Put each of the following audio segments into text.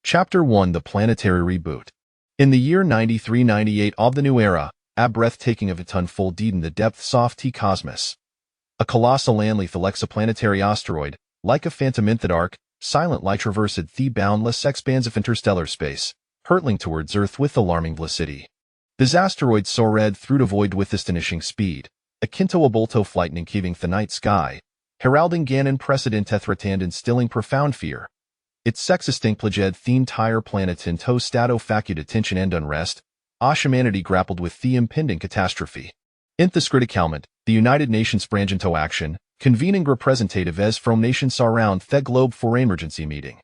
Chapter 1: The Planetary Reboot. In the year 9398 of the New Era, a breathtaking event unfolded in the depths of the cosmos. A colossal and lethal exoplanetary asteroid, like a phantom in the dark, silently traversed the boundless expanse of interstellar space, hurtling towards Earth with alarming velocity. This asteroid soared through the void with astonishing speed, akin to a bolt of lightning cleaving the night sky, heralding an unprecedented threat and instilling profound fear. Its sex-distinct plaged the entire planet into state of acute tension and unrest, as humanity grappled with the impending catastrophe. In this critical moment, the United Nations sprang into action, convening representatives from nations around the globe for an emergency meeting.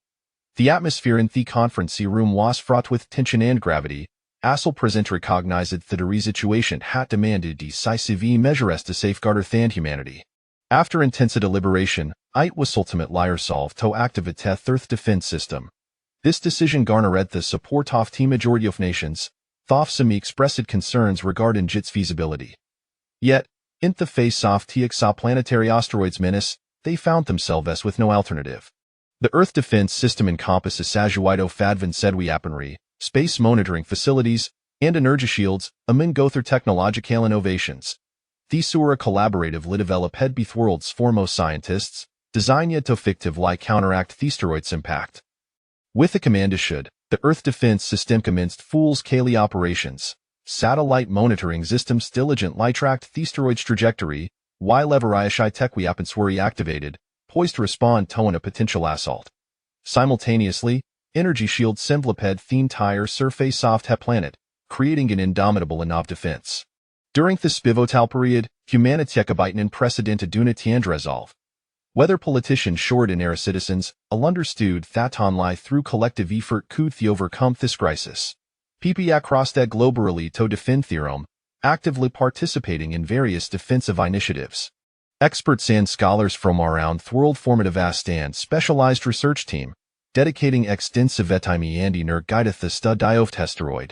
The atmosphere in the conference room was fraught with tension and gravity, as all present recognized that the situation had demanded decisive measures to safeguard Earth and humanity. After intense deliberation, it was ultimately resolved to activate the Earth defense system. This decision garnered the support of the majority of nations, though some expressed concerns regarding its feasibility. Yet, in the face of the exoplanetary asteroid's menace, they found themselves with no alternative. The Earth defense system encompasses a wide of advanced weaponry, space monitoring facilities, and energy shields, among other technological innovations. These were collaboratively developed by the world's foremost scientists, designed to effectively counteract the asteroid's impact. With the command issued, the Earth defense system commenced full-scale operations. Satellite monitoring systems diligently tracked the asteroid's trajectory, while various high-tech weapons were activated, poised to respond to a potential assault. Simultaneously, energy shields enveloped the entire surface of the planet, creating an indomitable enough defense. During this pivotal period, humanity exhibited an unprecedented unity and resolve. Whether politicians shored and citizens, all understood that only through collective effort could they overcome this crisis. People across the globe rally to defend theorem, actively participating in various defensive initiatives. Experts and scholars from around the world formed a vast and specialized research team, dedicating extensive time and energy to the study of the asteroid.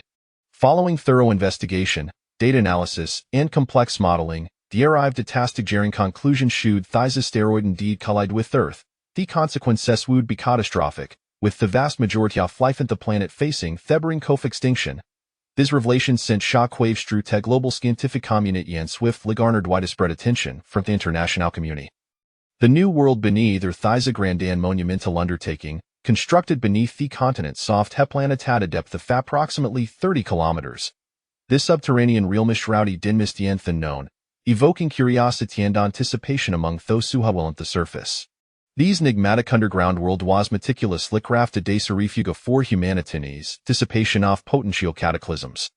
Following thorough investigation, data analysis, and complex modeling, they arrived at tastic-jarring conclusions should this asteroid indeed collide with Earth. The consequences would be catastrophic, with the vast majority of life on the planet facing the brink of extinction. This revelation sent shockwaves through the global scientific community and swiftly garnered widespread attention from the international community. The New World beneath Earth is a grand and monumental undertaking, constructed beneath the continent of the planet at a depth of approximately 30 kilometers. This subterranean realm is shrouded in mist and unknown, evoking curiosity and anticipation among those who dwell on the surface. These enigmatic underground world was meticulously crafted as a refuge for humanity's dissipation of potential cataclysms.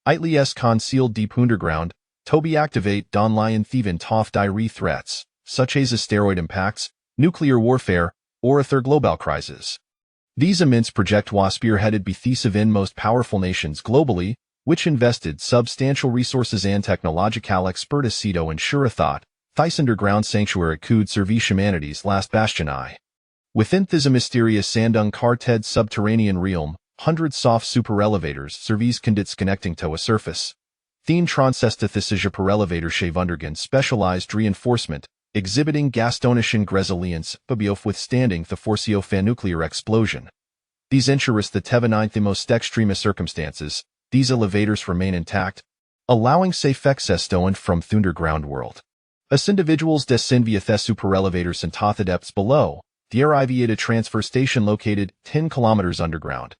Itly is concealed deep underground, to be activate online and thieving tough dire threats, such as asteroid impacts, nuclear warfare, or a third global crisis. These immense projects were spearheaded by the seven most powerful nations globally, which invested substantial resources and technological expertise to ensure this underground sanctuary could serve humanity's last bastion. Within this mysterious and uncharted subterranean realm, hundreds of super-elevators serve conduits connecting to a surface. Theme transestethes super-elevator shave undergone specialized reinforcement, exhibiting astonishing resilience, of withstanding the force of a nuclear explosion. These ensures that even in the most extreme circumstances, these elevators remain intact, allowing safe access to and from the underground world. As individuals descend via the super-elevators into the depths below, they arrive at a transfer station located 10 kilometers underground.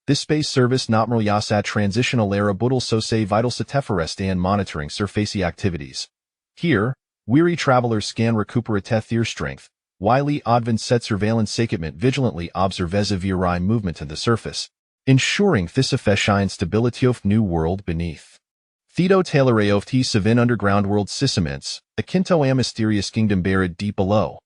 This space service not merely as a transitional area but also vital to and monitoring surface activities. Here, weary travelers scan recuperate their strength, while advanced surveillance equipment vigilantly observes every movement on the surface, ensuring this efficient stability of New World beneath. Thedo Taylor of the seven underground world systems, akin to a mysterious kingdom buried deep below.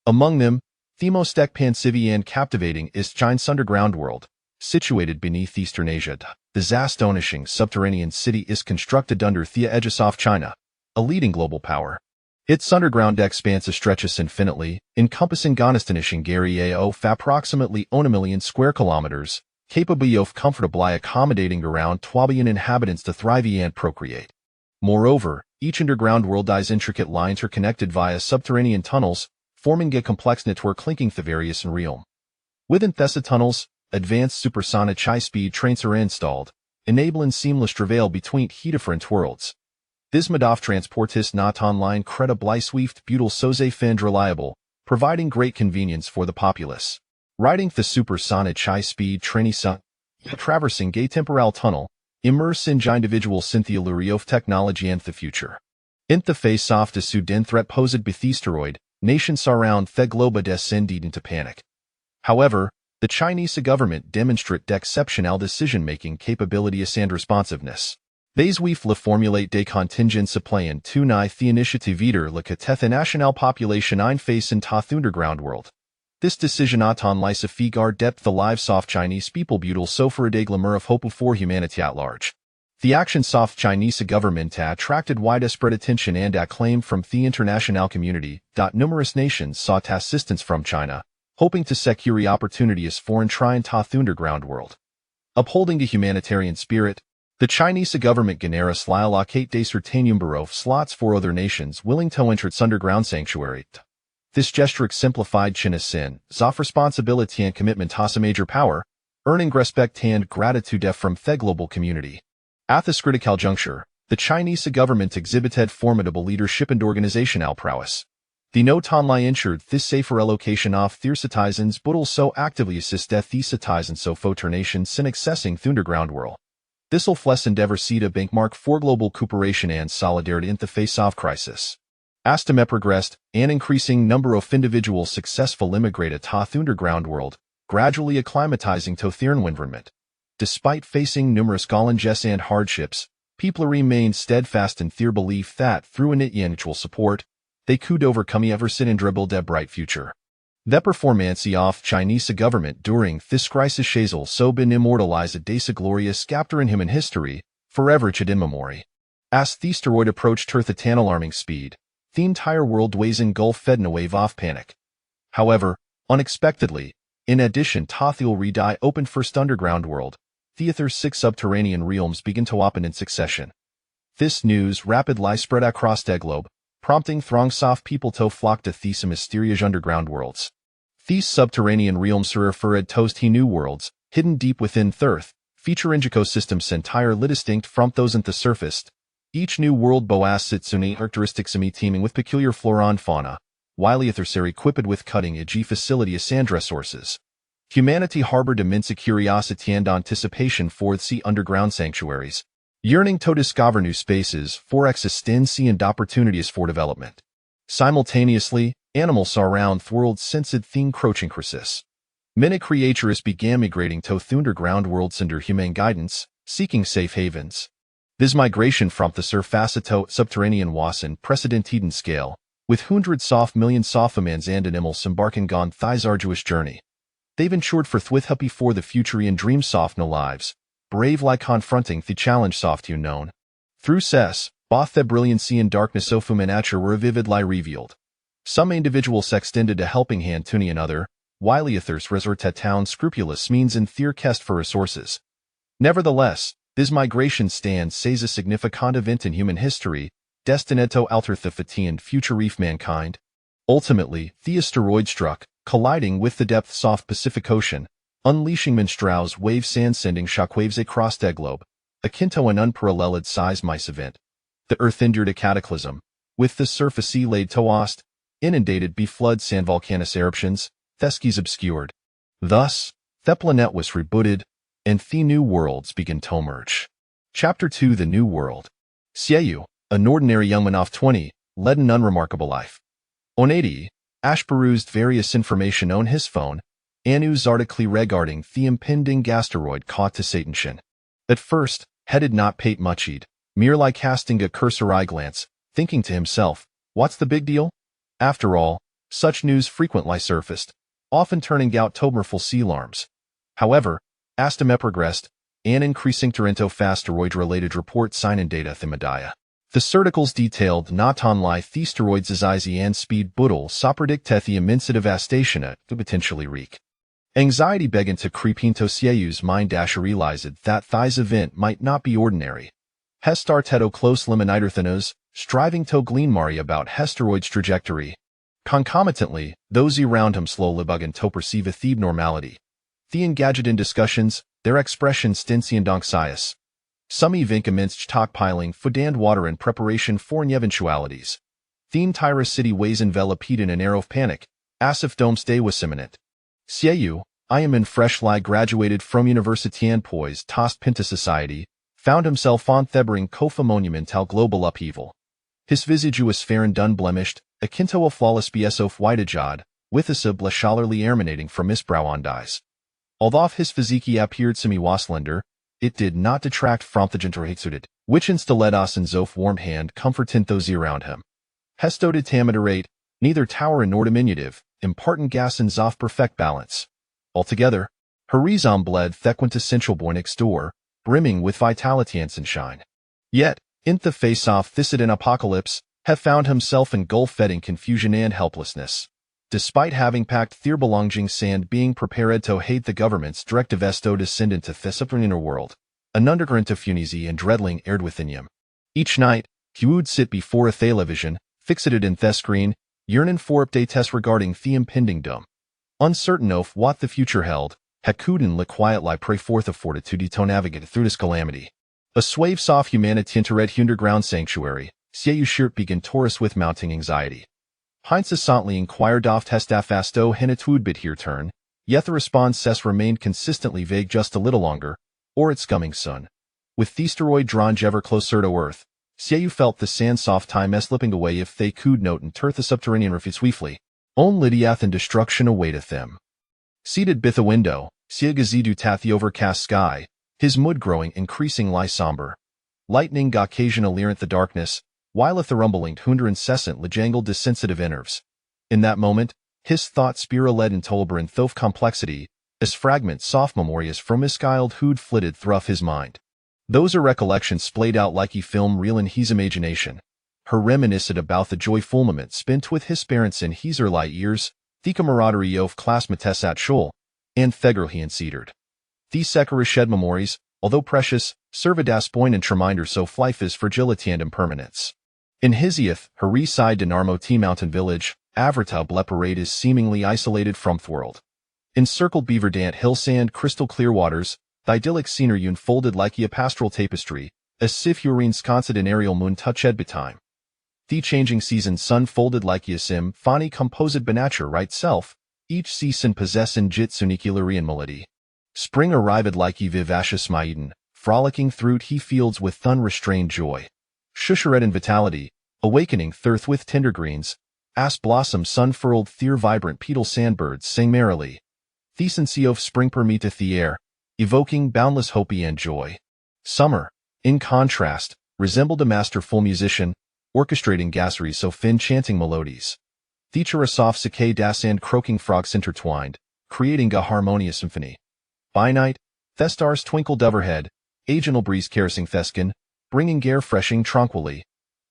Among them, the most expansive and captivating is China's underground world, situated beneath Eastern Asia. This astonishing subterranean city is constructed under the edges of China, a leading global power. Its underground expanse stretches infinitely, encompassing an astonishing area of approximately 1 million square kilometers, capable of comfortably accommodating around 12 billion inhabitants to thrive and procreate. Moreover, each underground world is intricate lines are connected via subterranean tunnels, forming a complex network linking the various realm. Within these tunnels, advanced supersonic high-speed trains are installed, enabling seamless travel between different worlds. This mode of transport is not online credibly swift but so and reliable, providing great convenience for the populace. Riding the supersonic high-speed train traversing a temporal tunnel, immerse in individual syntheory of technology and the future. In the face of the sudden threat posed by the asteroid, nations around the globe descended into panic. However, the Chinese government demonstrate exceptional decision-making capabilities and responsiveness. These we've formulate des contingents plan to the initiative either la the national population ein face in the underground world. This decision on lies figar depth the lives of Chinese people butyl so for a de glamour of hope for humanity at large. The actions of Chinese government attracted widespread attention and acclaim from the international community. Numerous nations sought assistance from China, hoping to secure opportunities for trying the underground world. Upholding the humanitarian spirit, the Chinese government generous allocate des certain number of slots for other nations willing to enter its underground sanctuary. This gesture exemplified China's sin, of responsibility and commitment to a major power, earning respect and gratitude from the global community. At this critical juncture, the Chinese government exhibited formidable leadership and organizational prowess. The Notonlai ensured this safer allocation of their citizens but also actively assist the citizens so foter nations in accessing the underground world. This'll flex endeavor see to benchmark for global cooperation and solidarity in the face of crisis. As time progressed, an increasing number of individuals successful immigrated to the underground world, gradually acclimatizing to their environment. Despite facing numerous challenges and hardships, people remained steadfast in their belief that through mutual support, they could overcome every and build a bright future. The performance of Chinese government during this crisis shall so been immortalized as a glorious chapter in human history, forever in memory. As the asteroid approached Earth at an alarming speed, the entire world was engulfed in a wave of panic. However, unexpectedly, in addition to the already open first underground world, the other 6 subterranean realms began to open in succession. This news rapidly spread across the globe, prompting throngs of people to flock to these mysterious underground worlds. These subterranean realms are referred to as new worlds, hidden deep within the earth, featuring ecosystems entirely distinct from those in the surface. Each new world boasts its unique characteristics teeming with peculiar flora and fauna, while others are equipped with cutting-edge facilities and resources. Humanity harbored immense curiosity and anticipation for the underground sanctuaries, yearning to discover new spaces for existence and opportunities for development. Simultaneously, animals around the world sensed the encroaching crisis. Many creatures began migrating to the underground worlds under humane guidance, seeking safe havens. This migration from the surface to subterranean was in unprecedented scale, with hundreds of millions of humans and animals embarking on this arduous journey. They've ensured for with happy for the future and dreams of no lives, brave like confronting the challenge of the unknown. Through cess, both the brilliancy and darkness of human nature were vividly revealed. Some individuals extended a helping hand to another, while others resort to town scrupulous means in their quest for resources. Nevertheless, this migration stands as a significant event in human history, destined to alter the fate and future of mankind. Ultimately, the asteroid struck, colliding with the depths of Pacific Ocean, unleashing monstrous waves and sending shockwaves across the globe, akin to an unparalleled seismic event. The Earth endured a cataclysm, with the surface laid to waste, inundated by floods and volcanic eruptions, the skies obscured. Thus, the planet was rebooted, and the new worlds began to emerge. Chapter 2: The New World. Xiaoyu, an ordinary young man of 20, led an unremarkable life. On 80, Ash perused various information on his phone, and news article regarding the impending asteroid caught to Satanshin. At first, he did not pay much heed, merely casting a cursory glance, thinking to himself, what's the big deal? After all, such news frequently surfaced, often turning out toberful sea alarms. However, as time progressed, an increasing torrent of asteroid-related reports sign and data themadiah. The articles detailed not only the asteroids' size and speed but also predict the immense devastation it could potentially wreak. Anxiety began to creep into Xiaoyu's mind as he realized that this event might not be ordinary. He started to closely monitor the news, striving to glean more about asteroid's trajectory. Concomitantly, those around him slowly began to perceive a abnormality. The engaged in discussions, their expression stincy and anxious. Some even commenced stockpiling food and water in preparation for new eventualities. The entire city was enveloped in an air of panic, as if doomsday was imminent. Sieu, I am in fresh lie graduated from university and poised tossed pinta society, found himself on thebering kofa monumental global upheaval. His visage was fair and unblemished, akin to a flawless BS of white with a sub scholarly emanating from his brow and eyes. Although his physique appeared semi-waslender, it did not detract from the gentle which instilled us in Zof warm hand comforting those around him. Hesto did tamiderate, neither tower nor diminutive, impartant gas and Zof perfect balance. Altogether, horizon bled the quintessential boy next door, brimming with vitality and sunshine. Yet, in the face of this apocalypse, have found himself engulfed in confusion and helplessness. Despite having packed their belonging sand being prepared to hate the government's directive esto descendant to this inner world, an undercurrent of funesy and dreadling aired within him. Each night, he would sit before a television, fixated in the screen, yearning for updates regarding the impending doom. Uncertain of what the future held, he couldn't let quiet lie pray forth of fortitude to navigate through this calamity. A swave soft humanity into red underground sanctuary, Sieu shirt began Taurus with mounting anxiety. Heinz incessantly inquired of testafasto henitude bit here turn, yet the response remained consistently vague just a little longer, or it's coming soon. With the asteroid drawn ever closer to Earth, Sieu felt the sand soft time slipping away if they could note and turn the subterranean refuge swiftly. Only death and destruction awaited them. Seated by the window, Sieu gazidu tat the overcast sky, his mood growing increasingly somber. Lightning occasionally errant the darkness, while at the rumbling hunder incessant jangled the sensitive nerves. In that moment, his thought spira led intolerable and thof complexity, as fragments soft memorias from his skyled hood flitted through his mind. Those are recollections splayed out like a film reel in his imagination. Her reminisced about the joyful moment spent with his parents in his early years, the camaraderie of classmates at school, and Thegerl and cedared. These securished memories, although precious, served as point and reminder so life's fragility and impermanence. In his youth, her reside Dinarmo T mountain village, Avrata Bleparade is seemingly isolated from the world. Encircled beaver-dant hillsand crystal clear waters, the idyllic scenery unfolded like a pastoral tapestry, as if urine sconset in aerial moon touched betime. The changing season sun folded like a symphony composed by nature right self, each season possessing jits unicularian melody. Spring arrived like a vivacious maiden, frolicking through he fields with unrestrained joy. Shusharet and vitality, awakening thirth with tender greens, as blossom sun-furled their vibrant petal sandbirds sing merrily. Decency of spring permeateth the air, evoking boundless hope and joy. Summer, in contrast, resembled a masterful musician, orchestrating gasseries of enchanting melodies. Feature a soft cicadas and croaking frogs intertwined, creating a harmonious symphony. By night, the stars twinkled overhead, agenal breeze caressing Theskin, bringing air freshing tranquilly.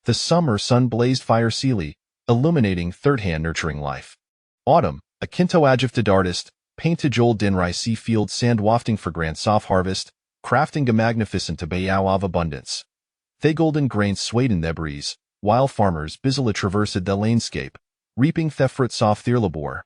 The summer sun blazed fire seely, illuminating third-hand nurturing life. Autumn, a kinto adjected artist, painted Joel Dinrai sea field sand wafting for grand soft harvest, crafting a magnificent bayou of abundance. They golden grains swayed in the breeze, while farmers busily traversed the landscape, reaping the fruits of their labor.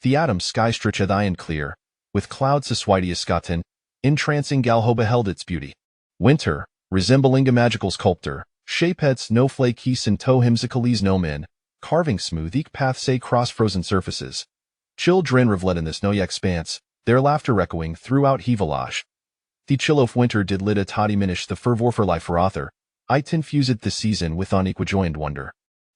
The autumn sky stretched and clear, with clouds aswitious scotten, entrancing Galho beheld its beauty. Winter, resembling a magical sculptor, shaped snowflake keys and toe hymsicales no men, carving smooth eke paths across frozen surfaces. Children reveled in the snowy expanse, their laughter echoing throughout he village. The chill of winter did little to diminish the fervor for life for author. It infused the season with unequal joy and wonder.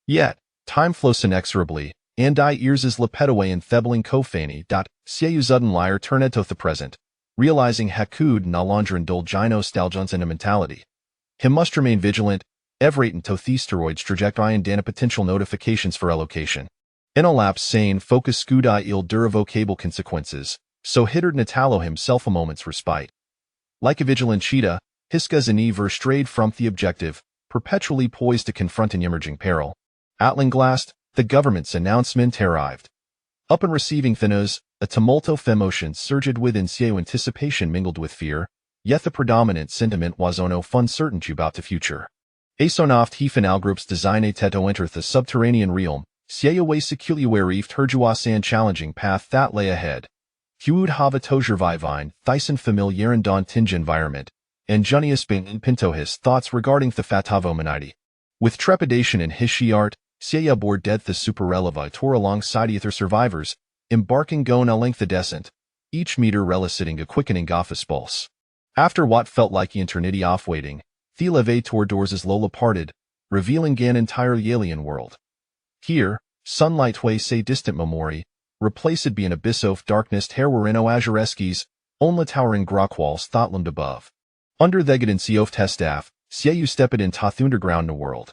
Yet, time flows inexorably, and ears is leped away in thebling cofani. Sieu Zudden liar turned to the present, realizing Hakud na longer indulge nostalgia sentimentality. Him must remain vigilant, everate until the steroids trajectory and dana potential notifications for allocation. In a lapse sane focus scuda il durivocable consequences, so hittered Natalo himself a moment's respite. Like a vigilant cheetah, Hiska Zaniver strayed from the objective, perpetually poised to confront an emerging peril. At last, the government's announcement arrived. Upon receiving the news, a tumult of emotions surged within Sieu, anticipation mingled with fear, yet the predominant sentiment was of uncertainty about the future. Asonoft he finalgroups design to enter the subterranean realm, Sieu way securely where reefed Herjuas and challenging path that lay ahead. Huud hava tojer vivine, thyson familiaren don tinge environment, and junius bin pinto his thoughts regarding the fatavo maniti. With trepidation in his art, Sieya bore dead the superreleva tore alongside ether survivors, embarking gon a length the descent, each meter reliciting a quickening gophus pulse. After what felt like eternity off waiting, the elevator doors Lola parted, revealing an entirely alien world. Here, sunlight way say distant memory, replaced be an abyss of darkness herwerino azureskis, onla towering grockwalls thoughtland above. Under the guidance of testaff, Sieyu stepped in toth underground the world.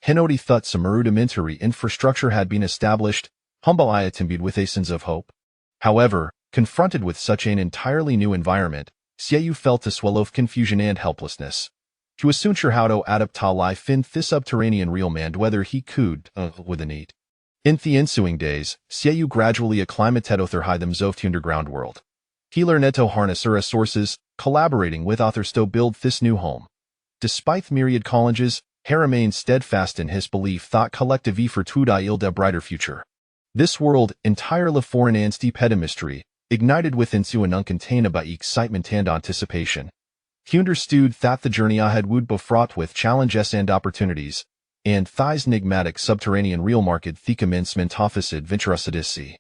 Hinodi thought some rudimentary infrastructure had been established, humble iatimbied with a sense of hope. However, confronted with such an entirely new environment, Sieyu felt a swell of confusion and helplessness. He was soon sure how to adapt to life in this subterranean realm and whether he could, with a need. In the ensuing days, Sieyu gradually acclimated with their them of the underground world. He learned to harness her sources, collaborating with authors to build this new home. Despite myriad challenges, he remained steadfast in his belief that collective effort to yield a brighter future. This world, entirely foreign and steep in mystery, ignited within Sue an uncontainable by excitement and anticipation. He understood that the journey ahead would be fraught with challenges and opportunities, and Thai's enigmatic subterranean real market the commencement office adventurous odyssey.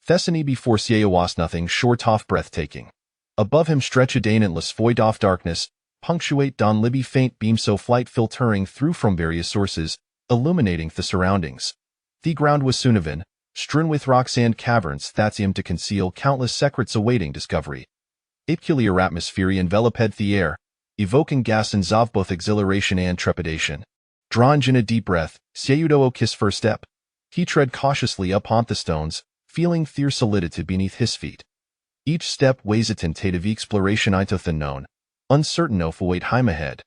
Thessany before Sieya was nothing short of breathtaking. Above him stretched a endless void of darkness, punctuate don Libby faint beam so flight filtering through from various sources, illuminating the surroundings. The ground was Sunavan, strewn with rocks and caverns that seemed to conceal countless secrets awaiting discovery. A peculiar atmosphere enveloped the air, evoking gases of both exhilaration and trepidation. Drawn in a deep breath, Sieyu kiss first step. He tread cautiously upon the stones, feeling their solidity beneath his feet. Each step weighs a tentative exploration into the known, uncertain of what time ahead.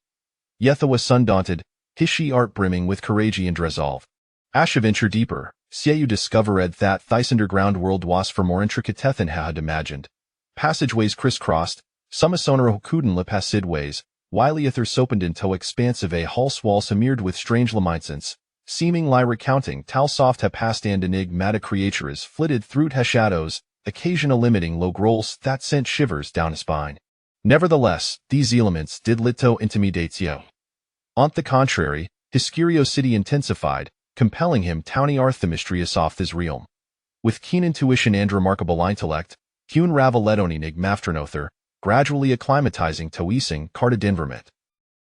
Yetha was undaunted, his art brimming with courage and resolve. As she ventured deeper, Sieyu discovered that this underground world was for more intricate than he had imagined. Passageways crisscrossed, some sonoro kuden passageways, while ethers opened into expansive a hulse wall smeared with strange lamintance, seeming lie recounting tal soft ha past and enigmatic creatures flitted through ha shadows, occasional limiting low growls that sent shivers down his spine. Nevertheless, these elements did litto intimidatio. On the contrary, his curiosity intensified, compelling him towny arthemystrious off this realm. With keen intuition and remarkable intellect, he unraveled on enigmafternothar, gradually acclimatizing to easing cartidinvermit.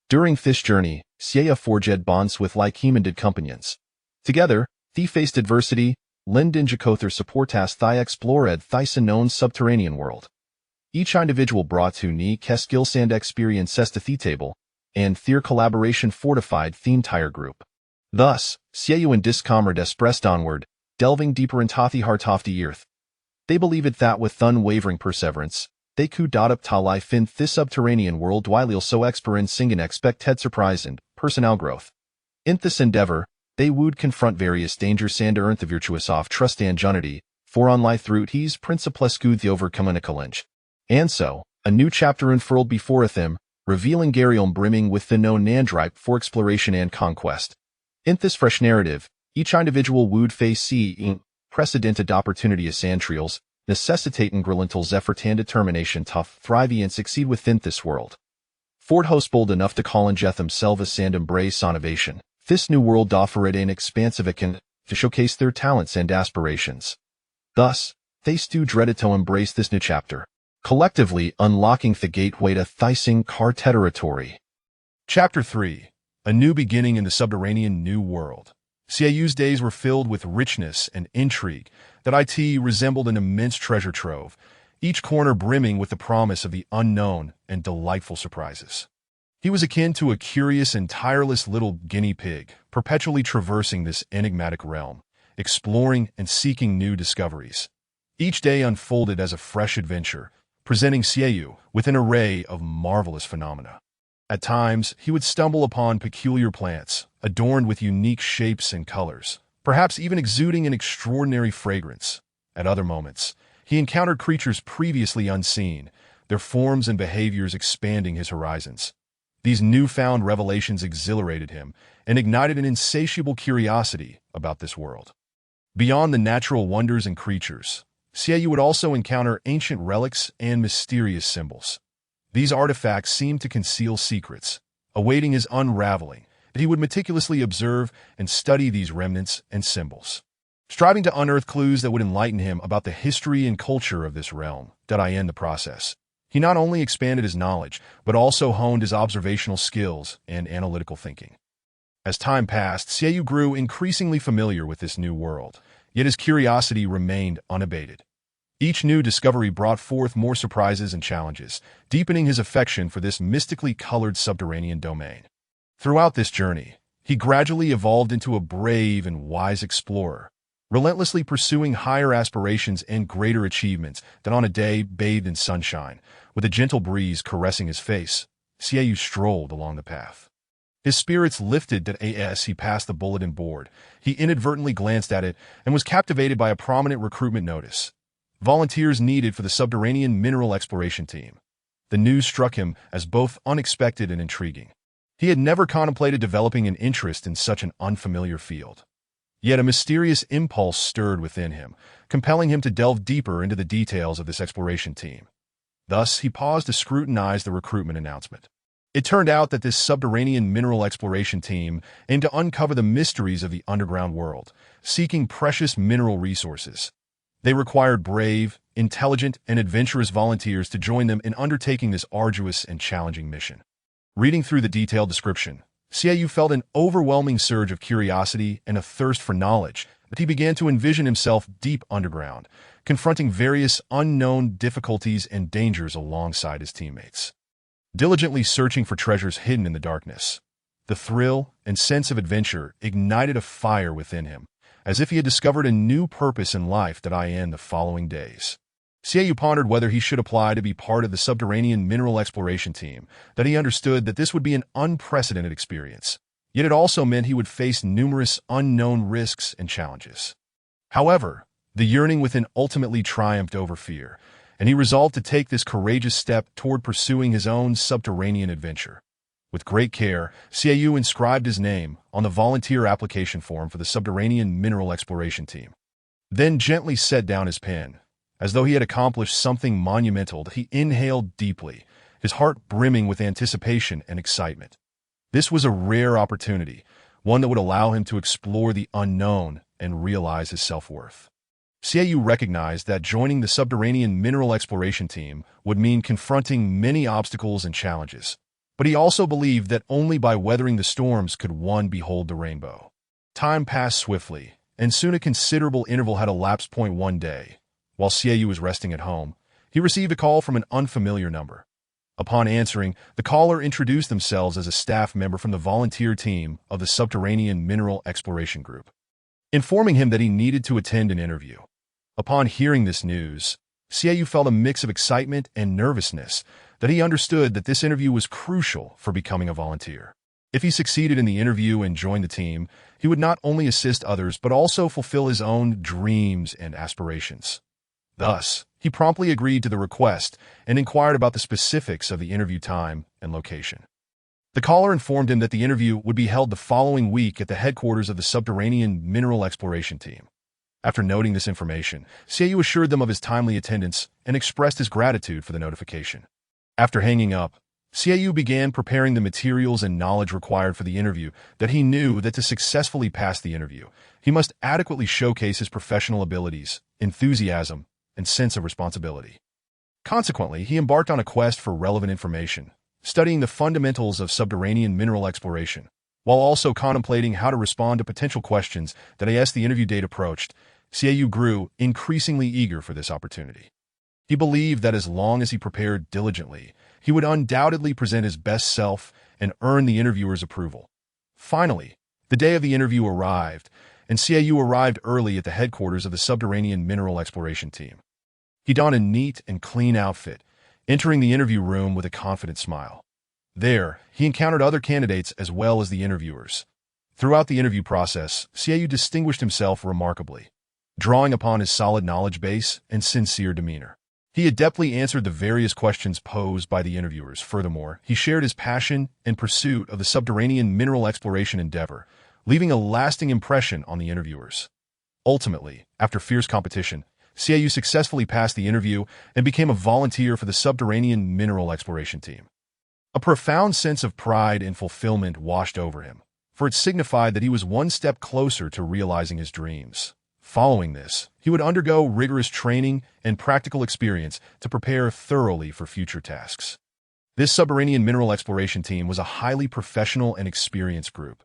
During this journey, Sieya forged bonds with like-minded companions. Together, they faced adversity, Linden Jakother supportas thigh explored thys unknown subterranean world. Each individual brought to ni skills and experience to the table, and their collaboration fortified the entire group. Thus, Sieyu and Discomrades pressed onward, delving deeper into the heart of the earth. They believed that with unwavering perseverance, they could up to life in this subterranean world while so experiencing and expected surprise and personal growth. In this endeavor, they would confront various dangers and earn the virtuous of trust and unity, for on life through his principlescu the overcommunicalenge. And so, a new chapter unfurled before them, revealing Garium brimming with the known and ripe for exploration and conquest. In this fresh narrative, each individual would face seeing precedented opportunities and trials, necessitating Grillental's effort and determination to thrive and succeed within this world. Ford host bold enough to call in themselves and embrace innovation. This new world offered an expansive can to showcase their talents and aspirations. Thus, they too dreaded to embrace this new chapter, collectively unlocking the gateway to Thysing Car territory. Chapter 3. A New Beginning in the Subterranean New World. Sieyu's days were filled with richness and intrigue that resembled an immense treasure trove, each corner brimming with the promise of the unknown and delightful surprises. He was akin to a curious and tireless little guinea pig, perpetually traversing this enigmatic realm, exploring and seeking new discoveries. Each day unfolded as a fresh adventure, presenting Sieyu with an array of marvelous phenomena. At times, he would stumble upon peculiar plants, adorned with unique shapes and colors, perhaps even exuding an extraordinary fragrance. At other moments, he encountered creatures previously unseen, their forms and behaviors expanding his horizons. These newfound revelations exhilarated him and ignited an insatiable curiosity about this world. Beyond the natural wonders and creatures, Xiaoyu would also encounter ancient relics and mysterious symbols. These artifacts seemed to conceal secrets, awaiting his unraveling, that he would meticulously observe and study these remnants and symbols, striving to unearth clues that would enlighten him about the history and culture of this realm. In the process, he not only expanded his knowledge, but also honed his observational skills and analytical thinking. As time passed, Xiaoyu grew increasingly familiar with this new world, yet his curiosity remained unabated. Each new discovery brought forth more surprises and challenges, deepening his affection for this mystically colored subterranean domain. Throughout this journey, he gradually evolved into a brave and wise explorer, relentlessly pursuing higher aspirations and greater achievements than on a day bathed in sunshine. With a gentle breeze caressing his face, Xiaoyu strolled along the path. His spirits lifted as he passed the bulletin board. He inadvertently glanced at it and was captivated by a prominent recruitment notice. Volunteers needed for the subterranean mineral exploration team. The news struck him as both unexpected and intriguing. He had never contemplated developing an interest in such an unfamiliar field. Yet a mysterious impulse stirred within him, compelling him to delve deeper into the details of this exploration team. Thus, he paused to scrutinize the recruitment announcement. It turned out that this subterranean mineral exploration team aimed to uncover the mysteries of the underground world, seeking precious mineral resources. They required brave, intelligent, and adventurous volunteers to join them in undertaking this arduous and challenging mission. Reading through the detailed description, Xiaoyu felt an overwhelming surge of curiosity and a thirst for knowledge, but he began to envision himself deep underground, confronting various unknown difficulties and dangers alongside his teammates. Diligently searching for treasures hidden in the darkness, the thrill and sense of adventure ignited a fire within him, as if he had discovered a new purpose in life. In the following days, Xiaoyu pondered whether he should apply to be part of the subterranean mineral exploration team. He understood that this would be an unprecedented experience, yet it also meant he would face numerous unknown risks and challenges. However, the yearning within ultimately triumphed over fear, and he resolved to take this courageous step toward pursuing his own subterranean adventure. With great care, Xiaoyu inscribed his name on the volunteer application form for the subterranean mineral exploration team. Then gently set down his pen. As though he had accomplished something monumental, he inhaled deeply, his heart brimming with anticipation and excitement. This was a rare opportunity, one that would allow him to explore the unknown and realize his self-worth. Xiaoyu recognized that joining the subterranean mineral exploration team would mean confronting many obstacles and challenges, but he also believed that only by weathering the storms could one behold the rainbow. Time passed swiftly, and soon a considerable interval had elapsed. One day, while Xiaoyu was resting at home, he received a call from an unfamiliar number. Upon answering, the caller introduced themselves as a staff member from the volunteer team of the subterranean mineral exploration group, informing him that he needed to attend an interview. Upon hearing this news, Xiaoyu felt a mix of excitement and nervousness. He understood that this interview was crucial for becoming a volunteer. If he succeeded in the interview and joined the team, he would not only assist others but also fulfill his own dreams and aspirations. Thus, he promptly agreed to the request and inquired about the specifics of the interview time and location. The caller informed him that the interview would be held the following week at the headquarters of the subterranean mineral exploration team. After noting this information, Xiaoyu assured them of his timely attendance and expressed his gratitude for the notification. After hanging up, Xiaoyu began preparing the materials and knowledge required for the interview. He knew that to successfully pass the interview, he must adequately showcase his professional abilities, enthusiasm, and sense of responsibility. Consequently, he embarked on a quest for relevant information, studying the fundamentals of subterranean mineral exploration, while also contemplating how to respond to potential questions. As the interview date approached, Xiaoyu grew increasingly eager for this opportunity. He believed that as long as he prepared diligently, he would undoubtedly present his best self and earn the interviewer's approval. Finally, the day of the interview arrived, and Xiaoyu arrived early at the headquarters of the subterranean mineral exploration team. He donned a neat and clean outfit, entering the interview room with a confident smile. There, he encountered other candidates as well as the interviewers. Throughout the interview process, Xiaoyu distinguished himself remarkably, drawing upon his solid knowledge base and sincere demeanor. He adeptly answered the various questions posed by the interviewers. Furthermore, he shared his passion and pursuit of the subterranean mineral exploration endeavor, leaving a lasting impression on the interviewers. Ultimately, after fierce competition, CAU successfully passed the interview and became a volunteer for the subterranean mineral exploration team. A profound sense of pride and fulfillment washed over him, for it signified that he was one step closer to realizing his dreams. Following this, he would undergo rigorous training and practical experience to prepare thoroughly for future tasks. This subterranean mineral exploration team was a highly professional and experienced group.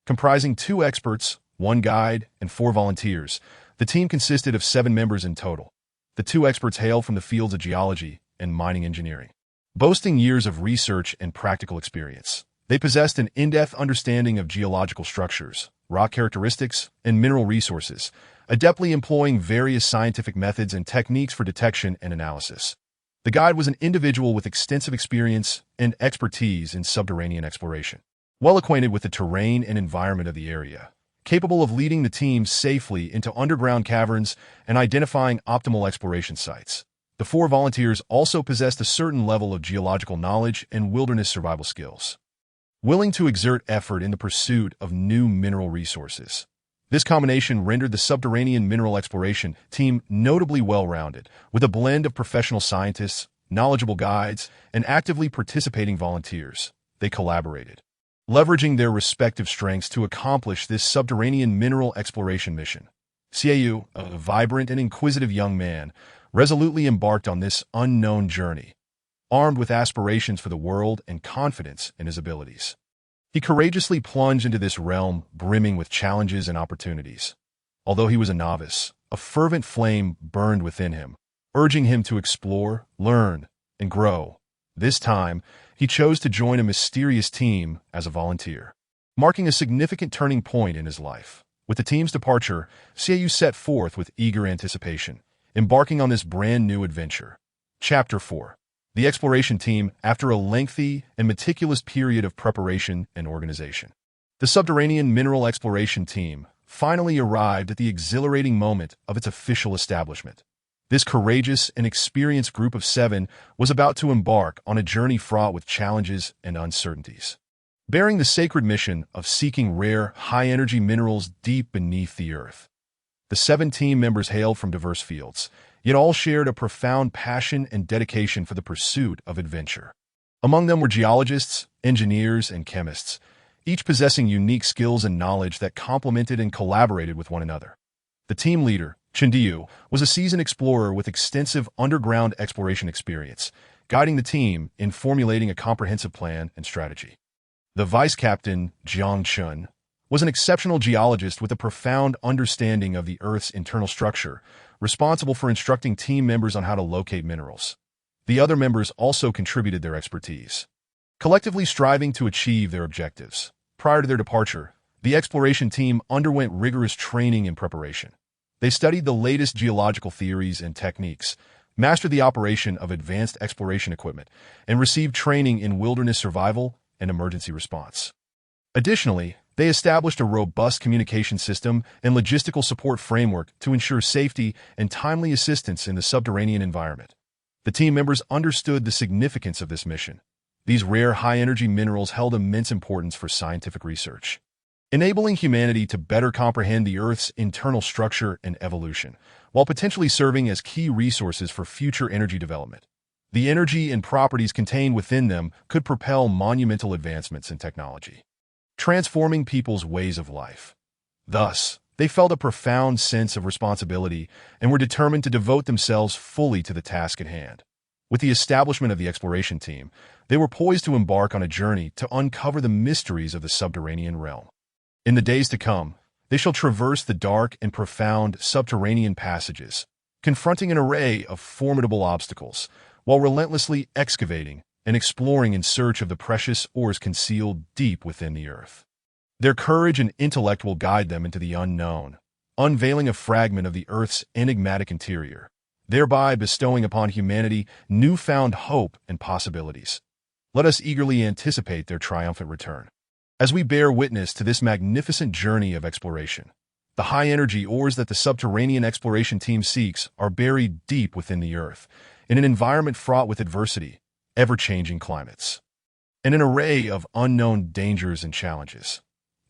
Comprising 2 experts, 1 guide, and 4 volunteers, the team consisted of 7 members in total. The 2 experts hailed from the fields of geology and mining engineering. Boasting years of research and practical experience, they possessed an in-depth understanding of geological structures, rock characteristics, and mineral resources, adeptly employing various scientific methods and techniques for detection and analysis. The guide was an individual with extensive experience and expertise in subterranean exploration, well acquainted with the terrain and environment of the area, capable of leading the team safely into underground caverns and identifying optimal exploration sites. The 4 volunteers also possessed a certain level of geological knowledge and wilderness survival skills, willing to exert effort in the pursuit of new mineral resources. This combination rendered the subterranean mineral exploration team notably well-rounded, with a blend of professional scientists, knowledgeable guides, and actively participating volunteers. They collaborated, leveraging their respective strengths to accomplish this subterranean mineral exploration mission. CAU, a vibrant and inquisitive young man, resolutely embarked on this unknown journey, armed with aspirations for the world and confidence in his abilities. He courageously plunged into this realm brimming with challenges and opportunities. Although he was a novice, a fervent flame burned within him, urging him to explore, learn, and grow. This time, he chose to join a mysterious team as a volunteer, marking a significant turning point in his life. With the team's departure, CAU set forth with eager anticipation, embarking on this brand new adventure. Chapter 4. The exploration team, after a lengthy and meticulous period of preparation and organization. The subterranean mineral exploration team finally arrived at the exhilarating moment of its official establishment. This courageous and experienced group of 7 was about to embark on a journey fraught with challenges and uncertainties, bearing the sacred mission of seeking rare, high-energy minerals deep beneath the earth. The 7 team members hailed from diverse fields, yet all shared a profound passion and dedication for the pursuit of adventure. Among them were geologists, engineers, and chemists, each possessing unique skills and knowledge that complemented and collaborated with one another. The team leader, Chindiyu, was a seasoned explorer with extensive underground exploration experience, guiding the team in formulating a comprehensive plan and strategy. The vice captain, Jiang Chun, was an exceptional geologist with a profound understanding of the Earth's internal structure, responsible for instructing team members on how to locate minerals. The other members also contributed their expertise, collectively striving to achieve their objectives. Prior to their departure, the exploration team underwent rigorous training and preparation. They studied the latest geological theories and techniques, mastered the operation of advanced exploration equipment, and received training in wilderness survival and emergency response. Additionally, they established a robust communication system and logistical support framework to ensure safety and timely assistance in the subterranean environment. The team members understood the significance of this mission. These rare high-energy minerals held immense importance for scientific research, enabling humanity to better comprehend the Earth's internal structure and evolution, while potentially serving as key resources for future energy development. The energy and properties contained within them could propel monumental advancements in technology, transforming people's ways of life. Thus, they felt a profound sense of responsibility and were determined to devote themselves fully to the task at hand. With the establishment of the exploration team, they were poised to embark on a journey to uncover the mysteries of the subterranean realm. In the days to come, they shall traverse the dark and profound subterranean passages, confronting an array of formidable obstacles, while relentlessly excavating and exploring in search of the precious ores concealed deep within the earth. Their courage and intellect will guide them into the unknown, unveiling a fragment of the Earth's enigmatic interior, thereby bestowing upon humanity newfound hope and possibilities. Let us eagerly anticipate their triumphant return, as we bear witness to this magnificent journey of exploration. The high-energy ores that the subterranean exploration team seeks are buried deep within the Earth, in an environment fraught with adversity, ever-changing climates, and an array of unknown dangers and challenges.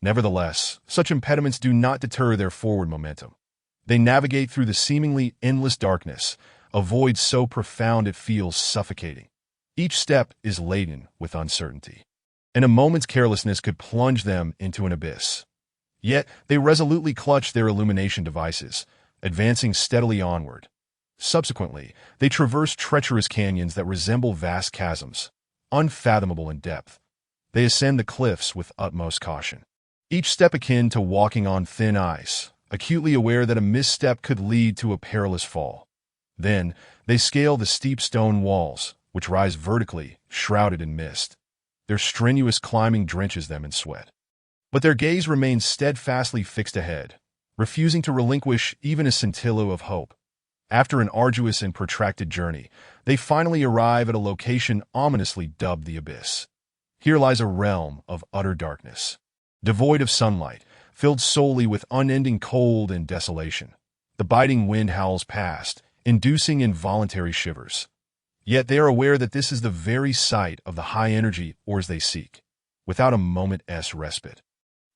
Nevertheless, such impediments do not deter their forward momentum. They navigate through the seemingly endless darkness, a void so profound it feels suffocating. Each step is laden with uncertainty, and a moment's carelessness could plunge them into an abyss. Yet, they resolutely clutch their illumination devices, advancing steadily onward. Subsequently, they traverse treacherous canyons that resemble vast chasms, unfathomable in depth. They ascend the cliffs with utmost caution, each step akin to walking on thin ice, acutely aware that a misstep could lead to a perilous fall. Then, they scale the steep stone walls, which rise vertically, shrouded in mist. Their strenuous climbing drenches them in sweat. But their gaze remains steadfastly fixed ahead, refusing to relinquish even a scintilla of hope. After an arduous and protracted journey, they finally arrive at a location ominously dubbed the Abyss. Here lies a realm of utter darkness, devoid of sunlight, filled solely with unending cold and desolation. The biting wind howls past, inducing involuntary shivers. Yet they are aware that this is the very site of the high-energy ores they seek, without a moment's respite.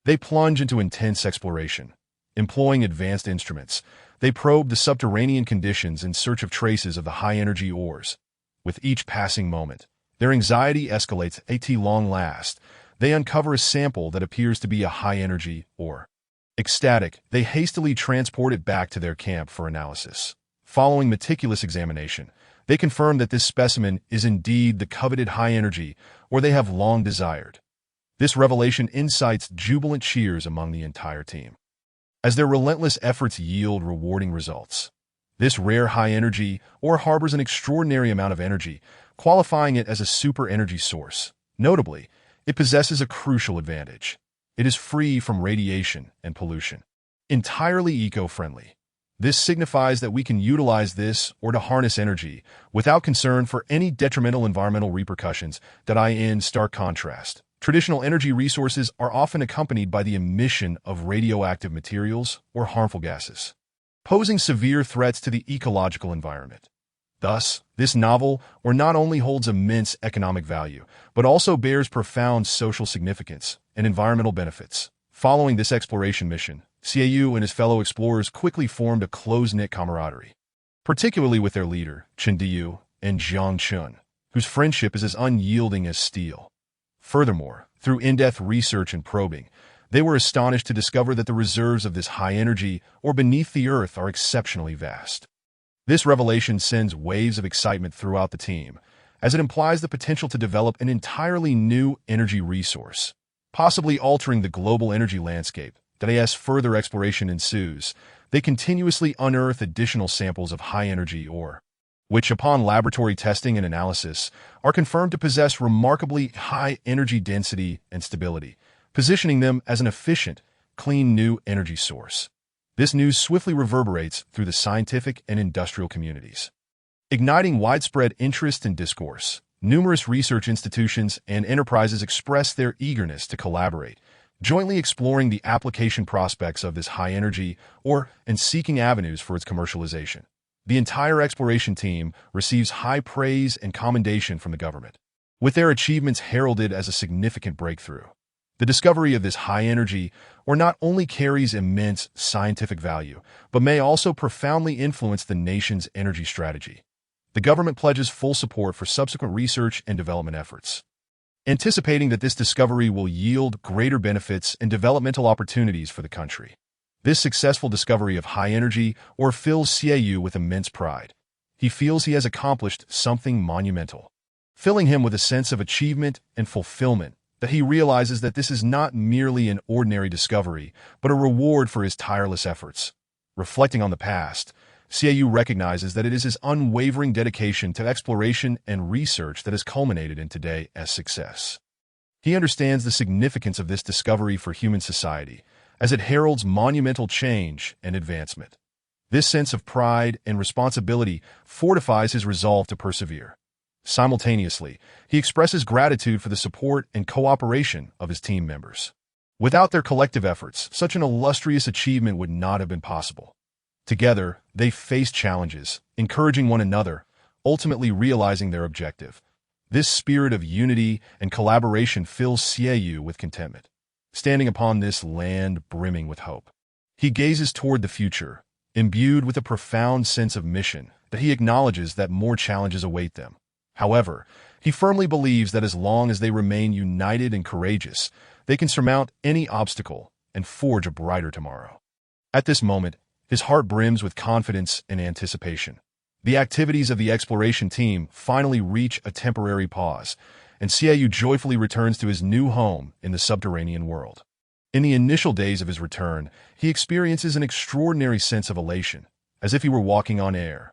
They plunge into intense exploration. Employing advanced instruments, they probe the subterranean conditions in search of traces of the high-energy ores. With each passing moment, their anxiety escalates. At long last, they uncover a sample that appears to be a high-energy ore. Ecstatic, they hastily transport it back to their camp for analysis. Following meticulous examination, they confirm that this specimen is indeed the coveted high-energy ore they have long desired. This revelation incites jubilant cheers among the entire team, as their relentless efforts yield rewarding results. This rare high-energy ore harbors an extraordinary amount of energy, qualifying it as a super-energy source. Notably, it possesses a crucial advantage. It is free from radiation and pollution, entirely eco-friendly. This signifies that we can utilize this ore to harness energy without concern for any detrimental environmental repercussions. In stark contrast, traditional energy resources are often accompanied by the emission of radioactive materials or harmful gases, posing severe threats to the ecological environment. Thus, this novel ore not only holds immense economic value, but also bears profound social significance and environmental benefits. Following this exploration mission, Xiaoyu and his fellow explorers quickly formed a close-knit camaraderie, particularly with their leader, Chen Diyu and Jiang Chun, whose friendship is as unyielding as steel. Furthermore, through in-depth research and probing, they were astonished to discover that the reserves of this high-energy ore beneath the earth are exceptionally vast. This revelation sends waves of excitement throughout the team, as it implies the potential to develop an entirely new energy resource, possibly altering the global energy landscape. As further exploration ensues, they continuously unearth additional samples of high-energy ore, which, upon laboratory testing and analysis, are confirmed to possess remarkably high energy density and stability, positioning them as an efficient, clean new energy source. This news swiftly reverberates through the scientific and industrial communities, igniting widespread interest and discourse. Numerous research institutions and enterprises express their eagerness to collaborate, jointly exploring the application prospects of this high-energy ore and seeking avenues for its commercialization. The entire exploration team receives high praise and commendation from the government, with their achievements heralded as a significant breakthrough. The discovery of this high-energy ore not only carries immense scientific value, but may also profoundly influence the nation's energy strategy. The government pledges full support for subsequent research and development efforts, anticipating that this discovery will yield greater benefits and developmental opportunities for the country. This successful discovery of high-energy ore fills Xiaoyu with immense pride. He feels he has accomplished something monumental, filling him with a sense of achievement and fulfillment. That he realizes that this is not merely an ordinary discovery, but a reward for his tireless efforts. Reflecting on the past, Xiaoyu recognizes that it is his unwavering dedication to exploration and research that has culminated in today's success. He understands the significance of this discovery for human society, as it heralds monumental change and advancement. This sense of pride and responsibility fortifies his resolve to persevere. Simultaneously, he expresses gratitude for the support and cooperation of his team members. Without their collective efforts, such an illustrious achievement would not have been possible. Together, they faced challenges, encouraging one another, ultimately realizing their objective. This spirit of unity and collaboration fills Xiaoyu with contentment. Standing upon this land brimming with hope, he gazes toward the future, imbued with a profound sense of mission that he acknowledges that more challenges await them. However, he firmly believes that as long as they remain united and courageous, they can surmount any obstacle and forge a brighter tomorrow. At this moment, his heart brims with confidence and anticipation. The activities of the exploration team finally reach a temporary pause, and Xiaoyu joyfully returns to his new home in the subterranean world. In the initial days of his return, he experiences an extraordinary sense of elation, as if he were walking on air.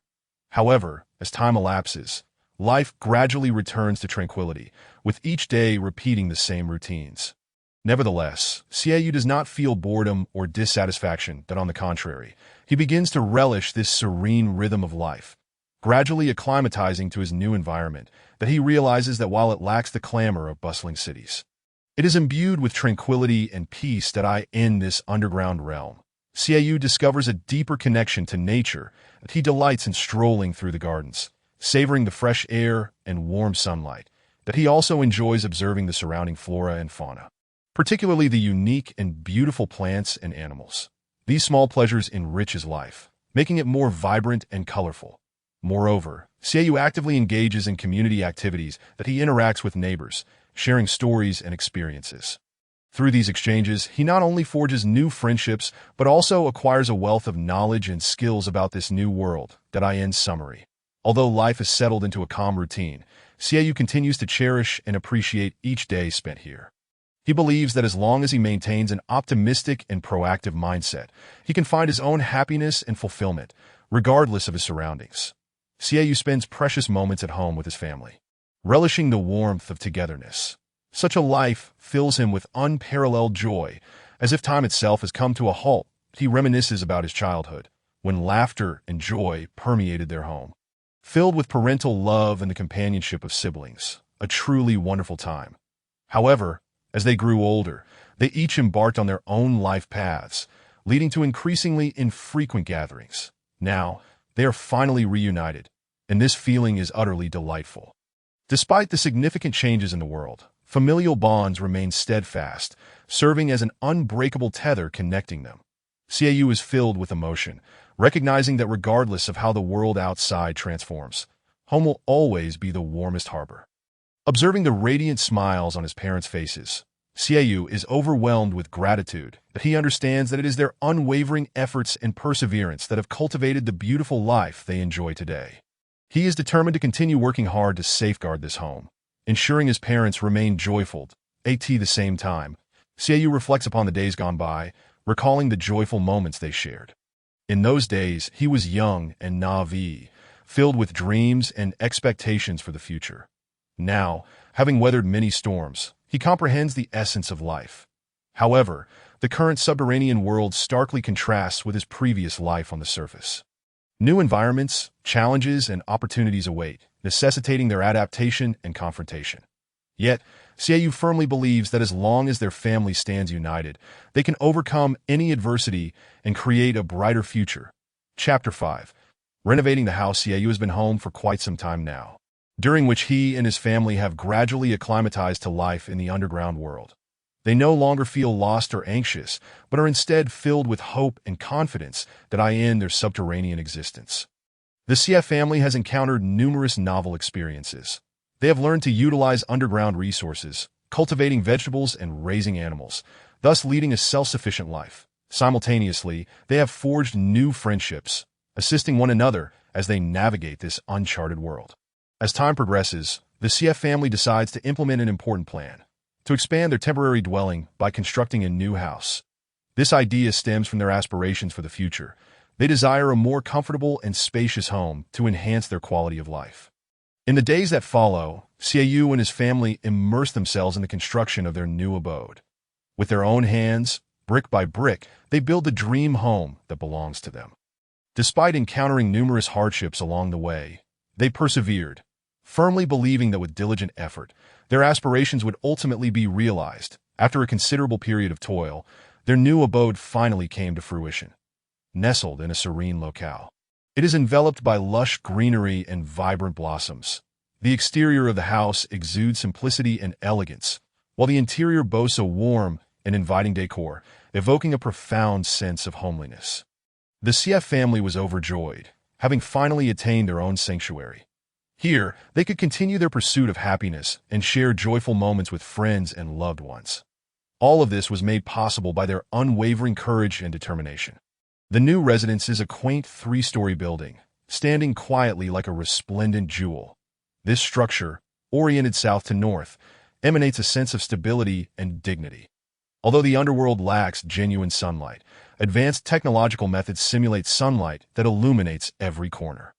However, as time elapses, life gradually returns to tranquility, with each day repeating the same routines. Nevertheless, Xiaoyu does not feel boredom or dissatisfaction, but on the contrary, he begins to relish this serene rhythm of life, gradually acclimatizing to his new environment that he realizes that while it lacks the clamor of bustling cities, it is imbued with tranquility and peace that in this underground realm. Xiaoyu discovers a deeper connection to nature that he delights in strolling through the gardens, savoring the fresh air and warm sunlight, that he also enjoys observing the surrounding flora and fauna, particularly the unique and beautiful plants and animals. These small pleasures enrich his life, making it more vibrant and colorful. Moreover, Xiaoyu actively engages in community activities that he interacts with neighbors, sharing stories and experiences. Through these exchanges, he not only forges new friendships, but also acquires a wealth of knowledge and skills about this new world. In summary, although life has settled into a calm routine, Xiaoyu continues to cherish and appreciate each day spent here. He believes that as long as he maintains an optimistic and proactive mindset, he can find his own happiness and fulfillment, regardless of his surroundings. Xiaoyu spends precious moments at home with his family, relishing the warmth of togetherness. Such a life fills him with unparalleled joy. As if time itself has come to a halt, he reminisces about his childhood, when laughter and joy permeated their home. Filled with parental love and the companionship of siblings, a truly wonderful time. However, as they grew older, they each embarked on their own life paths, leading to increasingly infrequent gatherings. Now, they are finally reunited, and this feeling is utterly delightful. Despite the significant changes in the world, familial bonds remain steadfast, serving as an unbreakable tether connecting them. Xiaoyu is filled with emotion, recognizing that regardless of how the world outside transforms, home will always be the warmest harbor. Observing the radiant smiles on his parents' faces, Xiaoyu is overwhelmed with gratitude that he understands that it is their unwavering efforts and perseverance that have cultivated the beautiful life they enjoy today. He is determined to continue working hard to safeguard this home, ensuring his parents remain joyful. At the same time, Xiaoyu reflects upon the days gone by, recalling the joyful moments they shared. In those days, he was young and naive, filled with dreams and expectations for the future. Now, having weathered many storms, he comprehends the essence of life. However, the current subterranean world starkly contrasts with his previous life on the surface. New environments, challenges, and opportunities await, necessitating their adaptation and confrontation. Yet, Xiaoyu firmly believes that as long as their family stands united, they can overcome any adversity and create a brighter future. Chapter 5. Renovating the house. Xiaoyu has been home for quite some time now, during which he and his family have gradually acclimatized to life in the underground world. They no longer feel lost or anxious, but are instead filled with hope and confidence that in their subterranean existence. The Xie family has encountered numerous novel experiences. They have learned to utilize underground resources, cultivating vegetables and raising animals, thus leading a self-sufficient life. Simultaneously, they have forged new friendships, assisting one another as they navigate this uncharted world. As time progresses, the Xie family decides to implement an important plan: to expand their temporary dwelling by constructing a new house. This idea stems from their aspirations for the future. They desire a more comfortable and spacious home to enhance their quality of life. In the days that follow, Xiaoyu and his family immerse themselves in the construction of their new abode. With their own hands, brick by brick, they build the dream home that belongs to them. Despite encountering numerous hardships along the way, they persevered, firmly believing that with diligent effort, their aspirations would ultimately be realized. After a considerable period of toil, their new abode finally came to fruition. Nestled in a serene locale, it is enveloped by lush greenery and vibrant blossoms. The exterior of the house exudes simplicity and elegance, while the interior boasts a warm and inviting decor, evoking a profound sense of homeliness. The CF family was overjoyed, having finally attained their own sanctuary. Here, they could continue their pursuit of happiness and share joyful moments with friends and loved ones. All of this was made possible by their unwavering courage and determination. The new residence is a quaint three-story building, standing quietly like a resplendent jewel. This structure, oriented south to north, emanates a sense of stability and dignity. Although the underworld lacks genuine sunlight, advanced technological methods simulate sunlight that illuminates every corner.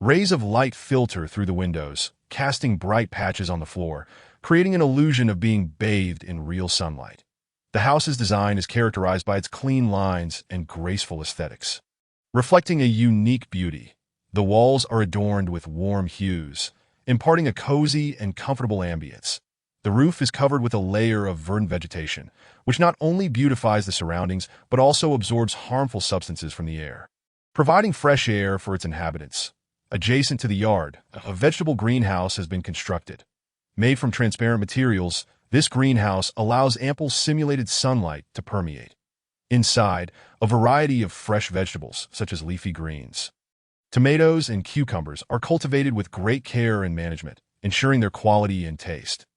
Rays of light filter through the windows, casting bright patches on the floor, creating an illusion of being bathed in real sunlight. The house's design is characterized by its clean lines and graceful aesthetics. Reflecting a unique beauty, the walls are adorned with warm hues, imparting a cozy and comfortable ambience. The roof is covered with a layer of verdant vegetation, which not only beautifies the surroundings but also absorbs harmful substances from the air, providing fresh air for its inhabitants. Adjacent to the yard, a vegetable greenhouse has been constructed. Made from transparent materials, this greenhouse allows ample simulated sunlight to permeate. Inside, a variety of fresh vegetables, such as leafy greens, tomatoes, and cucumbers, are cultivated with great care and management, ensuring their quality and taste.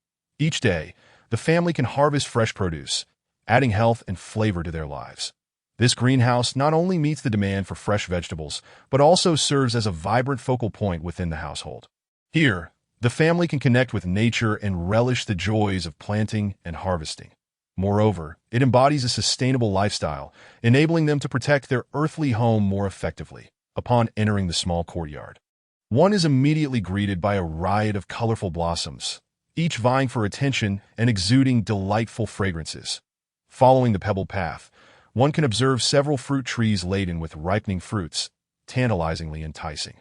Each day, the family can harvest fresh produce, adding health and flavor to their lives. This greenhouse not only meets the demand for fresh vegetables, but also serves as a vibrant focal point within the household. Here, the family can connect with nature and relish the joys of planting and harvesting. Moreover, it embodies a sustainable lifestyle, enabling them to protect their earthly home more effectively. Upon entering the small courtyard, one is immediately greeted by a riot of colorful blossoms, each vying for attention and exuding delightful fragrances. Following the pebbled path, one can observe several fruit trees laden with ripening fruits, tantalizingly enticing.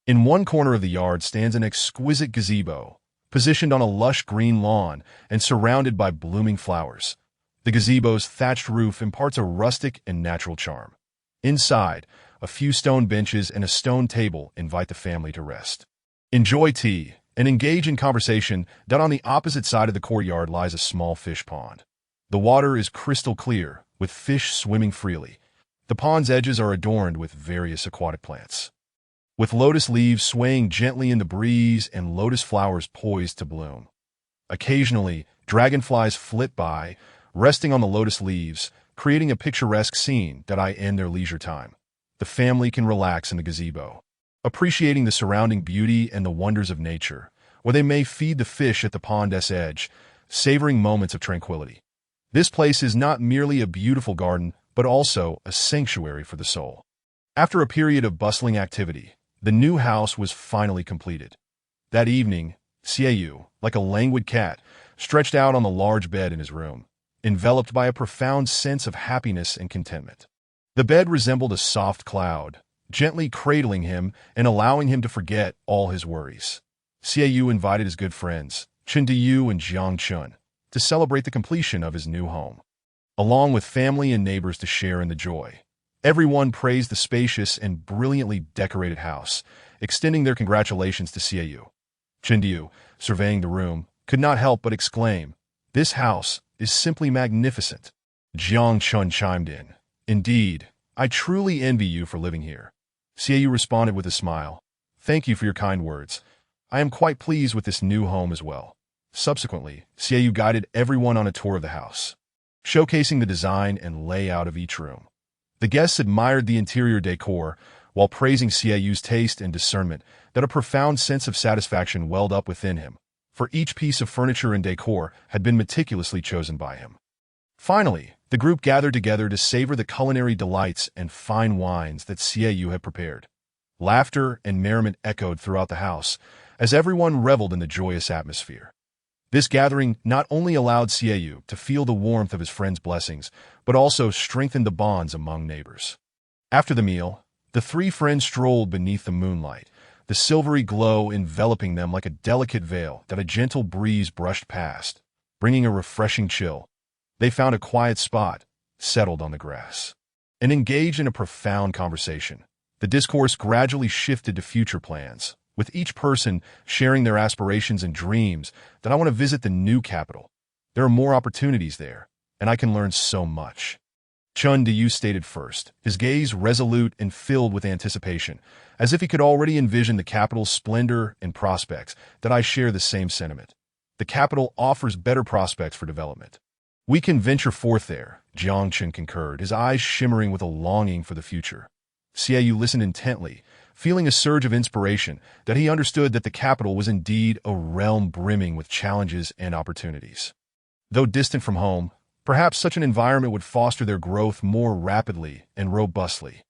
In one corner of the yard stands an exquisite gazebo, positioned on a lush green lawn and surrounded by blooming flowers. The gazebo's thatched roof imparts a rustic and natural charm. Inside, a few stone benches and a stone table invite the family to rest, enjoy tea, and engage in conversation. That on the opposite side of the courtyard lies a small fish pond. The water is crystal clear, with fish swimming freely. The pond's edges are adorned with various aquatic plants, with lotus leaves swaying gently in the breeze and lotus flowers poised to bloom. Occasionally, dragonflies flit by, resting on the lotus leaves, creating a picturesque scene that in their leisure time. The family can relax in the gazebo, appreciating the surrounding beauty and the wonders of nature, or they may feed the fish at the pond's edge, savoring moments of tranquility. This place is not merely a beautiful garden, but also a sanctuary for the soul. After a period of bustling activity, the new house was finally completed. That evening, Xiaoyu, like a languid cat, stretched out on the large bed in his room, enveloped by a profound sense of happiness and contentment. The bed resembled a soft cloud, gently cradling him and allowing him to forget all his worries. Xiaoyu invited his good friends, Chen Diyu and Jiang Chun, to celebrate the completion of his new home, along with family and neighbors to share in the joy. Everyone praised the spacious and brilliantly decorated house, extending their congratulations to Xiaoyu. Chen Diyu, surveying the room, could not help but exclaim, "This house is simply magnificent." Jiang Chun chimed in, "Indeed, I truly envy you for living here." Xiaoyu responded with a smile, "Thank you for your kind words. I am quite pleased with this new home as well." Subsequently, Xiaoyu guided everyone on a tour of the house, showcasing the design and layout of each room. The guests admired the interior decor, while praising Xiaoyu's taste and discernment. That a profound sense of satisfaction welled up within him, for each piece of furniture and decor had been meticulously chosen by him. Finally, the group gathered together to savor the culinary delights and fine wines that Xiaoyu had prepared. Laughter and merriment echoed throughout the house, as everyone reveled in the joyous atmosphere. This gathering not only allowed Xiaoyu to feel the warmth of his friends' blessings, but also strengthened the bonds among neighbors. After the meal, the three friends strolled beneath the moonlight, the silvery glow enveloping them like a delicate veil that a gentle breeze brushed past, bringing a refreshing chill. They found a quiet spot, settled on the grass, and engaged in a profound conversation. The discourse gradually shifted to future plans, with each person sharing their aspirations and dreams. That I want to visit the new capital. There are more opportunities there, and I can learn so much. Chun Diyu stated first, his gaze resolute and filled with anticipation, as if he could already envision the capital's splendor and prospects. That I share the same sentiment. The capital offers better prospects for development. We can venture forth there, Jiang Chen concurred, his eyes shimmering with a longing for the future. Xiaoyu listened intently, feeling a surge of inspiration that he understood that the capital was indeed a realm brimming with challenges and opportunities. Though distant from home, perhaps such an environment would foster their growth more rapidly and robustly.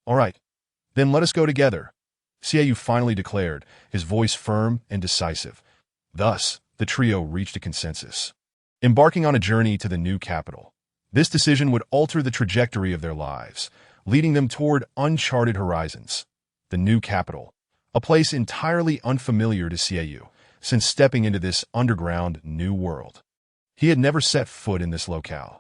All right, then let us go together, Xiaoyu finally declared, his voice firm and decisive. Thus, the trio reached a consensus. Embarking on a journey to the new capital. This decision would alter the trajectory of their lives, leading them toward uncharted horizons. The new capital, a place entirely unfamiliar to Xiaoyu, since stepping into this underground new world. He had never set foot in this locale.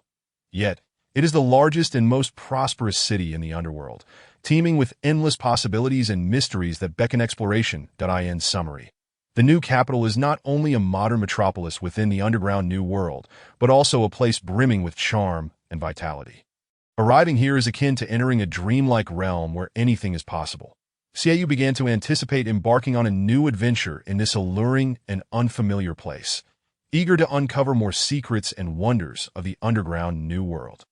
Yet, it is the largest and most prosperous city in the underworld, teeming with endless possibilities and mysteries that beckon exploration. In summary, the new capital is not only a modern metropolis within the underground new world, but also a place brimming with charm and vitality. Arriving here is akin to entering a dreamlike realm where anything is possible. Xiaoyu began to anticipate embarking on a new adventure in this alluring and unfamiliar place, eager to uncover more secrets and wonders of the underground new world.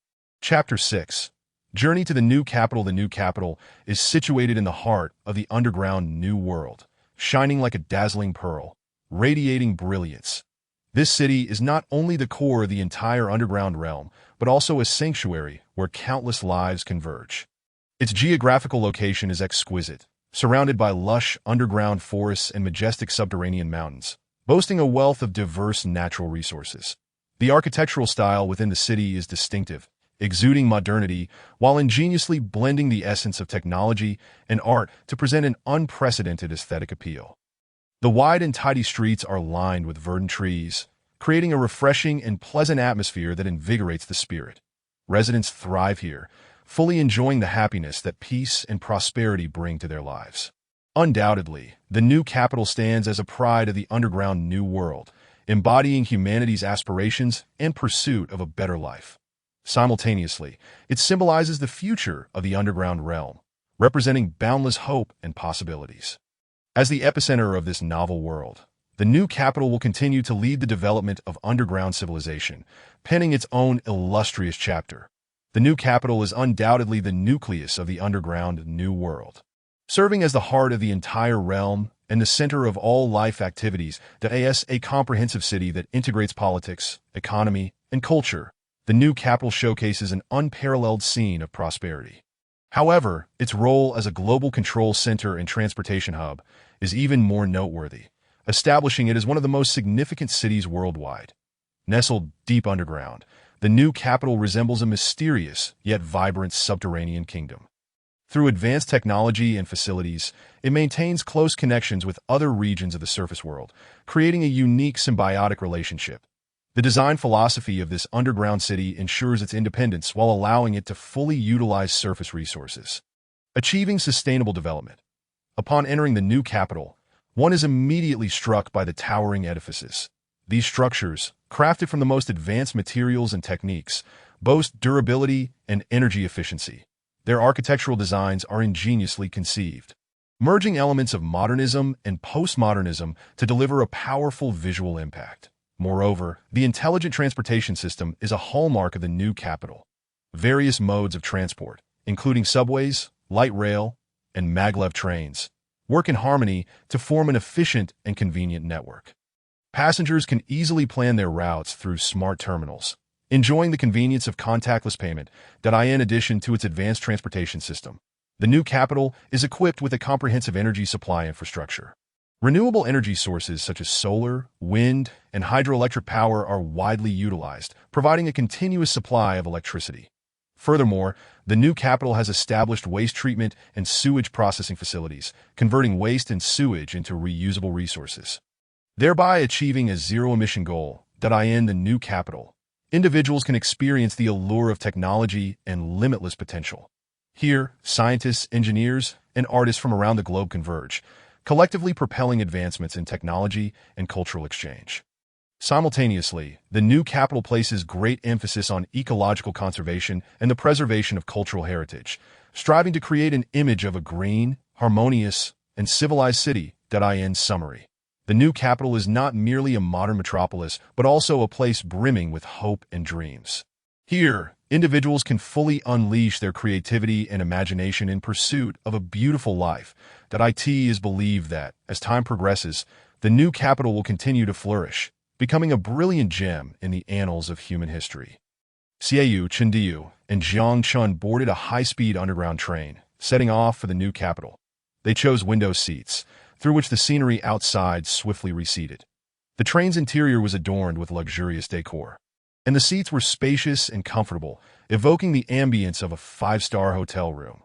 Chapter 6. Journey to the new capital. The new capital is situated in the heart of the underground new world, shining like a dazzling pearl, radiating brilliance. This city is not only the core of the entire underground realm, but also a sanctuary where countless lives converge. Its geographical location is exquisite, surrounded by lush underground forests and majestic subterranean mountains, boasting a wealth of diverse natural resources. The architectural style within the city is distinctive, exuding modernity while ingeniously blending the essence of technology and art to present an unprecedented aesthetic appeal. The wide and tidy streets are lined with verdant trees, creating a refreshing and pleasant atmosphere that invigorates the spirit. Residents thrive here, fully enjoying the happiness that peace and prosperity bring to their lives. Undoubtedly, the new capital stands as a pride of the underground new world, embodying humanity's aspirations and pursuit of a better life. Simultaneously, it symbolizes the future of the underground realm, representing boundless hope and possibilities. As the epicenter of this novel world, the new capital will continue to lead the development of underground civilization, penning its own illustrious chapter. The new capital is undoubtedly the nucleus of the underground new world, serving as the heart of the entire realm and the center of all life activities. A comprehensive city that integrates politics, economy, and culture. The new capital showcases an unparalleled scene of prosperity. However, its role as a global control center and transportation hub is even more noteworthy, establishing it as one of the most significant cities worldwide. Nestled deep underground, the new capital resembles a mysterious yet vibrant subterranean kingdom. Through advanced technology and facilities, it maintains close connections with other regions of the surface world, creating a unique symbiotic relationship. The design philosophy of this underground city ensures its independence while allowing it to fully utilize surface resources. Achieving sustainable development. Upon entering the new capital, one is immediately struck by the towering edifices. These structures, crafted from the most advanced materials and techniques, boast durability and energy efficiency. Their architectural designs are ingeniously conceived, merging elements of modernism and postmodernism to deliver a powerful visual impact. Moreover, the intelligent transportation system is a hallmark of the new capital. Various modes of transport, including subways, light rail, and maglev trains, work in harmony to form an efficient and convenient network. Passengers can easily plan their routes through smart terminals, enjoying the convenience of contactless payment. In addition to its advanced transportation system, the new capital is equipped with a comprehensive energy supply infrastructure. Renewable energy sources such as solar, wind, and hydroelectric power are widely utilized, providing a continuous supply of electricity. Furthermore, the new capital has established waste treatment and sewage processing facilities, converting waste and sewage into reusable resources, thereby achieving a zero-emission goal. In the new capital, individuals can experience the allure of technology and limitless potential. Here, scientists, engineers, and artists from around the globe converge, collectively propelling advancements in technology and cultural exchange. Simultaneously, the new capital places great emphasis on ecological conservation and the preservation of cultural heritage, striving to create an image of a green, harmonious, and civilized city. In summary, the new capital is not merely a modern metropolis, but also a place brimming with hope and dreams. Here, individuals can fully unleash their creativity and imagination in pursuit of a beautiful life. It is believed that, as time progresses, the new capital will continue to flourish, becoming a brilliant gem in the annals of human history. Xiaoyu, Chendiu, and Jiangchun boarded a high-speed underground train, setting off for the new capital. They chose window seats, through which the scenery outside swiftly receded. The train's interior was adorned with luxurious decor, and the seats were spacious and comfortable, evoking the ambience of a five-star hotel room.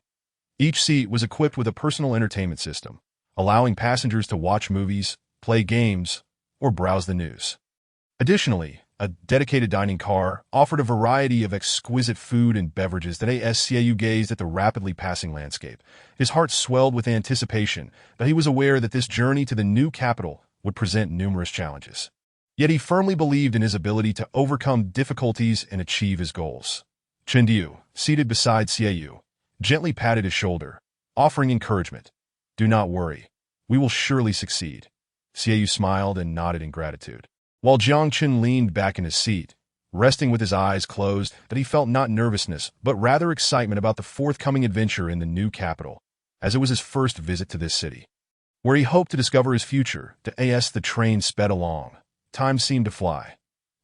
Each seat was equipped with a personal entertainment system, allowing passengers to watch movies, play games, or browse the news. Additionally, a dedicated dining car offered a variety of exquisite food and beverages that as Xiaoyu gazed at the rapidly passing landscape. His heart swelled with anticipation, but he was aware that this journey to the new capital would present numerous challenges. Yet he firmly believed in his ability to overcome difficulties and achieve his goals. Chendiu, seated beside Xiaoyu, gently patted his shoulder, offering encouragement. "Do not worry. We will surely succeed." Xiaoyu smiled and nodded in gratitude, while Jiangchen leaned back in his seat, resting with his eyes closed. That he felt not nervousness, but rather excitement about the forthcoming adventure in the new capital, as it was his first visit to this city, where he hoped to discover his future. As the train sped along, time seemed to fly.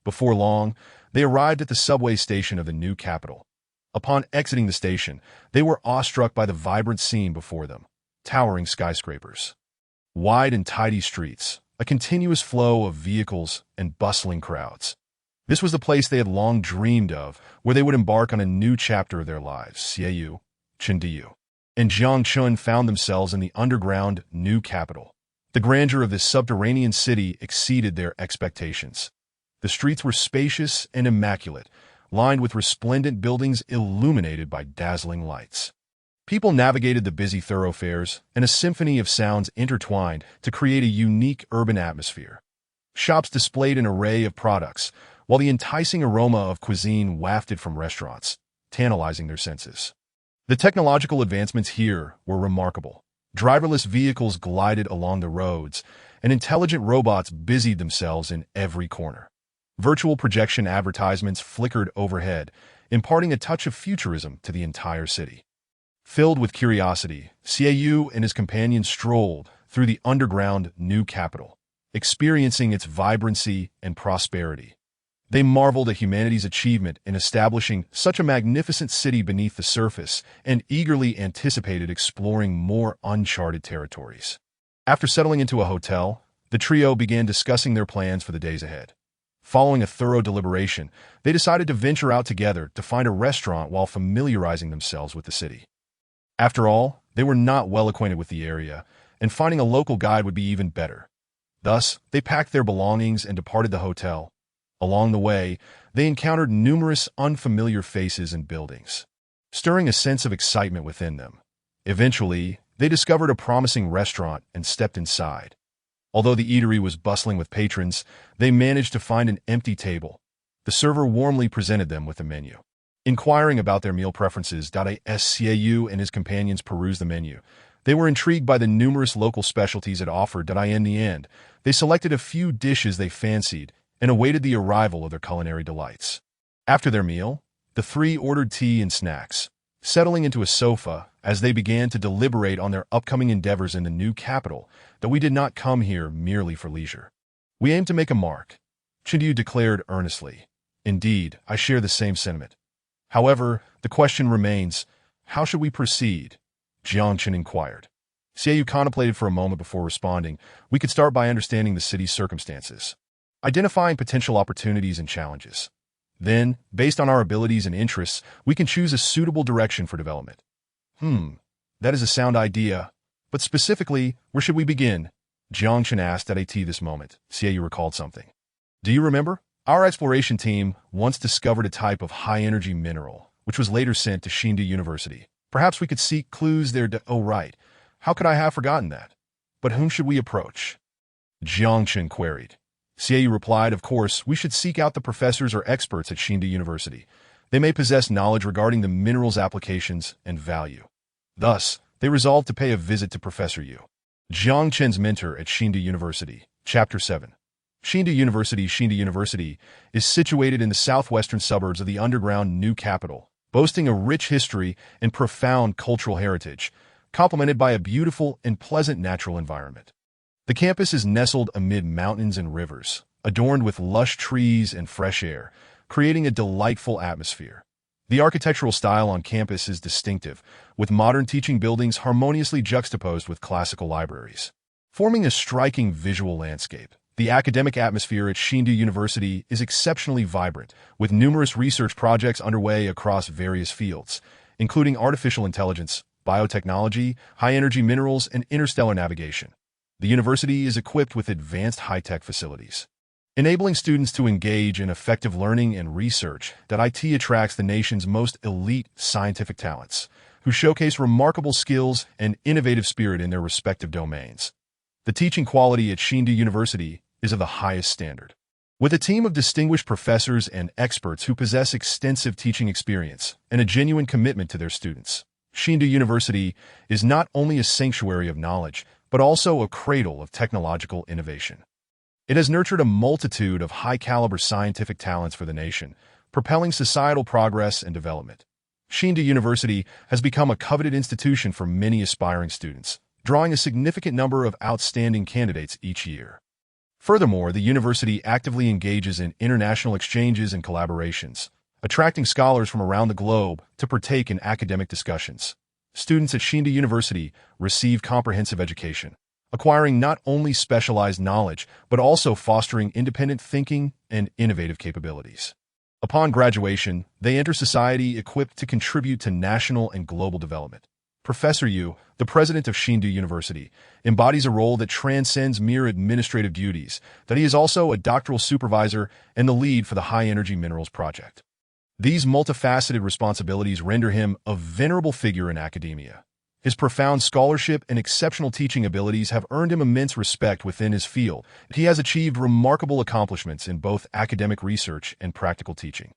Before long, they arrived at the subway station of the new capital. Upon exiting the station, they were awestruck by the vibrant scene before them: towering skyscrapers, wide and tidy streets, a continuous flow of vehicles, and bustling crowds. This was the place they had long dreamed of, where they would embark on a new chapter of their lives. Xiaoyu, Chendiu, and Jiangchun found themselves in the underground new capital. The grandeur of this subterranean city exceeded their expectations. The streets were spacious and immaculate, lined with resplendent buildings illuminated by dazzling lights. People navigated the busy thoroughfares, and a symphony of sounds intertwined to create a unique urban atmosphere. Shops displayed an array of products, while the enticing aroma of cuisine wafted from restaurants, tantalizing their senses. The technological advancements here were remarkable. Driverless vehicles glided along the roads, and intelligent robots busied themselves in every corner. Virtual projection advertisements flickered overhead, imparting a touch of futurism to the entire city. Filled with curiosity, Xiaoyu and his companions strolled through the underground new capital, experiencing its vibrancy and prosperity. They marveled at humanity's achievement in establishing such a magnificent city beneath the surface and eagerly anticipated exploring more uncharted territories. After settling into a hotel, the trio began discussing their plans for the days ahead. Following a thorough deliberation, they decided to venture out together to find a restaurant while familiarizing themselves with the city. After all, they were not well acquainted with the area, and finding a local guide would be even better. Thus, they packed their belongings and departed the hotel. Along the way, they encountered numerous unfamiliar faces and buildings, stirring a sense of excitement within them. Eventually, they discovered a promising restaurant and stepped inside. Although the eatery was bustling with patrons, they managed to find an empty table. The server warmly presented them with a menu. Inquiring about their meal preferences, Xiaoyu and his companions perused the menu. They were intrigued by the numerous local specialties it offered. In the end, they selected a few dishes they fancied and awaited the arrival of their culinary delights. After their meal, the three ordered tea and snacks, settling into a sofa as they began to deliberate on their upcoming endeavors in the new capital. That we did not come here merely for leisure. We aim to make a mark, Chendiu declared earnestly. Indeed, I share the same sentiment. However, the question remains, how should we proceed? Jiangchen inquired. Xiaoyu contemplated for a moment before responding. We could start by understanding the city's circumstances, identifying potential opportunities and challenges. Then, based on our abilities and interests, we can choose a suitable direction for development. That is a sound idea. But specifically, where should we begin? Jiangchen asked this moment. Xiaoyu recalled something. Do you remember? Our exploration team once discovered a type of high-energy mineral, which was later sent to Shindu University. Perhaps we could seek clues there. Oh, right. How could I have forgotten that? But whom should we approach? Jiangchen queried. Xiaoyu replied, "Of course, we should seek out the professors or experts at Xinda University. They may possess knowledge regarding the mineral's applications and value." Thus, they resolved to pay a visit to Professor Yu, Jiang Chen's mentor at Xinda University. Chapter 7. Xinda University is situated in the southwestern suburbs of the underground new capital, boasting a rich history and profound cultural heritage, complemented by a beautiful and pleasant natural environment. The campus is nestled amid mountains and rivers, adorned with lush trees and fresh air, creating a delightful atmosphere. The architectural style on campus is distinctive, with modern teaching buildings harmoniously juxtaposed with classical libraries, forming a striking visual landscape. The academic atmosphere at Xinda University is exceptionally vibrant, with numerous research projects underway across various fields, including artificial intelligence, biotechnology, high-energy minerals, and interstellar navigation. The university is equipped with advanced high-tech facilities, enabling students to engage in effective learning and research. IT attracts the nation's most elite scientific talents, who showcase remarkable skills and innovative spirit in their respective domains. The teaching quality at Xinda University is of the highest standard, with a team of distinguished professors and experts who possess extensive teaching experience and a genuine commitment to their students. Xinda University is not only a sanctuary of knowledge, but also a cradle of technological innovation. It has nurtured a multitude of high-caliber scientific talents for the nation, propelling societal progress and development. Xinda University has become a coveted institution for many aspiring students, drawing a significant number of outstanding candidates each year. Furthermore, the university actively engages in international exchanges and collaborations, attracting scholars from around the globe to partake in academic discussions. Students at Xinda University receive comprehensive education, acquiring not only specialized knowledge, but also fostering independent thinking and innovative capabilities. Upon graduation, they enter society equipped to contribute to national and global development. Professor Yu, the president of Xinda University, embodies a role that transcends mere administrative duties, that he is also a doctoral supervisor and the lead for the high-energy minerals project. These multifaceted responsibilities render him a venerable figure in academia. His profound scholarship and exceptional teaching abilities have earned him immense respect within his field. He has achieved remarkable accomplishments in both academic research and practical teaching.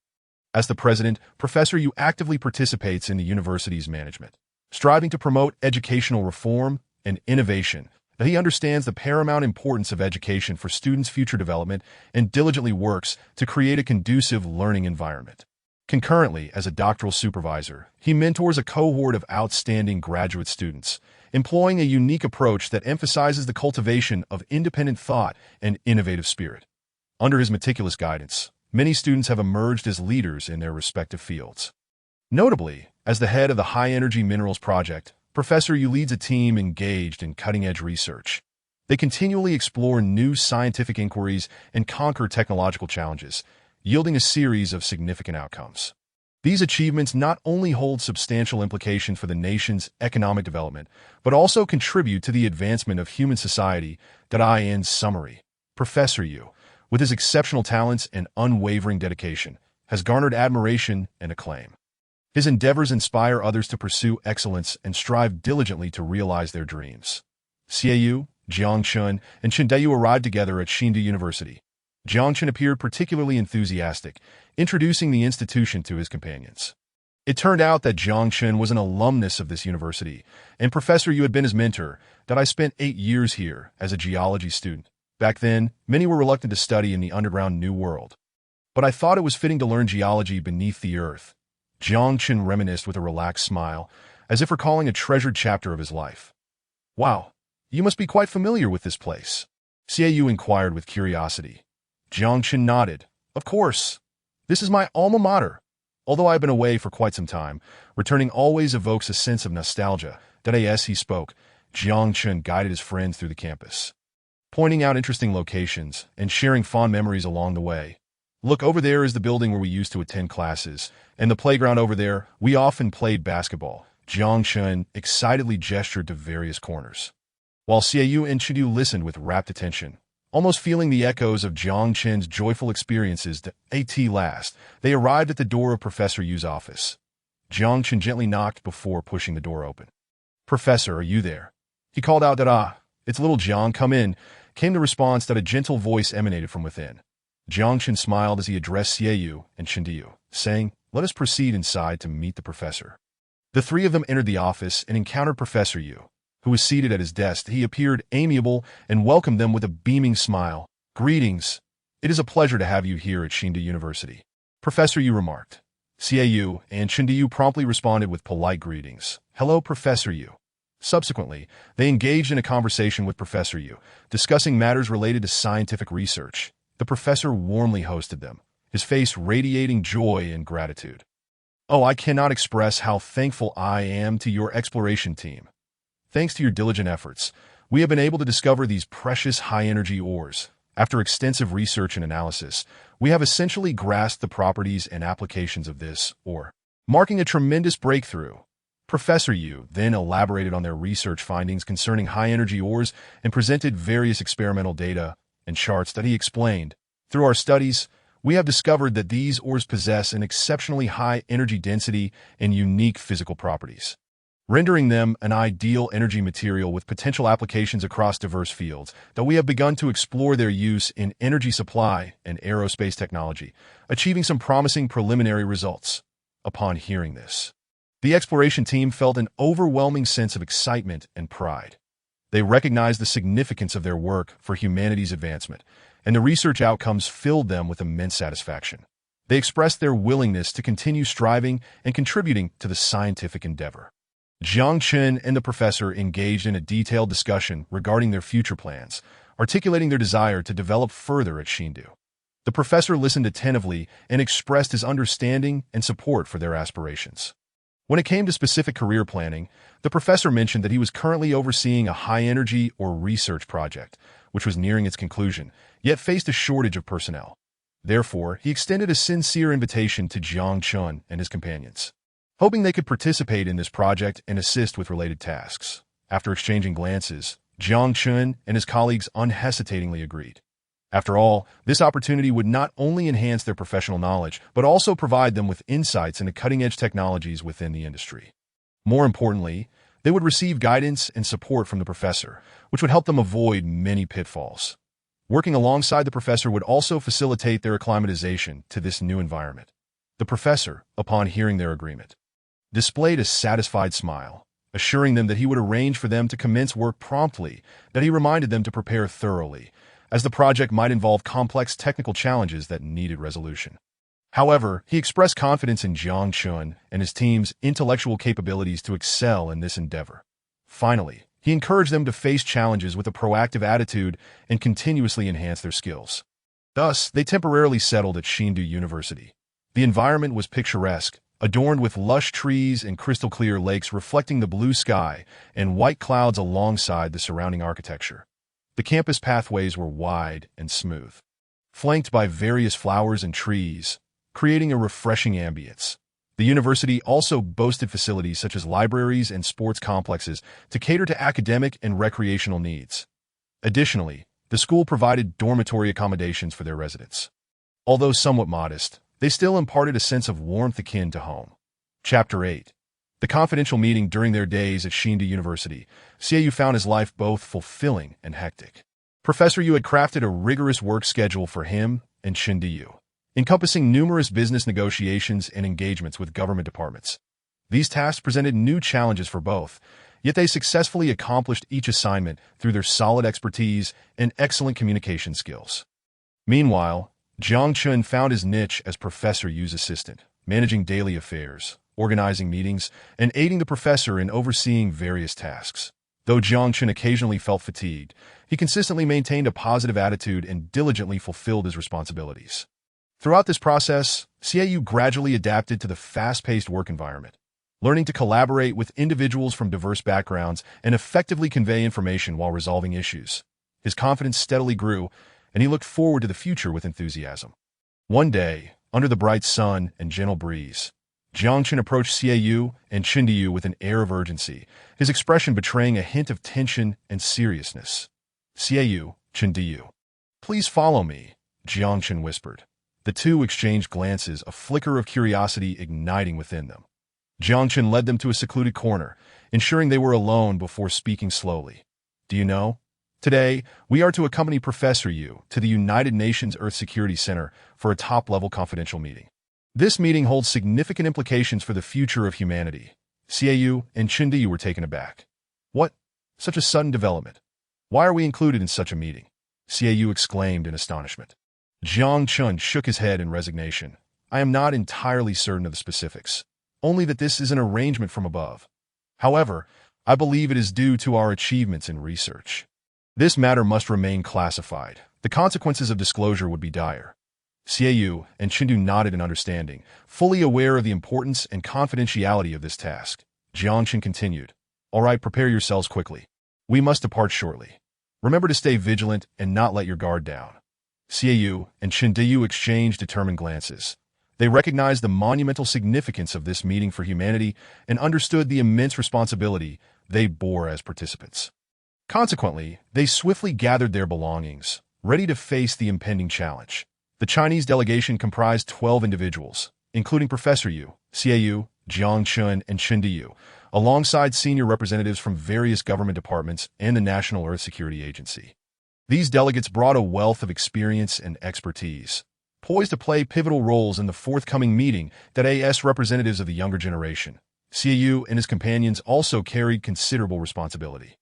As the president, Professor Yu actively participates in the university's management, striving to promote educational reform and innovation. That he understands the paramount importance of education for students' future development and diligently works to create a conducive learning environment. Concurrently, as a doctoral supervisor, he mentors a cohort of outstanding graduate students, employing a unique approach that emphasizes the cultivation of independent thought and innovative spirit. Under his meticulous guidance, many students have emerged as leaders in their respective fields. Notably, as the head of the high-energy minerals project, Professor Yu leads a team engaged in cutting-edge research. They continually explore new scientific inquiries and conquer technological challenges, yielding a series of significant outcomes. These achievements not only hold substantial implications for the nation's economic development, but also contribute to the advancement of human society. In summary, Professor Yu, with his exceptional talents and unwavering dedication, has garnered admiration and acclaim. His endeavors inspire others to pursue excellence and strive diligently to realize their dreams. Xiaoyu, Jiangchen, and Chendayu arrived together at Xinda University. Jiangchen appeared particularly enthusiastic, introducing the institution to his companions. It turned out that Jiangchen was an alumnus of this university, and Professor Yu had been his mentor. I spent 8 years here as a geology student. Back then, many were reluctant to study in the underground New World. But I thought it was fitting to learn geology beneath the earth. Jiangchen reminisced with a relaxed smile, as if recalling a treasured chapter of his life. Wow, you must be quite familiar with this place, Xiaoyu inquired with curiosity. Jiangchen nodded. Of course. This is my alma mater. Although I have been away for quite some time, returning always evokes a sense of nostalgia. As he spoke, Jiangchen guided his friends through the campus, pointing out interesting locations and sharing fond memories along the way. Look, over there is the building where we used to attend classes, and the playground over there, we often played basketball. Jiangchen excitedly gestured to various corners, while Xiaoyu and Chendayu listened with rapt attention, almost feeling the echoes of Jiangchen's joyful experiences. At last, they arrived at the door of Professor Yu's office. Jiangchen gently knocked before pushing the door open. "Professor, are you there?" He called out. It's little Jiang, come in. came the response that a gentle voice emanated from within. Jiangchen smiled as he addressed Xiaoyu and Chendiyu, saying, "Let us proceed inside to meet the professor." The three of them entered the office and encountered Professor Yu, who was seated at his desk. He appeared amiable and welcomed them with a beaming smile. "Greetings. It is a pleasure to have you here at Xindu University," Professor Yu remarked. Xiaoyu and Chendiyu promptly responded with polite greetings. "Hello, Professor Yu." Subsequently, they engaged in a conversation with Professor Yu, discussing matters related to scientific research. The professor warmly hosted them, his face radiating joy and gratitude. "Oh, I cannot express how thankful I am to your exploration team. Thanks to your diligent efforts, we have been able to discover these precious high-energy ores. After extensive research and analysis, we have essentially grasped the properties and applications of this ore, marking a tremendous breakthrough." Professor Yu then elaborated on their research findings concerning high-energy ores and presented various experimental data and charts that he explained. "Through our studies, we have discovered that these ores possess an exceptionally high energy density and unique physical properties, rendering them an ideal energy material with potential applications across diverse fields. That we have begun to explore their use in energy supply and aerospace technology, achieving some promising preliminary results." Upon hearing this, the exploration team felt an overwhelming sense of excitement and pride. They recognized the significance of their work for humanity's advancement, and the research outcomes filled them with immense satisfaction. They expressed their willingness to continue striving and contributing to the scientific endeavor. Jiang Chen and the professor engaged in a detailed discussion regarding their future plans, articulating their desire to develop further at Xindu. The professor listened attentively and expressed his understanding and support for their aspirations. When it came to specific career planning, the professor mentioned that he was currently overseeing a high-energy or research project, which was nearing its conclusion, yet faced a shortage of personnel. Therefore, he extended a sincere invitation to Jiang Chen and his companions, hoping they could participate in this project and assist with related tasks. After exchanging glances, Jiang Chen and his colleagues unhesitatingly agreed. After all, this opportunity would not only enhance their professional knowledge, but also provide them with insights into cutting-edge technologies within the industry. More importantly, they would receive guidance and support from the professor, which would help them avoid many pitfalls. Working alongside the professor would also facilitate their acclimatization to this new environment. The professor, upon hearing their agreement, displayed a satisfied smile, assuring them that he would arrange for them to commence work promptly, that he reminded them to prepare thoroughly, as the project might involve complex technical challenges that needed resolution. However, he expressed confidence in Jiang Chen and his team's intellectual capabilities to excel in this endeavor. Finally, he encouraged them to face challenges with a proactive attitude and continuously enhance their skills. Thus, they temporarily settled at Xindu University. The environment was picturesque, adorned with lush trees and crystal-clear lakes reflecting the blue sky and white clouds alongside the surrounding architecture. The campus pathways were wide and smooth, flanked by various flowers and trees, creating a refreshing ambience. The university also boasted facilities such as libraries and sports complexes to cater to academic and recreational needs. Additionally, the school provided dormitory accommodations for their residents. Although somewhat modest, they still imparted a sense of warmth akin to home. Chapter 8. The confidential meeting during their days at Xindu University, Xiaoyu found his life both fulfilling and hectic. Professor Yu had crafted a rigorous work schedule for him and Chendiyu, encompassing numerous business negotiations and engagements with government departments. These tasks presented new challenges for both, yet they successfully accomplished each assignment through their solid expertise and excellent communication skills. Meanwhile, Jiang Chen found his niche as Professor Yu's assistant, managing daily affairs, organizing meetings, and aiding the professor in overseeing various tasks. Though Jiang Chen occasionally felt fatigued, he consistently maintained a positive attitude and diligently fulfilled his responsibilities. Throughout this process, Xiaoyu gradually adapted to the fast-paced work environment, learning to collaborate with individuals from diverse backgrounds and effectively convey information while resolving issues. His confidence steadily grew, and he looked forward to the future with enthusiasm. One day, under the bright sun and gentle breeze, Jiang Chen approached Xiaoyu and Chendiyu with an air of urgency, his expression betraying a hint of tension and seriousness. "Xiaoyu, Chendiyu, please follow me," Jiang Chen whispered. The two exchanged glances, a flicker of curiosity igniting within them. Jiang Chen led them to a secluded corner, ensuring they were alone before speaking slowly. "Do you know, Today, we are to accompany Professor Yu to the United Nations Earth Security Center for a top-level confidential meeting. This meeting holds significant implications for the future of humanity. Xiaoyu and Chindiyu were taken aback. What? Such a sudden development. Why are we included in such a meeting? Xiaoyu exclaimed in astonishment. Jiang Chun shook his head in resignation. I am not entirely certain of the specifics, only that this is an arrangement from above. However, I believe it is due to our achievements in research. This matter must remain classified. The consequences of disclosure would be dire. Xiaoyu and Chindu nodded in understanding, fully aware of the importance and confidentiality of this task. Jiangchen continued. All right, prepare yourselves quickly. We must depart shortly. Remember to stay vigilant and not let your guard down. Xiaoyu and Chindiyu exchanged determined glances. They recognized the monumental significance of this meeting for humanity and understood the immense responsibility they bore as participants. Consequently, they swiftly gathered their belongings, ready to face the impending challenge. The Chinese delegation comprised 12 individuals, including Professor Yu, Xiaoyu, Jiang Chun, and Chindiyu, alongside senior representatives from various government departments and the National Earth Security Agency. These delegates brought a wealth of experience and expertise, poised to play pivotal roles in the forthcoming meeting that AS representatives of the younger generation. Xiaoyu and his companions also carried considerable responsibility,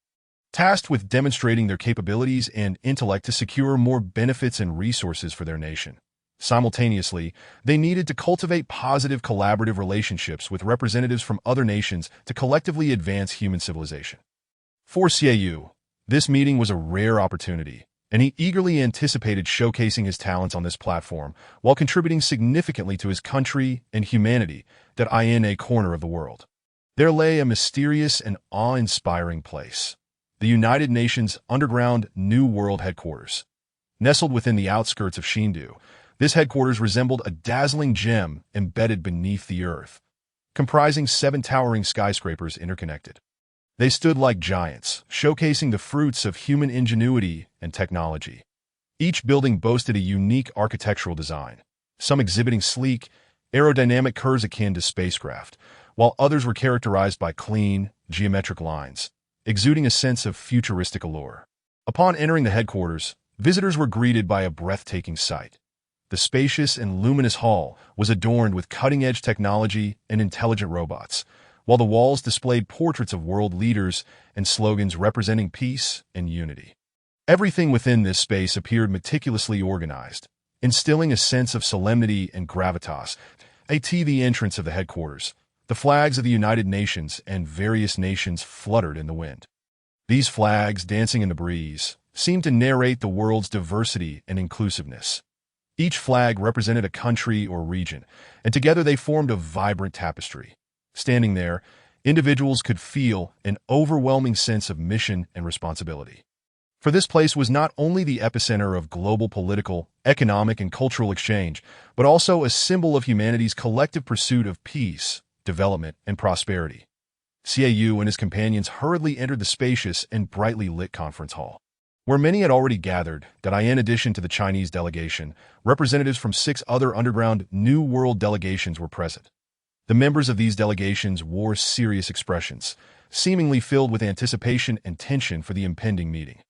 tasked with demonstrating their capabilities and intellect to secure more benefits and resources for their nation. Simultaneously, they needed to cultivate positive collaborative relationships with representatives from other nations to collectively advance human civilization. For Xiaoyu, this meeting was a rare opportunity, and he eagerly anticipated showcasing his talents on this platform while contributing significantly to his country and humanity in a corner of the world. There lay a mysterious and awe-inspiring place, the United Nations underground New World headquarters. Nestled within the outskirts of Xindu, this headquarters resembled a dazzling gem embedded beneath the earth, comprising 7 towering skyscrapers interconnected. They stood like giants, showcasing the fruits of human ingenuity and technology. Each building boasted a unique architectural design, some exhibiting sleek, aerodynamic curves akin to spacecraft, while others were characterized by clean, geometric lines, exuding a sense of futuristic allure. Upon entering the headquarters, visitors were greeted by a breathtaking sight. The spacious and luminous hall was adorned with cutting-edge technology and intelligent robots, while the walls displayed portraits of world leaders and slogans representing peace and unity. Everything within this space appeared meticulously organized, instilling a sense of solemnity and gravitas. At the entrance of the headquarters, the flags of the United Nations and various nations fluttered in the wind. These flags, dancing in the breeze, seemed to narrate the world's diversity and inclusiveness. Each flag represented a country or region, and together they formed a vibrant tapestry. Standing there, individuals could feel an overwhelming sense of mission and responsibility. For this place was not only the epicenter of global political, economic, and cultural exchange, but also a symbol of humanity's collective pursuit of peace, development, and prosperity. Xiaoyu and his companions hurriedly entered the spacious and brightly lit conference hall, where many had already gathered. In addition to the Chinese delegation, representatives from 6 other underground New World delegations were present. The members of these delegations wore serious expressions, seemingly filled with anticipation and tension for the impending meeting.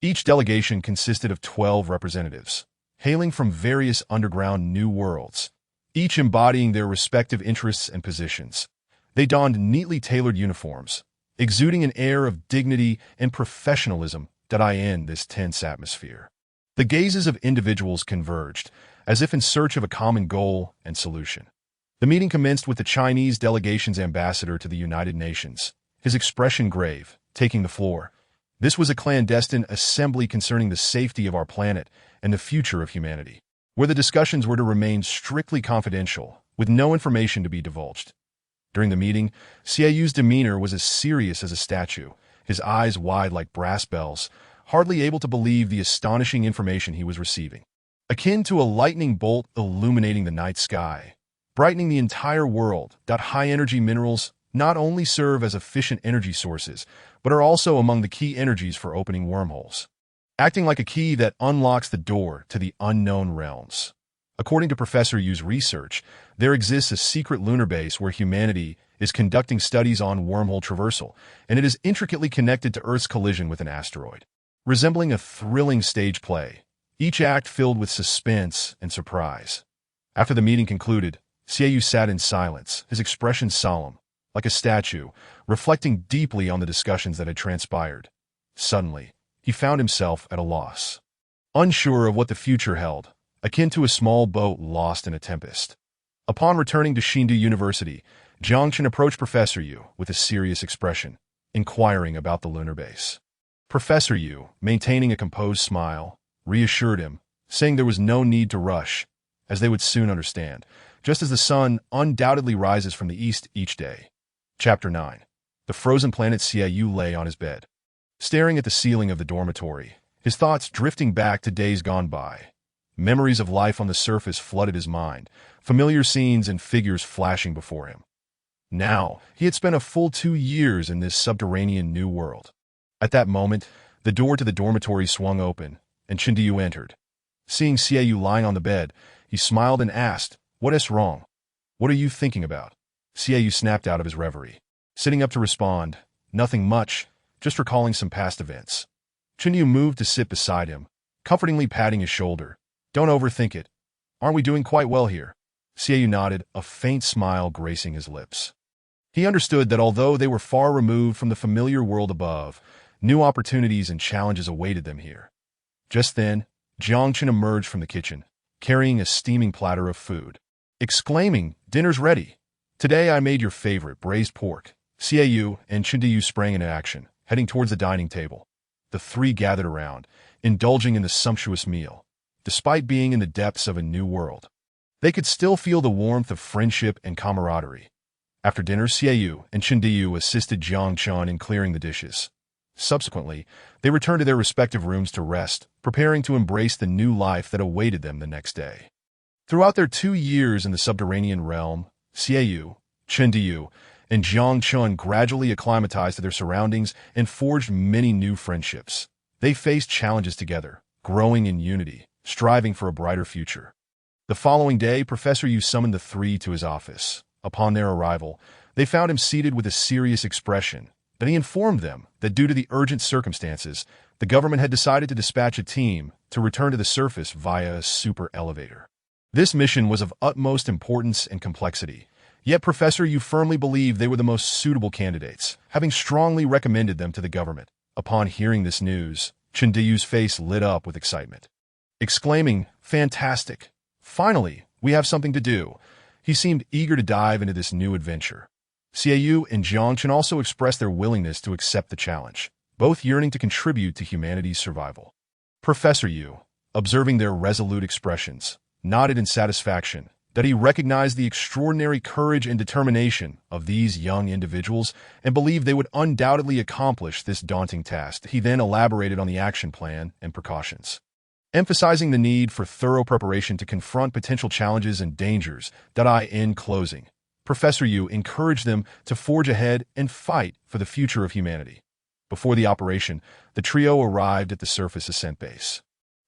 Each delegation consisted of 12 representatives, hailing from various underground New Worlds, each embodying their respective interests and positions. They donned neatly tailored uniforms, exuding an air of dignity and professionalism in this tense atmosphere. The gazes of individuals converged, as if in search of a common goal and solution. The meeting commenced with the Chinese delegation's ambassador to the United Nations, his expression grave, taking the floor. This was a clandestine assembly concerning the safety of our planet and the future of humanity, where the discussions were to remain strictly confidential, with no information to be divulged. During the meeting, Xiaoyu's demeanor was as serious as a statue, his eyes wide like brass bells, hardly able to believe the astonishing information he was receiving. Akin to a lightning bolt illuminating the night sky, brightening the entire world, high-energy minerals not only serve as efficient energy sources, but are also among the key energies for opening wormholes, acting like a key that unlocks the door to the unknown realms. According to Professor Yu's research, there exists a secret lunar base where humanity is conducting studies on wormhole traversal, and it is intricately connected to Earth's collision with an asteroid. resembling a thrilling stage play, each act filled with suspense and surprise. After the meeting concluded, Xiaoyu sat in silence, his expression solemn, like a statue, reflecting deeply on the discussions that had transpired. Suddenly, he found himself at a loss. Unsure of what the future held, akin to a small boat lost in a tempest. Upon returning to Shindu University, Jiangchen approached Professor Yu with a serious expression, inquiring about the lunar base. Professor Yu, maintaining a composed smile, reassured him, saying there was no need to rush, as they would soon understand, just as the sun undoubtedly rises from the east each day. Chapter 9. The frozen planet Xiaoyu lay on his bed, staring at the ceiling of the dormitory, his thoughts drifting back to days gone by. Memories of life on the surface flooded his mind, familiar scenes and figures flashing before him. Now, he had spent a full 2 years in this subterranean new world. At that moment, the door to the dormitory swung open, and Chindiyu entered. Seeing Xiaoyu lying on the bed, he smiled and asked, "What is wrong? What are you thinking about?" Xiaoyu snapped out of his reverie. Sitting up to respond, "Nothing much, just recalling some past events." Chindiyu moved to sit beside him, comfortingly patting his shoulder. "Don't overthink it. Aren't we doing quite well here?" Xiaoyu nodded, a faint smile gracing his lips. He understood that although they were far removed from the familiar world above, new opportunities and challenges awaited them here. Just then, Jiangchen emerged from the kitchen, carrying a steaming platter of food. Exclaiming, "Dinner's ready! Today I made your favorite braised pork." Xiaoyu and Chindiyu sprang into action, heading towards the dining table. The three gathered around, indulging in the sumptuous meal. Despite being in the depths of a new world, they could still feel the warmth of friendship and camaraderie. After dinner, Xiaoyu and Chindiyu assisted Jiangchen in clearing the dishes. Subsequently, they returned to their respective rooms to rest, preparing to embrace the new life that awaited them the next day. Throughout their 2 years in the subterranean realm, Xiaoyu, Chindiyu, and Jiangchen gradually acclimatized to their surroundings and forged many new friendships. They faced challenges together, growing in unity, striving for a brighter future. The following day, Professor Yu summoned the three to his office. Upon their arrival, they found him seated with a serious expression. Then he informed them that due to the urgent circumstances, the government had decided to dispatch a team to return to the surface via a super elevator. This mission was of utmost importance and complexity, yet Professor Yu firmly believed they were the most suitable candidates, having strongly recommended them to the government. Upon hearing this news, Chindiyu's face lit up with excitement. Exclaiming, "Fantastic! Finally, we have something to do." He seemed eager to dive into this new adventure. Xiaoyu and Jiangchen also expressed their willingness to accept the challenge, both yearning to contribute to humanity's survival. Professor Yu, observing their resolute expressions, nodded in satisfaction that he recognized the extraordinary courage and determination of these young individuals and believed they would undoubtedly accomplish this daunting task. He then elaborated on the action plan and precautions, emphasizing the need for thorough preparation to confront potential challenges and dangers. In closing, Professor Yu encouraged them to forge ahead and fight for the future of humanity. Before the operation, the trio arrived at the surface ascent base,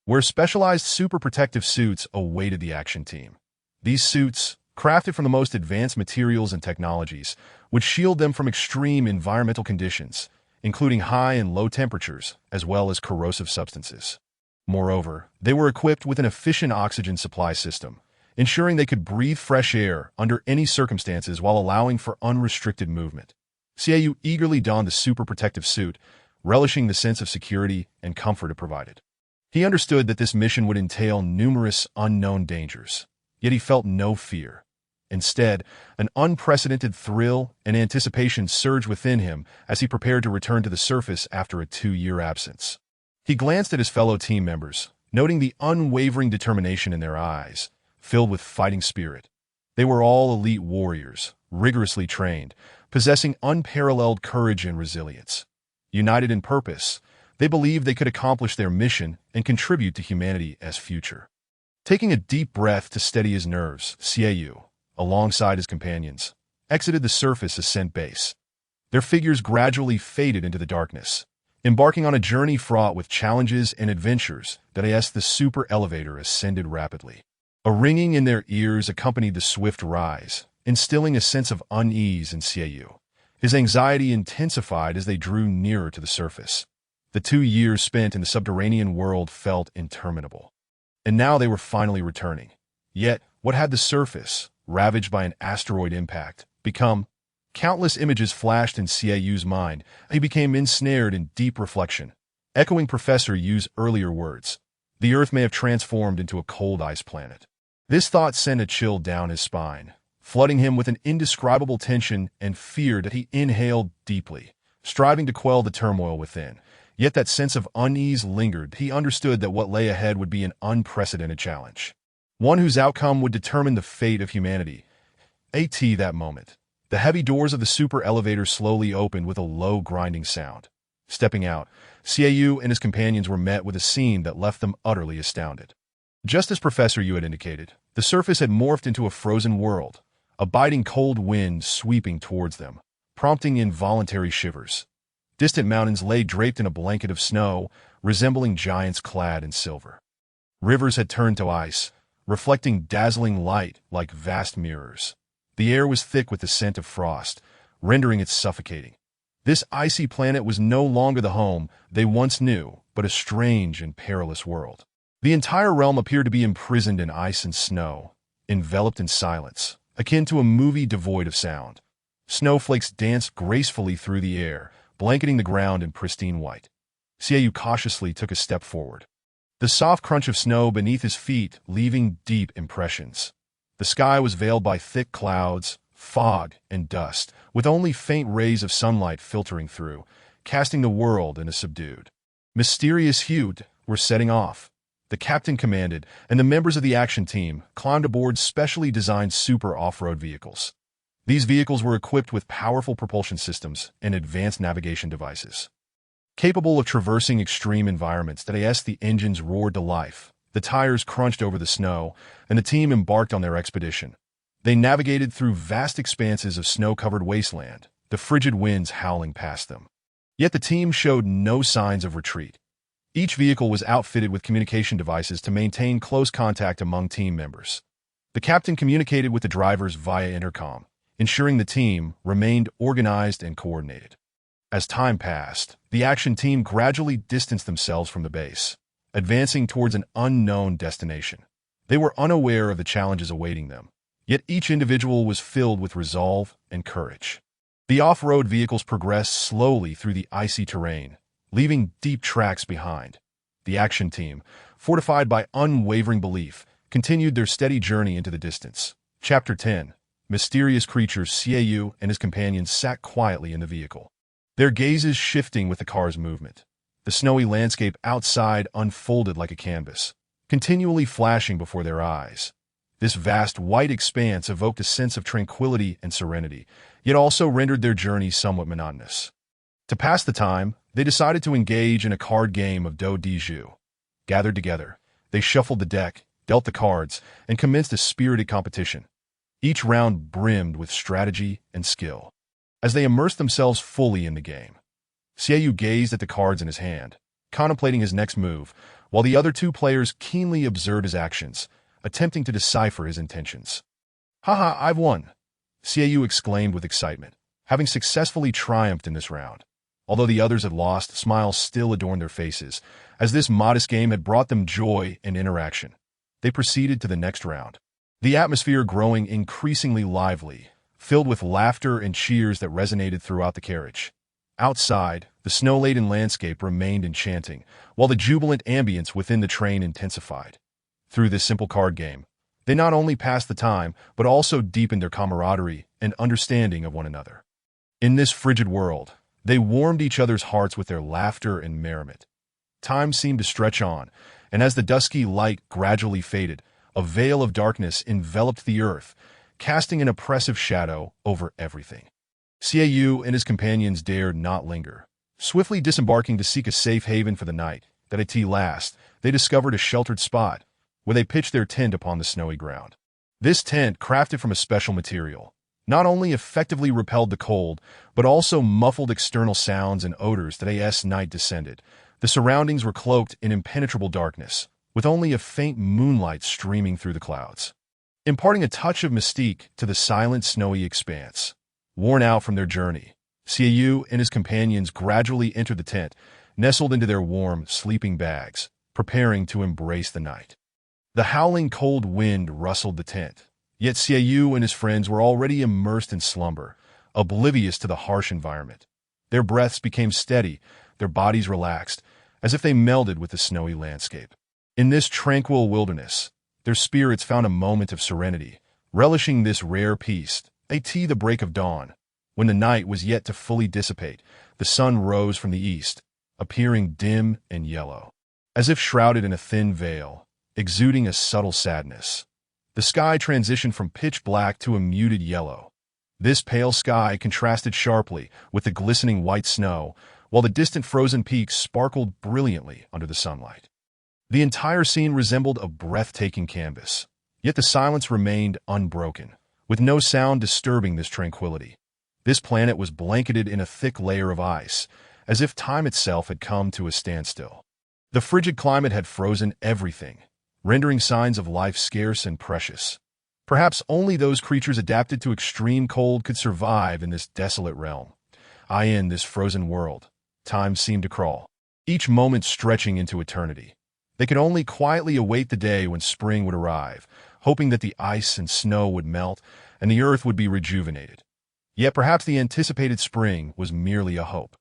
where specialized super protective suits awaited the action team. These suits, crafted from the most advanced materials and technologies, would shield them from extreme environmental conditions, including high and low temperatures, as well as corrosive substances. Moreover, they were equipped with an efficient oxygen supply system, ensuring they could breathe fresh air under any circumstances while allowing for unrestricted movement. Xiaoyu eagerly donned the super protective suit, relishing the sense of security and comfort it provided. He understood that this mission would entail numerous unknown dangers, yet he felt no fear. Instead, an unprecedented thrill and anticipation surged within him as he prepared to return to the surface after a 2-year absence. He glanced at his fellow team members, noting the unwavering determination in their eyes, filled with fighting spirit. They were all elite warriors, rigorously trained, possessing unparalleled courage and resilience. United in purpose, they believed they could accomplish their mission and contribute to humanity as future. Taking a deep breath to steady his nerves, Xiaoyu, alongside his companions, exited the surface ascent base. Their figures gradually faded into the darkness, embarking on a journey fraught with challenges and adventures that as the super elevator ascended rapidly. A ringing in their ears accompanied the swift rise, instilling a sense of unease in Xiaoyu. His anxiety intensified as they drew nearer to the surface. The 2 years spent in the subterranean world felt interminable. And now they were finally returning. Yet, what had the surface, ravaged by an asteroid impact, become? Countless images flashed in Xiaoyu's mind. He became ensnared in deep reflection, echoing Professor Yu's earlier words. The Earth may have transformed into a cold ice planet. This thought sent a chill down his spine, flooding him with an indescribable tension and fear that he inhaled deeply, striving to quell the turmoil within. Yet that sense of unease lingered. He understood that what lay ahead would be an unprecedented challenge, one whose outcome would determine the fate of humanity. That moment, the heavy doors of the super elevator slowly opened with a low grinding sound. Stepping out, Xiaoyu and his companions were met with a scene that left them utterly astounded. Just as Professor Yu had indicated, the surface had morphed into a frozen world, a biting cold wind sweeping towards them, prompting involuntary shivers. Distant mountains lay draped in a blanket of snow, resembling giants clad in silver. Rivers had turned to ice, reflecting dazzling light like vast mirrors. The air was thick with the scent of frost, rendering it suffocating. This icy planet was no longer the home they once knew, but a strange and perilous world. The entire realm appeared to be imprisoned in ice and snow, enveloped in silence, akin to a movie devoid of sound. Snowflakes danced gracefully through the air, blanketing the ground in pristine white. Xiaoyu cautiously took a step forward, the soft crunch of snow beneath his feet leaving deep impressions. The sky was veiled by thick clouds, fog, and dust, with only faint rays of sunlight filtering through, casting the world in a subdued, mysterious hue. Were setting off. The captain commanded, and the members of the action team climbed aboard specially designed super off-road vehicles. These vehicles were equipped with powerful propulsion systems and advanced navigation devices. Capable of traversing extreme environments, the engines roared to life, the tires crunched over the snow, and the team embarked on their expedition. They navigated through vast expanses of snow-covered wasteland, the frigid winds howling past them. Yet the team showed no signs of retreat. Each vehicle was outfitted with communication devices to maintain close contact among team members. The captain communicated with the drivers via intercom, ensuring the team remained organized and coordinated. As time passed, the action team gradually distanced themselves from the base, advancing towards an unknown destination. They were unaware of the challenges awaiting them, yet each individual was filled with resolve and courage. The off-road vehicles progressed slowly through the icy terrain, leaving deep tracks behind. The action team, fortified by unwavering belief, continued their steady journey into the distance. Chapter 10. Mysterious creatures. Xiaoyu and his companions sat quietly in the vehicle, their gazes shifting with the car's movement. The snowy landscape outside unfolded like a canvas, continually flashing before their eyes. This vast white expanse evoked a sense of tranquility and serenity, yet also rendered their journey somewhat monotonous. To pass the time, they decided to engage in a card game of Do Di Ju. Gathered together, they shuffled the deck, dealt the cards, and commenced a spirited competition. Each round brimmed with strategy and skill. As they immersed themselves fully in the game, Xiaoyu gazed at the cards in his hand, contemplating his next move, while the other two players keenly observed his actions, attempting to decipher his intentions. "Haha, I've won!" Xiaoyu exclaimed with excitement, having successfully triumphed in this round. Although the others had lost, smiles still adorned their faces, as this modest game had brought them joy and interaction. They proceeded to the next round, the atmosphere growing increasingly lively, filled with laughter and cheers that resonated throughout the carriage. Outside, the snow-laden landscape remained enchanting, while the jubilant ambience within the train intensified. Through this simple card game, they not only passed the time, but also deepened their camaraderie and understanding of one another. In this frigid world, they warmed each other's hearts with their laughter and merriment. Time seemed to stretch on, and as the dusky light gradually faded, a veil of darkness enveloped the earth, casting an oppressive shadow over everything. Xiaoyu and his companions dared not linger. Swiftly disembarking to seek a safe haven for the night, at last, they discovered a sheltered spot, where they pitched their tent upon the snowy ground. This tent, crafted from a special material, not only effectively repelled the cold, but also muffled external sounds and odors as night descended. The surroundings were cloaked in impenetrable darkness, with only a faint moonlight streaming through the clouds, imparting a touch of mystique to the silent snowy expanse. Worn out from their journey, Xiaoyu and his companions gradually entered the tent, nestled into their warm, sleeping bags, preparing to embrace the night. The howling cold wind rustled the tent, yet Xiaoyu and his friends were already immersed in slumber, oblivious to the harsh environment. Their breaths became steady, their bodies relaxed, as if they melded with the snowy landscape. In this tranquil wilderness, their spirits found a moment of serenity, relishing this rare peace. The break of dawn. When the night was yet to fully dissipate, the sun rose from the east, appearing dim and yellow, as if shrouded in a thin veil, exuding a subtle sadness. The sky transitioned from pitch black to a muted yellow. This pale sky contrasted sharply with the glistening white snow, while the distant frozen peaks sparkled brilliantly under the sunlight. The entire scene resembled a breathtaking canvas, yet the silence remained unbroken, with no sound disturbing this tranquility. This planet was blanketed in a thick layer of ice, as if time itself had come to a standstill. The frigid climate had frozen everything, rendering signs of life scarce and precious. Perhaps only those creatures adapted to extreme cold could survive in this desolate realm. In this frozen world, time seemed to crawl, each moment stretching into eternity. They could only quietly await the day when spring would arrive, hoping that the ice and snow would melt and the earth would be rejuvenated. Yet perhaps the anticipated spring was merely a hope,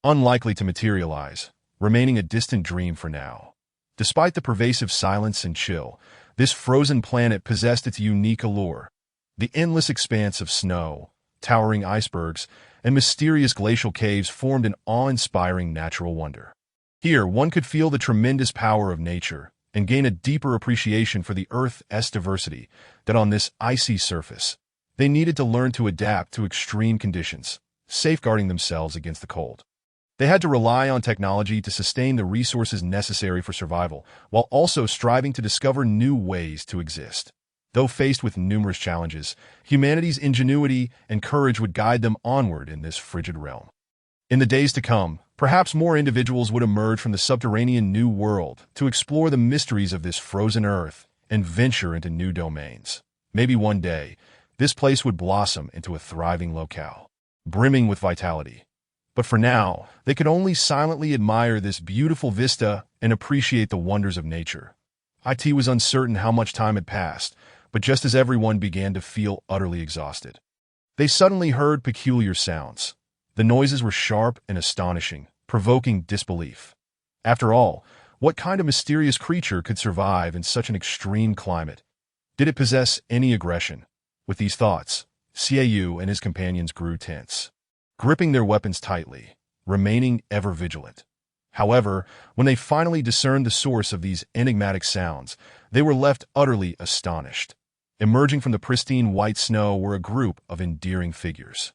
unlikely to materialize, remaining a distant dream for now. Despite the pervasive silence and chill, this frozen planet possessed its unique allure. The endless expanse of snow, towering icebergs, and mysterious glacial caves formed an awe-inspiring natural wonder. Here, one could feel the tremendous power of nature and gain a deeper appreciation for the Earth's diversity than on this icy surface. They needed to learn to adapt to extreme conditions, safeguarding themselves against the cold. They had to rely on technology to sustain the resources necessary for survival, while also striving to discover new ways to exist. Though faced with numerous challenges, humanity's ingenuity and courage would guide them onward in this frigid realm. In the days to come, perhaps more individuals would emerge from the subterranean New World to explore the mysteries of this frozen Earth and venture into new domains. Maybe one day, this place would blossom into a thriving locale, brimming with vitality. But for now, they could only silently admire this beautiful vista and appreciate the wonders of nature. IT was uncertain how much time had passed, but just as everyone began to feel utterly exhausted, they suddenly heard peculiar sounds. The noises were sharp and astonishing, provoking disbelief. After all, what kind of mysterious creature could survive in such an extreme climate? Did it possess any aggression? With these thoughts, Xiaoyu and his companions grew tense, gripping their weapons tightly, remaining ever vigilant. However, when they finally discerned the source of these enigmatic sounds, they were left utterly astonished. Emerging from the pristine white snow were a group of endearing figures.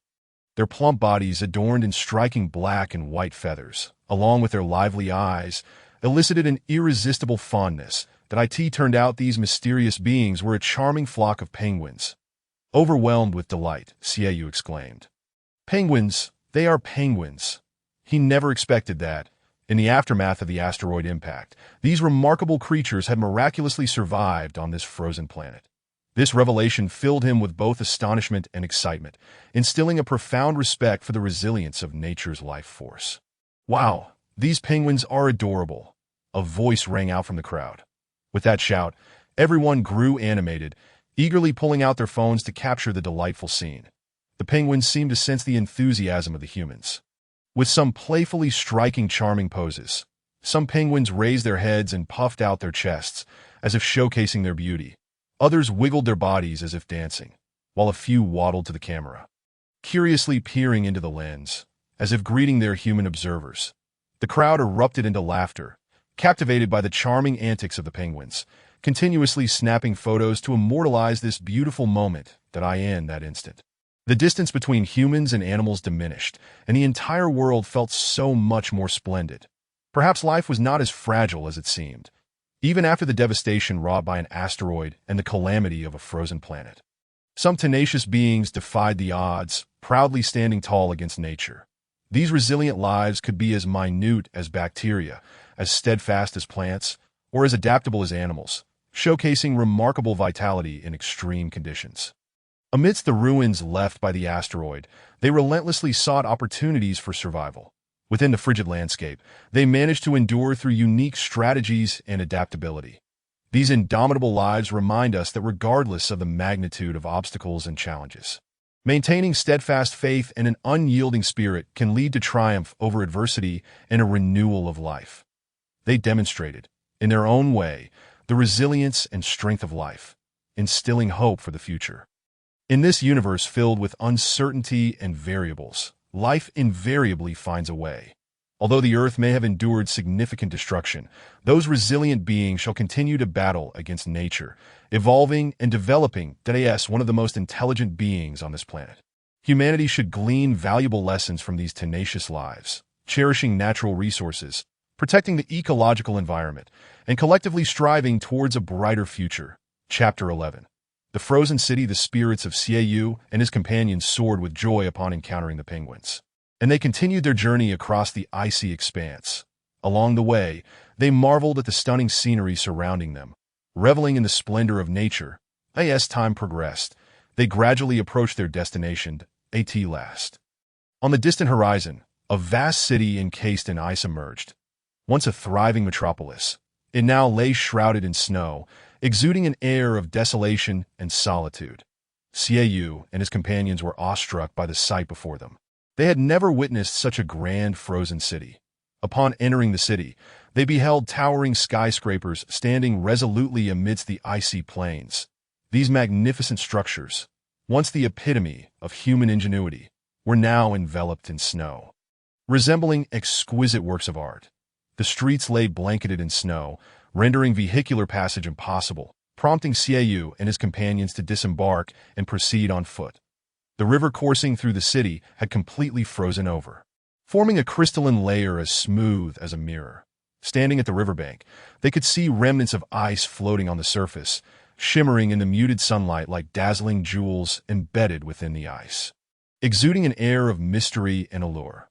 Their plump bodies, adorned in striking black and white feathers, along with their lively eyes, elicited an irresistible fondness that turned out these mysterious beings were a charming flock of penguins. Overwhelmed with delight, Xiaoyu exclaimed, "Penguins! They are penguins!" He never expected that, in the aftermath of the asteroid impact, these remarkable creatures had miraculously survived on this frozen planet. This revelation filled him with both astonishment and excitement, instilling a profound respect for the resilience of nature's life force. "Wow, these penguins are adorable!" A voice rang out from the crowd. With that shout, everyone grew animated, eagerly pulling out their phones to capture the delightful scene. The penguins seemed to sense the enthusiasm of the humans. With some playfully striking charming poses, some penguins raised their heads and puffed out their chests, as if showcasing their beauty. Others wiggled their bodies as if dancing, while a few waddled to the camera, curiously peering into the lens, as if greeting their human observers. The crowd erupted into laughter, captivated by the charming antics of the penguins, continuously snapping photos to immortalize this beautiful moment in that instant. The distance between humans and animals diminished, and the entire world felt so much more splendid. Perhaps life was not as fragile as it seemed, even after the devastation wrought by an asteroid and the calamity of a frozen planet. Some tenacious beings defied the odds, proudly standing tall against nature. These resilient lives could be as minute as bacteria, as steadfast as plants, or as adaptable as animals, showcasing remarkable vitality in extreme conditions. Amidst the ruins left by the asteroid, they relentlessly sought opportunities for survival. Within the frigid landscape, they managed to endure through unique strategies and adaptability. These indomitable lives remind us that regardless of the magnitude of obstacles and challenges, maintaining steadfast faith and an unyielding spirit can lead to triumph over adversity and a renewal of life. They demonstrated, in their own way, the resilience and strength of life, instilling hope for the future. In this universe filled with uncertainty and variables, life invariably finds a way. Although the earth may have endured significant destruction, those resilient beings shall continue to battle against nature, evolving and developing as one of the most intelligent beings on this planet. Humanity should glean valuable lessons from these tenacious lives, cherishing natural resources, protecting the ecological environment, and collectively striving towards a brighter future. Chapter 11. The frozen city. The spirits of Xiaoyu and his companions soared with joy upon encountering the penguins, and they continued their journey across the icy expanse. Along the way, they marveled at the stunning scenery surrounding them, reveling in the splendor of nature. As time progressed, they gradually approached their destination, at last. On the distant horizon, a vast city encased in ice emerged. Once a thriving metropolis, it now lay shrouded in snow, exuding an air of desolation and solitude. Xiaoyu and his companions were awestruck by the sight before them. They had never witnessed such a grand frozen city. Upon entering the city, they beheld towering skyscrapers standing resolutely amidst the icy plains. These magnificent structures, once the epitome of human ingenuity, were now enveloped in snow. Resembling exquisite works of art, the streets lay blanketed in snow, rendering vehicular passage impossible, prompting Xiaoyu and his companions to disembark and proceed on foot. The river coursing through the city had completely frozen over, forming a crystalline layer as smooth as a mirror. Standing at the riverbank, they could see remnants of ice floating on the surface, shimmering in the muted sunlight like dazzling jewels embedded within the ice, exuding an air of mystery and allure.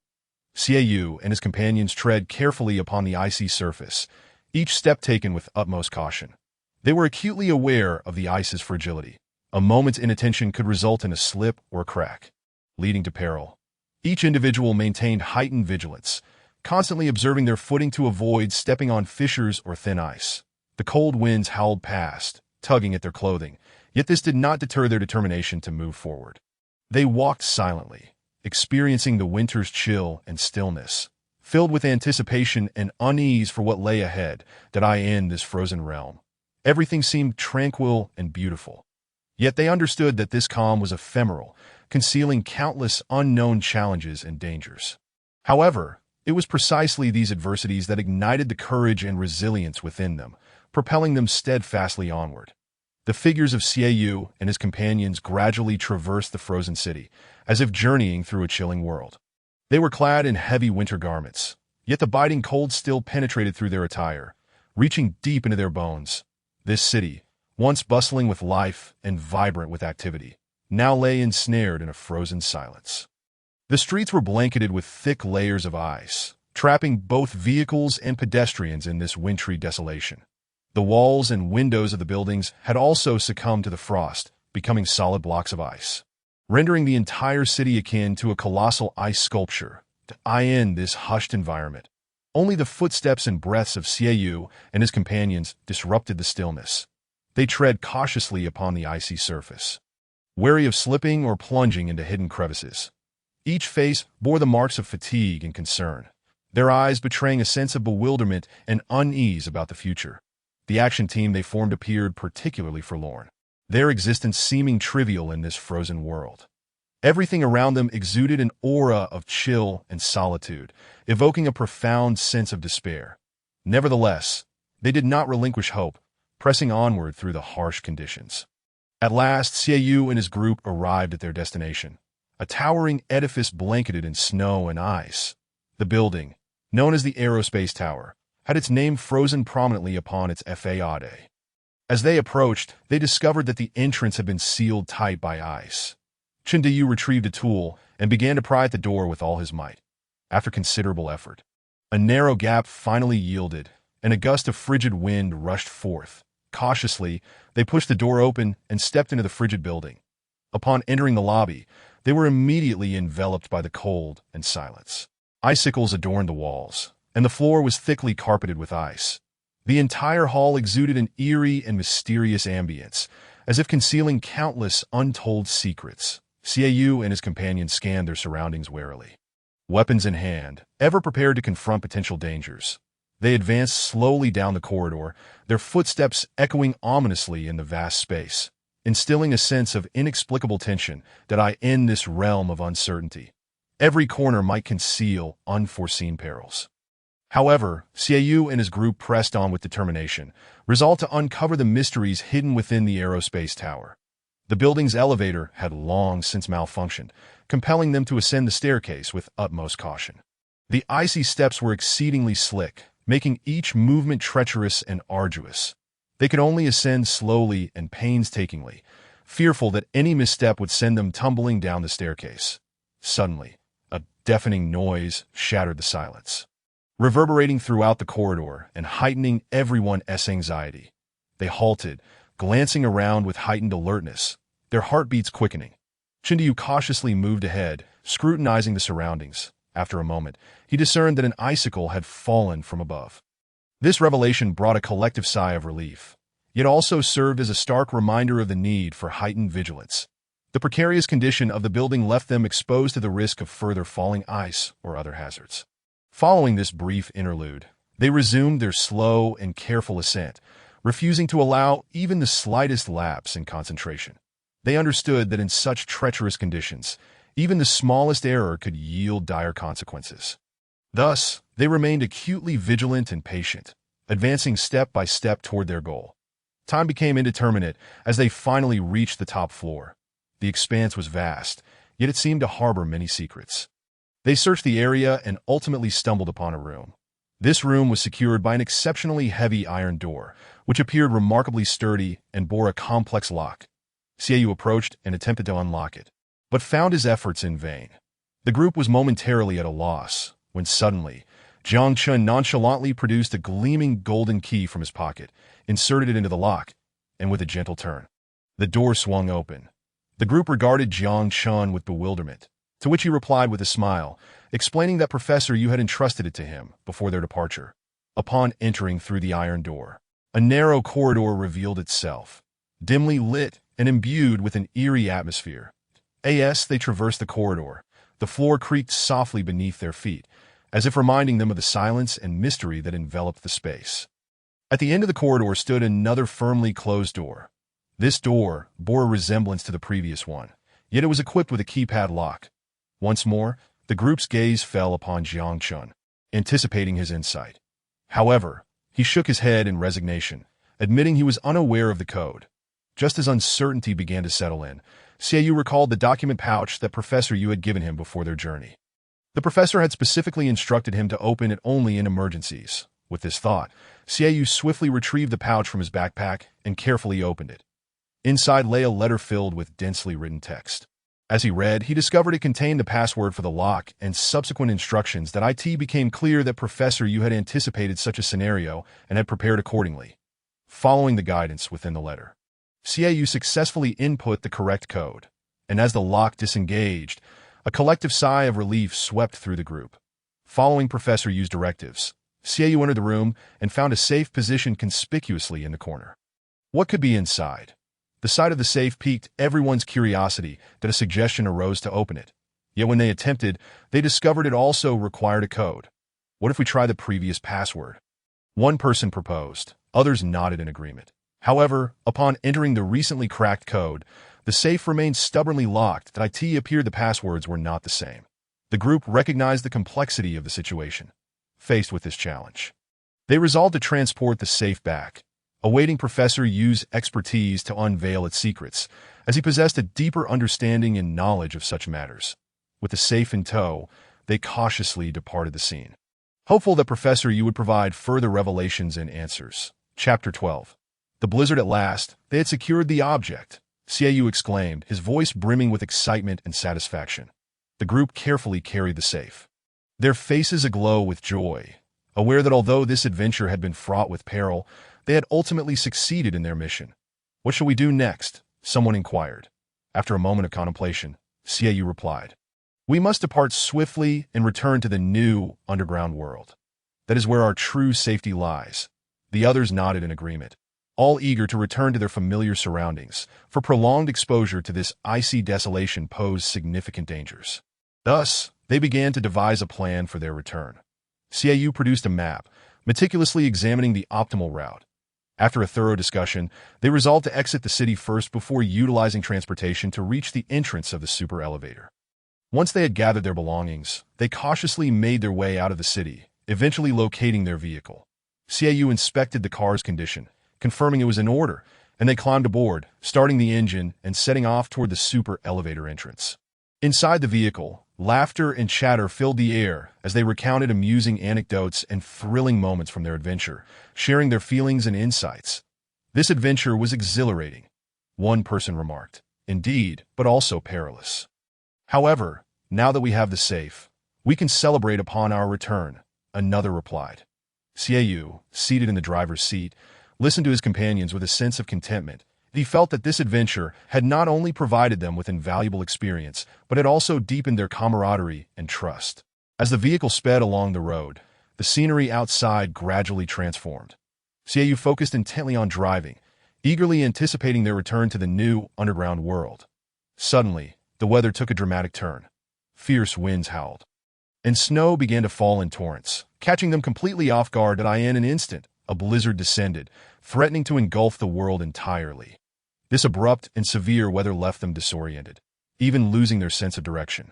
Xiaoyu and his companions tread carefully upon the icy surface, each step taken with utmost caution. They were acutely aware of the ice's fragility. A moment's inattention could result in a slip or crack, leading to peril. Each individual maintained heightened vigilance, constantly observing their footing to avoid stepping on fissures or thin ice. The cold winds howled past, tugging at their clothing, yet this did not deter their determination to move forward. They walked silently, experiencing the winter's chill and stillness, filled with anticipation and unease for what lay ahead in this frozen realm. Everything seemed tranquil and beautiful. Yet they understood that this calm was ephemeral, concealing countless unknown challenges and dangers. However, it was precisely these adversities that ignited the courage and resilience within them, propelling them steadfastly onward. The figures of Xiaoyu and his companions gradually traversed the frozen city, as if journeying through a chilling world. They were clad in heavy winter garments, yet the biting cold still penetrated through their attire, reaching deep into their bones. This city, once bustling with life and vibrant with activity, now lay ensnared in a frozen silence. The streets were blanketed with thick layers of ice, trapping both vehicles and pedestrians in this wintry desolation. The walls and windows of the buildings had also succumbed to the frost, becoming solid blocks of ice, rendering the entire city akin to a colossal ice sculpture. To end this hushed environment, only the footsteps and breaths of Xiaoyu and his companions disrupted the stillness. They tread cautiously upon the icy surface, wary of slipping or plunging into hidden crevices. Each face bore the marks of fatigue and concern, their eyes betraying a sense of bewilderment and unease about the future. The action team they formed appeared particularly forlorn, their existence seeming trivial in this frozen world. Everything around them exuded an aura of chill and solitude, evoking a profound sense of despair. Nevertheless, they did not relinquish hope, pressing onward through the harsh conditions. At last, Xiaoyu and his group arrived at their destination, a towering edifice blanketed in snow and ice. The building, known as the Aerospace Tower, had its name frozen prominently upon its facade. As they approached, they discovered that the entrance had been sealed tight by ice. Chindayu retrieved a tool and began to pry at the door with all his might. After considerable effort, a narrow gap finally yielded, and a gust of frigid wind rushed forth. Cautiously, they pushed the door open and stepped into the frigid building. Upon entering the lobby, they were immediately enveloped by the cold and silence. Icicles adorned the walls, and the floor was thickly carpeted with ice. The entire hall exuded an eerie and mysterious ambience, as if concealing countless untold secrets. Xiaoyu and his companions scanned their surroundings warily. Weapons in hand, ever prepared to confront potential dangers. They advanced slowly down the corridor, their footsteps echoing ominously in the vast space, instilling a sense of inexplicable tension that I in this realm of uncertainty. Every corner might conceal unforeseen perils. However, Xiaoyu and his group pressed on with determination, resolved to uncover the mysteries hidden within the aerospace tower. The building's elevator had long since malfunctioned, compelling them to ascend the staircase with utmost caution. The icy steps were exceedingly slick, making each movement treacherous and arduous. They could only ascend slowly and painstakingly, fearful that any misstep would send them tumbling down the staircase. Suddenly, a deafening noise shattered the silence, reverberating throughout the corridor and heightening everyone's anxiety. They halted, glancing around with heightened alertness, their heartbeats quickening. Chindiyu cautiously moved ahead, scrutinizing the surroundings. After a moment, he discerned that an icicle had fallen from above. This revelation brought a collective sigh of relief, yet also served as a stark reminder of the need for heightened vigilance. The precarious condition of the building left them exposed to the risk of further falling ice or other hazards. Following this brief interlude, they resumed their slow and careful ascent, refusing to allow even the slightest lapse in concentration. They understood that in such treacherous conditions, even the smallest error could yield dire consequences. Thus, they remained acutely vigilant and patient, advancing step by step toward their goal. Time became indeterminate as they finally reached the top floor. The expanse was vast, yet it seemed to harbor many secrets. They searched the area and ultimately stumbled upon a room. This room was secured by an exceptionally heavy iron door, which appeared remarkably sturdy and bore a complex lock. Xiaoyu approached and attempted to unlock it, but found his efforts in vain. The group was momentarily at a loss, when suddenly, Jiang Chun nonchalantly produced a gleaming golden key from his pocket, inserted it into the lock, and with a gentle turn, the door swung open. The group regarded Jiang Chun with bewilderment, to which he replied with a smile, explaining that Professor Yu had entrusted it to him before their departure. Upon entering through the iron door, a narrow corridor revealed itself, dimly lit and imbued with an eerie atmosphere. As they traversed the corridor, the floor creaked softly beneath their feet, as if reminding them of the silence and mystery that enveloped the space. At the end of the corridor stood another firmly closed door. This door bore a resemblance to the previous one, yet it was equipped with a keypad lock. Once more, the group's gaze fell upon Jiang Chun, anticipating his insight. However, he shook his head in resignation, admitting he was unaware of the code. Just as uncertainty began to settle in, Xiaoyu recalled the document pouch that Professor Yu had given him before their journey. The professor had specifically instructed him to open it only in emergencies. With this thought, Xiaoyu swiftly retrieved the pouch from his backpack and carefully opened it. Inside lay a letter filled with densely written text. As he read, he discovered it contained the password for the lock and subsequent instructions that it became clear that Professor Yu had anticipated such a scenario and had prepared accordingly. Following the guidance within the letter, Xiaoyu successfully input the correct code, and as the lock disengaged, a collective sigh of relief swept through the group. Following Professor Yu's directives, Xiaoyu entered the room and found a safe positioned conspicuously in the corner. What could be inside? The sight of the safe piqued everyone's curiosity that a suggestion arose to open it. Yet when they attempted, they discovered it also required a code. What if we try the previous password? One person proposed, others nodded in agreement. However, upon entering the recently cracked code, the safe remained stubbornly locked that it appeared the passwords were not the same. The group recognized the complexity of the situation. Faced with this challenge, they resolved to transport the safe back, awaiting Professor Yu's expertise to unveil its secrets, as he possessed a deeper understanding and knowledge of such matters. With the safe in tow, they cautiously departed the scene, hopeful that Professor Yu would provide further revelations and answers. Chapter 12. The blizzard at last, they had secured the object, Xiaoyu exclaimed, his voice brimming with excitement and satisfaction. The group carefully carried the safe, their faces aglow with joy, aware that although this adventure had been fraught with peril, they had ultimately succeeded in their mission. What shall we do next? Someone inquired. After a moment of contemplation, Xiaoyu replied. We must depart swiftly and return to the new underground world. That is where our true safety lies. The others nodded in agreement, all eager to return to their familiar surroundings, for prolonged exposure to this icy desolation posed significant dangers. Thus, they began to devise a plan for their return. Xiaoyu produced a map, meticulously examining the optimal route. After a thorough discussion, they resolved to exit the city first before utilizing transportation to reach the entrance of the super elevator. Once they had gathered their belongings, they cautiously made their way out of the city, eventually locating their vehicle. Xiaoyu inspected the car's condition, confirming it was in order, and they climbed aboard, starting the engine and setting off toward the super elevator entrance. Inside the vehicle, laughter and chatter filled the air as they recounted amusing anecdotes and thrilling moments from their adventure, sharing their feelings and insights. This adventure was exhilarating, one person remarked. Indeed, but also perilous. However, now that we have the safe, we can celebrate upon our return, another replied. Xiaoyu, seated in the driver's seat, listened to his companions with a sense of contentment. He felt that this adventure had not only provided them with invaluable experience, but had also deepened their camaraderie and trust. As the vehicle sped along the road, the scenery outside gradually transformed. Xiaoyu focused intently on driving, eagerly anticipating their return to the new underground world. Suddenly, the weather took a dramatic turn. Fierce winds howled, and snow began to fall in torrents, catching them completely off guard. In an instant, a blizzard descended, threatening to engulf the world entirely. This abrupt and severe weather left them disoriented, even losing their sense of direction.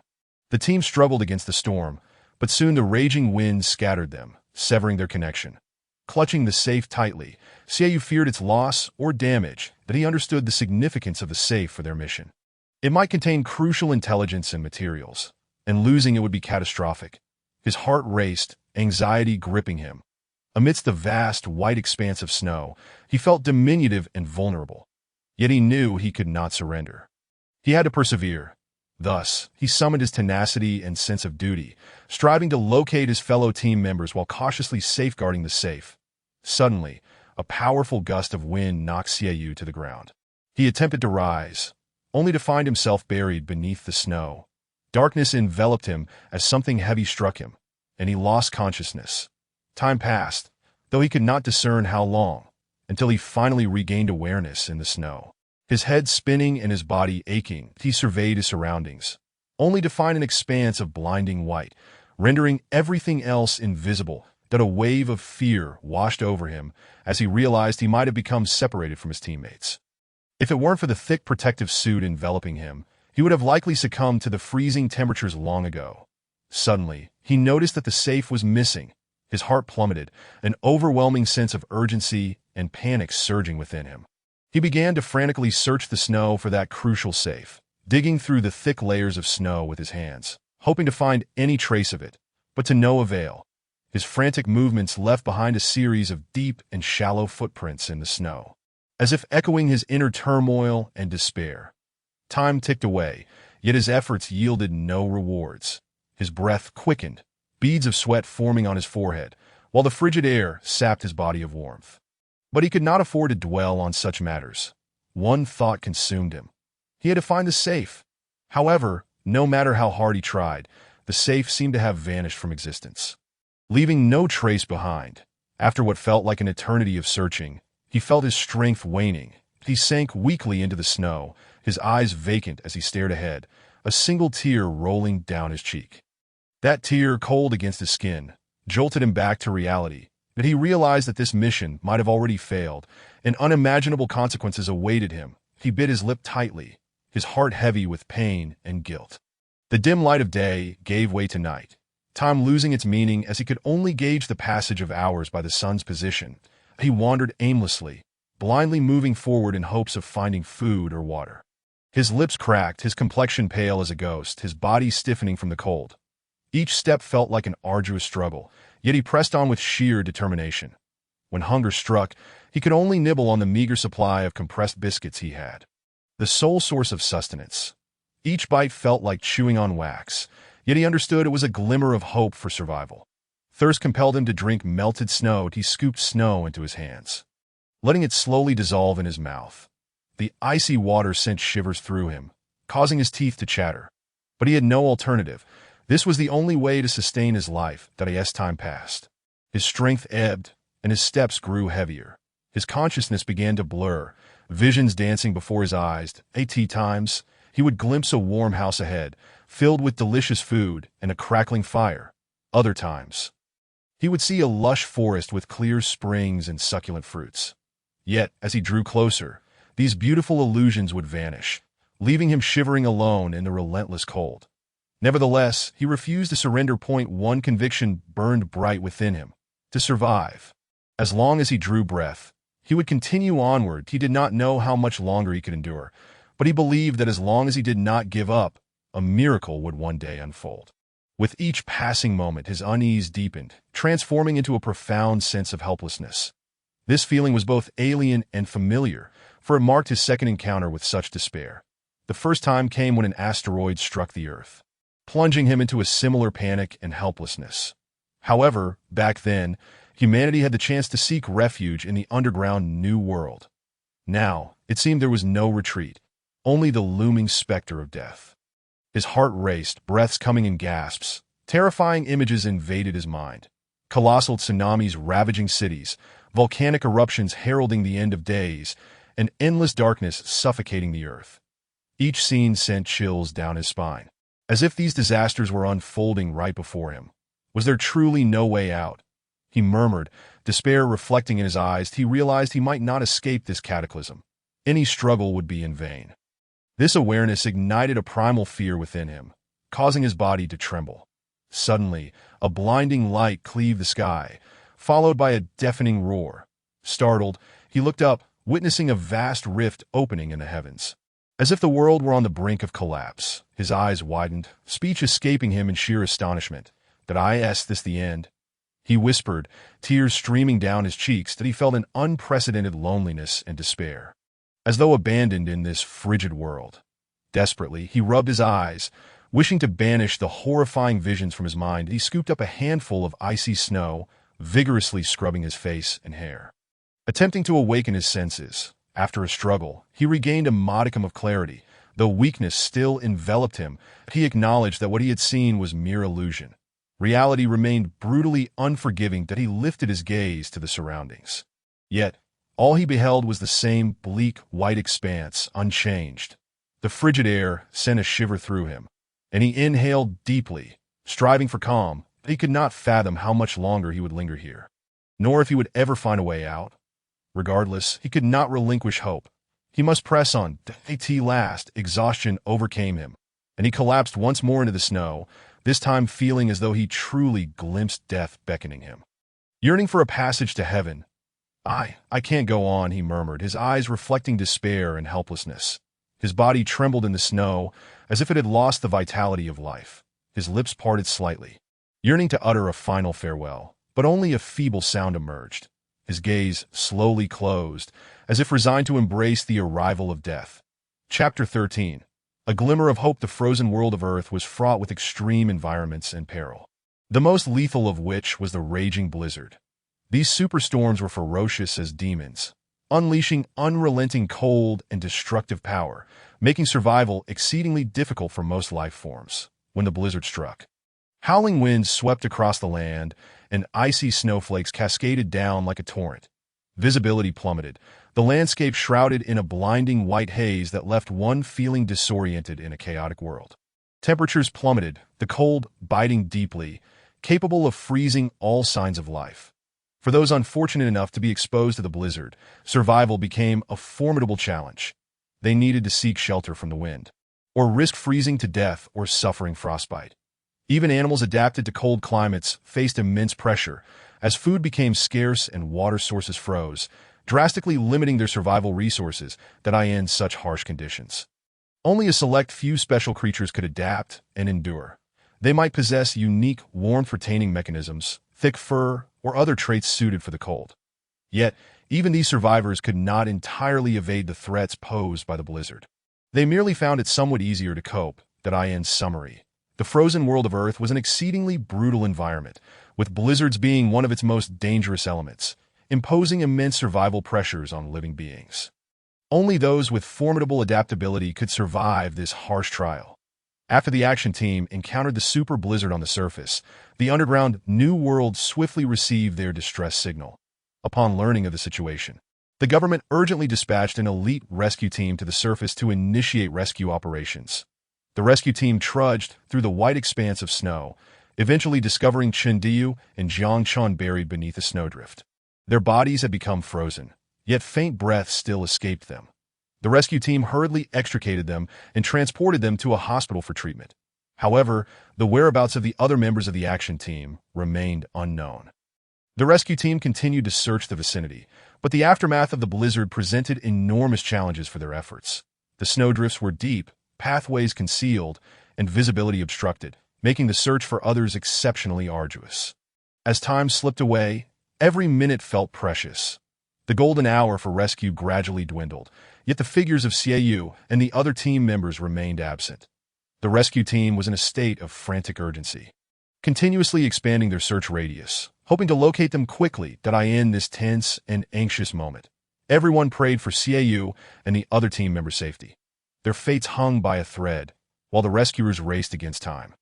The team struggled against the storm, but soon the raging winds scattered them, severing their connection. Clutching the safe tightly, Xiaoyu feared its loss or damage, but he understood the significance of the safe for their mission. It might contain crucial intelligence and materials, and losing it would be catastrophic. His heart raced, anxiety gripping him. Amidst the vast, white expanse of snow, he felt diminutive and vulnerable. Yet he knew he could not surrender. He had to persevere. Thus, he summoned his tenacity and sense of duty, striving to locate his fellow team members while cautiously safeguarding the safe. Suddenly, a powerful gust of wind knocked Xiaoyu to the ground. He attempted to rise, only to find himself buried beneath the snow. Darkness enveloped him as something heavy struck him, and he lost consciousness. Time passed, though he could not discern how long, until he finally regained awareness in the snow. His head spinning and his body aching, he surveyed his surroundings, only to find an expanse of blinding white, rendering everything else invisible. That a wave of fear washed over him as he realized he might have become separated from his teammates. If it weren't for the thick protective suit enveloping him, he would have likely succumbed to the freezing temperatures long ago. Suddenly, he noticed that the safe was missing. His heart plummeted, an overwhelming sense of urgency and panic surging within him. He began to frantically search the snow for that crucial safe, digging through the thick layers of snow with his hands, hoping to find any trace of it, but to no avail. His frantic movements left behind a series of deep and shallow footprints in the snow, as if echoing his inner turmoil and despair. Time ticked away, yet his efforts yielded no rewards. His breath quickened, beads of sweat forming on his forehead, while the frigid air sapped his body of warmth. But he could not afford to dwell on such matters. One thought consumed him. He had to find the safe. However, no matter how hard he tried, the safe seemed to have vanished from existence, leaving no trace behind. After what felt like an eternity of searching, he felt his strength waning. He sank weakly into the snow, his eyes vacant as he stared ahead, a single tear rolling down his cheek. That tear, cold against his skin, jolted him back to reality, that he realized that this mission might have already failed, and unimaginable consequences awaited him. He bit his lip tightly, his heart heavy with pain and guilt. The dim light of day gave way to night, time losing its meaning as he could only gauge the passage of hours by the sun's position. He wandered aimlessly, blindly moving forward in hopes of finding food or water. His lips cracked, his complexion pale as a ghost, his body stiffening from the cold. Each step felt like an arduous struggle, yet he pressed on with sheer determination. When hunger struck, he could only nibble on the meager supply of compressed biscuits he had, the sole source of sustenance. Each bite felt like chewing on wax, yet he understood it was a glimmer of hope for survival. Thirst compelled him to drink melted snow. He scooped snow into his hands, letting it slowly dissolve in his mouth. The icy water sent shivers through him, causing his teeth to chatter. But he had no alternative. This was the only way to sustain his life. As time passed, his strength ebbed, and his steps grew heavier. His consciousness began to blur, visions dancing before his eyes. Times, he would glimpse a warm house ahead, filled with delicious food and a crackling fire. Other times, he would see a lush forest with clear springs and succulent fruits. Yet, as he drew closer, these beautiful illusions would vanish, leaving him shivering alone in the relentless cold. Nevertheless, he refused to surrender. One conviction burned bright within him: to survive. As long as he drew breath, he would continue onward. He did not know how much longer he could endure, but he believed that as long as he did not give up, a miracle would one day unfold. With each passing moment, his unease deepened, transforming into a profound sense of helplessness. This feeling was both alien and familiar, for it marked his second encounter with such despair. The first time came when an asteroid struck the Earth, plunging him into a similar panic and helplessness. However, back then, humanity had the chance to seek refuge in the underground New World. Now, it seemed there was no retreat, only the looming specter of death. His heart raced, breaths coming in gasps. Terrifying images invaded his mind. Colossal tsunamis ravaging cities, volcanic eruptions heralding the end of days, and endless darkness suffocating the earth. Each scene sent chills down his spine, as if these disasters were unfolding right before him. Was there truly no way out? He murmured, despair reflecting in his eyes. He realized he might not escape this cataclysm. Any struggle would be in vain. This awareness ignited a primal fear within him, causing his body to tremble. Suddenly, a blinding light cleaved the sky, followed by a deafening roar. Startled, he looked up, witnessing a vast rift opening in the heavens. As if the world were on the brink of collapse, his eyes widened, speech escaping him in sheer astonishment. Is this the end? He whispered, tears streaming down his cheeks, that he felt an unprecedented loneliness and despair, as though abandoned in this frigid world. Desperately, he rubbed his eyes, wishing to banish the horrifying visions from his mind. He scooped up a handful of icy snow, vigorously scrubbing his face and hair. Attempting to awaken his senses, after a struggle, he regained a modicum of clarity. Though weakness still enveloped him, he acknowledged that what he had seen was mere illusion. Reality remained brutally unforgiving. That he lifted his gaze to the surroundings. Yet, all he beheld was the same bleak, white expanse, unchanged. The frigid air sent a shiver through him, and he inhaled deeply, striving for calm. He could not fathom how much longer he would linger here, nor if he would ever find a way out. Regardless, he could not relinquish hope. He must press on. At last, exhaustion overcame him, and he collapsed once more into the snow, this time feeling as though he truly glimpsed death beckoning him. Yearning for a passage to heaven, I can't go on, he murmured, his eyes reflecting despair and helplessness. His body trembled in the snow, as if it had lost the vitality of life. His lips parted slightly, yearning to utter a final farewell, but only a feeble sound emerged. His gaze slowly closed, as if resigned to embrace the arrival of death. Chapter 13. A glimmer of hope. The frozen world of Earth was fraught with extreme environments and peril, the most lethal of which was the raging blizzard. These superstorms were ferocious as demons, unleashing unrelenting cold and destructive power, making survival exceedingly difficult for most life forms. When the blizzard struck, howling winds swept across the land, and icy snowflakes cascaded down like a torrent. Visibility plummeted, the landscape shrouded in a blinding white haze that left one feeling disoriented in a chaotic world. Temperatures plummeted, the cold biting deeply, capable of freezing all signs of life. For those unfortunate enough to be exposed to the blizzard, survival became a formidable challenge. They needed to seek shelter from the wind, or risk freezing to death or suffering frostbite. Even animals adapted to cold climates faced immense pressure, as food became scarce and water sources froze, drastically limiting their survival resources in such harsh conditions. Only a select few special creatures could adapt and endure. They might possess unique warmth-retaining mechanisms, thick fur, or other traits suited for the cold. Yet, even these survivors could not entirely evade the threats posed by the blizzard. They merely found it somewhat easier to cope. Summary. The frozen world of Earth was an exceedingly brutal environment, with blizzards being one of its most dangerous elements, imposing immense survival pressures on living beings. Only those with formidable adaptability could survive this harsh trial. After the action team encountered the super blizzard on the surface, the underground New World swiftly received their distress signal. Upon learning of the situation, the government urgently dispatched an elite rescue team to the surface to initiate rescue operations. The rescue team trudged through the white expanse of snow, eventually discovering Chindiyu and Jiangchun buried beneath a snowdrift. Their bodies had become frozen, yet faint breath still escaped them. The rescue team hurriedly extricated them and transported them to a hospital for treatment. However, the whereabouts of the other members of the action team remained unknown. The rescue team continued to search the vicinity, but the aftermath of the blizzard presented enormous challenges for their efforts. The snowdrifts were deep, pathways concealed, and visibility obstructed, making the search for others exceptionally arduous. As time slipped away, every minute felt precious. The golden hour for rescue gradually dwindled, yet the figures of Xiaoyu and the other team members remained absent. The rescue team was in a state of frantic urgency, continuously expanding their search radius, hoping to locate them quickly that I end this tense and anxious moment. Everyone prayed for Xiaoyu and the other team members' safety. Their fates hung by a thread, while the rescuers raced against time,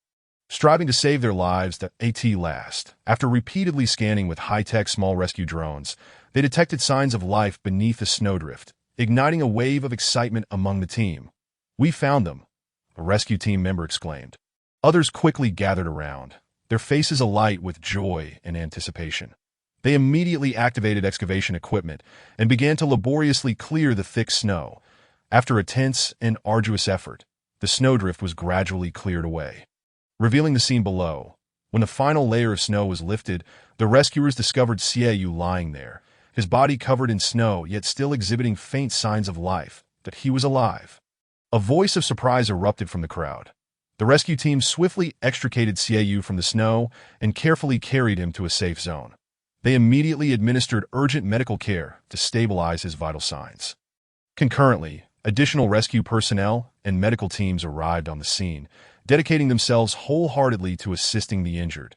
striving to save their lives at last. After repeatedly scanning with high-tech small rescue drones, they detected signs of life beneath the snowdrift, igniting a wave of excitement among the team. "We found them," a rescue team member exclaimed. Others quickly gathered around, their faces alight with joy and anticipation. They immediately activated excavation equipment and began to laboriously clear the thick snow. After a tense and arduous effort, the snowdrift was gradually cleared away, revealing the scene below. When the final layer of snow was lifted, the rescuers discovered Xiaoyu lying there, his body covered in snow yet still exhibiting faint signs of life, that he was alive. A voice of surprise erupted from the crowd. The rescue team swiftly extricated Xiaoyu from the snow and carefully carried him to a safe zone. They immediately administered urgent medical care to stabilize his vital signs. Concurrently, additional rescue personnel and medical teams arrived on the scene, dedicating themselves wholeheartedly to assisting the injured.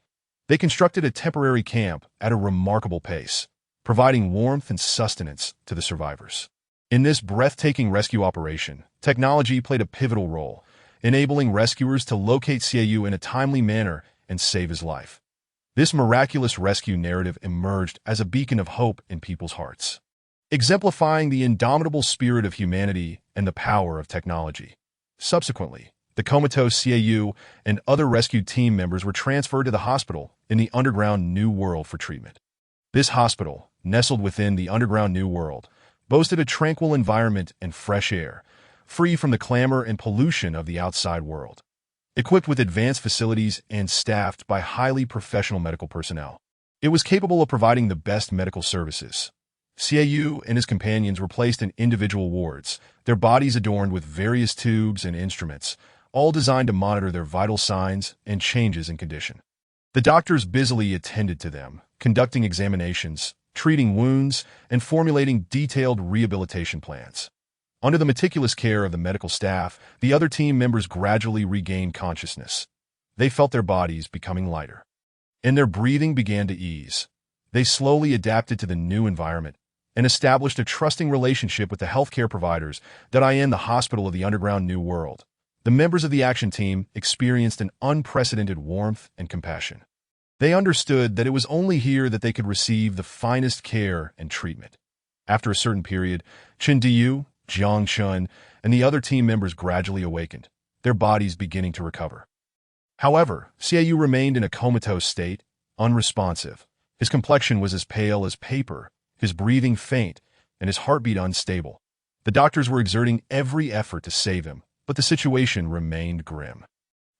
They constructed a temporary camp at a remarkable pace, providing warmth and sustenance to the survivors. In this breathtaking rescue operation, technology played a pivotal role, enabling rescuers to locate Xiaoyu in a timely manner and save his life. This miraculous rescue narrative emerged as a beacon of hope in people's hearts, exemplifying the indomitable spirit of humanity and the power of technology. Subsequently, the comatose Xiaoyu and other rescue team members were transferred to the hospital in the underground New World for treatment. This hospital, nestled within the underground New World, boasted a tranquil environment and fresh air, free from the clamor and pollution of the outside world. Equipped with advanced facilities and staffed by highly professional medical personnel, it was capable of providing the best medical services. Xiaoyu and his companions were placed in individual wards, their bodies adorned with various tubes and instruments, all designed to monitor their vital signs and changes in condition. The doctors busily attended to them, conducting examinations, treating wounds, and formulating detailed rehabilitation plans. Under the meticulous care of the medical staff, the other team members gradually regained consciousness. They felt their bodies becoming lighter, and their breathing began to ease. They slowly adapted to the new environment and established a trusting relationship with the healthcare providers that in the hospital of the underground New World. The members of the action team experienced an unprecedented warmth and compassion. They understood that it was only here that they could receive the finest care and treatment. After a certain period, Chindiyu, Jiangchun, and the other team members gradually awakened, their bodies beginning to recover. However, Xiaoyu remained in a comatose state, unresponsive. His complexion was as pale as paper, his breathing faint, and his heartbeat unstable. The doctors were exerting every effort to save him, but the situation remained grim.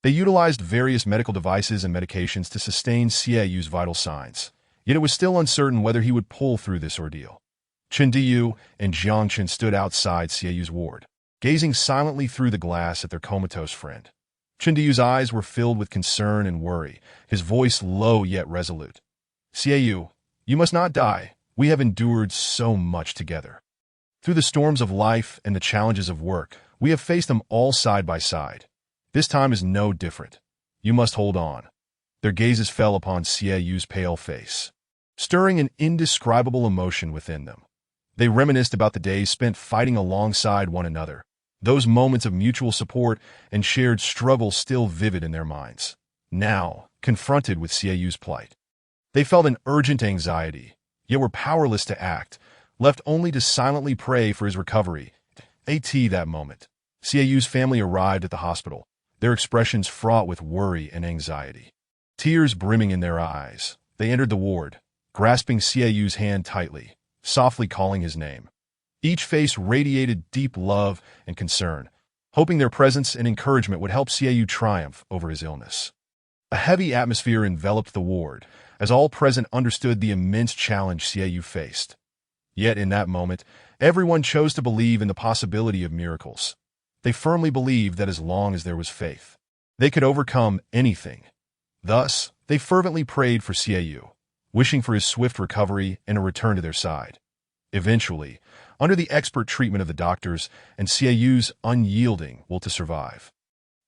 They utilized various medical devices and medications to sustain Xiaoyu's vital signs, yet it was still uncertain whether he would pull through this ordeal. Chindiyu and Jiangchun stood outside Xiaoyu's ward, gazing silently through the glass at their comatose friend. Chindiyu's eyes were filled with concern and worry, his voice low yet resolute. "Xiaoyu, you must not die. We have endured so much together. Through the storms of life and the challenges of work, we have faced them all side by side. This time is no different. You must hold on." Their gazes fell upon Xiaoyu's pale face, stirring an indescribable emotion within them. They reminisced about the days spent fighting alongside one another, those moments of mutual support and shared struggle still vivid in their minds. Now, confronted with Xiaoyu's plight, they felt an urgent anxiety, yet were powerless to act, left only to silently pray for his recovery. That moment, Xiaoyu's family arrived at the hospital, their expressions fraught with worry and anxiety. Tears brimming in their eyes, they entered the ward, grasping Xiaoyu's hand tightly, softly calling his name. Each face radiated deep love and concern, hoping their presence and encouragement would help Xiaoyu triumph over his illness. A heavy atmosphere enveloped the ward, as all present understood the immense challenge Xiaoyu faced. Yet in that moment, everyone chose to believe in the possibility of miracles. They firmly believed that as long as there was faith, they could overcome anything. Thus, they fervently prayed for Xiaoyu, wishing for his swift recovery and a return to their side. Eventually, under the expert treatment of the doctors and Xiaoyu's unyielding will to survive,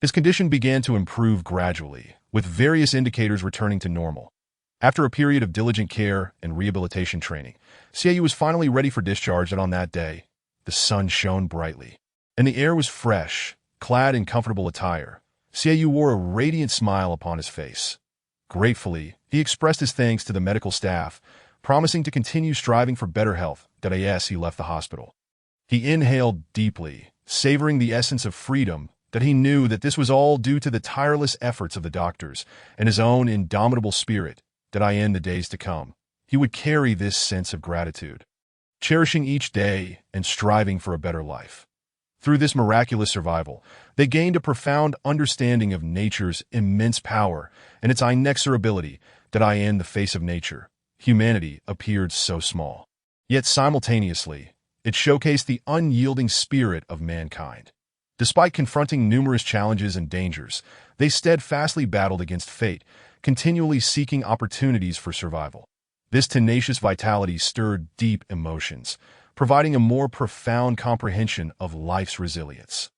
his condition began to improve gradually, with various indicators returning to normal. After a period of diligent care and rehabilitation training, Xiaoyu was finally ready for discharge, and on that day, the sun shone brightly, and the air was fresh. Clad in comfortable attire, Xiaoyu wore a radiant smile upon his face. Gratefully, he expressed his thanks to the medical staff, promising to continue striving for better health. As he left the hospital, he inhaled deeply, savoring the essence of freedom, that he knew that this was all due to the tireless efforts of the doctors and his own indomitable spirit. In the days to come, he would carry this sense of gratitude, cherishing each day and striving for a better life. Through this miraculous survival, they gained a profound understanding of nature's immense power and its inexorability. In the face of nature, humanity appeared so small. Yet simultaneously, it showcased the unyielding spirit of mankind. Despite confronting numerous challenges and dangers, they steadfastly battled against fate, continually seeking opportunities for survival. This tenacious vitality stirred deep emotions, providing a more profound comprehension of life's resilience.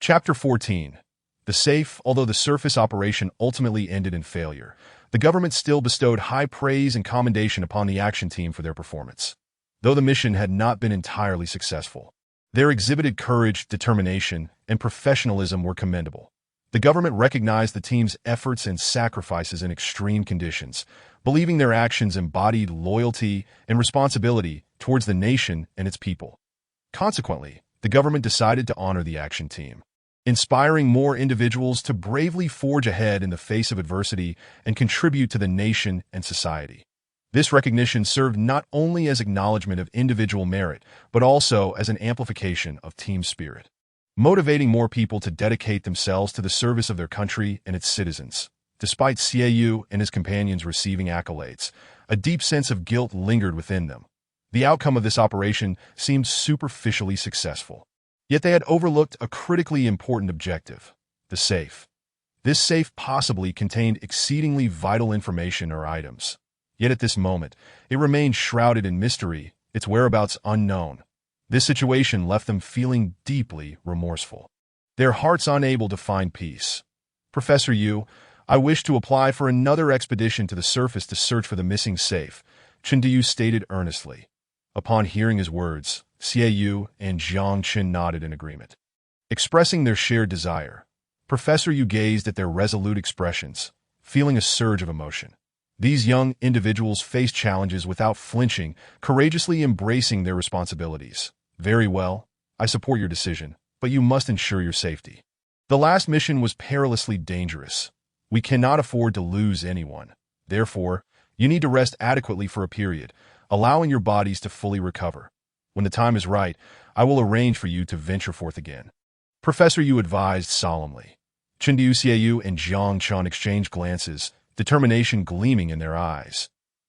Chapter 14. The safe. Although the surface operation ultimately ended in failure, the government still bestowed high praise and commendation upon the action team for their performance. Though the mission had not been entirely successful, their exhibited courage, determination, and professionalism were commendable. The government recognized the team's efforts and sacrifices in extreme conditions, believing their actions embodied loyalty and responsibility towards the nation and its people. Consequently, the government decided to honor the action team, inspiring more individuals to bravely forge ahead in the face of adversity and contribute to the nation and society. This recognition served not only as acknowledgement of individual merit, but also as an amplification of team spirit, motivating more people to dedicate themselves to the service of their country and its citizens. Despite Xiaoyu and his companions receiving accolades, a deep sense of guilt lingered within them. The outcome of this operation seemed superficially successful. Yet they had overlooked a critically important objective: the safe. This safe possibly contained exceedingly vital information or items. Yet at this moment, it remained shrouded in mystery, its whereabouts unknown. This situation left them feeling deeply remorseful, their hearts unable to find peace. "Professor Yu, I wish to apply for another expedition to the surface to search for the missing safe," Chendiyu stated earnestly. Upon hearing his words, Xiaoyu and Jiang Qin nodded in agreement. Expressing their shared desire, Professor Yu gazed at their resolute expressions, feeling a surge of emotion. These young individuals faced challenges without flinching, courageously embracing their responsibilities. "Very well, I support your decision, but you must ensure your safety. The last mission was perilously dangerous. We cannot afford to lose anyone. Therefore, you need to rest adequately for a period, allowing your bodies to fully recover. When the time is right, I will arrange for you to venture forth again," Professor Yu advised solemnly. Chendiyu, Xiaoyu, and Jiang Qin exchanged glances, determination gleaming in their eyes.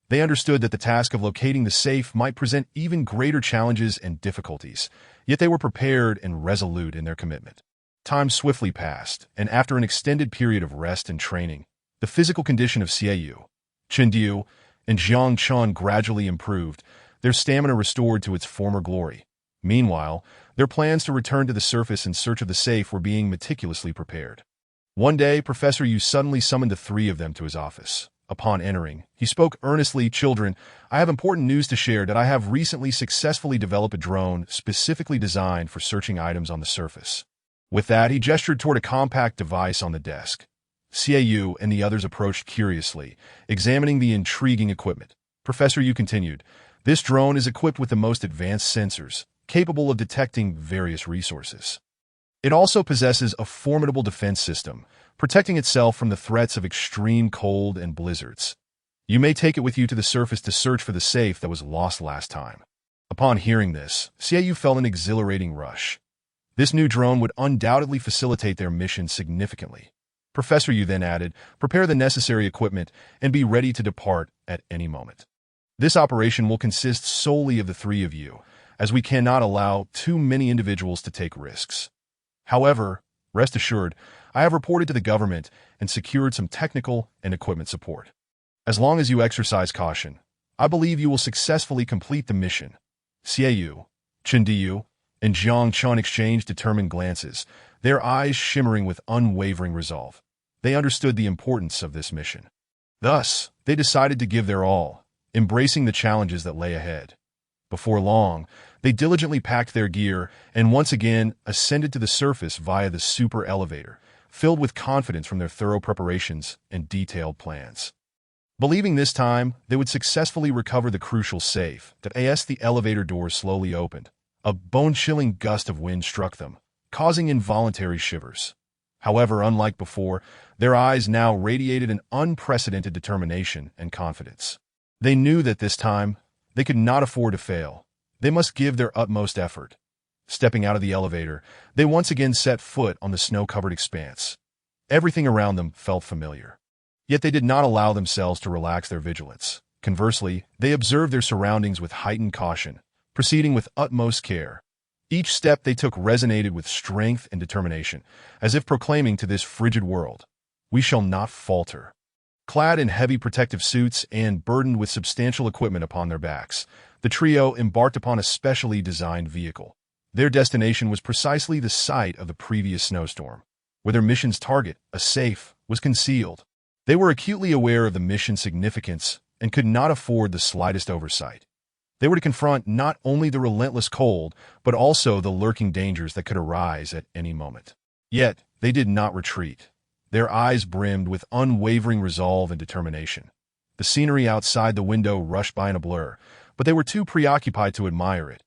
They understood that the task of locating the safe might present even greater challenges and difficulties, yet they were prepared and resolute in their commitment. Time swiftly passed, and after an extended period of rest and training, the physical condition of Xiaoyu, Chendiyu, and Jiang Qin gradually improved, their stamina restored to its former glory. Meanwhile, their plans to return to the surface in search of the safe were being meticulously prepared. One day, Professor Yu suddenly summoned the three of them to his office. Upon entering, he spoke earnestly. "Children, I have important news to share that I have recently successfully developed a drone specifically designed for searching items on the surface. With that, he gestured toward a compact device on the desk. Xiaoyu and the others approached curiously, examining the intriguing equipment. Professor Yu continued, "This drone is equipped with the most advanced sensors, capable of detecting various resources. It also possesses a formidable defense system, protecting itself from the threats of extreme cold and blizzards. You may take it with you to the surface to search for the safe that was lost last time." Upon hearing this, Xiaoyu felt an exhilarating rush. This new drone would undoubtedly facilitate their mission significantly. Professor Yu then added, "Prepare the necessary equipment and be ready to depart at any moment. This operation will consist solely of the three of you, as we cannot allow too many individuals to take risks. However, rest assured, I have reported to the government and secured some technical and equipment support. As long as you exercise caution, I believe you will successfully complete the mission." Xiaoyu, Chendiyu, and Zhang Chun exchanged determined glances, their eyes shimmering with unwavering resolve. They understood the importance of this mission. Thus, they decided to give their all, embracing the challenges that lay ahead. Before long, they diligently packed their gear and once again ascended to the surface via the super elevator, filled with confidence from their thorough preparations and detailed plans. Believing this time they would successfully recover the crucial safe, as the elevator doors slowly opened, a bone-chilling gust of wind struck them, causing involuntary shivers. However, unlike before, their eyes now radiated an unprecedented determination and confidence. They knew that this time, they could not afford to fail. They must give their utmost effort. Stepping out of the elevator, they once again set foot on the snow-covered expanse. Everything around them felt familiar. Yet they did not allow themselves to relax their vigilance. Conversely, they observed their surroundings with heightened caution, proceeding with utmost care. Each step they took resonated with strength and determination, as if proclaiming to this frigid world, "We shall not falter." Clad in heavy protective suits and burdened with substantial equipment upon their backs, the trio embarked upon a specially designed vehicle. Their destination was precisely the site of the previous snowstorm, where their mission's target, a safe, was concealed. They were acutely aware of the mission's significance and could not afford the slightest oversight. They were to confront not only the relentless cold, but also the lurking dangers that could arise at any moment. Yet, they did not retreat. Their eyes brimmed with unwavering resolve and determination. The scenery outside the window rushed by in a blur, but they were too preoccupied to admire it.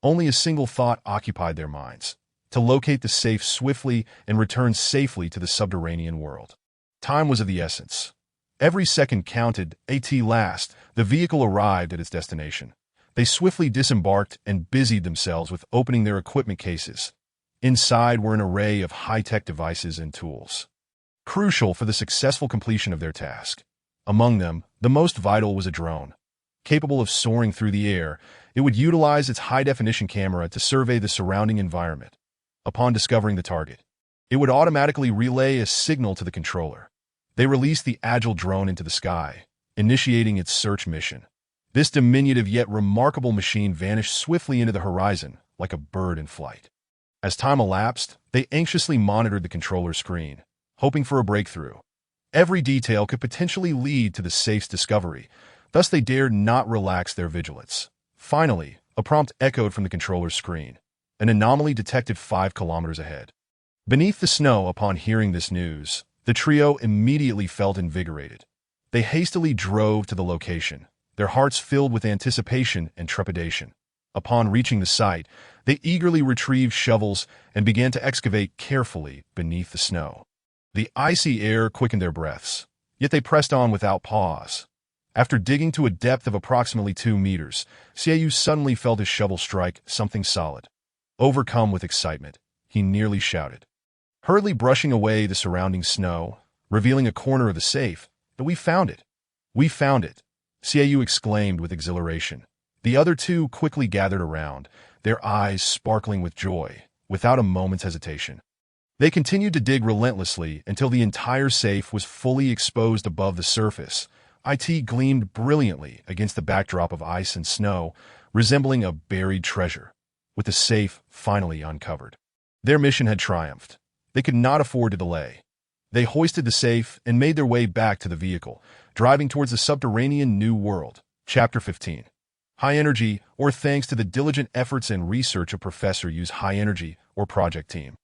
Only a single thought occupied their minds: to locate the safe swiftly and return safely to the subterranean world. Time was of the essence. Every second counted. At last, the vehicle arrived at its destination. They swiftly disembarked and busied themselves with opening their equipment cases. Inside were an array of high-tech devices and tools, crucial for the successful completion of their task. Among them, the most vital was a drone. Capable of soaring through the air, it would utilize its high-definition camera to survey the surrounding environment. Upon discovering the target, it would automatically relay a signal to the controller. They released the agile drone into the sky, initiating its search mission. This diminutive yet remarkable machine vanished swiftly into the horizon, like a bird in flight. As time elapsed, they anxiously monitored the controller screen, hoping for a breakthrough. Every detail could potentially lead to the safe's discovery, thus they dared not relax their vigilance. Finally, a prompt echoed from the controller's screen. An anomaly detected 5 kilometers ahead. Beneath the snow, upon hearing this news, the trio immediately felt invigorated. They hastily drove to the location, their hearts filled with anticipation and trepidation. Upon reaching the site, they eagerly retrieved shovels and began to excavate carefully beneath the snow. The icy air quickened their breaths, yet they pressed on without pause. After digging to a depth of approximately 2 meters, Xiaoyu suddenly felt his shovel strike something solid. Overcome with excitement, he nearly shouted, hurriedly brushing away the surrounding snow, revealing a corner of the safe. "But we found it! We found it!" Xiaoyu exclaimed with exhilaration. The other two quickly gathered around, their eyes sparkling with joy, without a moment's hesitation. They continued to dig relentlessly until the entire safe was fully exposed above the surface. It gleamed brilliantly against the backdrop of ice and snow, resembling a buried treasure, with the safe finally uncovered. Their mission had triumphed. They could not afford to delay. They hoisted the safe and made their way back to the vehicle, driving towards the subterranean new world. Chapter 15. High Energy, or thanks to the diligent efforts and research of Professor Yu's High Energy, or project team.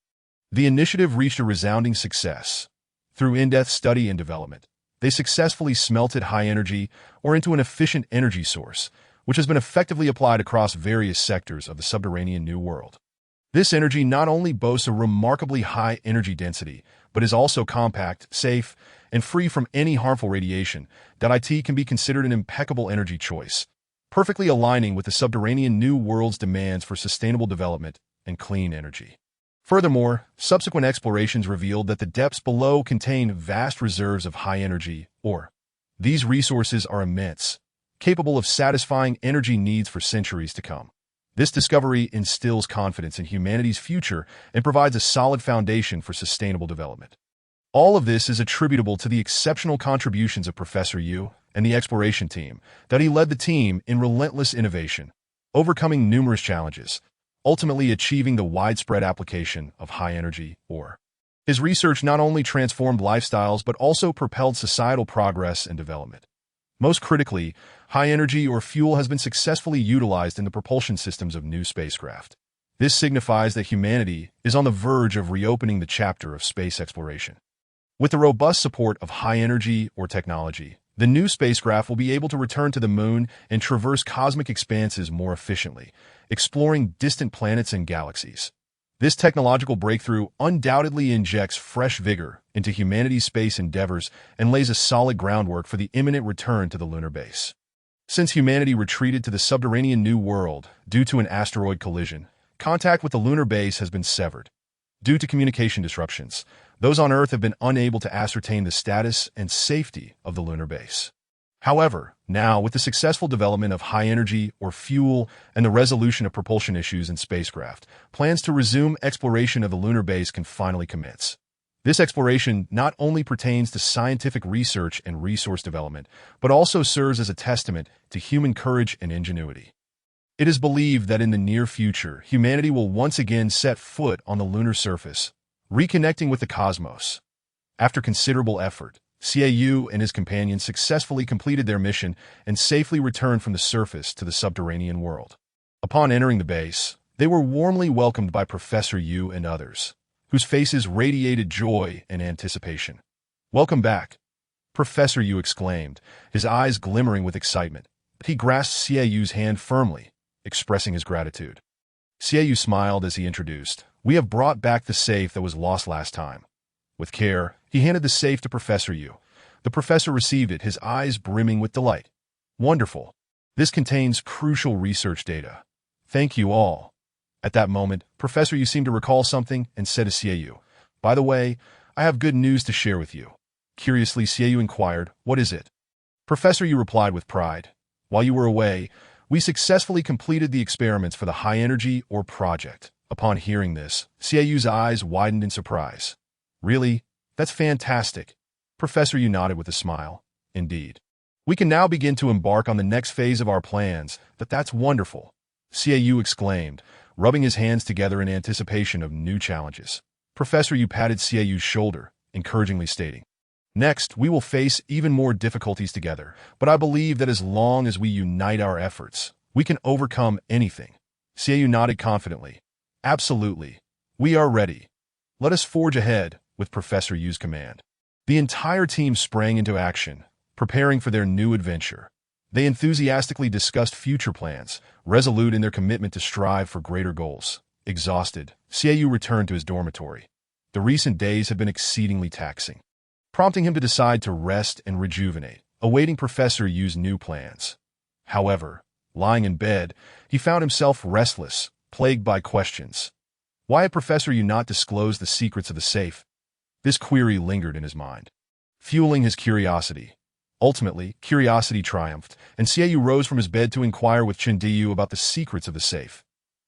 The initiative reached a resounding success. Through in-depth study and development, they successfully smelted high energy ore into an efficient energy source, which has been effectively applied across various sectors of the subterranean New World. This energy not only boasts a remarkably high energy density, but is also compact, safe, and free from any harmful radiation. It can be considered an impeccable energy choice, perfectly aligning with the subterranean New World's demands for sustainable development and clean energy. Furthermore, subsequent explorations revealed that the depths below contain vast reserves of high energy ore. These resources are immense, capable of satisfying energy needs for centuries to come. This discovery instills confidence in humanity's future and provides a solid foundation for sustainable development. All of this is attributable to the exceptional contributions of Professor Yu and the exploration team, that he led the team in relentless innovation, overcoming numerous challenges, ultimately achieving the widespread application of high-energy ore. His research not only transformed lifestyles but also propelled societal progress and development. Most critically, high-energy ore fuel has been successfully utilized in the propulsion systems of new spacecraft. This signifies that humanity is on the verge of reopening the chapter of space exploration. With the robust support of high-energy ore technology, the new spacecraft will be able to return to the moon and traverse cosmic expanses more efficiently, exploring distant planets and galaxies. This technological breakthrough undoubtedly injects fresh vigor into humanity's space endeavors and lays a solid groundwork for the imminent return to the lunar base. Since humanity retreated to the subterranean New World due to an asteroid collision, contact with the lunar base has been severed. Due to communication disruptions, those on Earth have been unable to ascertain the status and safety of the lunar base. However, now, with the successful development of high-energy ore fuel and the resolution of propulsion issues in spacecraft, plans to resume exploration of the lunar base can finally commence. This exploration not only pertains to scientific research and resource development, but also serves as a testament to human courage and ingenuity. It is believed that in the near future, humanity will once again set foot on the lunar surface, reconnecting with the cosmos. After considerable effort, Yu and his companions successfully completed their mission and safely returned from the surface to the subterranean world. Upon entering the base, they were warmly welcomed by Professor Yu and others, whose faces radiated joy and anticipation. "Welcome back," Professor Yu exclaimed, his eyes glimmering with excitement. He grasped Yu's hand firmly, expressing his gratitude. Yu smiled as he introduced, "We have brought back the safe that was lost last time." With care, he handed the safe to Professor Yu. The professor received it, his eyes brimming with delight. "Wonderful. This contains crucial research data. Thank you all." At that moment, Professor Yu seemed to recall something and said to Yu, "By the way, I have good news to share with you." Curiously, Yu inquired, "What is it?" Professor Yu replied with pride, "While you were away, we successfully completed the experiments for the high-energy ore project." Upon hearing this, Yu's eyes widened in surprise. "Really? That's fantastic." Professor Yu nodded with a smile. "Indeed. We can now begin to embark on the next phase of our plans. That's wonderful," Yu exclaimed, rubbing his hands together in anticipation of new challenges. Professor Yu patted Yu's shoulder, encouragingly stating, "Next, we will face even more difficulties together, but I believe that as long as we unite our efforts, we can overcome anything." Yu nodded confidently. "Absolutely. We are ready. Let us forge ahead," with Professor Yu's command. The entire team sprang into action, preparing for their new adventure. They enthusiastically discussed future plans, resolute in their commitment to strive for greater goals. Exhausted, Yu returned to his dormitory. The recent days had been exceedingly taxing, prompting him to decide to rest and rejuvenate, awaiting Professor Yu's new plans. However, lying in bed, he found himself restless, plagued by questions. Why had Professor Yu not disclosed the secrets of the safe? This query lingered in his mind, fueling his curiosity. Ultimately, curiosity triumphed, and Yu rose from his bed to inquire with Chindiyu about the secrets of the safe.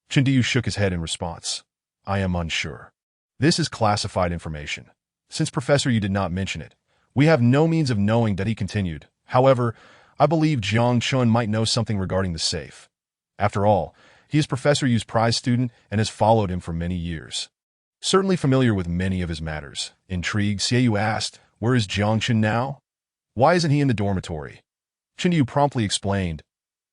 Chindiyu shook his head in response. "I am unsure. This is classified information. Since Professor Yu did not mention it, we have no means of knowing that," he continued. "However, I believe Jiang Chun might know something regarding the safe. After all, he is Professor Yu's prize student and has followed him for many years. Certainly familiar with many of his matters." Intrigued, Yu asked, "Where is Jiang Chun now? Why isn't he in the dormitory?" Chindiyu promptly explained,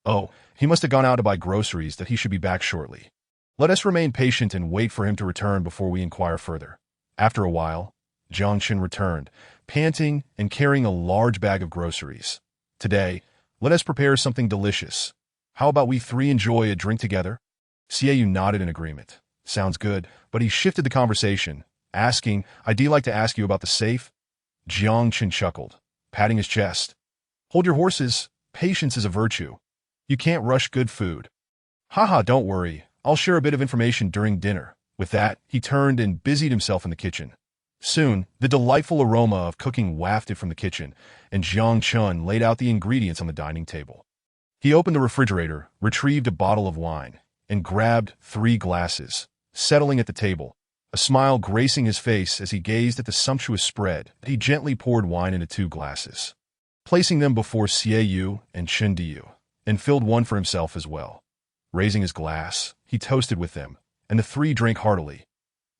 "Oh, he must have gone out to buy groceries, that he should be back shortly." Let us remain patient and wait for him to return before we inquire further. After a while, Jiang Chen returned, panting and carrying a large bag of groceries. Today, let us prepare something delicious. How about we three enjoy a drink together? Xiaoyu nodded in agreement. Sounds good, but he shifted the conversation, asking, I'd like to ask you about the safe? Jiang Chen chuckled, patting his chest. Hold your horses. Patience is a virtue. You can't rush good food. Haha, don't worry. I'll share a bit of information during dinner. With that, he turned and busied himself in the kitchen. Soon, the delightful aroma of cooking wafted from the kitchen, and Jiang Chen laid out the ingredients on the dining table. He opened the refrigerator, retrieved a bottle of wine, and grabbed 3 glasses, settling at the table, a smile gracing his face as he gazed at the sumptuous spread. He gently poured wine into 2 glasses, placing them before Xiaoyu and Chen Diyu, and filled one for himself as well. Raising his glass, he toasted with them, and the 3 drank heartily.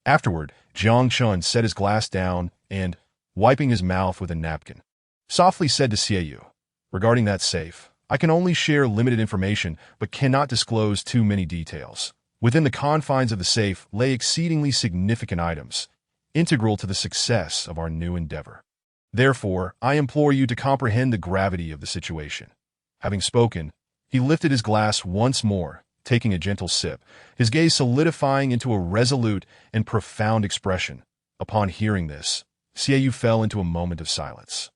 Afterward, Jiang Chen set his glass down and, wiping his mouth with a napkin, softly said to Xiaoyu, regarding that safe, I can only share limited information but cannot disclose too many details. Within the confines of the safe lay exceedingly significant items, integral to the success of our new endeavor. Therefore, I implore you to comprehend the gravity of the situation. Having spoken, he lifted his glass once more, taking a gentle sip, his gaze solidifying into a resolute and profound expression. Upon hearing this, Xiaoyu fell into a moment of silence,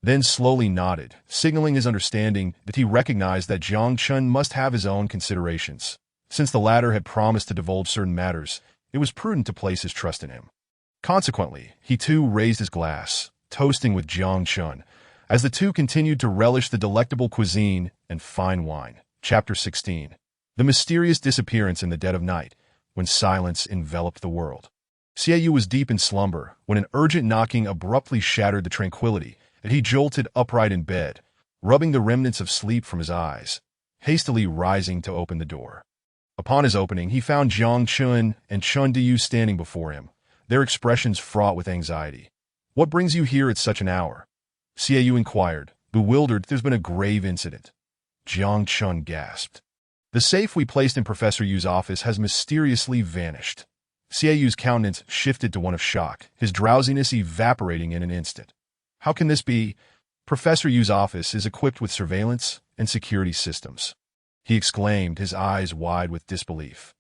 then slowly nodded, signaling his understanding that he recognized that Jiang Chen must have his own considerations. Since the latter had promised to divulge certain matters, it was prudent to place his trust in him. Consequently, he too raised his glass, toasting with Jiang Chen, as the two continued to relish the delectable cuisine and fine wine. Chapter 16. The mysterious disappearance in the dead of night, when silence enveloped the world. Xiaoyu was deep in slumber when an urgent knocking abruptly shattered the tranquility, and he jolted upright in bed, rubbing the remnants of sleep from his eyes, hastily rising to open the door. Upon his opening, he found Jiang Chen and Chen Diyu standing before him, their expressions fraught with anxiety. What brings you here at such an hour? Xiaoyu inquired, bewildered. There's been a grave incident. Jiang Chen gasped. The safe we placed in Professor Yu's office has mysteriously vanished. Xiaoyu's countenance shifted to one of shock, his drowsiness evaporating in an instant. How can this be? Professor Yu's office is equipped with surveillance and security systems, he exclaimed, his eyes wide with disbelief.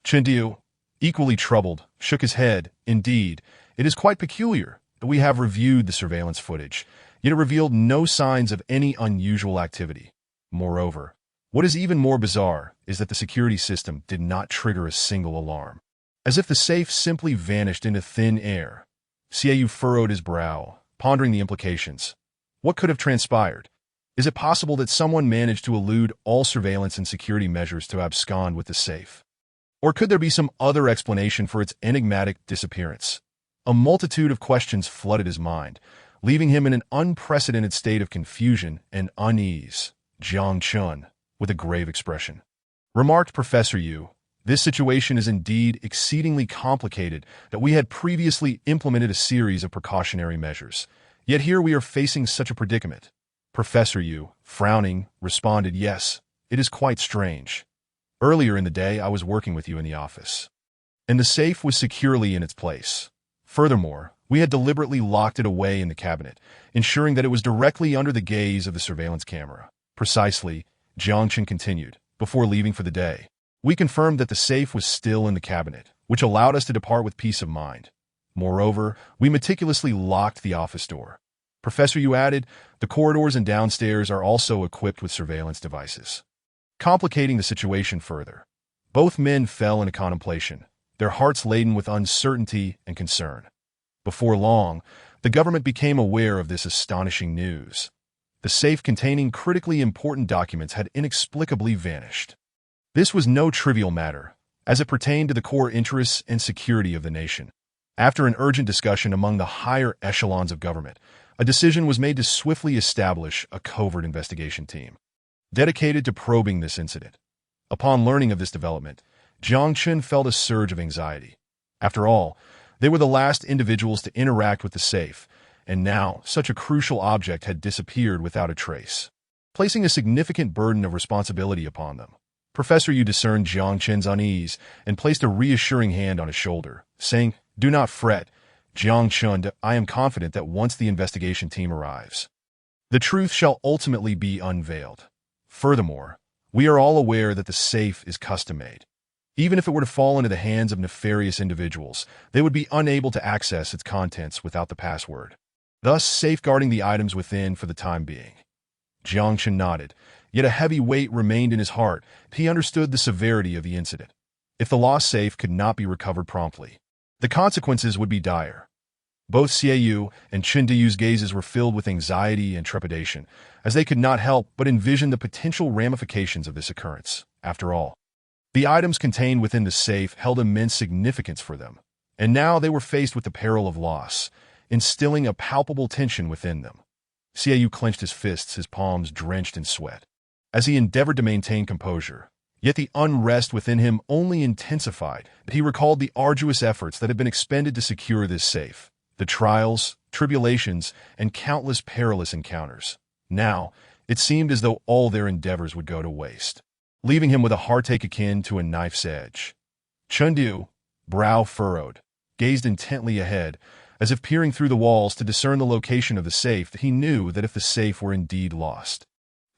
Chen Diyu, equally troubled, shook his head. Indeed, it is quite peculiar that we have reviewed the surveillance footage, yet it revealed no signs of any unusual activity. Moreover, what is even more bizarre is that the security system did not trigger a single alarm, as if the safe simply vanished into thin air. Xiaoyu furrowed his brow, pondering the implications. What could have transpired? Is it possible that someone managed to elude all surveillance and security measures to abscond with the safe? Or could there be some other explanation for its enigmatic disappearance? A multitude of questions flooded his mind, leaving him in an unprecedented state of confusion and unease. Jiang Chen, with a grave expression, remarked Professor Yu, this situation is indeed exceedingly complicated that we had previously implemented a series of precautionary measures. Yet here we are facing such a predicament. Professor Yu, frowning, responded, yes, it is quite strange. Earlier in the day I was working with you in the office, and the safe was securely in its place. Furthermore, we had deliberately locked it away in the cabinet, ensuring that it was directly under the gaze of the surveillance camera. Precisely, Jiang Chen continued, before leaving for the day. We confirmed that the safe was still in the cabinet, which allowed us to depart with peace of mind. Moreover, we meticulously locked the office door. Professor Yu added, the corridors and downstairs are also equipped with surveillance devices, complicating the situation further. Both men fell into contemplation, their hearts laden with uncertainty and concern. Before long, the government became aware of this astonishing news. The safe containing critically important documents had inexplicably vanished. This was no trivial matter, as it pertained to the core interests and security of the nation. After an urgent discussion among the higher echelons of government, a decision was made to swiftly establish a covert investigation team, dedicated to probing this incident. Upon learning of this development, Jiang Chen felt a surge of anxiety. After all, they were the last individuals to interact with the safe, and now such a crucial object had disappeared without a trace, placing a significant burden of responsibility upon them. Professor Yu discerned Jiang Chen's unease and placed a reassuring hand on his shoulder, saying, "Do not fret, Jiang Chen, I am confident that once the investigation team arrives, the truth shall ultimately be unveiled. Furthermore, we are all aware that the safe is custom-made. Even if it were to fall into the hands of nefarious individuals, they would be unable to access its contents without the password, thus safeguarding the items within for the time being." Jiang Chen nodded, yet a heavy weight remained in his heart. He understood the severity of the incident. If the lost safe could not be recovered promptly, the consequences would be dire. Both Xie Yu and Chen Diyu's gazes were filled with anxiety and trepidation, as they could not help but envision the potential ramifications of this occurrence. After all, the items contained within the safe held immense significance for them, and now they were faced with the peril of loss, instilling a palpable tension within them. Xie Yu clenched his fists, his palms drenched in sweat, as he endeavored to maintain composure. Yet the unrest within him only intensified. He recalled the arduous efforts that had been expended to secure this safe, the trials, tribulations, and countless perilous encounters. Now, it seemed as though all their endeavors would go to waste, leaving him with a heartache akin to a knife's edge. Chen Diyu, brow furrowed, gazed intently ahead, as if peering through the walls to discern the location of the safe. He knew that if the safe were indeed lost,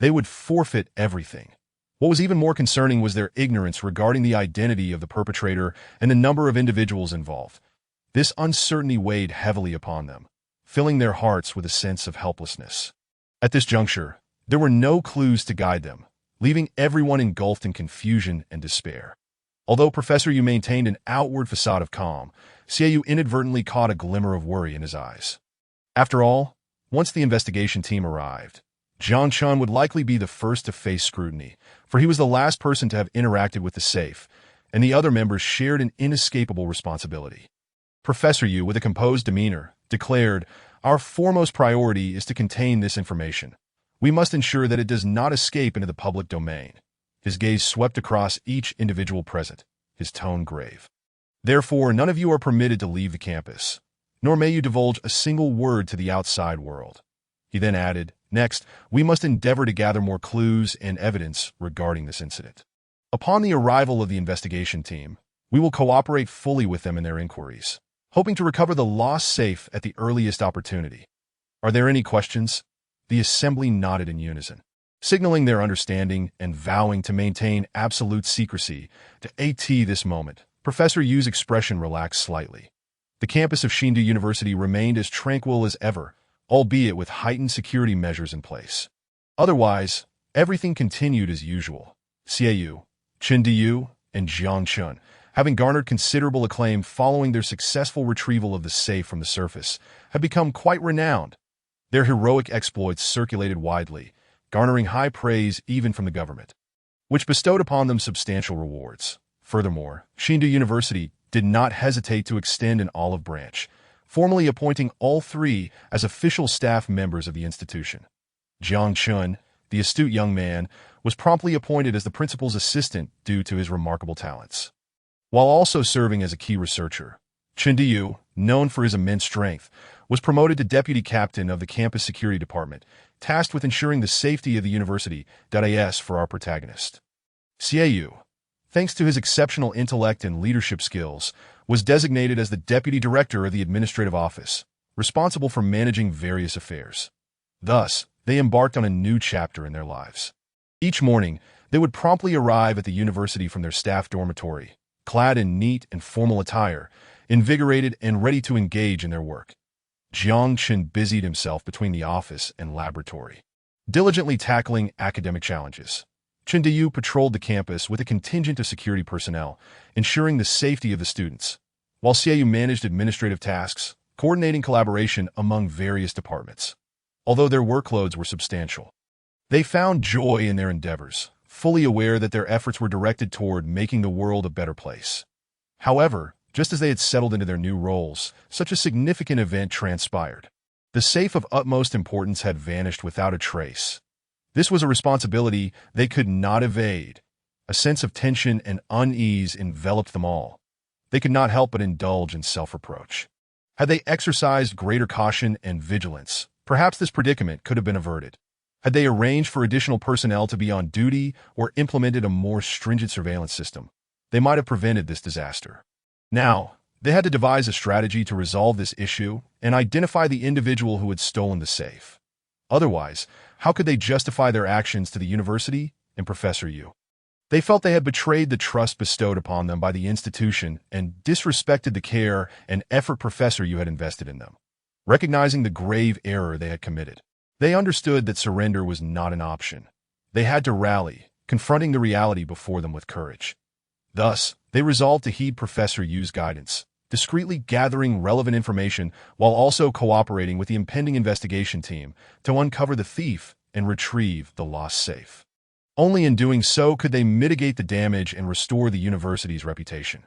they would forfeit everything. What was even more concerning was their ignorance regarding the identity of the perpetrator and the number of individuals involved. This uncertainty weighed heavily upon them, filling their hearts with a sense of helplessness. At this juncture, there were no clues to guide them, leaving everyone engulfed in confusion and despair. Although Professor Yu maintained an outward facade of calm, Xie Yu inadvertently caught a glimmer of worry in his eyes. After all, once the investigation team arrived, Jiang Chen would likely be the first to face scrutiny, for he was the last person to have interacted with the safe, and the other members shared an inescapable responsibility. Professor Yu, with a composed demeanor, declared, "Our foremost priority is to contain this information. We must ensure that it does not escape into the public domain." His gaze swept across each individual present, his tone grave. "Therefore, none of you are permitted to leave the campus, nor may you divulge a single word to the outside world." He then added, "Next, we must endeavor to gather more clues and evidence regarding this incident. Upon the arrival of the investigation team, we will cooperate fully with them in their inquiries, hoping to recover the lost safe at the earliest opportunity. Are there any questions?" The assembly nodded in unison, signaling their understanding and vowing to maintain absolute secrecy. To this moment, Professor Yu's expression relaxed slightly. The campus of Xindu University remained as tranquil as ever, albeit with heightened security measures in place. Otherwise, everything continued as usual. Xie Yu, Chen Diyu, and Jiang Chen, having garnered considerable acclaim following their successful retrieval of the safe from the surface, had become quite renowned. Their heroic exploits circulated widely, garnering high praise even from the government, which bestowed upon them substantial rewards. Furthermore, Xindu University did not hesitate to extend an olive branch, formally appointing all three as official staff members of the institution. Jiang Chen, the astute young man, was promptly appointed as the principal's assistant due to his remarkable talents, while also serving as a key researcher. Chen Diyu, known for his immense strength, was promoted to deputy captain of the campus security department, tasked with ensuring the safety of the university. As for our protagonist, Xie Yu, thanks to his exceptional intellect and leadership skills, was designated as the deputy director of the administrative office, responsible for managing various affairs. Thus, they embarked on a new chapter in their lives. Each morning, they would promptly arrive at the university from their staff dormitory, clad in neat and formal attire, invigorated and ready to engage in their work. Jiang Chen busied himself between the office and laboratory, diligently tackling academic challenges. Chen Diyu patrolled the campus with a contingent of security personnel, ensuring the safety of the students, while Xie Yu managed administrative tasks, coordinating collaboration among various departments. Although their workloads were substantial, they found joy in their endeavors, fully aware that their efforts were directed toward making the world a better place. However, just as they had settled into their new roles, such a significant event transpired. The safe of utmost importance had vanished without a trace. This was a responsibility they could not evade. A sense of tension and unease enveloped them all. They could not help but indulge in self-reproach. Had they exercised greater caution and vigilance, perhaps this predicament could have been averted. Had they arranged for additional personnel to be on duty or implemented a more stringent surveillance system, they might have prevented this disaster. Now, they had to devise a strategy to resolve this issue and identify the individual who had stolen the safe. Otherwise, how could they justify their actions to the university and Professor Yu? They felt they had betrayed the trust bestowed upon them by the institution and disrespected the care and effort Professor Yu had invested in them. Recognizing the grave error they had committed, they understood that surrender was not an option. They had to rally, confronting the reality before them with courage. Thus, they resolved to heed Professor Yu's guidance, discreetly gathering relevant information while also cooperating with the impending investigation team to uncover the thief and retrieve the lost safe. Only in doing so could they mitigate the damage and restore the university's reputation.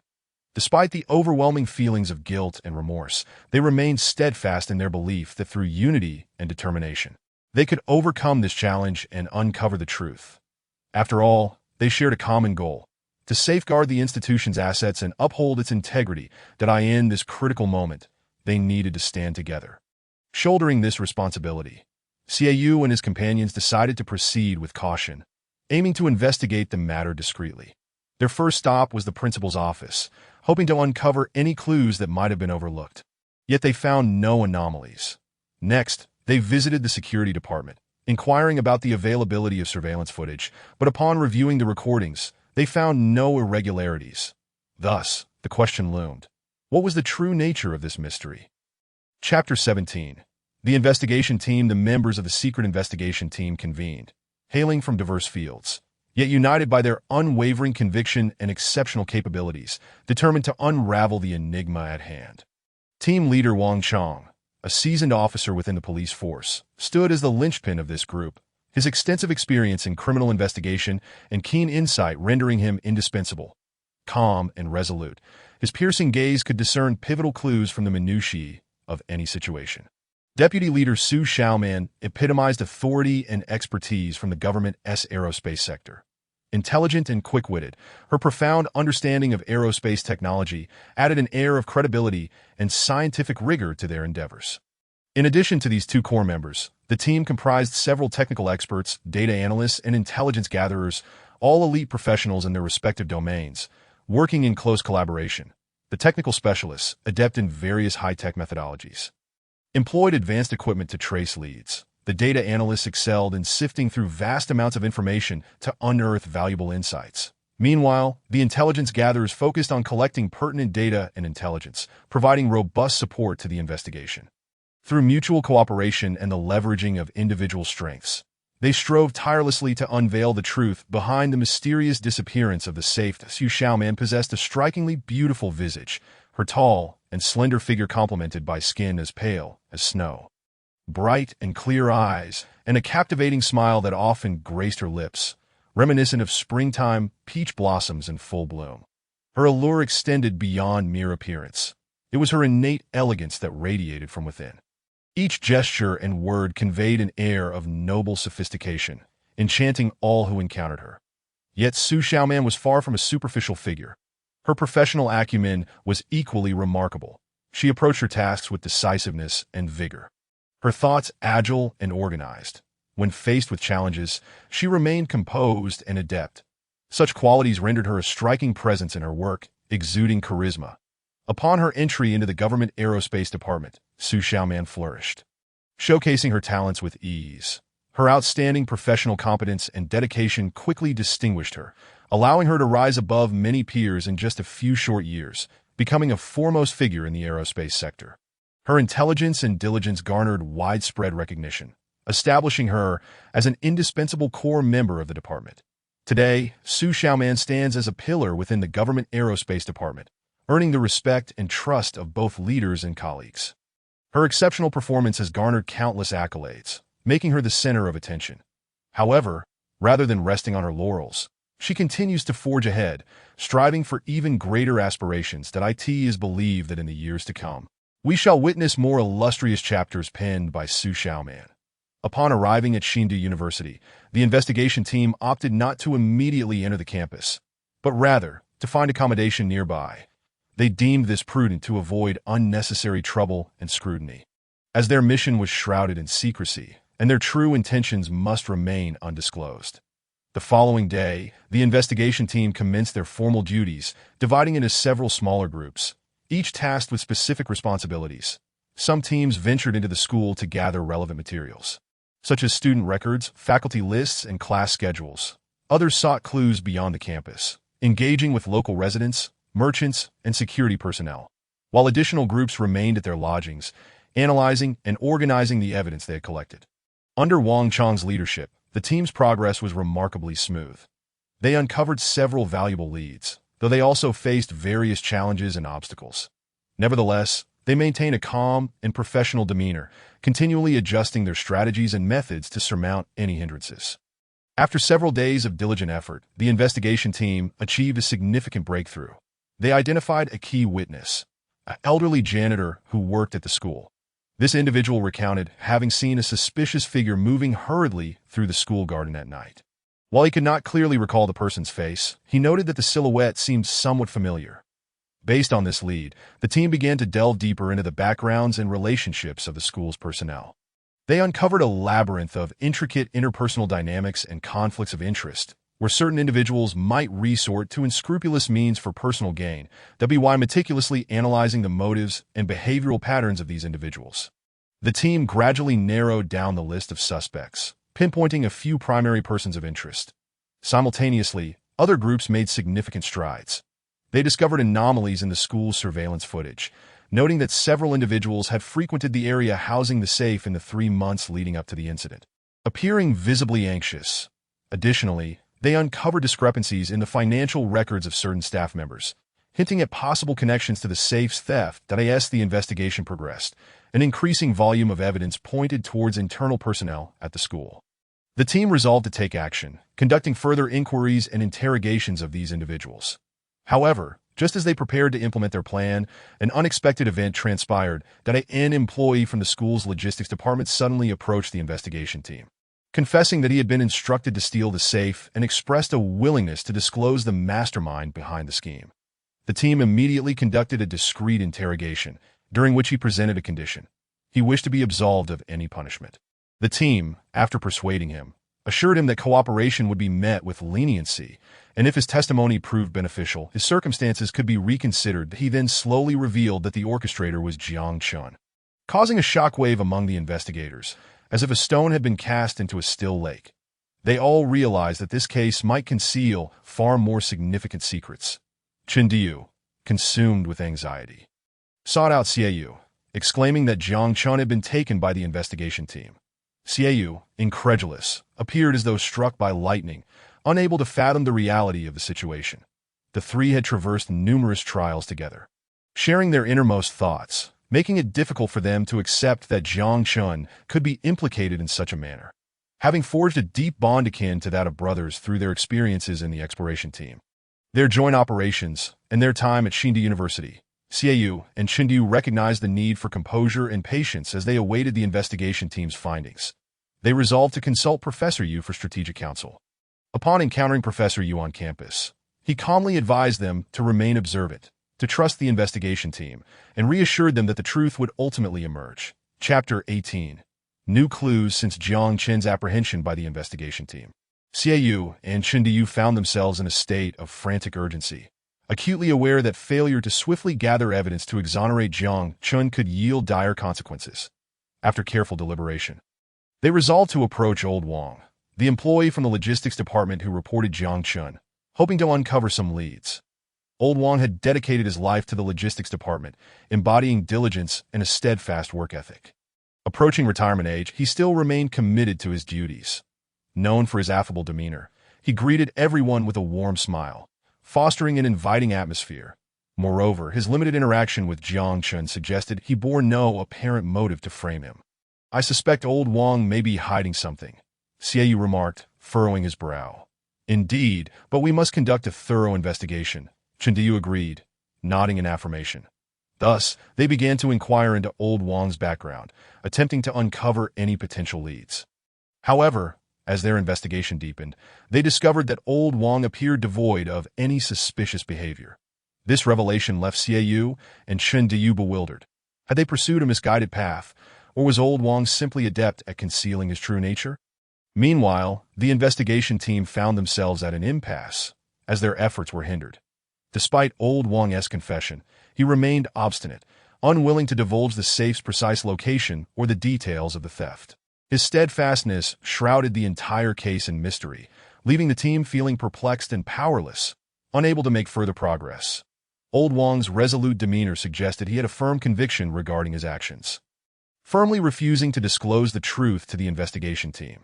Despite the overwhelming feelings of guilt and remorse, they remained steadfast in their belief that through unity and determination, they could overcome this challenge and uncover the truth. After all, they shared a common goal: to safeguard the institution's assets and uphold its integrity. That in this critical moment, they needed to stand together. Shouldering this responsibility, Xiaoyu and his companions decided to proceed with caution, aiming to investigate the matter discreetly. Their first stop was the principal's office, hoping to uncover any clues that might have been overlooked. Yet they found no anomalies. Next, they visited the security department, inquiring about the availability of surveillance footage, but upon reviewing the recordings, they found no irregularities. Thus, the question loomed: what was the true nature of this mystery? Chapter 17. The investigation team. The members of the secret investigation team convened, hailing from diverse fields, yet united by their unwavering conviction and exceptional capabilities, determined to unravel the enigma at hand. Team leader Wang Chong, a seasoned officer within the police force, stood as the linchpin of this group, his extensive experience in criminal investigation and keen insight rendering him indispensable. Calm and resolute, his piercing gaze could discern pivotal clues from the minutiae of any situation. Deputy Leader Su Xiaoman epitomized authority and expertise from the government's aerospace sector. Intelligent and quick-witted, her profound understanding of aerospace technology added an air of credibility and scientific rigor to their endeavors. In addition to these two core members, the team comprised several technical experts, data analysts, and intelligence gatherers, all elite professionals in their respective domains, working in close collaboration. The technical specialists, adept in various high-tech methodologies, employed advanced equipment to trace leads. The data analysts excelled in sifting through vast amounts of information to unearth valuable insights. Meanwhile, the intelligence gatherers focused on collecting pertinent data and intelligence, providing robust support to the investigation. Through mutual cooperation and the leveraging of individual strengths, they strove tirelessly to unveil the truth behind the mysterious disappearance of the safe. Su Xiaoman possessed a strikingly beautiful visage, her tall and slender figure complemented by skin as pale as snow, bright and clear eyes, and a captivating smile that often graced her lips, reminiscent of springtime peach blossoms in full bloom. Her allure extended beyond mere appearance. It was her innate elegance that radiated from within. Each gesture and word conveyed an air of noble sophistication, enchanting all who encountered her. Yet Su Xiaoman was far from a superficial figure. Her professional acumen was equally remarkable. She approached her tasks with decisiveness and vigor, her thoughts agile and organized. When faced with challenges, she remained composed and adept. Such qualities rendered her a striking presence in her work, exuding charisma. Upon her entry into the government aerospace department, Su Xiaoman flourished, showcasing her talents with ease. Her outstanding professional competence and dedication quickly distinguished her, allowing her to rise above many peers in just a few short years, becoming a foremost figure in the aerospace sector. Her intelligence and diligence garnered widespread recognition, establishing her as an indispensable core member of the department. Today, Su Xiaoman stands as a pillar within the government aerospace department, earning the respect and trust of both leaders and colleagues. Her exceptional performance has garnered countless accolades, making her the center of attention. However, rather than resting on her laurels, she continues to forge ahead, striving for even greater aspirations. It is believed that in the years to come, we shall witness more illustrious chapters penned by Su Xiaoman. Upon arriving at Xindu University, the investigation team opted not to immediately enter the campus, but rather to find accommodation nearby. They deemed this prudent to avoid unnecessary trouble and scrutiny. As their mission was shrouded in secrecy, and their true intentions must remain undisclosed. The following day, the investigation team commenced their formal duties, dividing into several smaller groups, each tasked with specific responsibilities. Some teams ventured into the school to gather relevant materials, such as student records, faculty lists, and class schedules. Others sought clues beyond the campus, engaging with local residents, merchants, and security personnel, while additional groups remained at their lodgings, analyzing and organizing the evidence they had collected. Under Wang Chang's leadership, the team's progress was remarkably smooth. They uncovered several valuable leads, though they also faced various challenges and obstacles. Nevertheless, they maintained a calm and professional demeanor, continually adjusting their strategies and methods to surmount any hindrances. After several days of diligent effort, the investigation team achieved a significant breakthrough. They identified a key witness, an elderly janitor who worked at the school. This individual recounted having seen a suspicious figure moving hurriedly through the school garden at night. While he could not clearly recall the person's face, he noted that the silhouette seemed somewhat familiar. Based on this lead, the team began to delve deeper into the backgrounds and relationships of the school's personnel. They uncovered a labyrinth of intricate interpersonal dynamics and conflicts of interest, where certain individuals might resort to unscrupulous means for personal gain, WY meticulously analyzing the motives and behavioral patterns of these individuals. The team gradually narrowed down the list of suspects, pinpointing a few primary persons of interest. Simultaneously, other groups made significant strides. They discovered anomalies in the school's surveillance footage, noting that several individuals had frequented the area housing the safe in the 3 months leading up to the incident, appearing visibly anxious. Additionally, they uncovered discrepancies in the financial records of certain staff members, hinting at possible connections to the safe's theft. As the investigation progressed, an increasing volume of evidence pointed towards internal personnel at the school. The team resolved to take action, conducting further inquiries and interrogations of these individuals. However, just as they prepared to implement their plan, an unexpected event transpired. An employee from the school's logistics department suddenly approached the investigation team, confessing that he had been instructed to steal the safe and expressed a willingness to disclose the mastermind behind the scheme. The team immediately conducted a discreet interrogation, during which he presented a condition. He wished to be absolved of any punishment. The team, after persuading him, assured him that cooperation would be met with leniency, and if his testimony proved beneficial, his circumstances could be reconsidered. He then slowly revealed that the orchestrator was Jiang Chun, causing a shockwave among the investigators, as if a stone had been cast into a still lake. They all realized that this case might conceal far more significant secrets. Chen Diu, consumed with anxiety, sought out Xiaoyu, exclaiming that Jiang Chun had been taken by the investigation team. Xiaoyu, incredulous, appeared as though struck by lightning, unable to fathom the reality of the situation. The three had traversed numerous trials together, sharing their innermost thoughts, making it difficult for them to accept that Jiang Chun could be implicated in such a manner, having forged a deep bond akin to that of brothers through their experiences in the exploration team. Their joint operations and their time at Xinda University, Xiaoyu and Chindu recognized the need for composure and patience as they awaited the investigation team's findings. They resolved to consult Professor Yu for strategic counsel. Upon encountering Professor Yu on campus, he calmly advised them to remain observant, to trust the investigation team, and reassured them that the truth would ultimately emerge. Chapter 18. New clues since Jiang Chen's apprehension by the investigation team. Xiaoyu and Chindiyu found themselves in a state of frantic urgency, acutely aware that failure to swiftly gather evidence to exonerate Jiang Chun could yield dire consequences. After careful deliberation, they resolved to approach Old Wang, the employee from the logistics department who reported Jiang Chun, hoping to uncover some leads. Old Wang had dedicated his life to the logistics department, embodying diligence and a steadfast work ethic. Approaching retirement age, he still remained committed to his duties. Known for his affable demeanor, he greeted everyone with a warm smile, fostering an inviting atmosphere. Moreover, his limited interaction with Jiang Chun suggested he bore no apparent motive to frame him. "I suspect Old Wang may be hiding something," Xiaoyu remarked, furrowing his brow. "Indeed, but we must conduct a thorough investigation," Chindiyu agreed, nodding in affirmation. Thus, they began to inquire into Old Wang's background, attempting to uncover any potential leads. However, as their investigation deepened, they discovered that Old Wang appeared devoid of any suspicious behavior. This revelation left Xiaoyu and Chen Diyu bewildered. Had they pursued a misguided path, Or was old Wang simply adept at concealing his true nature? Meanwhile, the investigation team found themselves at an impasse, as their efforts were hindered. Despite old Wang's confession, he remained obstinate, unwilling to divulge the safe's precise location or the details of the theft. His steadfastness shrouded the entire case in mystery, leaving the team feeling perplexed and powerless, unable to make further progress. Old Wang's resolute demeanor suggested he had a firm conviction regarding his actions, firmly refusing to disclose the truth to the investigation team.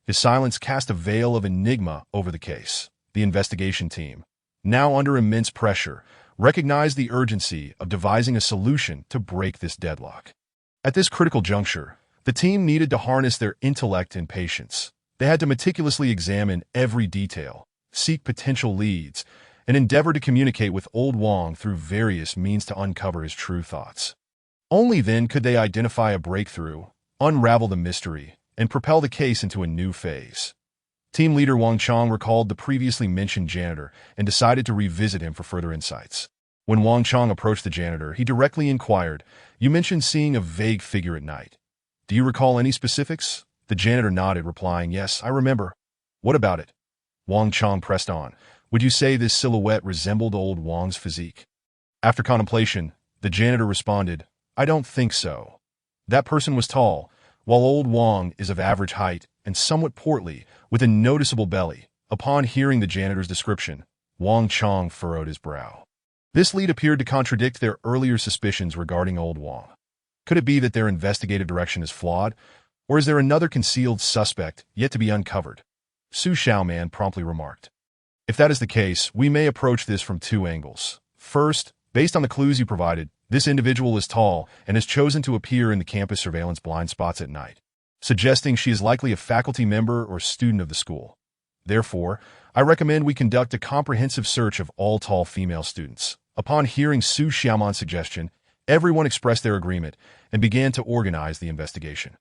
His silence cast a veil of enigma over the case. The investigation team, now under immense pressure, recognized the urgency of devising a solution to break this deadlock. At this critical juncture, the team needed to harness their intellect and patience. They had to meticulously examine every detail, seek potential leads, and endeavor to communicate with old Wang through various means to uncover his true thoughts. Only then could they identify a breakthrough, unravel the mystery, and propel the case into a new phase. Team leader Wang Chong recalled the previously mentioned janitor and decided to revisit him for further insights. When Wang Chong approached the janitor, he directly inquired, "You mentioned seeing a vague figure at night. Do you recall any specifics?" The janitor nodded, replying, "Yes, I remember." "What about it?" Wang Chong pressed on. "Would you say this silhouette resembled old Wang's physique?" After contemplation, the janitor responded, "I don't think so. That person was tall, while old Wang is of average height and somewhat portly, with a noticeable belly." Upon hearing the janitor's description, Wang Chong furrowed his brow. This lead appeared to contradict their earlier suspicions regarding old Wang. Could it be that their investigative direction is flawed, or is there another concealed suspect yet to be uncovered? Su Xiaoman promptly remarked. "If that is the case, we may approach this from two angles. First, based on the clues you provided, this individual is tall and has chosen to appear in the campus surveillance blind spots at night, suggesting she is likely a faculty member or student of the school. Therefore, I recommend we conduct a comprehensive search of all tall female students." Upon hearing Su Xiaoman's suggestion, everyone expressed their agreement and began to organize the investigation.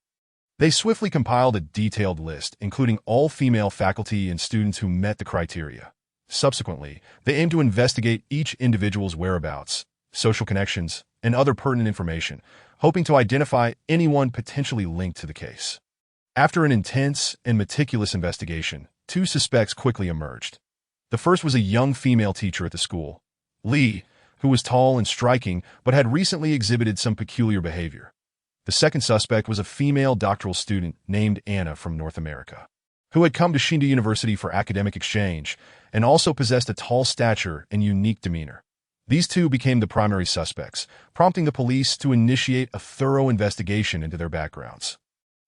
They swiftly compiled a detailed list, including all female faculty and students who met the criteria. Subsequently, they aimed to investigate each individual's whereabouts, social connections, and other pertinent information, hoping to identify anyone potentially linked to the case. After an intense and meticulous investigation, two suspects quickly emerged. The first was a young female teacher at the school, Li, who was tall and striking but had recently exhibited some peculiar behavior. The second suspect was a female doctoral student named Anna from North America, who had come to Shinda University for academic exchange and also possessed a tall stature and unique demeanor. These two became the primary suspects, prompting the police to initiate a thorough investigation into their backgrounds,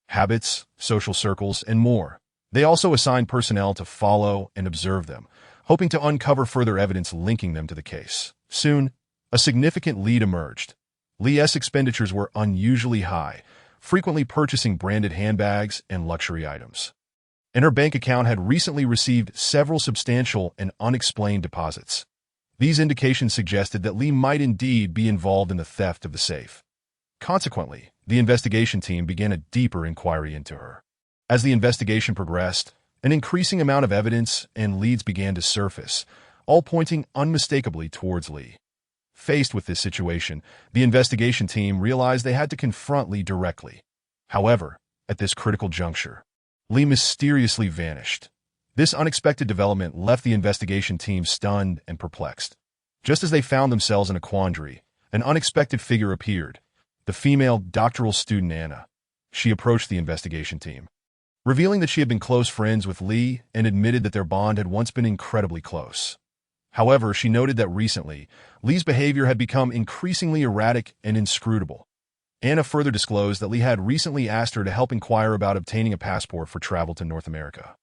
habits, social circles, and more. They also assigned personnel to follow and observe them, hoping to uncover further evidence linking them to the case. Soon, a significant lead emerged. Li's expenditures were unusually high, frequently purchasing branded handbags and luxury items. And her bank account had recently received several substantial and unexplained deposits. These indications suggested that Li might indeed be involved in the theft of the safe. Consequently, the investigation team began a deeper inquiry into her. As the investigation progressed, an increasing amount of evidence and leads began to surface, all pointing unmistakably towards Li. Faced with this situation, the investigation team realized they had to confront Li directly. However, at this critical juncture, Li mysteriously vanished. This unexpected development left the investigation team stunned and perplexed. Just as they found themselves in a quandary, an unexpected figure appeared, the female doctoral student Anna. She approached the investigation team, revealing that she had been close friends with Li and admitted that their bond had once been incredibly close. However, she noted that recently, Li's behavior had become increasingly erratic and inscrutable. Anna further disclosed that Li had recently asked her to help inquire about obtaining a passport for travel to North America,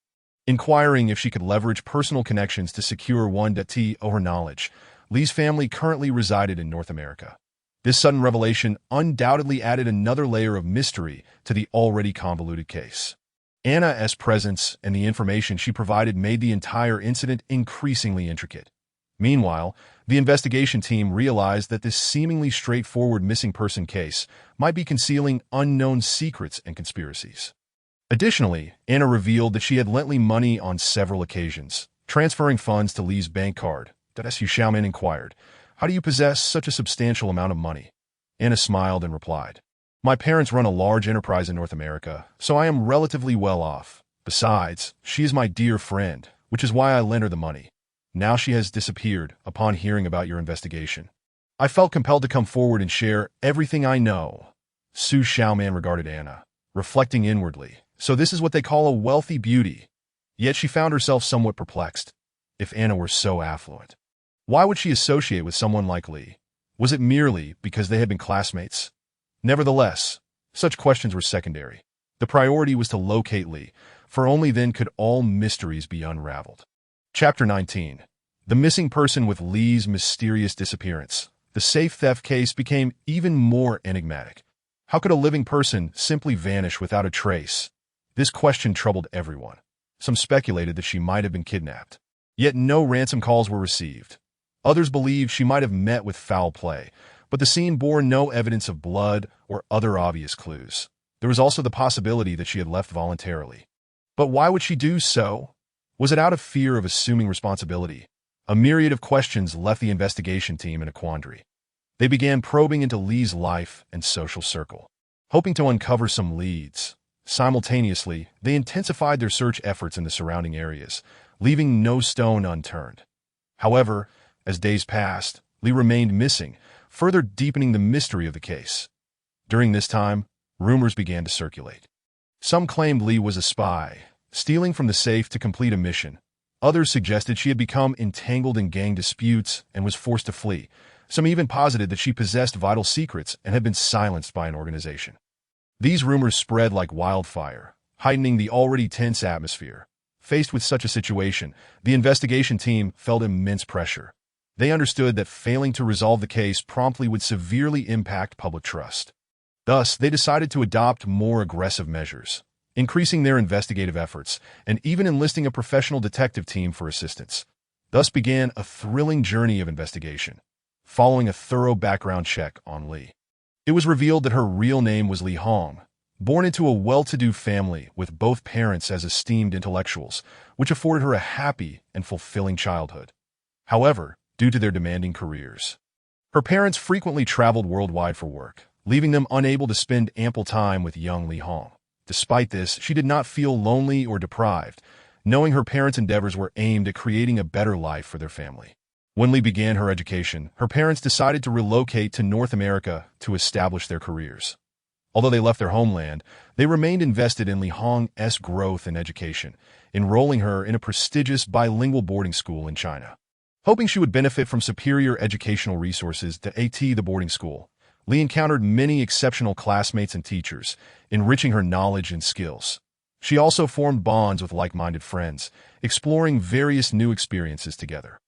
inquiring if she could leverage personal connections to secure one to her knowledge. Li's family currently resided in North America. This sudden revelation undoubtedly added another layer of mystery to the already convoluted case. Anna's presence and the information she provided made the entire incident increasingly intricate. Meanwhile, the investigation team realized that this seemingly straightforward missing person case might be concealing unknown secrets and conspiracies. Additionally, Anna revealed that she had lent Li money on several occasions, transferring funds to Li's bank card. Su Xiaoman inquired, "How do you possess such a substantial amount of money?" Anna smiled and replied, My parents run a large enterprise in North America, so I am relatively well off. Besides, she is my dear friend, which is why I lent her the money. Now she has disappeared upon hearing about your investigation. I felt compelled to come forward and share everything I know. Su Xiaoman regarded Anna, reflecting inwardly. So this is what they call a wealthy beauty. Yet she found herself somewhat perplexed. If Anna were so affluent, why would she associate with someone like Li? Was it merely because they had been classmates? Nevertheless, such questions were secondary. The priority was to locate Li, for only then could all mysteries be unraveled. Chapter 19. The missing person with Li's mysterious disappearance. The safe theft case became even more enigmatic. How could a living person simply vanish without a trace? This question troubled everyone. Some speculated that she might have been kidnapped. Yet no ransom calls were received. Others believed she might have met with foul play, but the scene bore no evidence of blood or other obvious clues. There was also the possibility that she had left voluntarily. But why would she do so? Was it out of fear of assuming responsibility? A myriad of questions left the investigation team in a quandary. They began probing into Li's life and social circle, hoping to uncover some leads. Simultaneously, they intensified their search efforts in the surrounding areas, leaving no stone unturned. However, as days passed, Li remained missing, further deepening the mystery of the case. During this time, rumors began to circulate. Some claimed Li was a spy, stealing from the safe to complete a mission. Others suggested she had become entangled in gang disputes and was forced to flee. Some even posited that she possessed vital secrets and had been silenced by an organization. These rumors spread like wildfire, heightening the already tense atmosphere. Faced with such a situation, the investigation team felt immense pressure. They understood that failing to resolve the case promptly would severely impact public trust. Thus, they decided to adopt more aggressive measures, increasing their investigative efforts and even enlisting a professional detective team for assistance. Thus began a thrilling journey of investigation, following a thorough background check on Li. It was revealed that her real name was Li Hong, born into a well-to-do family with both parents as esteemed intellectuals, which afforded her a happy and fulfilling childhood. However, due to their demanding careers, her parents frequently traveled worldwide for work, leaving them unable to spend ample time with young Li Hong. Despite this, she did not feel lonely or deprived, knowing her parents' endeavors were aimed at creating a better life for their family. When Li began her education, her parents decided to relocate to North America to establish their careers. Although they left their homeland, they remained invested in Li Hong's growth and education, enrolling her in a prestigious bilingual boarding school in China. Hoping she would benefit from superior educational resources at the boarding school, Li encountered many exceptional classmates and teachers, enriching her knowledge and skills. She also formed bonds with like-minded friends, exploring various new experiences together.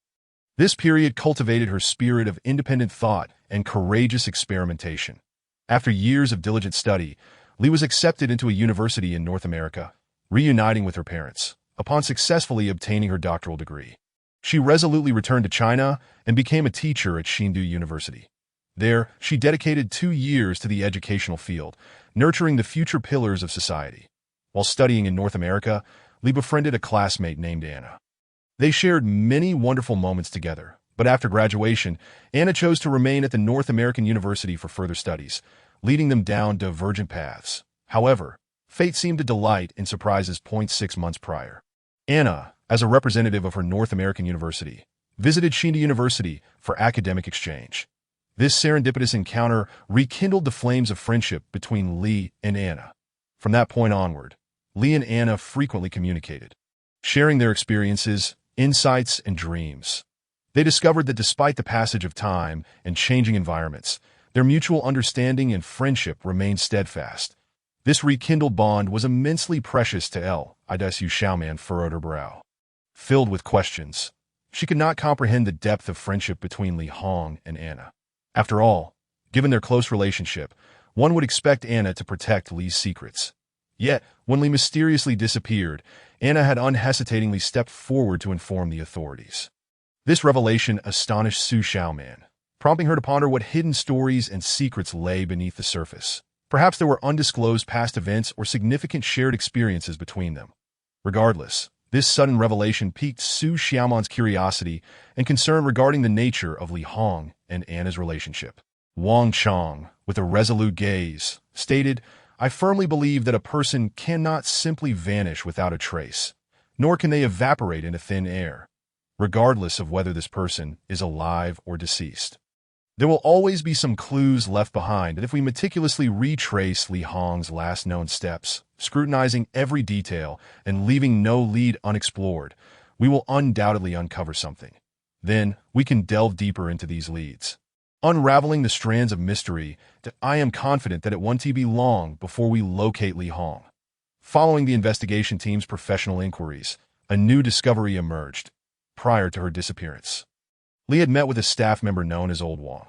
This period cultivated her spirit of independent thought and courageous experimentation. After years of diligent study, Li was accepted into a university in North America, reuniting with her parents, upon successfully obtaining her doctoral degree. She resolutely returned to China and became a teacher at Hsinchu University. There, she dedicated 2 years to the educational field, nurturing the future pillars of society. While studying in North America, Li befriended a classmate named Anna. They shared many wonderful moments together, but after graduation, Anna chose to remain at the North American University for further studies, leading them down divergent paths. However, fate seemed to delight in surprises. 6 months prior, Anna, as a representative of her North American University, visited Hsinchu University for academic exchange. This serendipitous encounter rekindled the flames of friendship between Li and Anna. From that point onward, Li and Anna frequently communicated, sharing their experiences, insights, and dreams. They discovered that despite the passage of time and changing environments, their mutual understanding and friendship remained steadfast. This rekindled bond was immensely precious to Su Xiaoman furrowed her brow. Filled with questions, she could not comprehend the depth of friendship between Li Hong and Anna. After all, given their close relationship, one would expect Anna to protect Li's secrets. Yet, when Li mysteriously disappeared, Anna had unhesitatingly stepped forward to inform the authorities. This revelation astonished Su Xiaoman, prompting her to ponder what hidden stories and secrets lay beneath the surface. Perhaps there were undisclosed past events or significant shared experiences between them. Regardless, this sudden revelation piqued Su Xiaoman's curiosity and concern regarding the nature of Li Hong and Anna's relationship. Wang Chong, with a resolute gaze, stated, "I firmly believe that a person cannot simply vanish without a trace, nor can they evaporate into thin air, regardless of whether this person is alive or deceased. There will always be some clues left behind, and if we meticulously retrace Li Hong's last known steps, scrutinizing every detail and leaving no lead unexplored, we will undoubtedly uncover something. Then, we can delve deeper into these leads, unraveling the strands of mystery that I am confident that it won't be long before we locate Li Hong." Following the investigation team's professional inquiries, a new discovery emerged. Prior to her disappearance, Li had met with a staff member known as Old Wang.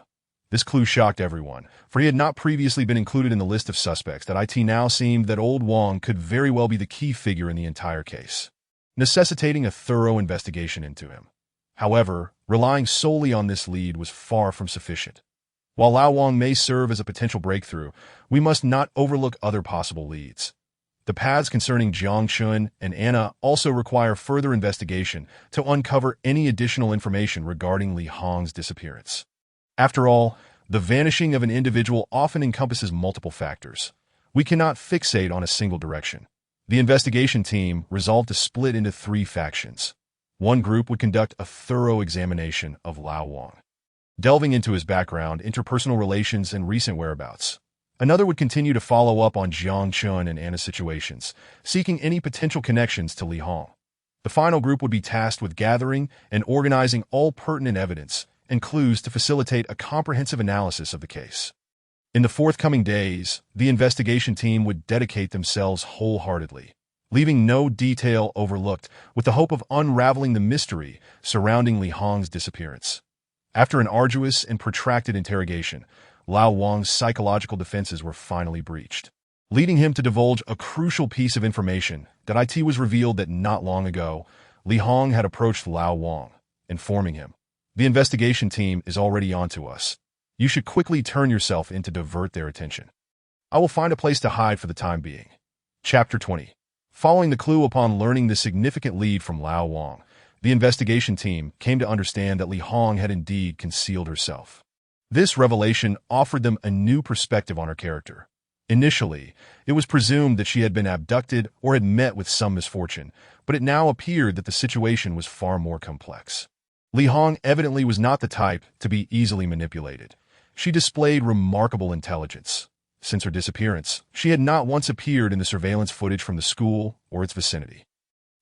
This clue shocked everyone, for he had not previously been included in the list of suspects. That it now seemed that Old Wang could very well be the key figure in the entire case, necessitating a thorough investigation into him. However, relying solely on this lead was far from sufficient. While Lao Wang may serve as a potential breakthrough, we must not overlook other possible leads. The paths concerning Jiang Chun and Anna also require further investigation to uncover any additional information regarding Li Hong's disappearance. After all, the vanishing of an individual often encompasses multiple factors. We cannot fixate on a single direction. The investigation team resolved to split into 3 factions. One group would conduct a thorough examination of Lao Wang, delving into his background, interpersonal relations, and recent whereabouts. Another would continue to follow up on Jiang Chun and Anna's situations, seeking any potential connections to Li Hong. The final group would be tasked with gathering and organizing all pertinent evidence and clues to facilitate a comprehensive analysis of the case. In the forthcoming days, the investigation team would dedicate themselves wholeheartedly, leaving no detail overlooked, with the hope of unraveling the mystery surrounding Li Hong's disappearance. After an arduous and protracted interrogation, Lao Wang's psychological defenses were finally breached, leading him to divulge a crucial piece of information. That it was revealed that not long ago, Li Hong had approached Lao Wang, informing him, "The investigation team is already onto us. You should quickly turn yourself in to divert their attention. I will find a place to hide for the time being." Chapter 20. Following the clue upon learning the significant lead from Lao Wang, the investigation team came to understand that Li Hong had indeed concealed herself. This revelation offered them a new perspective on her character. Initially, it was presumed that she had been abducted or had met with some misfortune, but it now appeared that the situation was far more complex. Li Hong evidently was not the type to be easily manipulated. She displayed remarkable intelligence. Since her disappearance, she had not once appeared in the surveillance footage from the school or its vicinity.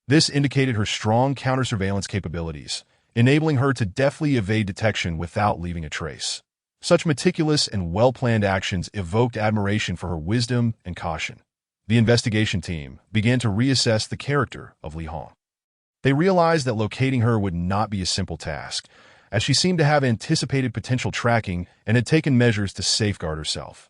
This indicated her strong counter-surveillance capabilities, enabling her to deftly evade detection without leaving a trace. Such meticulous and well-planned actions evoked admiration for her wisdom and caution. The investigation team began to reassess the character of Li Hong. They realized that locating her would not be a simple task, as she seemed to have anticipated potential tracking and had taken measures to safeguard herself.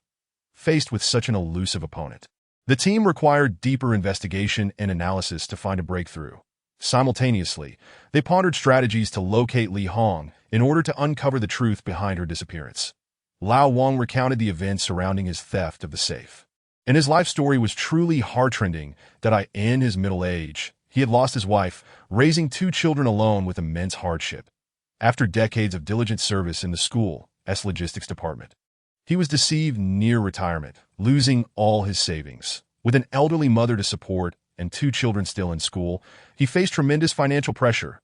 Faced with such an elusive opponent, the team required deeper investigation and analysis to find a breakthrough. Simultaneously, they pondered strategies to locate Li Hong in order to uncover the truth behind her disappearance. Lao Wang recounted the events surrounding his theft of the safe, and his life story was truly heart-rending. That in his middle age, he had lost his wife, raising 2 children alone with immense hardship. After decades of diligent service in the school's logistics department, he was deceived near retirement, losing all his savings. With an elderly mother to support and 2 children still in school, he faced tremendous financial pressure.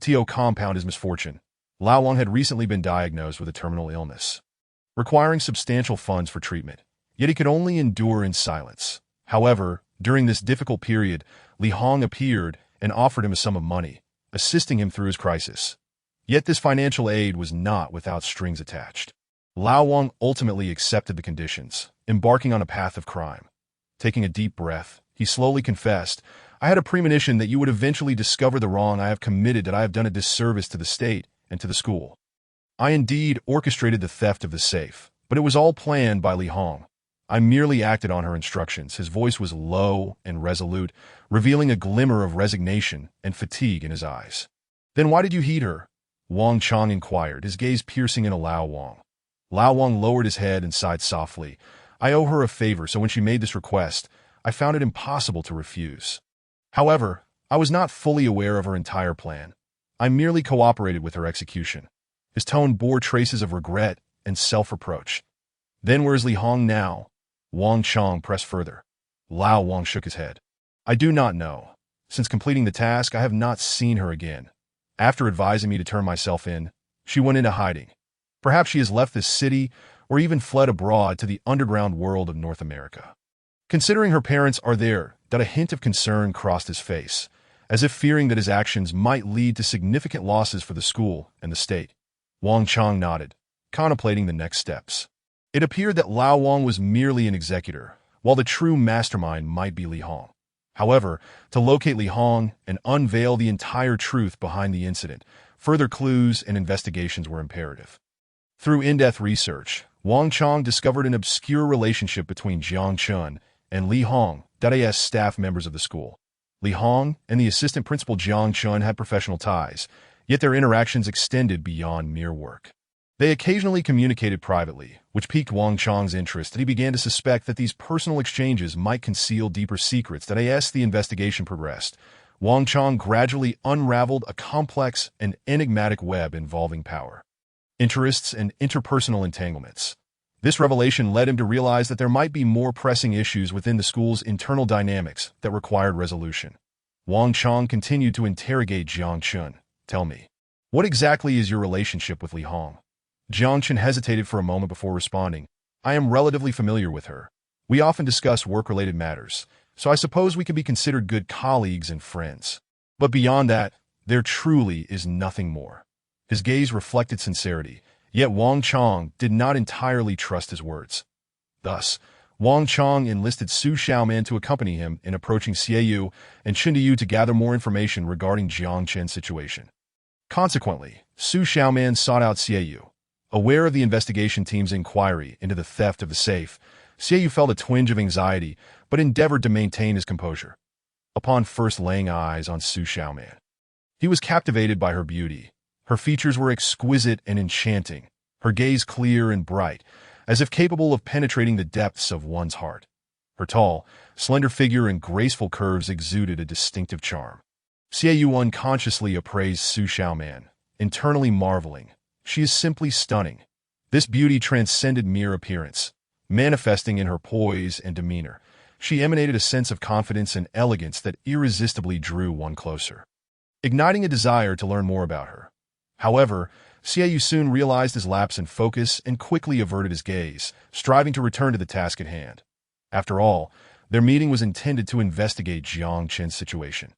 To compound his misfortune, Lao Wang had recently been diagnosed with a terminal illness, requiring substantial funds for treatment, yet he could only endure in silence. However, during this difficult period, Li Hong appeared and offered him a sum of money, assisting him through his crisis. Yet this financial aid was not without strings attached. Lao Wang ultimately accepted the conditions, embarking on a path of crime. Taking a deep breath, he slowly confessed, "I had a premonition that you would eventually discover the wrong I have committed, that I have done a disservice to the state and to the school. I indeed orchestrated the theft of the safe, but it was all planned by Li Hong. I merely acted on her instructions." His voice was low and resolute, revealing a glimmer of resignation and fatigue in his eyes. "Then why did you heed her?" Wang Chong inquired, his gaze piercing into Lao Wang. Lao Wang lowered his head and sighed softly. "I owe her a favor, so when she made this request, I found it impossible to refuse. However, I was not fully aware of her entire plan. I merely cooperated with her execution." His tone bore traces of regret and self-reproach. Then where's Li Hong now? Wang Chong pressed further. Lao Wang shook his head. I do not know. Since completing the task, I have not seen her again. After advising me to turn myself in, she went into hiding. Perhaps she has left this city or even fled abroad to the underground world of North America. Considering her parents are there, that a hint of concern crossed his face, as if fearing that his actions might lead to significant losses for the school and the state. Wang Chong nodded, contemplating the next steps. It appeared that Lao Wang was merely an executor, while the true mastermind might be Li Hong. However, to locate Li Hong and unveil the entire truth behind the incident, further clues and investigations were imperative. Through in-depth research, Wang Chong discovered an obscure relationship between Jiang Chun and Li Hong, as staff members of the school. Li Hong and the assistant principal Jiang Chun had professional ties, yet their interactions extended beyond mere work. They occasionally communicated privately, which piqued Wang Chong's interest, and he began to suspect that these personal exchanges might conceal deeper secrets. As the investigation progressed, Wang Chong gradually unraveled a complex and enigmatic web involving power, interests, and interpersonal entanglements. This revelation led him to realize that there might be more pressing issues within the school's internal dynamics that required resolution. Wang Chong continued to interrogate Jiang Chun. Tell me, what exactly is your relationship with Li Hong? Jiang Chun hesitated for a moment before responding. I am relatively familiar with her. We often discuss work-related matters, so I suppose we can be considered good colleagues and friends. But beyond that, there truly is nothing more. His gaze reflected sincerity, yet Wang Chong did not entirely trust his words. Thus, Wang Chong enlisted Su Xiaoman to accompany him in approaching Xiaoyu and Chindiyu to gather more information regarding Jiang Chen's situation. Consequently, Su Xiaoman sought out Xiaoyu. Aware of the investigation team's inquiry into the theft of the safe, Xiaoyu felt a twinge of anxiety but endeavored to maintain his composure. Upon first laying eyes on Su Xiaoman, he was captivated by her beauty. Her features were exquisite and enchanting, her gaze clear and bright, as if capable of penetrating the depths of one's heart. Her tall, slender figure and graceful curves exuded a distinctive charm. Xiaoyu unconsciously appraised Su Xiaoman, internally marveling. She is simply stunning. This beauty transcended mere appearance. Manifesting in her poise and demeanor, she emanated a sense of confidence and elegance that irresistibly drew one closer, igniting a desire to learn more about her. However, Xiaoyu soon realized his lapse in focus and quickly averted his gaze, striving to return to the task at hand. After all, their meeting was intended to investigate Jiang Chen's situation,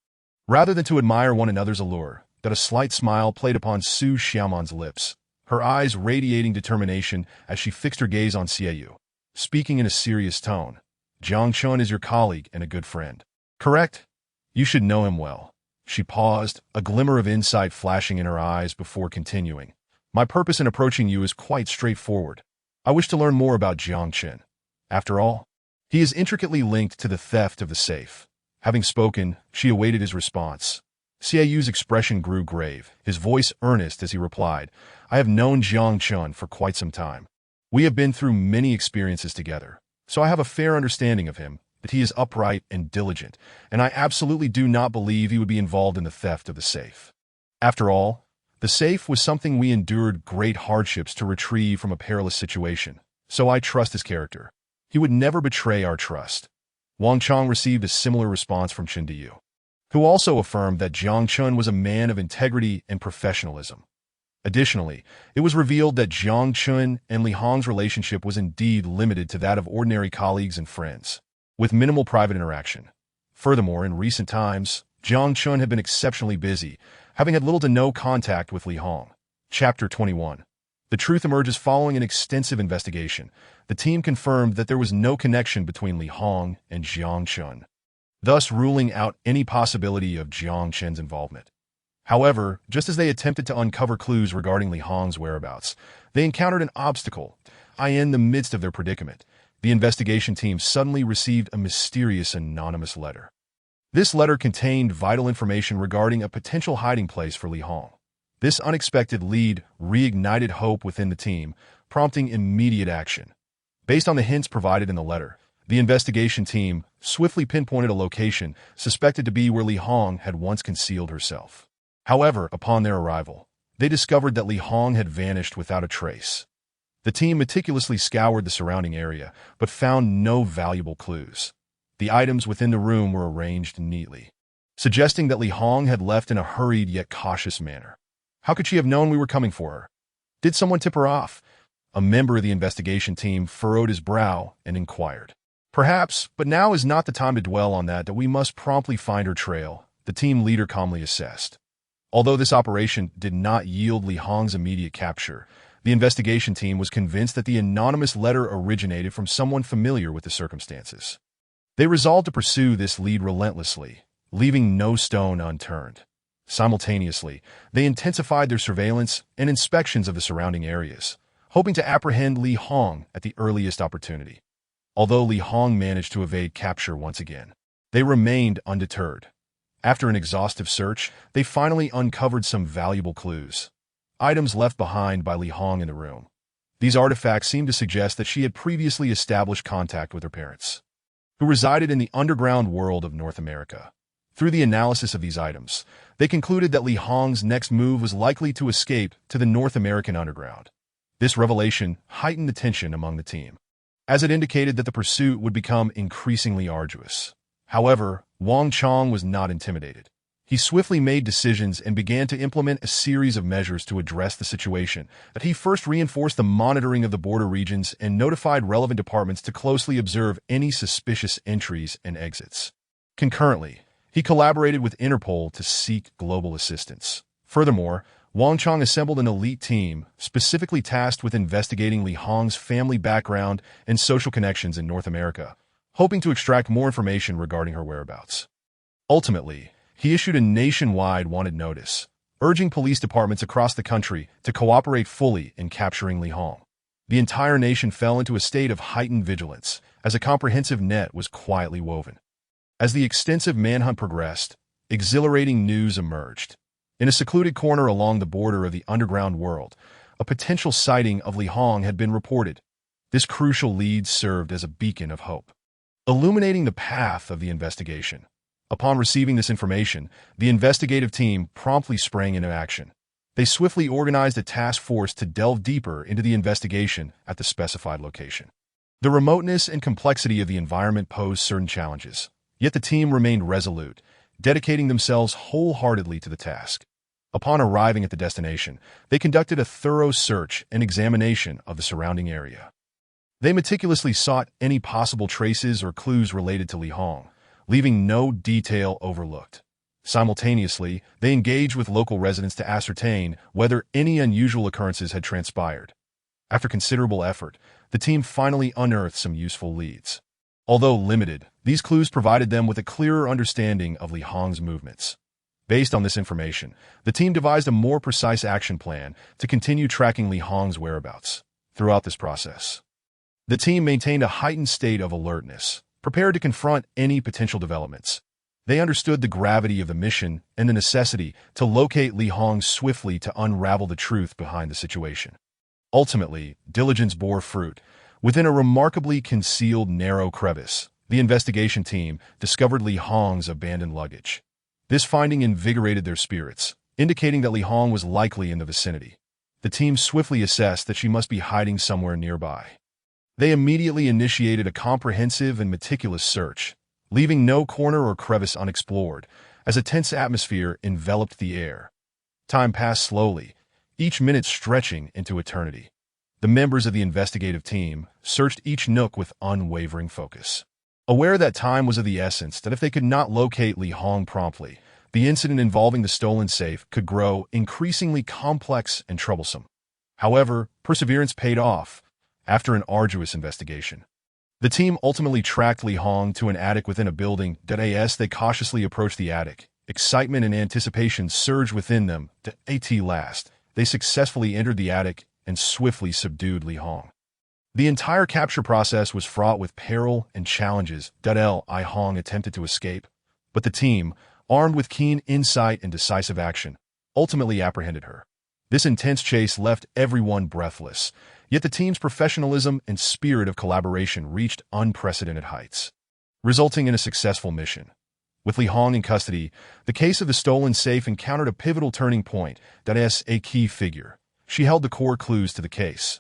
rather than to admire one another's allure. That a slight smile played upon Su Xiaoman's lips, her eyes radiating determination as she fixed her gaze on Xiaoyu, speaking in a serious tone. Jiang Chun is your colleague and a good friend, correct? You should know him well. She paused, a glimmer of insight flashing in her eyes before continuing. My purpose in approaching you is quite straightforward. I wish to learn more about Jiang Chen. After all, he is intricately linked to the theft of the safe. Having spoken, she awaited his response. Xiaoyu's expression grew grave, his voice earnest as he replied, I have known Jiang Chun for quite some time. We have been through many experiences together, so I have a fair understanding of him, that he is upright and diligent, and I absolutely do not believe he would be involved in the theft of the safe. After all, the safe was something we endured great hardships to retrieve from a perilous situation, so I trust his character. He would never betray our trust. Wang Chong received a similar response from Chindiyu, who also affirmed that Jiang Chun was a man of integrity and professionalism. Additionally, it was revealed that Jiang Chun and Li Hong's relationship was indeed limited to that of ordinary colleagues and friends, with minimal private interaction. Furthermore, in recent times, Jiang Chun had been exceptionally busy, having had little to no contact with Li Hong. Chapter 21. The truth emerges following an extensive investigation. The team confirmed that there was no connection between Li Hong and Jiang Chun, thus ruling out any possibility of Jiang Chen's involvement. However, just as they attempted to uncover clues regarding Li Hong's whereabouts, they encountered an obstacle. In the midst of their predicament, the investigation team suddenly received a mysterious anonymous letter. This letter contained vital information regarding a potential hiding place for Li Hong. This unexpected lead reignited hope within the team, prompting immediate action. Based on the hints provided in the letter, the investigation team swiftly pinpointed a location suspected to be where Li Hong had once concealed herself. However, upon their arrival, they discovered that Li Hong had vanished without a trace. The team meticulously scoured the surrounding area, but found no valuable clues. The items within the room were arranged neatly, suggesting that Li Hong had left in a hurried yet cautious manner. How could she have known we were coming for her? Did someone tip her off? A member of the investigation team furrowed his brow and inquired. Perhaps, but now is not the time to dwell on that we must promptly find her trail, the team leader calmly assessed. Although this operation did not yield Li Hong's immediate capture, the investigation team was convinced that the anonymous letter originated from someone familiar with the circumstances. They resolved to pursue this lead relentlessly, leaving no stone unturned. Simultaneously, they intensified their surveillance and inspections of the surrounding areas, hoping to apprehend Li Hong at the earliest opportunity. Although Li Hong managed to evade capture once again, they remained undeterred. After an exhaustive search, they finally uncovered some valuable clues. Items left behind by Li Hong in the room. These artifacts seemed to suggest that she had previously established contact with her parents, who resided in the underground world of North America. Through the analysis of these items, they concluded that Li Hong's next move was likely to escape to the North American underground. This revelation heightened the tension among the team, as it indicated that the pursuit would become increasingly arduous. However, Wang Chong was not intimidated. He swiftly made decisions and began to implement a series of measures to address the situation. That he first reinforced the monitoring of the border regions and notified relevant departments to closely observe any suspicious entries and exits. Concurrently, he collaborated with Interpol to seek global assistance. Furthermore, Wang Chong assembled an elite team specifically tasked with investigating Li Hong's family background and social connections in North America, hoping to extract more information regarding her whereabouts. Ultimately, he issued a nationwide wanted notice, urging police departments across the country to cooperate fully in capturing Li Hong. The entire nation fell into a state of heightened vigilance as a comprehensive net was quietly woven. As the extensive manhunt progressed, exhilarating news emerged. In a secluded corner along the border of the underground world, a potential sighting of Li Hong had been reported. This crucial lead served as a beacon of hope, illuminating the path of the investigation. Upon receiving this information, the investigative team promptly sprang into action. They swiftly organized a task force to delve deeper into the investigation at the specified location. The remoteness and complexity of the environment posed certain challenges, yet the team remained resolute, dedicating themselves wholeheartedly to the task. Upon arriving at the destination, they conducted a thorough search and examination of the surrounding area. They meticulously sought any possible traces or clues related to Li Hong, leaving no detail overlooked. Simultaneously, they engaged with local residents to ascertain whether any unusual occurrences had transpired. After considerable effort, the team finally unearthed some useful leads. Although limited, these clues provided them with a clearer understanding of Li Hong's movements. Based on this information, the team devised a more precise action plan to continue tracking Li Hong's whereabouts. Throughout this process, the team maintained a heightened state of alertness, prepared to confront any potential developments. They understood the gravity of the mission and the necessity to locate Li Hong swiftly to unravel the truth behind the situation. Ultimately, diligence bore fruit. Within a remarkably concealed narrow crevice, the investigation team discovered Li Hong's abandoned luggage. This finding invigorated their spirits, indicating that Li Hong was likely in the vicinity. The team swiftly assessed that she must be hiding somewhere nearby. They immediately initiated a comprehensive and meticulous search, leaving no corner or crevice unexplored, as a tense atmosphere enveloped the air. Time passed slowly, each minute stretching into eternity. The members of the investigative team searched each nook with unwavering focus, aware that time was of the essence, that if they could not locate Li Hong promptly, the incident involving the stolen safe could grow increasingly complex and troublesome. However, perseverance paid off. After an arduous investigation, the team ultimately tracked Li Hong to an attic within a building. As they cautiously approached the attic, excitement and anticipation surged within them. At last, they successfully entered the attic and swiftly subdued Li Hong. The entire capture process was fraught with peril and challenges. Li Hong attempted to escape, but the team, armed with keen insight and decisive action, ultimately apprehended her. This intense chase left everyone breathless, yet the team's professionalism and spirit of collaboration reached unprecedented heights, resulting in a successful mission. With Li Hong in custody, the case of the stolen safe encountered a pivotal turning point. A key figure. She held the core clues to the case.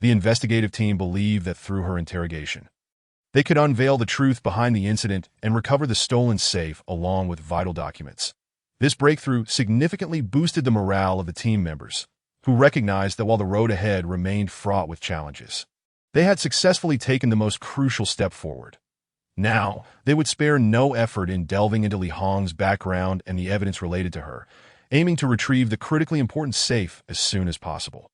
The investigative team believed that through her interrogation, they could unveil the truth behind the incident and recover the stolen safe along with vital documents. This breakthrough significantly boosted the morale of the team members, who recognized that while the road ahead remained fraught with challenges, they had successfully taken the most crucial step forward. Now, they would spare no effort in delving into Li Hong's background and the evidence related to her, aiming to retrieve the critically important safe as soon as possible.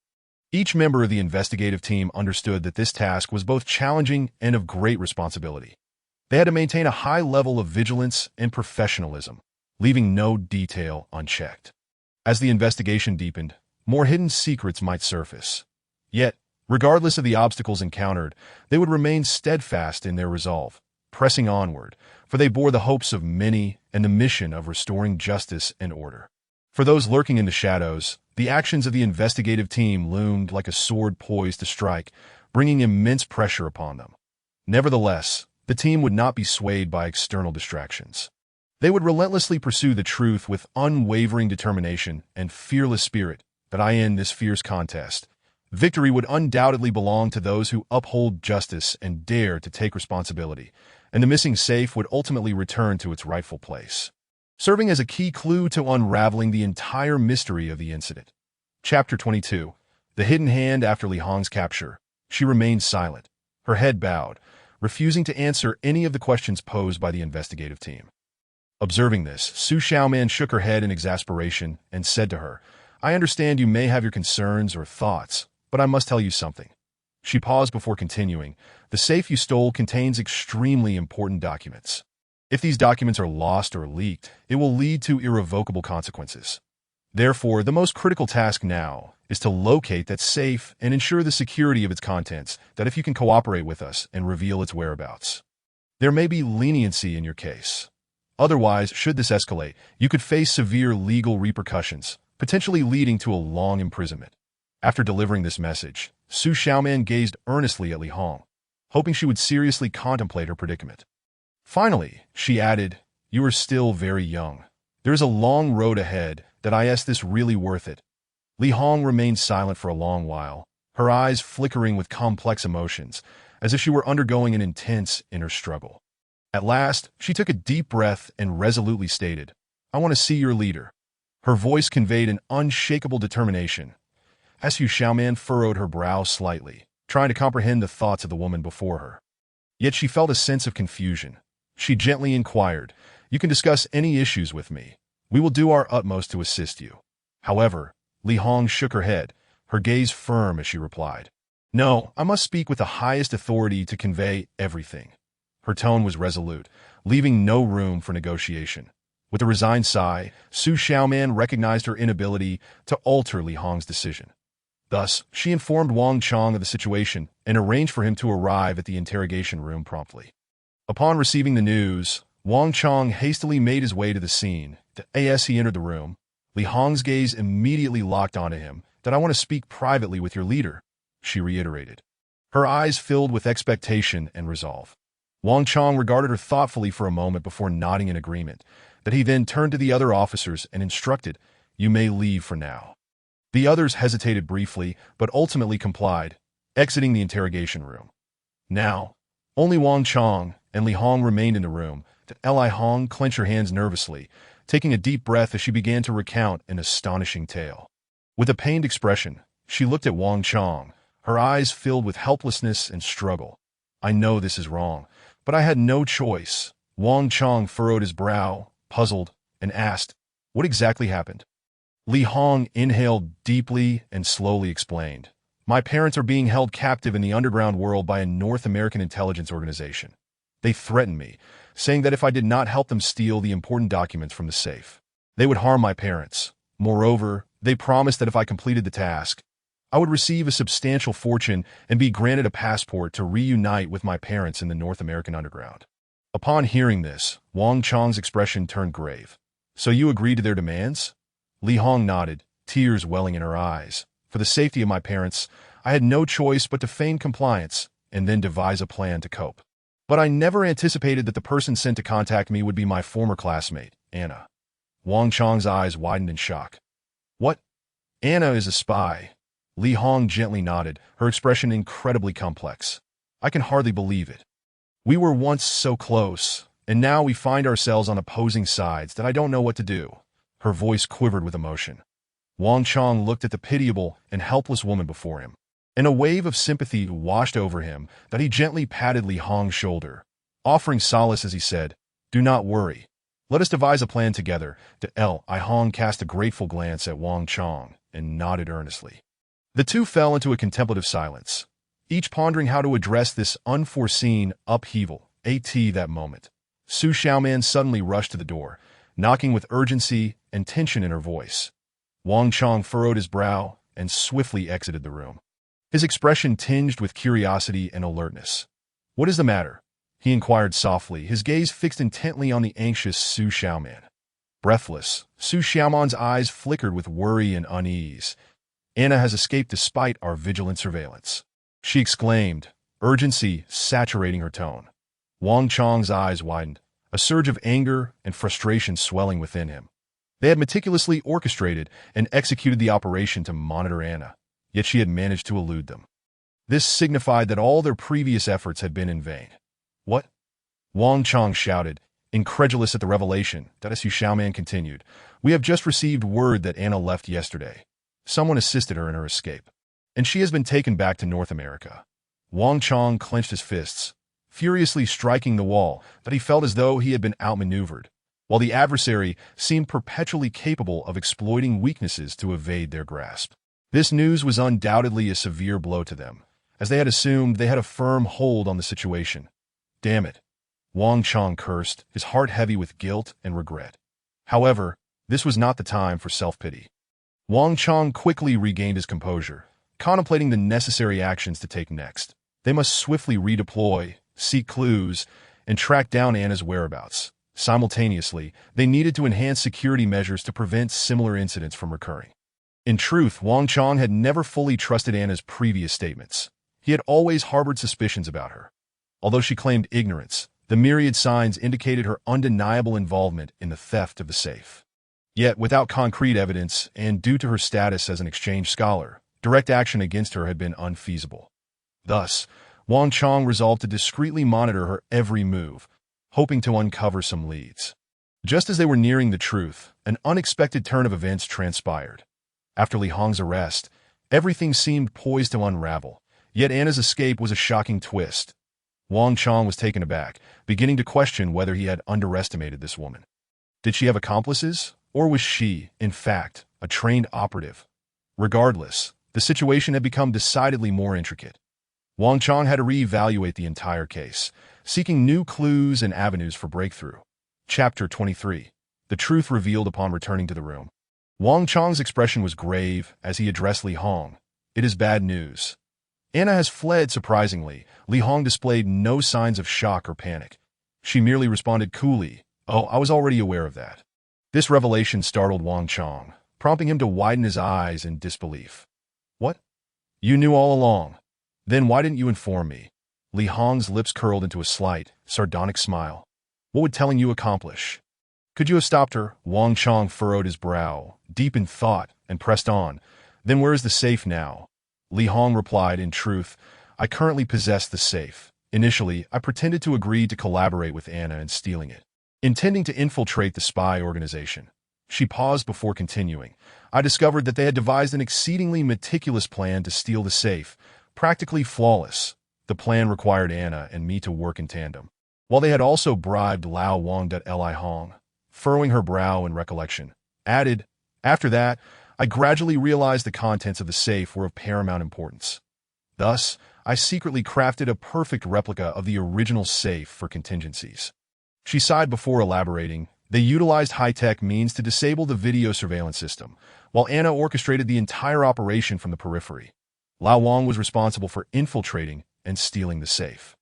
Each member of the investigative team understood that this task was both challenging and of great responsibility. They had to maintain a high level of vigilance and professionalism, leaving no detail unchecked. As the investigation deepened, more hidden secrets might surface. Yet, regardless of the obstacles encountered, they would remain steadfast in their resolve, pressing onward, for they bore the hopes of many and the mission of restoring justice and order. For those lurking in the shadows, the actions of the investigative team loomed like a sword poised to strike, bringing immense pressure upon them. Nevertheless, the team would not be swayed by external distractions. They would relentlessly pursue the truth with unwavering determination and fearless spirit. That I end this fierce contest. Victory would undoubtedly belong to those who uphold justice and dare to take responsibility, and the missing safe would ultimately return to its rightful place, serving as a key clue to unraveling the entire mystery of the incident. Chapter 22. The Hidden Hand. After Li Hong's capture, she remained silent, her head bowed, refusing to answer any of the questions posed by the investigative team. Observing this, Su Xiaoman shook her head in exasperation and said to her, "I understand you may have your concerns or thoughts, but I must tell you something." She paused before continuing. "The safe you stole contains extremely important documents. If these documents are lost or leaked, it will lead to irrevocable consequences. Therefore, the most critical task now is to locate that safe and ensure the security of its contents, that if you can cooperate with us and reveal its whereabouts, there may be leniency in your case. Otherwise, should this escalate, you could face severe legal repercussions, potentially leading to a long imprisonment." After delivering this message, Su Xiaoman gazed earnestly at Li Hong, hoping she would seriously contemplate her predicament. Finally, she added, "You are still very young. There is a long road ahead. That I ask this really worth it?" Li Hong remained silent for a long while, her eyes flickering with complex emotions, as if she were undergoing an intense inner struggle. At last, she took a deep breath and resolutely stated, "I want to see your leader." Her voice conveyed an unshakable determination. Su Xiaoman furrowed her brow slightly, trying to comprehend the thoughts of the woman before her. Yet she felt a sense of confusion. She gently inquired, "You can discuss any issues with me. We will do our utmost to assist you." However, Li Hong shook her head, her gaze firm as she replied, "No, I must speak with the highest authority to convey everything." Her tone was resolute, leaving no room for negotiation. With a resigned sigh, Su Xiaoman recognized her inability to alter Li Hong's decision. Thus, she informed Wang Chong of the situation and arranged for him to arrive at the interrogation room promptly. Upon receiving the news, Wang Chong hastily made his way to the scene. As he entered the room, Li Hong's gaze immediately locked onto him. "That I want to speak privately with your leader," she reiterated. Her eyes filled with expectation and resolve. Wang Chong regarded her thoughtfully for a moment before nodding in agreement. That he then turned to the other officers and instructed, "You may leave for now." The others hesitated briefly, but ultimately complied, exiting the interrogation room. Now, only Wang Chong and Li Hong remained in the room. Li Hong clenched her hands nervously, taking a deep breath as she began to recount an astonishing tale. With a pained expression, she looked at Wang Chong, her eyes filled with helplessness and struggle. "I know this is wrong, but I had no choice." Wang Chong furrowed his brow, puzzled, and asked, "What exactly happened?" Li Hong inhaled deeply and slowly explained, "My parents are being held captive in the underground world by a North American intelligence organization. They threatened me, saying that if I did not help them steal the important documents from the safe, they would harm my parents. Moreover, they promised that if I completed the task, I would receive a substantial fortune and be granted a passport to reunite with my parents in the North American underground." Upon hearing this, Wang Chong's expression turned grave. "So you agreed to their demands?" Li Hong nodded, tears welling in her eyes. "For the safety of my parents, I had no choice but to feign compliance and then devise a plan to cope. But I never anticipated that the person sent to contact me would be my former classmate, Anna." Wang Chong's eyes widened in shock. "What? Anna is a spy?" Li Hong gently nodded, her expression incredibly complex. I can hardly believe it. We were once so close, and now we find ourselves on opposing sides that I don't know what to do. Her voice quivered with emotion. Wang Chong looked at the pitiable and helpless woman before him, and a wave of sympathy washed over him that he gently patted Li Hong's shoulder, offering solace as he said, "Do not worry. Let us devise a plan together." Li Hong cast a grateful glance at Wang Chong and nodded earnestly. The two fell into a contemplative silence, each pondering how to address this unforeseen upheaval. That moment, Su Xiaoman suddenly rushed to the door, knocking with urgency and tension in her voice. Wang Chong furrowed his brow and swiftly exited the room, his expression tinged with curiosity and alertness. "What is the matter?" he inquired softly, his gaze fixed intently on the anxious Su Xiaoman. Breathless, Su Xiaoman's eyes flickered with worry and unease. "Anna has escaped despite our vigilant surveillance," she exclaimed, urgency saturating her tone. Wang Chong's eyes widened, a surge of anger and frustration swelling within him. They had meticulously orchestrated and executed the operation to monitor Anna, yet she had managed to elude them. This signified that all their previous efforts had been in vain. "What?" Wang Chong shouted, incredulous at the revelation. Su Xiaoman continued, "We have just received word that Anna left yesterday. Someone assisted her in her escape, and she has been taken back to North America." Wang Chong clenched his fists, furiously striking the wall, that he felt as though he had been outmaneuvered, while the adversary seemed perpetually capable of exploiting weaknesses to evade their grasp. This news was undoubtedly a severe blow to them, as they had assumed they had a firm hold on the situation. "Damn it," Wang Chong cursed, his heart heavy with guilt and regret. However, this was not the time for self-pity. Wang Chong quickly regained his composure, contemplating the necessary actions to take next. They must swiftly redeploy, seek clues, and track down Anna's whereabouts. Simultaneously, they needed to enhance security measures to prevent similar incidents from recurring. In truth, Wang Chong had never fully trusted Anna's previous statements. He had always harbored suspicions about her. Although she claimed ignorance, the myriad signs indicated her undeniable involvement in the theft of the safe. Yet, without concrete evidence, and due to her status as an exchange scholar, direct action against her had been unfeasible. Thus, Wang Chong resolved to discreetly monitor her every move, hoping to uncover some leads. Just as they were nearing the truth, an unexpected turn of events transpired. After Li Hong's arrest, everything seemed poised to unravel, yet Anna's escape was a shocking twist. Wang Chong was taken aback, beginning to question whether he had underestimated this woman. Did she have accomplices, or was she, in fact, a trained operative? Regardless, the situation had become decidedly more intricate. Wang Chong had to reevaluate the entire case, seeking new clues and avenues for breakthrough. Chapter 23. The truth revealed upon returning to the room. Wang Chong's expression was grave as he addressed Li Hong. "It is bad news. Anna has fled surprisingly." Li Hong displayed no signs of shock or panic. She merely responded coolly, "Oh, I was already aware of that." This revelation startled Wang Chong, prompting him to widen his eyes in disbelief. "What? You knew all along? Then why didn't you inform me?" Li Hong's lips curled into a slight, sardonic smile. "What would telling you accomplish? Could you have stopped her?" Wang Chong furrowed his brow, deep in thought, and pressed on. "Then where is the safe now?" Li Hong replied, "In truth, I currently possess the safe. Initially, I pretended to agree to collaborate with Anna in stealing it, intending to infiltrate the spy organization." She paused before continuing. "I discovered that they had devised an exceedingly meticulous plan to steal the safe, practically flawless. The plan required Anna and me to work in tandem, while they had also bribed Lao Wang. Li Hong, furrowing her brow in recollection, added, "After that, I gradually realized the contents of the safe were of paramount importance. Thus, I secretly crafted a perfect replica of the original safe for contingencies." She sighed before elaborating. "They utilized high-tech means to disable the video surveillance system, while Anna orchestrated the entire operation from the periphery. Lao Wang was responsible for infiltrating and stealing the safe.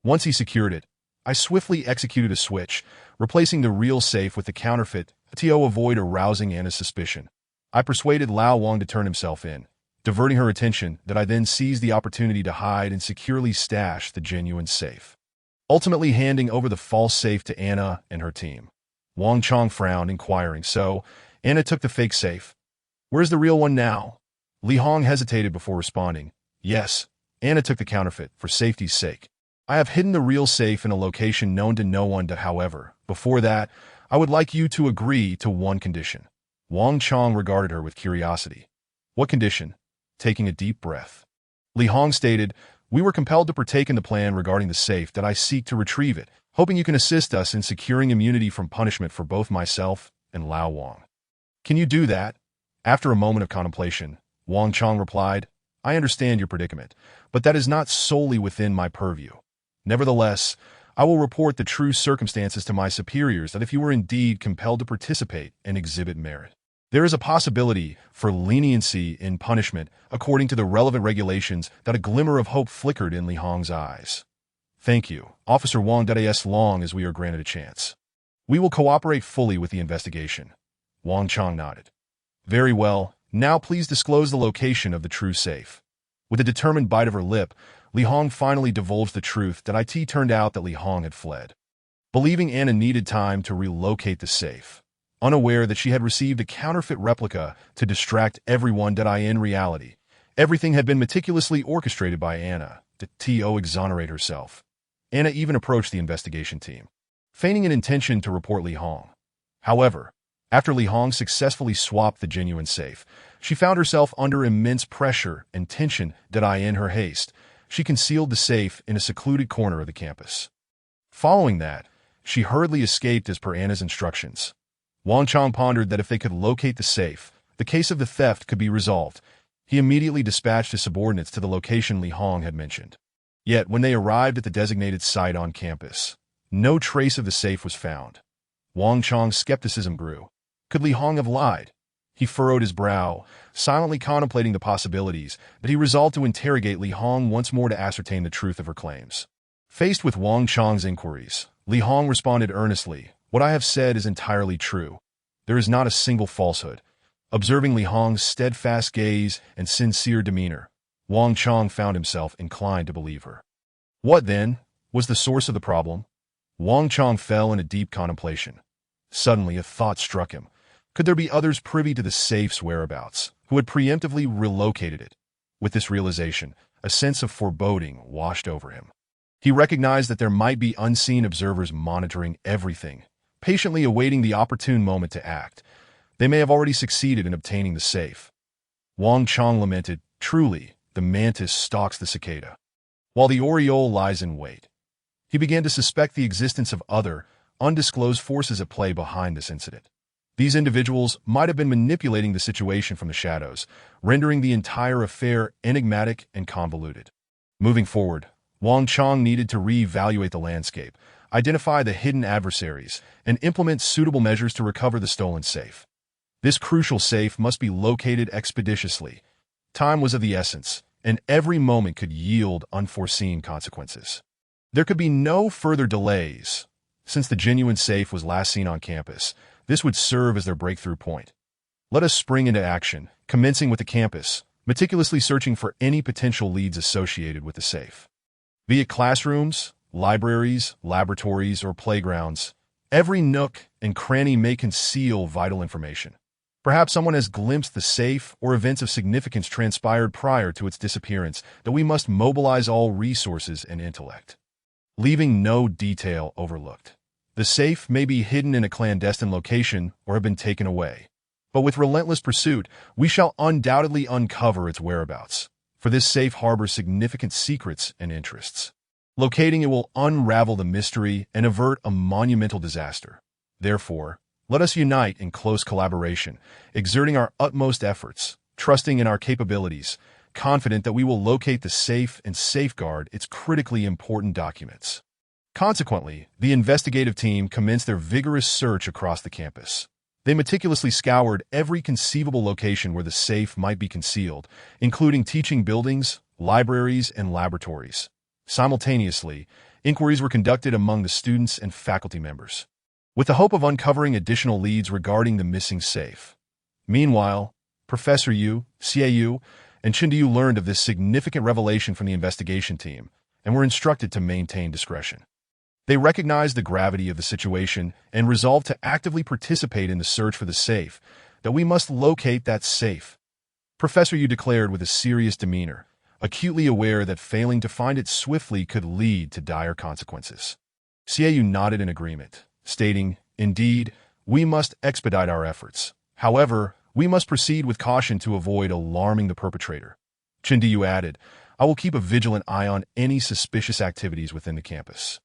Once he secured it, I swiftly executed a switch, replacing the real safe with the counterfeit to avoid arousing Anna's suspicion. I persuaded Lao Wang to turn himself in, diverting her attention, that I then seized the opportunity to hide and securely stash the genuine safe, ultimately handing over the false safe to Anna and her team." Wang Chong frowned, inquiring, "So, Anna took the fake safe. Where's the real one now?" Li Hong hesitated before responding. Yes, Anna took the counterfeit, for safety's sake. I have hidden the real safe in a location known to no one. However, before that, I would like you to agree to one condition. Wang Chong regarded her with curiosity. What condition? Taking a deep breath. Li Hong stated, we were compelled to partake in the plan regarding the safe that I seek to retrieve it, hoping you can assist us in securing immunity from punishment for both myself and Lao Wang. Can you do that? After a moment of contemplation, Wang Chong replied, I understand your predicament, but that is not solely within my purview. Nevertheless, I will report the true circumstances to my superiors that if you were indeed compelled to participate and exhibit merit, there is a possibility for leniency in punishment according to the relevant regulations. That a glimmer of hope flickered in Li Hong's eyes. Thank you, Officer Wang, as long as we are granted a chance. We will cooperate fully with the investigation. Wang Chong nodded. Very well, now please disclose the location of the true safe. With a determined bite of her lip, Li Hong finally divulged the truth that it turned out that Li Hong had fled. Believing Anna needed time to relocate the safe, unaware that she had received a counterfeit replica to distract everyone, in reality, everything had been meticulously orchestrated by Anna to exonerate herself. Anna even approached the investigation team, feigning an intention to report Li Hong. However, after Li Hong successfully swapped the genuine safe, she found herself under immense pressure and tension. In her haste, she concealed the safe in a secluded corner of the campus. Following that, she hurriedly escaped as per Anna's instructions. Wang Chong pondered that if they could locate the safe, the case of the theft could be resolved. He immediately dispatched his subordinates to the location Li Hong had mentioned. Yet, when they arrived at the designated site on campus, no trace of the safe was found. Wang Chong's skepticism grew. Could Li Hong have lied? He furrowed his brow, silently contemplating the possibilities, but he resolved to interrogate Li Hong once more to ascertain the truth of her claims. Faced with Wang Chong's inquiries, Li Hong responded earnestly, what I have said is entirely true. There is not a single falsehood. Observing Li Hong's steadfast gaze and sincere demeanor, Wang Chong found himself inclined to believe her. What, then, was the source of the problem? Wang Chong fell in a deep contemplation. Suddenly, a thought struck him. Could there be others privy to the safe's whereabouts, who had preemptively relocated it? With this realization, a sense of foreboding washed over him. He recognized that there might be unseen observers monitoring everything, patiently awaiting the opportune moment to act. They may have already succeeded in obtaining the safe. Wang Chong lamented, truly, the mantis stalks the cicada, while the oriole lies in wait. He began to suspect the existence of other, undisclosed forces at play behind this incident. These individuals might have been manipulating the situation from the shadows, rendering the entire affair enigmatic and convoluted. Moving forward, Wang Chong needed to re-evaluate the landscape, identify the hidden adversaries, and implement suitable measures to recover the stolen safe. This crucial safe must be located expeditiously. Time was of the essence, and every moment could yield unforeseen consequences. There could be no further delays. Since the genuine safe was last seen on campus, this would serve as their breakthrough point. Let us spring into action, commencing with the campus, meticulously searching for any potential leads associated with the safe. Be it classrooms, libraries, laboratories, or playgrounds, every nook and cranny may conceal vital information. Perhaps someone has glimpsed the safe or events of significance transpired prior to its disappearance that we must mobilize all resources and intellect, leaving no detail overlooked. The safe may be hidden in a clandestine location or have been taken away. But with relentless pursuit, we shall undoubtedly uncover its whereabouts, for this safe harbors significant secrets and interests. Locating it will unravel the mystery and avert a monumental disaster. Therefore, let us unite in close collaboration, exerting our utmost efforts, trusting in our capabilities, confident that we will locate the safe and safeguard its critically important documents. Consequently, the investigative team commenced their vigorous search across the campus. They meticulously scoured every conceivable location where the safe might be concealed, including teaching buildings, libraries, and laboratories. Simultaneously, inquiries were conducted among the students and faculty members, with the hope of uncovering additional leads regarding the missing safe. Meanwhile, Professor Yu, Xie Yu, and Chindu learned of this significant revelation from the investigation team and were instructed to maintain discretion. They recognized the gravity of the situation and resolved to actively participate in the search for the safe, that we must locate that safe. Professor Yu declared with a serious demeanor, acutely aware that failing to find it swiftly could lead to dire consequences. Xiaoyu nodded in agreement, stating, "Indeed, we must expedite our efforts. However, we must proceed with caution to avoid alarming the perpetrator." Chindiyu added, "I will keep a vigilant eye on any suspicious activities within the campus."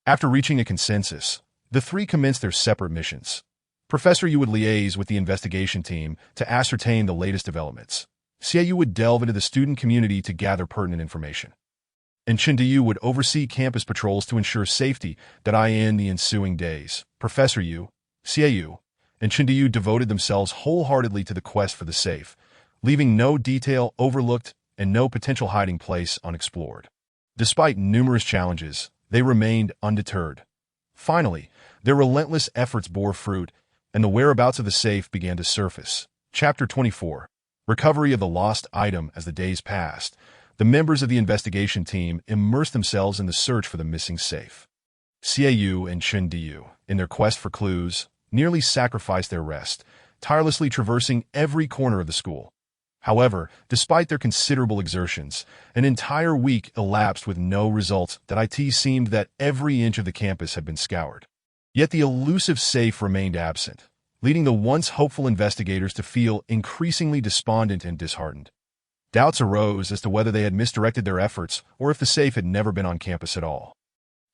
After reaching a consensus, the three commenced their separate missions. Professor Yu would liaise with the investigation team to ascertain the latest developments. Xiaoyu would delve into the student community to gather pertinent information, and Chindiyu would oversee campus patrols to ensure safety. In the ensuing days, Professor Yu, Xiaoyu, and Chindiyu devoted themselves wholeheartedly to the quest for the safe, leaving no detail overlooked and no potential hiding place unexplored. Despite numerous challenges, they remained undeterred. Finally, their relentless efforts bore fruit, and the whereabouts of the safe began to surface. Chapter 24. Recovery of the lost item. As the days passed, the members of the investigation team immersed themselves in the search for the missing safe. Xiaoyu and Chindiyu, in their quest for clues, nearly sacrificed their rest, tirelessly traversing every corner of the school. However, despite their considerable exertions, an entire week elapsed with no results. It seemed that every inch of the campus had been scoured. Yet the elusive safe remained absent, leading the once hopeful investigators to feel increasingly despondent and disheartened. Doubts arose as to whether they had misdirected their efforts or if the safe had never been on campus at all.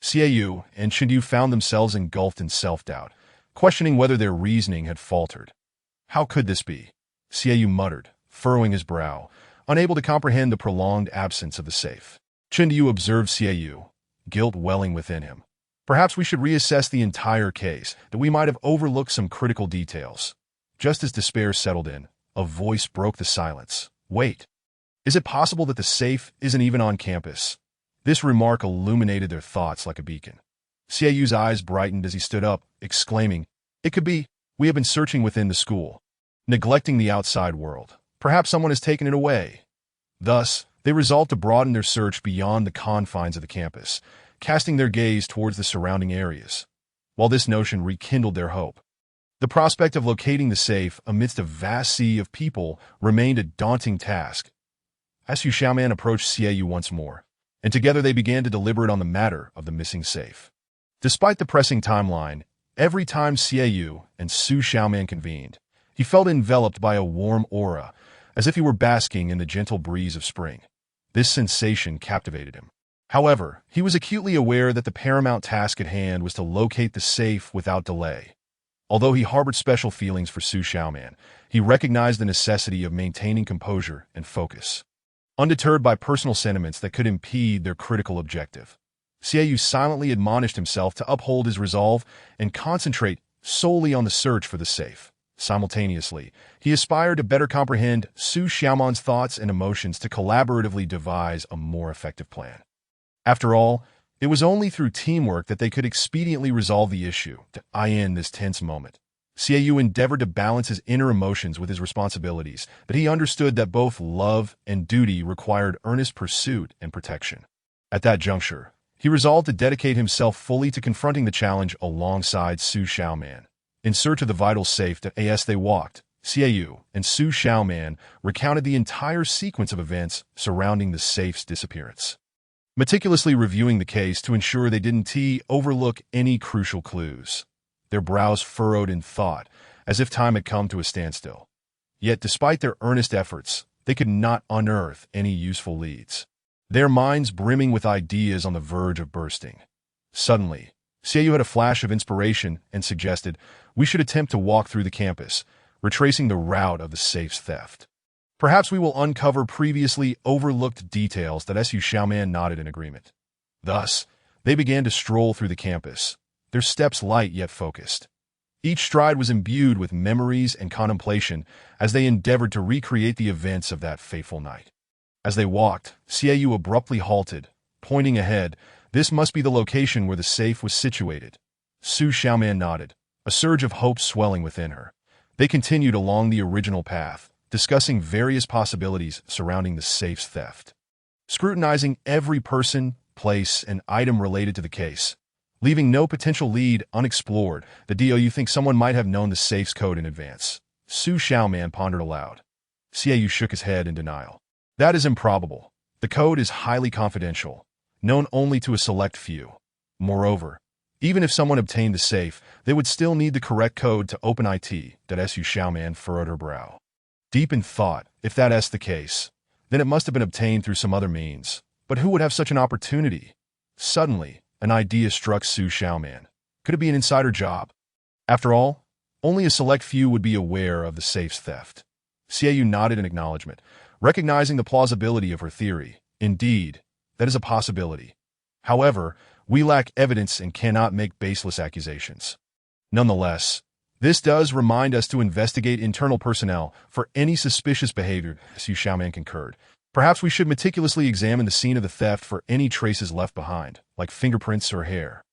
Xiaoyu and Chindiyu found themselves engulfed in self-doubt, questioning whether their reasoning had faltered. How could this be? Xiaoyu muttered, furrowing his brow, unable to comprehend the prolonged absence of the safe. Chindiyu observed Xiaoyu, guilt welling within him. Perhaps we should reassess the entire case, that we might have overlooked some critical details. Just as despair settled in, a voice broke the silence. Wait. Is it possible that the safe isn't even on campus? This remark illuminated their thoughts like a beacon. Xiaoyu's eyes brightened as he stood up, exclaiming, "It could be. We have been searching within the school, neglecting the outside world. Perhaps someone has taken it away." Thus, they resolved to broaden their search beyond the confines of the campus, casting their gaze towards the surrounding areas. While this notion rekindled their hope, the prospect of locating the safe amidst a vast sea of people remained a daunting task. Su Xiaoman approached Xiaoyu once more, and together they began to deliberate on the matter of the missing safe. Despite the pressing timeline, every time Xiaoyu and Su Xiaoman convened, he felt enveloped by a warm aura, as if he were basking in the gentle breeze of spring. This sensation captivated him. However, he was acutely aware that the paramount task at hand was to locate the safe without delay. Although he harbored special feelings for Su Xiaoman, he recognized the necessity of maintaining composure and focus. Undeterred by personal sentiments that could impede their critical objective, Xiaoyu silently admonished himself to uphold his resolve and concentrate solely on the search for the safe. Simultaneously, he aspired to better comprehend Su Xiaoman's thoughts and emotions to collaboratively devise a more effective plan. After all, it was only through teamwork that they could expediently resolve the issue. In this tense moment, Xiaoyu endeavored to balance his inner emotions with his responsibilities, but he understood that both love and duty required earnest pursuit and protection. At that juncture, he resolved to dedicate himself fully to confronting the challenge alongside Su Xiaoman. In search of the vital safe, as they walked, Xiaoyu and Su Xiaoman recounted the entire sequence of events surrounding the safe's disappearance, meticulously reviewing the case to ensure they didn't overlook any crucial clues. Their brows furrowed in thought, as if time had come to a standstill. Yet, despite their earnest efforts, they could not unearth any useful leads, their minds brimming with ideas on the verge of bursting. Suddenly, Xiaoyu had a flash of inspiration and suggested, "We should attempt to walk through the campus, retracing the route of the safe's theft. Perhaps we will uncover previously overlooked details." Su Xiaoman nodded in agreement. Thus, they began to stroll through the campus, their steps light yet focused. Each stride was imbued with memories and contemplation as they endeavored to recreate the events of that fateful night. As they walked, Xiaoyu abruptly halted, pointing ahead. "This must be the location where the safe was situated." Su Xiaoman nodded, a surge of hope swelling within her. They continued along the original path, discussing various possibilities surrounding the safe's theft, scrutinizing every person, place, and item related to the case, leaving no potential lead unexplored. "You think someone might have known the safe's code in advance?" Su Xiaoman pondered aloud. Xiaoyu shook his head in denial. That is improbable. The code is highly confidential, known only to a select few. Moreover, even if someone obtained the safe, they would still need the correct code to open it. Su Xiaoman furrowed her brow. Deep in thought, if that is the case, then it must have been obtained through some other means. But who would have such an opportunity? Suddenly, an idea struck Su Xiaoman. Could it be an insider job? After all, only a select few would be aware of the safe's theft. Xiaoyu nodded in acknowledgement, recognizing the plausibility of her theory. Indeed, that is a possibility. However, we lack evidence and cannot make baseless accusations. Nonetheless, this does remind us to investigate internal personnel for any suspicious behavior, Su Xiaoman concurred. Perhaps we should meticulously examine the scene of the theft for any traces left behind, like fingerprints or hair.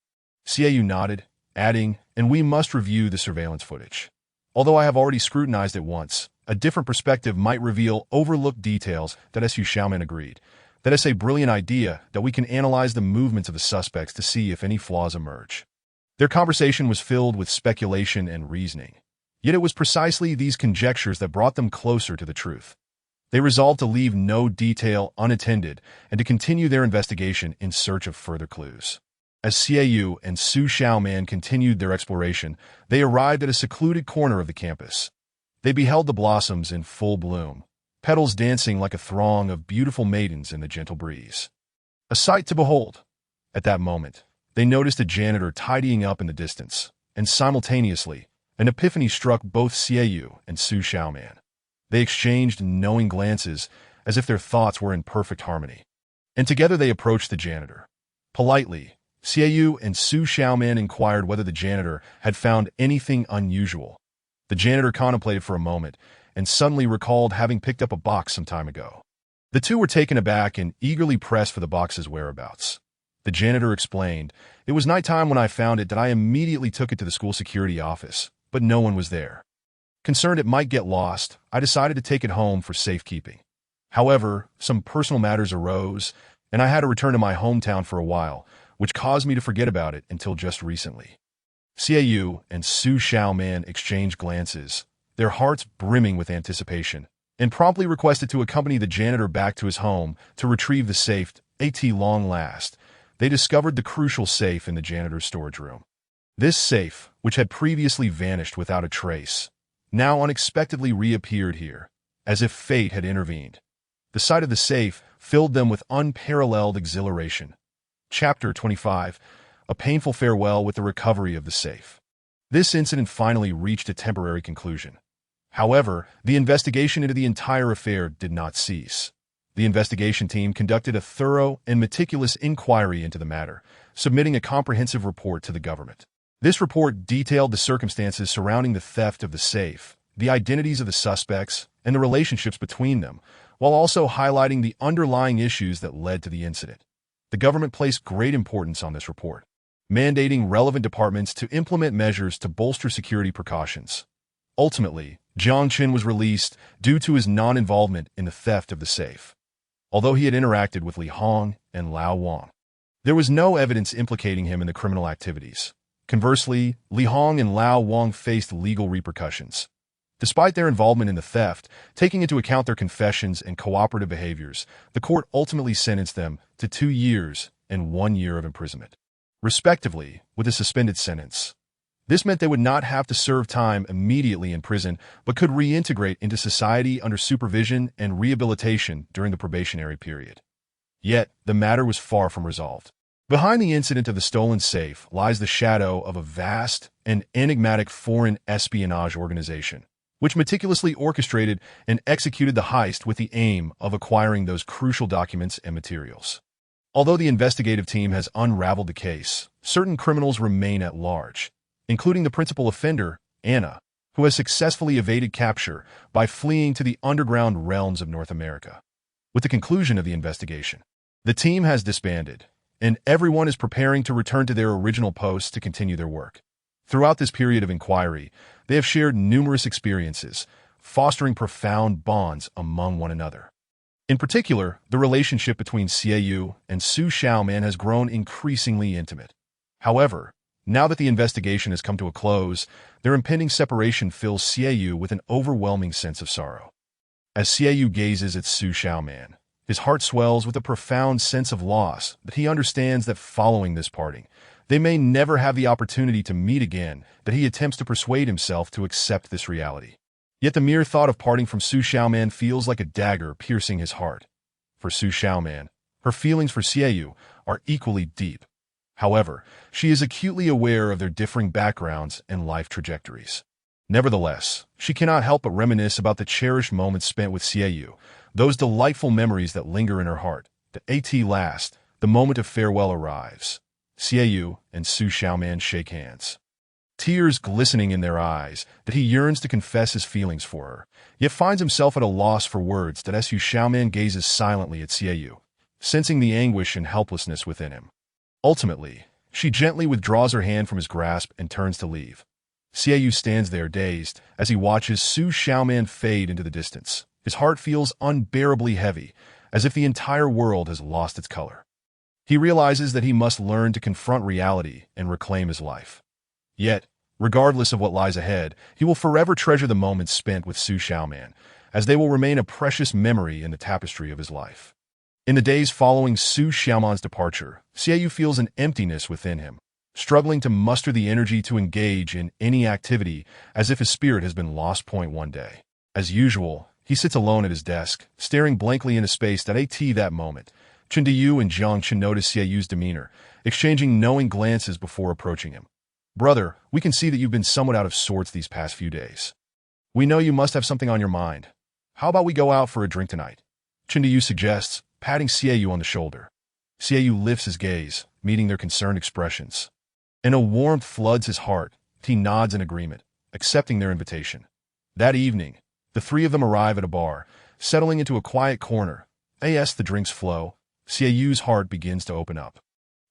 Xiaoyu nodded, adding, and we must review the surveillance footage. Although I have already scrutinized it once, a different perspective might reveal overlooked details. Su Xiaoman agreed. That is a brilliant idea that we can analyze the movements of the suspects to see if any flaws emerge. Their conversation was filled with speculation and reasoning. Yet it was precisely these conjectures that brought them closer to the truth. They resolved to leave no detail unattended and to continue their investigation in search of further clues. As Xiaoyu and Su Xiaoman continued their exploration, they arrived at a secluded corner of the campus. They beheld the blossoms in full bloom, petals dancing like a throng of beautiful maidens in the gentle breeze. A sight to behold. At that moment, they noticed a janitor tidying up in the distance, and simultaneously, an epiphany struck both Xiaoyu and Su Xiaoman. They exchanged knowing glances as if their thoughts were in perfect harmony. And together they approached the janitor. Politely, Xiaoyu and Su Xiaoman inquired whether the janitor had found anything unusual. The janitor contemplated for a moment and suddenly recalled having picked up a box some time ago. The two were taken aback and eagerly pressed for the box's whereabouts. The janitor explained, "It was nighttime when I found it that I immediately took it to the school security office, but no one was there. Concerned it might get lost, I decided to take it home for safekeeping. However, some personal matters arose, and I had to return to my hometown for a while, which caused me to forget about it until just recently." Xiaoyu and Su Xiaoman exchanged glances, their hearts brimming with anticipation, and promptly requested to accompany the janitor back to his home to retrieve the safe. At long last, they discovered the crucial safe in the janitor's storage room. This safe, which had previously vanished without a trace, now unexpectedly reappeared here, as if fate had intervened. The sight of the safe filled them with unparalleled exhilaration. Chapter 25. A painful farewell with the recovery of the safe. This incident finally reached a temporary conclusion. However, the investigation into the entire affair did not cease. The investigation team conducted a thorough and meticulous inquiry into the matter, submitting a comprehensive report to the government. This report detailed the circumstances surrounding the theft of the safe, the identities of the suspects, and the relationships between them, while also highlighting the underlying issues that led to the incident. The government placed great importance on this report, mandating relevant departments to implement measures to bolster security precautions. Ultimately, Jiang Qin was released due to his non-involvement in the theft of the safe. Although he had interacted with Li Hong and Lao Wang, there was no evidence implicating him in the criminal activities. Conversely, Li Hong and Lao Wang faced legal repercussions. Despite their involvement in the theft, taking into account their confessions and cooperative behaviors, the court ultimately sentenced them to 2 years and 1 year of imprisonment, respectively, with a suspended sentence. This meant they would not have to serve time immediately in prison, but could reintegrate into society under supervision and rehabilitation during the probationary period. Yet, the matter was far from resolved. Behind the incident of the stolen safe lies the shadow of a vast and enigmatic foreign espionage organization, which meticulously orchestrated and executed the heist with the aim of acquiring those crucial documents and materials. Although the investigative team has unraveled the case, certain criminals remain at large, including the principal offender, Anna, who has successfully evaded capture by fleeing to the underground realms of North America. With the conclusion of the investigation, the team has disbanded, and everyone is preparing to return to their original posts to continue their work. Throughout this period of inquiry, they have shared numerous experiences, fostering profound bonds among one another. In particular, the relationship between Xiaoyu and Su Xiaoman has grown increasingly intimate. However, now that the investigation has come to a close, their impending separation fills Xiaoyu with an overwhelming sense of sorrow. As Xiaoyu gazes at Su Xiaoman, his heart swells with a profound sense of loss that he understands that following this parting, they may never have the opportunity to meet again, that he attempts to persuade himself to accept this reality. Yet the mere thought of parting from Su Xiaoman feels like a dagger piercing his heart. For Su Xiaoman, her feelings for Xiaoyu are equally deep. However, she is acutely aware of their differing backgrounds and life trajectories. Nevertheless, she cannot help but reminisce about the cherished moments spent with Xiaoyu, those delightful memories that linger in her heart. At last, the moment of farewell arrives. Xiaoyu and Su Xiaoman shake hands. Tears glistening in their eyes, that he yearns to confess his feelings for her, yet finds himself at a loss for words. As Su Xiaoman gazes silently at Xiaoyu, sensing the anguish and helplessness within him. Ultimately, she gently withdraws her hand from his grasp and turns to leave. Xiaoyu stands there dazed as he watches Su Xiaoman fade into the distance. His heart feels unbearably heavy, as if the entire world has lost its color. He realizes that he must learn to confront reality and reclaim his life. Yet, regardless of what lies ahead, he will forever treasure the moments spent with Su Xiaoman, as they will remain a precious memory in the tapestry of his life. In the days following Su Xiaoman's departure, Xiaoyu feels an emptiness within him, struggling to muster the energy to engage in any activity, as if his spirit has been lost. One day, as usual, he sits alone at his desk, staring blankly into space. That moment, Chindiyu and Jiang Chen notice Xiaoyu's demeanor, exchanging knowing glances before approaching him. "Brother, we can see that you've been somewhat out of sorts these past few days. We know you must have something on your mind. How about we go out for a drink tonight?" Chindiyu suggests, patting Xiaoyu on the shoulder. Xiaoyu lifts his gaze, meeting their concerned expressions. And a warmth floods his heart. He nods in agreement, accepting their invitation. That evening, the three of them arrive at a bar, settling into a quiet corner. As the drinks flow, Xiaoyu's heart begins to open up.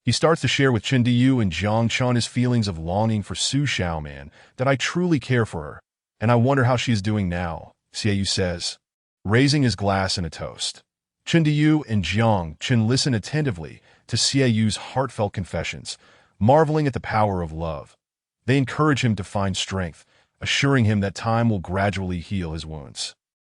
He starts to share with Chindiyu and Jiang Chen his feelings of longing for Su Xiaoman, that "I truly care for her, and I wonder how she is doing now," Xiaoyu says, raising his glass in a toast. Chindiyu and Jiang Chen listen attentively to Xiaoyu's heartfelt confessions, marveling at the power of love. They encourage him to find strength, assuring him that time will gradually heal his wounds.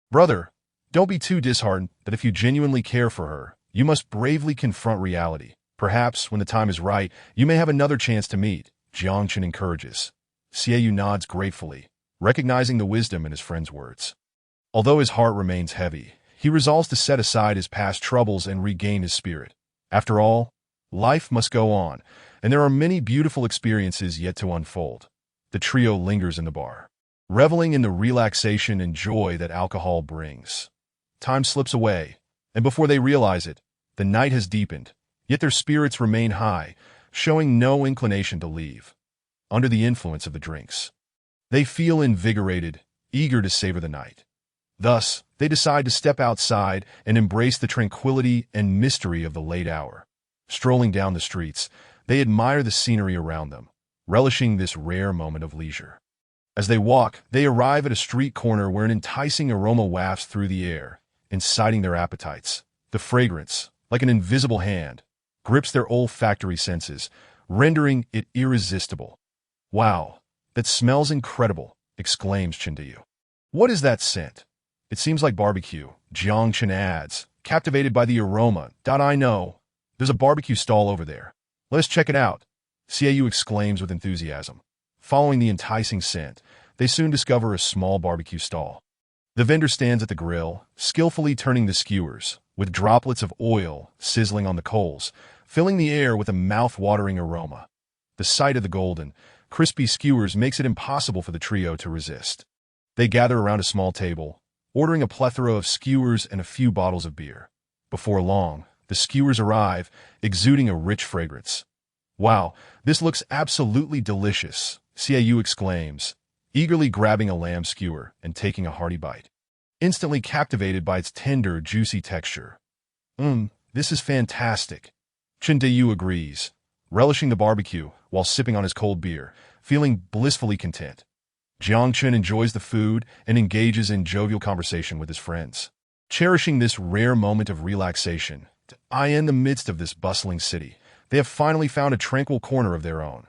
"Brother, don't be too disheartened. That if you genuinely care for her, you must bravely confront reality. Perhaps, when the time is right, you may have another chance to meet," Jiang Chen encourages. Xiaoyu nods gratefully, recognizing the wisdom in his friend's words. Although his heart remains heavy, he resolves to set aside his past troubles and regain his spirit. After all, life must go on, and there are many beautiful experiences yet to unfold. The trio lingers in the bar, reveling in the relaxation and joy that alcohol brings. Time slips away, and before they realize it, the night has deepened, yet their spirits remain high, showing no inclination to leave. Under the influence of the drinks, they feel invigorated, eager to savor the night. Thus, they decide to step outside and embrace the tranquility and mystery of the late hour. Strolling down the streets, they admire the scenery around them, relishing this rare moment of leisure. As they walk, they arrive at a street corner where an enticing aroma wafts through the air, inciting their appetites. The fragrance, like an invisible hand, grips their olfactory senses, rendering it irresistible. "Wow, that smells incredible," exclaims Chindiyu. "What is that scent?" "It seems like barbecue," Jiang Chen adds, captivated by the aroma. "I know. There's a barbecue stall over there. Let's check it out," Xiaoyu exclaims with enthusiasm. Following the enticing scent, they soon discover a small barbecue stall. The vendor stands at the grill, skillfully turning the skewers, with droplets of oil sizzling on the coals, filling the air with a mouth-watering aroma. The sight of the golden, crispy skewers makes it impossible for the trio to resist. They gather around a small table, ordering a plethora of skewers and a few bottles of beer. Before long, the skewers arrive, exuding a rich fragrance. "Wow, this looks absolutely delicious," Xiaoyu exclaims, eagerly grabbing a lamb skewer and taking a hearty bite. Instantly captivated by its tender, juicy texture. This is fantastic," Chindiyu agrees, relishing the barbecue while sipping on his cold beer, feeling blissfully content. Jiang Chen enjoys the food and engages in jovial conversation with his friends, cherishing this rare moment of relaxation. In the midst of this bustling city, they have finally found a tranquil corner of their own.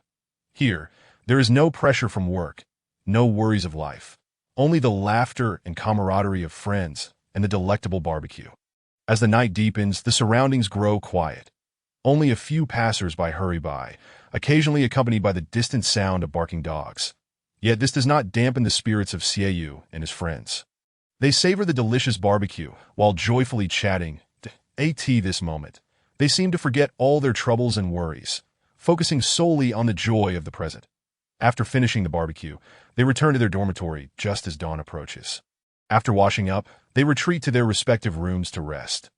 Here, there is no pressure from work, no worries of life, only the laughter and camaraderie of friends. and the delectable barbecue. As the night deepens, the surroundings grow quiet. Only a few passers-by hurry by, occasionally accompanied by the distant sound of barking dogs. Yet this does not dampen the spirits of Xiaoyu and his friends. They savor the delicious barbecue while joyfully chatting. This moment, they seem to forget all their troubles and worries, focusing solely on the joy of the present. After finishing the barbecue, they return to their dormitory just as dawn approaches. After washing up, they retreat to their respective rooms to rest.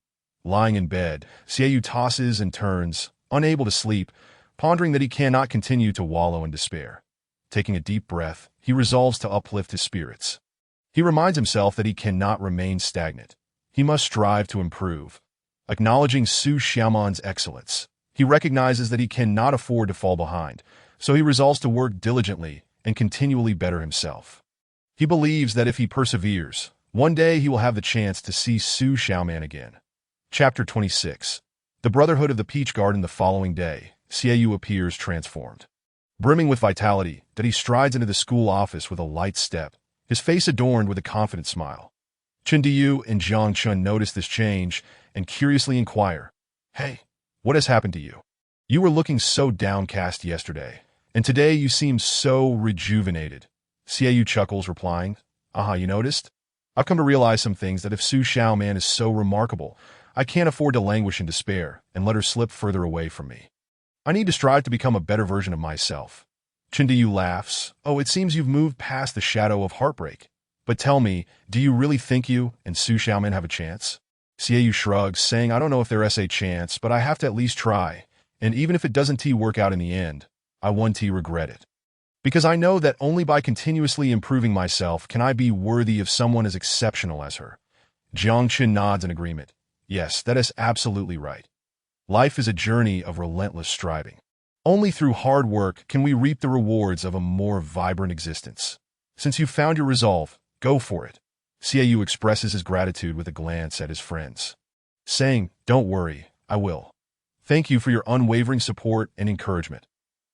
Lying in bed, Xiaoyu tosses and turns, unable to sleep, pondering that he cannot continue to wallow in despair. Taking a deep breath, he resolves to uplift his spirits. He reminds himself that he cannot remain stagnant. He must strive to improve. Acknowledging Su Xiaoman's excellence, he recognizes that he cannot afford to fall behind, so he resolves to work diligently and continually better himself. He believes that if he perseveres, one day he will have the chance to see Su Xiaoman again. Chapter 26. The Brotherhood of the Peach Garden. The following day, Xiaoyu appears transformed. Brimming with vitality, that he strides into the school office with a light step, his face adorned with a confident smile. Chindiyu and Zhang Chun notice this change and curiously inquire, "Hey, what has happened to you? You were looking so downcast yesterday, and today you seem so rejuvenated." Xiaoyu chuckles, replying, You noticed? I've come to realize some things, that if Su Xiaoman is so remarkable, I can't afford to languish in despair and let her slip further away from me. I need to strive to become a better version of myself." Chindiyu laughs. It seems you've moved past the shadow of heartbreak. But tell me, do you really think you and Su Xiaoman have a chance? Xiaoyu shrugs, saying, "I don't know if there's a chance, but I have to at least try. And even if it doesn't work out in the end, I won't regret it. Because I know that only by continuously improving myself can I be worthy of someone as exceptional as her." Jiang Qin nods in agreement. Yes, that is absolutely right. Life is a journey of relentless striving. Only through hard work can we reap the rewards of a more vibrant existence. Since you've found your resolve, go for it. Xiaoyu expresses his gratitude with a glance at his friends, saying, "Don't worry, I will. Thank you for your unwavering support and encouragement.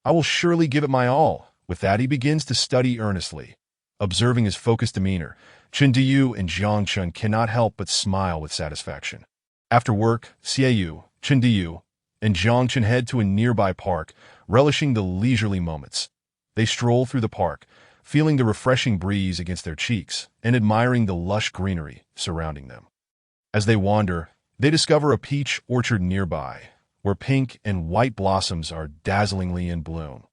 I will surely give it my all." With that, he begins to study earnestly. Observing his focused demeanor, Chindiyu and Zhang Chun cannot help but smile with satisfaction. After work, Xiaoyu, Chindiyu, and Zhang Chun head to a nearby park, relishing the leisurely moments. They stroll through the park, feeling the refreshing breeze against their cheeks and admiring the lush greenery surrounding them. As they wander, they discover a peach orchard nearby, where pink and white blossoms are dazzlingly in bloom.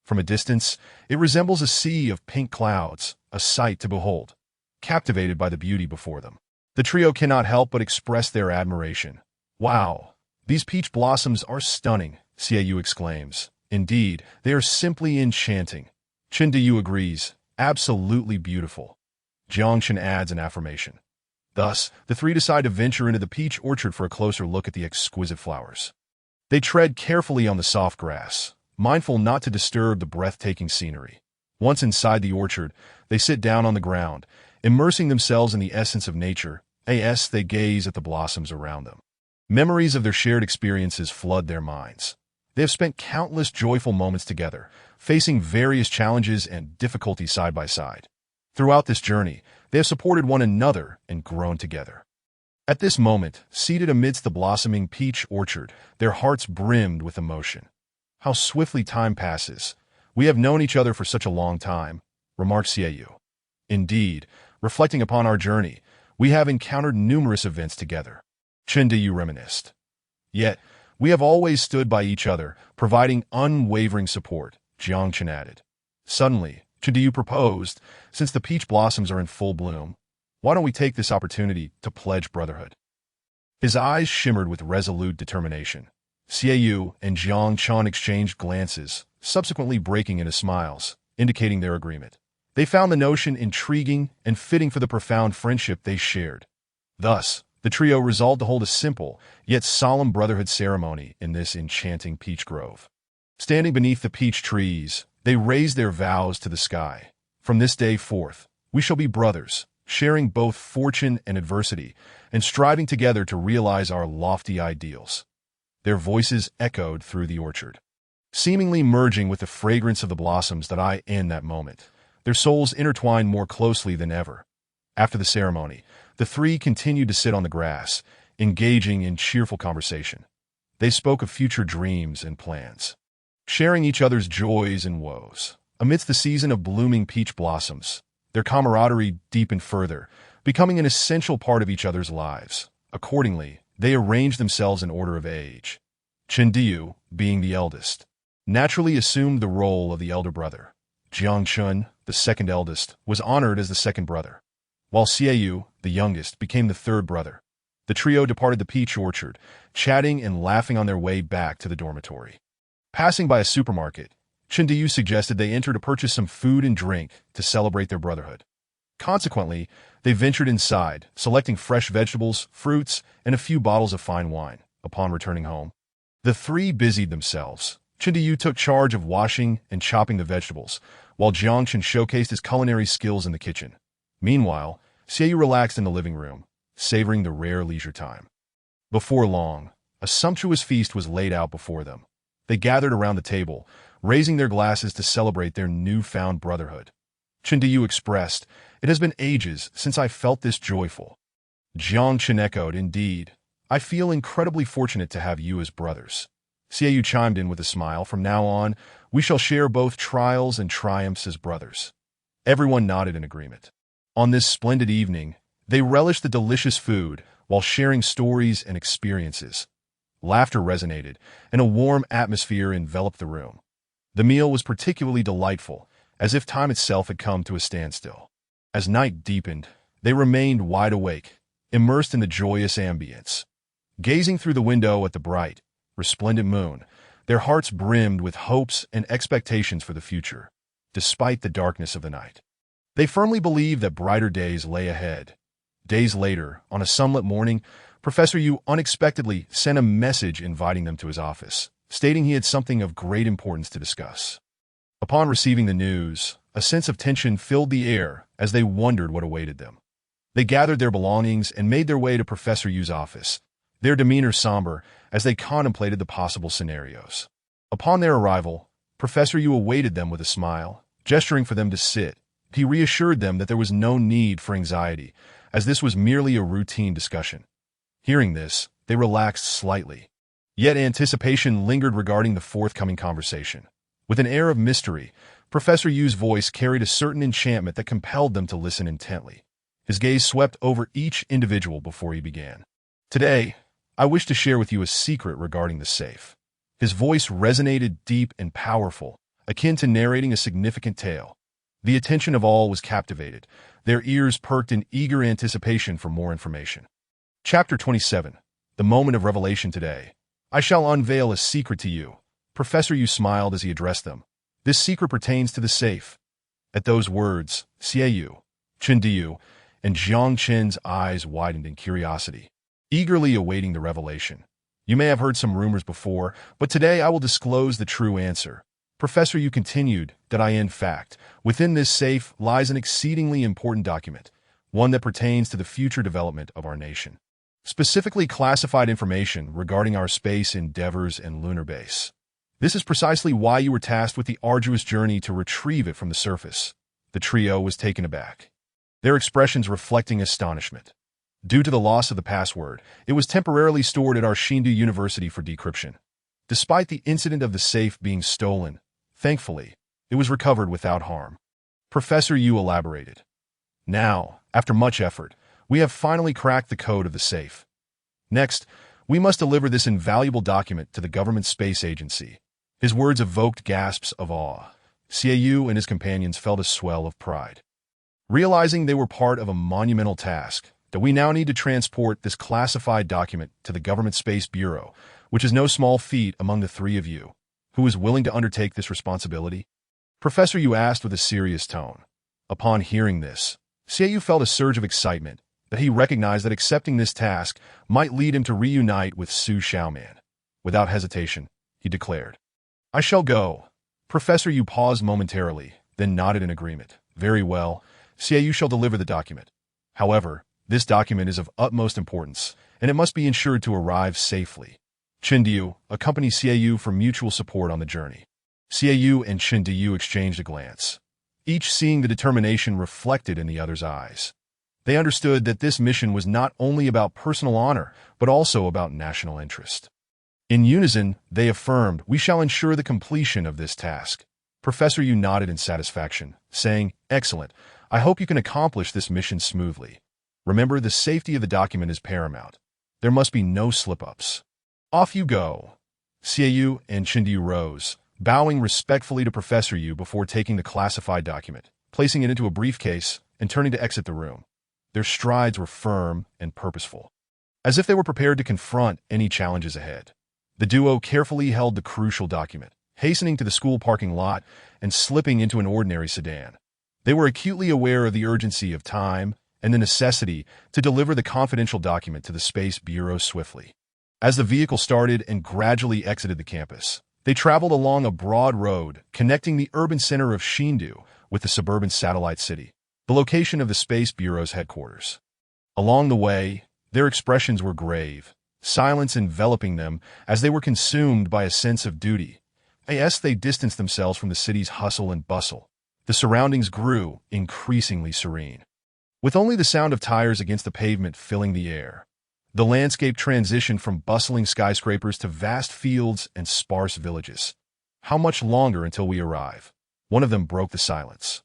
From a distance, it resembles a sea of pink clouds, a sight to behold. Captivated by the beauty before them, the trio cannot help but express their admiration. "Wow, these peach blossoms are stunning," Xiaoyu exclaims. "Indeed, they are simply enchanting." Chindiyu agrees, "Absolutely beautiful." Jiang Qin adds an affirmation. Thus, the three decide to venture into the peach orchard for a closer look at the exquisite flowers. They tread carefully on the soft grass, mindful not to disturb the breathtaking scenery. Once inside the orchard, they sit down on the ground, immersing themselves in the essence of nature. They gaze at the blossoms around them. Memories of their shared experiences flood their minds. They have spent countless joyful moments together, facing various challenges and difficulties side by side. Throughout this journey, they have supported one another and grown together. At this moment, seated amidst the blossoming peach orchard, their hearts brimmed with emotion. "How swiftly time passes. We have known each other for such a long time," remarked Xiaoyu. "Indeed, reflecting upon our journey, we have encountered numerous events together," Chindiyu reminisced. "Yet, we have always stood by each other, providing unwavering support," Jiang Qin added. Suddenly, Chindiyu proposed, "Since the peach blossoms are in full bloom, why don't we take this opportunity to pledge brotherhood?" His eyes shimmered with resolute determination. Xiaoyu and Zhang Chun exchanged glances, subsequently breaking into smiles, indicating their agreement. They found the notion intriguing and fitting for the profound friendship they shared. Thus, the trio resolved to hold a simple, yet solemn brotherhood ceremony in this enchanting peach grove. Standing beneath the peach trees, they raised their vows to the sky. "From this day forth, we shall be brothers, sharing both fortune and adversity, and striving together to realize our lofty ideals." Their voices echoed through the orchard, seemingly merging with the fragrance of the blossoms in that moment. Their souls intertwined more closely than ever. After the ceremony, The three continued to sit on the grass, engaging in cheerful conversation. They spoke of future dreams and plans, sharing each other's joys and woes. Amidst the season of blooming peach blossoms, their camaraderie deepened further, becoming an essential part of each other's lives. Accordingly, they arranged themselves in order of age. Chindiyu, being the eldest, naturally assumed the role of the elder brother. Jiangchun, the second eldest, was honored as the second brother, while Xiaoyu, the youngest, became the third brother. The trio departed the peach orchard, chatting and laughing on their way back to the dormitory. Passing by a supermarket, Chindiyu suggested they enter to purchase some food and drink to celebrate their brotherhood. Consequently, they ventured inside, selecting fresh vegetables, fruits, and a few bottles of fine wine. Upon returning home, the three busied themselves. Chindiyu took charge of washing and chopping the vegetables, while Jiangchen showcased his culinary skills in the kitchen. Meanwhile, Xiaoyu relaxed in the living room, savoring the rare leisure time. Before long, a sumptuous feast was laid out before them. They gathered around the table, raising their glasses to celebrate their newfound brotherhood. Chindiyu expressed, "It has been ages since I felt this joyful." Jiangchen echoed, "Indeed, I feel incredibly fortunate to have you as brothers." Xiaoyu chimed in with a smile, "From now on, we shall share both trials and triumphs as brothers." Everyone nodded in agreement. On this splendid evening, they relished the delicious food while sharing stories and experiences. Laughter resonated, and a warm atmosphere enveloped the room. The meal was particularly delightful, as if time itself had come to a standstill. As night deepened, they remained wide awake, immersed in the joyous ambience. Gazing through the window at the bright, resplendent moon, their hearts brimmed with hopes and expectations for the future, despite the darkness of the night. They firmly believed that brighter days lay ahead. Days later, on a sunlit morning, Professor Yu unexpectedly sent a message inviting them to his office, stating he had something of great importance to discuss. Upon receiving the news, a sense of tension filled the air as they wondered what awaited them. They gathered their belongings and made their way to Professor Yu's office, their demeanor somber as they contemplated the possible scenarios. Upon their arrival, Professor Yu awaited them with a smile, gesturing for them to sit. He reassured them that there was no need for anxiety, as this was merely a routine discussion. Hearing this, they relaxed slightly. Yet anticipation lingered regarding the forthcoming conversation. With an air of mystery, Professor Yu's voice carried a certain enchantment that compelled them to listen intently. His gaze swept over each individual before he began. "Today, I wish to share with you a secret regarding the safe." His voice resonated deep and powerful, akin to narrating a significant tale. The attention of all was captivated, their ears perked in eager anticipation for more information. Chapter 27. The Moment of Revelation. "Today, I shall unveil a secret to you." Professor Yu smiled as he addressed them. "This secret pertains to the safe." At those words, Xiaoyu, Chindiyu, and Jiangchen's eyes widened in curiosity, eagerly awaiting the revelation. "You may have heard some rumors before, but today I will disclose the true answer." Professor Yu continued, "That in fact, within this safe lies an exceedingly important document, one that pertains to the future development of our nation. Specifically classified information regarding our space endeavors and lunar base. This is precisely why you were tasked with the arduous journey to retrieve it from the surface." The trio was taken aback, their expressions reflecting astonishment. Due to the loss of the password, it was temporarily stored at our Shindu University for decryption. Despite the incident of the safe being stolen, thankfully, it was recovered without harm. Professor Yu elaborated. "Now, after much effort, we have finally cracked the code of the safe. Next, we must deliver this invaluable document to the government space agency." His words evoked gasps of awe. Xiaoyu and his companions felt a swell of pride, realizing they were part of a monumental task, that we now need to transport this classified document to the Government Space Bureau, which is no small feat among the three of you. Who is willing to undertake this responsibility? Professor Yu asked with a serious tone. Upon hearing this, Xiaoyu felt a surge of excitement, that he recognized that accepting this task might lead him to reunite with Su Xiaoman. Without hesitation, he declared, "I shall go." Professor Yu paused momentarily, then nodded in agreement. "Very well, Xiaoyu shall deliver the document. However, this document is of utmost importance, and it must be ensured to arrive safely. Chindiyu, accompany Xiaoyu for mutual support on the journey." Xiaoyu and Chindiyu exchanged a glance, each seeing the determination reflected in the other's eyes. They understood that this mission was not only about personal honor, but also about national interest. In unison, they affirmed, "We shall ensure the completion of this task." Professor Yu nodded in satisfaction, saying, "Excellent. I hope you can accomplish this mission smoothly. Remember, the safety of the document is paramount. There must be no slip-ups." "Off you go." Xiaoyu and Chindiyu rose, bowing respectfully to Professor Yu before taking the classified document, placing it into a briefcase, and turning to exit the room. Their strides were firm and purposeful, as if they were prepared to confront any challenges ahead. The duo carefully held the crucial document, hastening to the school parking lot and slipping into an ordinary sedan. They were acutely aware of the urgency of time and the necessity to deliver the confidential document to the Space Bureau swiftly. As the vehicle started and gradually exited the campus, they traveled along a broad road connecting the urban center of Shindu with the suburban satellite city, the location of the Space Bureau's headquarters. Along the way, their expressions were grave, silence enveloping them as they were consumed by a sense of duty. As they distanced themselves from the city's hustle and bustle, the surroundings grew increasingly serene. With only the sound of tires against the pavement filling the air, the landscape transitioned from bustling skyscrapers to vast fields and sparse villages. "How much longer until we arrive?" One of them broke the silence,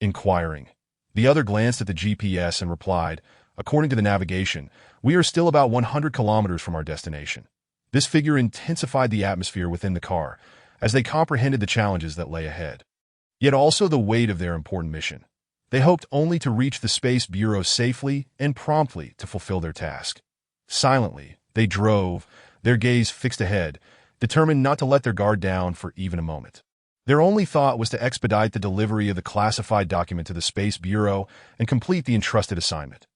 inquiring. The other glanced at the GPS and replied, "According to the navigation, we are still about 100 kilometers from our destination." This figure intensified the atmosphere within the car, as they comprehended the challenges that lay ahead, yet also the weight of their important mission. They hoped only to reach the Space Bureau safely and promptly to fulfill their task. Silently, they drove, their gaze fixed ahead, determined not to let their guard down for even a moment. Their only thought was to expedite the delivery of the classified document to the Space Bureau and complete the entrusted assignment.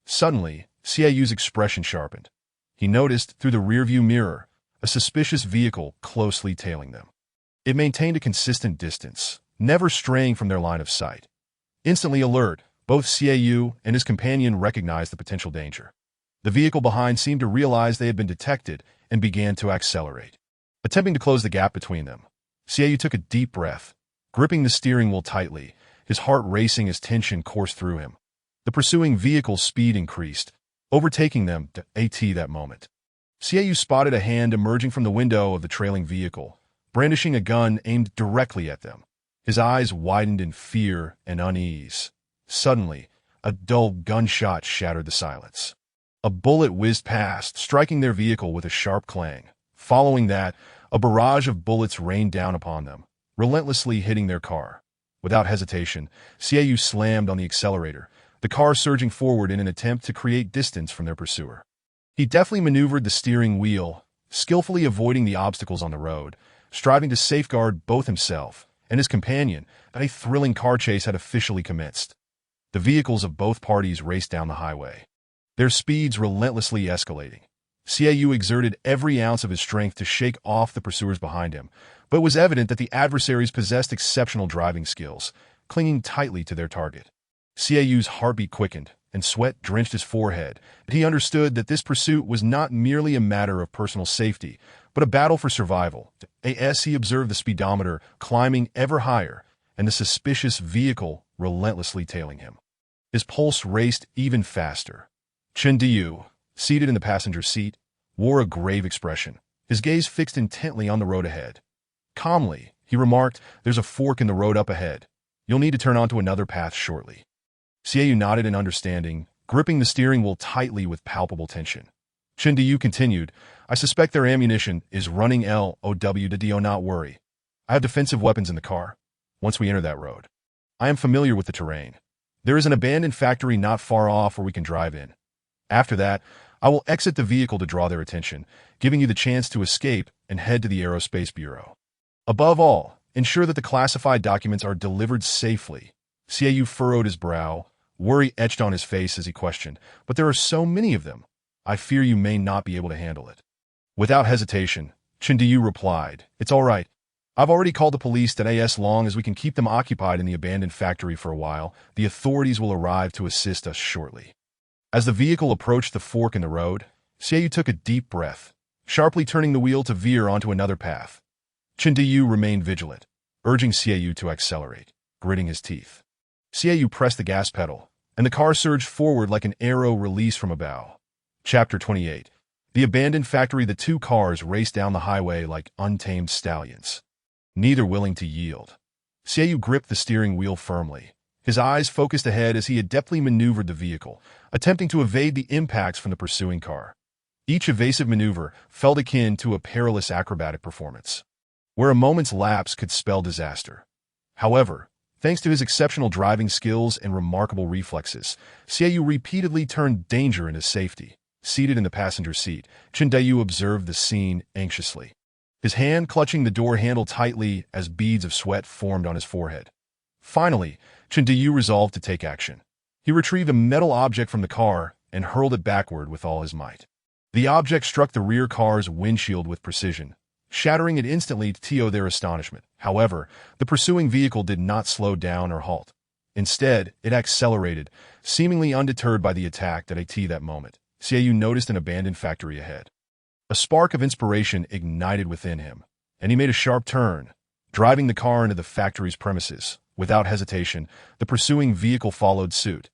Suddenly, Xiaoyu's expression sharpened. He noticed, through the rearview mirror, a suspicious vehicle closely tailing them. It maintained a consistent distance, never straying from their line of sight. Instantly alert, both Xiaoyu and his companion recognized the potential danger. The vehicle behind seemed to realize they had been detected and began to accelerate. Attempting to close the gap between them, Xiaoyu took a deep breath, gripping the steering wheel tightly, his heart racing as tension coursed through him. The pursuing vehicle's speed increased, overtaking them at that moment. Xiaoyu spotted a hand emerging from the window of the trailing vehicle, brandishing a gun aimed directly at them. His eyes widened in fear and unease. Suddenly, a dull gunshot shattered the silence. A bullet whizzed past, striking their vehicle with a sharp clang. Following that, a barrage of bullets rained down upon them, relentlessly hitting their car. Without hesitation, Xiaoyu slammed on the accelerator, the car surging forward in an attempt to create distance from their pursuer. He deftly maneuvered the steering wheel, skillfully avoiding the obstacles on the road, striving to safeguard both himself and his companion. A thrilling car chase had officially commenced. The vehicles of both parties raced down the highway, their speeds relentlessly escalating. Xiaoyu exerted every ounce of his strength to shake off the pursuers behind him, but it was evident that the adversaries possessed exceptional driving skills, clinging tightly to their target. Xiaoyu's heartbeat quickened, and sweat drenched his forehead. He understood that this pursuit was not merely a matter of personal safety, but a battle for survival. As he observed the speedometer climbing ever higher, and the suspicious vehicle relentlessly tailing him, his pulse raced even faster. Chindiyu, seated in the passenger seat, wore a grave expression, his gaze fixed intently on the road ahead. Calmly, he remarked, "There's a fork in the road up ahead. You'll need to turn onto another path shortly." Xiaoyu nodded in understanding, gripping the steering wheel tightly with palpable tension. Chindiyu continued, "I suspect their ammunition is running low. Do not worry. I have defensive weapons in the car. Once we enter that road, I am familiar with the terrain. There is an abandoned factory not far off where we can drive in. After that, I will exit the vehicle to draw their attention, giving you the chance to escape and head to the Aerospace Bureau. Above all, ensure that the classified documents are delivered safely." Xiaoyu furrowed his brow, worry etched on his face as he questioned, "But there are so many of them. I fear you may not be able to handle it." Without hesitation, Chindiyu replied, "It's all right. I've already called the police that as long as we can keep them occupied in the abandoned factory for a while, the authorities will arrive to assist us shortly." As the vehicle approached the fork in the road, Xiaoyu took a deep breath, sharply turning the wheel to veer onto another path. Chindiyu remained vigilant, urging Xiaoyu to accelerate, gritting his teeth. Xiaoyu pressed the gas pedal, and the car surged forward like an arrow released from a bow. Chapter 28. The abandoned factory. The two cars raced down the highway like untamed stallions, neither willing to yield. Xiaoyu gripped the steering wheel firmly, his eyes focused ahead as he adeptly maneuvered the vehicle, attempting to evade the impacts from the pursuing car. Each evasive maneuver felt akin to a perilous acrobatic performance, where a moment's lapse could spell disaster. However, thanks to his exceptional driving skills and remarkable reflexes, Xiaoyu repeatedly turned danger into safety. Seated in the passenger seat, Chindayu observed the scene anxiously, his hand clutching the door handle tightly as beads of sweat formed on his forehead. Finally, Chindayu resolved to take action. He retrieved a metal object from the car and hurled it backward with all his might. The object struck the rear car's windshield with precision, shattering it instantly to their astonishment. However, the pursuing vehicle did not slow down or halt. Instead, it accelerated, seemingly undeterred by the attack. At that moment, Xiaoyu noticed an abandoned factory ahead. A spark of inspiration ignited within him, and he made a sharp turn, driving the car into the factory's premises. Without hesitation, the pursuing vehicle followed suit.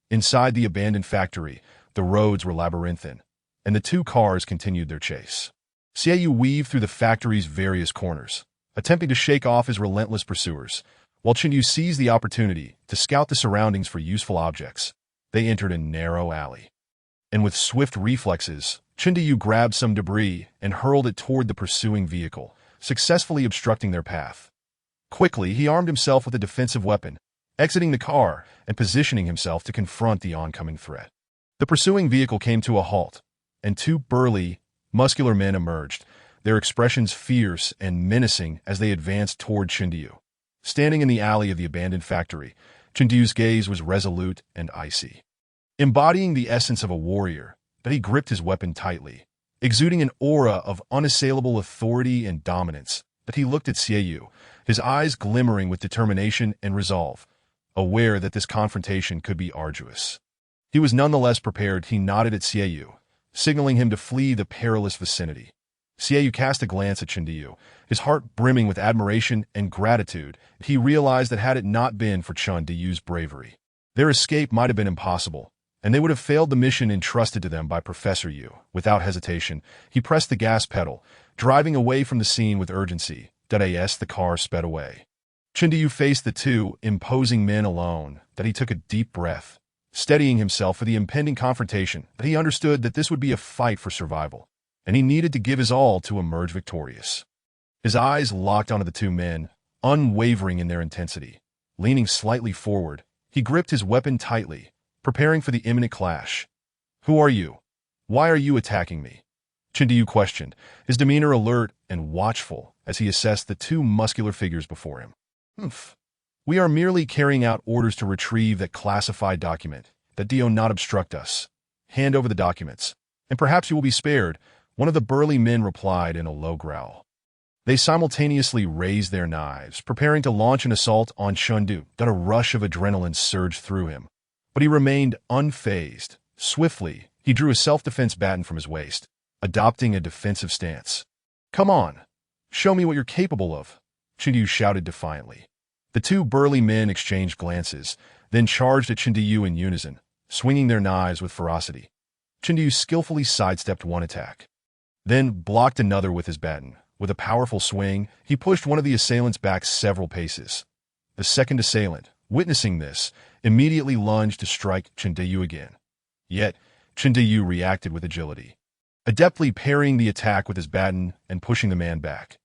Inside the abandoned factory, the roads were labyrinthine, and the two cars continued their chase. Xiaoyu weaved through the factory's various corners, attempting to shake off his relentless pursuers, while Chindayu seized the opportunity to scout the surroundings for useful objects. They entered a narrow alley, and with swift reflexes, Chindayu grabbed some debris and hurled it toward the pursuing vehicle, successfully obstructing their path. Quickly, he armed himself with a defensive weapon, exiting the car and positioning himself to confront the oncoming threat. The pursuing vehicle came to a halt, and two burly, muscular men emerged, their expressions fierce and menacing as they advanced toward Chindayu. Standing in the alley of the abandoned factory, Chindayu's gaze was resolute and icy. Embodying the essence of a warrior, that he gripped his weapon tightly, exuding an aura of unassailable authority and dominance, that he looked at Xiaoyu, his eyes glimmering with determination and resolve, aware that this confrontation could be arduous. He was nonetheless prepared. He nodded at Xiaoyu, signaling him to flee the perilous vicinity. Xiaoyu cast a glance at Chindayu, his heart brimming with admiration and gratitude. He realized that had it not been for Chandayu's bravery, their escape might have been impossible, and they would have failed the mission entrusted to them by Professor Yu. Without hesitation, he pressed the gas pedal, driving away from the scene with urgency. As the car sped away, Chindayu faced the two imposing men alone. That he took a deep breath, steadying himself for the impending confrontation. That he understood that this would be a fight for survival, and he needed to give his all to emerge victorious. His eyes locked onto the two men, unwavering in their intensity. Leaning slightly forward, he gripped his weapon tightly, preparing for the imminent clash. "Who are you? Why are you attacking me?" Chindayu questioned, his demeanor alert and watchful as he assessed the two muscular figures before him. "We are merely carrying out orders to retrieve that classified document. That do not obstruct us. Hand over the documents, and perhaps you will be spared," one of the burly men replied in a low growl. They simultaneously raised their knives, preparing to launch an assault on Chindayu. A rush of adrenaline surged through him, but he remained unfazed. Swiftly, he drew a self-defense baton from his waist, adopting a defensive stance. "Come on, show me what you're capable of," Chindayu shouted defiantly. The two burly men exchanged glances, then charged at Chindayu in unison, swinging their knives with ferocity. Chindayu skillfully sidestepped one attack, then blocked another with his baton. With a powerful swing, he pushed one of the assailants back several paces. The second assailant, witnessing this, immediately lunged to strike Chindayu again. Yet, Chindayu reacted with agility, adeptly parrying the attack with his baton and pushing the man back.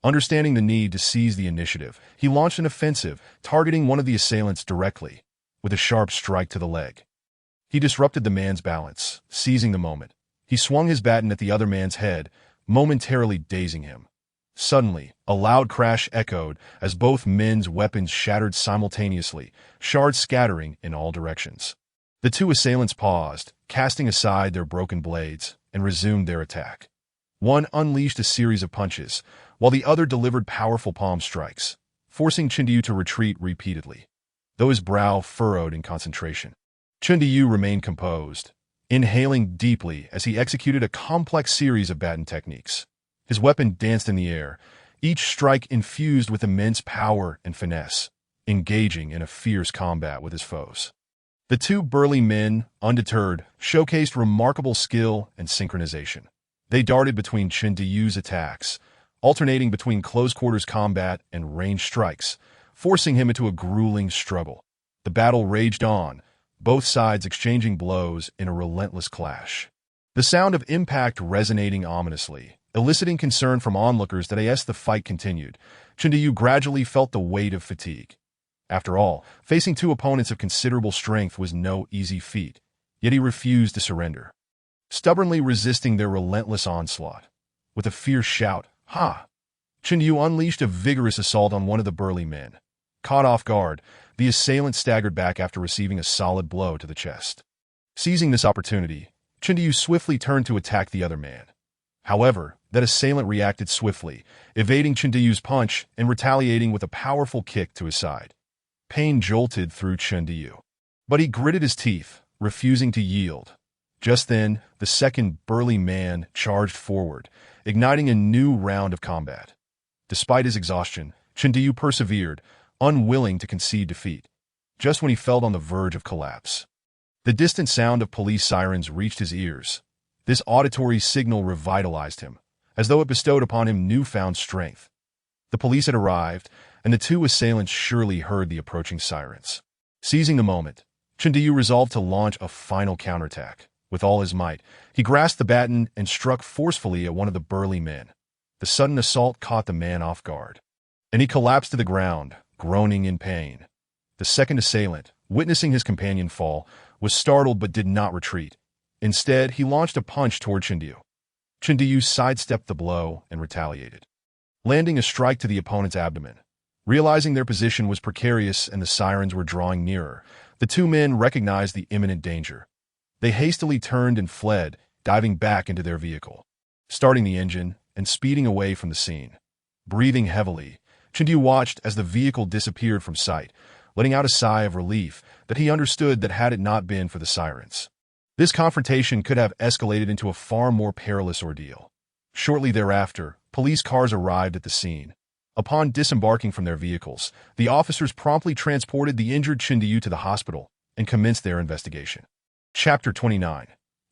Understanding the need to seize the initiative, he launched an offensive, targeting one of the assailants directly, with a sharp strike to the leg. He disrupted the man's balance, seizing the moment. He swung his baton at the other man's head, momentarily dazing him. Suddenly, a loud crash echoed as both men's weapons shattered simultaneously, shards scattering in all directions. The two assailants paused, casting aside their broken blades, and resumed their attack. One unleashed a series of punches, while the other delivered powerful palm strikes, forcing Chindayu to retreat repeatedly, though his brow furrowed in concentration. Chindayu remained composed, inhaling deeply as he executed a complex series of baton techniques. His weapon danced in the air, each strike infused with immense power and finesse, engaging in a fierce combat with his foes. The two burly men, undeterred, showcased remarkable skill and synchronization. They darted between Chen Deyu's attacks, alternating between close-quarters combat and ranged strikes, forcing him into a grueling struggle. The battle raged on, both sides exchanging blows in a relentless clash. The sound of impact resonating ominously, eliciting concern from onlookers that as the fight continued, Chen Deyu gradually felt the weight of fatigue. After all, facing two opponents of considerable strength was no easy feat, yet he refused to surrender, stubbornly resisting their relentless onslaught. With a fierce shout, "Ha!" Chen Deyu unleashed a vigorous assault on one of the burly men. Caught off guard, the assailant staggered back after receiving a solid blow to the chest. Seizing this opportunity, Chen Deyu swiftly turned to attack the other man. However, that assailant reacted swiftly, evading Chen Deyu's punch and retaliating with a powerful kick to his side. Pain jolted through Chen Deyu, but he gritted his teeth, refusing to yield. Just then, the second burly man charged forward, igniting a new round of combat. Despite his exhaustion, Chen Deyu persevered, unwilling to concede defeat. Just when he felt on the verge of collapse, the distant sound of police sirens reached his ears. This auditory signal revitalized him, as though it bestowed upon him newfound strength. The police had arrived, and the two assailants surely heard the approaching sirens. Seizing the moment, Chen Deyu resolved to launch a final counterattack. With all his might, he grasped the baton and struck forcefully at one of the burly men. The sudden assault caught the man off guard, and he collapsed to the ground, groaning in pain. The second assailant, witnessing his companion fall, was startled but did not retreat. Instead, he launched a punch toward Chen Deyu. Chen Deyu sidestepped the blow and retaliated, landing a strike to the opponent's abdomen. Realizing their position was precarious and the sirens were drawing nearer, the two men recognized the imminent danger. They hastily turned and fled, diving back into their vehicle, starting the engine and speeding away from the scene. Breathing heavily, Chen Deyu watched as the vehicle disappeared from sight, letting out a sigh of relief that he understood that had it not been for the sirens, this confrontation could have escalated into a far more perilous ordeal. Shortly thereafter, police cars arrived at the scene. Upon disembarking from their vehicles, the officers promptly transported the injured Chen Deyu to the hospital and commenced their investigation. Chapter 29.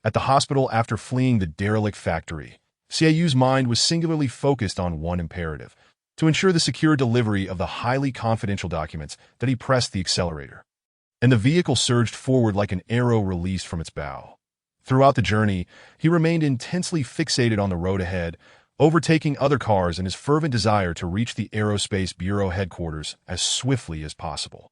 At the hospital after fleeing the derelict factory, Xiaoyu's mind was singularly focused on one imperative: to ensure the secure delivery of the highly confidential documents. That he pressed the accelerator, and the vehicle surged forward like an arrow released from its bow. Throughout the journey, he remained intensely fixated on the road ahead, overtaking other cars in his fervent desire to reach the Aerospace Bureau headquarters as swiftly as possible.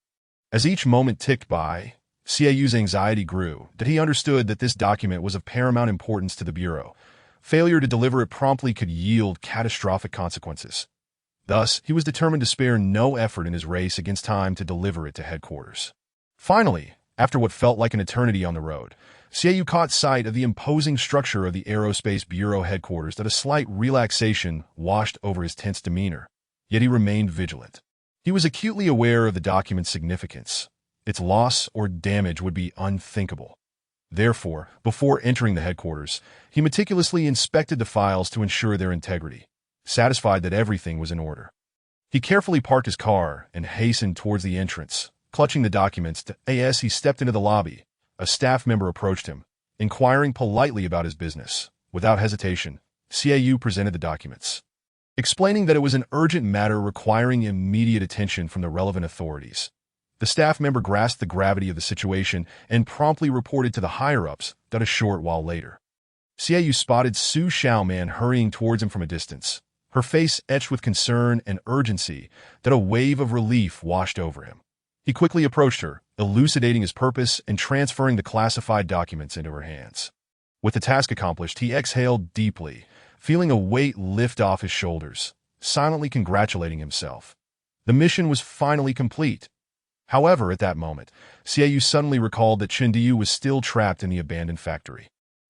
As each moment ticked by, Xiaoyu's anxiety grew, that he understood that this document was of paramount importance to the Bureau. Failure to deliver it promptly could yield catastrophic consequences. Thus, he was determined to spare no effort in his race against time to deliver it to headquarters. Finally, after what felt like an eternity on the road, Xiaoyu caught sight of the imposing structure of the Aerospace Bureau headquarters. That a slight relaxation washed over his tense demeanor, yet he remained vigilant. He was acutely aware of the document's significance. Its loss or damage would be unthinkable. Therefore, before entering the headquarters, he meticulously inspected the files to ensure their integrity, satisfied that everything was in order. He carefully parked his car and hastened towards the entrance, clutching the documents. As he stepped into the lobby, a staff member approached him, inquiring politely about his business. Without hesitation, Xiaoyu presented the documents, explaining that it was an urgent matter requiring immediate attention from the relevant authorities. The staff member grasped the gravity of the situation and promptly reported to the higher-ups. That a short while later, Xiaoyu spotted Su Xiaoman hurrying towards him from a distance, her face etched with concern and urgency. That a wave of relief washed over him. He quickly approached her, elucidating his purpose and transferring the classified documents into her hands. With the task accomplished, he exhaled deeply, feeling a weight lift off his shoulders, silently congratulating himself. The mission was finally complete. However, at that moment, Xiaoyu suddenly recalled that Chen Deyu was still trapped in the abandoned factory.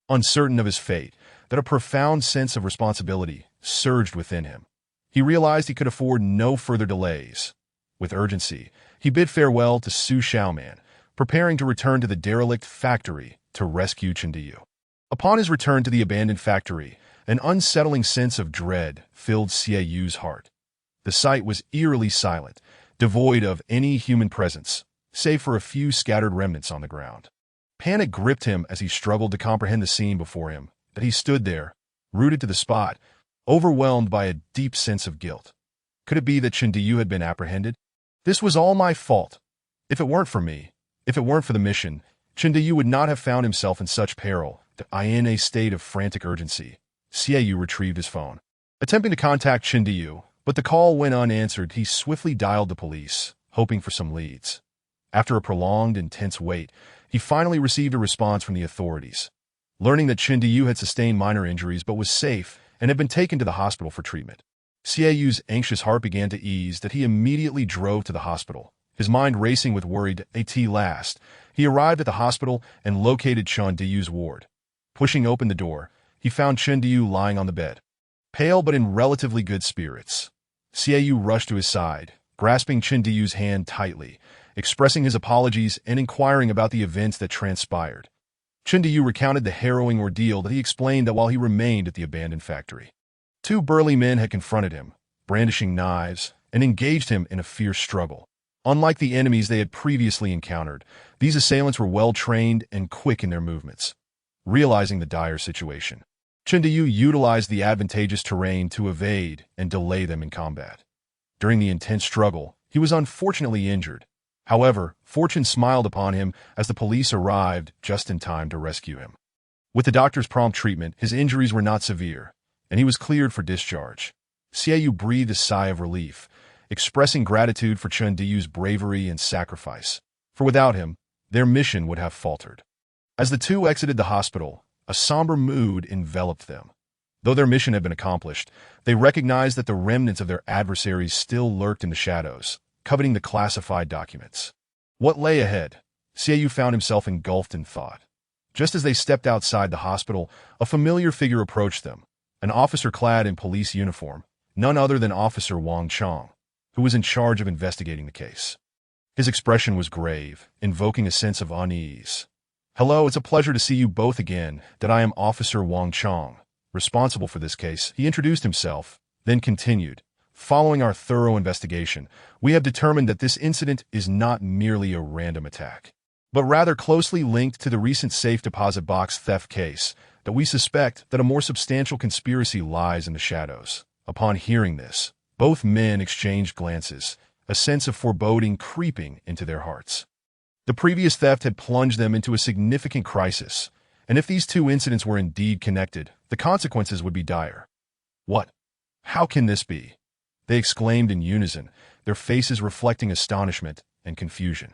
Uncertain of his fate, that a profound sense of responsibility surged within him. He realized he could afford no further delays. With urgency, he bid farewell to Su Xiaoman, preparing to return to the derelict factory to rescue Chen Deyu. Upon his return to the abandoned factory, an unsettling sense of dread filled Xiaoyu's heart. The site was eerily silent, devoid of any human presence. save for a few scattered remnants on the ground. Panic gripped him as he struggled to comprehend the scene before him, that he stood there, rooted to the spot, overwhelmed by a deep sense of guilt. Could it be that Chindiyu had been apprehended? This was all my fault. If it weren't for me, if it weren't for the mission, Chindiyu would not have found himself in such peril that I in a state of frantic urgency. Xiaoyu retrieved his phone. Attempting to contact Chindiyu, but the call went unanswered, he swiftly dialed the police, hoping for some leads. After a prolonged, intense wait, he finally received a response from the authorities. Learning that Chindiyu had sustained minor injuries but was safe and had been taken to the hospital for treatment. Xiaoyu's anxious heart began to ease that he immediately drove to the hospital, his mind racing with worried at last. He arrived at the hospital and located Chandiyu's ward. Pushing open the door, he found Chindiyu lying on the bed, pale but in relatively good spirits. Xiaoyu rushed to his side, grasping Chandiyu's hand tightly, expressing his apologies and inquiring about the events that transpired. Chindiyu recounted the harrowing ordeal that he explained that while he remained at the abandoned factory. Two burly men had confronted him, brandishing knives, and engaged him in a fierce struggle. Unlike the enemies they had previously encountered, these assailants were well-trained and quick in their movements. Realizing the dire situation, Chindiyu utilized the advantageous terrain to evade and delay them in combat. During the intense struggle, he was unfortunately injured. However, fortune smiled upon him as the police arrived just in time to rescue him. With the doctor's prompt treatment, his injuries were not severe, and he was cleared for discharge. Xiaoyu breathed a sigh of relief, expressing gratitude for Chandiyu's bravery and sacrifice, for without him, their mission would have faltered. As the two exited the hospital, a somber mood enveloped them. Though their mission had been accomplished, they recognized that the remnants of their adversaries still lurked in the shadows, coveting the classified documents. What lay ahead? Xiaoyu found himself engulfed in thought. Just as they stepped outside the hospital, a familiar figure approached them, an officer clad in police uniform, none other than Officer Wang Chong, who was in charge of investigating the case. His expression was grave, invoking a sense of unease. "Hello, it's a pleasure to see you both again. That I am Officer Wang Chong, responsible for this case." He introduced himself, then continued. "Following our thorough investigation, we have determined that this incident is not merely a random attack, but rather closely linked to the recent safe deposit box theft case, that we suspect that a more substantial conspiracy lies in the shadows." Upon hearing this, both men exchanged glances, a sense of foreboding creeping into their hearts. The previous theft had plunged them into a significant crisis, and if these two incidents were indeed connected, the consequences would be dire. "What? How can this be?" they exclaimed in unison, their faces reflecting astonishment and confusion.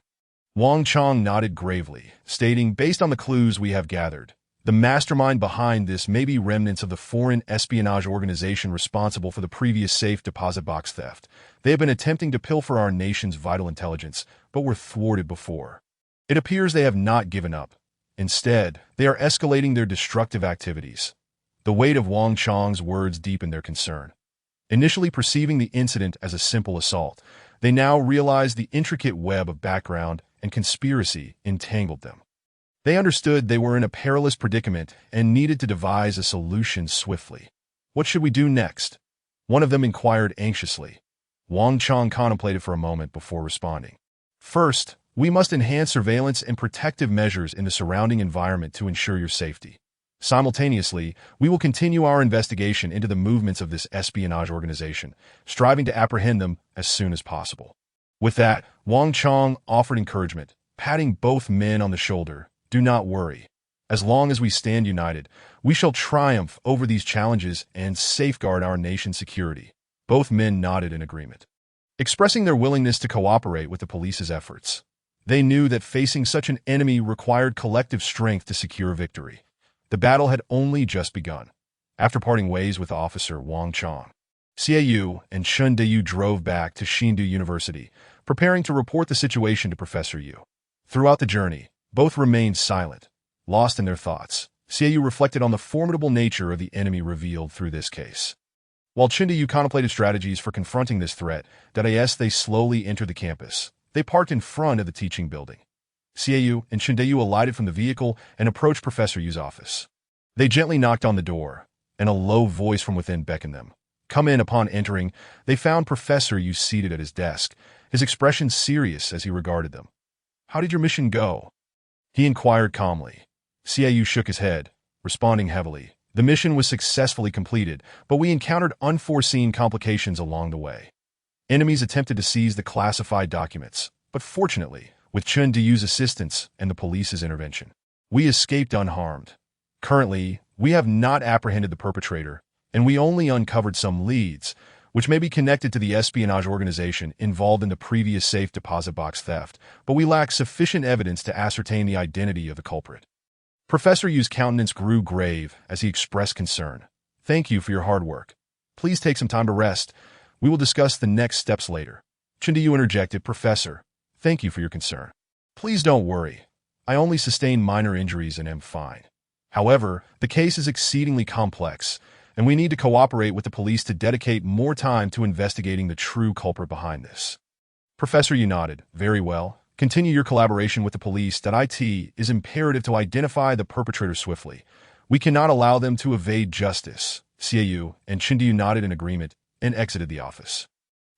Wang Chong nodded gravely, stating, "Based on the clues we have gathered, the mastermind behind this may be remnants of the foreign espionage organization responsible for the previous safe deposit box theft. They have been attempting to pilfer our nation's vital intelligence, but were thwarted before. It appears they have not given up. Instead, they are escalating their destructive activities." The weight of Wang Chong's words deepened their concern. Initially perceiving the incident as a simple assault, they now realized the intricate web of background and conspiracy entangled them. They understood they were in a perilous predicament and needed to devise a solution swiftly. "What should we do next?" one of them inquired anxiously. Wang Chong contemplated for a moment before responding. "First, we must enhance surveillance and protective measures in the surrounding environment to ensure your safety. Simultaneously, we will continue our investigation into the movements of this espionage organization, striving to apprehend them as soon as possible." With that, Wang Chong offered encouragement, patting both men on the shoulder. "Do not worry. As long as we stand united, we shall triumph over these challenges and safeguard our nation's security." Both men nodded in agreement, expressing their willingness to cooperate with the police's efforts. They knew that facing such an enemy required collective strength to secure victory. The battle had only just begun. After parting ways with Officer Wang Chong, Xiaoyu and Chindiyu drove back to Xindu University, preparing to report the situation to Professor Yu. Throughout the journey, both remained silent, lost in their thoughts. Xiaoyu reflected on the formidable nature of the enemy revealed through this case. While Chindiyu contemplated strategies for confronting this threat, they slowly entered the campus. They parked in front of the teaching building. Xiaoyu and Chindiyu alighted from the vehicle and approached Professor Yu's office. They gently knocked on the door, and a low voice from within beckoned them. Come in. Upon entering, they found Professor Yu seated at his desk, his expression serious as he regarded them. How did your mission go? He inquired calmly. Xiaoyu shook his head, responding heavily. The mission was successfully completed, but we encountered unforeseen complications along the way. Enemies attempted to seize the classified documents, but fortunately, with Chun Diyu's assistance and the police's intervention, we escaped unharmed. Currently, we have not apprehended the perpetrator, and we only uncovered some leads, which may be connected to the espionage organization involved in the previous safe deposit box theft, but we lack sufficient evidence to ascertain the identity of the culprit. Professor Yu's countenance grew grave as he expressed concern. Thank you for your hard work. Please take some time to rest. We will discuss the next steps later. Chun Diyu interjected, Professor, thank you for your concern. Please don't worry. I only sustained minor injuries and am fine. However, the case is exceedingly complex, and we need to cooperate with the police to dedicate more time to investigating the true culprit behind this. Professor Yu nodded. Very well. Continue your collaboration with the police. IT is imperative to identify the perpetrator swiftly. We cannot allow them to evade justice. Xiaoyu and Chun Diyu nodded in agreement and exited the office.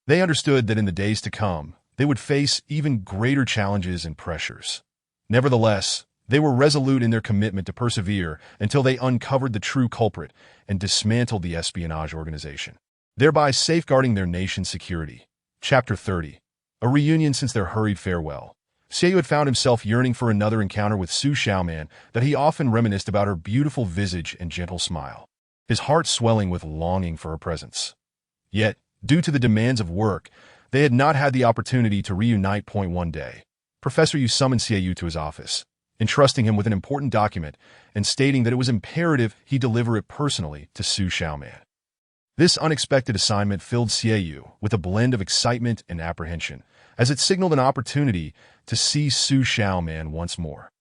They understood that in the days to come, they would face even greater challenges and pressures. Nevertheless, they were resolute in their commitment to persevere until they uncovered the true culprit and dismantled the espionage organization, thereby safeguarding their nation's security. Chapter 30. A reunion since their hurried farewell. Xiaoyu had found himself yearning for another encounter with Su Xiaoman that he often reminisced about her beautiful visage and gentle smile, his heart swelling with longing for her presence. Yet, due to the demands of work, they had not had the opportunity to reunite. One day, Professor Yu summoned Xiaoyu to his office, entrusting him with an important document and stating that it was imperative he deliver it personally to Su Xiaoman. This unexpected assignment filled Xiaoyu with a blend of excitement and apprehension, as it signaled an opportunity to see Su Xiaoman once more.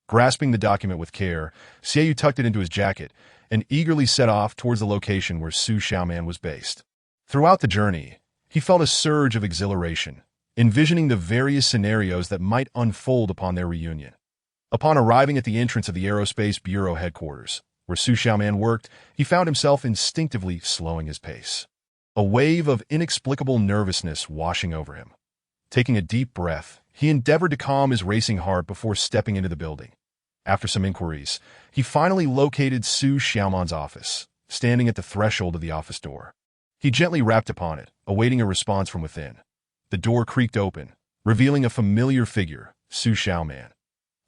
Grasping the document with care, Xiaoyu tucked it into his jacket and eagerly set off towards the location where Su Xiaoman was based. Throughout the journey, he felt a surge of exhilaration, envisioning the various scenarios that might unfold upon their reunion. Upon arriving at the entrance of the Aerospace Bureau headquarters, where Su Xiaoman worked, he found himself instinctively slowing his pace, a wave of inexplicable nervousness washing over him. Taking a deep breath, he endeavored to calm his racing heart before stepping into the building. After some inquiries, he finally located Su Xiaoman's office, standing at the threshold of the office door. He gently rapped upon it, awaiting a response from within. The door creaked open, revealing a familiar figure, Su Xiaoman.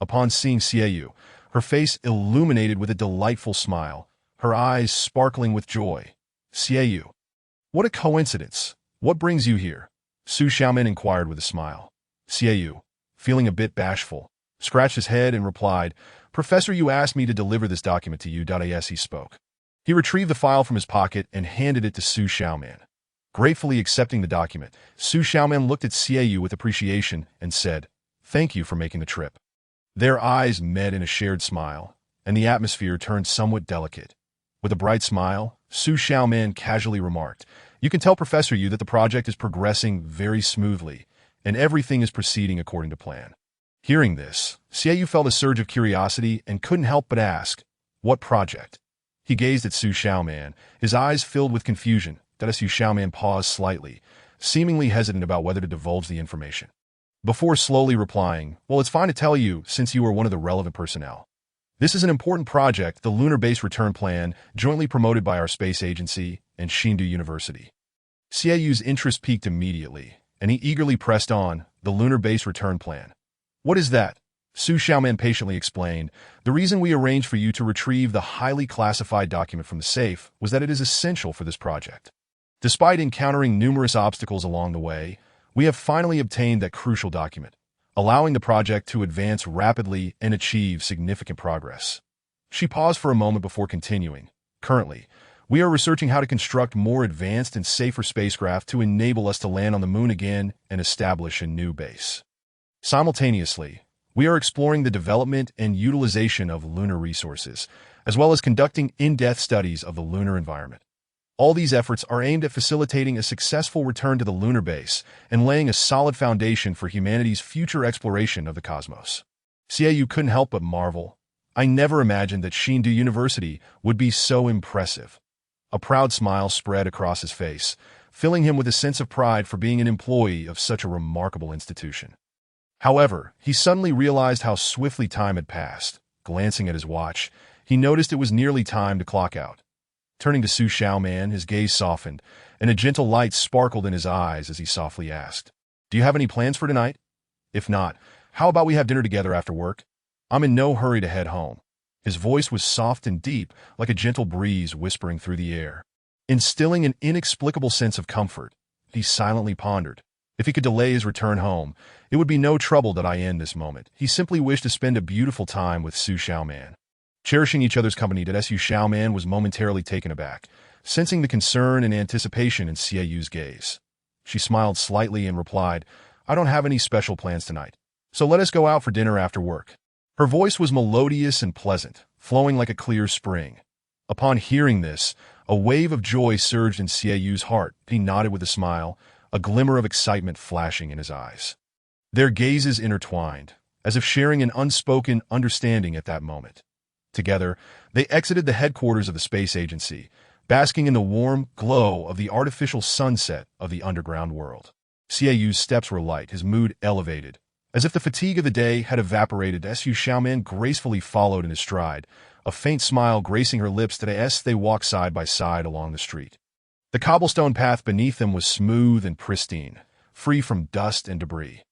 Upon seeing Xiaoyu, her face illuminated with a delightful smile, her eyes sparkling with joy. Xiaoyu, what a coincidence. What brings you here? Su Xiaoman inquired with a smile. Xiaoyu, feeling a bit bashful, scratched his head and replied, Professor Yu asked me to deliver this document to you. As he spoke, he retrieved the file from his pocket and handed it to Su Xiaoman. Gratefully accepting the document, Su Xiaoman looked at Xiaoyu with appreciation and said, Thank you for making the trip. Their eyes met in a shared smile, and the atmosphere turned somewhat delicate. With a bright smile, Su Xiaoman casually remarked, You can tell Professor Yu that the project is progressing very smoothly, and everything is proceeding according to plan. Hearing this, Xiaoyu felt a surge of curiosity and couldn't help but ask, What project? He gazed at Su Xiaoman, his eyes filled with confusion. Su Xiaoman paused slightly, seemingly hesitant about whether to divulge the information, before slowly replying, Well, it's fine to tell you since you are one of the relevant personnel. This is an important project, the Lunar Base Return Plan, jointly promoted by our space agency and Shindu University. Xiaoyu's interest peaked immediately, and he eagerly pressed on, The Lunar Base Return Plan. What is that? Su Xiaoman patiently explained, The reason we arranged for you to retrieve the highly classified document from the safe was that it is essential for this project. Despite encountering numerous obstacles along the way, we have finally obtained that crucial document, allowing the project to advance rapidly and achieve significant progress. She paused for a moment before continuing. Currently, we are researching how to construct more advanced and safer spacecraft to enable us to land on the moon again and establish a new base. Simultaneously, we are exploring the development and utilization of lunar resources, as well as conducting in-depth studies of the lunar environment. All these efforts are aimed at facilitating a successful return to the lunar base and laying a solid foundation for humanity's future exploration of the cosmos. Xiaoyu couldn't help but marvel. I never imagined that Shindu University would be so impressive. A proud smile spread across his face, filling him with a sense of pride for being an employee of such a remarkable institution. However, he suddenly realized how swiftly time had passed. Glancing at his watch, he noticed it was nearly time to clock out. Turning to Su Xiaoman, his gaze softened, and a gentle light sparkled in his eyes as he softly asked, "Do you have any plans for tonight? If not, how about we have dinner together after work? I'm in no hurry to head home." His voice was soft and deep, like a gentle breeze whispering through the air, instilling an inexplicable sense of comfort. He silently pondered. If he could delay his return home, it would be no trouble that I end this moment. He simply wished to spend a beautiful time with Su Xiaoman. Cherishing each other's company, Su Xiaoman was momentarily taken aback, sensing the concern and anticipation in Xieyu's gaze. She smiled slightly and replied, "I don't have any special plans tonight, so let us go out for dinner after work." Her voice was melodious and pleasant, flowing like a clear spring. Upon hearing this, a wave of joy surged in Xieyu's heart. He nodded with a smile, a glimmer of excitement flashing in his eyes. Their gazes intertwined, as if sharing an unspoken understanding at that moment. Together, they exited the headquarters of the space agency, basking in the warm glow of the artificial sunset of the underground world. Xieyu's steps were light, his mood elevated. As if the fatigue of the day had evaporated, Su Xiaoman gracefully followed in his stride, a faint smile gracing her lips as they walked side by side along the street. The cobblestone path beneath them was smooth and pristine, free from dust and debris.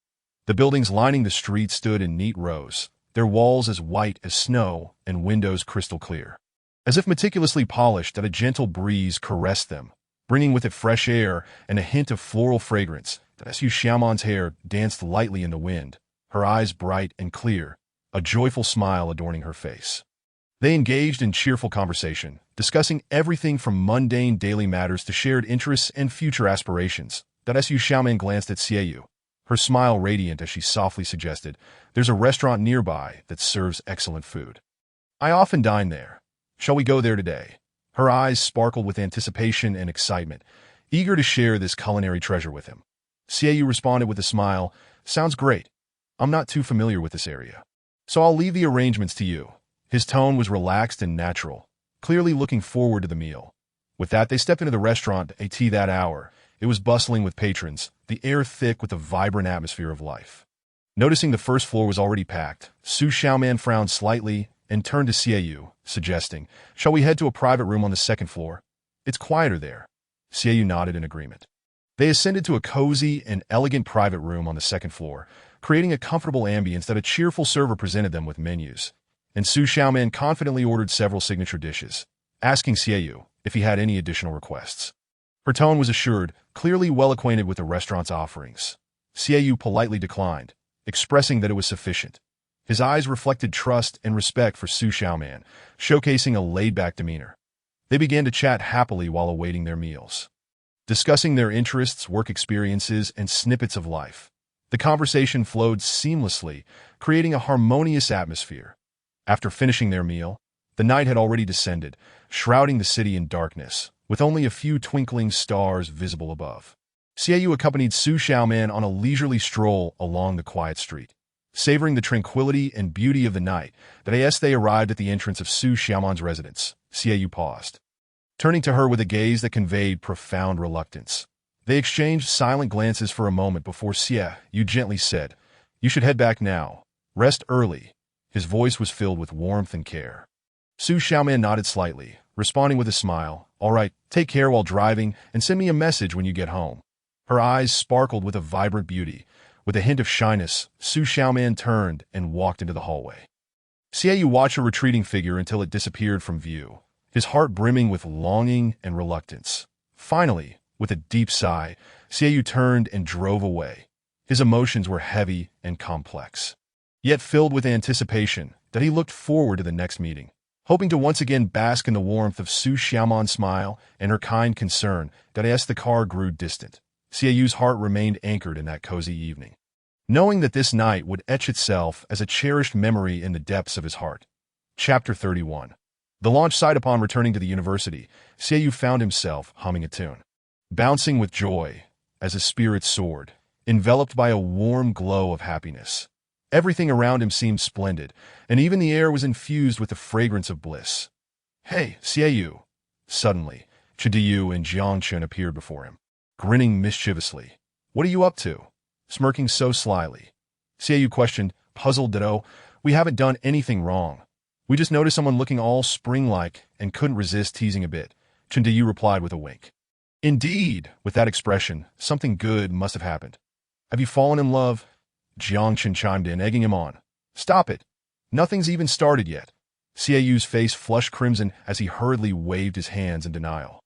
The buildings lining the street stood in neat rows, their walls as white as snow and windows crystal clear. As if meticulously polished, a gentle breeze caressed them, bringing with it fresh air and a hint of floral fragrance. Su Xiaoman's hair danced lightly in the wind, her eyes bright and clear, a joyful smile adorning her face. They engaged in cheerful conversation, discussing everything from mundane daily matters to shared interests and future aspirations. Su Xiaoman glanced at Xieyu, her smile radiant as she softly suggested, "There's a restaurant nearby that serves excellent food. I often dine there. Shall we go there today?" Her eyes sparkled with anticipation and excitement, eager to share this culinary treasure with him. Xieyu responded with a smile, "Sounds great. I'm not too familiar with this area, so I'll leave the arrangements to you." His tone was relaxed and natural, clearly looking forward to the meal. With that, they stepped into the restaurant at tea that hour. It was bustling with patrons, the air thick with a vibrant atmosphere of life. Noticing the first floor was already packed, Su Xiaoman frowned slightly and turned to Xieyu, suggesting, "Shall we head to a private room on the second floor? It's quieter there." Xieyu nodded in agreement. They ascended to a cozy and elegant private room on the second floor, creating a comfortable ambience that a cheerful server presented them with menus. And Su Xiaoman confidently ordered several signature dishes, asking Xieyu if he had any additional requests. Her tone was assured, clearly well acquainted with the restaurant's offerings. Xieyu politely declined, expressing that it was sufficient. His eyes reflected trust and respect for Su Xiaoman, showcasing a laid-back demeanor. They began to chat happily while awaiting their meals, discussing their interests, work experiences, and snippets of life. The conversation flowed seamlessly, creating a harmonious atmosphere. After finishing their meal, the night had already descended, shrouding the city in darkness, with only a few twinkling stars visible above. Xieyu accompanied Su Xiaoman on a leisurely stroll along the quiet street. Savoring the tranquility and beauty of the night, as they arrived at the entrance of Su Xiaoman's residence, Xieyu paused, turning to her with a gaze that conveyed profound reluctance. They exchanged silent glances for a moment before Xieyu gently said, "You should head back now. Rest early." His voice was filled with warmth and care. Su Xiaoman nodded slightly, responding with a smile, "All right, take care while driving and send me a message when you get home." Her eyes sparkled with a vibrant beauty. With a hint of shyness, Su Xiaoman turned and walked into the hallway. Xieyu watched her retreating figure until it disappeared from view, his heart brimming with longing and reluctance. Finally, with a deep sigh, Xieyu turned and drove away. His emotions were heavy and complex, yet filled with anticipation that he looked forward to the next meeting, hoping to once again bask in the warmth of Su Xiaoman's smile and her kind concern. As the car grew distant, Xieyu's heart remained anchored in that cozy evening, knowing that this night would etch itself as a cherished memory in the depths of his heart. Chapter 31. The launch site. Upon returning to the university, Xieyu found himself humming a tune, bouncing with joy as his spirits soared, enveloped by a warm glow of happiness. Everything around him seemed splendid, and even the air was infused with the fragrance of bliss. "Hey, Xieyu!" Suddenly, Chidiyu and Jiangchen appeared before him, grinning mischievously. "What are you up to? Smirking so slyly?" Xiaoyu questioned, puzzled that, "Oh, we haven't done anything wrong. We just noticed someone looking all spring-like and couldn't resist teasing a bit." Chindayu replied with a wink. "Indeed, with that expression, something good must have happened. Have you fallen in love?" Jiangchen chimed in, egging him on. "Stop it. Nothing's even started yet." Xiaoyu's face flushed crimson as he hurriedly waved his hands in denial.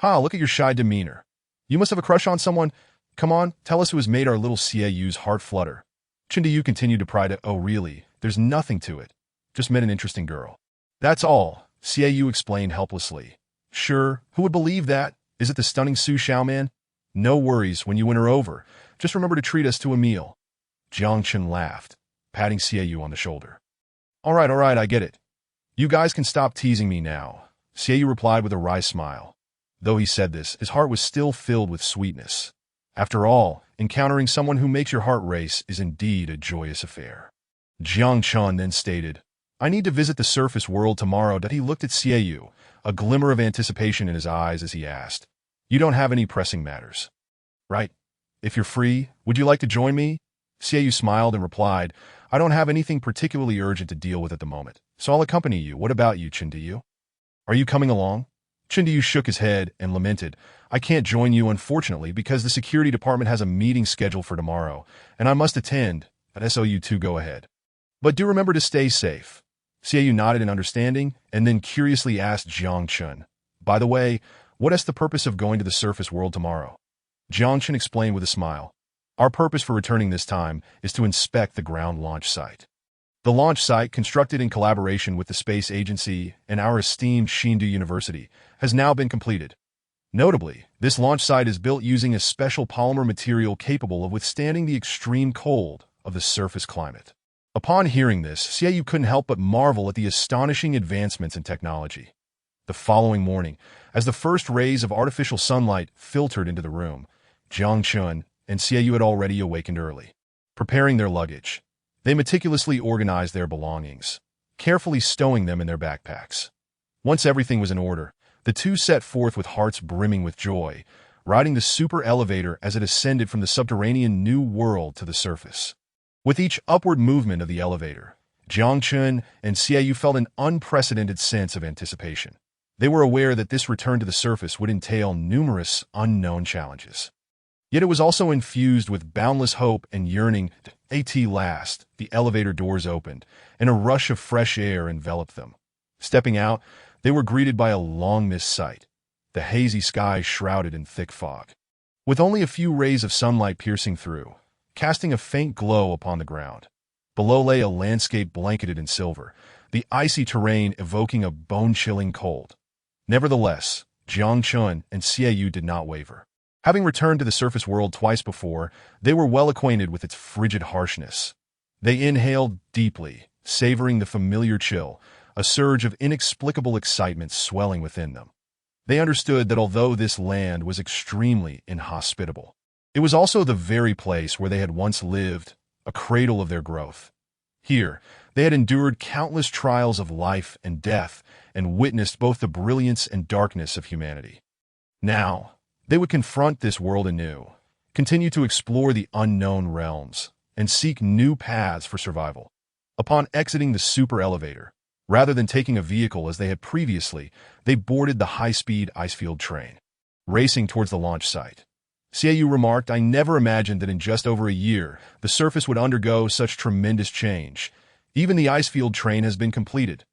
"Ha, look at your shy demeanor. You must have a crush on someone. Come on, tell us who has made our little Xiaoyu's heart flutter." Chindayu continued to pry to, "Oh really, there's nothing to it. Just met an interesting girl." "That's all," Xiaoyu explained helplessly. "Sure, who would believe that? Is it the stunning Su Xiaoman? No worries when you win her over. Just remember to treat us to a meal." Jiangchen laughed, patting Xiaoyu on the shoulder. All right, I get it. You guys can stop teasing me now," Xiaoyu replied with a wry smile. Though he said this, his heart was still filled with sweetness. After all, encountering someone who makes your heart race is indeed a joyous affair. Jiangchen then stated, "I need to visit the surface world tomorrow." That he looked at Xiaoyu, a glimmer of anticipation in his eyes as he asked, "You don't have any pressing matters, right? If you're free, would you like to join me?" Xiaoyu smiled and replied, "I don't have anything particularly urgent to deal with at the moment, so I'll accompany you. What about you, Chindayu? Are you coming along?" Chindayu shook his head and lamented, "I can't join you, unfortunately, because the security department has a meeting scheduled for tomorrow, and I must attend, but so you two go ahead. But do remember to stay safe." Xiaoyu nodded in understanding and then curiously asked Jiangchen, "By the way, what is the purpose of going to the surface world tomorrow?" Jiangchen explained with a smile, "Our purpose for returning this time is to inspect the ground launch site. The launch site, constructed in collaboration with the Space Agency and our esteemed Shindu University, has now been completed. Notably, this launch site is built using a special polymer material capable of withstanding the extreme cold of the surface climate." Upon hearing this, Xiaoyu couldn't help but marvel at the astonishing advancements in technology. The following morning, as the first rays of artificial sunlight filtered into the room, Jiangchen and Xiaoyu had already awakened early. Preparing their luggage, they meticulously organized their belongings, carefully stowing them in their backpacks. Once everything was in order, the two set forth with hearts brimming with joy, riding the super elevator as it ascended from the subterranean new world to the surface. With each upward movement of the elevator, Jiangchen and Xiaoyu felt an unprecedented sense of anticipation. They were aware that this return to the surface would entail numerous unknown challenges. Yet it was also infused with boundless hope and yearning. At last, the elevator doors opened, and a rush of fresh air enveloped them. Stepping out, they were greeted by a long-missed sight, the hazy sky shrouded in thick fog. With only a few rays of sunlight piercing through, casting a faint glow upon the ground. Below lay a landscape blanketed in silver, the icy terrain evoking a bone-chilling cold. Nevertheless, Jiangchen and Xiaoyu did not waver. Having returned to the surface world twice before, they were well acquainted with its frigid harshness. They inhaled deeply, savoring the familiar chill, a surge of inexplicable excitement swelling within them. They understood that although this land was extremely inhospitable, it was also the very place where they had once lived, a cradle of their growth. Here, they had endured countless trials of life and death and witnessed both the brilliance and darkness of humanity. Now, they would confront this world anew, continue to explore the unknown realms, and seek new paths for survival. Upon exiting the super elevator, rather than taking a vehicle as they had previously, they boarded the high-speed icefield train, racing towards the launch site. Xiaoyu remarked, "I never imagined that in just over a year, the surface would undergo such tremendous change. Even the icefield train has been completed."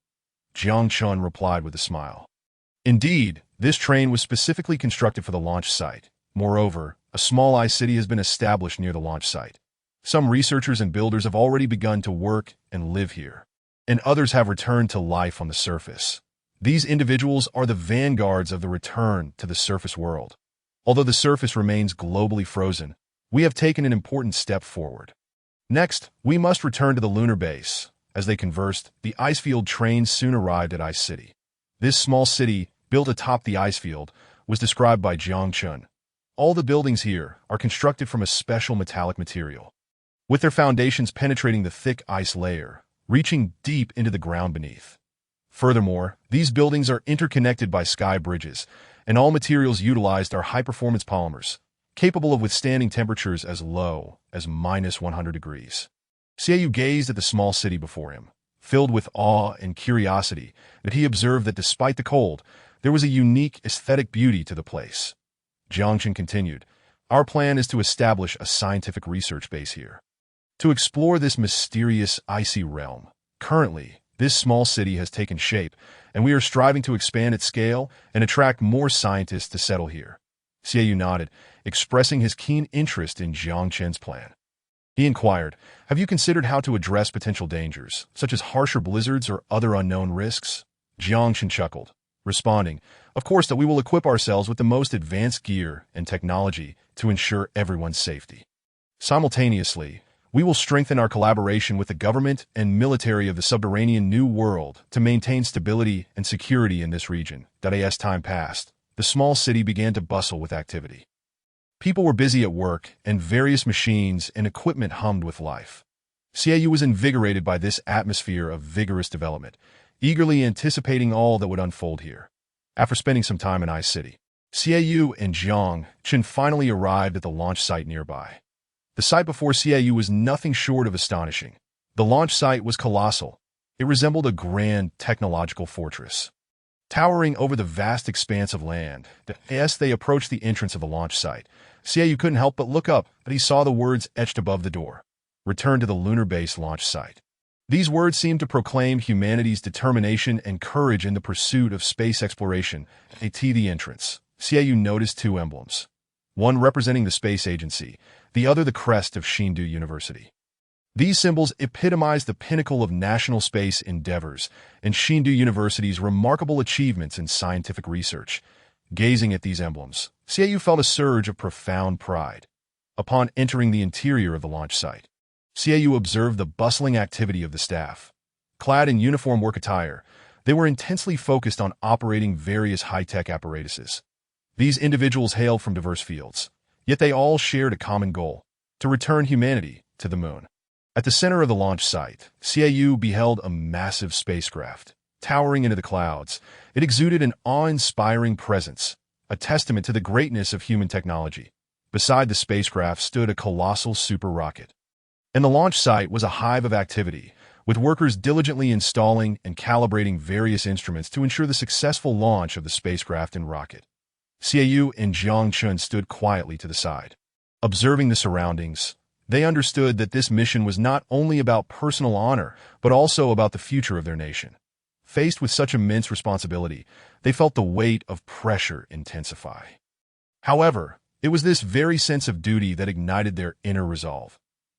Jiangchen replied with a smile. Indeed, this train was specifically constructed for the launch site. Moreover, a small ice city has been established near the launch site. Some researchers and builders have already begun to work and live here, and others have returned to life on the surface. These individuals are the vanguards of the return to the surface world. Although the surface remains globally frozen, we have taken an important step forward. Next, we must return to the lunar base. As they conversed, the icefield train soon arrived at Ice City. This small city, built atop the icefield, was described by Jiangchen. All the buildings here are constructed from a special metallic material, with their foundations penetrating the thick ice layer, reaching deep into the ground beneath. Furthermore, these buildings are interconnected by sky bridges, and all materials utilized are high-performance polymers, capable of withstanding temperatures as low as -100 degrees. Xiaoyu gazed at the small city before him, filled with awe and curiosity, that he observed that despite the cold, there was a unique aesthetic beauty to the place. Jiangchen continued, "Our plan is to establish a scientific research base here, to explore this mysterious icy realm. Currently, this small city has taken shape, and we are striving to expand its scale and attract more scientists to settle here." Xiaoyu nodded, expressing his keen interest in Jiangchen's plan. He inquired, "Have you considered how to address potential dangers, such as harsher blizzards or other unknown risks?" Jiangchen chuckled, responding, "Of course that we will equip ourselves with the most advanced gear and technology to ensure everyone's safety. Simultaneously, we will strengthen our collaboration with the government and military of the subterranean New World to maintain stability and security in this region." As time passed, the small city began to bustle with activity. People were busy at work, and various machines and equipment hummed with life. Xiaoyu was invigorated by this atmosphere of vigorous development, eagerly anticipating all that would unfold here. After spending some time in Ice City, Xiaoyu and Jiang Chen finally arrived at the launch site nearby. The sight before Xiaoyu was nothing short of astonishing. The launch site was colossal. It resembled a grand technological fortress, towering over the vast expanse of land. As they approached the entrance of the launch site, Xiaoyu couldn't help but look up, but he saw the words etched above the door, "Return to the lunar base launch site." These words seemed to proclaim humanity's determination and courage in the pursuit of space exploration. At the entrance, Xiaoyu noticed two emblems, one representing the space agency, the other the crest of Xindu University. These symbols epitomized the pinnacle of national space endeavors and Xindu University's remarkable achievements in scientific research. Gazing at these emblems, Xiaoyu felt a surge of profound pride. Upon entering the interior of the launch site, Xiaoyu observed the bustling activity of the staff. Clad in uniform work attire, they were intensely focused on operating various high-tech apparatuses. These individuals hailed from diverse fields, yet they all shared a common goal: to return humanity to the moon. At the center of the launch site, Xiaoyu beheld a massive spacecraft. Towering into the clouds, it exuded an awe-inspiring presence, a testament to the greatness of human technology. Beside the spacecraft stood a colossal super rocket. And the launch site was a hive of activity, with workers diligently installing and calibrating various instruments to ensure the successful launch of the spacecraft and rocket. Xiaoyu and Jiang Chun stood quietly to the side. Observing the surroundings, they understood that this mission was not only about personal honor, but also about the future of their nation. Faced with such immense responsibility, they felt the weight of pressure intensify. However, it was this very sense of duty that ignited their inner resolve.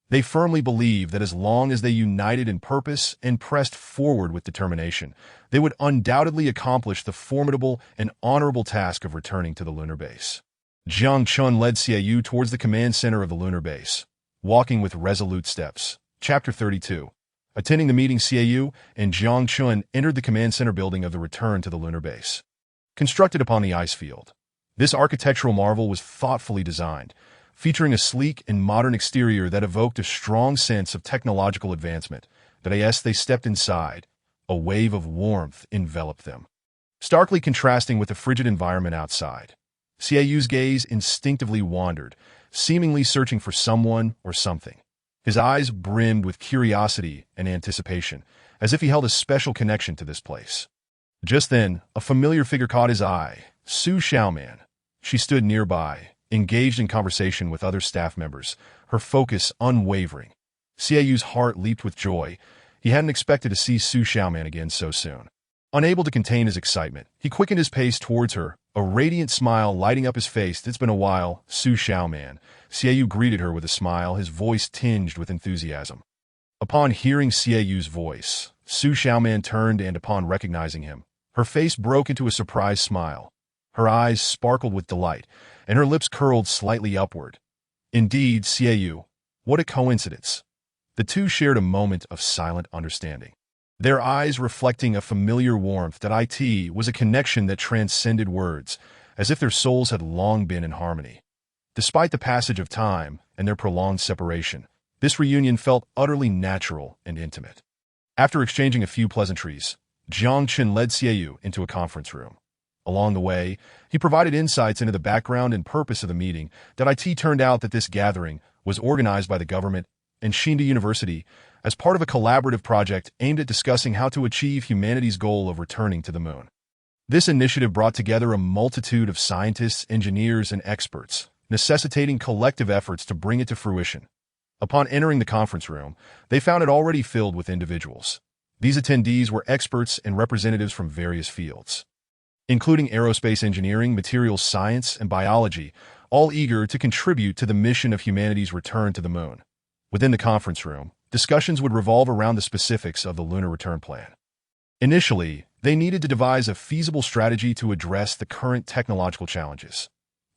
They firmly believed that as long as they united in purpose and pressed forward with determination, they would undoubtedly accomplish the formidable and honorable task of returning to the lunar base. Jiang Chun led Xiaoyu towards the command center of the lunar base, walking with resolute steps. Chapter 32. Attending the meeting, Xiaoyu and Jiang Chun entered the command center building of the return to the lunar base. Constructed upon the ice field, this architectural marvel was thoughtfully designed, featuring a sleek and modern exterior that evoked a strong sense of technological advancement. As they stepped inside, a wave of warmth enveloped them, starkly contrasting with the frigid environment outside. Xiaoyu's gaze instinctively wandered, seemingly searching for someone or something. His eyes brimmed with curiosity and anticipation, as if he held a special connection to this place. Just then, a familiar figure caught his eye, Su Xiaoman. She stood nearby, engaged in conversation with other staff members, her focus unwavering. Xiaoyu's heart leaped with joy. He hadn't expected to see Su Xiaoman again so soon. Unable to contain his excitement, he quickened his pace towards her, a radiant smile lighting up his face. "It's been a while, Su Xiaoman." Xiaoyu greeted her with a smile, his voice tinged with enthusiasm. Upon hearing Xiaoyu's voice, Su Xiaoman turned, and upon recognizing him, her face broke into a surprised smile. Her eyes sparkled with delight, and her lips curled slightly upward. "Indeed, Xiaoyu, what a coincidence." The two shared a moment of silent understanding, their eyes reflecting a familiar warmth. It was a connection that transcended words, as if their souls had long been in harmony. Despite the passage of time and their prolonged separation, this reunion felt utterly natural and intimate. After exchanging a few pleasantries, Jiang Chen led Xiaoyu into a conference room. Along the way, he provided insights into the background and purpose of the meeting. It turned out that this gathering was organized by the government and Shinda University as part of a collaborative project aimed at discussing how to achieve humanity's goal of returning to the moon. This initiative brought together a multitude of scientists, engineers, and experts, necessitating collective efforts to bring it to fruition. Upon entering the conference room, they found it already filled with individuals. These attendees were experts and representatives from various fields, including aerospace engineering, materials science, and biology, all eager to contribute to the mission of humanity's return to the moon. Within the conference room, discussions would revolve around the specifics of the lunar return plan. Initially, they needed to devise a feasible strategy to address the current technological challenges.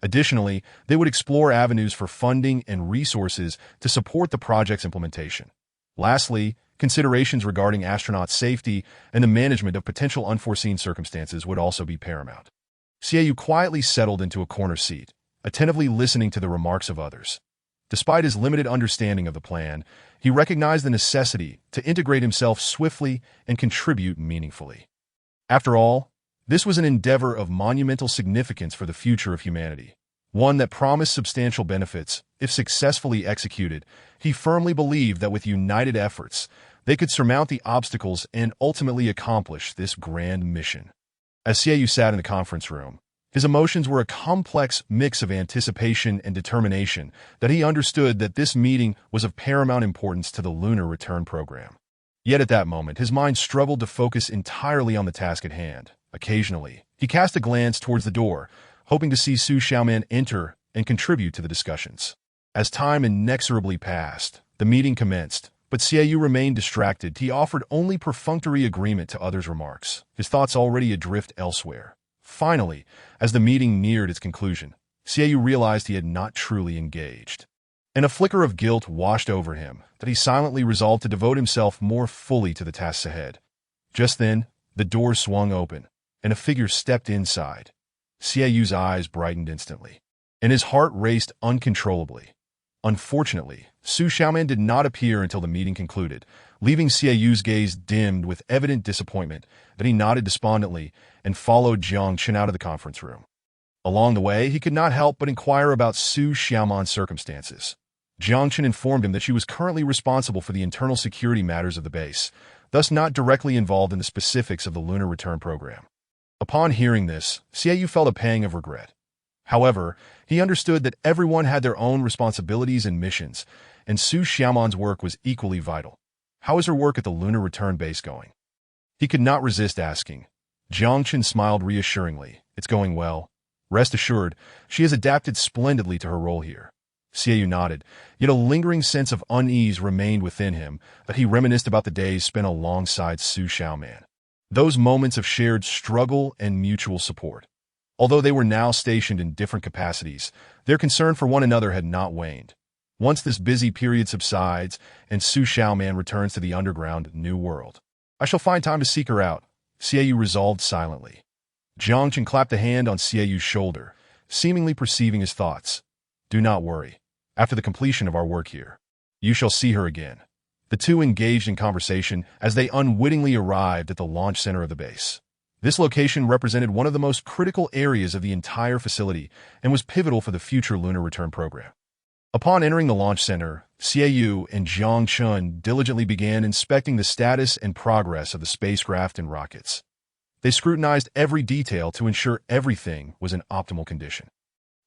Additionally, they would explore avenues for funding and resources to support the project's implementation. Lastly, considerations regarding astronaut safety and the management of potential unforeseen circumstances would also be paramount. Xiaoyu quietly settled into a corner seat, attentively listening to the remarks of others. Despite his limited understanding of the plan, he recognized the necessity to integrate himself swiftly and contribute meaningfully. After all, this was an endeavor of monumental significance for the future of humanity, one that promised substantial benefits. If successfully executed, he firmly believed that with united efforts, they could surmount the obstacles and ultimately accomplish this grand mission. As Xiaoyu sat in the conference room, his emotions were a complex mix of anticipation and determination that he understood that this meeting was of paramount importance to the lunar return program. Yet at that moment, his mind struggled to focus entirely on the task at hand. Occasionally, he cast a glance towards the door, hoping to see Su Xiaoman enter and contribute to the discussions. As time inexorably passed, the meeting commenced, but Xiaoyu remained distracted. He offered only perfunctory agreement to others' remarks, his thoughts already adrift elsewhere. Finally, as the meeting neared its conclusion, Xiaoyu realized he had not truly engaged, and a flicker of guilt washed over him that he silently resolved to devote himself more fully to the tasks ahead. Just then, the door swung open, and a figure stepped inside. Xiaoyu's eyes brightened instantly, and his heart raced uncontrollably. Unfortunately, Su Xiaoman did not appear until the meeting concluded, leaving Xiaoyu's gaze dimmed with evident disappointment. That he nodded despondently and followed Jiang Chen out of the conference room. Along the way, he could not help but inquire about Su Xiaoman's circumstances. Jiang Chen informed him that she was currently responsible for the internal security matters of the base, thus not directly involved in the specifics of the lunar return program. Upon hearing this, Xiaoyu felt a pang of regret. However, he understood that everyone had their own responsibilities and missions, and Su Xiaoman's work was equally vital. How is her work at the lunar return base going? He could not resist asking. Jiang Chen smiled reassuringly. It's going well. Rest assured, she has adapted splendidly to her role here. Xiaoyu nodded, yet a lingering sense of unease remained within him that he reminisced about the days spent alongside Su Xiaoman. Those moments of shared struggle and mutual support. Although they were now stationed in different capacities, their concern for one another had not waned. Once this busy period subsides and Su Xiaoman returns to the underground new world, I shall find time to seek her out, Xiaoyu resolved silently. Jiang Chen clapped a hand on Xiaoyu's shoulder, seemingly perceiving his thoughts. Do not worry. After the completion of our work here, you shall see her again. The two engaged in conversation as they unwittingly arrived at the launch center of the base. This location represented one of the most critical areas of the entire facility and was pivotal for the future lunar return program. Upon entering the launch center, Xiaoyu and Jiang Chen diligently began inspecting the status and progress of the spacecraft and rockets. They scrutinized every detail to ensure everything was in optimal condition.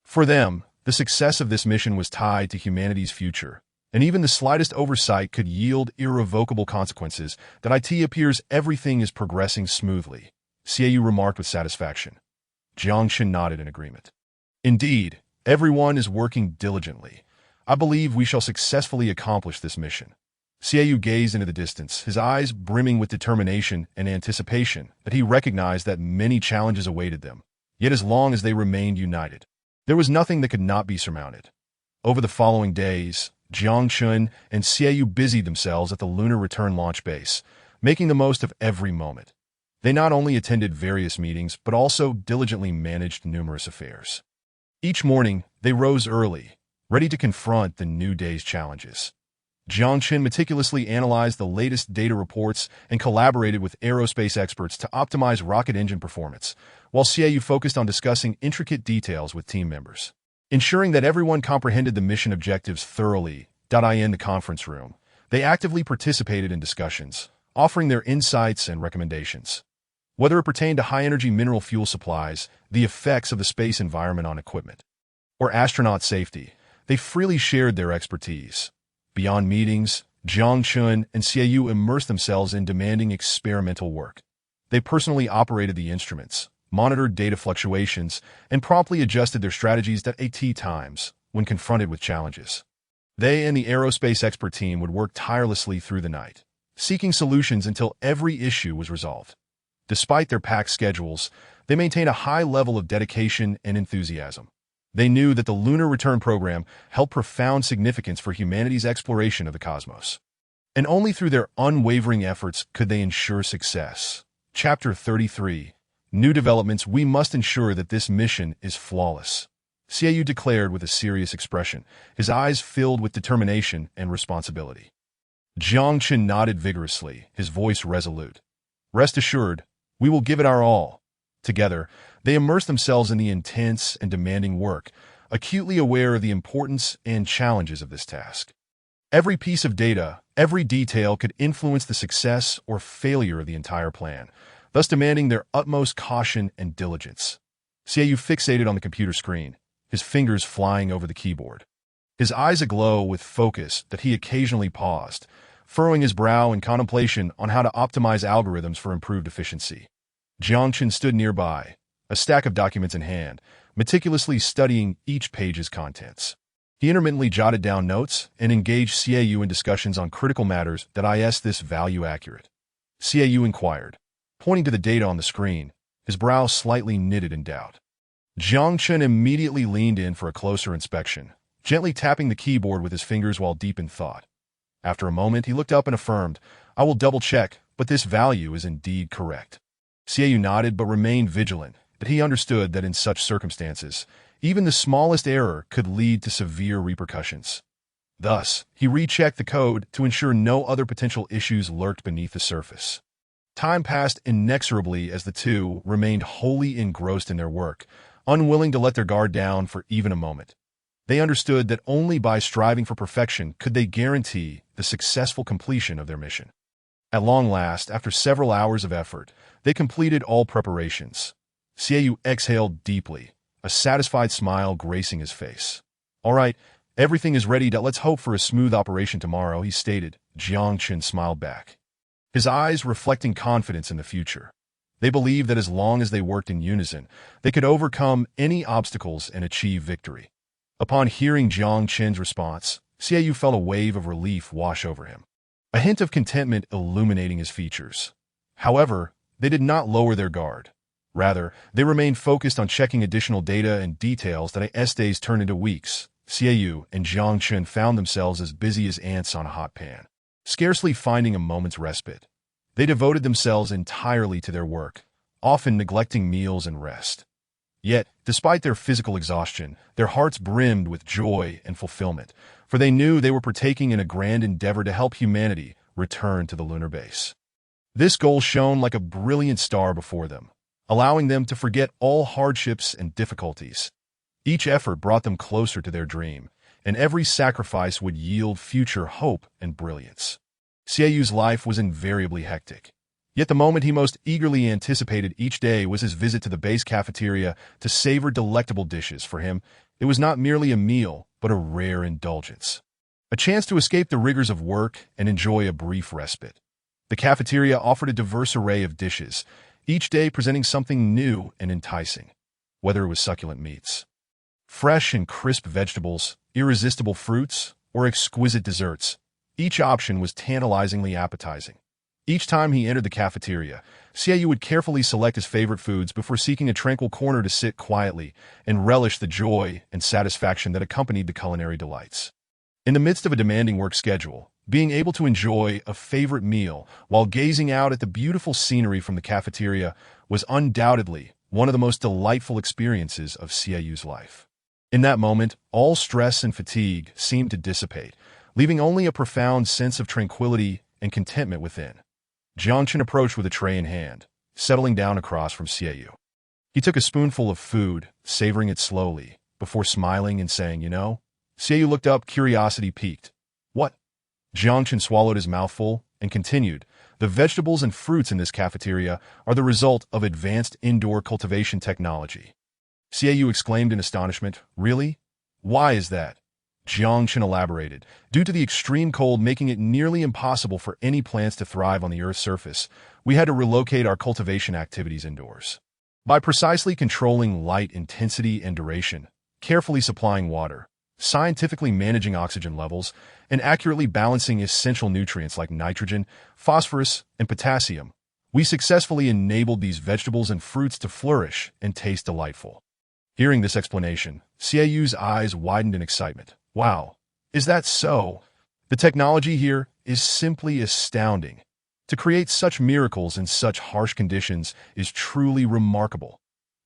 For them, the success of this mission was tied to humanity's future, and even the slightest oversight could yield irrevocable consequences. That it appears everything is progressing smoothly, Xiaoyu remarked with satisfaction. Jiang Chen nodded in agreement. Indeed, everyone is working diligently. I believe we shall successfully accomplish this mission. Xiaoyu gazed into the distance, his eyes brimming with determination and anticipation that he recognized that many challenges awaited them. Yet as long as they remained united, there was nothing that could not be surmounted. Over the following days, Jiang Chen and Xiaoyu busied themselves at the lunar return launch base, making the most of every moment. They not only attended various meetings, but also diligently managed numerous affairs. Each morning, they rose early, ready to confront the new day's challenges. Jiang Chen meticulously analyzed the latest data reports and collaborated with aerospace experts to optimize rocket engine performance, while Xiaoyu focused on discussing intricate details with team members. Ensuring that everyone comprehended the mission objectives thoroughly, In the conference room, they actively participated in discussions, offering their insights and recommendations. Whether it pertained to high-energy mineral fuel supplies, the effects of the space environment on equipment, or astronaut safety, they freely shared their expertise. Beyond meetings, Jiang Chun and Xiaoyu immersed themselves in demanding experimental work. They personally operated the instruments, monitored data fluctuations, and promptly adjusted their strategies at times when confronted with challenges. They and the aerospace expert team would work tirelessly through the night, seeking solutions until every issue was resolved. Despite their packed schedules, they maintained a high level of dedication and enthusiasm. They knew that the lunar return program held profound significance for humanity's exploration of the cosmos. And only through their unwavering efforts could they ensure success. Chapter 33. New developments. We must ensure that this mission is flawless, Xiaoyu declared with a serious expression, his eyes filled with determination and responsibility. Jiang Chun nodded vigorously, his voice resolute. Rest assured, we will give it our all. Together, they immersed themselves in the intense and demanding work, acutely aware of the importance and challenges of this task. Every piece of data, every detail could influence the success or failure of the entire plan, thus demanding their utmost caution and diligence. Xiaoyu fixated on the computer screen, his fingers flying over the keyboard. His eyes aglow with focus that he occasionally paused, furrowing his brow in contemplation on how to optimize algorithms for improved efficiency. Jiang Chun stood nearby, a stack of documents in hand, meticulously studying each page's contents. He intermittently jotted down notes and engaged Xiaoyu in discussions on critical matters that is this value accurate? Xiaoyu inquired, pointing to the data on the screen, his brow slightly knitted in doubt. Jiang Chun immediately leaned in for a closer inspection, gently tapping the keyboard with his fingers while deep in thought. After a moment, he looked up and affirmed, I will double-check, but this value is indeed correct. Xiaoyu nodded but remained vigilant, that he understood that in such circumstances, even the smallest error could lead to severe repercussions. Thus, he rechecked the code to ensure no other potential issues lurked beneath the surface. Time passed inexorably as the two remained wholly engrossed in their work, unwilling to let their guard down for even a moment. They understood that only by striving for perfection could they guarantee the successful completion of their mission. At long last, after several hours of effort, they completed all preparations. Xiaoyu exhaled deeply, a satisfied smile gracing his face. All right, everything is ready. Let's hope for a smooth operation tomorrow, he stated. Jiang Chun smiled back, his eyes reflecting confidence in the future. They believed that as long as they worked in unison, they could overcome any obstacles and achieve victory. Upon hearing Jiang Chun's response, Xiaoyu felt a wave of relief wash over him, a hint of contentment illuminating his features. However, they did not lower their guard. Rather, they remained focused on checking additional data and details that as days turned into weeks. Xiaoyu and Jiang Chun found themselves as busy as ants on a hot pan, scarcely finding a moment's respite. They devoted themselves entirely to their work, often neglecting meals and rest. Yet, despite their physical exhaustion, their hearts brimmed with joy and fulfillment, for they knew they were partaking in a grand endeavor to help humanity return to the lunar base. This goal shone like a brilliant star before them, allowing them to forget all hardships and difficulties. Each effort brought them closer to their dream, and every sacrifice would yield future hope and brilliance. Xiaoyu's life was invariably hectic. Yet the moment he most eagerly anticipated each day was his visit to the base cafeteria to savor delectable dishes. For him, it was not merely a meal, but a rare indulgence. A chance to escape the rigors of work and enjoy a brief respite. The cafeteria offered a diverse array of dishes, each day presenting something new and enticing. Whether it was succulent meats, fresh and crisp vegetables, irresistible fruits, or exquisite desserts, each option was tantalizingly appetizing. Each time he entered the cafeteria, Xiaoyu would carefully select his favorite foods before seeking a tranquil corner to sit quietly and relish the joy and satisfaction that accompanied the culinary delights. In the midst of a demanding work schedule, being able to enjoy a favorite meal while gazing out at the beautiful scenery from the cafeteria was undoubtedly one of the most delightful experiences of Xiaoyu's life. In that moment, all stress and fatigue seemed to dissipate, leaving only a profound sense of tranquility and contentment within. Jiang Chun approached with a tray in hand, settling down across from Xiaoyu. He took a spoonful of food, savoring it slowly, before smiling and saying, Xiaoyu looked up, curiosity piqued. Jiangchen swallowed his mouthful and continued, "The vegetables and fruits in this cafeteria are the result of advanced indoor cultivation technology." Xiaoyu exclaimed in astonishment, "Really? Why is that?" Jiangchen elaborated, "Due to the extreme cold making it nearly impossible for any plants to thrive on the Earth's surface, we had to relocate our cultivation activities indoors. By precisely controlling light intensity and duration, carefully supplying water, scientifically managing oxygen levels, and accurately balancing essential nutrients like nitrogen, phosphorus, and potassium, we successfully enabled these vegetables and fruits to flourish and taste delightful." Hearing this explanation, Xiaoyu's eyes widened in excitement. "Wow, is that so? The technology here is simply astounding. To create such miracles in such harsh conditions is truly remarkable."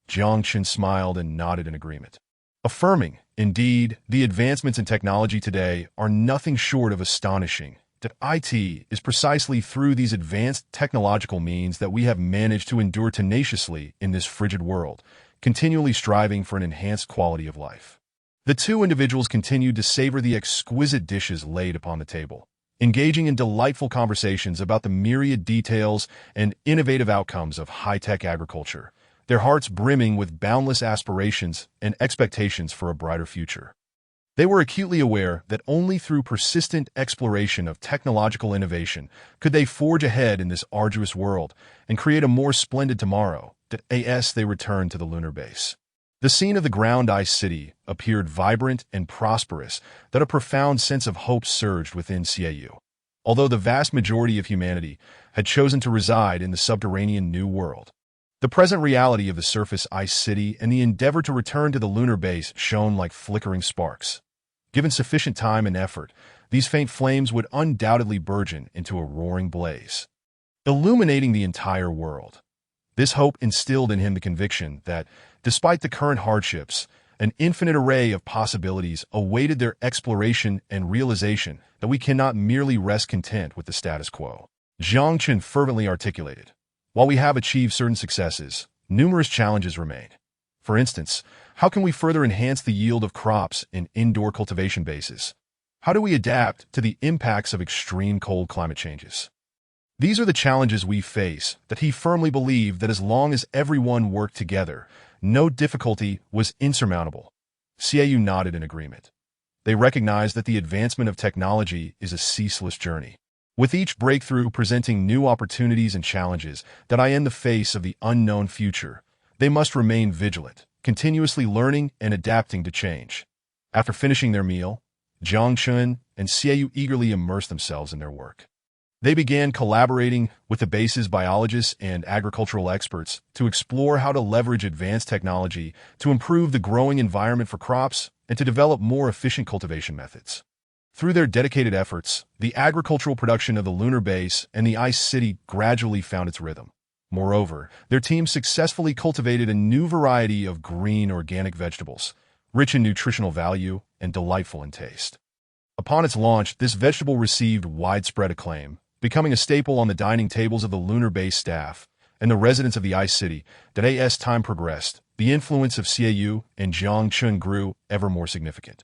Jiangchen smiled and nodded in agreement, affirming, "Indeed, the advancements in technology today are nothing short of astonishing. That it is precisely through these advanced technological means that we have managed to endure tenaciously in this frigid world, continually striving for an enhanced quality of life." The two individuals continued to savor the exquisite dishes laid upon the table, engaging in delightful conversations about the myriad details and innovative outcomes of high-tech agriculture, their hearts brimming with boundless aspirations and expectations for a brighter future. They were acutely aware that only through persistent exploration of technological innovation could they forge ahead in this arduous world and create a more splendid tomorrow. As they returned to the lunar base, the scene of the ground ice city appeared vibrant and prosperous, that a profound sense of hope surged within Xiaoyu. Although the vast majority of humanity had chosen to reside in the subterranean New World, the present reality of the surface ice city and the endeavor to return to the lunar base shone like flickering sparks. Given sufficient time and effort, these faint flames would undoubtedly burgeon into a roaring blaze, illuminating the entire world. This hope instilled in him the conviction that, despite the current hardships, an infinite array of possibilities awaited their exploration and realization, that we cannot merely rest content with the status quo. Jiangchen fervently articulated, "While we have achieved certain successes, numerous challenges remain. For instance, how can we further enhance the yield of crops in indoor cultivation bases? How do we adapt to the impacts of extreme cold climate changes? These are the challenges we face." That he firmly believed that as long as everyone worked together, no difficulty was insurmountable. Xiaoyu nodded in agreement. They recognized that the advancement of technology is a ceaseless journey, with each breakthrough presenting new opportunities and challenges. That in the face of the unknown future, they must remain vigilant, continuously learning and adapting to change. After finishing their meal, Jiangchen and Xiaoyu eagerly immersed themselves in their work. They began collaborating with the base's biologists and agricultural experts to explore how to leverage advanced technology to improve the growing environment for crops and to develop more efficient cultivation methods. Through their dedicated efforts, the agricultural production of the lunar base and the ice city gradually found its rhythm. Moreover, their team successfully cultivated a new variety of green organic vegetables, rich in nutritional value and delightful in taste. Upon its launch, this vegetable received widespread acclaim, becoming a staple on the dining tables of the lunar base staff and the residents of the ice city. That as time progressed, the influence of Xiaoyu and Jiangchen grew ever more significant.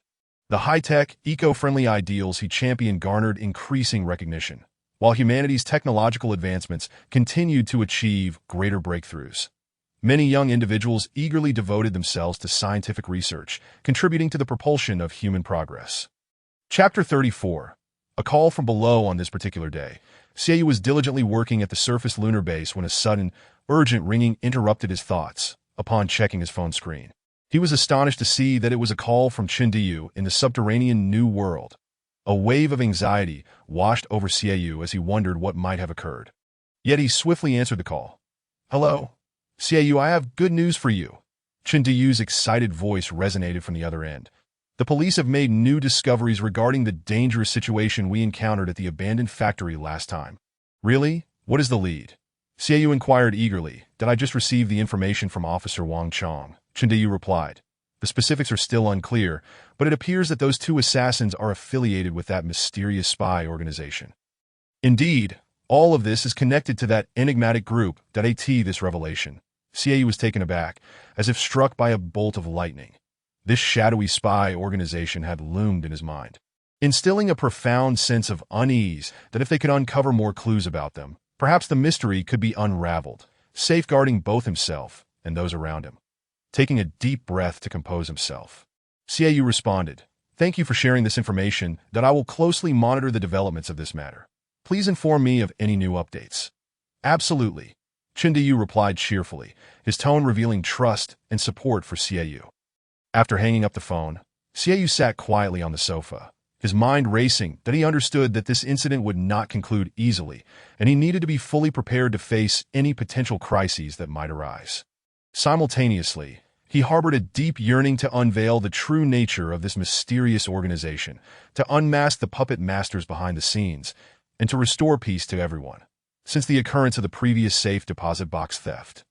The high-tech, eco-friendly ideals he championed garnered increasing recognition, while humanity's technological advancements continued to achieve greater breakthroughs. Many young individuals eagerly devoted themselves to scientific research, contributing to the propulsion of human progress. Chapter 34. A call from below. On this particular day, Xiaoyu was diligently working at the surface lunar base when a sudden, urgent ringing interrupted his thoughts. Upon checking his phone screen, he was astonished to see that it was a call from Chindiyu in the subterranean New World. A wave of anxiety washed over Xiaoyu as he wondered what might have occurred. Yet he swiftly answered the call. "Hello, Xiaoyu, I have good news for you." Chindiyu's excited voice resonated from the other end. "The police have made new discoveries regarding the dangerous situation we encountered at the abandoned factory last time." "Really? What is the lead?" Xiaoyu inquired eagerly. "Did I just receive the information from Officer Wang Chong?" Chindiyu replied. "The specifics are still unclear, but it appears that those two assassins are affiliated with that mysterious spy organization." "Indeed, all of this is connected to that enigmatic group." This revelation, Xiaoyu was taken aback, as if struck by a bolt of lightning. This shadowy spy organization had loomed in his mind. instilling a profound sense of unease that if they could uncover more clues about them, perhaps the mystery could be unraveled, safeguarding both himself and those around him. Taking a deep breath to compose himself, Xiaoyu responded, "Thank you for sharing this information that I will closely monitor the developments of this matter. Please inform me of any new updates." "Absolutely," Chindayu replied cheerfully, his tone revealing trust and support for Xiaoyu. After hanging up the phone, Xiaoyu sat quietly on the sofa, his mind racing that he understood that this incident would not conclude easily, and he needed to be fully prepared to face any potential crises that might arise. Simultaneously, he harbored a deep yearning to unveil the true nature of this mysterious organization, to unmask the puppet masters behind the scenes, and to restore peace to everyone. Since the occurrence of the previous safe deposit box theft,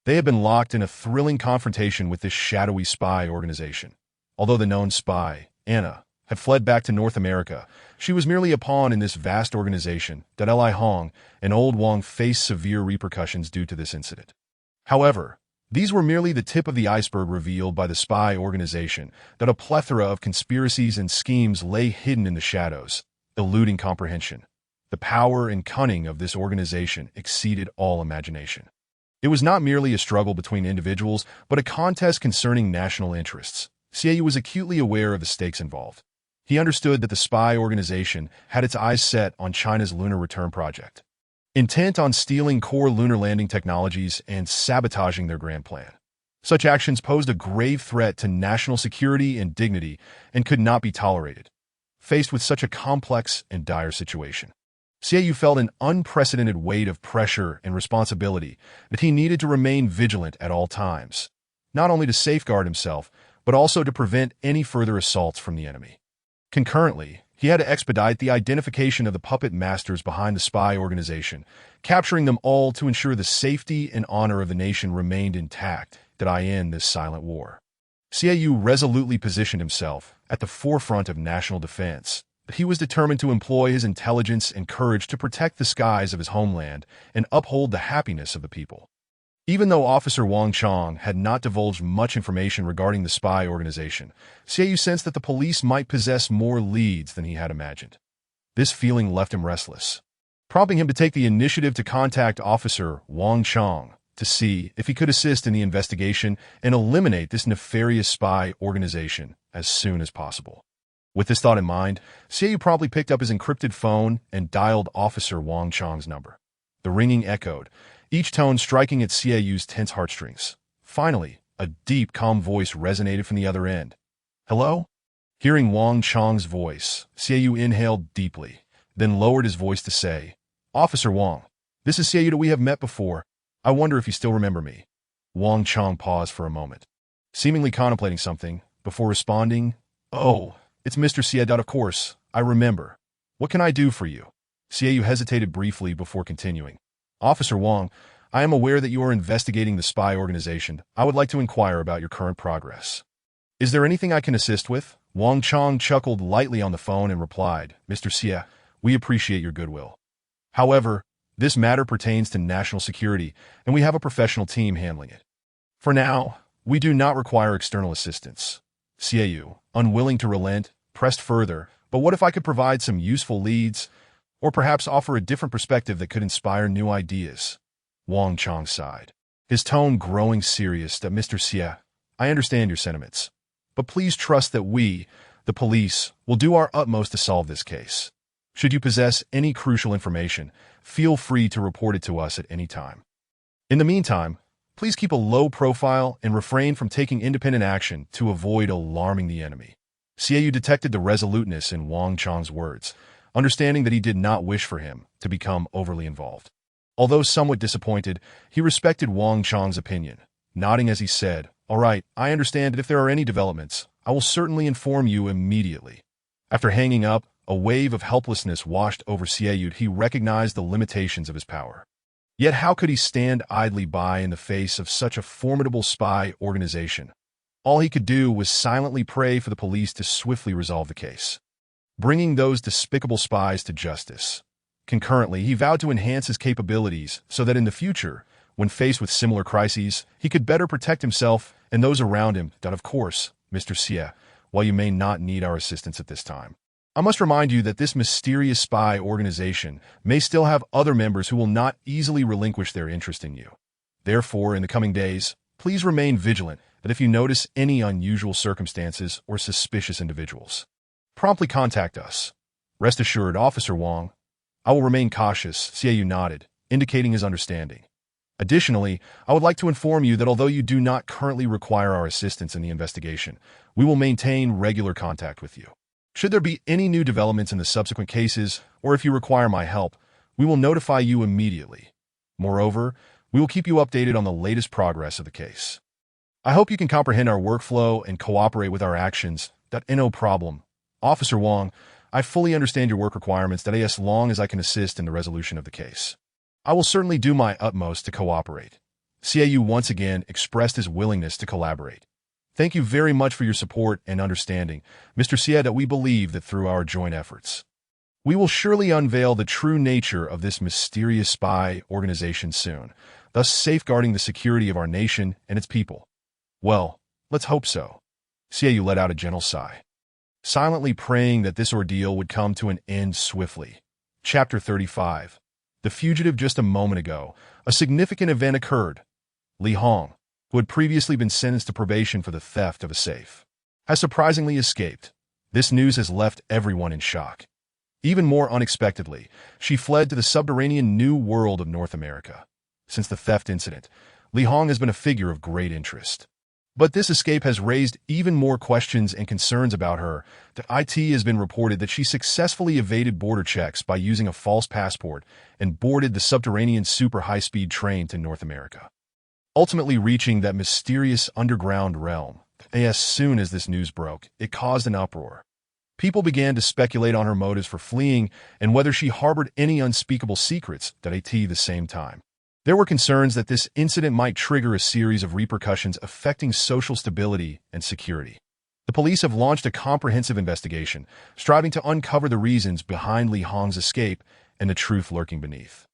they had been locked in a thrilling confrontation with this shadowy spy organization. Although the known spy, Anna, had fled back to North America, she was merely a pawn in this vast organization that Li Hong and Old Wang faced severe repercussions due to this incident. However, these were merely the tip of the iceberg revealed by the spy organization that a plethora of conspiracies and schemes lay hidden in the shadows, eluding comprehension. The power and cunning of this organization exceeded all imagination. It was not merely a struggle between individuals, but a contest concerning national interests. Xiaoyu was acutely aware of the stakes involved. He understood that the spy organization had its eyes set on China's lunar return project, intent on stealing core lunar landing technologies and sabotaging their grand plan. Such actions posed a grave threat to national security and dignity and could not be tolerated. Faced with such a complex and dire situation, Xiaoyu felt an unprecedented weight of pressure and responsibility that he needed to remain vigilant at all times, not only to safeguard himself, but also to prevent any further assaults from the enemy. Concurrently, he had to expedite the identification of the puppet masters behind the spy organization, capturing them all to ensure the safety and honor of the nation remained intact that I end this silent war. Xiaoyu resolutely positioned himself at the forefront of national defense. He was determined to employ his intelligence and courage to protect the skies of his homeland and uphold the happiness of the people. Even though Officer Wang Chong had not divulged much information regarding the spy organization, Xiaoyu sensed that the police might possess more leads than he had imagined. This feeling left him restless, prompting him to take the initiative to contact Officer Wang Chong to see if he could assist in the investigation and eliminate this nefarious spy organization as soon as possible. With this thought in mind, Xiaoyu promptly picked up his encrypted phone and dialed Officer Wang Chong's number. The ringing echoed, each tone striking at Xiaoyu's tense heartstrings. Finally, a deep, calm voice resonated from the other end. "Hello?" Hearing Wang Chong's voice, Xiaoyu inhaled deeply, then lowered his voice to say, "Officer Wang, this is Xiaoyu that we have met before. I wonder if you still remember me." Wang Chong paused for a moment, seemingly contemplating something, before responding, "Oh, it's Mr. Xiaoyu, of course. I remember. What can I do for you?" Xiaoyu hesitated briefly before continuing. "Officer Wang, I am aware that you are investigating the spy organization. I would like to inquire about your current progress. Is there anything I can assist with?" Wang Chong chuckled lightly on the phone and replied, "Mr. Xie, we appreciate your goodwill. However, this matter pertains to national security, and we have a professional team handling it. For now, we do not require external assistance." Xiaoyu, unwilling to relent, pressed further, "But what if I could provide some useful leads, or perhaps offer a different perspective that could inspire new ideas?" Wang Chong sighed, his tone growing serious. "That Mr. Xie, I understand your sentiments, but please trust that we, the police, will do our utmost to solve this case. Should you possess any crucial information, feel free to report it to us at any time. In the meantime, please keep a low profile and refrain from taking independent action to avoid alarming the enemy." Xiaoyu detected the resoluteness in Wang Chong's words, understanding that he did not wish for him to become overly involved. Although somewhat disappointed, he respected Wang Chong's opinion, nodding as he said, "All right, I understand that if there are any developments, I will certainly inform you immediately." After hanging up, a wave of helplessness washed over Xiaoyu. He recognized the limitations of his power. Yet how could he stand idly by in the face of such a formidable spy organization? All he could do was silently pray for the police to swiftly resolve the case, bringing those despicable spies to justice. Concurrently, he vowed to enhance his capabilities so that in the future, when faced with similar crises, he could better protect himself and those around him. "That, of course, Mr. Xie, while you may not need our assistance at this time, I must remind you that this mysterious spy organization may still have other members who will not easily relinquish their interest in you. Therefore, in the coming days, please remain vigilant that if you notice any unusual circumstances or suspicious individuals, promptly contact us. Rest assured, Officer Wong, I will remain cautious. Xiaoyu nodded, indicating his understanding. Additionally, I would like to inform you that although you do not currently require our assistance in the investigation, we will maintain regular contact with you. Should there be any new developments in the subsequent cases, or if you require my help, we will notify you immediately. Moreover, we will keep you updated on the latest progress of the case. I hope you can comprehend our workflow and cooperate with our actions. No problem. Officer Wong, I fully understand your work requirements as long as I can assist in the resolution of the case. I will certainly do my utmost to cooperate. Xiaoyu once again expressed his willingness to collaborate. Thank you very much for your support and understanding, Mr. Xie, that we believe that through our joint efforts, we will surely unveil the true nature of this mysterious spy organization soon, thus safeguarding the security of our nation and its people. Well, let's hope so. Xiaoyu let out a gentle sigh, silently praying that this ordeal would come to an end swiftly. Chapter 35. The fugitive. Just a moment ago, a significant event occurred. Li Hong, who had previously been sentenced to probation for the theft of a safe, has surprisingly escaped. This news has left everyone in shock. Even more unexpectedly, she fled to the subterranean New World of North America. Since the theft incident, Li Hong has been a figure of great interest. But this escape has raised even more questions and concerns about her. It has been reported that she successfully evaded border checks by using a false passport and boarded the subterranean super high-speed train to North America, ultimately reaching that mysterious underground realm. As soon as this news broke, it caused an uproar. People began to speculate on her motives for fleeing and whether she harbored any unspeakable secrets at the same time. There were concerns that this incident might trigger a series of repercussions affecting social stability and security. The police have launched a comprehensive investigation, striving to uncover the reasons behind Li Hong's escape and the truth lurking beneath.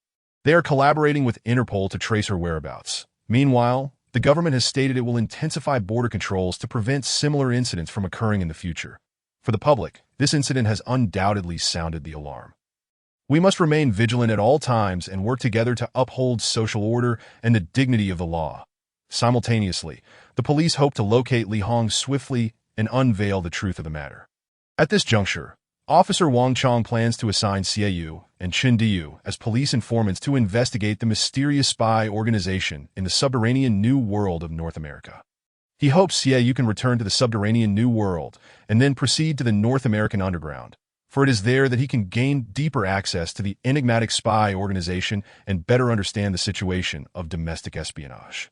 They are collaborating with Interpol to trace her whereabouts. Meanwhile, the government has stated it will intensify border controls to prevent similar incidents from occurring in the future. For the public, this incident has undoubtedly sounded the alarm. We must remain vigilant at all times and work together to uphold social order and the dignity of the law. Simultaneously, the police hope to locate Li Hong swiftly and unveil the truth of the matter. At this juncture, Officer Wang Chong plans to assign Xiaoyu and Chen Diyu as police informants to investigate the mysterious spy organization in the subterranean New World of North America. He hopes Xiaoyu can return to the subterranean New World and then proceed to the North American underground, for it is there that he can gain deeper access to the enigmatic spy organization and better understand the situation of domestic espionage.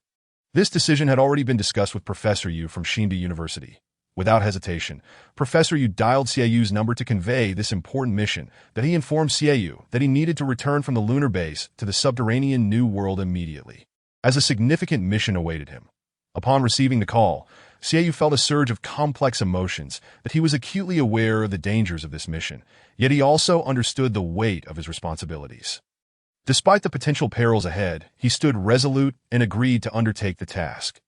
This decision had already been discussed with Professor Yu from Shindu University. Without hesitation, Professor Yu dialed Xiaoyu's number to convey this important mission. That he informed Xiaoyu that he needed to return from the lunar base to the subterranean New World immediately, as a significant mission awaited him. Upon receiving the call, Xiaoyu felt a surge of complex emotions. That he was acutely aware of the dangers of this mission, yet he also understood the weight of his responsibilities. Despite the potential perils ahead, he stood resolute and agreed to undertake the task.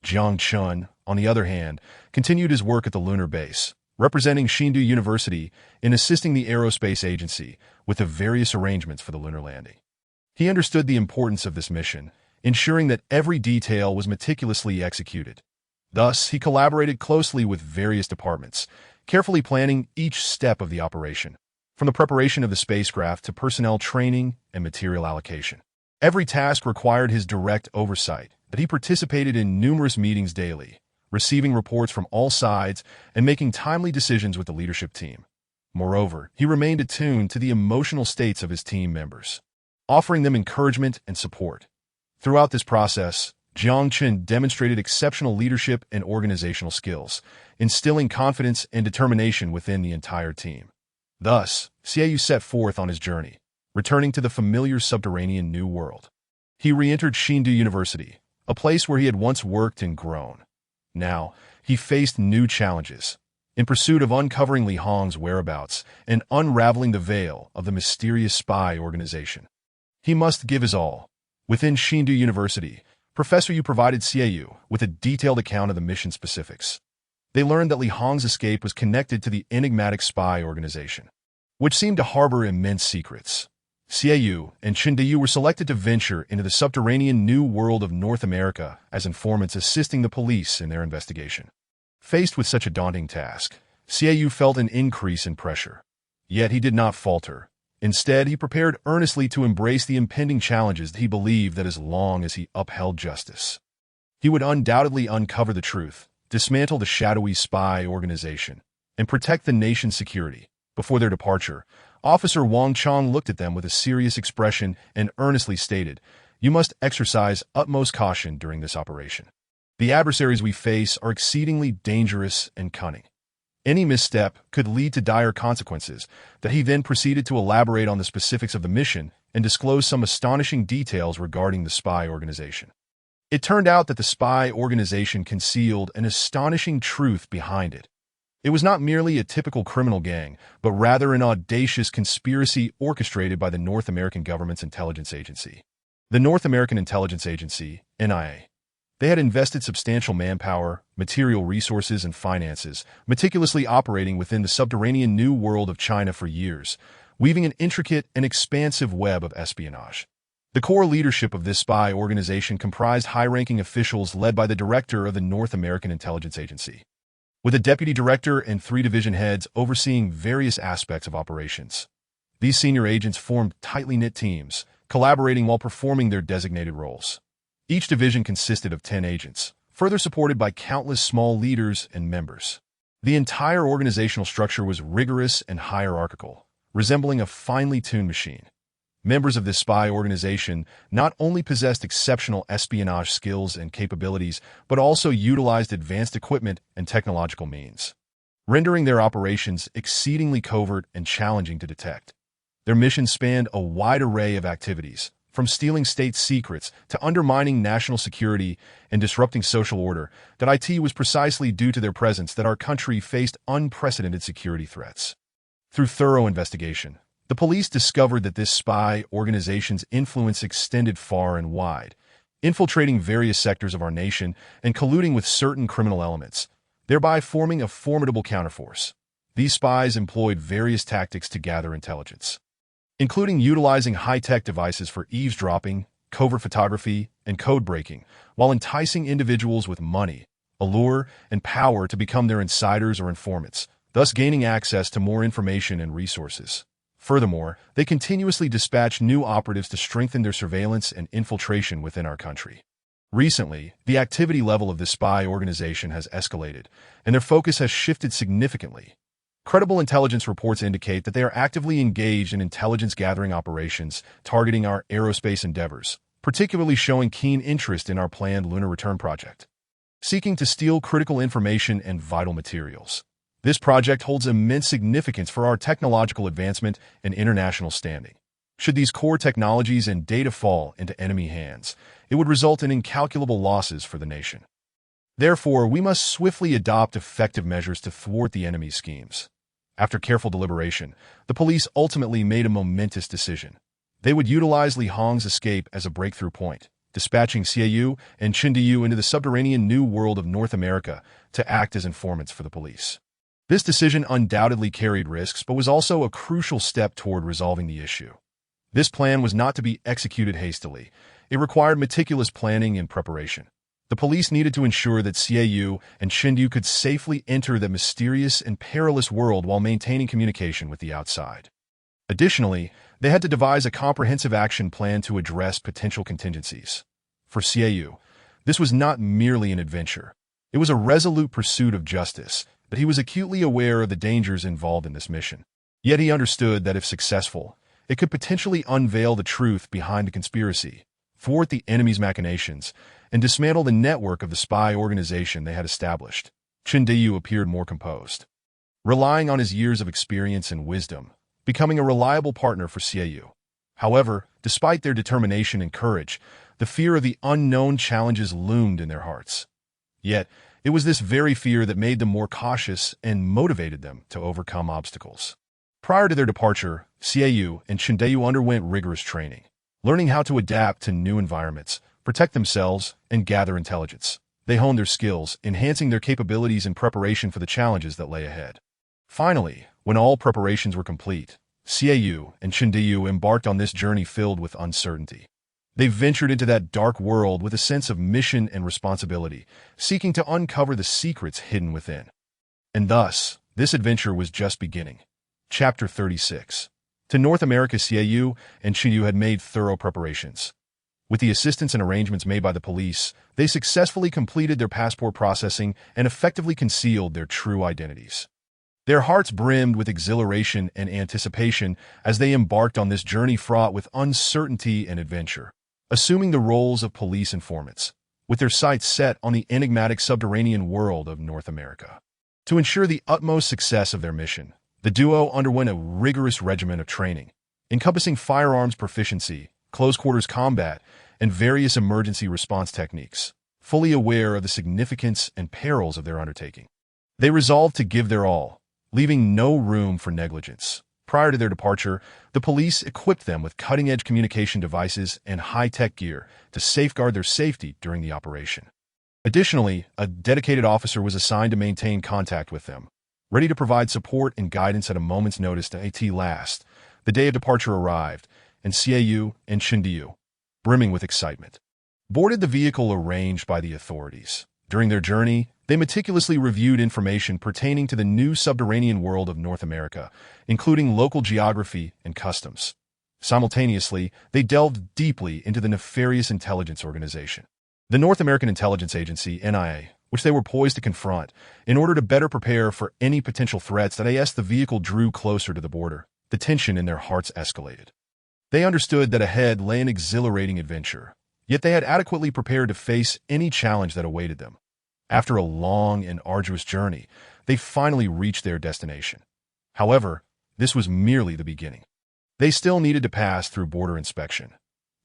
Jiang Chun, on the other hand, continued his work at the lunar base, representing Shindu University in assisting the aerospace agency with the various arrangements for the lunar landing. He understood the importance of this mission, ensuring that every detail was meticulously executed. Thus, he collaborated closely with various departments, carefully planning each step of the operation, from the preparation of the spacecraft to personnel training and material allocation. Every task required his direct oversight, but he participated in numerous meetings daily, receiving reports from all sides and making timely decisions with the leadership team. Moreover, he remained attuned to the emotional states of his team members, offering them encouragement and support. Throughout this process, Jiang Chen demonstrated exceptional leadership and organizational skills, instilling confidence and determination within the entire team. Thus, Xiaoyu set forth on his journey, returning to the familiar subterranean New World. He re-entered Shindu University, a place where he had once worked and grown. Now, he faced new challenges, in pursuit of uncovering Li Hong's whereabouts and unraveling the veil of the mysterious spy organization. He must give his all. Within Shindu University, Professor Yu provided Xiaoyu with a detailed account of the mission specifics. They learned that Li Hong's escape was connected to the enigmatic spy organization, which seemed to harbor immense secrets. Xiaoyu and Chindayu were selected to venture into the subterranean New World of North America as informants assisting the police in their investigation. Faced with such a daunting task, Xiaoyu felt an increase in pressure. Yet he did not falter. Instead, he prepared earnestly to embrace the impending challenges that he believed that as long as he upheld justice, he would undoubtedly uncover the truth, dismantle the shadowy spy organization, and protect the nation's security. Before their departure, Officer Wang Chong looked at them with a serious expression and earnestly stated, "You must exercise utmost caution during this operation. The adversaries we face are exceedingly dangerous and cunning. Any misstep could lead to dire consequences." That he then proceeded to elaborate on the specifics of the mission and disclose some astonishing details regarding the spy organization. It turned out that the spy organization concealed an astonishing truth behind it. It was not merely a typical criminal gang, but rather an audacious conspiracy orchestrated by the North American government's intelligence agency. The North American Intelligence Agency, NIA. They had invested substantial manpower, material resources, and finances, meticulously operating within the subterranean New World of China for years, weaving an intricate and expansive web of espionage. The core leadership of this spy organization comprised high-ranking officials led by the director of the North American Intelligence Agency, with a deputy director and 3 division heads overseeing various aspects of operations. These senior agents formed tightly knit teams, collaborating while performing their designated roles. Each division consisted of 10 agents, further supported by countless small leaders and members. The entire organizational structure was rigorous and hierarchical, resembling a finely tuned machine. Members of this spy organization not only possessed exceptional espionage skills and capabilities, but also utilized advanced equipment and technological means, rendering their operations exceedingly covert and challenging to detect. Their mission spanned a wide array of activities, from stealing state secrets to undermining national security and disrupting social order. That IT was precisely due to their presence that our country faced unprecedented security threats. Through thorough investigation, the police discovered that this spy organization's influence extended far and wide, infiltrating various sectors of our nation and colluding with certain criminal elements, thereby forming a formidable counterforce. These spies employed various tactics to gather intelligence, including utilizing high-tech devices for eavesdropping, covert photography, and code breaking, while enticing individuals with money, allure, and power to become their insiders or informants, thus gaining access to more information and resources. Furthermore, they continuously dispatched new operatives to strengthen their surveillance and infiltration within our country. Recently, the activity level of this spy organization has escalated, and their focus has shifted significantly. Credible intelligence reports indicate that they are actively engaged in intelligence-gathering operations targeting our aerospace endeavors, particularly showing keen interest in our planned lunar return project, seeking to steal critical information and vital materials. This project holds immense significance for our technological advancement and international standing. Should these core technologies and data fall into enemy hands, it would result in incalculable losses for the nation. Therefore, we must swiftly adopt effective measures to thwart the enemy's schemes. After careful deliberation, the police ultimately made a momentous decision. They would utilize Li Hong's escape as a breakthrough point, dispatching Xiaoyu and Chindayu into the subterranean New World of North America to act as informants for the police. This decision undoubtedly carried risks, but was also a crucial step toward resolving the issue. This plan was not to be executed hastily. It required meticulous planning and preparation. The police needed to ensure that Xiaoyu and Chindayu could safely enter the mysterious and perilous world while maintaining communication with the outside. Additionally, they had to devise a comprehensive action plan to address potential contingencies. For Xiaoyu, this was not merely an adventure. It was a resolute pursuit of justice, but he was acutely aware of the dangers involved in this mission. Yet he understood that if successful, it could potentially unveil the truth behind the conspiracy, thwart the enemy's machinations, and dismantle the network of the spy organization they had established. Chindayu appeared more composed, relying on his years of experience and wisdom, becoming a reliable partner for Xiaoyu. However, despite their determination and courage, the fear of the unknown challenges loomed in their hearts. Yet, it was this very fear that made them more cautious and motivated them to overcome obstacles. Prior to their departure, Xiaoyu and Chindayu underwent rigorous training, learning how to adapt to new environments, protect themselves, and gather intelligence. They honed their skills, enhancing their capabilities in preparation for the challenges that lay ahead. Finally, when all preparations were complete, Xiaoyu and Chendiyu embarked on this journey filled with uncertainty. They ventured into that dark world with a sense of mission and responsibility, seeking to uncover the secrets hidden within. And thus, this adventure was just beginning. Chapter 36. To North America, Xiaoyu and Chendiyu had made thorough preparations. With the assistance and arrangements made by the police, they successfully completed their passport processing and effectively concealed their true identities. Their hearts brimmed with exhilaration and anticipation as they embarked on this journey fraught with uncertainty and adventure. Assuming the roles of police informants, with their sights set on the enigmatic subterranean world of North America. To ensure the utmost success of their mission, the duo underwent a rigorous regimen of training, encompassing firearms proficiency, close-quarters combat, and various emergency response techniques, fully aware of the significance and perils of their undertaking. They resolved to give their all, leaving no room for negligence. Prior to their departure, the police equipped them with cutting-edge communication devices and high-tech gear to safeguard their safety during the operation. Additionally, a dedicated officer was assigned to maintain contact with them, ready to provide support and guidance at a moment's notice. At last, the day of departure arrived, and Xiaoyu and Chendiyu, brimming with excitement, boarded the vehicle arranged by the authorities. During their journey, they meticulously reviewed information pertaining to the new subterranean world of North America, including local geography and customs. Simultaneously, they delved deeply into the nefarious intelligence organization, the North American Intelligence Agency, NIA, which they were poised to confront. In order to better prepare for any potential threats, as the vehicle drew closer to the border, the tension in their hearts escalated. They understood that ahead lay an exhilarating adventure, yet they had adequately prepared to face any challenge that awaited them. After a long and arduous journey, they finally reached their destination. However, this was merely the beginning. They still needed to pass through border inspection.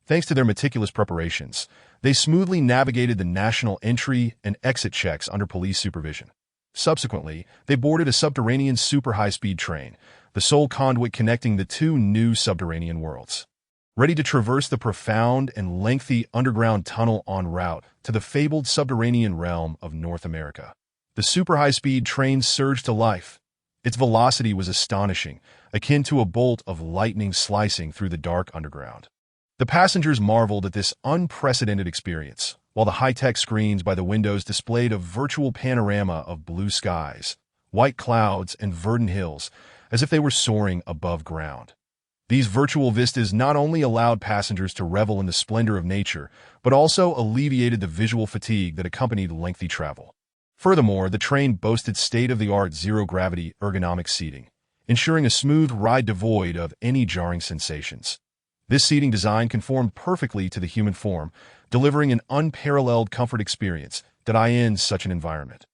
Thanks to their meticulous preparations, they smoothly navigated the national entry and exit checks under police supervision. Subsequently, they boarded a subterranean super high-speed train, the sole conduit connecting the two new subterranean worlds. Ready to traverse the profound and lengthy underground tunnel en route to the fabled subterranean realm of North America. The super high-speed train surged to life. Its velocity was astonishing, akin to a bolt of lightning slicing through the dark underground. The passengers marveled at this unprecedented experience, while the high-tech screens by the windows displayed a virtual panorama of blue skies, white clouds, and verdant hills, as if they were soaring above ground. These virtual vistas not only allowed passengers to revel in the splendor of nature, but also alleviated the visual fatigue that accompanied lengthy travel. Furthermore, the train boasted state-of-the-art zero-gravity ergonomic seating, ensuring a smooth ride devoid of any jarring sensations. This seating design conformed perfectly to the human form, delivering an unparalleled comfort experience in such an environment.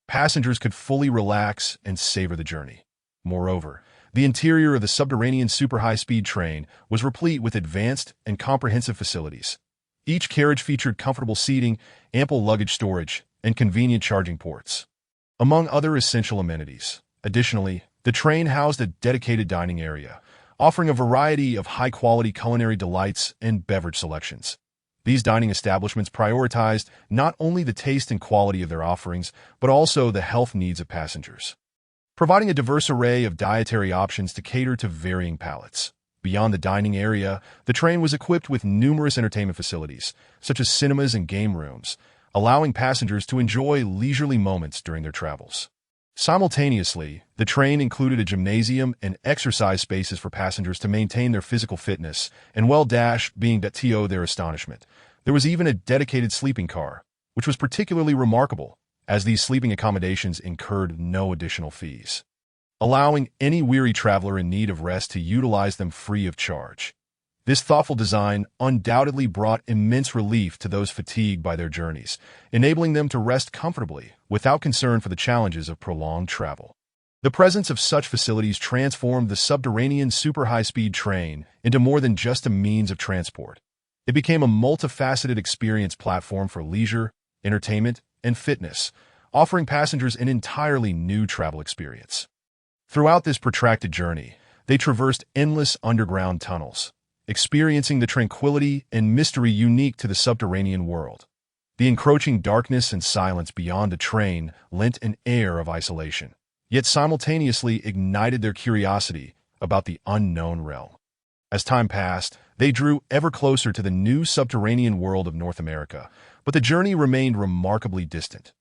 Passengers could fully relax and savor the journey. Moreover, the interior of the subterranean super high-speed train was replete with advanced and comprehensive facilities. Each carriage featured comfortable seating, ample luggage storage, and convenient charging ports, among other essential amenities. Additionally, the train housed a dedicated dining area, offering a variety of high-quality culinary delights and beverage selections. These dining establishments prioritized not only the taste and quality of their offerings, but also the health needs of passengers, providing a diverse array of dietary options to cater to varying palates. Beyond the dining area, the train was equipped with numerous entertainment facilities, such as cinemas and game rooms, allowing passengers to enjoy leisurely moments during their travels. Simultaneously, the train included a gymnasium and exercise spaces for passengers to maintain their physical fitness, and being to their astonishment, there was even a dedicated sleeping car, which was particularly remarkable, as these sleeping accommodations incurred no additional fees, allowing any weary traveler in need of rest to utilize them free of charge. This thoughtful design undoubtedly brought immense relief to those fatigued by their journeys, enabling them to rest comfortably without concern for the challenges of prolonged travel. The presence of such facilities transformed the subterranean super high-speed train into more than just a means of transport. It became a multifaceted experience platform for leisure, entertainment, and fitness, offering passengers an entirely new travel experience. Throughout this protracted journey, they traversed endless underground tunnels, experiencing the tranquility and mystery unique to the subterranean world. The encroaching darkness and silence beyond the train lent an air of isolation, yet simultaneously ignited their curiosity about the unknown realm. As time passed, they drew ever closer to the new subterranean world of North America, but the journey remained remarkably distant.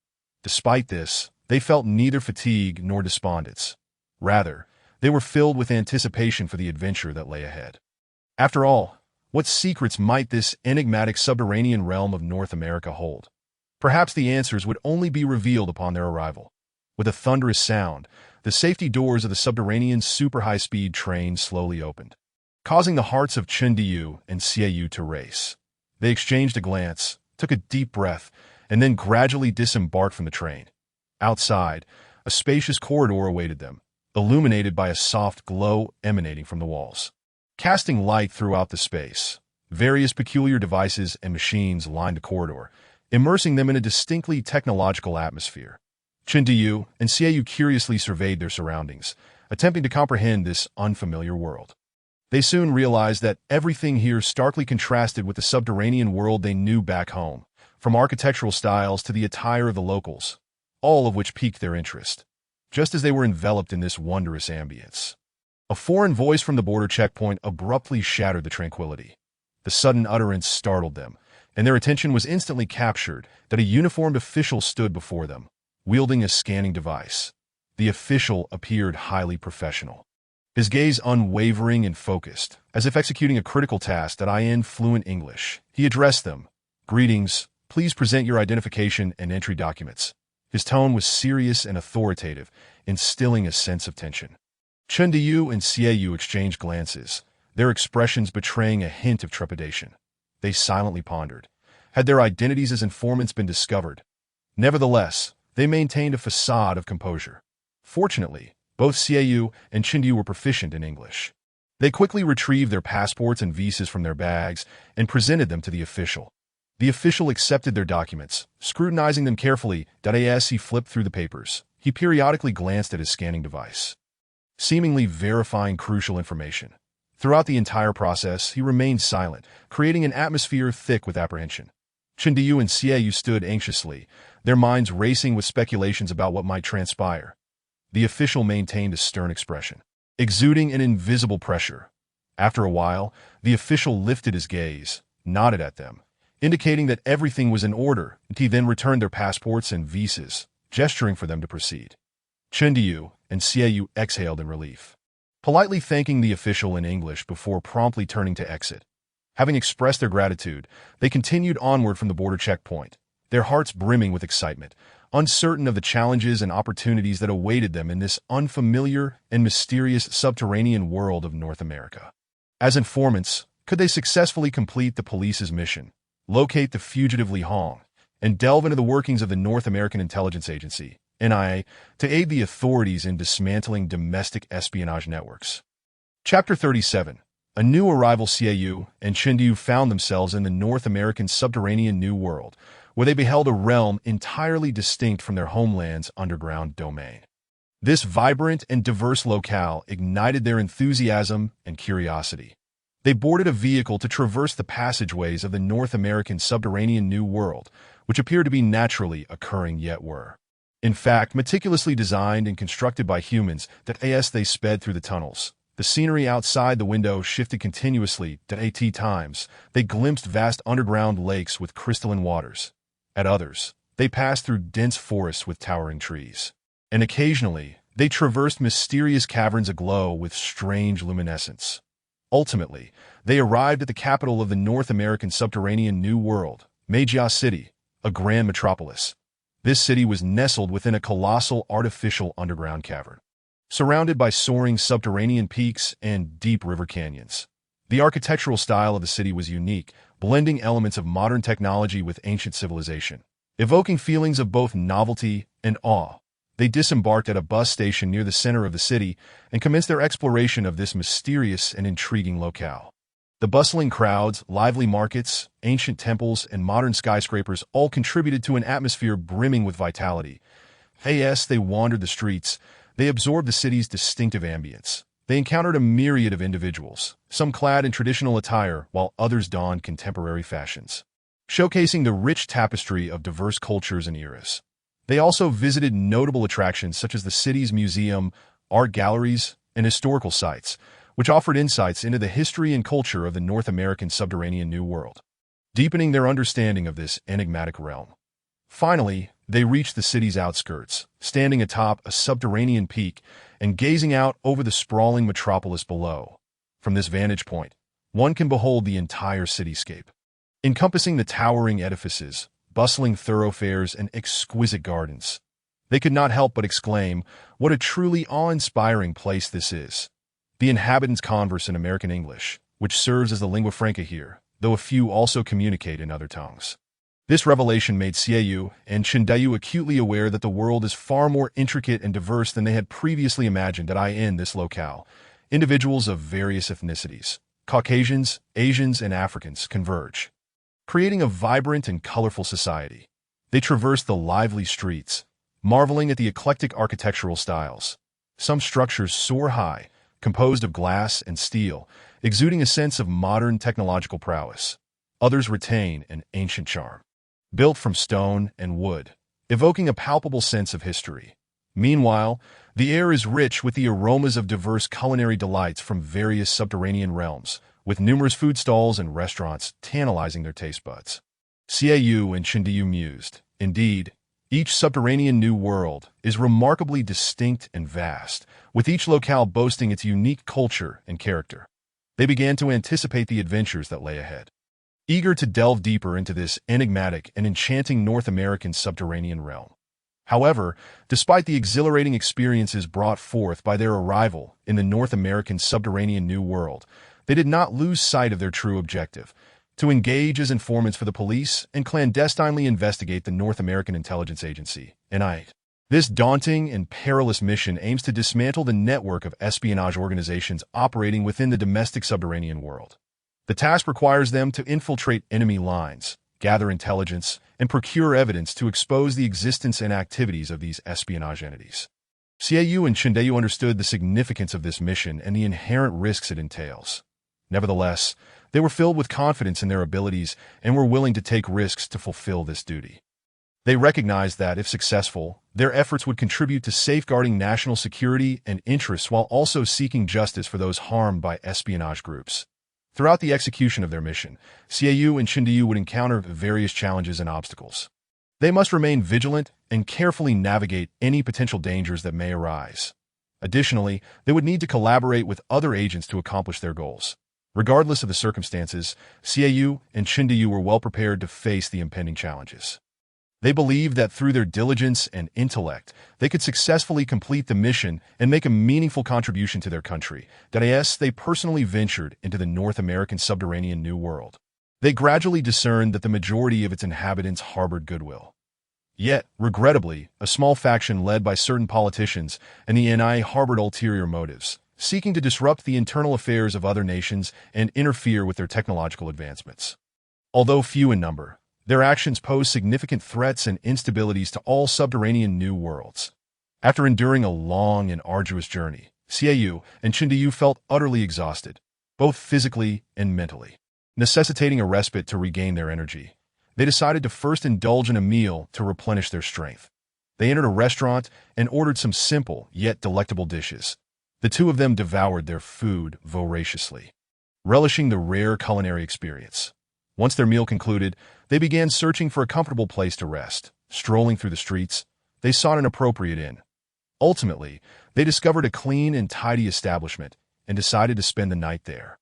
Despite this, they felt neither fatigue nor despondence. Rather, they were filled with anticipation for the adventure that lay ahead. After all, what secrets might this enigmatic subterranean realm of North America hold? Perhaps the answers would only be revealed upon their arrival. With a thunderous sound, the safety doors of the subterranean super-high-speed train slowly opened, causing the hearts of Chendiyu and Xiaoyu to race. They exchanged a glance, took a deep breath, and then gradually disembarked from the train. Outside, a spacious corridor awaited them, illuminated by a soft glow emanating from the walls. Casting light throughout the space, various peculiar devices and machines lined the corridor, immersing them in a distinctly technological atmosphere. Chendiyu and Xiaoyu curiously surveyed their surroundings, attempting to comprehend this unfamiliar world. They soon realized that everything here starkly contrasted with the subterranean world they knew back home, from architectural styles to the attire of the locals, all of which piqued their interest. Just as they were enveloped in this wondrous ambience, a foreign voice from the border checkpoint abruptly shattered the tranquility. The sudden utterance startled them, and their attention was instantly captured that a uniformed official stood before them, wielding a scanning device. The official appeared highly professional, his gaze unwavering and focused, as if executing a critical task that in fluent English. He addressed them. "Greetings, please present your identification and entry documents." His tone was serious and authoritative, instilling a sense of tension. Chendiyu and Xiaoyu exchanged glances, their expressions betraying a hint of trepidation. They silently pondered. Had their identities as informants been discovered? Nevertheless, they maintained a facade of composure. Fortunately, both Xiaoyu and Chendiyu were proficient in English. They quickly retrieved their passports and visas from their bags and presented them to the official. The official accepted their documents, scrutinizing them carefully. As he flipped through the papers, he periodically glanced at his scanning device, seemingly verifying crucial information. Throughout the entire process, he remained silent, creating an atmosphere thick with apprehension. Chendiyu and Xiaoyu stood anxiously, their minds racing with speculations about what might transpire. The official maintained a stern expression, exuding an invisible pressure. After a while, the official lifted his gaze, nodded at them, indicating that everything was in order, and he then returned their passports and visas, gesturing for them to proceed. Chendiyu and Xiaoyu exhaled in relief, politely thanking the official in English before promptly turning to exit. Having expressed their gratitude, they continued onward from the border checkpoint, their hearts brimming with excitement, uncertain of the challenges and opportunities that awaited them in this unfamiliar and mysterious subterranean world of North America. As informants, could they successfully complete the police's mission, locate the fugitive Li Hong, and delve into the workings of the North American Intelligence Agency, NIA, to aid the authorities in dismantling domestic espionage networks? Chapter 37. A new arrival. Xiaoyu and Chendiyu found themselves in the North American subterranean New World, where they beheld a realm entirely distinct from their homeland's underground domain. This vibrant and diverse locale ignited their enthusiasm and curiosity. They boarded a vehicle to traverse the passageways of the North American subterranean New World, which appeared to be naturally occurring yet were, in fact, meticulously designed and constructed by humans. As they sped through the tunnels, the scenery outside the window shifted continuously. At times, they glimpsed vast underground lakes with crystalline waters. At others, they passed through dense forests with towering trees. And occasionally, they traversed mysterious caverns aglow with strange luminescence. Ultimately, they arrived at the capital of the North American subterranean New World, Meijia City, a grand metropolis. This city was nestled within a colossal artificial underground cavern, surrounded by soaring subterranean peaks and deep river canyons. The architectural style of the city was unique, blending elements of modern technology with ancient civilization, evoking feelings of both novelty and awe. They disembarked at a bus station near the center of the city and commenced their exploration of this mysterious and intriguing locale. The bustling crowds, lively markets, ancient temples, and modern skyscrapers all contributed to an atmosphere brimming with vitality. As they wandered the streets, they absorbed the city's distinctive ambience. They encountered a myriad of individuals, some clad in traditional attire while others donned contemporary fashions. showcasing the rich tapestry of diverse cultures and eras. They also visited notable attractions such as the city's museum, art galleries, and historical sites, which offered insights into the history and culture of the North American subterranean New World, deepening their understanding of this enigmatic realm. Finally, they reached the city's outskirts, standing atop a subterranean peak and gazing out over the sprawling metropolis below. From this vantage point, one can behold the entire cityscape, encompassing the towering edifices, bustling thoroughfares, and exquisite gardens. They could not help but exclaim, "What a truly awe-inspiring place this is." The inhabitants converse in American English, which serves as the lingua franca here, though a few also communicate in other tongues. This revelation made Xiaoyu and Chindayu acutely aware that the world is far more intricate and diverse than they had previously imagined. In this locale, individuals of various ethnicities, Caucasians, Asians, and Africans, converge, creating a vibrant and colorful society. They traverse the lively streets, marveling at the eclectic architectural styles. Some structures soar high, composed of glass and steel, exuding a sense of modern technological prowess. Others retain an ancient charm, built from stone and wood, evoking a palpable sense of history. Meanwhile, the air is rich with the aromas of diverse culinary delights from various subterranean realms, with numerous food stalls and restaurants tantalizing their taste buds. Xiaoyu and Chindayu mused. Indeed, each subterranean New World is remarkably distinct and vast, with each locale boasting its unique culture and character. They began to anticipate the adventures that lay ahead, eager to delve deeper into this enigmatic and enchanting North American subterranean realm. However, despite the exhilarating experiences brought forth by their arrival in the North American subterranean New World, they did not lose sight of their true objective: to engage as informants for the police and clandestinely investigate the North American Intelligence Agency, NI. This daunting and perilous mission aims to dismantle the network of espionage organizations operating within the domestic subterranean world. The task requires them to infiltrate enemy lines, gather intelligence, and procure evidence to expose the existence and activities of these espionage entities. Xiaoyu and Chindayu understood the significance of this mission and the inherent risks it entails. Nevertheless, they were filled with confidence in their abilities and were willing to take risks to fulfill this duty. They recognized that, if successful, their efforts would contribute to safeguarding national security and interests while also seeking justice for those harmed by espionage groups. Throughout the execution of their mission, Xiaoyu and Chindayu would encounter various challenges and obstacles. They must remain vigilant and carefully navigate any potential dangers that may arise. Additionally, they would need to collaborate with other agents to accomplish their goals. Regardless of the circumstances, Xiaoyu and Chindayu were well prepared to face the impending challenges. They believed that through their diligence and intellect, they could successfully complete the mission and make a meaningful contribution to their country. They personally ventured into the North American subterranean New World. They gradually discerned that the majority of its inhabitants harbored goodwill. Yet, regrettably, a small faction led by certain politicians and the NI harbored ulterior motives, seeking to disrupt the internal affairs of other nations and interfere with their technological advancements. Although few in number, their actions pose significant threats and instabilities to all subterranean New Worlds. After enduring a long and arduous journey, Xiaoyu and Chindayu felt utterly exhausted, both physically and mentally. Necessitating a respite to regain their energy, they decided to first indulge in a meal to replenish their strength. They entered a restaurant and ordered some simple yet delectable dishes. The two of them devoured their food voraciously, relishing the rare culinary experience. Once their meal concluded, they began searching for a comfortable place to rest. Strolling through the streets, they sought an appropriate inn. Ultimately, they discovered a clean and tidy establishment and decided to spend the night there.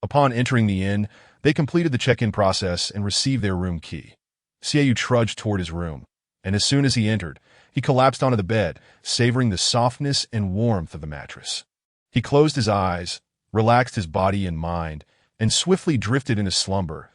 Upon entering the inn, they completed the check-in process and received their room key. Xiaoyu trudged toward his room, and as soon as he entered, he collapsed onto the bed, savoring the softness and warmth of the mattress. He closed his eyes, relaxed his body and mind, and swiftly drifted into slumber.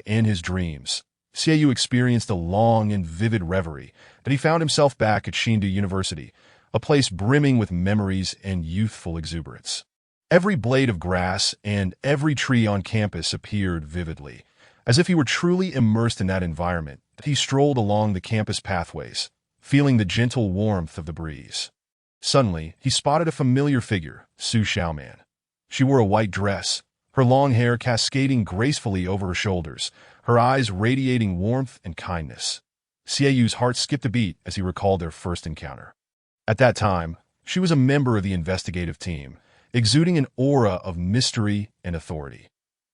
In his dreams, Xiaoyu experienced a long and vivid reverie that he found himself back at Shindu University, a place brimming with memories and youthful exuberance. Every blade of grass and every tree on campus appeared vividly, as if he were truly immersed in that environment. He strolled along the campus pathways, feeling the gentle warmth of the breeze. Suddenly, he spotted a familiar figure, Su Xiaoman. She wore a white dress, her long hair cascading gracefully over her shoulders, her eyes radiating warmth and kindness. Xieyu's heart skipped a beat as he recalled their first encounter. At that time, she was a member of the investigative team, exuding an aura of mystery and authority.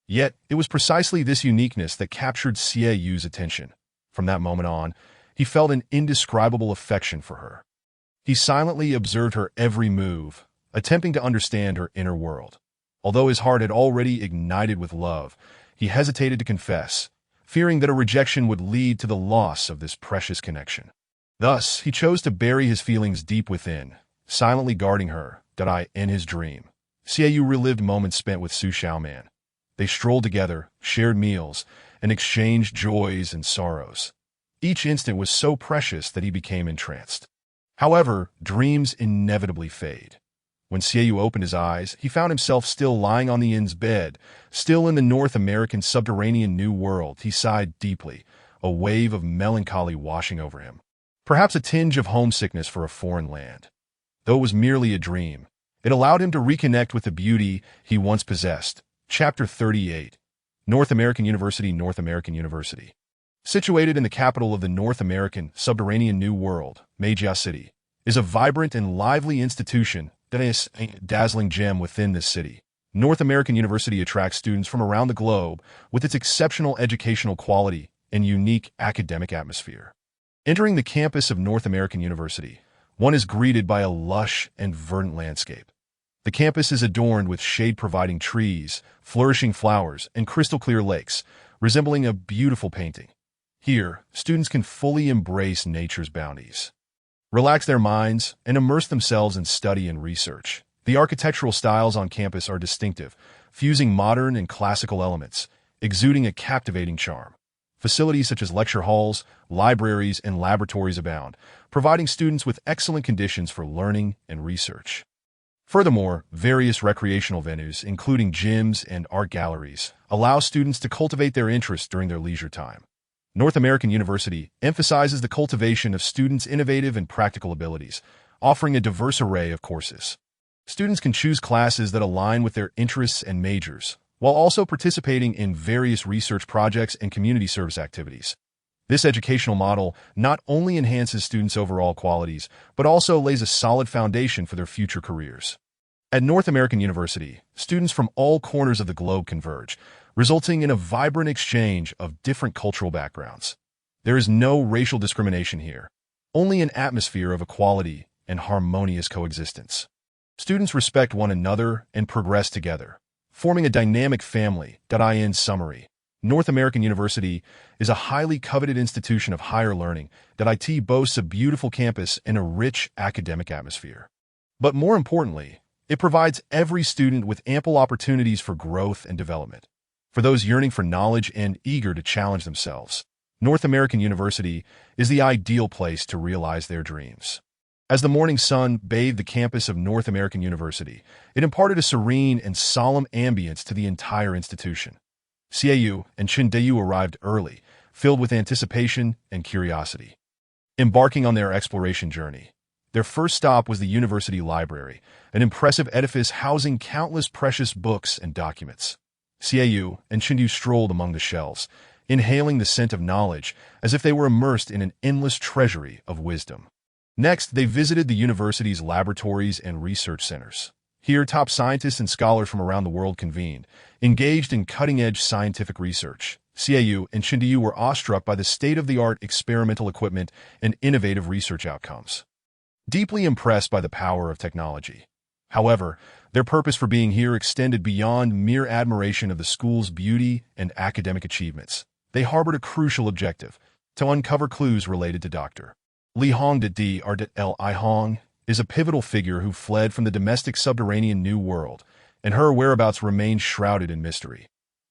Yet, it was precisely this uniqueness that captured Xieyu's attention. From that moment on, he felt an indescribable affection for her. He silently observed her every move, attempting to understand her inner world. Although his heart had already ignited with love, he hesitated to confess, fearing that a rejection would lead to the loss of this precious connection. Thus, he chose to bury his feelings deep within, silently guarding her, in his dream. Xieyou relived moments spent with Su Xiaoman. They strolled together, shared meals, and exchanged joys and sorrows. Each instant was so precious that he became entranced. However, dreams inevitably fade. When Xieyou opened his eyes, he found himself still lying on the inn's bed, still in the North American subterranean New World. He sighed deeply, a wave of melancholy washing over him. Perhaps a tinge of homesickness for a foreign land. Though it was merely a dream, it allowed him to reconnect with the beauty he once possessed. Chapter 38. North American University. North American University. Situated in the capital of the North American subterranean New World, Meijia City, is a vibrant and lively institution that is a dazzling gem within this city. North American University attracts students from around the globe with its exceptional educational quality and unique academic atmosphere. Entering the campus of North American University, one is greeted by a lush and verdant landscape. The campus is adorned with shade-providing trees, flourishing flowers, and crystal-clear lakes, resembling a beautiful painting. Here, students can fully embrace nature's bounties, relax their minds, and immerse themselves in study and research. The architectural styles on campus are distinctive, fusing modern and classical elements, exuding a captivating charm. Facilities such as lecture halls, libraries, and laboratories abound, providing students with excellent conditions for learning and research. Furthermore, various recreational venues, including gyms and art galleries, allow students to cultivate their interests during their leisure time. North American University emphasizes the cultivation of students' innovative and practical abilities, offering a diverse array of courses. Students can choose classes that align with their interests and majors, while also participating in various research projects and community service activities. This educational model not only enhances students' overall qualities, but also lays a solid foundation for their future careers. At North American University, students from all corners of the globe converge, resulting in a vibrant exchange of different cultural backgrounds. There is no racial discrimination here, only an atmosphere of equality and harmonious coexistence. Students respect one another and progress together, forming a dynamic family. In summary, North American University is a highly coveted institution of higher learning that boasts a beautiful campus and a rich academic atmosphere. But more importantly, it provides every student with ample opportunities for growth and development. For those yearning for knowledge and eager to challenge themselves, North American University is the ideal place to realize their dreams. As the morning sun bathed the campus of North American University, it imparted a serene and solemn ambience to the entire institution. Xieyou and Chindeyu arrived early, filled with anticipation and curiosity. Embarking on their exploration journey, their first stop was the university library, an impressive edifice housing countless precious books and documents. Xieyou and Chindeyu strolled among the shelves, inhaling the scent of knowledge as if they were immersed in an endless treasury of wisdom. Next, they visited the university's laboratories and research centers. Here, top scientists and scholars from around the world convened, engaged in cutting-edge scientific research. Xieyou and Chindeyu were awestruck by the state-of-the-art experimental equipment and innovative research outcomes, deeply impressed by the power of technology. However, their purpose for being here extended beyond mere admiration of the school's beauty and academic achievements. They harbored a crucial objective: to uncover clues related to Dr. Li Hong. Li Hong is a pivotal figure who fled from the domestic subterranean New World, and her whereabouts remain shrouded in mystery.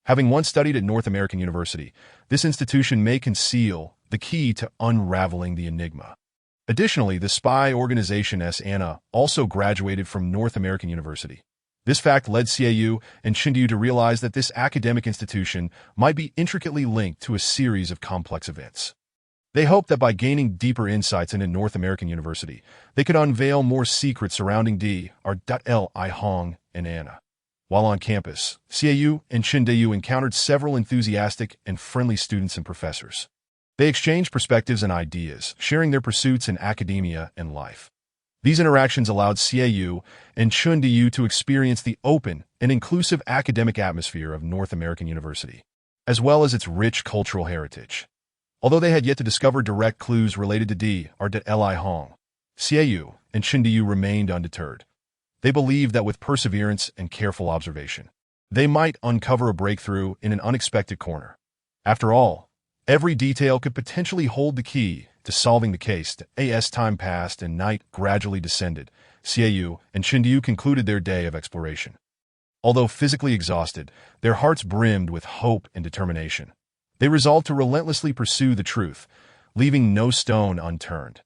Having once studied at North American University, this institution may conceal the key to unraveling the enigma. Additionally, the spy organization Anna also graduated from North American University. This fact led Xieyou and Chindeyu to realize that this academic institution might be intricately linked to a series of complex events. They hoped that by gaining deeper insights into North American University, they could unveil more secrets surrounding Li Hong and Anna. While on campus, Xiaoyu and Chindayu encountered several enthusiastic and friendly students and professors. They exchanged perspectives and ideas, sharing their pursuits in academia and life. These interactions allowed Xiaoyu and Chindayu to experience the open and inclusive academic atmosphere of North American University, as well as its rich cultural heritage. Although they had yet to discover direct clues related to D or de Li Hong, Xiaoyu and Chindayu remained undeterred. They believed that with perseverance and careful observation, they might uncover a breakthrough in an unexpected corner. After all, every detail could potentially hold the key to solving the case. As time passed and night gradually descended, Xiaoyu and Chindayu concluded their day of exploration. Although physically exhausted, their hearts brimmed with hope and determination. They resolved to relentlessly pursue the truth, leaving no stone unturned.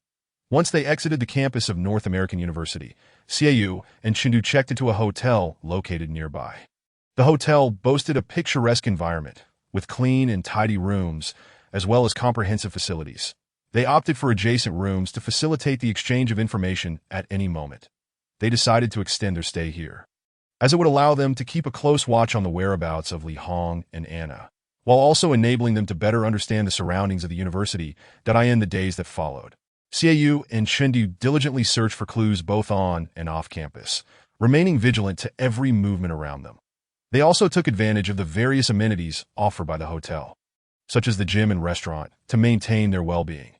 Once they exited the campus of North American University, Xiaoyu and Chindayu checked into a hotel located nearby. The hotel boasted a picturesque environment, with clean and tidy rooms, as well as comprehensive facilities. They opted for adjacent rooms to facilitate the exchange of information at any moment. They decided to extend their stay here, as it would allow them to keep a close watch on the whereabouts of Li Hong and Anna, while also enabling them to better understand the surroundings of the university in the days that followed. Xiaoyu and Chindayu diligently searched for clues both on and off campus, remaining vigilant to every movement around them. They also took advantage of the various amenities offered by the hotel, such as the gym and restaurant, to maintain their well-being.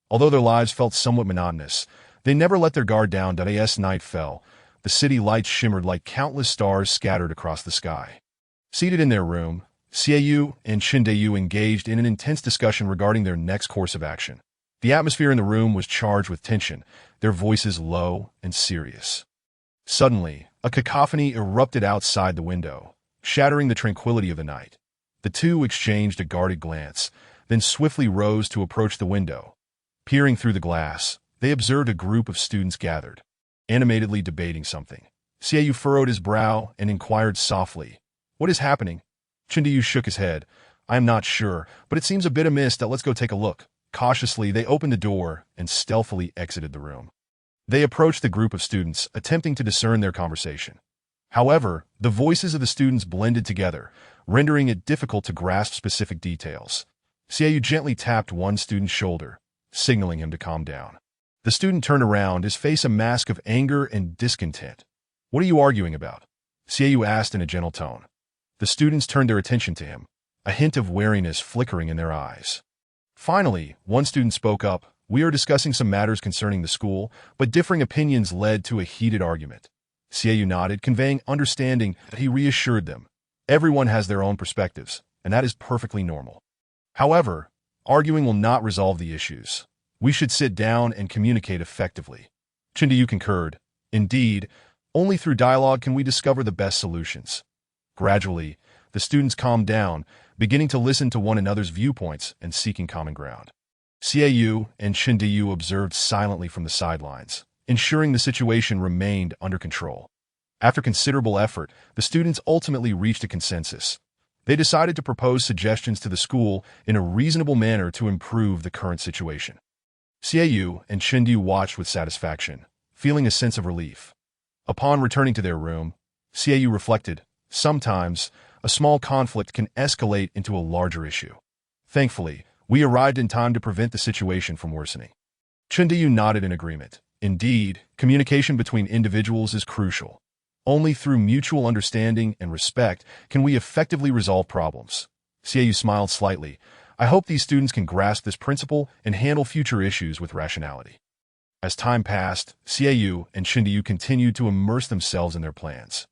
Although their lives felt somewhat monotonous, they never let their guard down. As night fell, the city lights shimmered like countless stars scattered across the sky. Seated in their room, Xiaoyu and Chindayu engaged in an intense discussion regarding their next course of action. The atmosphere in the room was charged with tension, their voices low and serious. Suddenly, a cacophony erupted outside the window, shattering the tranquility of the night. The two exchanged a guarded glance, then swiftly rose to approach the window. Peering through the glass, they observed a group of students gathered, animatedly debating something. Xiaoyu furrowed his brow and inquired softly, "What is happening?" Chindayu shook his head. "I am not sure, but it seems a bit amiss. Let's go take a look." Cautiously, they opened the door and stealthily exited the room. They approached the group of students, attempting to discern their conversation. However, the voices of the students blended together, rendering it difficult to grasp specific details. Xiaoyu gently tapped one student's shoulder, signaling him to calm down. The student turned around, his face a mask of anger and discontent. "What are you arguing about?" Xiaoyu asked in a gentle tone. The students turned their attention to him, a hint of wariness flickering in their eyes. Finally, one student spoke up. "We are discussing some matters concerning the school, but differing opinions led to a heated argument." Xiaoyu nodded, conveying understanding that he reassured them. Everyone has their own perspectives, and that is perfectly normal. However, arguing will not resolve the issues. We should sit down and communicate effectively. Chindayu concurred. Indeed, only through dialogue can we discover the best solutions. Gradually, the students calmed down, beginning to listen to one another's viewpoints and seeking common ground. Xiaoyu and Chindayu observed silently from the sidelines, ensuring the situation remained under control. After considerable effort, the students ultimately reached a consensus. They decided to propose suggestions to the school in a reasonable manner to improve the current situation. Xiaoyu and Chindayu watched with satisfaction, feeling a sense of relief. Upon returning to their room, Xiaoyu reflected, sometimes, a small conflict can escalate into a larger issue. Thankfully, we arrived in time to prevent the situation from worsening. Chindayu nodded in agreement. Indeed, communication between individuals is crucial. Only through mutual understanding and respect can we effectively resolve problems. Xiaoyu smiled slightly. I hope these students can grasp this principle and handle future issues with rationality. As time passed, Xiaoyu and Chindayu continued to immerse themselves in their plans.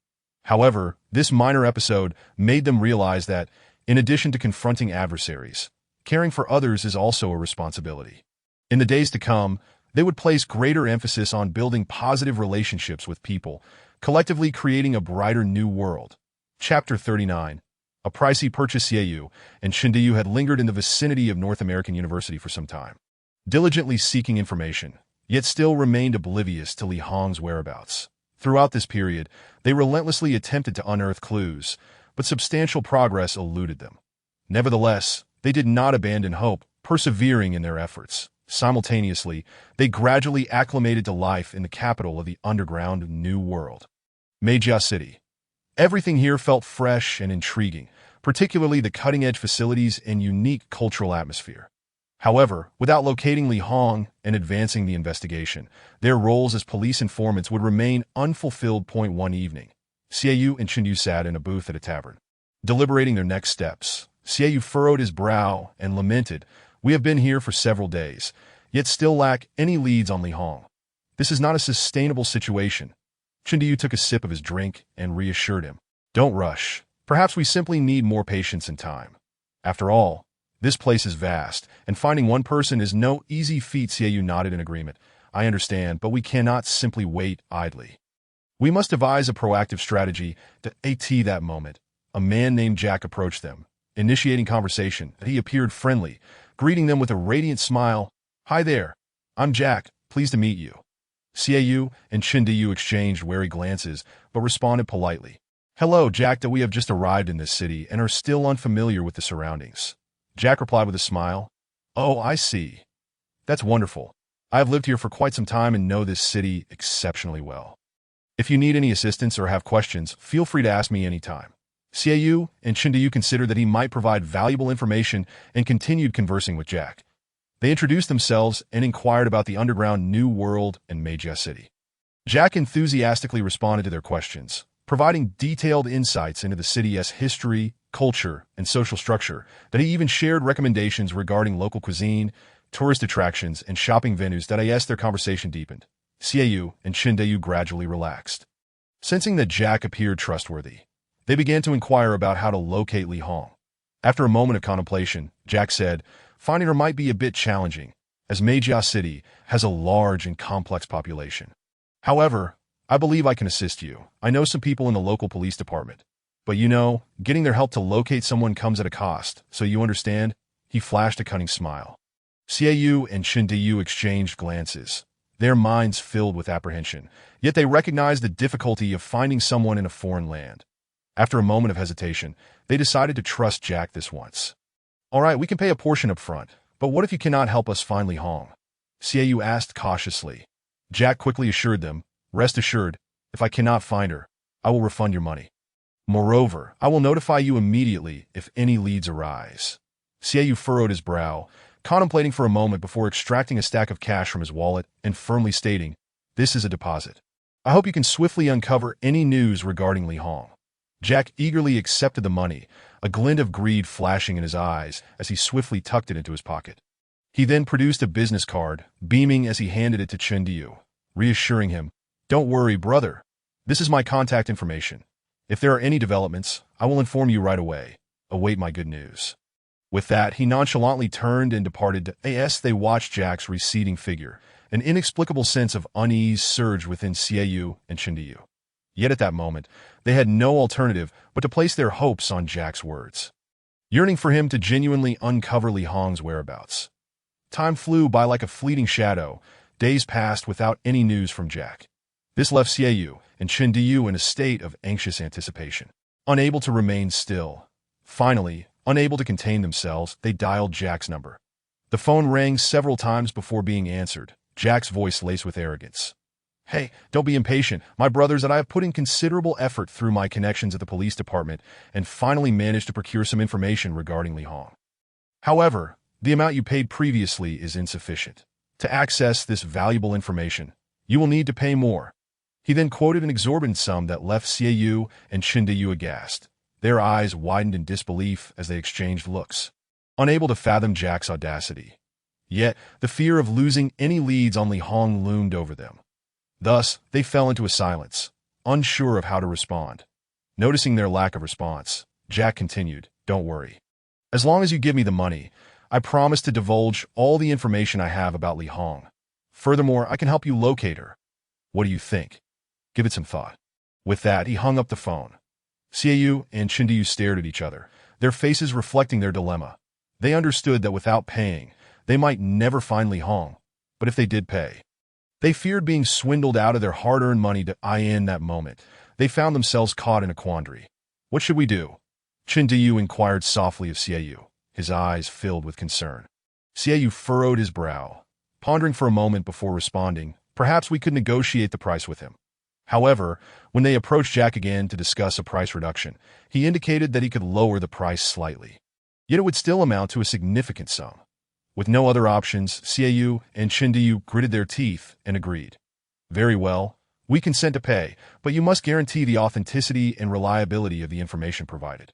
However, this minor episode made them realize that, in addition to confronting adversaries, caring for others is also a responsibility. In the days to come, they would place greater emphasis on building positive relationships with people, collectively creating a brighter new world. Chapter 39. A pricey purchase. Xiaoyu and Chindayu had lingered in the vicinity of North American University for some time, diligently seeking information, yet still remained oblivious to Li Hong's whereabouts. Throughout this period, they relentlessly attempted to unearth clues, but substantial progress eluded them. Nevertheless, they did not abandon hope, persevering in their efforts. Simultaneously, they gradually acclimated to life in the capital of the underground New World. Meijia City. Everything here felt fresh and intriguing, particularly the cutting-edge facilities and unique cultural atmosphere. However, without locating Li Hong and advancing the investigation, their roles as police informants would remain unfulfilled. One evening, Xiaoyu and Chindu sat in a booth at a tavern. Deliberating their next steps, Xiaoyu furrowed his brow and lamented, "We have been here for several days, yet still lack any leads on Li Hong. This is not a sustainable situation." Chindu took a sip of his drink and reassured him, "Don't rush. Perhaps we simply need more patience and time. After all, this place is vast, and finding one person is no easy feat." Xiaoyu nodded in agreement. "I understand, but we cannot simply wait idly. We must devise a proactive strategy." At that moment, a man named Jack approached them, initiating conversation. He appeared friendly, greeting them with a radiant smile. "Hi there. I'm Jack. Pleased to meet you." Xiaoyu and Chindu exchanged wary glances, but responded politely. "Hello, Jack. We have just arrived in this city and are still unfamiliar with the surroundings." Jack replied with a smile. "Oh, I see. That's wonderful. I have lived here for quite some time and know this city exceptionally well. If you need any assistance or have questions, feel free to ask me anytime." Xiaoyu and Chindu considered that he might provide valuable information and continued conversing with Jack. They introduced themselves and inquired about the underground New World and Meijia City. Jack enthusiastically responded to their questions, providing detailed insights into the city's history, culture, and social structure. That he even shared recommendations regarding local cuisine, tourist attractions, and shopping venues. As their conversation deepened, Xiaoyu and Chindu gradually relaxed. Sensing that Jack appeared trustworthy, they began to inquire about how to locate Li Hong. After a moment of contemplation, Jack said, "Finding her might be a bit challenging, as Meijia City has a large and complex population. However, I believe I can assist you. I know some people in the local police department. But getting their help to locate someone comes at a cost, so you understand?" He flashed a cunning smile. Xiaoyu and Chindu exchanged glances, their minds filled with apprehension, yet they recognized the difficulty of finding someone in a foreign land. After a moment of hesitation, they decided to trust Jack this once. "All right, we can pay a portion up front, but what if you cannot help us find Li Hong?" Xiaoyu asked cautiously. Jack quickly assured them, "Rest assured, if I cannot find her, I will refund your money. Moreover, I will notify you immediately if any leads arise." Xiaoyu furrowed his brow, contemplating for a moment before extracting a stack of cash from his wallet and firmly stating, "This is a deposit. I hope you can swiftly uncover any news regarding Li Hong." Jack eagerly accepted the money, a glint of greed flashing in his eyes as he swiftly tucked it into his pocket. He then produced a business card, beaming as he handed it to Chindu, reassuring him, "Don't worry, brother. This is my contact information. If there are any developments, I will inform you right away. Await my good news." With that, he nonchalantly turned and departed. As they watched Jack's receding figure, an inexplicable sense of unease surged within Xiaoyu and Chindu. Yet at that moment, they had no alternative but to place their hopes on Jack's words, yearning for him to genuinely uncover Li Hong's whereabouts. Time flew by like a fleeting shadow. Days passed without any news from Jack. This left Xiaoyu and Chindu in a state of anxious anticipation, unable to remain still. Finally, unable to contain themselves, they dialed Jack's number. The phone rang several times before being answered, Jack's voice laced with arrogance. "Hey, don't be impatient. My brothers and I have put in considerable effort through my connections at the police department and finally managed to procure some information regarding Li Hong. However, the amount you paid previously is insufficient. To access this valuable information, you will need to pay more." He then quoted an exorbitant sum that left Xiaoyu and Chindu aghast. Their eyes widened in disbelief as they exchanged looks, unable to fathom Jack's audacity. Yet, the fear of losing any leads on Li Hong loomed over them. Thus, they fell into a silence, unsure of how to respond. Noticing their lack of response, Jack continued, "Don't worry. As long as you give me the money, I promise to divulge all the information I have about Li Hong. Furthermore, I can help you locate her. What do you think? Give it some thought." With that, he hung up the phone. Xiaoyu and Chindu stared at each other, their faces reflecting their dilemma. They understood that without paying, they might never find Li Hong, but if they did pay, they feared being swindled out of their hard-earned money. In that moment, they found themselves caught in a quandary. "What should we do?" Chindu inquired softly of Xiaoyu, his eyes filled with concern. Xiaoyu furrowed his brow, pondering for a moment before responding, "Perhaps we could negotiate the price with him. However, when they approached Jack again to discuss a price reduction, he indicated that he could lower the price slightly. Yet it would still amount to a significant sum. With no other options, Xiaoyu and Chindiyu gritted their teeth and agreed. Very well, we consent to pay, but you must guarantee the authenticity and reliability of the information provided.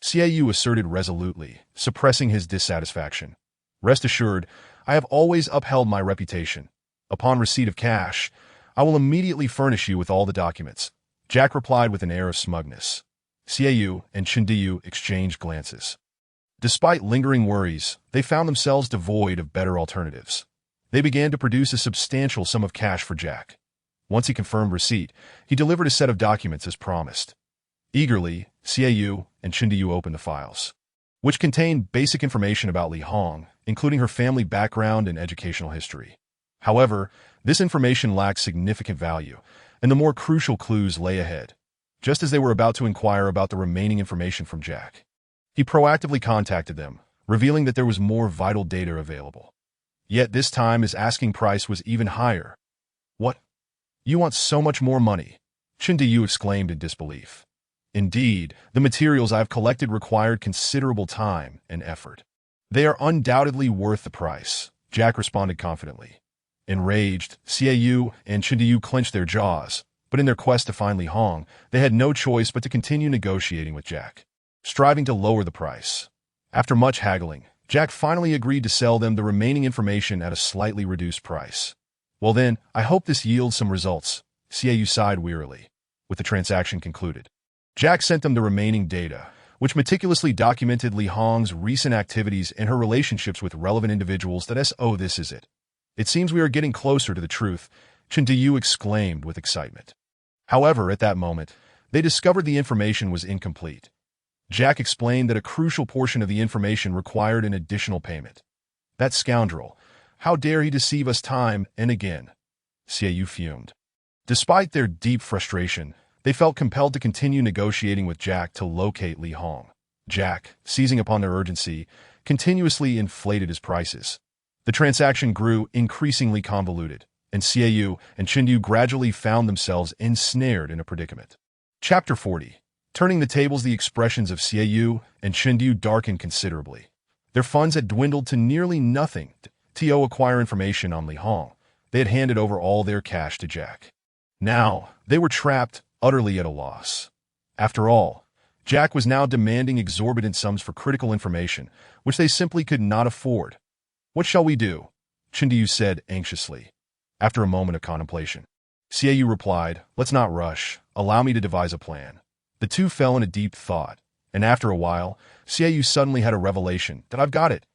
Xiaoyu asserted resolutely, suppressing his dissatisfaction. Rest assured, I have always upheld my reputation. Upon receipt of cash, I will immediately furnish you with all the documents, Jack replied with an air of smugness. Xiaoyu and Chindiyu exchanged glances. Despite lingering worries, they found themselves devoid of better alternatives. They began to produce a substantial sum of cash for Jack. Once he confirmed receipt, he delivered a set of documents as promised. Eagerly, Xiaoyu and Chindiyu opened the files, which contained basic information about Li Hong, including her family background and educational history. However, this information lacked significant value, and the more crucial clues lay ahead. Just as they were about to inquire about the remaining information from Jack, he proactively contacted them, revealing that there was more vital data available. Yet this time his asking price was even higher. What? You want so much more money? Chindiyu exclaimed in disbelief. Indeed, the materials I have collected required considerable time and effort. They are undoubtedly worth the price, Jack responded confidently. Enraged, Xiaoyu and Chindiyu clenched their jaws, but in their quest to find Li Hong, they had no choice but to continue negotiating with Jack, striving to lower the price. After much haggling, Jack finally agreed to sell them the remaining information at a slightly reduced price. Well then, I hope this yields some results, Xiaoyu sighed wearily. With the transaction concluded, Jack sent them the remaining data, which meticulously documented Li Hong's recent activities and her relationships with relevant individuals. Oh, this is it. It seems we are getting closer to the truth, Chindiyu exclaimed with excitement. However, at that moment, they discovered the information was incomplete. Jack explained that a crucial portion of the information required an additional payment. That scoundrel, how dare he deceive us time and again? Xiaoyu fumed. Despite their deep frustration, they felt compelled to continue negotiating with Jack to locate Li Hong. Jack, seizing upon their urgency, continuously inflated his prices. The transaction grew increasingly convoluted, and Xiaoyu and Chindiyu gradually found themselves ensnared in a predicament. Chapter 40. Turning the tables, the expressions of Xiaoyu and Chindiyu darkened considerably. Their funds had dwindled to nearly nothing to acquire information on Li Hong. They had handed over all their cash to Jack. Now, they were trapped, utterly at a loss. After all, Jack was now demanding exorbitant sums for critical information, which they simply could not afford. What shall we do? Chindiyu said anxiously. After a moment of contemplation, Xiaoyu replied, Let's not rush. Allow me to devise a plan. The two fell in a deep thought, and after a while, Xiaoyu suddenly had a revelation that I've got it.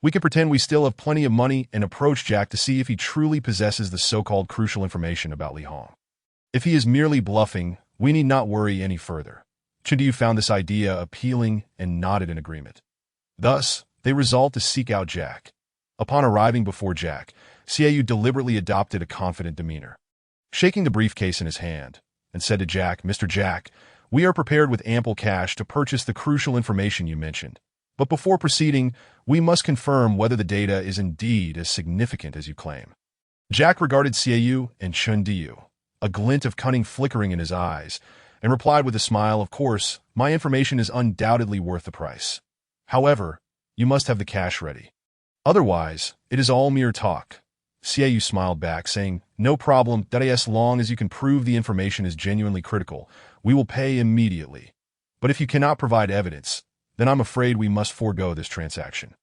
We can pretend we still have plenty of money and approach Jack to see if he truly possesses the so-called crucial information about Li Hong. If he is merely bluffing, we need not worry any further. Chindiyu found this idea appealing and nodded in agreement. Thus, they resolved to seek out Jack. Upon arriving before Jack, Xiaoyu deliberately adopted a confident demeanor, shaking the briefcase in his hand, and said to Jack, Mr. Jack, we are prepared with ample cash to purchase the crucial information you mentioned. But before proceeding, we must confirm whether the data is indeed as significant as you claim. Jack regarded Xiaoyu and Chindiyu, a glint of cunning flickering in his eyes, and replied with a smile, Of course, my information is undoubtedly worth the price. However, you must have the cash ready. Otherwise, it is all mere talk. Xiaoyu smiled back, saying, No problem, that as long as you can prove the information is genuinely critical, we will pay immediately. But if you cannot provide evidence, then I'm afraid we must forego this transaction.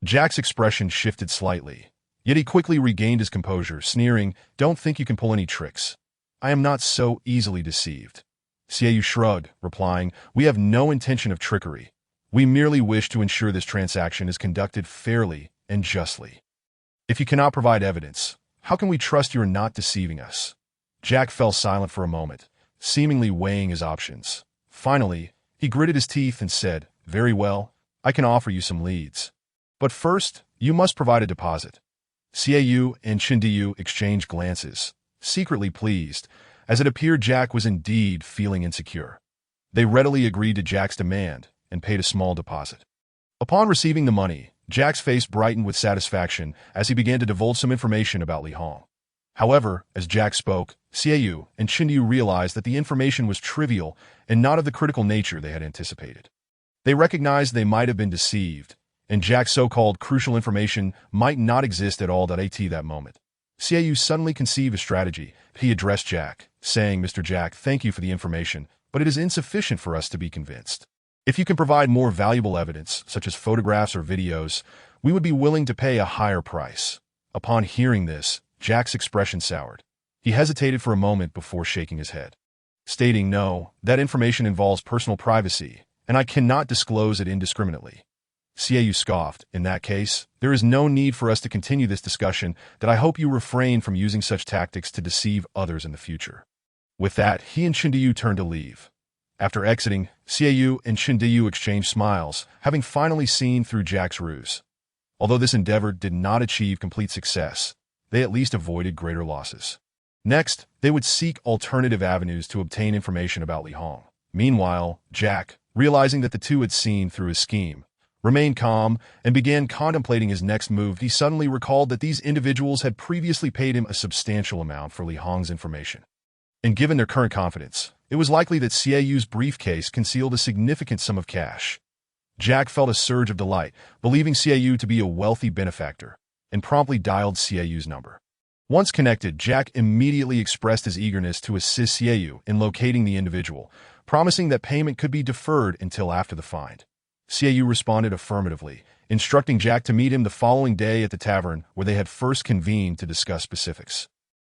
Jack's expression shifted slightly, yet he quickly regained his composure, sneering, Don't think you can pull any tricks. I am not so easily deceived. Xiaoyu shrugged, replying, We have no intention of trickery. We merely wish to ensure this transaction is conducted fairly and justly. If you cannot provide evidence, how can we trust you are not deceiving us? Jack fell silent for a moment, seemingly weighing his options. Finally, he gritted his teeth and said, Very well, I can offer you some leads. But first, you must provide a deposit. Xiaoyu and Chindiyu exchanged glances, secretly pleased, as it appeared Jack was indeed feeling insecure. They readily agreed to Jack's demand and paid a small deposit. Upon receiving the money, Jack's face brightened with satisfaction as he began to divulge some information about Li Hong. However, as Jack spoke, Xiaoyu and Chindiu realized that the information was trivial and not of the critical nature they had anticipated. They recognized they might have been deceived, and Jack's so-called crucial information might not exist at all. That moment. Xiaoyu suddenly conceived a strategy. He addressed Jack, saying, "Mr. Jack, thank you for the information, but it is insufficient for us to be convinced. If you can provide more valuable evidence, such as photographs or videos, we would be willing to pay a higher price." Upon hearing this, Jack's expression soured. He hesitated for a moment before shaking his head, stating, "No, that information involves personal privacy, and I cannot disclose it indiscriminately." Xiaoyu scoffed. "In that case, there is no need for us to continue this discussion. I hope you refrain from using such tactics to deceive others in the future." With that, he and Chindiyu turned to leave. After exiting, Xiaoyu and Chindiyu exchanged smiles, having finally seen through Jack's ruse. Although this endeavor did not achieve complete success, they at least avoided greater losses. Next, they would seek alternative avenues to obtain information about Li Hong. Meanwhile, Jack, realizing that the two had seen through his scheme, remained calm and began contemplating his next move. He suddenly recalled that these individuals had previously paid him a substantial amount for Li Hong's information. And given their current confidence, it was likely that Xiaoyu's briefcase concealed a significant sum of cash. Jack felt a surge of delight, believing Xiaoyu to be a wealthy benefactor, and promptly dialed Xiaoyu's number. Once connected, Jack immediately expressed his eagerness to assist Xiaoyu in locating the individual, promising that payment could be deferred until after the find. Xiaoyu responded affirmatively, instructing Jack to meet him the following day at the tavern where they had first convened to discuss specifics.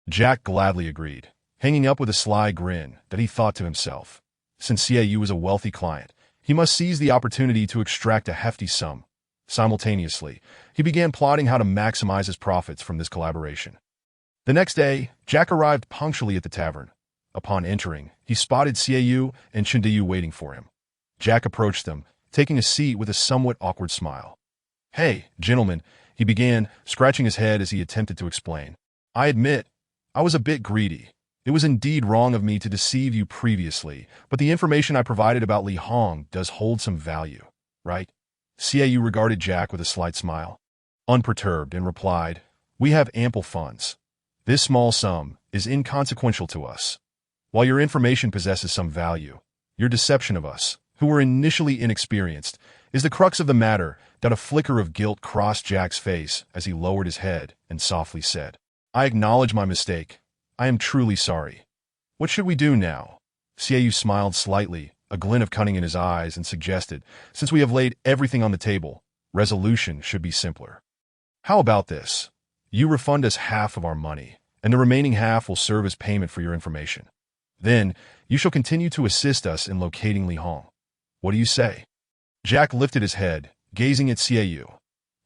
Jack gladly agreed, hanging up with a sly grin that he thought to himself, since Xiaoyu was a wealthy client, he must seize the opportunity to extract a hefty sum. Simultaneously, he began plotting how to maximize his profits from this collaboration. The next day, Jack arrived punctually at the tavern. Upon entering, he spotted Xiaoyu and Chindiyu waiting for him. Jack approached them, taking a seat with a somewhat awkward smile. "Hey, gentlemen," he began, scratching his head as he attempted to explain. "I admit, I was a bit greedy. It was indeed wrong of me to deceive you previously, but the information I provided about Li Hong does hold some value, right?" Xiaoyu regarded Jack with a slight smile, unperturbed, and replied, "We have ample funds. This small sum is inconsequential to us. While your information possesses some value, your deception of us, who were initially inexperienced, is the crux of the matter." A flicker of guilt crossed Jack's face as he lowered his head and softly said, "I acknowledge my mistake. I am truly sorry. What should we do now?" Xiaoyu smiled slightly, a glint of cunning in his eyes, and suggested, "Since we have laid everything on the table, resolution should be simpler. How about this? You refund us half of our money, and the remaining half will serve as payment for your information. Then, you shall continue to assist us in locating Li Hong. What do you say?" Jack lifted his head, gazing at Xiaoyu.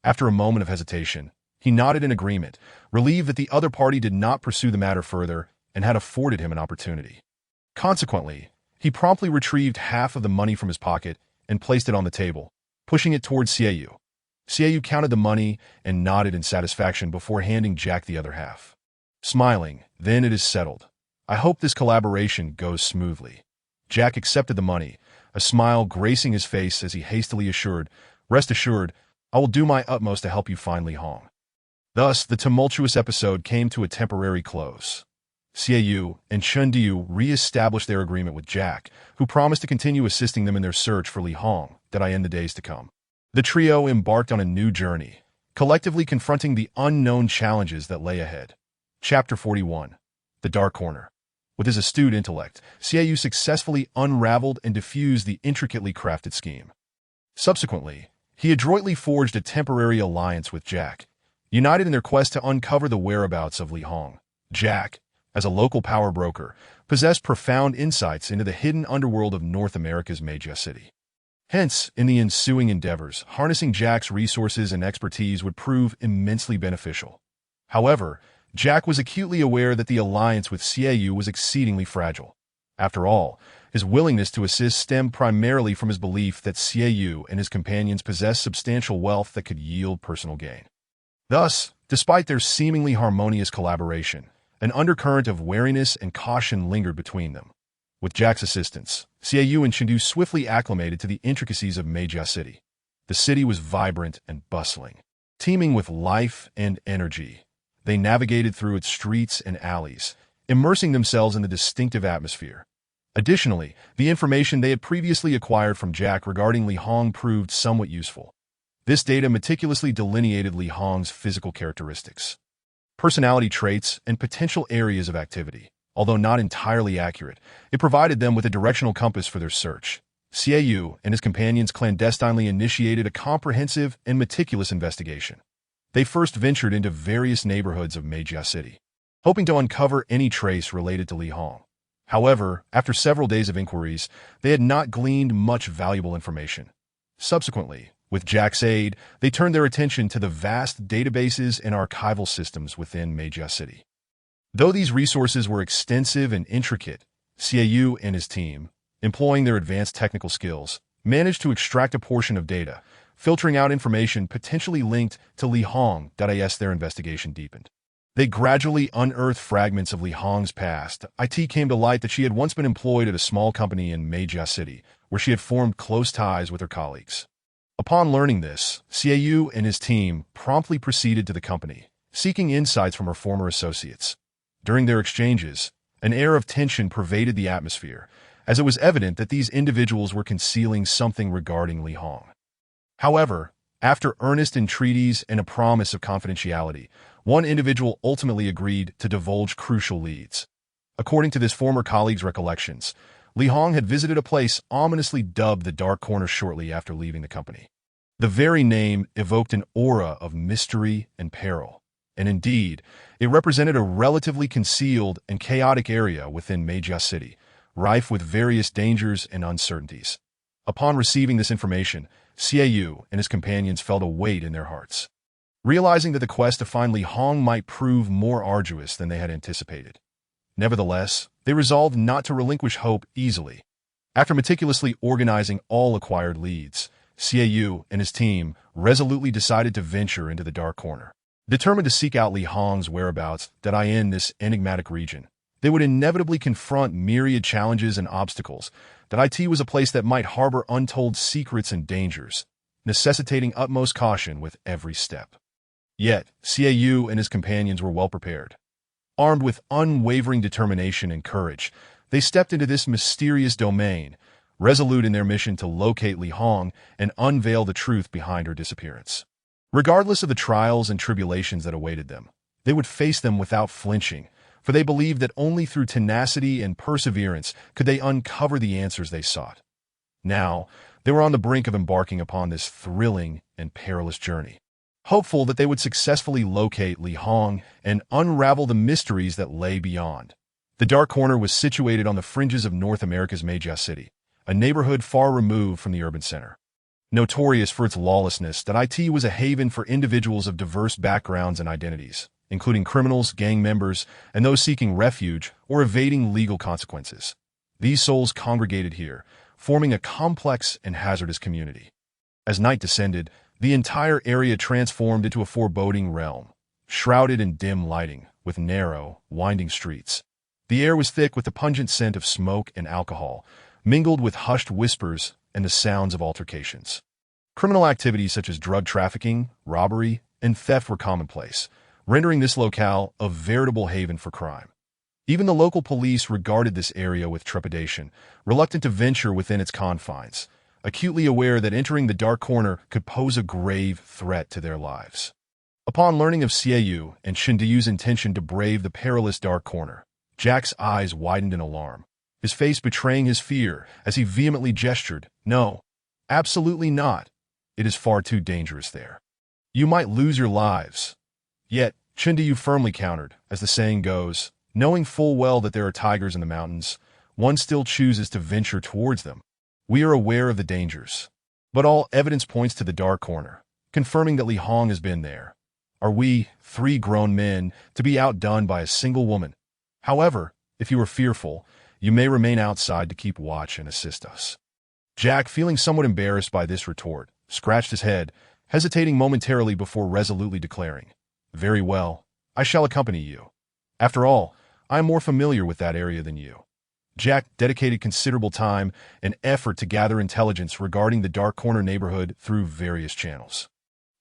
After a moment of hesitation, he nodded in agreement, relieved that the other party did not pursue the matter further and had afforded him an opportunity. Consequently, he promptly retrieved half of the money from his pocket and placed it on the table, pushing it towards Xiaoyu. Xiaoyu counted the money and nodded in satisfaction before handing Jack the other half. Smiling, "Then it is settled. I hope this collaboration goes smoothly." Jack accepted the money, a smile gracing his face as he hastily assured, "Rest assured, I will do my utmost to help you find Li Hong." Thus, the tumultuous episode came to a temporary close. Xiaoyu and Chindiyu re-established their agreement with Jack, who promised to continue assisting them in their search for Li Hong in the days to come. The trio embarked on a new journey, collectively confronting the unknown challenges that lay ahead. Chapter 41. The Dark Corner. With his astute intellect, Xiaoyu successfully unraveled and diffused the intricately crafted scheme. Subsequently, he adroitly forged a temporary alliance with Jack, united in their quest to uncover the whereabouts of Li Hong. Jack, as a local power broker, possessed profound insights into the hidden underworld of North America's major city. Hence, in the ensuing endeavors, harnessing Jack's resources and expertise would prove immensely beneficial. However, Jack was acutely aware that the alliance with Xiaoyu was exceedingly fragile. After all, his willingness to assist stemmed primarily from his belief that Xiaoyu and his companions possessed substantial wealth that could yield personal gain. Thus, despite their seemingly harmonious collaboration, an undercurrent of wariness and caution lingered between them. With Jack's assistance, Xiaoyu and Chindiyu swiftly acclimated to the intricacies of Meijia City. The city was vibrant and bustling, teeming with life and energy. They navigated through its streets and alleys, immersing themselves in the distinctive atmosphere. Additionally, the information they had previously acquired from Jack regarding Li Hong proved somewhat useful. This data meticulously delineated Li Hong's physical characteristics, personality traits, and potential areas of activity. Although not entirely accurate, it provided them with a directional compass for their search. Xiaoyu and his companions clandestinely initiated a comprehensive and meticulous investigation. They first ventured into various neighborhoods of Meijia City, hoping to uncover any trace related to Li Hong. However, after several days of inquiries, they had not gleaned much valuable information. Subsequently, with Jack's aid, they turned their attention to the vast databases and archival systems within Meijia City. Though these resources were extensive and intricate, Xiaoyu and his team, employing their advanced technical skills, managed to extract a portion of data, filtering out information potentially linked to Li Hong. As their investigation deepened, they gradually unearthed fragments of Li Hong's past. It came to light that she had once been employed at a small company in Meijia City, where she had formed close ties with her colleagues. Upon learning this, Xiaoyu and his team promptly proceeded to the company, seeking insights from her former associates. During their exchanges, an air of tension pervaded the atmosphere, as it was evident that these individuals were concealing something regarding Li Hong. However, after earnest entreaties and a promise of confidentiality, one individual ultimately agreed to divulge crucial leads. According to this former colleague's recollections, Li Hong had visited a place ominously dubbed the Dark Corner shortly after leaving the company. The very name evoked an aura of mystery and peril, and indeed, it represented a relatively concealed and chaotic area within Meijia City, rife with various dangers and uncertainties. Upon receiving this information, Xiaoyu and his companions felt a weight in their hearts, realizing that the quest to find Li Hong might prove more arduous than they had anticipated. Nevertheless, they resolved not to relinquish hope easily. After meticulously organizing all acquired leads, Xiaoyu and his team resolutely decided to venture into the Dark Corner. Determined to seek out Li Hong's whereabouts in this enigmatic region, they would inevitably confront myriad challenges and obstacles. It was a place that might harbor untold secrets and dangers, necessitating utmost caution with every step. Yet, Xiaoyu and his companions were well prepared. Armed with unwavering determination and courage, they stepped into this mysterious domain, resolute in their mission to locate Li Hong and unveil the truth behind her disappearance. Regardless of the trials and tribulations that awaited them, they would face them without flinching, for they believed that only through tenacity and perseverance could they uncover the answers they sought. Now, they were on the brink of embarking upon this thrilling and perilous journey, hopeful that they would successfully locate Li Hong and unravel the mysteries that lay beyond. The Dark Corner was situated on the fringes of North America's Meijia City, a neighborhood far removed from the urban center. Notorious for its lawlessness, it was a haven for individuals of diverse backgrounds and identities, including criminals, gang members, and those seeking refuge or evading legal consequences. These souls congregated here, forming a complex and hazardous community. As night descended, the entire area transformed into a foreboding realm, shrouded in dim lighting, with narrow, winding streets. The air was thick with the pungent scent of smoke and alcohol, mingled with hushed whispers and the sounds of altercations. Criminal activities such as drug trafficking, robbery, and theft were commonplace, rendering this locale a veritable haven for crime. Even the local police regarded this area with trepidation, reluctant to venture within its confines, acutely aware that entering the Dark Corner could pose a grave threat to their lives. Upon learning of Xiaoyu and Shindiyu's intention to brave the perilous Dark Corner, Jack's eyes widened in alarm, his face betraying his fear as he vehemently gestured, "No, absolutely not. It is far too dangerous there. You might lose your lives." Yet, Chindiyu firmly countered, as the saying goes, knowing full well that there are tigers in the mountains, one still chooses to venture towards them. We are aware of the dangers, but all evidence points to the Dark Corner, confirming that Li Hong has been there. Are we, 3 grown men, to be outdone by a single woman? However, if you are fearful, you may remain outside to keep watch and assist us. Jack, feeling somewhat embarrassed by this retort, scratched his head, hesitating momentarily before resolutely declaring, "Very well, I shall accompany you. After all, I am more familiar with that area than you." Jack dedicated considerable time and effort to gather intelligence regarding the Dark Corner neighborhood through various channels.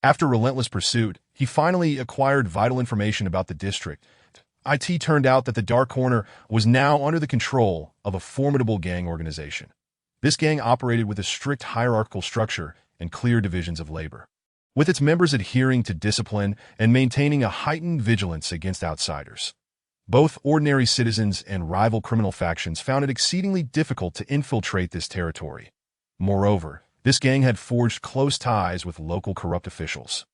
After relentless pursuit, he finally acquired vital information about the district. It turned out that the Dark Corner was now under the control of a formidable gang organization. This gang operated with a strict hierarchical structure and clear divisions of labor, with its members adhering to discipline and maintaining a heightened vigilance against outsiders. Both ordinary citizens and rival criminal factions found it exceedingly difficult to infiltrate this territory. Moreover, this gang had forged close ties with local corrupt officials,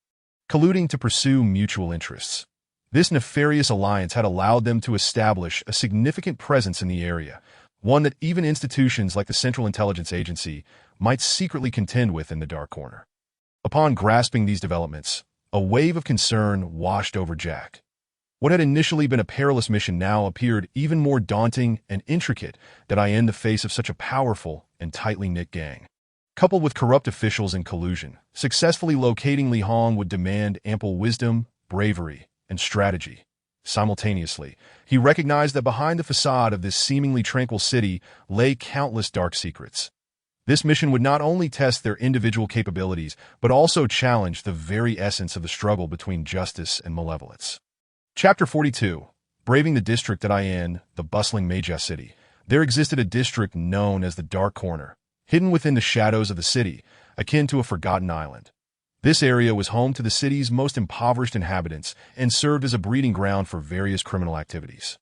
colluding to pursue mutual interests. This nefarious alliance had allowed them to establish a significant presence in the area, one that even institutions like the Central Intelligence Agency might secretly contend with in the Dark Corner. Upon grasping these developments, a wave of concern washed over Jack. What had initially been a perilous mission now appeared even more daunting and intricate in the face of such a powerful and tightly knit gang. Coupled with corrupt officials and collusion, successfully locating Li Hong would demand ample wisdom, bravery, and strategy. Simultaneously, he recognized that behind the facade of this seemingly tranquil city lay countless dark secrets. This mission would not only test their individual capabilities, but also challenge the very essence of the struggle between justice and malevolence. Chapter 42. Braving the district in the bustling Meijia city. There existed a district known as the Dark Corner, hidden within the shadows of the city, akin to a forgotten island. This area was home to the city's most impoverished inhabitants and served as a breeding ground for various criminal activities.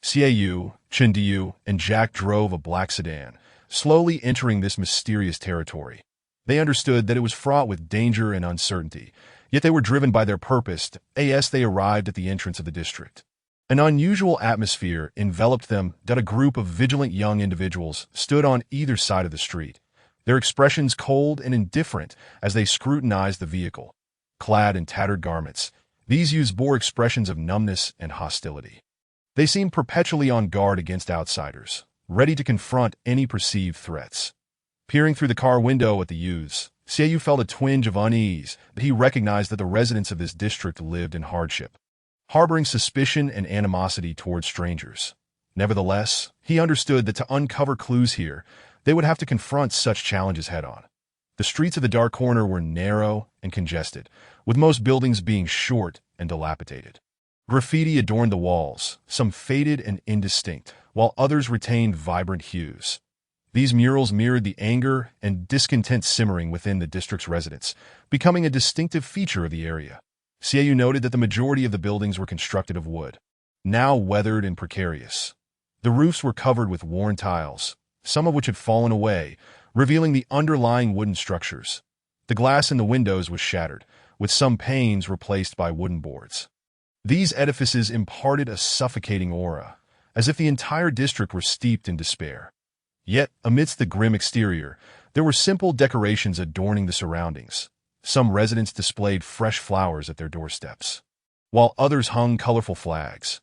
Xiaoyu, Chendiyu, and Jack drove a black sedan, slowly entering this mysterious territory. They understood that it was fraught with danger and uncertainty, yet they were driven by their purpose as they arrived at the entrance of the district. An unusual atmosphere enveloped them that a group of vigilant young individuals stood on either side of the street, their expressions cold and indifferent as they scrutinized the vehicle. Clad in tattered garments, these youths bore expressions of numbness and hostility. They seemed perpetually on guard against outsiders, ready to confront any perceived threats. Peering through the car window at the youths, Xiaoyu felt a twinge of unease that he recognized that the residents of this district lived in hardship, harboring suspicion and animosity towards strangers. Nevertheless, he understood that to uncover clues here, they would have to confront such challenges head-on. The streets of the Dark Corner were narrow and congested, with most buildings being short and dilapidated. Graffiti adorned the walls, some faded and indistinct, while others retained vibrant hues. These murals mirrored the anger and discontent simmering within the district's residents, becoming a distinctive feature of the area. Xiaoyu noted that the majority of the buildings were constructed of wood, now weathered and precarious. The roofs were covered with worn tiles, some of which had fallen away, revealing the underlying wooden structures. The glass in the windows was shattered, with some panes replaced by wooden boards. These edifices imparted a suffocating aura, as if the entire district were steeped in despair. Yet, amidst the grim exterior, there were simple decorations adorning the surroundings. Some residents displayed fresh flowers at their doorsteps, while others hung colorful flags.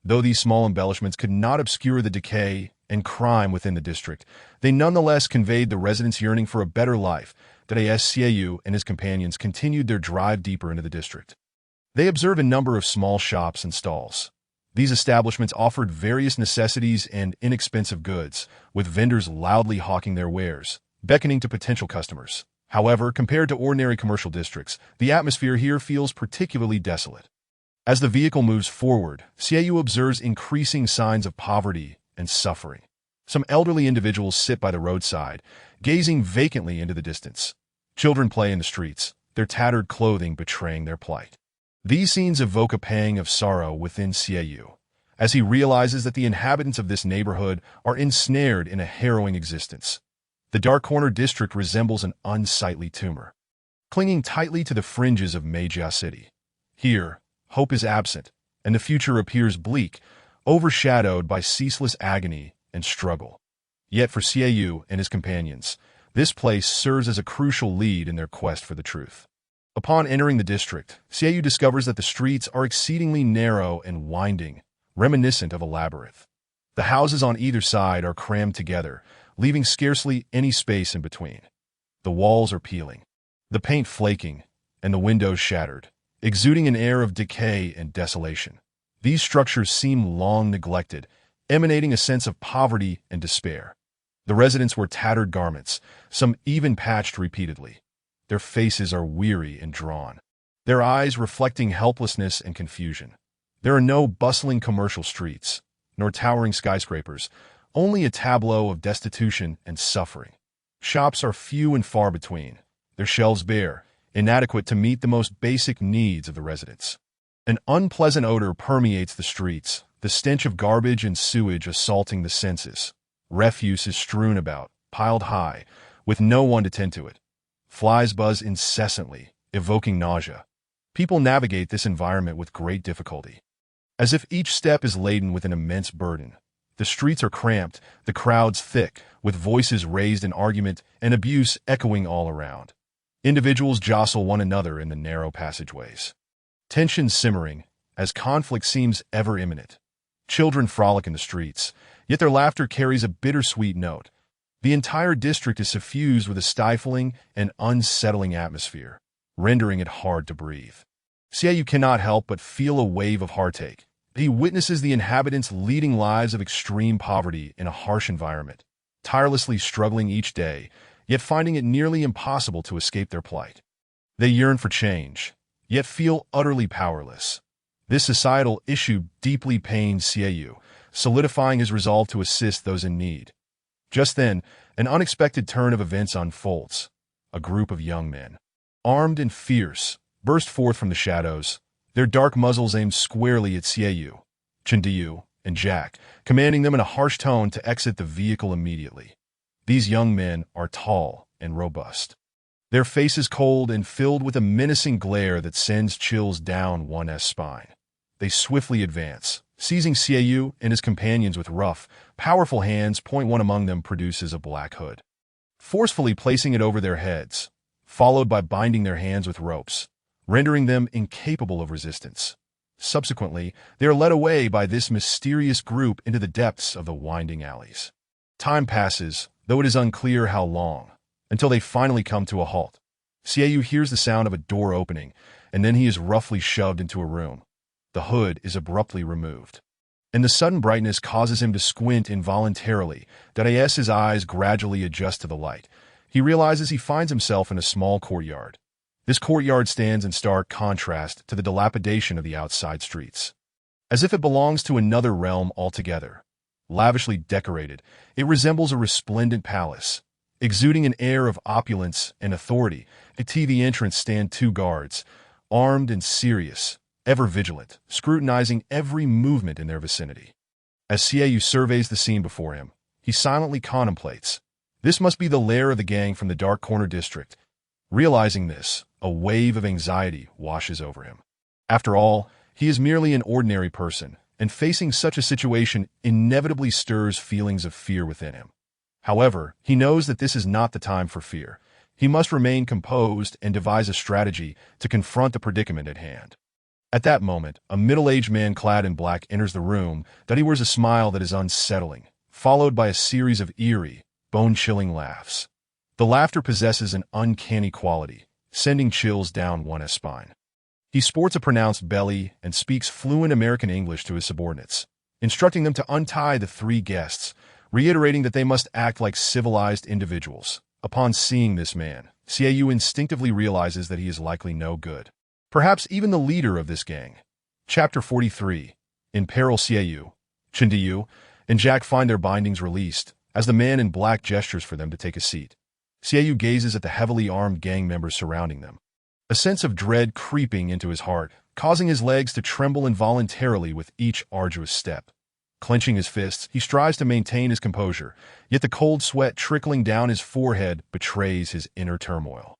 Though these small embellishments could not obscure the decay and crime within the district, they nonetheless conveyed the residents' yearning for a better life. As Xiaoyu and his companions continued their drive deeper into the district, they observed a number of small shops and stalls. These establishments offered various necessities and inexpensive goods, with vendors loudly hawking their wares, beckoning to potential customers. However, compared to ordinary commercial districts, the atmosphere here feels particularly desolate. As the vehicle moves forward, Xiaoyu observes increasing signs of poverty and suffering. Some elderly individuals sit by the roadside, gazing vacantly into the distance. Children play in the streets, their tattered clothing betraying their plight. These scenes evoke a pang of sorrow within Xiaoyu, as he realizes that the inhabitants of this neighborhood are ensnared in a harrowing existence. The Dark Corner district resembles an unsightly tumor, clinging tightly to the fringes of Meijia City. Here, hope is absent, and the future appears bleak, overshadowed by ceaseless agony and struggle. Yet for Xiaoyu and his companions, this place serves as a crucial lead in their quest for the truth. Upon entering the district, Xiaoyu discovers that the streets are exceedingly narrow and winding, reminiscent of a labyrinth. The houses on either side are crammed together, leaving scarcely any space in between. The walls are peeling, the paint flaking, and the windows shattered, exuding an air of decay and desolation. These structures seem long neglected, emanating a sense of poverty and despair. The residents wear tattered garments, some even patched repeatedly. Their faces are weary and drawn, their eyes reflecting helplessness and confusion. There are no bustling commercial streets, nor towering skyscrapers, only a tableau of destitution and suffering. Shops are few and far between, their shelves bare, inadequate to meet the most basic needs of the residents. An unpleasant odor permeates the streets, the stench of garbage and sewage assaulting the senses. Refuse is strewn about, piled high, with no one to tend to it. Flies buzz incessantly, evoking nausea. People navigate this environment with great difficulty, as if each step is laden with an immense burden. The streets are cramped, the crowds thick, with voices raised in argument and abuse echoing all around. Individuals jostle one another in the narrow passageways. Tension simmering, as conflict seems ever imminent. Children frolic in the streets, yet their laughter carries a bittersweet note. The entire district is suffused with a stifling and unsettling atmosphere, rendering it hard to breathe. Xiaoyu cannot help but feel a wave of heartache. He witnesses the inhabitants leading lives of extreme poverty in a harsh environment, tirelessly struggling each day, yet finding it nearly impossible to escape their plight. They yearn for change, yet feel utterly powerless. This societal issue deeply pains Xiaoyu, solidifying his resolve to assist those in need. Just then, an unexpected turn of events unfolds. A group of young men, armed and fierce, burst forth from the shadows, their dark muzzles aimed squarely at Xiaoyu, Chendiyu, and Jack, commanding them in a harsh tone to exit the vehicle immediately. These young men are tall and robust, their faces cold and filled with a menacing glare that sends chills down one's spine. They swiftly advance, seizing Xiaoyu and his companions with rough, powerful hands. One among them produces a black hood, forcefully placing it over their heads, followed by binding their hands with ropes, rendering them incapable of resistance. Subsequently, they are led away by this mysterious group into the depths of the winding alleys. Time passes, though it is unclear how long, until they finally come to a halt. Xiaoyu hears the sound of a door opening, and then he is roughly shoved into a room. The hood is abruptly removed, and the sudden brightness causes him to squint involuntarily. As his eyes gradually adjust to the light, he realizes he finds himself in a small courtyard. This courtyard stands in stark contrast to the dilapidation of the outside streets, as if it belongs to another realm altogether. Lavishly decorated, it resembles a resplendent palace, exuding an air of opulence and authority. At the entrance stand two guards, armed and serious, ever vigilant, scrutinizing every movement in their vicinity. As Xiaoyu surveys the scene before him, he silently contemplates. This must be the lair of the gang from the Dark Corner district. Realizing this, a wave of anxiety washes over him. After all, he is merely an ordinary person, and facing such a situation inevitably stirs feelings of fear within him. However, he knows that this is not the time for fear. He must remain composed and devise a strategy to confront the predicament at hand. At that moment, a middle-aged man clad in black enters the room. He wears a smile that is unsettling, followed by a series of eerie, bone-chilling laughs. The laughter possesses an uncanny quality, sending chills down one's spine. He sports a pronounced belly and speaks fluent American English to his subordinates, instructing them to untie the three guests, reiterating that they must act like civilized individuals. Upon seeing this man, Xiaoyu instinctively realizes that he is likely no good. Perhaps even the leader of this gang. Chapter 43. In peril. Xiaoyu, Chendiyu, and Jack find their bindings released, as the man in black gestures for them to take a seat. Xiaoyu gazes at the heavily armed gang members surrounding them, a sense of dread creeping into his heart, causing his legs to tremble involuntarily with each arduous step. Clenching his fists, he strives to maintain his composure, yet the cold sweat trickling down his forehead betrays his inner turmoil.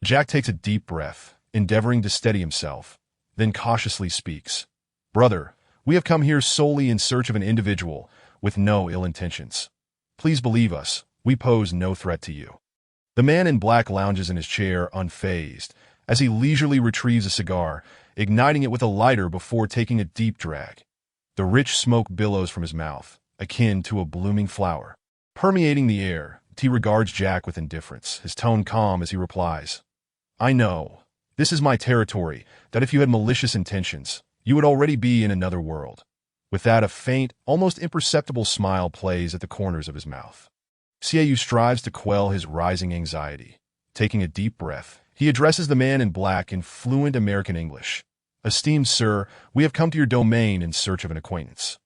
Jack takes a deep breath, endeavoring to steady himself, then cautiously speaks. "Brother, we have come here solely in search of an individual, with no ill intentions. Please believe us, we pose no threat to you." The man in black lounges in his chair unfazed, as he leisurely retrieves a cigar, igniting it with a lighter before taking a deep drag. The rich smoke billows from his mouth, akin to a blooming flower, permeating the air. He regards Jack with indifference, his tone calm as he replies, "I know. This is my territory, that if you had malicious intentions, you would already be in another world." With that, a faint, almost imperceptible smile plays at the corners of his mouth. Xiaoyu strives to quell his rising anxiety. Taking a deep breath, He addresses the man in black in fluent American English. "Esteemed sir, we have come to your domain in search of an acquaintance,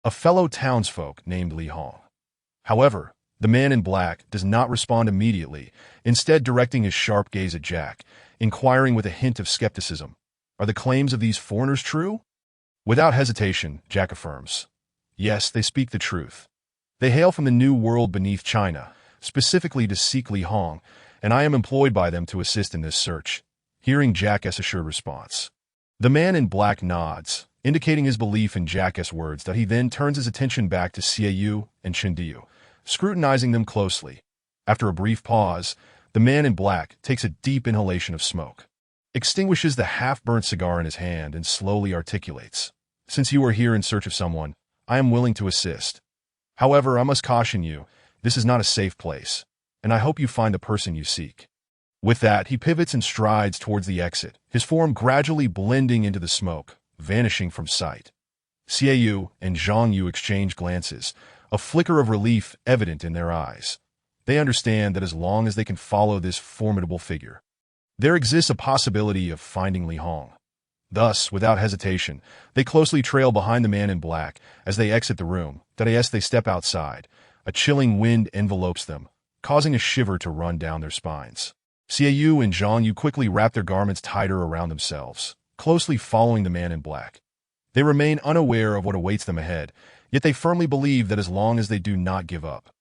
a fellow townsfolk named Li Hong." However, the man in black does not respond immediately, instead directing his sharp gaze at Jack, inquiring with a hint of skepticism, "Are the claims of these foreigners true?" Without hesitation, Jack affirms, "Yes, they speak the truth. They hail from the new world beneath China, specifically to seek Li Hong, and I am employed by them to assist in this search." Hearing Jack's assured response, the man in black nods, indicating his belief in Jack's words, that he then turns his attention back to Xiaoyu and Chindiyu, scrutinizing them closely. After a brief pause, the man in black takes a deep inhalation of smoke, extinguishes the half-burnt cigar in his hand, and slowly articulates, "Since you are here in search of someone, I am willing to assist. However, I must caution you, this is not a safe place, and I hope you find the person you seek." With that, he pivots and strides towards the exit, his form gradually blending into the smoke, vanishing from sight. Xiaoyu and Zhang Yu exchange glances, a flicker of relief evident in their eyes. They understand that as long as they can follow this formidable figure, there exists a possibility of finding Li Hong. Thus, without hesitation, they closely trail behind the man in black as they exit the room. As they step outside, a chilling wind envelopes them, causing a shiver to run down their spines. Xiaoyu and Zhang Yu quickly wrap their garments tighter around themselves, closely following the man in black. They remain unaware of what awaits them ahead, yet they firmly believe that as long as they do not give up,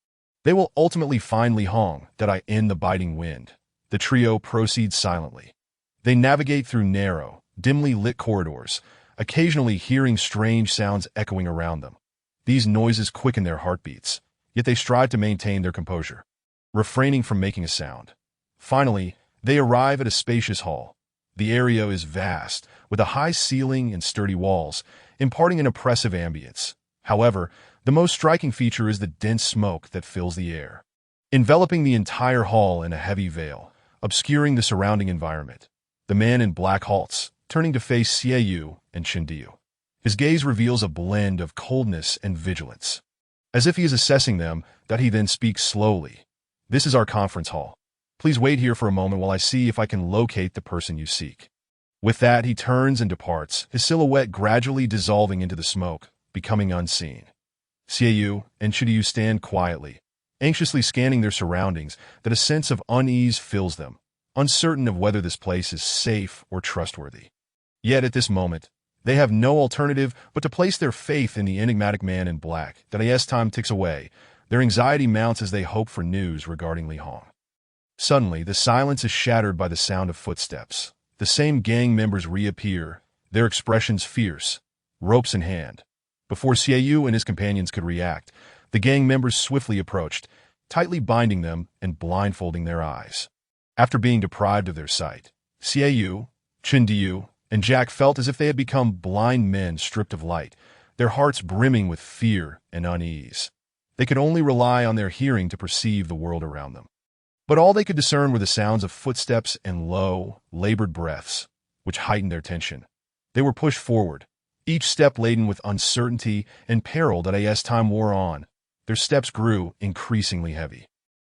they will ultimately find Li Hong. In the biting wind, the trio proceeds silently. They navigate through narrow, dimly lit corridors, occasionally hearing strange sounds echoing around them. These noises quicken their heartbeats, yet they strive to maintain their composure, refraining from making a sound. Finally, they arrive at a spacious hall. The area is vast, with a high ceiling and sturdy walls, imparting an oppressive ambience. However, the most striking feature is the dense smoke that fills the air, enveloping the entire hall in a heavy veil, obscuring the surrounding environment. The man in black halts, turning to face Xiaoyu and Chindiyu. His gaze reveals a blend of coldness and vigilance. As if he is assessing them, he then speaks slowly. "This is our conference hall. Please wait here for a moment while I see if I can locate the person you seek." With that, he turns and departs, his silhouette gradually dissolving into the smoke, becoming unseen. Xiaoyu and Chindiyu stand quietly, anxiously scanning their surroundings, that a sense of unease fills them, uncertain of whether this place is safe or trustworthy. Yet at this moment, they have no alternative but to place their faith in the enigmatic man in black. As time ticks away, their anxiety mounts as they hope for news regarding Li Hong. Suddenly, the silence is shattered by the sound of footsteps. The same gang members reappear, their expressions fierce, ropes in hand. Before Xiaoyu and his companions could react, the gang members swiftly approached, tightly binding them and blindfolding their eyes. After being deprived of their sight, Xiaoyu, Chindiyu, and Jack felt as if they had become blind men stripped of light, their hearts brimming with fear and unease. They could only rely on their hearing to perceive the world around them. But all they could discern were the sounds of footsteps and low, labored breaths, which heightened their tension. They were pushed forward, each step laden with uncertainty and peril. As time wore on, their steps grew increasingly heavy,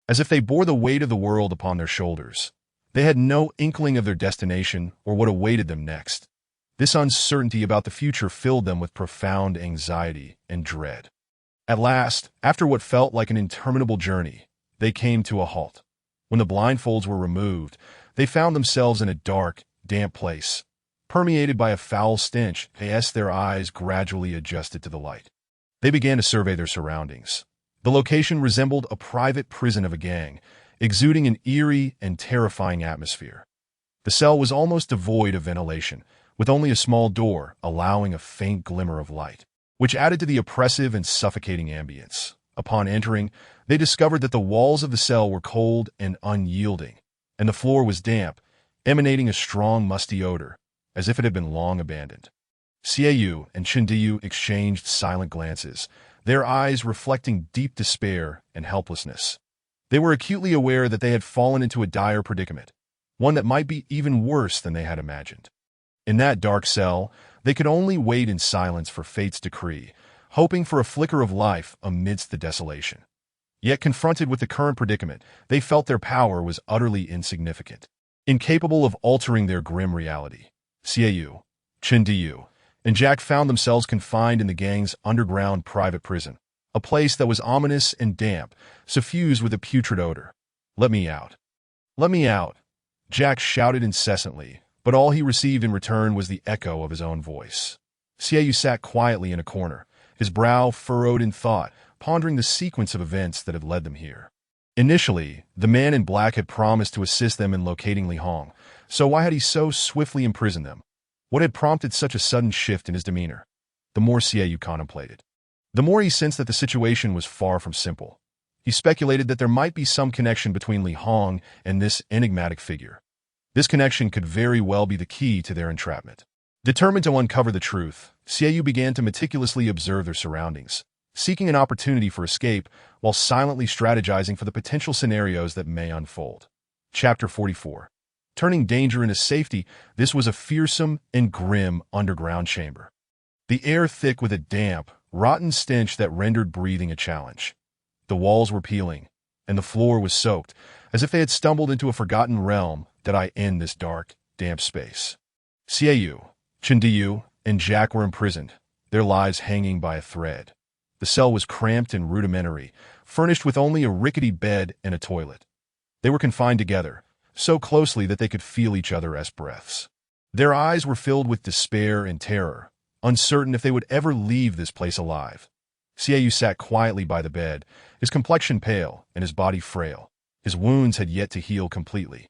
as if they bore the weight of the world upon their shoulders. They had no inkling of their destination or what awaited them next. This uncertainty about the future filled them with profound anxiety and dread. At last, after what felt like an interminable journey, they came to a halt. When the blindfolds were removed, they found themselves in a dark, damp place, permeated by a foul stench. As their eyes gradually adjusted to the light, they began to survey their surroundings. The location resembled a private prison of a gang, exuding an eerie and terrifying atmosphere. The cell was almost devoid of ventilation, with only a small door allowing a faint glimmer of light, which added to the oppressive and suffocating ambience. Upon entering, they discovered that the walls of the cell were cold and unyielding, and the floor was damp, emanating a strong musty odor, as if it had been long abandoned. Xiaoyu and Chindiyu exchanged silent glances, their eyes reflecting deep despair and helplessness. They were acutely aware that they had fallen into a dire predicament, one that might be even worse than they had imagined. In that dark cell, they could only wait in silence for fate's decree, hoping for a flicker of life amidst the desolation. Yet confronted with the current predicament, they felt their power was utterly insignificant. Incapable of altering their grim reality, Xiaoyu, Chindiyu, and Jack found themselves confined in the gang's underground private prison, a place that was ominous and damp, suffused with a putrid odor. "Let me out. Let me out," Jack shouted incessantly, but all he received in return was the echo of his own voice. Xiaoyu sat quietly in a corner, his brow furrowed in thought, pondering the sequence of events that had led them here. Initially, the man in black had promised to assist them in locating Li Hong, so why had he so swiftly imprisoned them? What had prompted such a sudden shift in his demeanor? The more Xiaoyu contemplated, the more he sensed that the situation was far from simple. He speculated that there might be some connection between Li Hong and this enigmatic figure. This connection could very well be the key to their entrapment. Determined to uncover the truth, Xiaoyu began to meticulously observe their surroundings, seeking an opportunity for escape while silently strategizing for the potential scenarios that may unfold. Chapter 44. Turning danger into safety, this was a fearsome and grim underground chamber. The air thick with a damp, rotten stench that rendered breathing a challenge. The walls were peeling, and the floor was soaked, as if they had stumbled into a forgotten realm that I end this dark, damp space. Xiaoyu, Chindiyu, and Jack were imprisoned, their lives hanging by a thread. The cell was cramped and rudimentary, furnished with only a rickety bed and a toilet. They were confined together, so closely that they could feel each other's breaths. Their eyes were filled with despair and terror, uncertain if they would ever leave this place alive. Xiaoyu sat quietly by the bed, his complexion pale and his body frail. His wounds had yet to heal completely,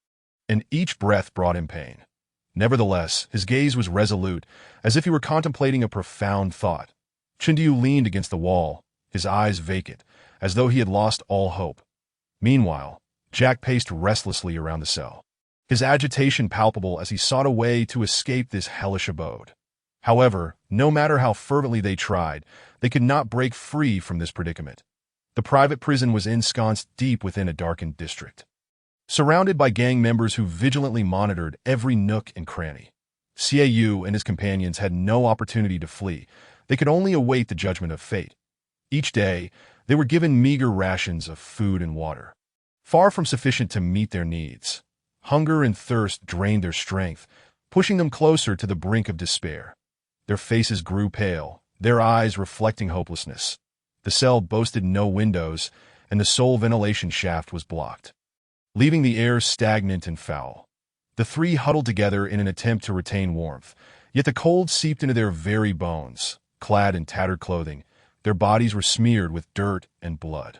and each breath brought him pain. Nevertheless, his gaze was resolute, as if he were contemplating a profound thought. Chindiyu leaned against the wall, his eyes vacant, as though he had lost all hope. Meanwhile, Jack paced restlessly around the cell, his agitation palpable as he sought a way to escape this hellish abode. However, no matter how fervently they tried, they could not break free from this predicament. The private prison was ensconced deep within a darkened district, surrounded by gang members who vigilantly monitored every nook and cranny. Xiaoyu and his companions had no opportunity to flee. They could only await the judgment of fate. Each day, they were given meager rations of food and water, far from sufficient to meet their needs. Hunger and thirst drained their strength, pushing them closer to the brink of despair. Their faces grew pale, their eyes reflecting hopelessness. The cell boasted no windows, and the sole ventilation shaft was blocked, leaving the air stagnant and foul. The three huddled together in an attempt to retain warmth, yet the cold seeped into their very bones. Clad in tattered clothing, their bodies were smeared with dirt and blood.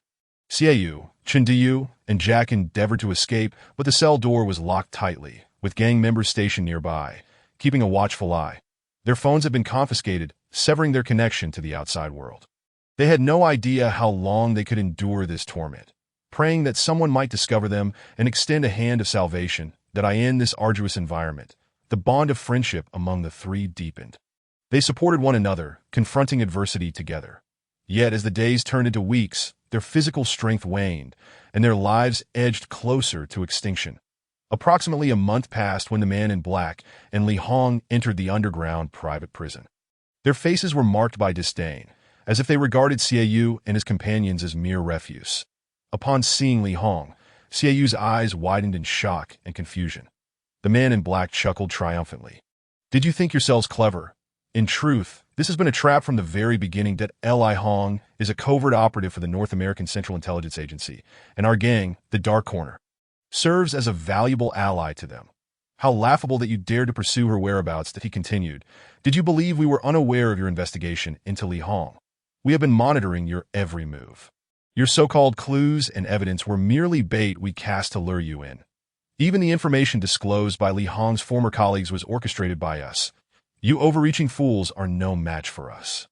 Xiaoyu, Chindiyu, and Jack endeavored to escape, but the cell door was locked tightly, with gang members stationed nearby, keeping a watchful eye. Their phones had been confiscated, severing their connection to the outside world. They had no idea how long they could endure this torment, praying that someone might discover them and extend a hand of salvation, that I end this arduous environment. The bond of friendship among the three deepened. They supported one another, confronting adversity together. Yet as the days turned into weeks, their physical strength waned, and their lives edged closer to extinction. Approximately a month passed when the man in black and Li Hong entered the underground private prison. Their faces were marked by disdain, as if they regarded Xiaoyu and his companions as mere refuse. Upon seeing Li Hong, Xiaoyu's eyes widened in shock and confusion. The man in black chuckled triumphantly. "Did you think yourselves clever? In truth, this has been a trap from the very beginning. That Li Hong is a covert operative for the North American Central Intelligence Agency, and our gang, the Dark Corner, serves as a valuable ally to them. How laughable that you dared to pursue her whereabouts," he continued. "Did you believe we were unaware of your investigation into Li Hong? We have been monitoring your every move. Your so-called clues and evidence were merely bait we cast to lure you in. Even the information disclosed by Li Hong's former colleagues was orchestrated by us. You overreaching fools are no match for us."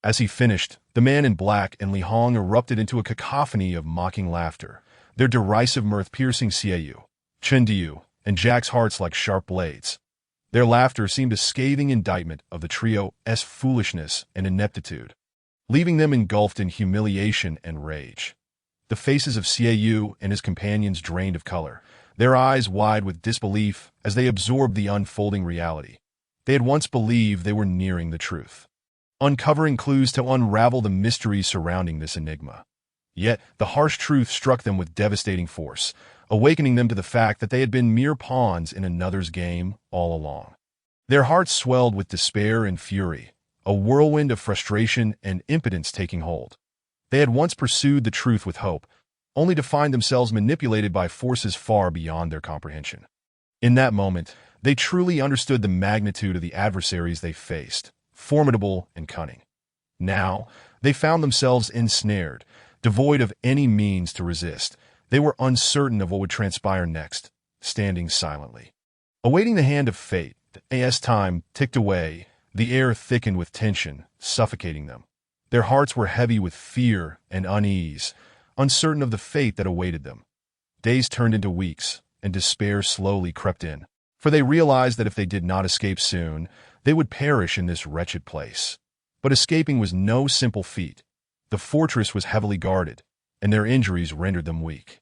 As he finished, the man in black and Li Hong erupted into a cacophony of mocking laughter, their derisive mirth piercing Xiaoyu, Chindiyu, and Jack's hearts like sharp blades. Their laughter seemed a scathing indictment of the trio's foolishness and ineptitude, leaving them engulfed in humiliation and rage. The faces of Xiaoyu and his companions drained of color, their eyes wide with disbelief as they absorbed the unfolding reality. They had once believed they were nearing the truth, uncovering clues to unravel the mysteries surrounding this enigma. Yet, the harsh truth struck them with devastating force. awakening them to the fact that they had been mere pawns in another's game all along. Their hearts swelled with despair and fury, a whirlwind of frustration and impotence taking hold. They had once pursued the truth with hope, only to find themselves manipulated by forces far beyond their comprehension. In that moment, they truly understood the magnitude of the adversaries they faced, formidable and cunning. Now, they found themselves ensnared, devoid of any means to resist. They were uncertain of what would transpire next, standing silently. Awaiting the hand of fate, as time ticked away, the air thickened with tension, suffocating them. Their hearts were heavy with fear and unease, uncertain of the fate that awaited them. Days turned into weeks, and despair slowly crept in, for they realized that if they did not escape soon, they would perish in this wretched place. But escaping was no simple feat. The fortress was heavily guarded, and their injuries rendered them weak.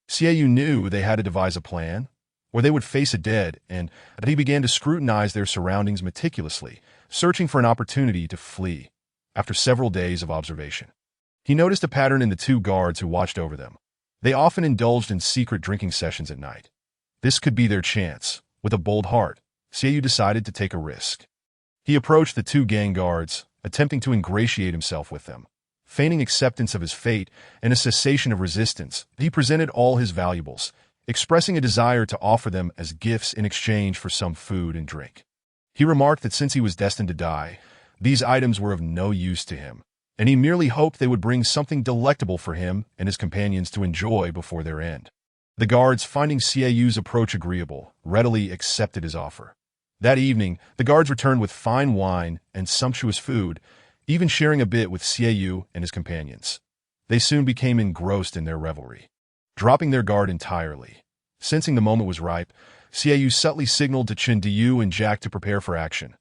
Xiaoyu knew they had to devise a plan, or they would face a dead, and he began to scrutinize their surroundings meticulously, searching for an opportunity to flee. After several days of observation, he noticed a pattern in the two guards who watched over them. They often indulged in secret drinking sessions at night. This could be their chance. With a bold heart, Xiaoyu decided to take a risk. He approached the two gang guards, attempting to ingratiate himself with them. Feigning acceptance of his fate and a cessation of resistance, he presented all his valuables, expressing a desire to offer them as gifts in exchange for some food and drink. He remarked that since he was destined to die, these items were of no use to him, and he merely hoped they would bring something delectable for him and his companions to enjoy before their end. The guards, finding Xiaoyu's approach agreeable, readily accepted his offer. That evening, the guards returned with fine wine and sumptuous food, even sharing a bit with Xiaoyu and his companions. They soon became engrossed in their revelry, dropping their guard entirely. Sensing the moment was ripe, Xiaoyu subtly signaled to Chindiyu and Jack to prepare for action.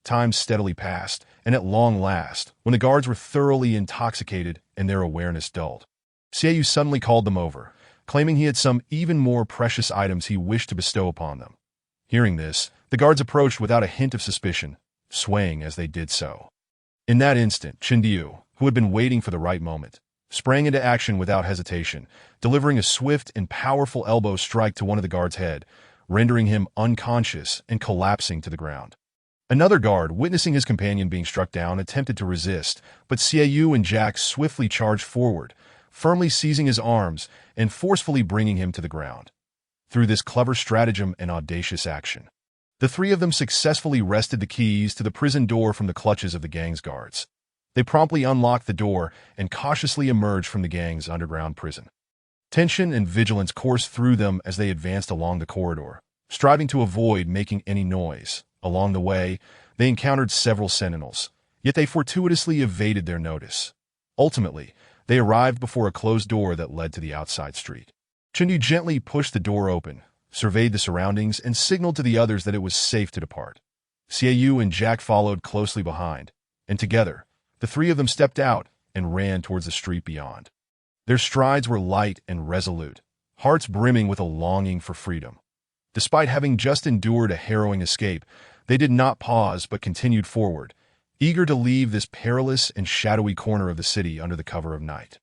Time steadily passed, and at long last, when the guards were thoroughly intoxicated and their awareness dulled, Xiaoyu suddenly called them over, claiming he had some even more precious items he wished to bestow upon them. Hearing this, the guards approached without a hint of suspicion, swaying as they did so. In that instant, Chindiyu, who had been waiting for the right moment, sprang into action without hesitation, delivering a swift and powerful elbow strike to one of the guards' head, rendering him unconscious and collapsing to the ground. Another guard, witnessing his companion being struck down, attempted to resist, but Xiaoyu and Jack swiftly charged forward, firmly seizing his arms and forcefully bringing him to the ground. Through this clever stratagem and audacious action, the three of them successfully wrested the keys to the prison door from the clutches of the gang's guards. They promptly unlocked the door and cautiously emerged from the gang's underground prison. Tension and vigilance coursed through them as they advanced along the corridor, striving to avoid making any noise. Along the way, they encountered several sentinels, yet they fortuitously evaded their notice. Ultimately, they arrived before a closed door that led to the outside street. Chindu gently pushed the door open, surveyed the surroundings, and signaled to the others that it was safe to depart. Xiaoyu and Jack followed closely behind, and together, the three of them stepped out and ran towards the street beyond. Their strides were light and resolute, hearts brimming with a longing for freedom. Despite having just endured a harrowing escape, they did not pause but continued forward, eager to leave this perilous and shadowy corner of the city under the cover of night.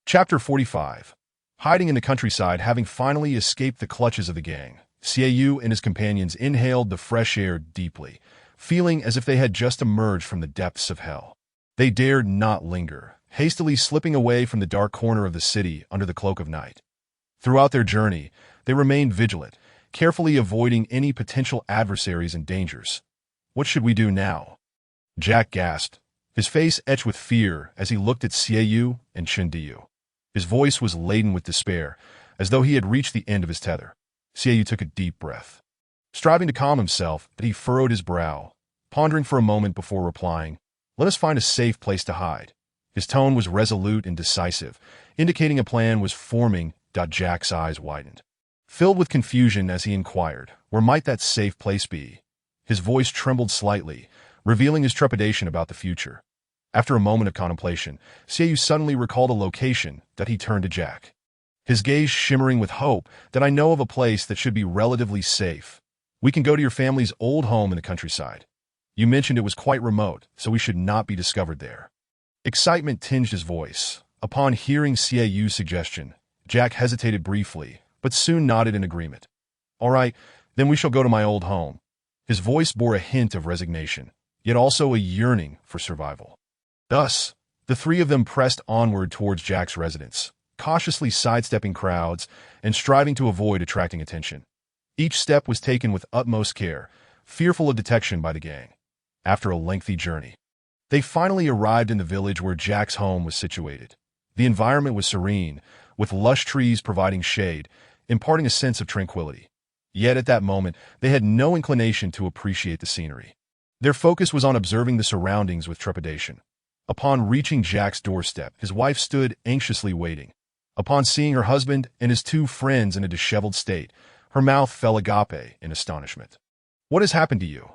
Chapter 45. Hiding in the countryside, having finally escaped the clutches of the gang, Xiaoyu and his companions inhaled the fresh air deeply, feeling as if they had just emerged from the depths of hell. They dared not linger, hastily slipping away from the dark corner of the city under the cloak of night. Throughout their journey, they remained vigilant, carefully avoiding any potential adversaries and dangers. "What should we do now?" Jack gasped, his face etched with fear as he looked at Xiaoyu and Chindiyu. His voice was laden with despair, as though he had reached the end of his tether. Xiaoyu took a deep breath. Striving to calm himself, but he furrowed his brow, pondering for a moment before replying, "Let us find a safe place to hide." His tone was resolute and decisive, indicating a plan was forming. Jack's eyes widened, filled with confusion as he inquired, "Where might that safe place be?" His voice trembled slightly, revealing his trepidation about the future. After a moment of contemplation, Xiaoyu suddenly recalled a location that he turned to Jack, his gaze shimmering with hope. "That I know of a place that should be relatively safe. We can go to your family's old home in the countryside. You mentioned it was quite remote, so we should not be discovered there." Excitement tinged his voice. Upon hearing Xiaoyu's suggestion, Jack hesitated briefly, but soon nodded in agreement. All right, then we shall go to my old home. His voice bore a hint of resignation, yet also a yearning for survival. Thus, the three of them pressed onward towards Jack's residence, cautiously sidestepping crowds and striving to avoid attracting attention. Each step was taken with utmost care, fearful of detection by the gang. After a lengthy journey, they finally arrived in the village where Jack's home was situated. The environment was serene, with lush trees providing shade, imparting a sense of tranquility. Yet at that moment, they had no inclination to appreciate the scenery. Their focus was on observing the surroundings with trepidation. Upon reaching Jack's doorstep, his wife stood anxiously waiting. Upon seeing her husband and his two friends in a disheveled state, her mouth fell agape in astonishment. "What has happened to you?"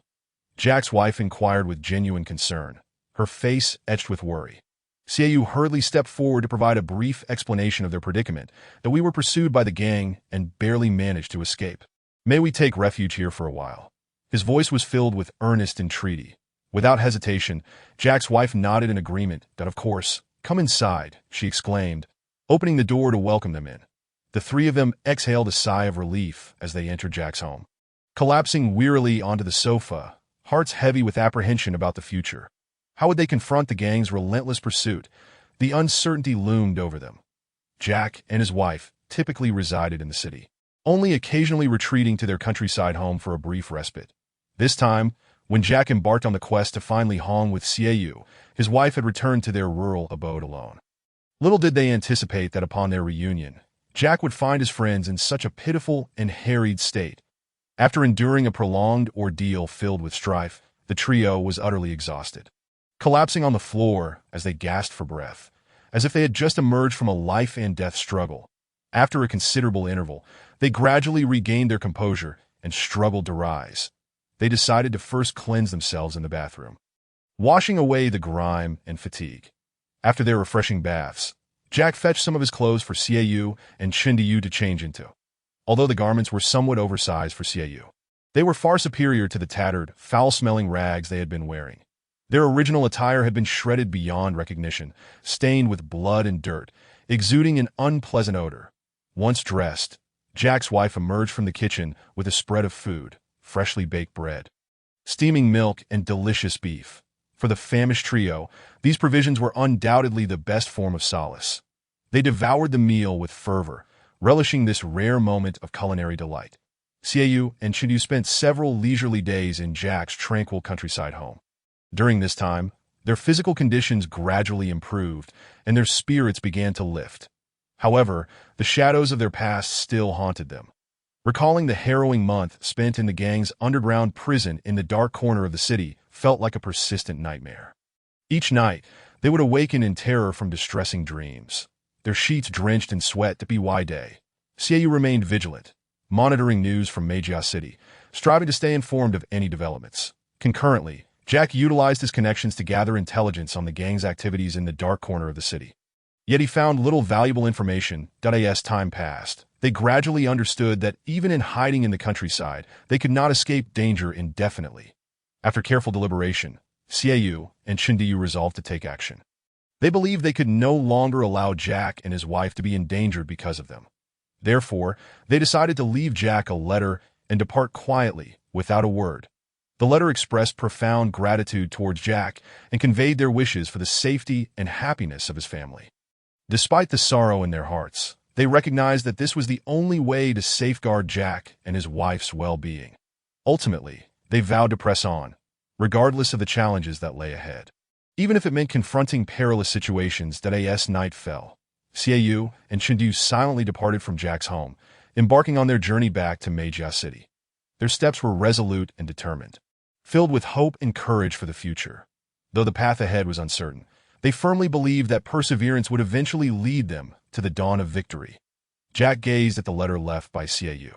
Jack's wife inquired with genuine concern, her face etched with worry. Siayu hurriedly stepped forward to provide a brief explanation of their predicament, that we were pursued by the gang and barely managed to escape. "May we take refuge here for a while?" His voice was filled with earnest entreaty. Without hesitation, Jack's wife nodded in agreement that, of course. "Come inside," she exclaimed, opening the door to welcome them in. The three of them exhaled a sigh of relief as they entered Jack's home. Collapsing wearily onto the sofa, hearts heavy with apprehension about the future. How would they confront the gang's relentless pursuit? The uncertainty loomed over them. Jack and his wife typically resided in the city, only occasionally retreating to their countryside home for a brief respite. This time, when Jack embarked on the quest to finally home with Siayu, his wife had returned to their rural abode alone. Little did they anticipate that upon their reunion, Jack would find his friends in such a pitiful and harried state. After enduring a prolonged ordeal filled with strife, the trio was utterly exhausted. Collapsing on the floor as they gasped for breath, as if they had just emerged from a life-and-death struggle. After a considerable interval, they gradually regained their composure and struggled to rise. They decided to first cleanse themselves in the bathroom, washing away the grime and fatigue. After their refreshing baths, Jack fetched some of his clothes for Siayu and Chindiyu to change into. Although the garments were somewhat oversized for Siayu, they were far superior to the tattered, foul-smelling rags they had been wearing. Their original attire had been shredded beyond recognition, stained with blood and dirt, exuding an unpleasant odor. Once dressed, Jack's wife emerged from the kitchen with a spread of food, freshly baked bread, steaming milk, and delicious beef. For the famished trio, these provisions were undoubtedly the best form of solace. They devoured the meal with fervor, relishing this rare moment of culinary delight. Siayu and Chindiyu spent several leisurely days in Jack's tranquil countryside home. During this time, their physical conditions gradually improved, and their spirits began to lift. However, the shadows of their past still haunted them. Recalling the harrowing month spent in the gang's underground prison in the dark corner of the city felt like a persistent nightmare. Each night, they would awaken in terror from distressing dreams, their sheets drenched in sweat to by day. Siayu remained vigilant, monitoring news from Meijia City, striving to stay informed of any developments. Concurrently, Jack utilized his connections to gather intelligence on the gang's activities in the dark corner of the city. Yet he found little valuable information. As time passed, they gradually understood that even in hiding in the countryside, they could not escape danger indefinitely. After careful deliberation, Siayu and Chindiyu resolved to take action. They believed they could no longer allow Jack and his wife to be endangered because of them. Therefore, they decided to leave Jack a letter and depart quietly, without a word. The letter expressed profound gratitude towards Jack and conveyed their wishes for the safety and happiness of his family. Despite the sorrow in their hearts, they recognized that this was the only way to safeguard Jack and his wife's well-being. Ultimately, they vowed to press on, regardless of the challenges that lay ahead. Even if it meant confronting perilous situations. As night fell, Siayu and Chindiyu silently departed from Jack's home, embarking on their journey back to Meijia City. Their steps were resolute and determined, filled with hope and courage for the future. Though the path ahead was uncertain, they firmly believed that perseverance would eventually lead them to the dawn of victory. Jack gazed at the letter left by Siayu,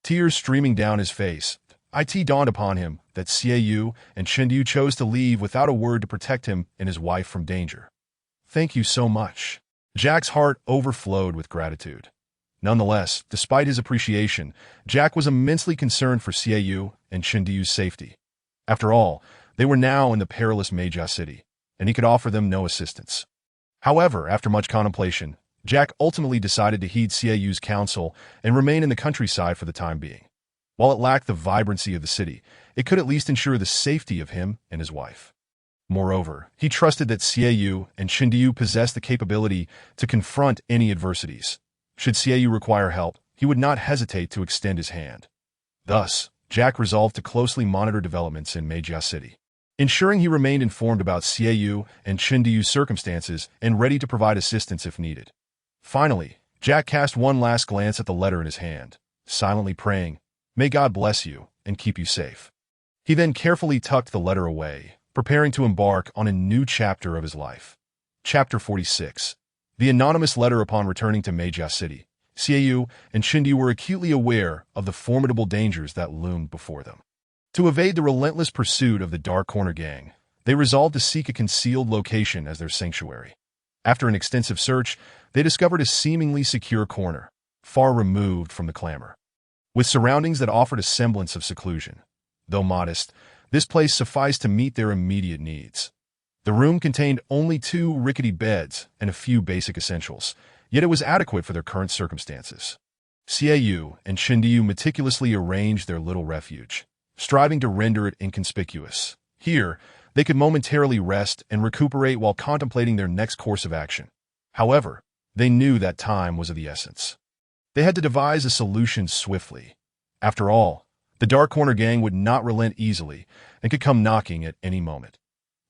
tears streaming down his face. It dawned upon him that Siayu and Chindiyu chose to leave without a word to protect him and his wife from danger. "Thank you so much." Jack's heart overflowed with gratitude. Nonetheless, despite his appreciation, Jack was immensely concerned for Siayu and Chindiyu's safety. After all, they were now in the perilous Meijia City, and he could offer them no assistance. However, after much contemplation, Jack ultimately decided to heed Xiaoyu's counsel and remain in the countryside for the time being. While it lacked the vibrancy of the city, it could at least ensure the safety of him and his wife. Moreover, he trusted that Xiaoyu and Chindiyu possessed the capability to confront any adversities. Should Xiaoyu require help, he would not hesitate to extend his hand. Thus, Jack resolved to closely monitor developments in Meijia City, ensuring he remained informed about Xiaoyu and Chindiyu's circumstances and ready to provide assistance if needed. Finally, Jack cast one last glance at the letter in his hand, silently praying, "May God bless you and keep you safe." He then carefully tucked the letter away, preparing to embark on a new chapter of his life. Chapter 46. The anonymous letter. Upon returning to Meijia City, Xiaoyu and Chindiyu were acutely aware of the formidable dangers that loomed before them. To evade the relentless pursuit of the Dark Corner gang, they resolved to seek a concealed location as their sanctuary. After an extensive search, they discovered a seemingly secure corner, far removed from the clamor. With surroundings that offered a semblance of seclusion, though modest, this place sufficed to meet their immediate needs. The room contained only 2 rickety beds and a few basic essentials, yet it was adequate for their current circumstances. Xiaoyu and Chindiyu meticulously arranged their little refuge, striving to render it inconspicuous. Here, they could momentarily rest and recuperate while contemplating their next course of action. However, they knew that time was of the essence. They had to devise a solution swiftly. After all, the Dark Corner gang would not relent easily and could come knocking at any moment.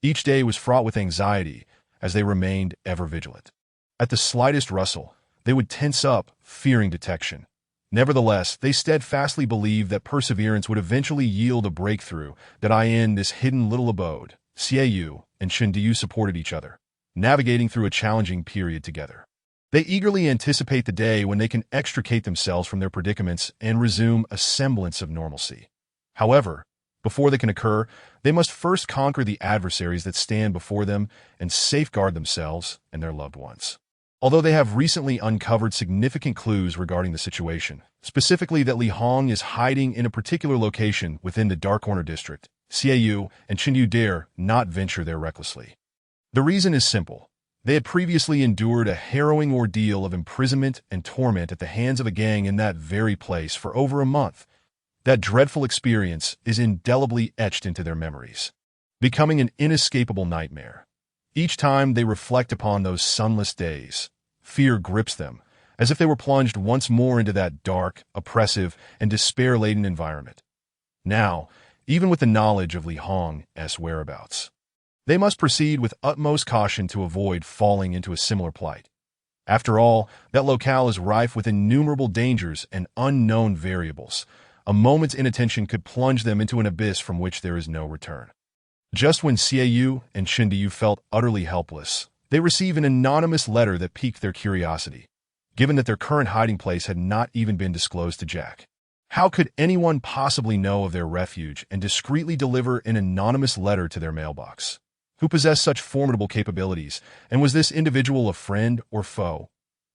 Each day was fraught with anxiety as they remained ever vigilant. At the slightest rustle, they would tense up, fearing detection. Nevertheless, they steadfastly believed that perseverance would eventually yield a breakthrough that in this hidden little abode, Xiaoyu and Chindiyu supported each other, navigating through a challenging period together. They eagerly anticipate the day when they can extricate themselves from their predicaments and resume a semblance of normalcy. However, before they can occur, they must first conquer the adversaries that stand before them and safeguard themselves and their loved ones. Although they have recently uncovered significant clues regarding the situation, specifically that Li Hong is hiding in a particular location within the Dark Corner district, Xiaoyu and Chindiyu dare not venture there recklessly. The reason is simple. They had previously endured a harrowing ordeal of imprisonment and torment at the hands of a gang in that very place for over a month. That dreadful experience is indelibly etched into their memories, becoming an inescapable nightmare. Each time they reflect upon those sunless days, fear grips them, as if they were plunged once more into that dark, oppressive, and despair-laden environment. Now, even with the knowledge of Li Hong's whereabouts, they must proceed with utmost caution to avoid falling into a similar plight. After all, that locale is rife with innumerable dangers and unknown variables. A moment's inattention could plunge them into an abyss from which there is no return. Just when Xiaoyu and Chindiyu felt utterly helpless, they receive an anonymous letter that piqued their curiosity, given that their current hiding place had not even been disclosed to Jack. How could anyone possibly know of their refuge and discreetly deliver an anonymous letter to their mailbox? Who possessed such formidable capabilities, and was this individual a friend or foe?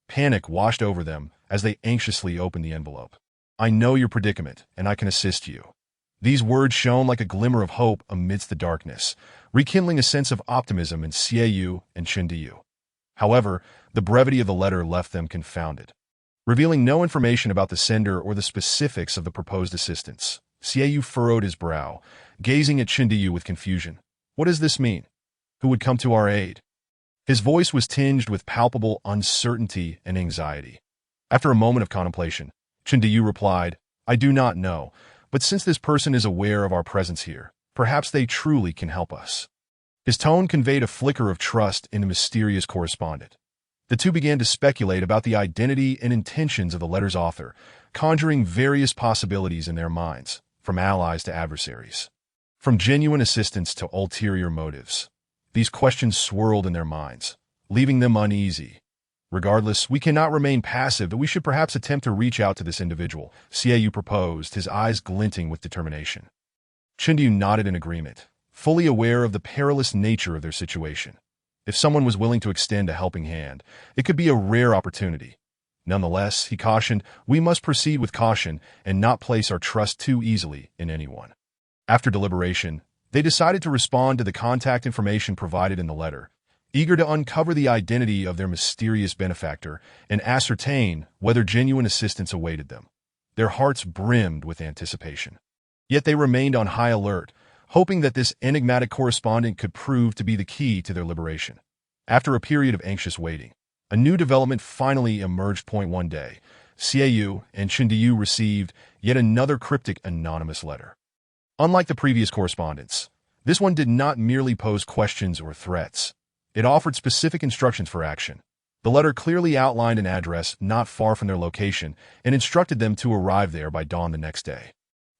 Panic washed over them as they anxiously opened the envelope. "I know your predicament, and I can assist you." These words shone like a glimmer of hope amidst the darkness, rekindling a sense of optimism in Xiaoyu and Chindiyu. However, the brevity of the letter left them confounded. Revealing no information about the sender or the specifics of the proposed assistance, Xiaoyu furrowed his brow, gazing at Chindiyu with confusion. "What does this mean? Who would come to our aid?" His voice was tinged with palpable uncertainty and anxiety. After a moment of contemplation, Chindiyu replied, "I do not know, but since this person is aware of our presence here, perhaps they truly can help us." His tone conveyed a flicker of trust in the mysterious correspondent. The two began to speculate about the identity and intentions of the letter's author, conjuring various possibilities in their minds, from allies to adversaries, from genuine assistance to ulterior motives. These questions swirled in their minds, leaving them uneasy. "Regardless, we cannot remain passive, but we should perhaps attempt to reach out to this individual," Xiaoyu proposed, his eyes glinting with determination. Chindiyu nodded in agreement, fully aware of the perilous nature of their situation. If someone was willing to extend a helping hand, it could be a rare opportunity. Nonetheless, he cautioned, "We must proceed with caution and not place our trust too easily in anyone." After deliberation, they decided to respond to the contact information provided in the letter, eager to uncover the identity of their mysterious benefactor and ascertain whether genuine assistance awaited them. Their hearts brimmed with anticipation. Yet they remained on high alert, hoping that this enigmatic correspondent could prove to be the key to their liberation. After a period of anxious waiting, a new development finally emerged. One day, Xiaoyu and Chindiyu received yet another cryptic anonymous letter. Unlike the previous correspondence, this one did not merely pose questions or threats. It offered specific instructions for action. The letter clearly outlined an address not far from their location and instructed them to arrive there by dawn the next day.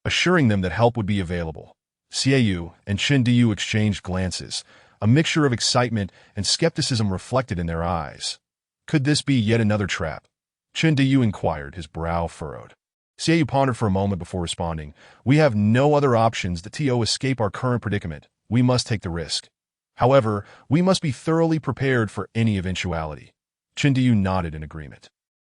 Assuring them that help would be available, Xiaoyu and Chindiyu exchanged glances, a mixture of excitement and skepticism reflected in their eyes. Could this be yet another trap? Chindiyu inquired, his brow furrowed. Xiaoyu pondered for a moment before responding. We have no other options to escape our current predicament. We must take the risk. However, we must be thoroughly prepared for any eventuality. Chindiyu nodded in agreement.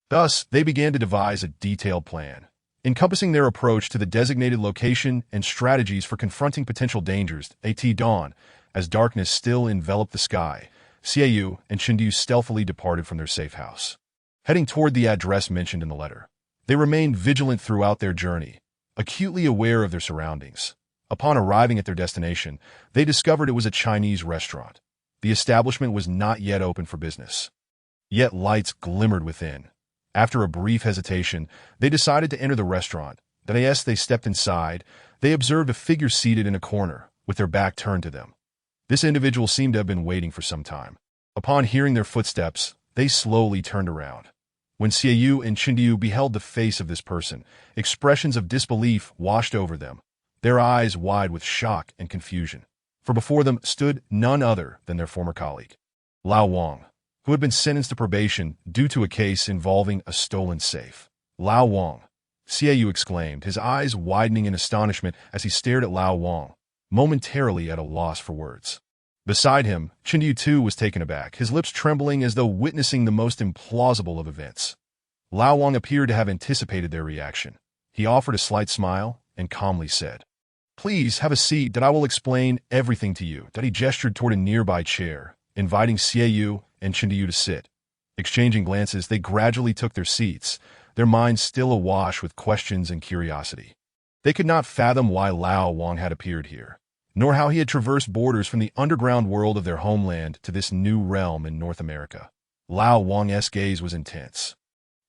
Thus, they began to devise a detailed plan, encompassing their approach to the designated location and strategies for confronting potential dangers. At dawn, as darkness still enveloped the sky, Xiaoyu and Chindiyu stealthily departed from their safe house. Heading toward the address mentioned in the letter, they remained vigilant throughout their journey, acutely aware of their surroundings. Upon arriving at their destination, they discovered it was a Chinese restaurant. The establishment was not yet open for business. Yet lights glimmered within. After a brief hesitation, they decided to enter the restaurant. As they stepped inside, they observed a figure seated in a corner, with their back turned to them. This individual seemed to have been waiting for some time. Upon hearing their footsteps, they slowly turned around. When Xiaoyu and Chindiyu beheld the face of this person, expressions of disbelief washed over them, their eyes wide with shock and confusion. For before them stood none other than their former colleague, Lao Wang, who had been sentenced to probation due to a case involving a stolen safe. Lao Wang, Xiaoyu exclaimed, his eyes widening in astonishment as he stared at Lao Wang, momentarily at a loss for words. Beside him, Chindiyu too was taken aback, his lips trembling as though witnessing the most implausible of events. Lao Wang appeared to have anticipated their reaction. He offered a slight smile and calmly said, "Please have a seat, that I will explain everything to you." He gestured toward a nearby chair, inviting Xiaoyu and Chindiyu to sit. Exchanging glances, they gradually took their seats, their minds still awash with questions and curiosity. They could not fathom why Lao Wang had appeared here, nor how he had traversed borders from the underground world of their homeland to this new realm in North America. Lao Wang's gaze was intense,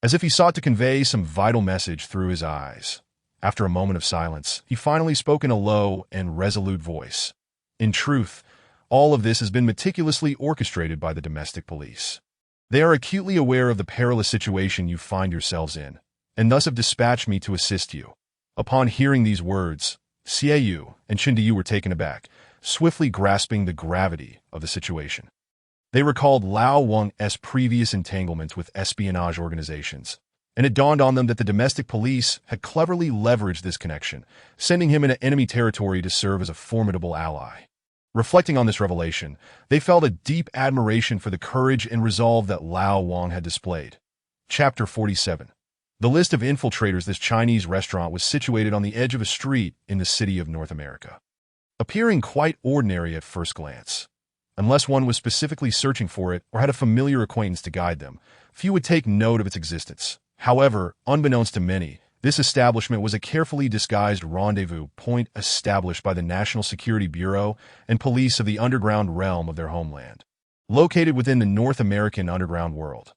as if he sought to convey some vital message through his eyes. After a moment of silence, he finally spoke in a low and resolute voice. "In truth, all of this has been meticulously orchestrated by the domestic police. They are acutely aware of the perilous situation you find yourselves in, and thus have dispatched me to assist you." Upon hearing these words, Xiaoyu and Chindiyu were taken aback, swiftly grasping the gravity of the situation. They recalled Lao Wang's previous entanglements with espionage organizations, and it dawned on them that the domestic police had cleverly leveraged this connection, sending him into enemy territory to serve as a formidable ally. Reflecting on this revelation, they felt a deep admiration for the courage and resolve that Lao Wang had displayed. Chapter 47. The list of infiltrators. This Chinese restaurant was situated on the edge of a street in the city of North America, appearing quite ordinary at first glance. Unless one was specifically searching for it or had a familiar acquaintance to guide them, few would take note of its existence. However, unbeknownst to many, this establishment was a carefully disguised rendezvous point established by the National Security Bureau and police of the underground realm of their homeland, located within the North American underground world.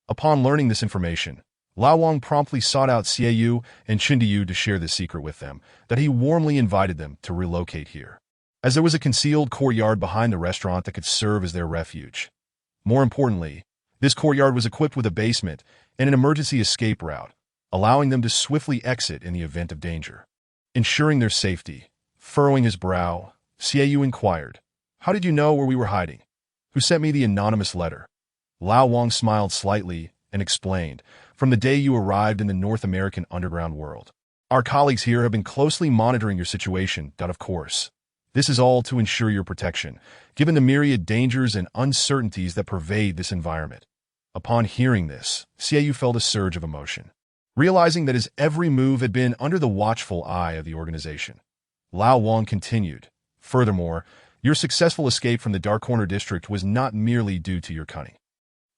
Upon learning this information, Lao Wang promptly sought out Xiaoyu and Chindiyu to share this secret with them, that he warmly invited them to relocate here, as there was a concealed courtyard behind the restaurant that could serve as their refuge. More importantly, this courtyard was equipped with a basement and an emergency escape route, allowing them to swiftly exit in the event of danger. Ensuring their safety, furrowing his brow, Xiaoyu inquired, "How did you know where we were hiding? Who sent me the anonymous letter?" Lao Wang smiled slightly and explained, "From the day you arrived in the North American underground world, our colleagues here have been closely monitoring your situation. Of course, this is all to ensure your protection, given the myriad dangers and uncertainties that pervade this environment." Upon hearing this, Xiaoyu felt a surge of emotion, realizing that his every move had been under the watchful eye of the organization. Lao Wang continued, "Furthermore, Your successful escape from the Dark Corner district was not merely due to your cunning.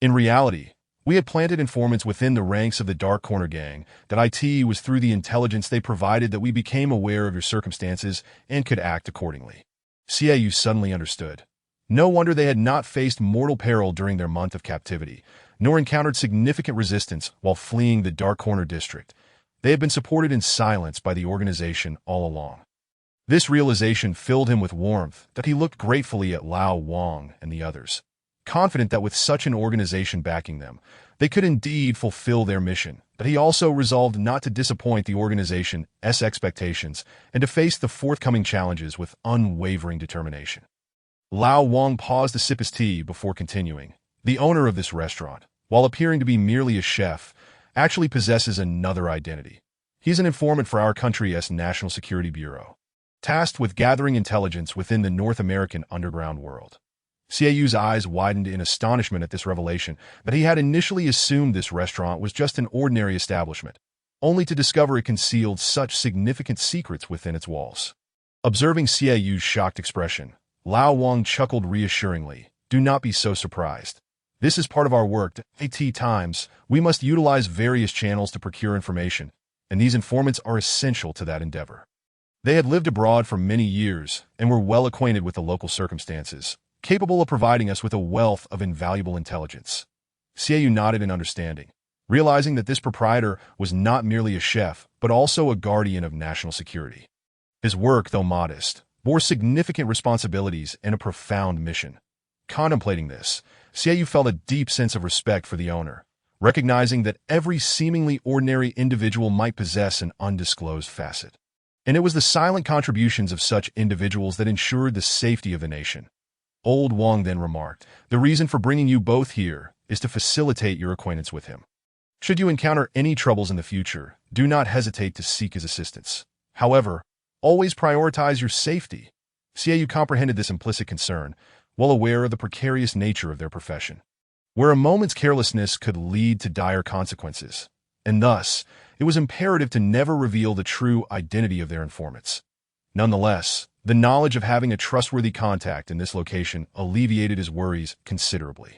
In reality, we had planted informants within the ranks of the Dark Corner gang that it was through the intelligence they provided that we became aware of your circumstances and could act accordingly. Xiaoyu suddenly understood. No wonder they had not faced mortal peril during their month of captivity, nor encountered significant resistance while fleeing the Dark Corner district. They had been supported in silence by the organization all along. This realization filled him with warmth that he looked gratefully at Lao Wang and the others, confident that with such an organization backing them, they could indeed fulfill their mission, but he also resolved not to disappoint the organization's expectations and to face the forthcoming challenges with unwavering determination. Lao Wang paused to sip his tea before continuing. The owner of this restaurant, while appearing to be merely a chef, actually possesses another identity. He's an informant for our country's National Security Bureau, tasked with gathering intelligence within the North American underground world. Xiaoyu's eyes widened in astonishment at this revelation, but he had initially assumed this restaurant was just an ordinary establishment, only to discover it concealed such significant secrets within its walls. Observing Xiaoyu's shocked expression, Lao Wang chuckled reassuringly. Do not be so surprised. This is part of our work. At times, we must utilize various channels to procure information, and these informants are essential to that endeavor. They had lived abroad for many years and were well acquainted with the local circumstances, capable of providing us with a wealth of invaluable intelligence. Xiaoyu nodded in understanding, realizing that this proprietor was not merely a chef, but also a guardian of national security. His work, though modest, bore significant responsibilities and a profound mission. Contemplating this, Xiaoyu felt a deep sense of respect for the owner, recognizing that every seemingly ordinary individual might possess an undisclosed facet. And it was the silent contributions of such individuals that ensured the safety of the nation. Old Wang then remarked, "The reason for bringing you both here is to facilitate your acquaintance with him. Should you encounter any troubles in the future, do not hesitate to seek his assistance. However, always prioritize your safety." Xiaoyu comprehended this implicit concern, well aware of the precarious nature of their profession, where a moment's carelessness could lead to dire consequences, and thus, it was imperative to never reveal the true identity of their informants. Nonetheless, the knowledge of having a trustworthy contact in this location alleviated his worries considerably.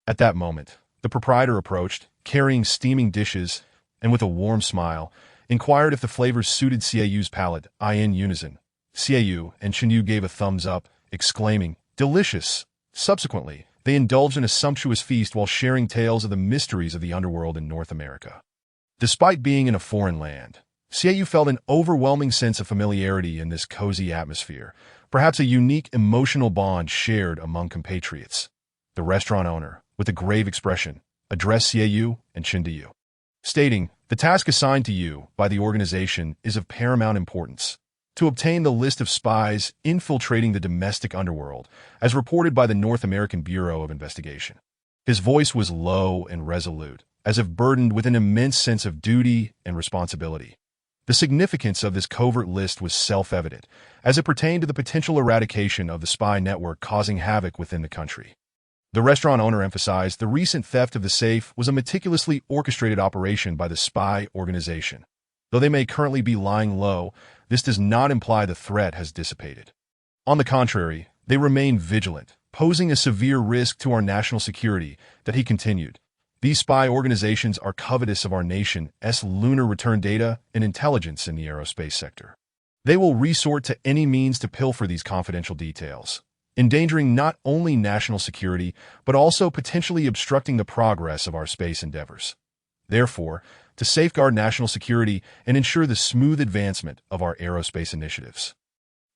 At that moment, the proprietor approached, carrying steaming dishes, and with a warm smile, inquired if the flavors suited Xiaoyu's palate. In unison, Xiaoyu and Chenyu gave a thumbs up, exclaiming, "Delicious!" Subsequently, they indulged in a sumptuous feast while sharing tales of the mysteries of the underworld in North America. Despite being in a foreign land, Xiaoyu felt an overwhelming sense of familiarity in this cozy atmosphere, perhaps a unique emotional bond shared among compatriots. The restaurant owner, with a grave expression, addressed Xiaoyu and Chenyu, stating, "The task assigned to you by the organization is of paramount importance. To obtain the list of spies infiltrating the domestic underworld, as reported by the North American Bureau of Investigation." His voice was low and resolute, as if burdened with an immense sense of duty and responsibility. The significance of this covert list was self-evident, as it pertained to the potential eradication of the spy network causing havoc within the country. The restaurant owner emphasized the recent theft of the safe was a meticulously orchestrated operation by the spy organization. Though they may currently be lying low, this does not imply the threat has dissipated. On the contrary, they remain vigilant, posing a severe risk to our national security, that he continued. These spy organizations are covetous of our nation's lunar return data and intelligence in the aerospace sector. They will resort to any means to pilfer these confidential details, endangering not only national security, but also potentially obstructing the progress of our space endeavors. Therefore, to safeguard national security and ensure the smooth advancement of our aerospace initiatives,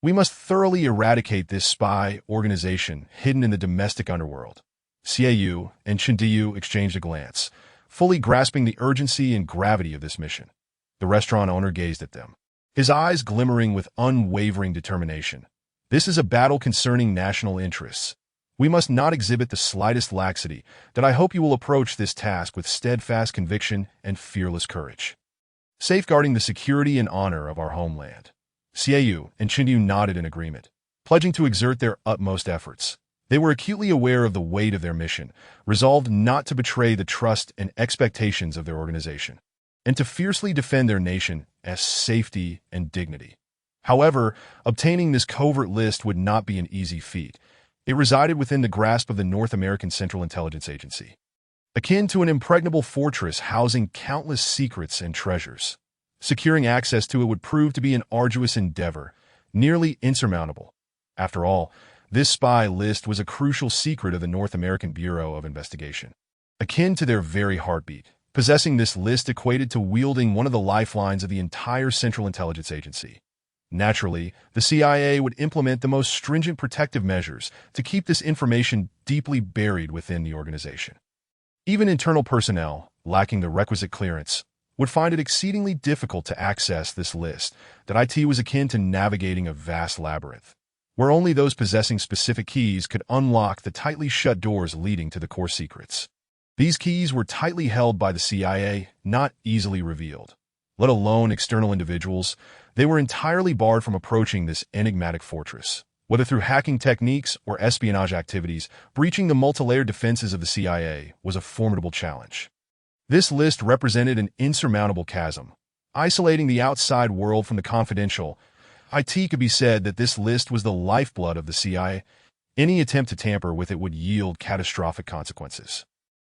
we must thoroughly eradicate this spy organization hidden in the domestic underworld. Xiaoyu and Chenyu exchanged a glance, fully grasping the urgency and gravity of this mission. The restaurant owner gazed at them, his eyes glimmering with unwavering determination. "This is a battle concerning national interests. We must not exhibit the slightest laxity, that I hope you will approach this task with steadfast conviction and fearless courage, safeguarding the security and honor of our homeland." Xiaoyu and Chenyu nodded in agreement, pledging to exert their utmost efforts. They were acutely aware of the weight of their mission, resolved not to betray the trust and expectations of their organization, and to fiercely defend their nation's safety and dignity. However, obtaining this covert list would not be an easy feat. It resided within the grasp of the North American Central Intelligence Agency, akin to an impregnable fortress housing countless secrets and treasures. Securing access to it would prove to be an arduous endeavor, nearly insurmountable. After all, this spy list was a crucial secret of the North American Bureau of Investigation, akin to their very heartbeat. Possessing this list equated to wielding one of the lifelines of the entire Central Intelligence Agency. Naturally, the CIA would implement the most stringent protective measures to keep this information deeply buried within the organization. Even internal personnel, lacking the requisite clearance, would find it exceedingly difficult to access this list. That IT was akin to navigating a vast labyrinth, where only those possessing specific keys could unlock the tightly shut doors leading to the core secrets. These keys were tightly held by the CIA, not easily revealed. Let alone external individuals, they were entirely barred from approaching this enigmatic fortress. Whether through hacking techniques or espionage activities, breaching the multi-layered defenses of the CIA was a formidable challenge. This list represented an insurmountable chasm, isolating the outside world from the confidential. It could be said that this list was the lifeblood of the CIA. Any attempt to tamper with it would yield catastrophic consequences.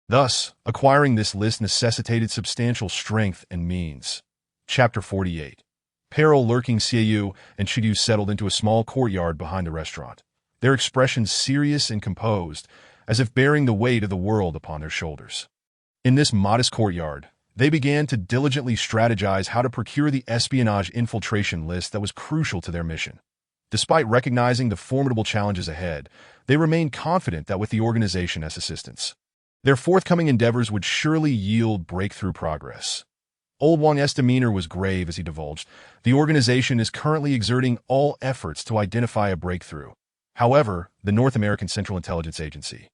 Thus, acquiring this list necessitated substantial strength and means. Chapter 48. Peril lurking. Xiaoyu and Chidu settled into a small courtyard behind the restaurant, their expressions serious and composed, as if bearing the weight of the world upon their shoulders. In this modest courtyard, they began to diligently strategize how to procure the espionage infiltration list that was crucial to their mission. Despite recognizing the formidable challenges ahead, they remained confident that with the organization as assistance, their forthcoming endeavors would surely yield breakthrough progress. Old Wang's demeanor was grave as he divulged, "The organization is currently exerting all efforts to identify a breakthrough. However, the North American Central Intelligence Agency,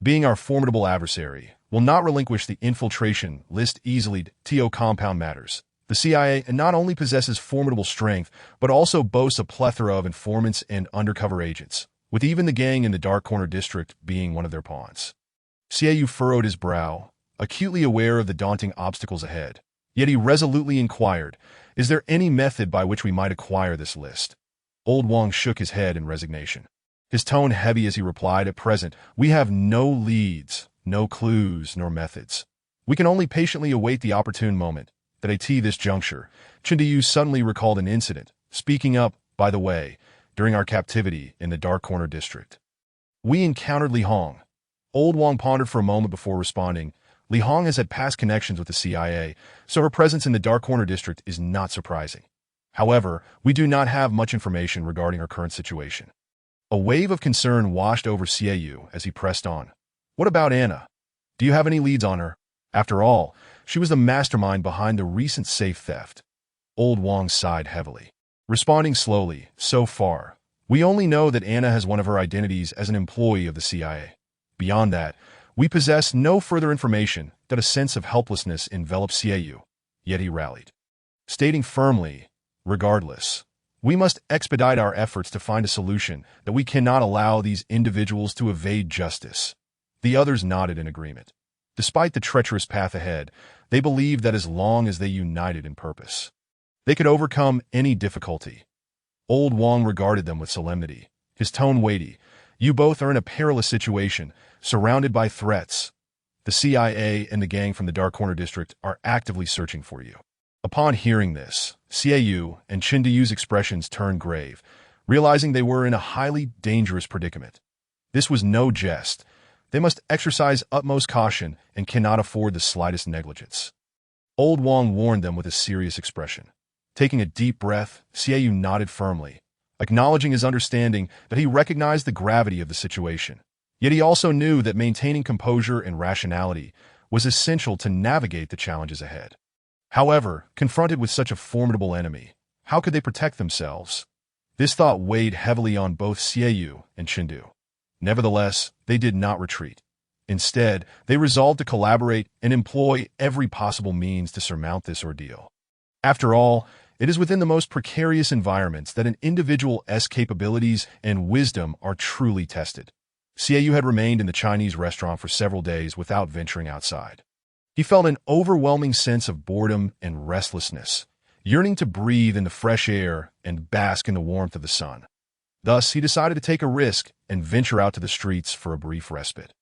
being our formidable adversary, will not relinquish the infiltration list easily. To compound matters, the CIA not only possesses formidable strength, but also boasts a plethora of informants and undercover agents, with even the gang in the Dark Corner district being one of their pawns." Xiaoyu furrowed his brow, acutely aware of the daunting obstacles ahead. Yet he resolutely inquired, "Is there any method by which we might acquire this list?" Old Wang shook his head in resignation, his tone heavy as he replied, "At present, we have no leads, no clues, nor methods. We can only patiently await the opportune moment." That at this juncture, Chindayu suddenly recalled an incident, speaking up, "By the way, during our captivity in the Dark Corner district, we encountered Li Hong." Old Wang pondered for a moment before responding, "Li Hong has had past connections with the CIA, so her presence in the Dark Corner district is not surprising. However, we do not have much information regarding her current situation." A wave of concern washed over Xiaoyu as he pressed on. "What about Anna? Do you have any leads on her? After all, she was the mastermind behind the recent safe theft." Old Wang sighed heavily, responding slowly, "So far, we only know that Anna has one of her identities as an employee of the CIA. Beyond that, we possess no further information." That a sense of helplessness enveloped Xiaoyu, yet he rallied, stating firmly, "Regardless, we must expedite our efforts to find a solution. That we cannot allow these individuals to evade justice." The others nodded in agreement. Despite the treacherous path ahead, they believed that as long as they united in purpose, they could overcome any difficulty. Old Wang regarded them with solemnity, his tone weighty. "You both are in a perilous situation, surrounded by threats. The CIA and the gang from the Dark Corner district are actively searching for you." Upon hearing this, Xiaoyu and Chindyu's expressions turned grave, realizing they were in a highly dangerous predicament. This was no jest. They must exercise utmost caution and cannot afford the slightest negligence. Old Wang warned them with a serious expression. Taking a deep breath, Xiaoyu nodded firmly, acknowledging his understanding that he recognized the gravity of the situation. Yet he also knew that maintaining composure and rationality was essential to navigate the challenges ahead. However, confronted with such a formidable enemy, how could they protect themselves? This thought weighed heavily on both Xiaoyu and Chindu. Nevertheless, they did not retreat. Instead, they resolved to collaborate and employ every possible means to surmount this ordeal. After all, it is within the most precarious environments that an individual's capabilities and wisdom are truly tested. Xiaoyu had remained in the Chinese restaurant for several days without venturing outside. He felt an overwhelming sense of boredom and restlessness, yearning to breathe in the fresh air and bask in the warmth of the sun. Thus, he decided to take a risk and venture out to the streets for a brief respite.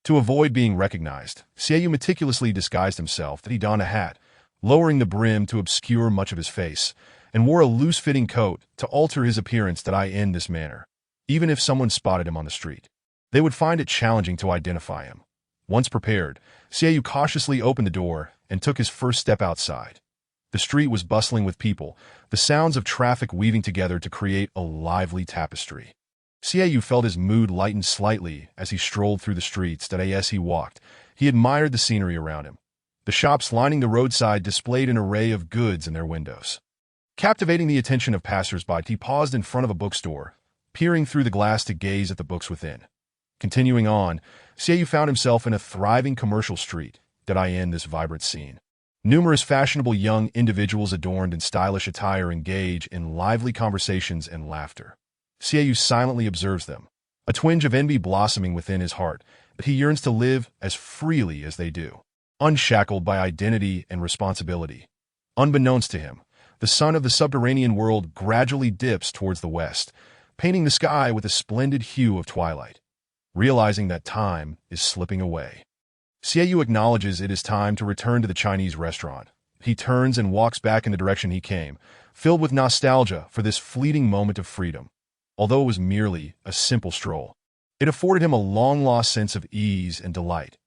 To avoid being recognized, Xiaoyu meticulously disguised himself that he donned a hat, lowering the brim to obscure much of his face, and wore a loose-fitting coat to alter his appearance in this manner. Even if someone spotted him on the street, they would find it challenging to identify him. Once prepared, Xiaoyu cautiously opened the door and took his first step outside. The street was bustling with people, the sounds of traffic weaving together to create a lively tapestry. Xiaoyu felt his mood lighten slightly as he strolled through the streets. As he walked, he admired the scenery around him. The shops lining the roadside displayed an array of goods in their windows. Captivating the attention of passers-by, he paused in front of a bookstore, peering through the glass to gaze at the books within. Continuing on, Xiaoyu found himself in a thriving commercial street in this vibrant scene. Numerous fashionable young individuals adorned in stylish attire engage in lively conversations and laughter. Xiaoyu silently observes them, a twinge of envy blossoming within his heart, but he yearns to live as freely as they do, unshackled by identity and responsibility. Unbeknownst to him, the sun of the subterranean world gradually dips towards the west, painting the sky with a splendid hue of twilight. Realizing that time is slipping away, Xiaoyu acknowledges it is time to return to the Chinese restaurant. He turns and walks back in the direction he came, filled with nostalgia for this fleeting moment of freedom. Although it was merely a simple stroll, it afforded him a long-lost sense of ease and delight.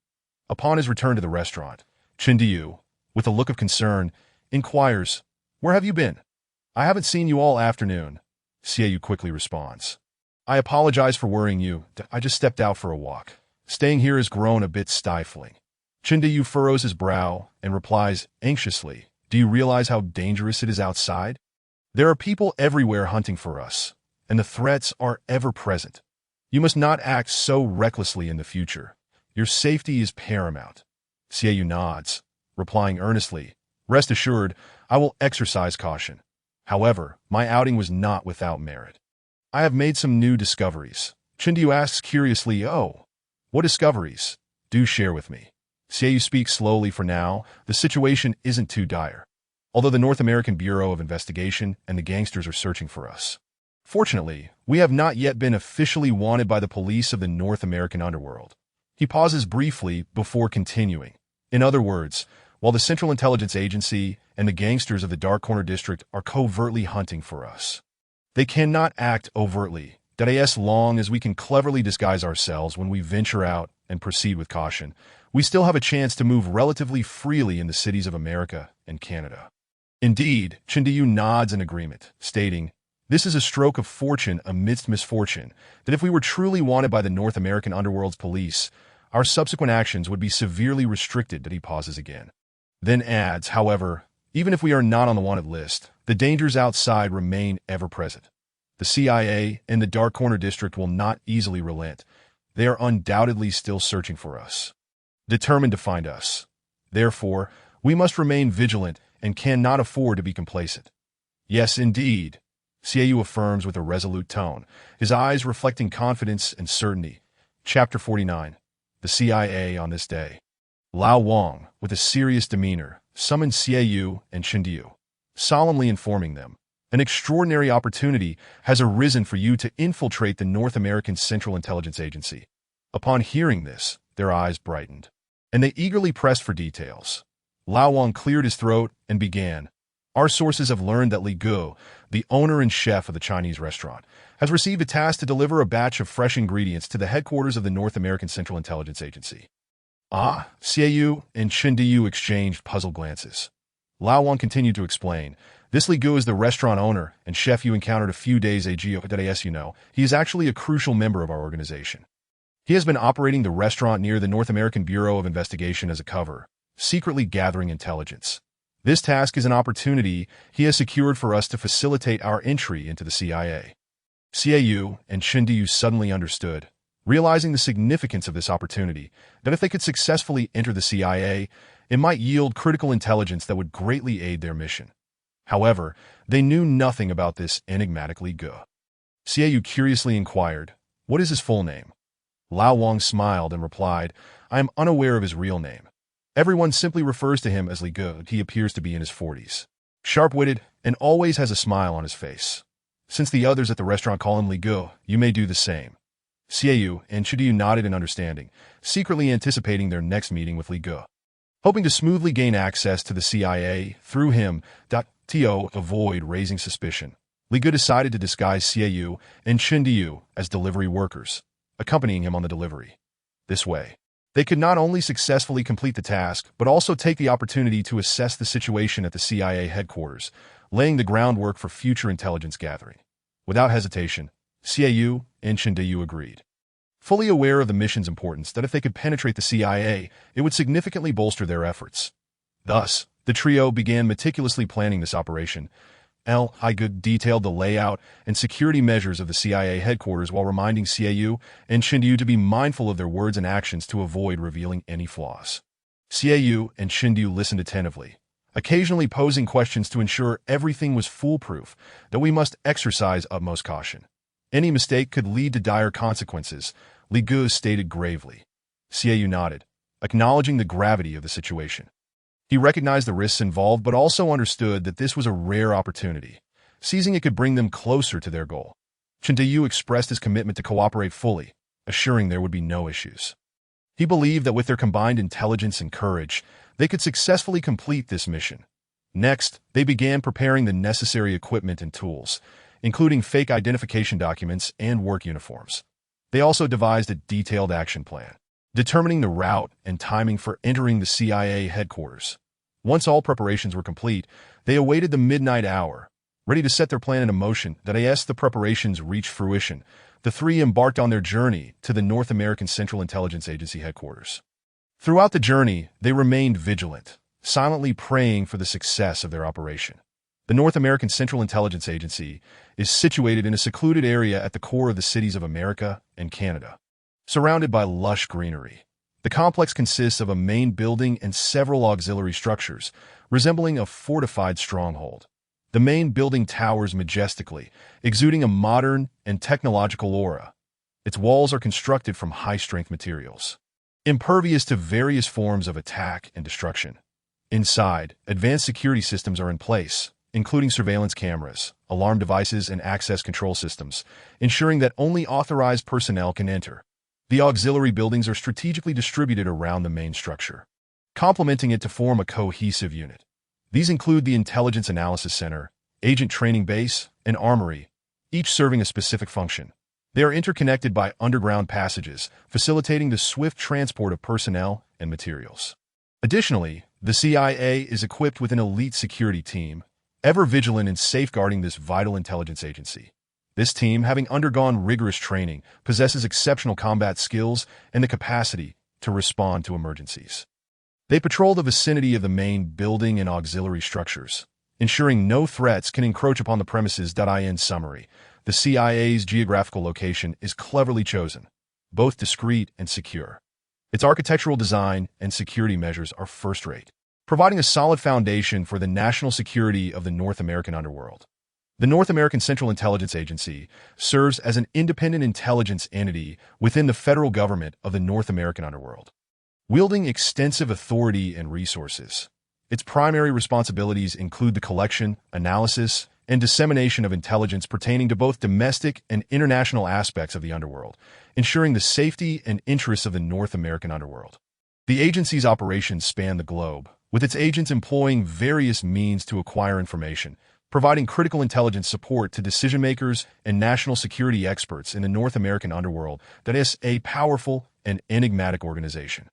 Upon his return to the restaurant, Chindiyu, with a look of concern, inquires, "Where have you been? I haven't seen you all afternoon." Xiaoyu quickly responds, "I apologize for worrying you. I just stepped out for a walk. Staying here has grown a bit stifling." Chindiyu furrows his brow and replies anxiously, "Do you realize how dangerous it is outside? There are people everywhere hunting for us, and the threats are ever present. You must not act so recklessly in the future. Your safety is paramount." Xiaoyu nods, replying earnestly, "Rest assured, I will exercise caution. However, my outing was not without merit. I have made some new discoveries." Chindiyu asks curiously, "Oh, what discoveries? Do share with me." Xiaoyu speaks slowly. "For now, the situation isn't too dire, although the North American Bureau of Investigation and the gangsters are searching for us. Fortunately, we have not yet been officially wanted by the police of the North American underworld." He pauses briefly before continuing. "In other words, while the Central Intelligence Agency and the gangsters of the Dark Corner District are covertly hunting for us, they cannot act overtly, as long as we can cleverly disguise ourselves when we venture out and proceed with caution. We still have a chance to move relatively freely in the cities of America and Canada." Indeed, Chindiyu nods in agreement, stating, "This is a stroke of fortune amidst misfortune, that if we were truly wanted by the North American underworld's police, our subsequent actions would be severely restricted." He pauses again, then adds, "However, even if we are not on the wanted list, the dangers outside remain ever present. The CIA and the Dark Corner District will not easily relent. They are undoubtedly still searching for us, determined to find us. Therefore, we must remain vigilant and cannot afford to be complacent." "Yes, indeed," Xiaoyu affirms with a resolute tone, his eyes reflecting confidence and certainty. Chapter 49. The CIA on this day. Lao Wang, with a serious demeanor, summoned Xiaoyu and Chindiyu, solemnly informing them, "An extraordinary opportunity has arisen for you to infiltrate the North American Central Intelligence Agency." Upon hearing this, their eyes brightened, and they eagerly pressed for details. Lao Wang cleared his throat and began, "Our sources have learned that Li Guo, the owner and chef of the Chinese restaurant, has received a task to deliver a batch of fresh ingredients to the headquarters of the North American Central Intelligence Agency." "Ah," Xiaoyu and Chindiyu exchanged puzzled glances. Lao Wang continued to explain, "This Li Guo is the restaurant owner and chef you encountered a few days ago. As you know, he is actually a crucial member of our organization. He has been operating the restaurant near the North American Bureau of Investigation as a cover, secretly gathering intelligence. This task is an opportunity he has secured for us to facilitate our entry into the CIA." Xiaoyu and Chindiyu suddenly understood, realizing the significance of this opportunity, that if they could successfully enter the CIA, it might yield critical intelligence that would greatly aid their mission. However, they knew nothing about this enigmatic Li Guo. Xiaoyu curiously inquired, "What is his full name?" Lao Wang smiled and replied, "I am unaware of his real name. Everyone simply refers to him as Li Guo. He appears to be in his 40s. Sharp-witted, and always has a smile on his face. Since the others at the restaurant call him Li Gu, you may do the same. Xiaoyu and Chidiyu nodded in understanding, secretly anticipating their next meeting with Li Gu. Hoping to smoothly gain access to the CIA through him, to avoid raising suspicion, Li Gu decided to disguise Xiaoyu and Chidiyu as delivery workers, accompanying him on the delivery. This way, they could not only successfully complete the task, but also take the opportunity to assess the situation at the CIA headquarters, laying the groundwork for future intelligence gathering. Without hesitation, Xiaoyu and Chidiyu agreed. Fully aware of the mission's importance, that if they could penetrate the CIA, it would significantly bolster their efforts. Thus, the trio began meticulously planning this operation. Li Gu detailed the layout and security measures of the CIA headquarters while reminding Xiaoyu and Chidiyu to be mindful of their words and actions to avoid revealing any flaws. Xiaoyu and Chidiyu listened attentively, occasionally posing questions to ensure everything was foolproof, that we must exercise utmost caution. Any mistake could lead to dire consequences, Li Gu stated gravely. Xiaoyu nodded, acknowledging the gravity of the situation. He recognized the risks involved but also understood that this was a rare opportunity. Seizing it could bring them closer to their goal. Chidiyu expressed his commitment to cooperate fully, assuring there would be no issues. He believed that with their combined intelligence and courage, they could successfully complete this mission. Next, they began preparing the necessary equipment and tools, including fake identification documents and work uniforms. They also devised a detailed action plan, determining the route and timing for entering the CIA headquarters. Once all preparations were complete, they awaited the midnight hour, ready to set their plan into motion. As the preparations reached fruition, the three embarked on their journey to the North American Central Intelligence Agency headquarters. Throughout the journey, they remained vigilant, silently praying for the success of their operation. The North American Central Intelligence Agency is situated in a secluded area at the core of the cities of America and Canada. Surrounded by lush greenery, the complex consists of a main building and several auxiliary structures, resembling a fortified stronghold. The main building towers majestically, exuding a modern and technological aura. Its walls are constructed from high-strength materials, impervious to various forms of attack and destruction. Inside, advanced security systems are in place, including surveillance cameras, alarm devices, and access control systems, ensuring that only authorized personnel can enter. The auxiliary buildings are strategically distributed around the main structure, complementing it to form a cohesive unit. These include the Intelligence Analysis Center, Agent Training Base, and Armory, each serving a specific function. They are interconnected by underground passages, facilitating the swift transport of personnel and materials. Additionally, the CIA is equipped with an elite security team, ever vigilant in safeguarding this vital intelligence agency. This team, having undergone rigorous training, possesses exceptional combat skills and the capacity to respond to emergencies. They patrol the vicinity of the main building and auxiliary structures, ensuring no threats can encroach upon the premises. In summary, the CIA's geographical location is cleverly chosen, both discreet and secure. Its architectural design and security measures are first-rate, providing a solid foundation for the national security of the North American underworld. The North American Central Intelligence Agency serves as an independent intelligence entity within the federal government of the North American underworld. Wielding extensive authority and resources, its primary responsibilities include the collection, analysis, and dissemination of intelligence pertaining to both domestic and international aspects of the underworld, ensuring the safety and interests of the North American underworld. The agency's operations span the globe, with its agents employing various means to acquire information, providing critical intelligence support to decision-makers and national security experts in the North American underworld. That is a powerful and enigmatic organization.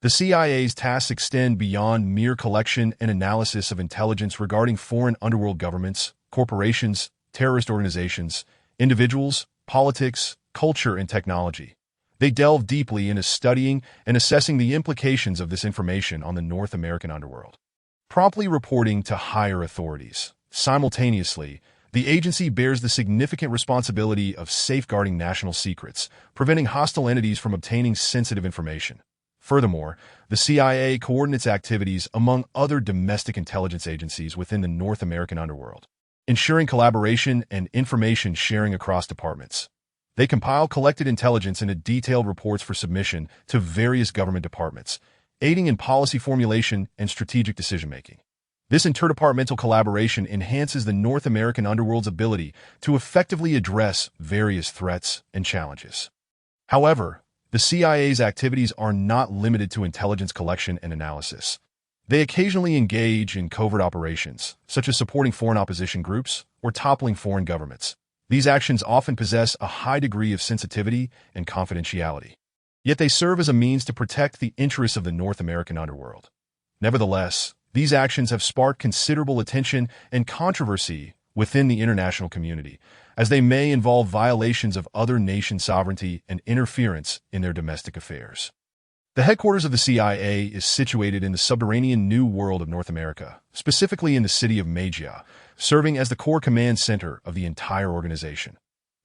The CIA's tasks extend beyond mere collection and analysis of intelligence regarding foreign underworld governments, corporations, terrorist organizations, individuals, politics, culture, and technology. They delve deeply into studying and assessing the implications of this information on the North American underworld, promptly reporting to higher authorities. Simultaneously, the agency bears the significant responsibility of safeguarding national secrets, preventing hostile entities from obtaining sensitive information. Furthermore, the CIA coordinates activities among other domestic intelligence agencies within the North American underworld, ensuring collaboration and information sharing across departments. They compile collected intelligence into detailed reports for submission to various government departments, aiding in policy formulation and strategic decision-making. This interdepartmental collaboration enhances the North American underworld's ability to effectively address various threats and challenges. However, the CIA's activities are not limited to intelligence collection and analysis. They occasionally engage in covert operations, such as supporting foreign opposition groups or toppling foreign governments. These actions often possess a high degree of sensitivity and confidentiality. Yet they serve as a means to protect the interests of the North American underworld. Nevertheless, these actions have sparked considerable attention and controversy within the international community, as they may involve violations of other nations' sovereignty and interference in their domestic affairs. The headquarters of the CIA is situated in the subterranean New World of North America, specifically in the city of Magia, serving as the core command center of the entire organization.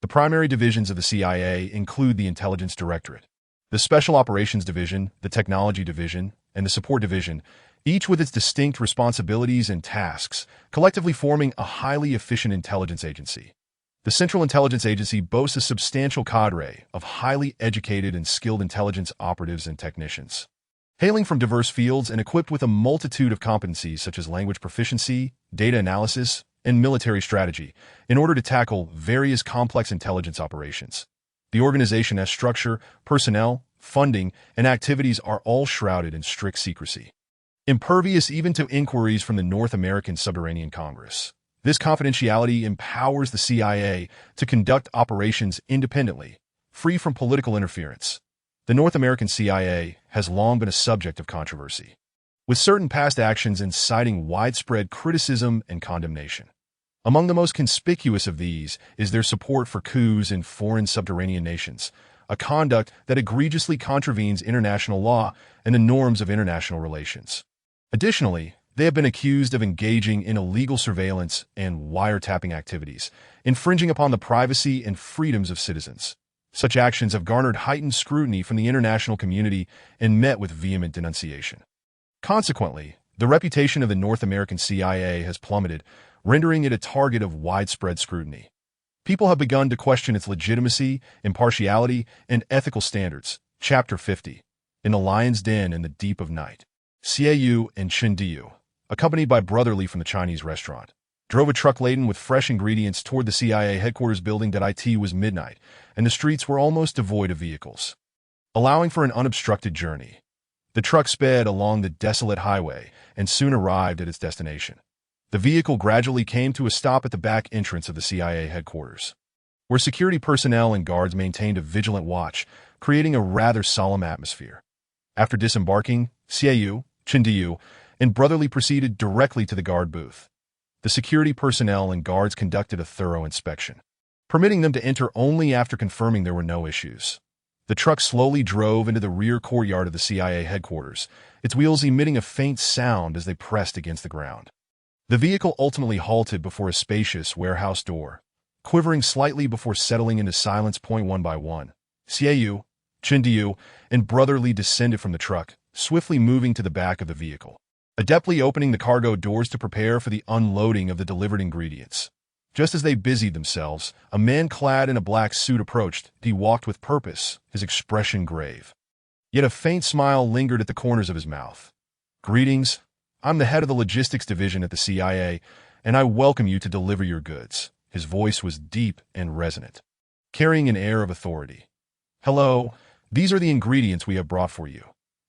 The primary divisions of the CIA include the Intelligence Directorate, the Special Operations Division, the Technology Division, and the Support Division, each with its distinct responsibilities and tasks, collectively forming a highly efficient intelligence agency. The Central Intelligence Agency boasts a substantial cadre of highly educated and skilled intelligence operatives and technicians. Hailing from diverse fields and equipped with a multitude of competencies such as language proficiency, data analysis, and military strategy, in order to tackle various complex intelligence operations. The organization has structure, personnel, funding, and activities are all shrouded in strict secrecy, impervious even to inquiries from the North American Subterranean Congress. This confidentiality empowers the CIA to conduct operations independently, free from political interference. The North American CIA has long been a subject of controversy, with certain past actions inciting widespread criticism and condemnation. Among the most conspicuous of these is their support for coups in foreign subterranean nations, a conduct that egregiously contravenes international law and the norms of international relations. Additionally, they have been accused of engaging in illegal surveillance and wiretapping activities, infringing upon the privacy and freedoms of citizens. Such actions have garnered heightened scrutiny from the international community and met with vehement denunciation. Consequently, the reputation of the North American CIA has plummeted, rendering it a target of widespread scrutiny. People have begun to question its legitimacy, impartiality, and ethical standards. Chapter 50. In the Lion's Den in the Deep of Night. Xiaoyu and Chendiu, accompanied by Brotherly from the Chinese restaurant, drove a truck laden with fresh ingredients toward the CIA headquarters building. It was midnight, and the streets were almost devoid of vehicles, allowing for an unobstructed journey. The truck sped along the desolate highway and soon arrived at its destination. The vehicle gradually came to a stop at the back entrance of the CIA headquarters, where security personnel and guards maintained a vigilant watch, creating a rather solemn atmosphere. After disembarking, Xiaoyu, Chendiu, and Brotherly proceeded directly to the guard booth. The security personnel and guards conducted a thorough inspection, permitting them to enter only after confirming there were no issues. The truck slowly drove into the rear courtyard of the CIA headquarters, its wheels emitting a faint sound as they pressed against the ground. The vehicle ultimately halted before a spacious warehouse door, quivering slightly before settling into silence. One by one, Xiaoyu, Chendiu, and Brotherly descended from the truck, swiftly moving to the back of the vehicle, adeptly opening the cargo doors to prepare for the unloading of the delivered ingredients. Just as they busied themselves, a man clad in a black suit approached. He walked with purpose, his expression grave. Yet a faint smile lingered at the corners of his mouth. "Greetings. I'm the head of the logistics division at the CIA, and I welcome you to deliver your goods." His voice was deep and resonant, carrying an air of authority. "Hello, these are the ingredients we have brought for you.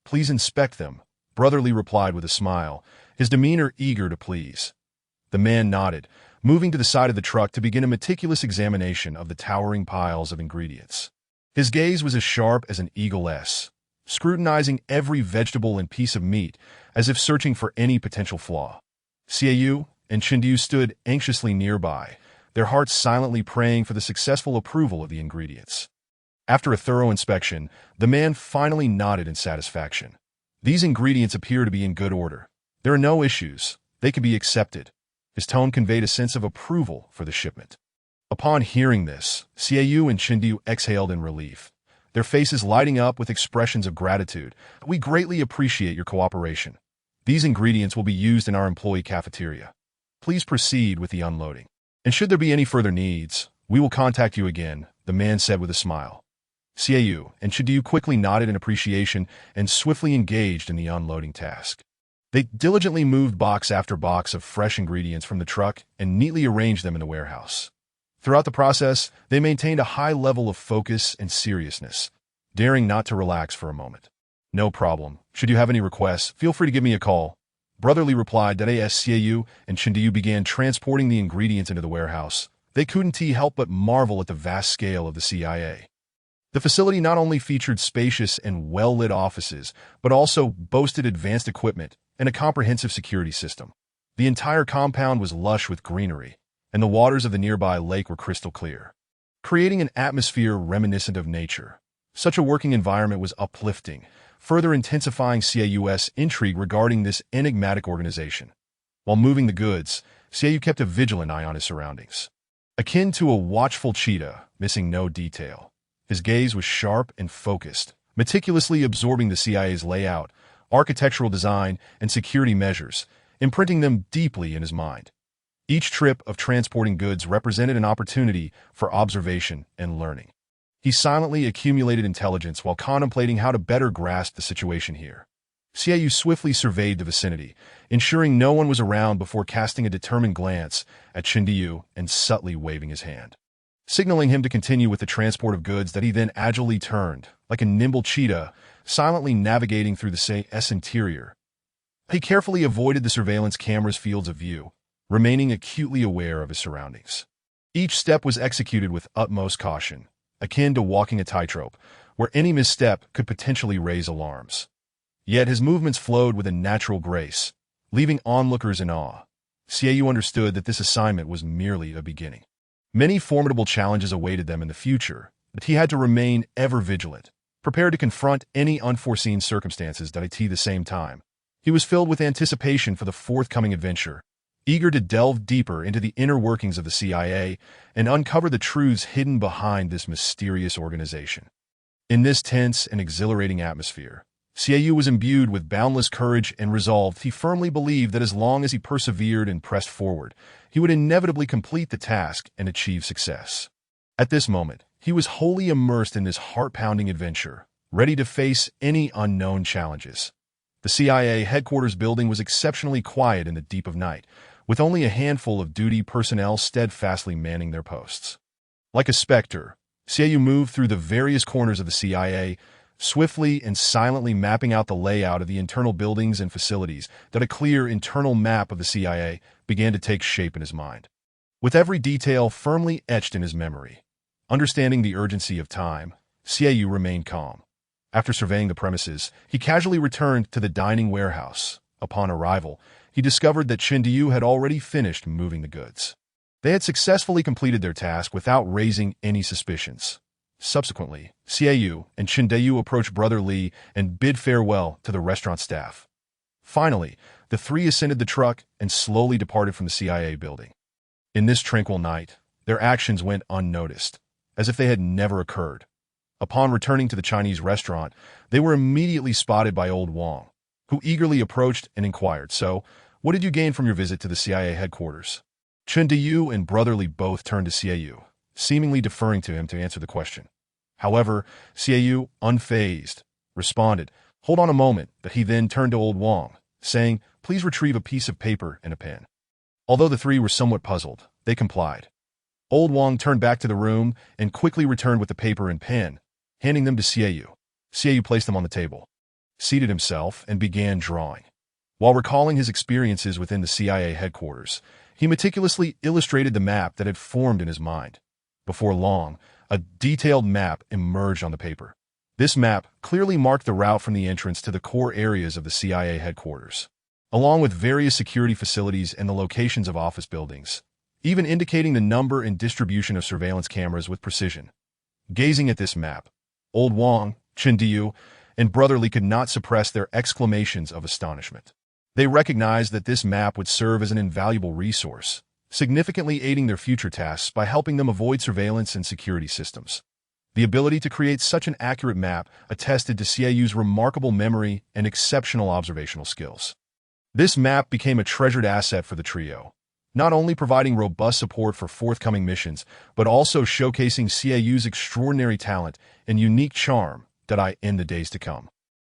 Please inspect them," Brotherly replied with a smile, his demeanor eager to please. The man nodded, moving to the side of the truck to begin a meticulous examination of the towering piles of ingredients. His gaze was as sharp as an eagle's, scrutinizing every vegetable and piece of meat, as if searching for any potential flaw. Xiaoyu and Chendiu stood anxiously nearby, their hearts silently praying for the successful approval of the ingredients. After a thorough inspection, the man finally nodded in satisfaction. "These ingredients appear to be in good order. There are no issues. They can be accepted." His tone conveyed a sense of approval for the shipment. Upon hearing this, Xiaoyu and Chendiu exhaled in relief, their faces lighting up with expressions of gratitude. "We greatly appreciate your cooperation. These ingredients will be used in our employee cafeteria. Please proceed with the unloading. And should there be any further needs, we will contact you again," the man said with a smile. Xiaoyu and Chendiu quickly nodded in appreciation and swiftly engaged in the unloading task. They diligently moved box after box of fresh ingredients from the truck and neatly arranged them in the warehouse. Throughout the process, they maintained a high level of focus and seriousness, daring not to relax for a moment. "No problem. Should you have any requests, feel free to give me a call." Brotherly replied that Siayu and Chindiyu began transporting the ingredients into the warehouse. They couldn't help but marvel at the vast scale of the CIA. The facility not only featured spacious and well-lit offices, but also boasted advanced equipment and a comprehensive security system. The entire compound was lush with greenery, and the waters of the nearby lake were crystal clear, creating an atmosphere reminiscent of nature. Such a working environment was uplifting, further intensifying CAU's intrigue regarding this enigmatic organization. While moving the goods, CAU kept a vigilant eye on his surroundings. Akin to a watchful cheetah, missing no detail. His gaze was sharp and focused, meticulously absorbing the CIA's layout, architectural design, and security measures, imprinting them deeply in his mind. Each trip of transporting goods represented an opportunity for observation and learning. He silently accumulated intelligence while contemplating how to better grasp the situation here. Xiaoyu swiftly surveyed the vicinity, ensuring no one was around before casting a determined glance at Chindiyu and subtly waving his hand, signaling him to continue with the transport of goods that he then agilely turned, like a nimble cheetah, silently navigating through the CIA's interior. He carefully avoided the surveillance camera's fields of view, remaining acutely aware of his surroundings. Each step was executed with utmost caution, akin to walking a tightrope, where any misstep could potentially raise alarms. Yet his movements flowed with a natural grace, leaving onlookers in awe. Xiaoyu understood that this assignment was merely a beginning. Many formidable challenges awaited them in the future, but he had to remain ever vigilant, prepared to confront any unforeseen circumstances at the same time. He was filled with anticipation for the forthcoming adventure, eager to delve deeper into the inner workings of the CIA and uncover the truths hidden behind this mysterious organization. In this tense and exhilarating atmosphere, Xiaoyu was imbued with boundless courage and resolve. He firmly believed that as long as he persevered and pressed forward, he would inevitably complete the task and achieve success. At this moment, he was wholly immersed in this heart-pounding adventure, ready to face any unknown challenges. The CIA headquarters building was exceptionally quiet in the deep of night, with only a handful of duty personnel steadfastly manning their posts. Like a specter, Xiaoyu moved through the various corners of the CIA, swiftly and silently mapping out the layout of the internal buildings and facilities. That a clear internal map of the CIA began to take shape in his mind, with every detail firmly etched in his memory. Understanding the urgency of time, Xiaoyu remained calm. After surveying the premises, he casually returned to the dining warehouse. Upon arrival, he discovered that Chindiyu had already finished moving the goods. They had successfully completed their task without raising any suspicions. Subsequently, Xiaoyu and Chindiyu approached Brother Li and bid farewell to the restaurant staff. Finally, the three ascended the truck and slowly departed from the CIA building. In this tranquil night, their actions went unnoticed, as if they had never occurred. Upon returning to the Chinese restaurant, they were immediately spotted by Old Wang, who eagerly approached and inquired, "So, what did you gain from your visit to the CIA headquarters?" Chindiyu and Brother Li both turned to Xiaoyu, seemingly deferring to him to answer the question. However, Xiaoyu, unfazed, responded, "Hold on a moment," that he then turned to Old Wang, saying, "Please retrieve a piece of paper and a pen." Although the three were somewhat puzzled, they complied. Old Wang turned back to the room and quickly returned with the paper and pen, handing them to Xiaoyu. Xiaoyu placed them on the table, seated himself, and began drawing. While recalling his experiences within the CIA headquarters, he meticulously illustrated the map that had formed in his mind. Before long, a detailed map emerged on the paper. This map clearly marked the route from the entrance to the core areas of the CIA headquarters, along with various security facilities and the locations of office buildings, even indicating the number and distribution of surveillance cameras with precision. Gazing at this map, Old Wang, Chindiyu, and Brother Li could not suppress their exclamations of astonishment. They recognized that this map would serve as an invaluable resource, significantly aiding their future tasks by helping them avoid surveillance and security systems. The ability to create such an accurate map attested to Xiaoyu's remarkable memory and exceptional observational skills. This map became a treasured asset for the trio, not only providing robust support for forthcoming missions, but also showcasing Xiaoyu's extraordinary talent and unique charm in the days to come.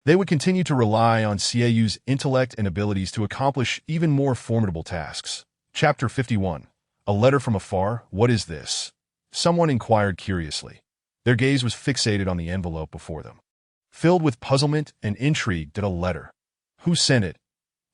They would continue to rely on Xieyu's intellect and abilities to accomplish even more formidable tasks. Chapter 51. A letter from afar? What is this? Someone inquired curiously. Their gaze was fixated on the envelope before them. Filled with puzzlement and intrigue, did a letter. Who sent it?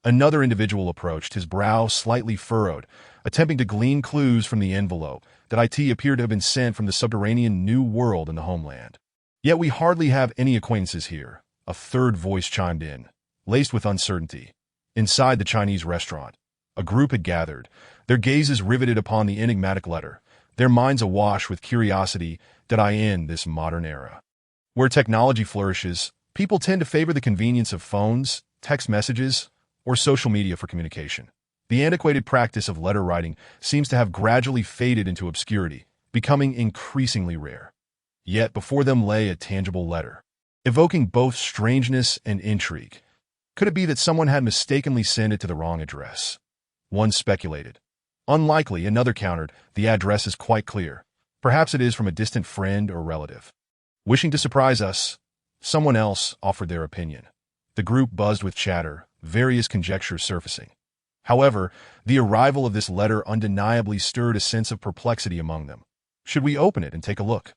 Another individual approached, his brow slightly furrowed, attempting to glean clues from the envelope that it appeared to have been sent from the subterranean New World in the homeland. Yet we hardly have any acquaintances here, a third voice chimed in, laced with uncertainty. Inside the Chinese restaurant, a group had gathered, their gazes riveted upon the enigmatic letter, their minds awash with curiosity that in this modern era, where technology flourishes, people tend to favor the convenience of phones, text messages, or social media for communication. The antiquated practice of letter writing seems to have gradually faded into obscurity, becoming increasingly rare. Yet before them lay a tangible letter, evoking both strangeness and intrigue. Could it be that someone had mistakenly sent it to the wrong address? One speculated. Unlikely, another countered, the address is quite clear. Perhaps it is from a distant friend or relative. Wishing to surprise us, someone else offered their opinion. The group buzzed with chatter, various conjectures surfacing. However, the arrival of this letter undeniably stirred a sense of perplexity among them. Should we open it and take a look?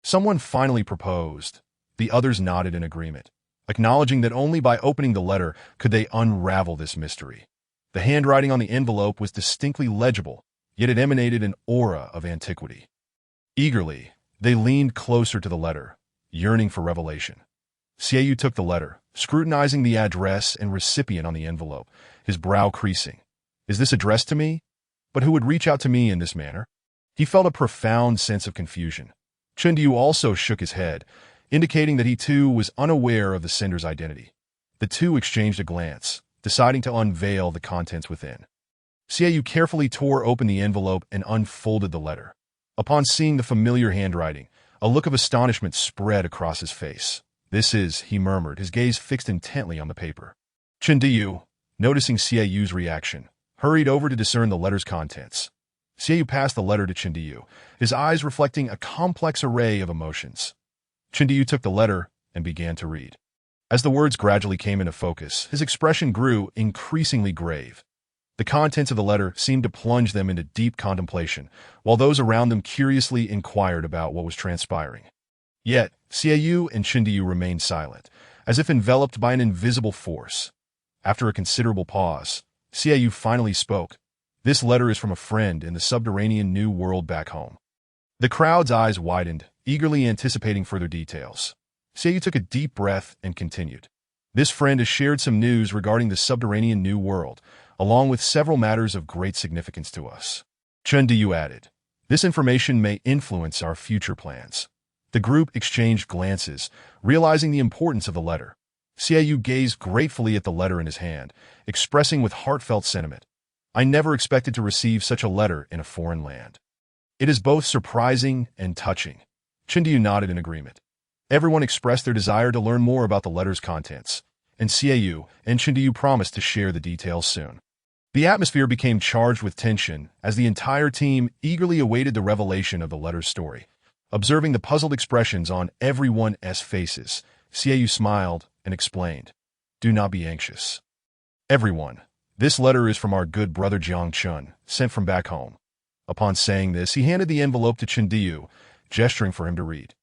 Someone finally proposed. The others nodded in agreement, acknowledging that only by opening the letter could they unravel this mystery. The handwriting on the envelope was distinctly legible, yet it emanated an aura of antiquity. Eagerly, they leaned closer to the letter, yearning for revelation. Xieyou took the letter, scrutinizing the address and recipient on the envelope, his brow creasing. Is this addressed to me? But who would reach out to me in this manner? He felt a profound sense of confusion. Chundiu also shook his head, indicating that he too was unaware of the sender's identity. The two exchanged a glance, deciding to unveil the contents within. Xieyou carefully tore open the envelope and unfolded the letter. Upon seeing the familiar handwriting, a look of astonishment spread across his face. This is, he murmured, his gaze fixed intently on the paper. Chundiu, noticing Xieyu's reaction, hurried over to discern the letter's contents. Xieyou passed the letter to Chundiu, his eyes reflecting a complex array of emotions. Chundiu took the letter and began to read. As the words gradually came into focus, his expression grew increasingly grave. The contents of the letter seemed to plunge them into deep contemplation, while those around them curiously inquired about what was transpiring. Yet, Xieyou and Chundiu remained silent, as if enveloped by an invisible force. After a considerable pause, Xieyou finally spoke. This letter is from a friend in the subterranean New World back home. The crowd's eyes widened, eagerly anticipating further details. Xieyou took a deep breath and continued. This friend has shared some news regarding the subterranean New World, along with several matters of great significance to us. Chundiu added, this information may influence our future plans. The group exchanged glances, realizing the importance of the letter. Xieyou gazed gratefully at the letter in his hand, expressing with heartfelt sentiment, I never expected to receive such a letter in a foreign land. It is both surprising and touching. Chundiu nodded in agreement. Everyone expressed their desire to learn more about the letter's contents, and Xieyou and Chundiu promised to share the details soon. The atmosphere became charged with tension as the entire team eagerly awaited the revelation of the letter's story. Observing the puzzled expressions on everyone's faces, Xieyou smiled and explained, do not be anxious. Everyone, this letter is from our good brother Jiang Chun, sent from back home. Upon saying this, he handed the envelope to Chundiu, gesturing for him to read.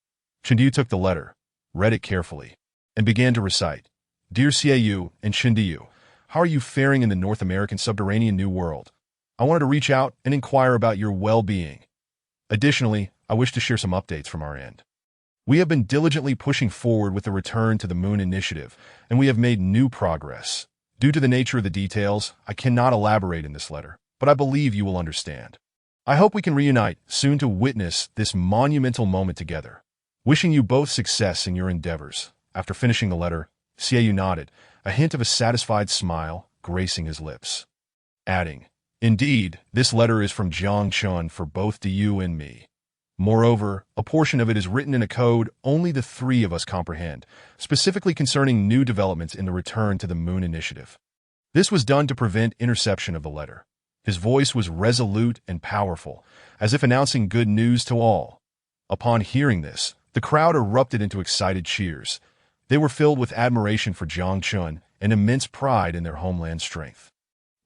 Chundiu took the letter, read it carefully, and began to recite, Dear Xieyou and Chundiu, how are you faring in the North American subterranean New World? I wanted to reach out and inquire about your well-being. Additionally, I wish to share some updates from our end. We have been diligently pushing forward with the return to the Moon Initiative, and we have made new progress. Due to the nature of the details, I cannot elaborate in this letter, but I believe you will understand. I hope we can reunite soon to witness this monumental moment together. Wishing you both success in your endeavors. After finishing the letter, Xieyou nodded, a hint of a satisfied smile gracing his lips. Adding, Indeed, this letter is from Jiang Chun for both you and me. Moreover, a portion of it is written in a code only the three of us comprehend, specifically concerning new developments in the return to the Moon Initiative. This was done to prevent interception of the letter. His voice was resolute and powerful, as if announcing good news to all. Upon hearing this, the crowd erupted into excited cheers. They were filled with admiration for Jiang Chun and immense pride in their homeland's strength.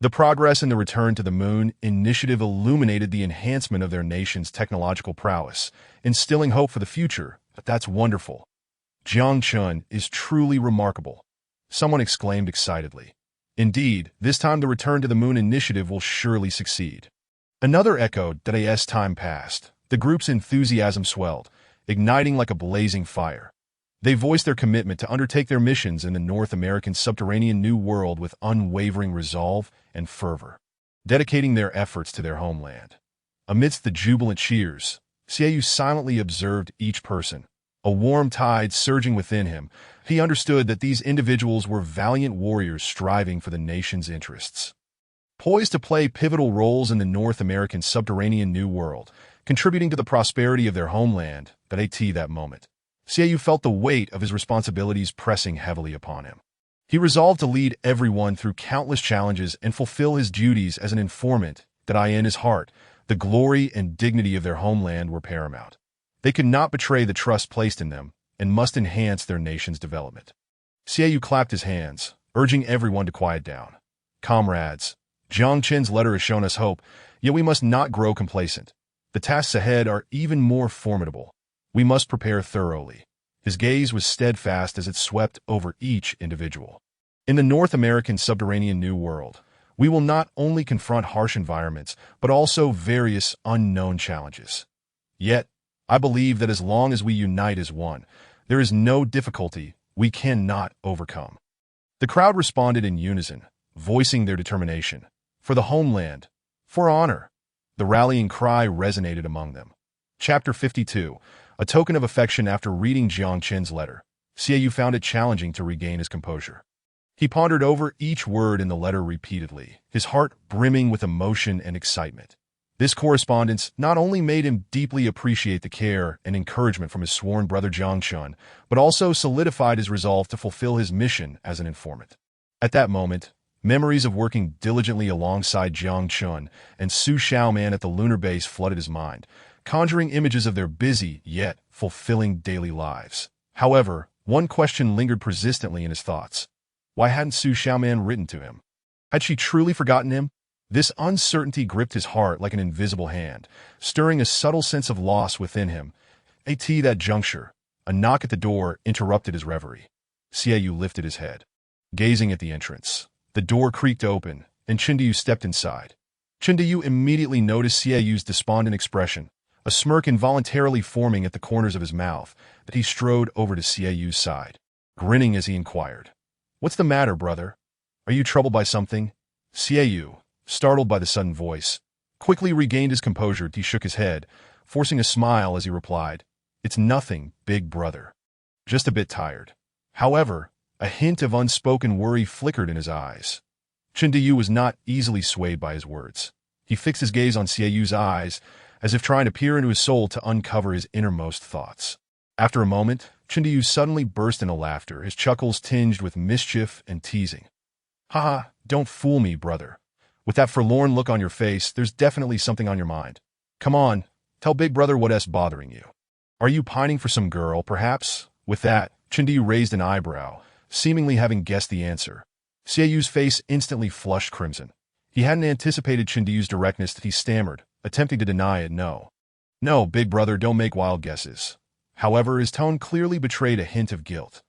The progress in the Return to the Moon initiative illuminated the enhancement of their nation's technological prowess, instilling hope for the future. But that's wonderful. Jiang Chun is truly remarkable, someone exclaimed excitedly. Indeed, this time the Return to the Moon initiative will surely succeed. Another echoed that as time passed. The group's enthusiasm swelled, igniting like a blazing fire. They voiced their commitment to undertake their missions in the North American subterranean New World with unwavering resolve and fervor, dedicating their efforts to their homeland. Amidst the jubilant cheers, Xiaoyu silently observed each person. A warm tide surging within him, he understood that these individuals were valiant warriors striving for the nation's interests. Poised to play pivotal roles in the North American subterranean New World, contributing to the prosperity of their homeland, that moment. Xiaoyu felt the weight of his responsibilities pressing heavily upon him. He resolved to lead everyone through countless challenges and fulfill his duties as an informant. In his heart, the glory and dignity of their homeland were paramount. They could not betray the trust placed in them and must enhance their nation's development. Xiaoyu clapped his hands, urging everyone to quiet down. Comrades, Jiang Chen's letter has shown us hope, yet we must not grow complacent. The tasks ahead are even more formidable. We must prepare thoroughly. His gaze was steadfast as it swept over each individual. In the North American subterranean New World, we will not only confront harsh environments, but also various unknown challenges. Yet, I believe that as long as we unite as one, there is no difficulty we cannot overcome. The crowd responded in unison, voicing their determination. For the homeland, for honor. The rallying cry resonated among them. Chapter 52. A token of affection. After reading Jiang Chen's letter, Xiaoyu found it challenging to regain his composure. He pondered over each word in the letter repeatedly, his heart brimming with emotion and excitement. This correspondence not only made him deeply appreciate the care and encouragement from his sworn brother Jiang Chun, but also solidified his resolve to fulfill his mission as an informant. At that moment, memories of working diligently alongside Jiang Chun and Su Xiaoman at the lunar base flooded his mind, conjuring images of their busy yet fulfilling daily lives. However, one question lingered persistently in his thoughts. Why hadn't Su Xiaoman written to him? Had she truly forgotten him? This uncertainty gripped his heart like an invisible hand, stirring a subtle sense of loss within him. At that juncture, a knock at the door interrupted his reverie. Xiaoyu lifted his head, gazing at the entrance. The door creaked open, and Chindiyu stepped inside. Chindiyu immediately noticed Xiaoyu's despondent expression, a smirk involuntarily forming at the corners of his mouth, that he strode over to Xiaoyu's side, grinning as he inquired, "What's the matter, brother? Are you troubled by something?" Xiaoyu, startled by the sudden voice, quickly regained his composure. He shook his head, forcing a smile as he replied, "It's nothing, big brother. Just a bit tired." However, a hint of unspoken worry flickered in his eyes. Chindiyu was not easily swayed by his words. He fixed his gaze on Xiaoyu's eyes, as if trying to peer into his soul to uncover his innermost thoughts. After a moment, Chindiyu suddenly burst into laughter, his chuckles tinged with mischief and teasing. "Haha, don't fool me, brother. With that forlorn look on your face, there's definitely something on your mind. Come on, tell big brother what's bothering you. Are you pining for some girl, perhaps?" With that, Chindiyu raised an eyebrow, seemingly having guessed the answer. Xiaoyu's face instantly flushed crimson. He hadn't anticipated Chindiyu's directness that he stammered, attempting to deny it. No, big brother, don't make wild guesses." However, his tone clearly betrayed a hint of guilt.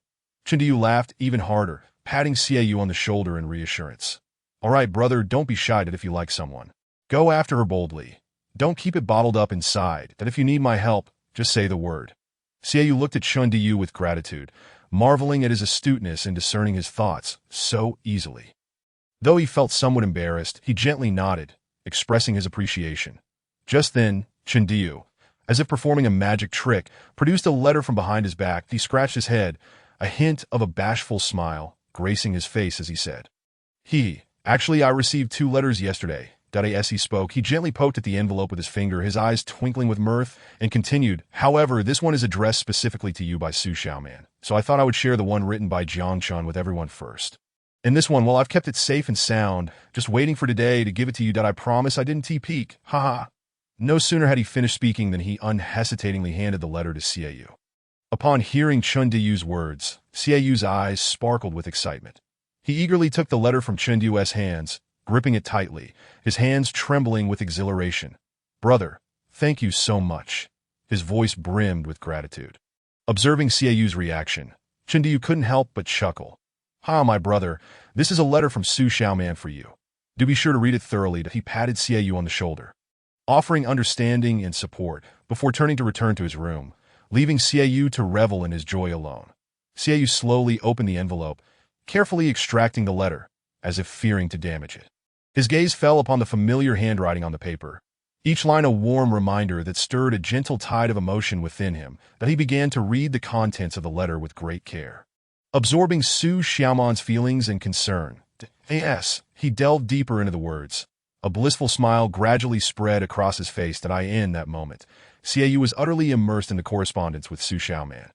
Chindiyu laughed even harder, patting Xiaoyu on the shoulder in reassurance. "All right, brother, don't be shy that if you like someone, go after her boldly. Don't keep it bottled up inside, that if you need my help, just say the word." Xiaoyu looked at Chindiyu with gratitude, marveling at his astuteness in discerning his thoughts so easily. Though he felt somewhat embarrassed, he gently nodded, expressing his appreciation. Just then, Chindiyu, as if performing a magic trick, produced a letter from behind his back. He scratched his head, a hint of a bashful smile gracing his face as he said, Actually, I received 2 letters yesterday." As he spoke, he gently poked at the envelope with his finger, his eyes twinkling with mirth, and continued, "However, this one is addressed specifically to you by Su Xiaoman, so I thought I would share the one written by Jiang Chun with everyone first. And this one, well, I've kept it safe and sound, just waiting for today to give it to you. I promise I didn't peek. Haha." No sooner had he finished speaking than he unhesitatingly handed the letter to Xiaoyu. Upon hearing Chun-Diyu's words, Xieyu's eyes sparkled with excitement. He eagerly took the letter from Chun-Diyu's hands, gripping it tightly, his hands trembling with exhilaration. "Brother, thank you so much." His voice brimmed with gratitude. Observing Xieyu's reaction, Chun-Diyu couldn't help but chuckle. "Ha, my brother, this is a letter from Su Xiaoman for you. Do be sure to read it thoroughly." He patted Xieyu's on the shoulder, offering understanding and support before turning to return to his room, leaving Xieyu's to revel in his joy alone. Xieyu's slowly opened the envelope, carefully extracting the letter, as if fearing to damage it. His gaze fell upon the familiar handwriting on the paper, each line a warm reminder that stirred a gentle tide of emotion within him, that he began to read the contents of the letter with great care. Absorbing Su Xiaoman's feelings and concern, he delved deeper into the words. A blissful smile gradually spread across his face in that moment. Xieyu's was utterly immersed in the correspondence with Su Xiaoman,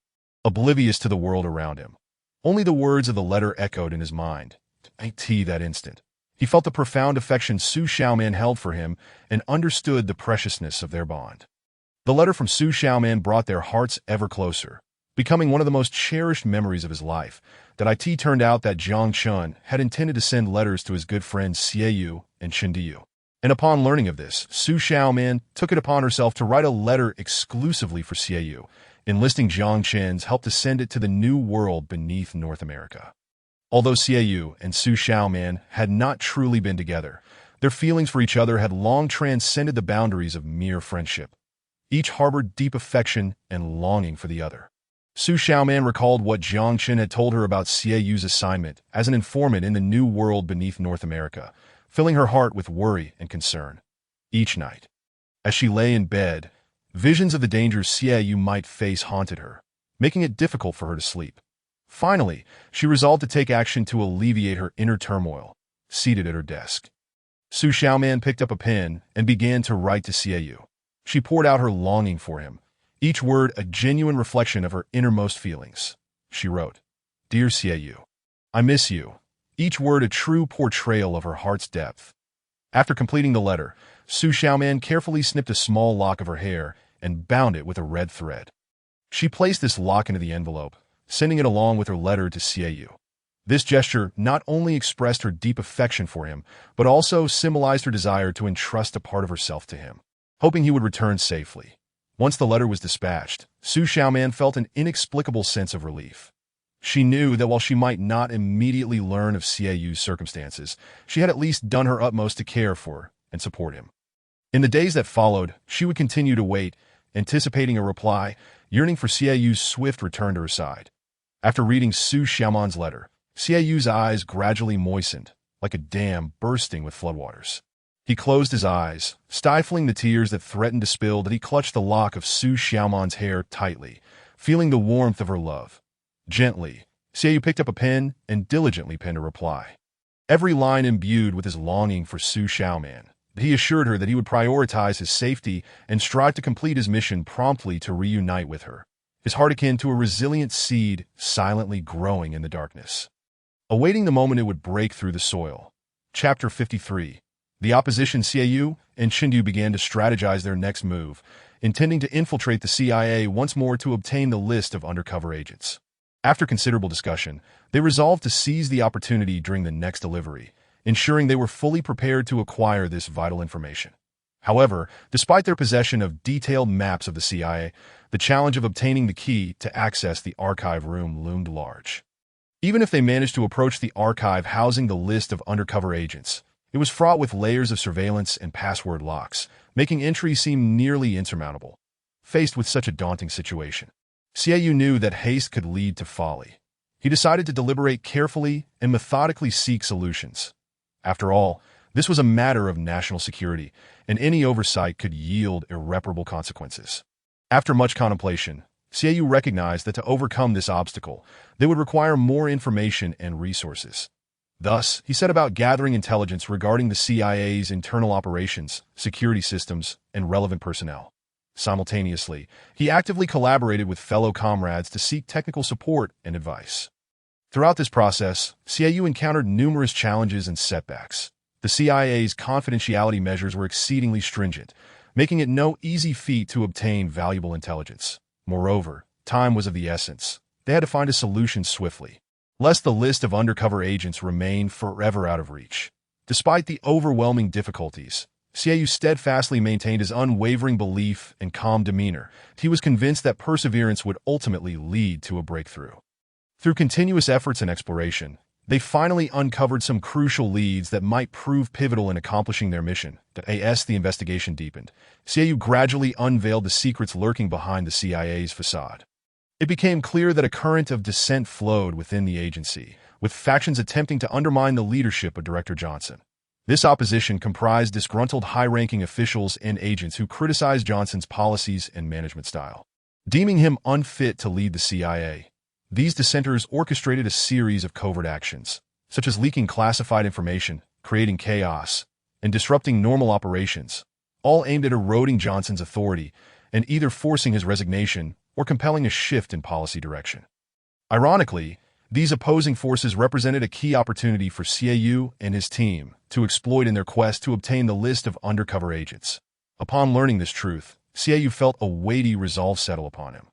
oblivious to the world around him. Only the words of the letter echoed in his mind. That instant, he felt the profound affection Su Xiaoman held for him and understood the preciousness of their bond. The letter from Su Xiaoman brought their hearts ever closer, becoming one of the most cherished memories of his life. It turned out that Jiang Chun had intended to send letters to his good friends Xieyu's and Chun-Diyu. And upon learning of this, Su Xiaoman took it upon herself to write a letter exclusively for Xieyu's, enlisting Jiang Chun's help to send it to the new world beneath North America. Although Xieyu's and Su Xiaoman had not truly been together, their feelings for each other had long transcended the boundaries of mere friendship. Each harbored deep affection and longing for the other. Su Xiaoman recalled what Jiang Chun had told her about Xieyu's assignment as an informant in the new world beneath North America, filling her heart with worry and concern. Each night, as she lay in bed, visions of the dangers Xieyu's might face haunted her, making it difficult for her to sleep. Finally, she resolved to take action to alleviate her inner turmoil, seated at her desk. Su Xiaoman picked up a pen and began to write to Xieyu's. She poured out her longing for him, each word a genuine reflection of her innermost feelings. She wrote, "Dear Xieyu's, I miss you," each word a true portrayal of her heart's depth. After completing the letter, Su Xiaoman carefully snipped a small lock of her hair and bound it with a red thread. She placed this lock into the envelope, sending it along with her letter to Xieyu's. This gesture not only expressed her deep affection for him, but also symbolized her desire to entrust a part of herself to him, hoping he would return safely. Once the letter was dispatched, Su Xiaoman felt an inexplicable sense of relief. She knew that while she might not immediately learn of Xieyu's circumstances, she had at least done her utmost to care for and support him. In the days that followed, she would continue to wait, anticipating a reply, yearning for Xieyu's swift return to her side. After reading Su Xiaoman's letter, Xieyu's eyes gradually moistened, like a dam bursting with floodwaters. He closed his eyes, stifling the tears that threatened to spill. He clutched the lock of Su Xiaoman's hair tightly, feeling the warmth of her love. Gently, Xieyu's picked up a pen and diligently penned a reply. Every line imbued with his longing for Su Xiaoman. He assured her that he would prioritize his safety and strive to complete his mission promptly to reunite with her, his heart akin to a resilient seed silently growing in the darkness, awaiting the moment it would break through the soil. Chapter 53. The opposition. Xieyu's and Chun-Diyu began to strategize their next move, intending to infiltrate the CIA once more to obtain the list of undercover agents. After considerable discussion, they resolved to seize the opportunity during the next delivery, ensuring they were fully prepared to acquire this vital information. However, despite their possession of detailed maps of the CIA, the challenge of obtaining the key to access the archive room loomed large. Even if they managed to approach the archive housing the list of undercover agents, it was fraught with layers of surveillance and password locks, making entry seem nearly insurmountable. Faced with such a daunting situation, Xieyu's knew that haste could lead to folly. He decided to deliberate carefully and methodically seek solutions. After all, this was a matter of national security, and any oversight could yield irreparable consequences. After much contemplation, Xieyu's recognized that to overcome this obstacle, they would require more information and resources. Thus, he set about gathering intelligence regarding the CIA's internal operations, security systems, and relevant personnel. Simultaneously, he actively collaborated with fellow comrades to seek technical support and advice. Throughout this process, Xieyu's encountered numerous challenges and setbacks. The CIA's confidentiality measures were exceedingly stringent, making it no easy feat to obtain valuable intelligence. Moreover, Time was of the essence. They had to find a solution swiftly, lest the list of undercover agents remain forever out of reach. Despite the overwhelming difficulties, Xiaoyu steadfastly maintained his unwavering belief and calm demeanor. He was convinced that perseverance would ultimately lead to a breakthrough. Through continuous efforts and exploration, they finally uncovered some crucial leads that might prove pivotal in accomplishing their mission. As the investigation deepened, Xiaoyu gradually unveiled the secrets lurking behind the CIA's facade. It became clear that a current of dissent flowed within the agency, with factions attempting to undermine the leadership of Director Johnson. This opposition comprised disgruntled high-ranking officials and agents who criticized Johnson's policies and management style, deeming him unfit to lead the CIA. These dissenters orchestrated a series of covert actions, such as leaking classified information, creating chaos, and disrupting normal operations, all aimed at eroding Johnson's authority and either forcing his resignation or compelling a shift in policy direction. Ironically, these opposing forces represented a key opportunity for Xiaoyu and his team to exploit in their quest to obtain the list of undercover agents. Upon learning this truth, Xiaoyu felt a weighty resolve settle upon him.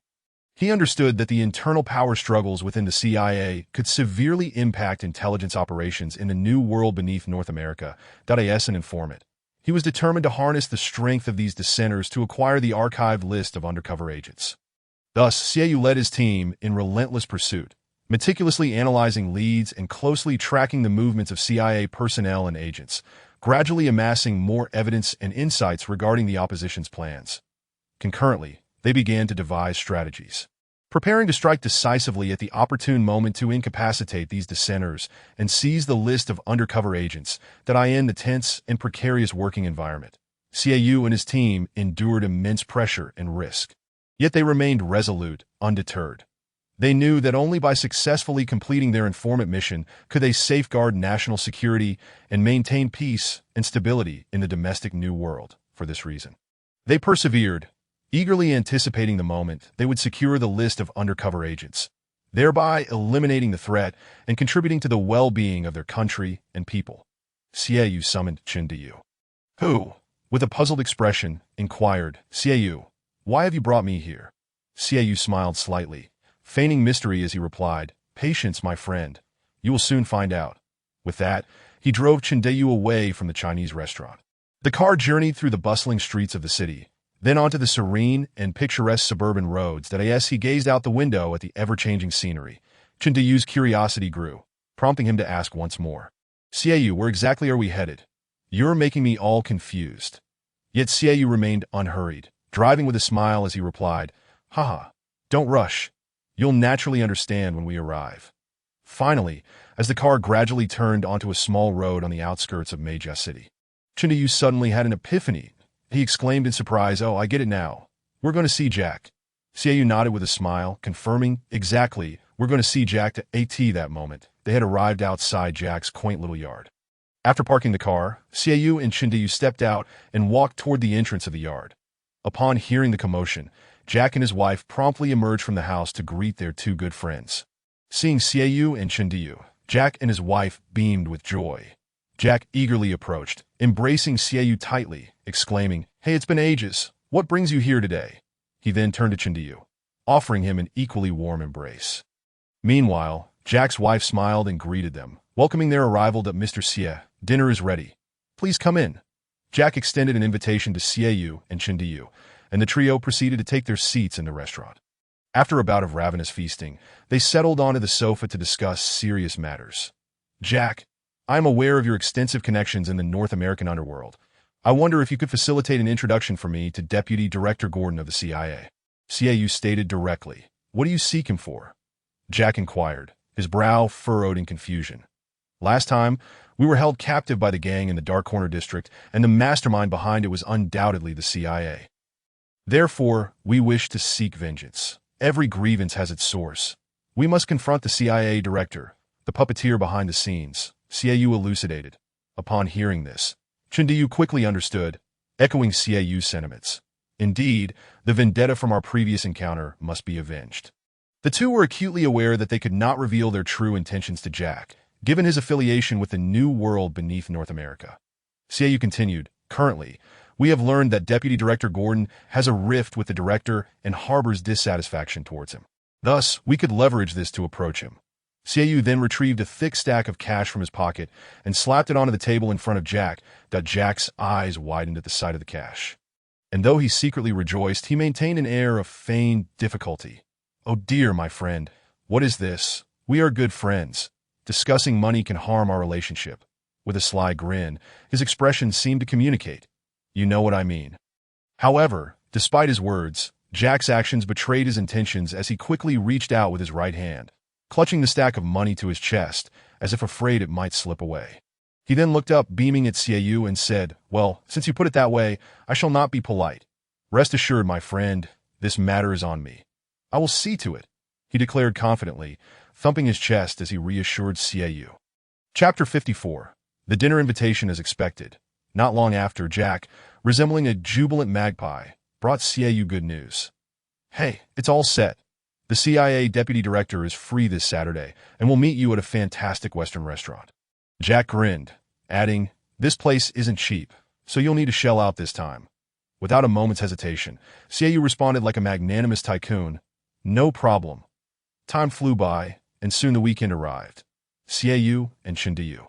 He understood that the internal power struggles within the CIA could severely impact intelligence operations in the new world beneath North America. As an informant, he was determined to harness the strength of these dissenters to acquire the archived list of undercover agents. Thus, Xiaoyu led his team in relentless pursuit, meticulously analyzing leads and closely tracking the movements of CIA personnel and agents, gradually amassing more evidence and insights regarding the opposition's plans. Concurrently, they began to devise strategies, preparing to strike decisively at the opportune moment to incapacitate these dissenters and seize the list of undercover agents in the tense and precarious working environment. Xiaoyu and his team endured immense pressure and risk, yet they remained resolute, undeterred. They knew that only by successfully completing their informant mission could they safeguard national security and maintain peace and stability in the domestic New World. For this reason, they persevered, eagerly anticipating the moment they would secure the list of undercover agents, thereby eliminating the threat and contributing to the well-being of their country and people. Xiaoyu summoned Chen Diyu, who, with a puzzled expression, inquired, "Xiaoyu, why have you brought me here?" Xiaoyu smiled slightly, feigning mystery as he replied, "Patience, my friend. You will soon find out." With that, he drove Chen Diyu away from the Chinese restaurant. The car journeyed through the bustling streets of the city, then onto the serene and picturesque suburban roads. As he gazed out the window at the ever-changing scenery, Chen Diyu's curiosity grew, prompting him to ask once more, "Xiaoyu, where exactly are we headed? You're making me all confused." Yet Xiaoyu remained unhurried, driving with a smile as he replied, "Haha, don't rush. You'll naturally understand when we arrive." Finally, as the car gradually turned onto a small road on the outskirts of Meijia City, Chen Diyu suddenly had an epiphany. He exclaimed in surprise, "Oh, I get it now. We're going to see Jack." Xiaoyu nodded with a smile, confirming, "Exactly, we're going to see Jack." At that moment, they had arrived outside Jack's quaint little yard. After parking the car, Xiaoyu and Chen Diyu stepped out and walked toward the entrance of the yard. Upon hearing the commotion, Jack and his wife promptly emerged from the house to greet their two good friends. Seeing Xiaoyu and Chen Diyu, Jack and his wife beamed with joy. Jack eagerly approached, embracing Xiaoyu tightly, exclaiming, "Hey, it's been ages. What brings you here today?" He then turned to Chen Diyu, offering him an equally warm embrace. Meanwhile, Jack's wife smiled and greeted them, welcoming their arrival. "Mr. Xie, dinner is ready. Please come in." Jack extended an invitation to Xiaoyu and Chen Diyu, and the trio proceeded to take their seats in the restaurant. After a bout of ravenous feasting, they settled onto the sofa to discuss serious matters. "Jack, I am aware of your extensive connections in the North American underworld. I wonder if you could facilitate an introduction for me to Deputy Director Gordon of the CIA." Xiaoyu stated directly, "What do you seek him for?" Jack inquired, his brow furrowed in confusion. "Last time, we were held captive by the gang in the Dark Corner District, and the mastermind behind it was undoubtedly the CIA. Therefore, we wish to seek vengeance. Every grievance has its source. We must confront the CIA director, the puppeteer behind the scenes," Xiaoyu elucidated. Upon hearing this, Chen Diyu quickly understood, echoing Xiaoyu's sentiments. Indeed, the vendetta from our previous encounter must be avenged. The two were acutely aware that they could not reveal their true intentions to Jack, given his affiliation with the new world beneath North America. Xiaoyu continued, "Currently, We have learned that Deputy Director Gordon has a rift with the director and harbors dissatisfaction towards him. Thus, we could leverage this to approach him. Xiaoyu then retrieved a thick stack of cash from his pocket and slapped it onto the table in front of Jack. Jack's eyes widened at the sight of the cash. And though he secretly rejoiced, he maintained an air of feigned difficulty. "Oh dear, my friend, what is this? We are good friends. Discussing money can harm our relationship." With a sly grin, his expression seemed to communicate, "You know what I mean." However, despite his words, Jack's actions betrayed his intentions as he quickly reached out with his right hand, clutching the stack of money to his chest, as if afraid it might slip away. He then looked up, beaming at Xiaoyu, and said, "Well, since you put it that way, I shall not be polite. Rest assured, my friend, this matter is on me. I will see to it," he declared confidently, thumping his chest as he reassured Xiaoyu. Chapter 54. The dinner invitation as expected. Not long after, Jack, resembling a jubilant magpie, brought Xiaoyu good news. "Hey, it's all set. The CIA deputy director is free this Saturday and will meet you at a fantastic Western restaurant." Jack grinned, adding, "This place isn't cheap, so you'll need to shell out this time." Without a moment's hesitation, Xiaoyu responded like a magnanimous tycoon, "No problem." Time flew by, and soon the weekend arrived. Xiaoyu and Chindayu,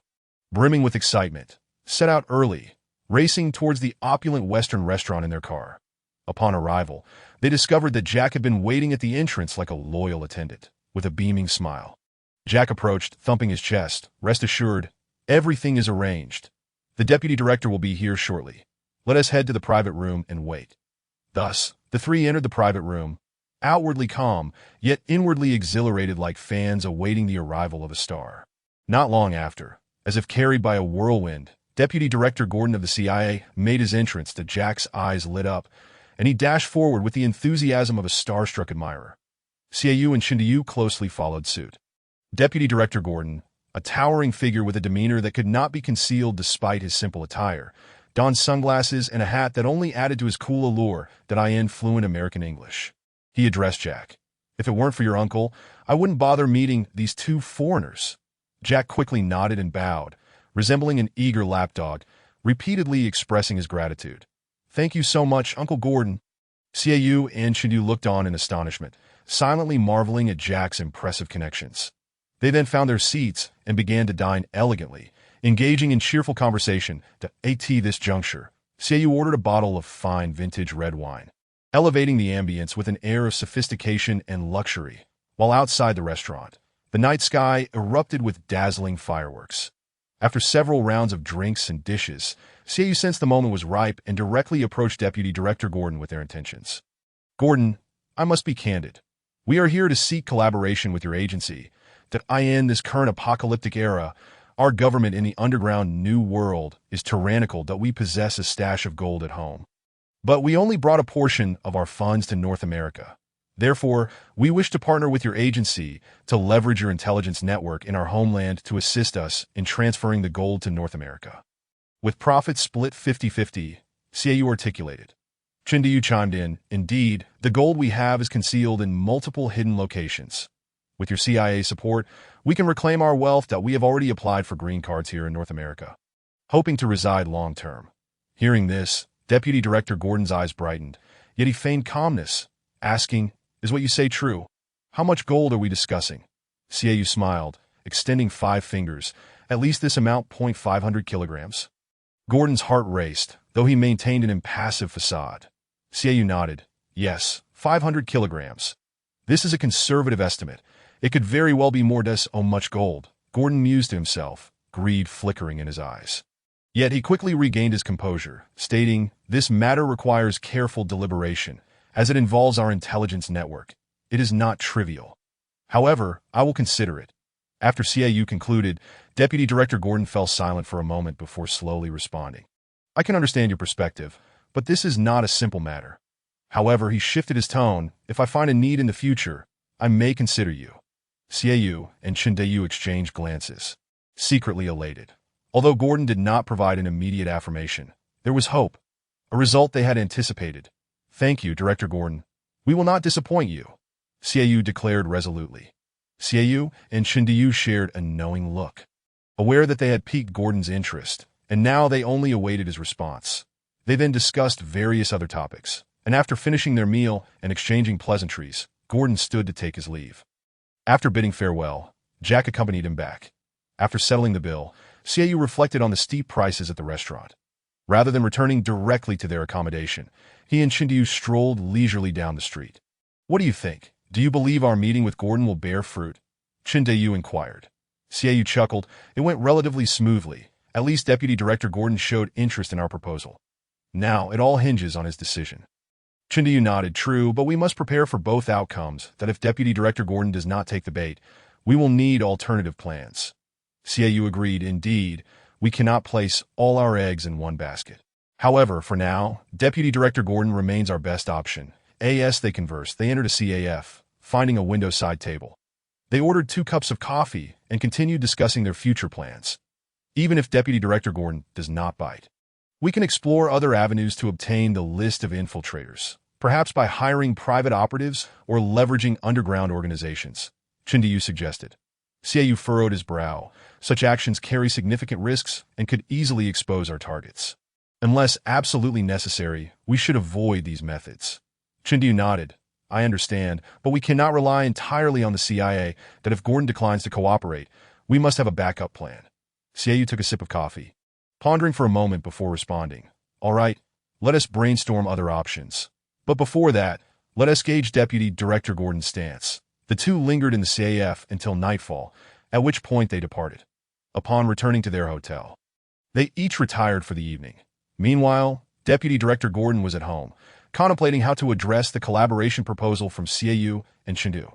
brimming with excitement, set out early, racing towards the opulent Western restaurant in their car. Upon arrival, they discovered that Jack had been waiting at the entrance like a loyal attendant, with a beaming smile. Jack approached, thumping his chest. "Rest assured, everything is arranged. The deputy director will be here shortly. Let us head to the private room and wait." Thus, the three entered the private room, outwardly calm, yet inwardly exhilarated like fans awaiting the arrival of a star. Not long after, as if carried by a whirlwind, Deputy Director Gordon of the CIA made his entrance. Jack's eyes lit up, and he dashed forward with the enthusiasm of a starstruck admirer. Xiaoyu and Chindayu closely followed suit. Deputy Director Gordon, a towering figure with a demeanor that could not be concealed despite his simple attire, donned sunglasses and a hat that only added to his cool allure. Fluent American English. He addressed Jack. "If it weren't for your uncle, I wouldn't bother meeting these two foreigners." Jack quickly nodded and bowed, resembling an eager lapdog, repeatedly expressing his gratitude. "Thank you so much, Uncle Gordon." Xiaoyu and Chindayu looked on in astonishment, silently marveling at Jack's impressive connections. They then found their seats and began to dine elegantly, engaging in cheerful conversation. At this juncture, Xiaoyu ordered a bottle of fine vintage red wine, elevating the ambience with an air of sophistication and luxury. While outside the restaurant, the night sky erupted with dazzling fireworks. After several rounds of drinks and dishes, Xiaoyu sensed the moment was ripe and directly approached Deputy Director Gordon with their intentions. "Gordon, I must be candid. We are here to seek collaboration with your agency. In this current apocalyptic era, our government in the underground new world is tyrannical. We possess a stash of gold at home, but we only brought a portion of our funds to North America. Therefore, we wish to partner with your agency to leverage your intelligence network in our homeland to assist us in transferring the gold to North America, with profits split 50-50, Xiaoyu articulated. Chindayu chimed in, "Indeed, the gold we have is concealed in multiple hidden locations. With your CIA support, we can reclaim our wealth. We have already applied for green cards here in North America, hoping to reside long-term." Hearing this, Deputy Director Gordon's eyes brightened, yet he feigned calmness, asking, "Is what you say true? How much gold are we discussing?" Xiaoyu smiled, extending 5 fingers. "At least this amount, 500 kilograms." Gordon's heart raced, though he maintained an impassive facade. Xiaoyu nodded. "Yes, 500 kilograms. This is a conservative estimate. It could very well be more. Much gold," Gordon mused to himself, greed flickering in his eyes. Yet he quickly regained his composure, stating, "This matter requires careful deliberation, as it involves our intelligence network. It is not trivial. However, I will consider it." After Xiaoyu concluded, Deputy Director Gordon fell silent for a moment before slowly responding. "I can understand your perspective, but this is not a simple matter." However, he shifted his tone. "If I find a need in the future, I may consider you." Xiaoyu and Chindayu exchanged glances, secretly elated. Although Gordon did not provide an immediate affirmation, there was hope, a result they had anticipated. "Thank you, Director Gordon. We will not disappoint you," Xiaoyu declared resolutely. Xiaoyu and Chindayu shared a knowing look, aware that they had piqued Gordon's interest, and now they only awaited his response. They then discussed various other topics, and after finishing their meal and exchanging pleasantries, Gordon stood to take his leave. After bidding farewell, Jack accompanied him back. After settling the bill, Xiaoyu reflected on the steep prices at the restaurant. Rather than returning directly to their accommodation, he and Chindiyu strolled leisurely down the street. "What do you think? Do you believe our meeting with Gordon will bear fruit?" Chindiyu inquired. Xiaoyu chuckled. "It went relatively smoothly. At least Deputy Director Gordon showed interest in our proposal. Now, it all hinges on his decision." Chindiyu nodded. "True, but we must prepare for both outcomes, that if Deputy Director Gordon does not take the bait, we will need alternative plans." Xiaoyu agreed. "Indeed, we cannot place all our eggs in one basket. However, for now, Deputy Director Gordon remains our best option." As they conversed, they entered a CAF, finding a window side table. They ordered 2 cups of coffee and continued discussing their future plans. "Even if Deputy Director Gordon does not bite, we can explore other avenues to obtain the list of infiltrators, perhaps by hiring private operatives or leveraging underground organizations," Chindiyu suggested. Xiaoyu furrowed his brow. "Such actions carry significant risks and could easily expose our targets. Unless absolutely necessary, we should avoid these methods." Chindiyu nodded. "I understand, but we cannot rely entirely on the CIA that if Gordon declines to cooperate, we must have a backup plan." Xiaoyu took a sip of coffee, pondering for a moment before responding. "All right, let us brainstorm other options. But before that, let us gauge Deputy Director Gordon's stance." The two lingered in the CAF until nightfall, at which point they departed. Upon returning to their hotel, they each retired for the evening. Meanwhile, Deputy Director Gordon was at home, contemplating how to address the collaboration proposal from Xiaoyu and Chindu.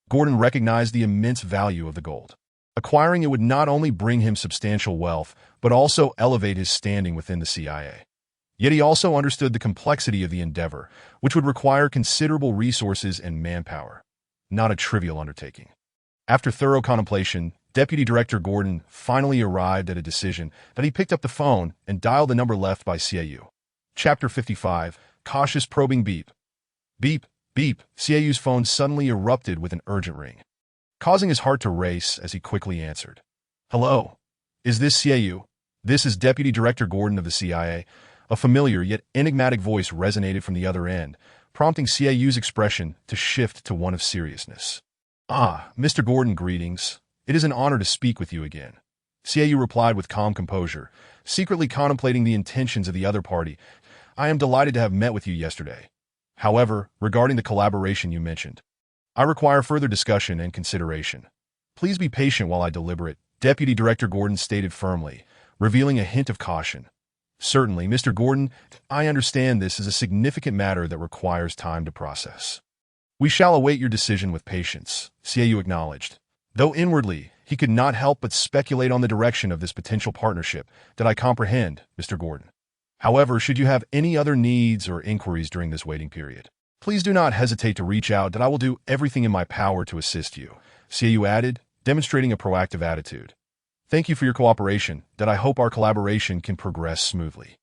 Gordon recognized the immense value of the gold. Acquiring it would not only bring him substantial wealth, but also elevate his standing within the CIA. Yet he also understood the complexity of the endeavor, which would require considerable resources and manpower. Not a trivial undertaking. After thorough contemplation, Deputy Director Gordon finally arrived at a decision that he picked up the phone and dialed the number left by Xiaoyu. Chapter 55, Cautious Probing Beep. Beep, beep, Xiaoyu's phone suddenly erupted with an urgent ring, causing his heart to race as he quickly answered. "Hello? Is this Xiaoyu?" "This is Deputy Director Gordon of the CIA." A familiar yet enigmatic voice resonated from the other end, prompting Xiaoyu's expression to shift to one of seriousness. "Ah, Mr. Gordon, greetings. It is an honor to speak with you again." Xiaoyu replied with calm composure, secretly contemplating the intentions of the other party. "I am delighted to have met with you yesterday. However, regarding the collaboration you mentioned, I require further discussion and consideration. Please be patient while I deliberate," Deputy Director Gordon stated firmly, revealing a hint of caution. "Certainly, Mr. Gordon, I understand this is a significant matter that requires time to process. We shall await your decision with patience," Xiaoyu acknowledged, though inwardly he could not help but speculate on the direction of this potential partnership. "That I comprehend, Mr. Gordon. However, should you have any other needs or inquiries during this waiting period, please do not hesitate to reach out, that I will do everything in my power to assist you," Xiaoyu added, demonstrating a proactive attitude. "Thank you for your cooperation, that I hope our collaboration can progress smoothly.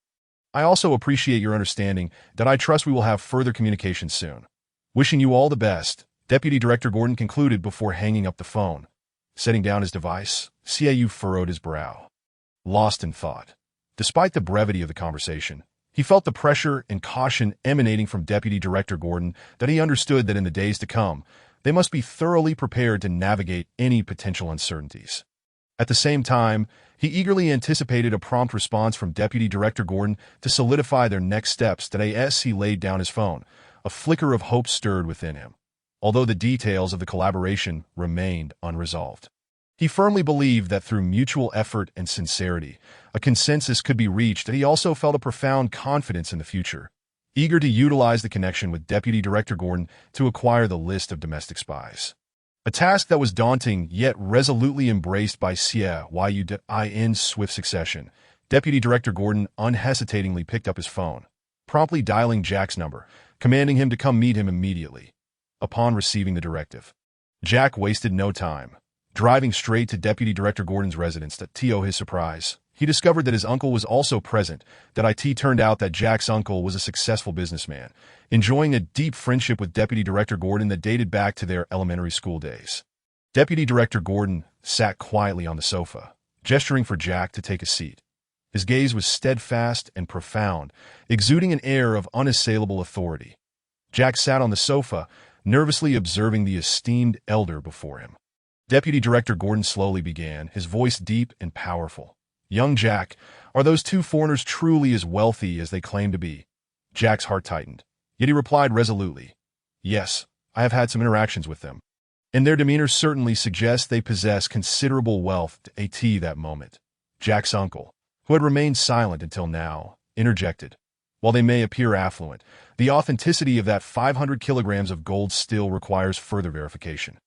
I also appreciate your understanding, that I trust we will have further communication soon. Wishing you all the best," Deputy Director Gordon concluded before hanging up the phone. Setting down his device, Xiaoyu furrowed his brow, lost in thought. Despite the brevity of the conversation, he felt the pressure and caution emanating from Deputy Director Gordon, that he understood that in the days to come, they must be thoroughly prepared to navigate any potential uncertainties. At the same time, he eagerly anticipated a prompt response from Deputy Director Gordon to solidify their next steps. That as he laid down his phone, a flicker of hope stirred within him, although the details of the collaboration remained unresolved. He firmly believed that through mutual effort and sincerity, a consensus could be reached, and he also felt a profound confidence in the future, eager to utilize the connection with Deputy Director Gordon to acquire the list of domestic spies. A task that was daunting, yet resolutely embraced by Xiaoyu in swift succession. Deputy Director Gordon unhesitatingly picked up his phone, promptly dialing Jack's number, commanding him to come meet him immediately. Upon receiving the directive, Jack wasted no time, driving straight to Deputy Director Gordon's residence. To his surprise, he discovered that his uncle was also present. It turned out that Jack's uncle was a successful businessman, enjoying a deep friendship with Deputy Director Gordon that dated back to their elementary school days. Deputy Director Gordon sat quietly on the sofa, gesturing for Jack to take a seat. His gaze was steadfast and profound, exuding an air of unassailable authority. Jack sat on the sofa, nervously observing the esteemed elder before him. Deputy Director Gordon slowly began, his voice deep and powerful. "Young Jack, are those two foreigners truly as wealthy as they claim to be?" Jack's heart tightened, yet he replied resolutely, "Yes, I have had some interactions with them, and their demeanor certainly suggests they possess considerable wealth." At that moment, Jack's uncle, who had remained silent until now, interjected. "While they may appear affluent, the authenticity of that 500 kilograms of gold still requires further verification.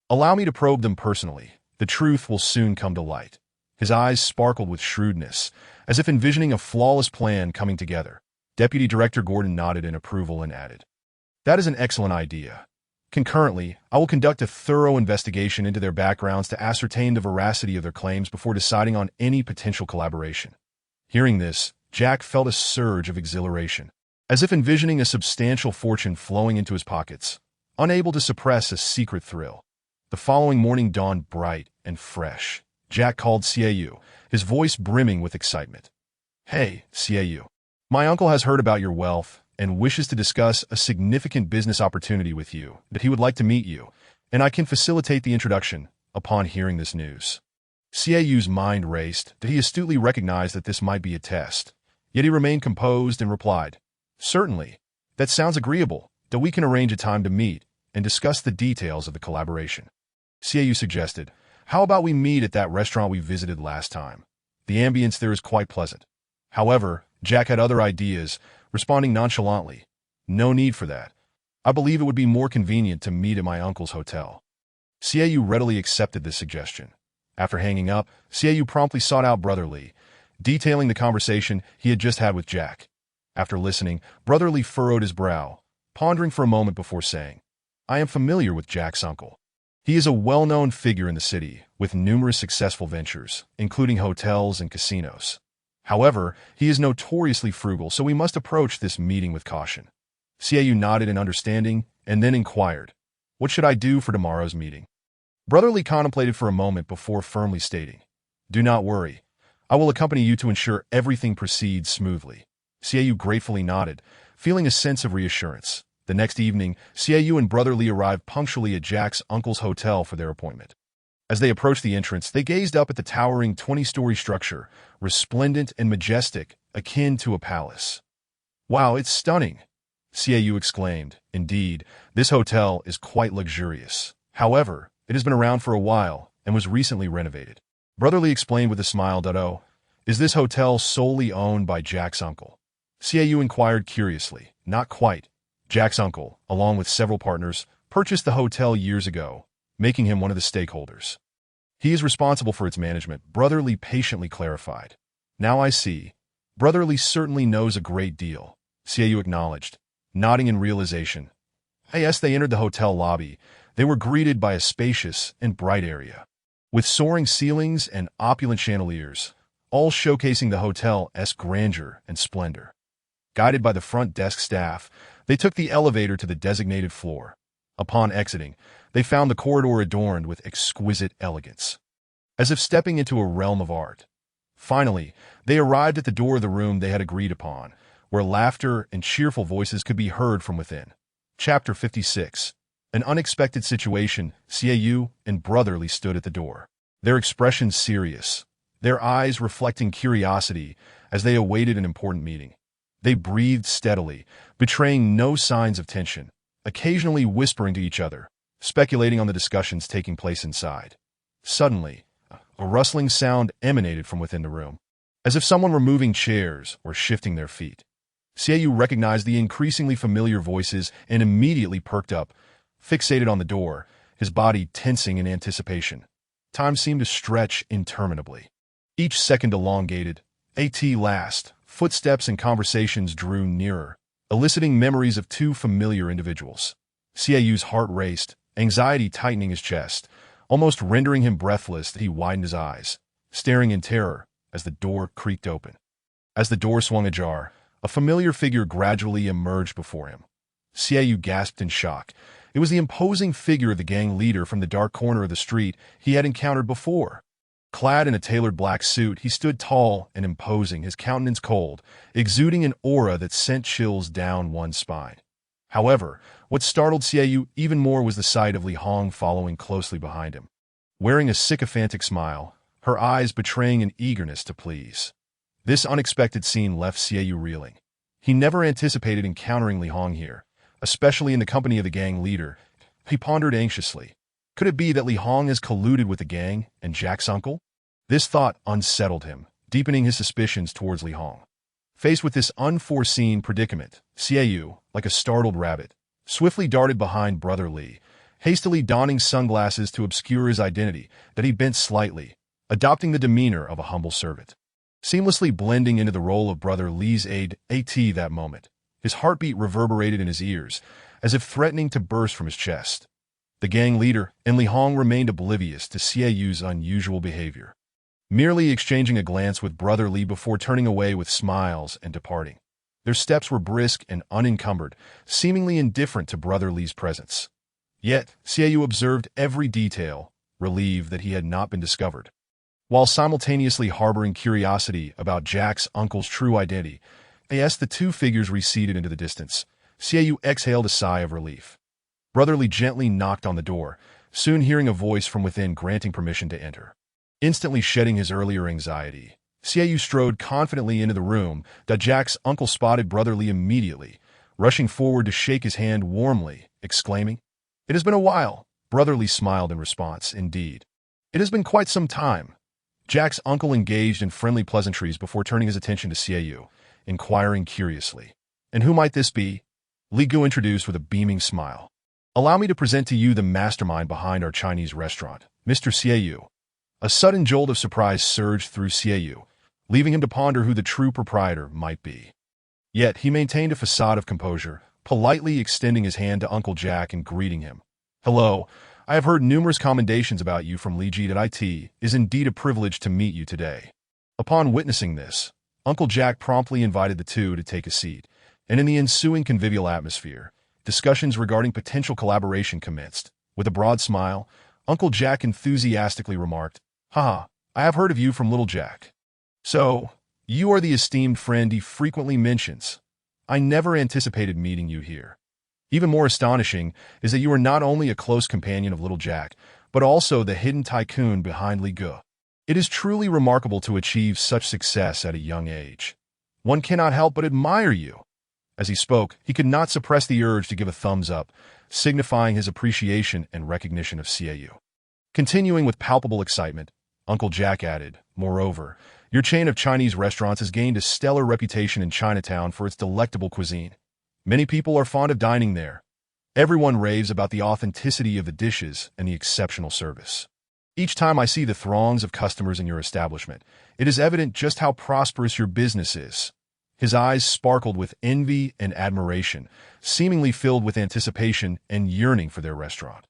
Allow me to probe them personally. The truth will soon come to light." His eyes sparkled with shrewdness, as if envisioning a flawless plan coming together. Deputy Director Gordon nodded in approval and added, "That is an excellent idea. Concurrently, I will conduct a thorough investigation into their backgrounds to ascertain the veracity of their claims before deciding on any potential collaboration." Hearing this, Jack felt a surge of exhilaration, as if envisioning a substantial fortune flowing into his pockets, unable to suppress a secret thrill. The following morning dawned bright and fresh. Jack called Ciu, his voice brimming with excitement. "Hey, Ciu. My uncle has heard about your wealth and wishes to discuss a significant business opportunity with you, that he would like to meet you, and I can facilitate the introduction." Upon hearing this news, Ciu's mind raced, that he astutely recognized that this might be a test. Yet he remained composed and replied, "Certainly. That sounds agreeable, that we can arrange a time to meet and discuss the details of the collaboration." Ciu suggested, "How about we meet at that restaurant we visited last time? The ambience there is quite pleasant." However, Jack had other ideas, responding nonchalantly, "No need for that. I believe it would be more convenient to meet at my uncle's hotel." Ciu readily accepted this suggestion. After hanging up, Ciu promptly sought out Brother Lee, detailing the conversation he had just had with Jack. After listening, Brother Lee furrowed his brow, pondering for a moment before saying, "I am familiar with Jack's uncle. He is a well-known figure in the city, with numerous successful ventures, including hotels and casinos. However, he is notoriously frugal, so we must approach this meeting with caution." Ciu nodded in understanding and then inquired, "What should I do for tomorrow's meeting?" Brother Lee contemplated for a moment before firmly stating, "Do not worry. I will accompany you to ensure everything proceeds smoothly." Ciu gratefully nodded, feeling a sense of reassurance. The next evening, Ciu and Brother Lee arrived punctually at Jack's uncle's hotel for their appointment. As they approached the entrance, they gazed up at the towering 20-story structure, resplendent and majestic, akin to a palace. "Wow, it's stunning!" Ciu exclaimed. Indeed, this hotel is quite luxurious. However, it has been around for a while and was recently renovated. Brother Lee explained with a smile, "Oh, is this hotel solely owned by Jack's uncle?" Ciu inquired curiously. "Not quite. Jack's uncle, along with several partners, purchased the hotel years ago, making him one of the stakeholders. He is responsible for its management," Brother Lee patiently clarified. "Now I see. Brother Lee certainly knows a great deal," Ciu acknowledged, nodding in realization. As they entered the hotel lobby, they were greeted by a spacious and bright area, with soaring ceilings and opulent chandeliers, all showcasing the hotel's grandeur and splendor. Guided by the front desk staff, they took the elevator to the designated floor. Upon exiting, they found the corridor adorned with exquisite elegance, as if stepping into a realm of art. Finally, they arrived at the door of the room they had agreed upon, where laughter and cheerful voices could be heard from within. Chapter 56. An unexpected situation. Ciu and Brother Lee stood at the door, their expressions serious, their eyes reflecting curiosity as they awaited an important meeting. They breathed steadily, betraying no signs of tension, occasionally whispering to each other, speculating on the discussions taking place inside. Suddenly, a rustling sound emanated from within the room, as if someone were moving chairs or shifting their feet. Ciu recognized the increasingly familiar voices and immediately perked up, fixated on the door, his body tensing in anticipation. Time seemed to stretch interminably, each second elongated. At last, footsteps and conversations drew nearer, eliciting memories of two familiar individuals. Ciu's heart raced, anxiety tightening his chest, almost rendering him breathless. That he widened his eyes, staring in terror as the door creaked open. As the door swung ajar, a familiar figure gradually emerged before him. Ciu gasped in shock. It was the imposing figure of the gang leader from the dark corner of the street he had encountered before. Clad in a tailored black suit, he stood tall and imposing, his countenance cold, exuding an aura that sent chills down one's spine. However, what startled Xiaoyu even more was the sight of Li Hong following closely behind him. Wearing a sycophantic smile, her eyes betraying an eagerness to please. This unexpected scene left Xiaoyu reeling. He never anticipated encountering Li Hong here, especially in the company of the gang leader. He pondered anxiously. Could it be that Li Hong has colluded with the gang and Jack's uncle? This thought unsettled him, deepening his suspicions towards Li Hong. Faced with this unforeseen predicament, Xiaoyu, like a startled rabbit, swiftly darted behind Brother Li, hastily donning sunglasses to obscure his identity that he bent slightly, adopting the demeanor of a humble servant. Seamlessly blending into the role of Brother Li's aide that moment, his heartbeat reverberated in his ears, as if threatening to burst from his chest. The gang leader and Li Hong remained oblivious to Xiaoyu's unusual behavior, merely exchanging a glance with Brother Li before turning away with smiles and departing. Their steps were brisk and unencumbered, seemingly indifferent to Brother Li's presence. Yet, Xiaoyu observed every detail, relieved that he had not been discovered. While simultaneously harboring curiosity about Jack's uncle's true identity, as the two figures receded into the distance, Xiaoyu exhaled a sigh of relief. Brother Li gently knocked on the door, soon hearing a voice from within granting permission to enter. Instantly shedding his earlier anxiety, Xiaoyu strode confidently into the room. Jack's uncle spotted Brother Li immediately, rushing forward to shake his hand warmly, exclaiming, "It has been a while." Brother Li smiled in response. "Indeed. It has been quite some time." Jack's uncle engaged in friendly pleasantries before turning his attention to Xiaoyu, inquiring curiously, "And who might this be?" Li Gu introduced with a beaming smile. "Allow me to present to you the mastermind behind our Chinese restaurant, Mr. Xiaoyu." A sudden jolt of surprise surged through Xiaoyu, leaving him to ponder who the true proprietor might be. Yet he maintained a facade of composure, politely extending his hand to Uncle Jack and greeting him. "Hello. I have heard numerous commendations about you from Li Ji. It is indeed a privilege to meet you today." Upon witnessing this, Uncle Jack promptly invited the two to take a seat, and in the ensuing convivial atmosphere, discussions regarding potential collaboration commenced. With a broad smile, Uncle Jack enthusiastically remarked, "Haha, I have heard of you from Little Jack. So, you are the esteemed friend he frequently mentions. I never anticipated meeting you here. Even more astonishing is that you are not only a close companion of Little Jack, but also the hidden tycoon behind Li Gu. It is truly remarkable to achieve such success at a young age. One cannot help but admire you." As he spoke, he could not suppress the urge to give a thumbs up, signifying his appreciation and recognition of Xiaoyu. Continuing with palpable excitement, Uncle Jack added, "Moreover, your chain of Chinese restaurants has gained a stellar reputation in Chinatown for its delectable cuisine. Many people are fond of dining there. Everyone raves about the authenticity of the dishes and the exceptional service. Each time I see the throngs of customers in your establishment, it is evident just how prosperous your business is." His eyes sparkled with envy and admiration, seemingly filled with anticipation and yearning for their restaurant.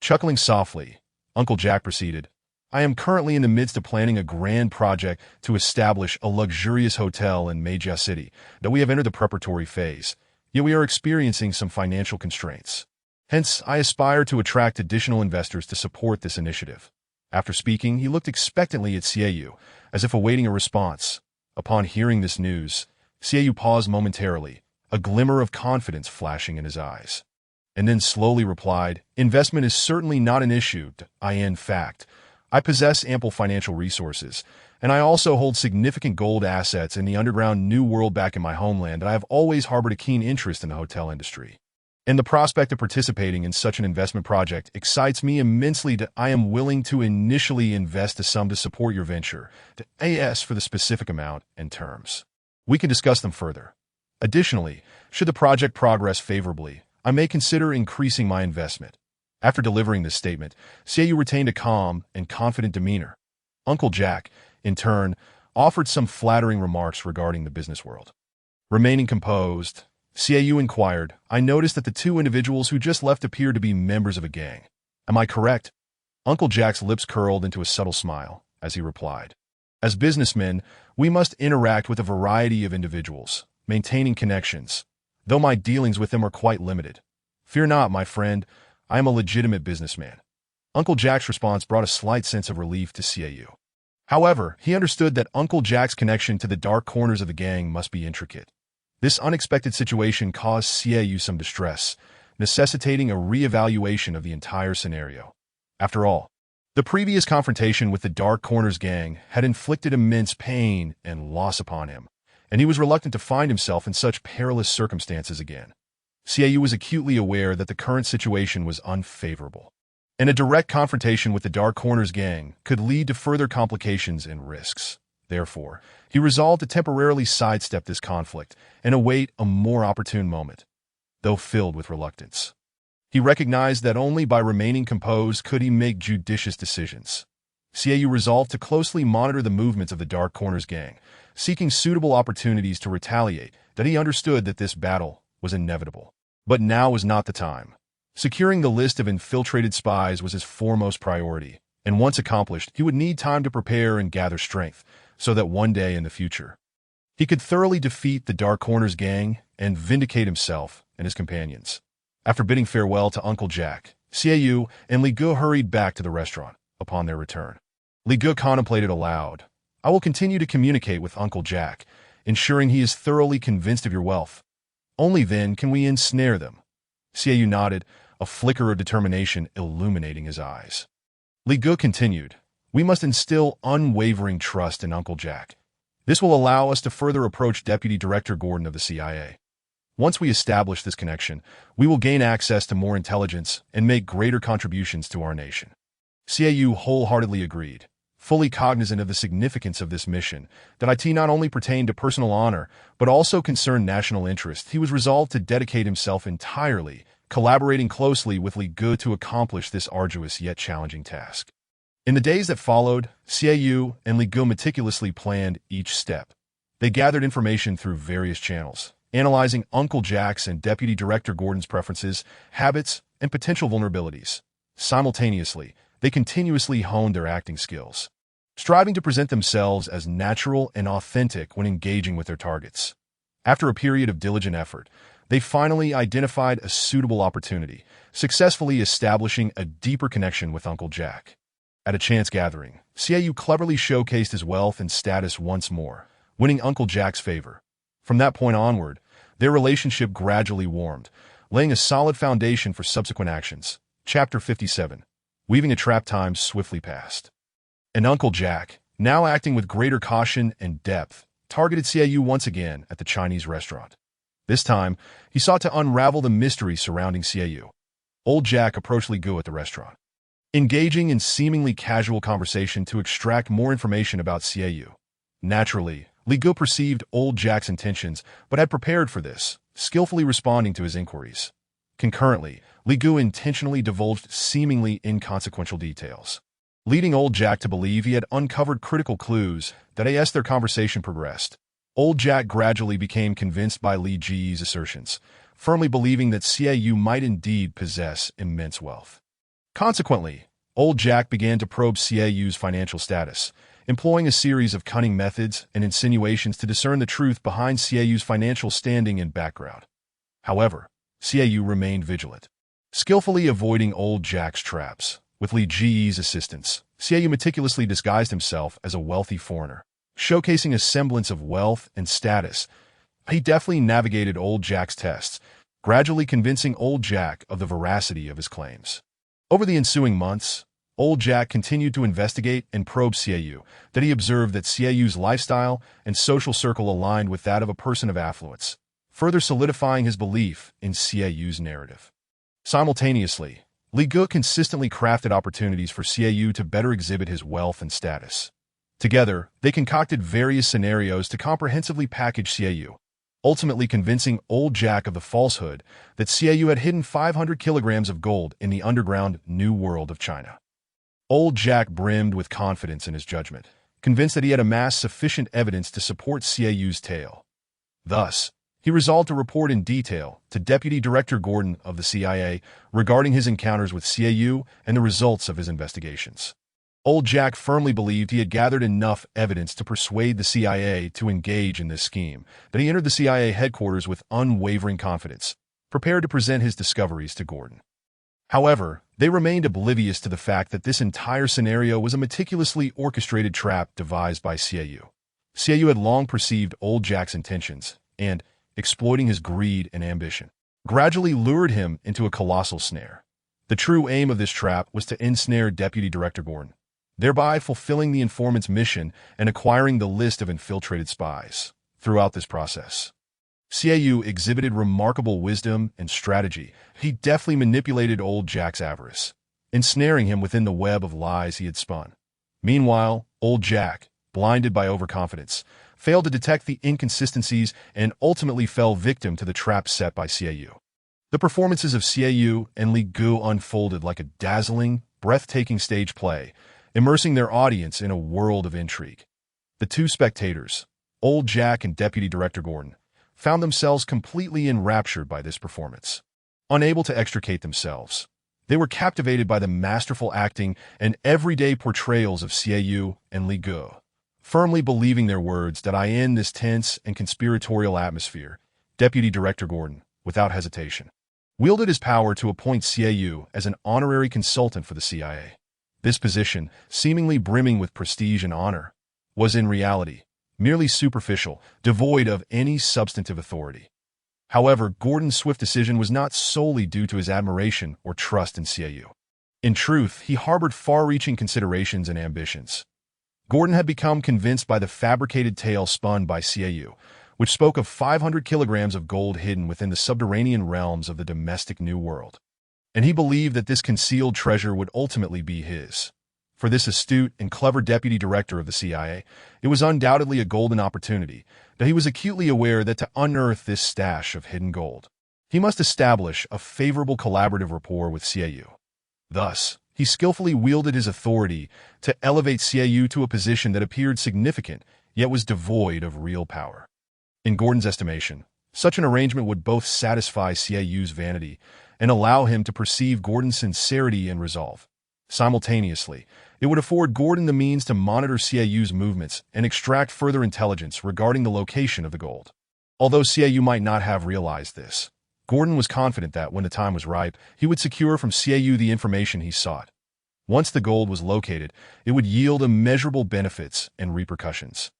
Chuckling softly, Uncle Jack proceeded, "I am currently in the midst of planning a grand project to establish a luxurious hotel in Meijia City, that we have entered the preparatory phase. Yet we are experiencing some financial constraints. Hence, I aspire to attract additional investors to support this initiative." After speaking, he looked expectantly at Xiaoyu, as if awaiting a response. Upon hearing this news, Xiaoyu paused momentarily, a glimmer of confidence flashing in his eyes, and then slowly replied, "Investment is certainly not an issue. In fact, I possess ample financial resources, and I also hold significant gold assets in the underground New World back in my homeland, and I have always harbored a keen interest in the hotel industry. And the prospect of participating in such an investment project excites me immensely. I am willing to initially invest a sum to support your venture, for the specific amount and terms. We can discuss them further. Additionally, should the project progress favorably, I may consider increasing my investment." After delivering this statement, Xiaoyu retained a calm and confident demeanor. Uncle Jack, in turn, offered some flattering remarks regarding the business world. Remaining composed, Xiaoyu inquired, "I noticed that the two individuals who just left appear to be members of a gang. Am I correct?" Uncle Jack's lips curled into a subtle smile as he replied, "As businessmen, we must interact with a variety of individuals, maintaining connections, though my dealings with them are quite limited. Fear not, my friend, I am a legitimate businessman." Uncle Jack's response brought a slight sense of relief to Xiaoyu. However, he understood that Uncle Jack's connection to the dark corners of the gang must be intricate. This unexpected situation caused Xiaoyu some distress, necessitating a re-evaluation of the entire scenario. After all, the previous confrontation with the Dark Corners gang had inflicted immense pain and loss upon him, and he was reluctant to find himself in such perilous circumstances again. Xiaoyu was acutely aware that the current situation was unfavorable, and a direct confrontation with the Dark Corners gang could lead to further complications and risks. Therefore, he resolved to temporarily sidestep this conflict and await a more opportune moment, though filled with reluctance. He recognized that only by remaining composed could he make judicious decisions. Xiaoyu resolved to closely monitor the movements of the Dark Corners gang, seeking suitable opportunities to retaliate, that he understood that this battle was inevitable. But now was not the time. Securing the list of infiltrated spies was his foremost priority, and once accomplished, he would need time to prepare and gather strength, so that one day in the future, he could thoroughly defeat the Dark Corners gang and vindicate himself and his companions. After bidding farewell to Uncle Jack, Xiaoyu and Li Ge hurried back to the restaurant. Upon their return, Li Ge contemplated aloud, "I will continue to communicate with Uncle Jack, ensuring he is thoroughly convinced of your wealth. Only then can we ensnare them." Xiaoyu nodded, a flicker of determination illuminating his eyes. Li Ge continued, "We must instill unwavering trust in Uncle Jack. This will allow us to further approach Deputy Director Gordon of the CIA. Once we establish this connection, we will gain access to more intelligence and make greater contributions to our nation." Xiaoyu wholeheartedly agreed, fully cognizant of the significance of this mission, that it not only pertained to personal honor, but also concerned national interest. He was resolved to dedicate himself entirely, collaborating closely with Li Ge to accomplish this arduous yet challenging task. In the days that followed, Xiaoyu and Li Ge meticulously planned each step. They gathered information through various channels, analyzing Uncle Jack's and Deputy Director Gordon's preferences, habits, and potential vulnerabilities. Simultaneously, they continuously honed their acting skills, striving to present themselves as natural and authentic when engaging with their targets. After a period of diligent effort, they finally identified a suitable opportunity, successfully establishing a deeper connection with Uncle Jack. At a chance gathering, Xiaoyu cleverly showcased his wealth and status once more, winning Uncle Jack's favor. From that point onward, their relationship gradually warmed, laying a solid foundation for subsequent actions. Chapter 57. Weaving a trap. Time swiftly passed, and Uncle Jack, now acting with greater caution and depth, targeted Xiaoyu once again at the Chinese restaurant. This time, he sought to unravel the mystery surrounding Xiaoyu. Old Jack approached Li Ge at the restaurant, engaging in seemingly casual conversation to extract more information about Xiaoyu. Naturally, Li Ge perceived Old Jack's intentions, but had prepared for this, skillfully responding to his inquiries. Concurrently, Li Ge intentionally divulged seemingly inconsequential details, leading Old Jack to believe he had uncovered critical clues that as their conversation progressed. Old Jack gradually became convinced by Li Ge's assertions, firmly believing that Xiaoyu might indeed possess immense wealth. Consequently, Old Jack began to probe Xiaoyu's financial status, employing a series of cunning methods and insinuations to discern the truth behind Xiaoyu's financial standing and background. However, Xiaoyu remained vigilant, skillfully avoiding Old Jack's traps. With Li Ge's assistance, Xiaoyu meticulously disguised himself as a wealthy foreigner, showcasing a semblance of wealth and status. He deftly navigated Old Jack's tests, gradually convincing Old Jack of the veracity of his claims. Over the ensuing months, Old Jack continued to investigate and probe Xiaoyu, that he observed that Xiaoyu's lifestyle and social circle aligned with that of a person of affluence, further solidifying his belief in Xiaoyu's narrative. Simultaneously, Li Ge consistently crafted opportunities for Xiaoyu to better exhibit his wealth and status. Together, they concocted various scenarios to comprehensively package Xiaoyu, ultimately convincing Old Jack of the falsehood that Xiaoyu had hidden 500 kilograms of gold in the underground New World of China. Old Jack brimmed with confidence in his judgment, convinced that he had amassed sufficient evidence to support Xiaoyu's tale. Thus, he resolved to report in detail to Deputy Director Gordon of the CIA regarding his encounters with Xiaoyu and the results of his investigations. Old Jack firmly believed he had gathered enough evidence to persuade the CIA to engage in this scheme, that he entered the CIA headquarters with unwavering confidence, prepared to present his discoveries to Gordon. However, They remained oblivious to the fact that this entire scenario was a meticulously orchestrated trap devised by Xiaoyu. Xiaoyu had long perceived old Jack's intentions and, exploiting his greed and ambition, gradually lured him into a colossal snare. The true aim of this trap was to ensnare Deputy Director Gordon, thereby fulfilling the informant's mission and acquiring the list of infiltrated spies. Throughout this process, Xiaoyu exhibited remarkable wisdom and strategy. He deftly manipulated old Jack's avarice, ensnaring him within the web of lies he had spun. Meanwhile, old Jack, blinded by overconfidence, failed to detect the inconsistencies and ultimately fell victim to the trap set by Xiaoyu. The performances of Xiaoyu and Li Gu unfolded like a dazzling, breathtaking stage play, immersing their audience in a world of intrigue. The two spectators, old Jack and Deputy Director Gordon, found themselves completely enraptured by this performance. Unable to extricate themselves, they were captivated by the masterful acting and everyday portrayals of Xiaoyu and Li Gu. Firmly believing their words that I end this tense and conspiratorial atmosphere, Deputy Director Gordon, without hesitation, wielded his power to appoint Xiaoyu as an honorary consultant for the CIA. This position, seemingly brimming with prestige and honor, was in reality merely superficial, devoid of any substantive authority. However, Gordon's swift decision was not solely due to his admiration or trust in Xiaoyu. In truth, he harbored far-reaching considerations and ambitions. Gordon had become convinced by the fabricated tale spun by Xiaoyu, which spoke of 500 kilograms of gold hidden within the subterranean realms of the domestic New World. And he believed that this concealed treasure would ultimately be his. For this astute and clever deputy director of the CIA, it was undoubtedly a golden opportunity, but he was acutely aware that to unearth this stash of hidden gold, he must establish a favorable collaborative rapport with Xiaoyu. Thus, he skillfully wielded his authority to elevate Xiaoyu to a position that appeared significant, yet was devoid of real power. In Gordon's estimation, such an arrangement would both satisfy Xiaoyu's vanity and allow him to perceive Gordon's sincerity and resolve. Simultaneously, it would afford Gordon the means to monitor Xiaoyu's movements and extract further intelligence regarding the location of the gold. Although Xiaoyu might not have realized this, Gordon was confident that, when the time was ripe, he would secure from Xiaoyu the information he sought. Once the gold was located, it would yield immeasurable benefits and repercussions,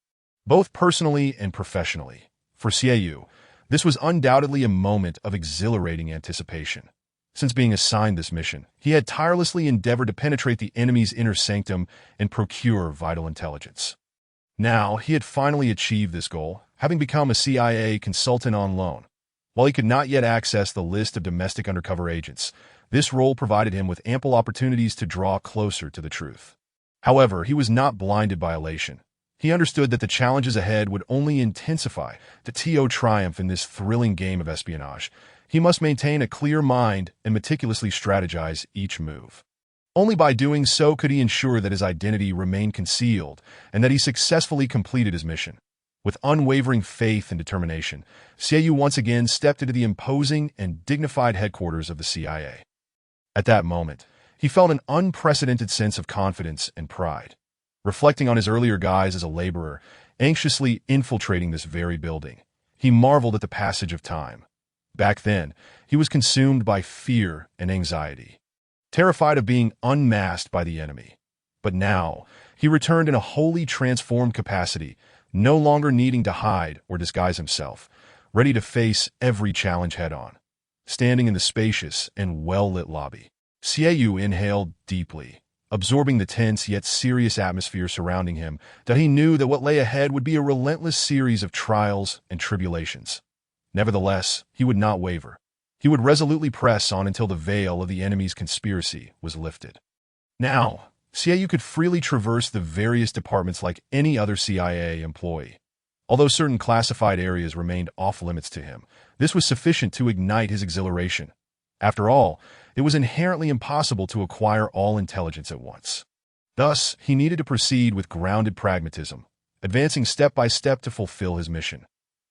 both personally and professionally. For Xiaoyu, this was undoubtedly a moment of exhilarating anticipation. Since being assigned this mission, he had tirelessly endeavored to penetrate the enemy's inner sanctum and procure vital intelligence. Now, he had finally achieved this goal, having become a CIA consultant on loan. While he could not yet access the list of domestic undercover agents, this role provided him with ample opportunities to draw closer to the truth. However, he was not blinded by elation. He understood that the challenges ahead would only intensify to triumph in this thrilling game of espionage. He must maintain a clear mind and meticulously strategize each move. Only by doing so could he ensure that his identity remained concealed and that he successfully completed his mission. With unwavering faith and determination, Xiaoyu once again stepped into the imposing and dignified headquarters of the CIA. At that moment, he felt an unprecedented sense of confidence and pride. Reflecting on his earlier guise as a laborer, anxiously infiltrating this very building, he marveled at the passage of time. Back then, he was consumed by fear and anxiety, terrified of being unmasked by the enemy. But now, he returned in a wholly transformed capacity, no longer needing to hide or disguise himself, ready to face every challenge head-on. Standing in the spacious and well-lit lobby, Xiaoyu inhaled deeply, absorbing the tense yet serious atmosphere surrounding him, that he knew that what lay ahead would be a relentless series of trials and tribulations. Nevertheless, he would not waver. He would resolutely press on until the veil of the enemy's conspiracy was lifted. Now, Xiaoyu could freely traverse the various departments like any other CIA employee. Although certain classified areas remained off-limits to him, this was sufficient to ignite his exhilaration. After all, it was inherently impossible to acquire all intelligence at once. Thus, he needed to proceed with grounded pragmatism, advancing step by step to fulfill his mission.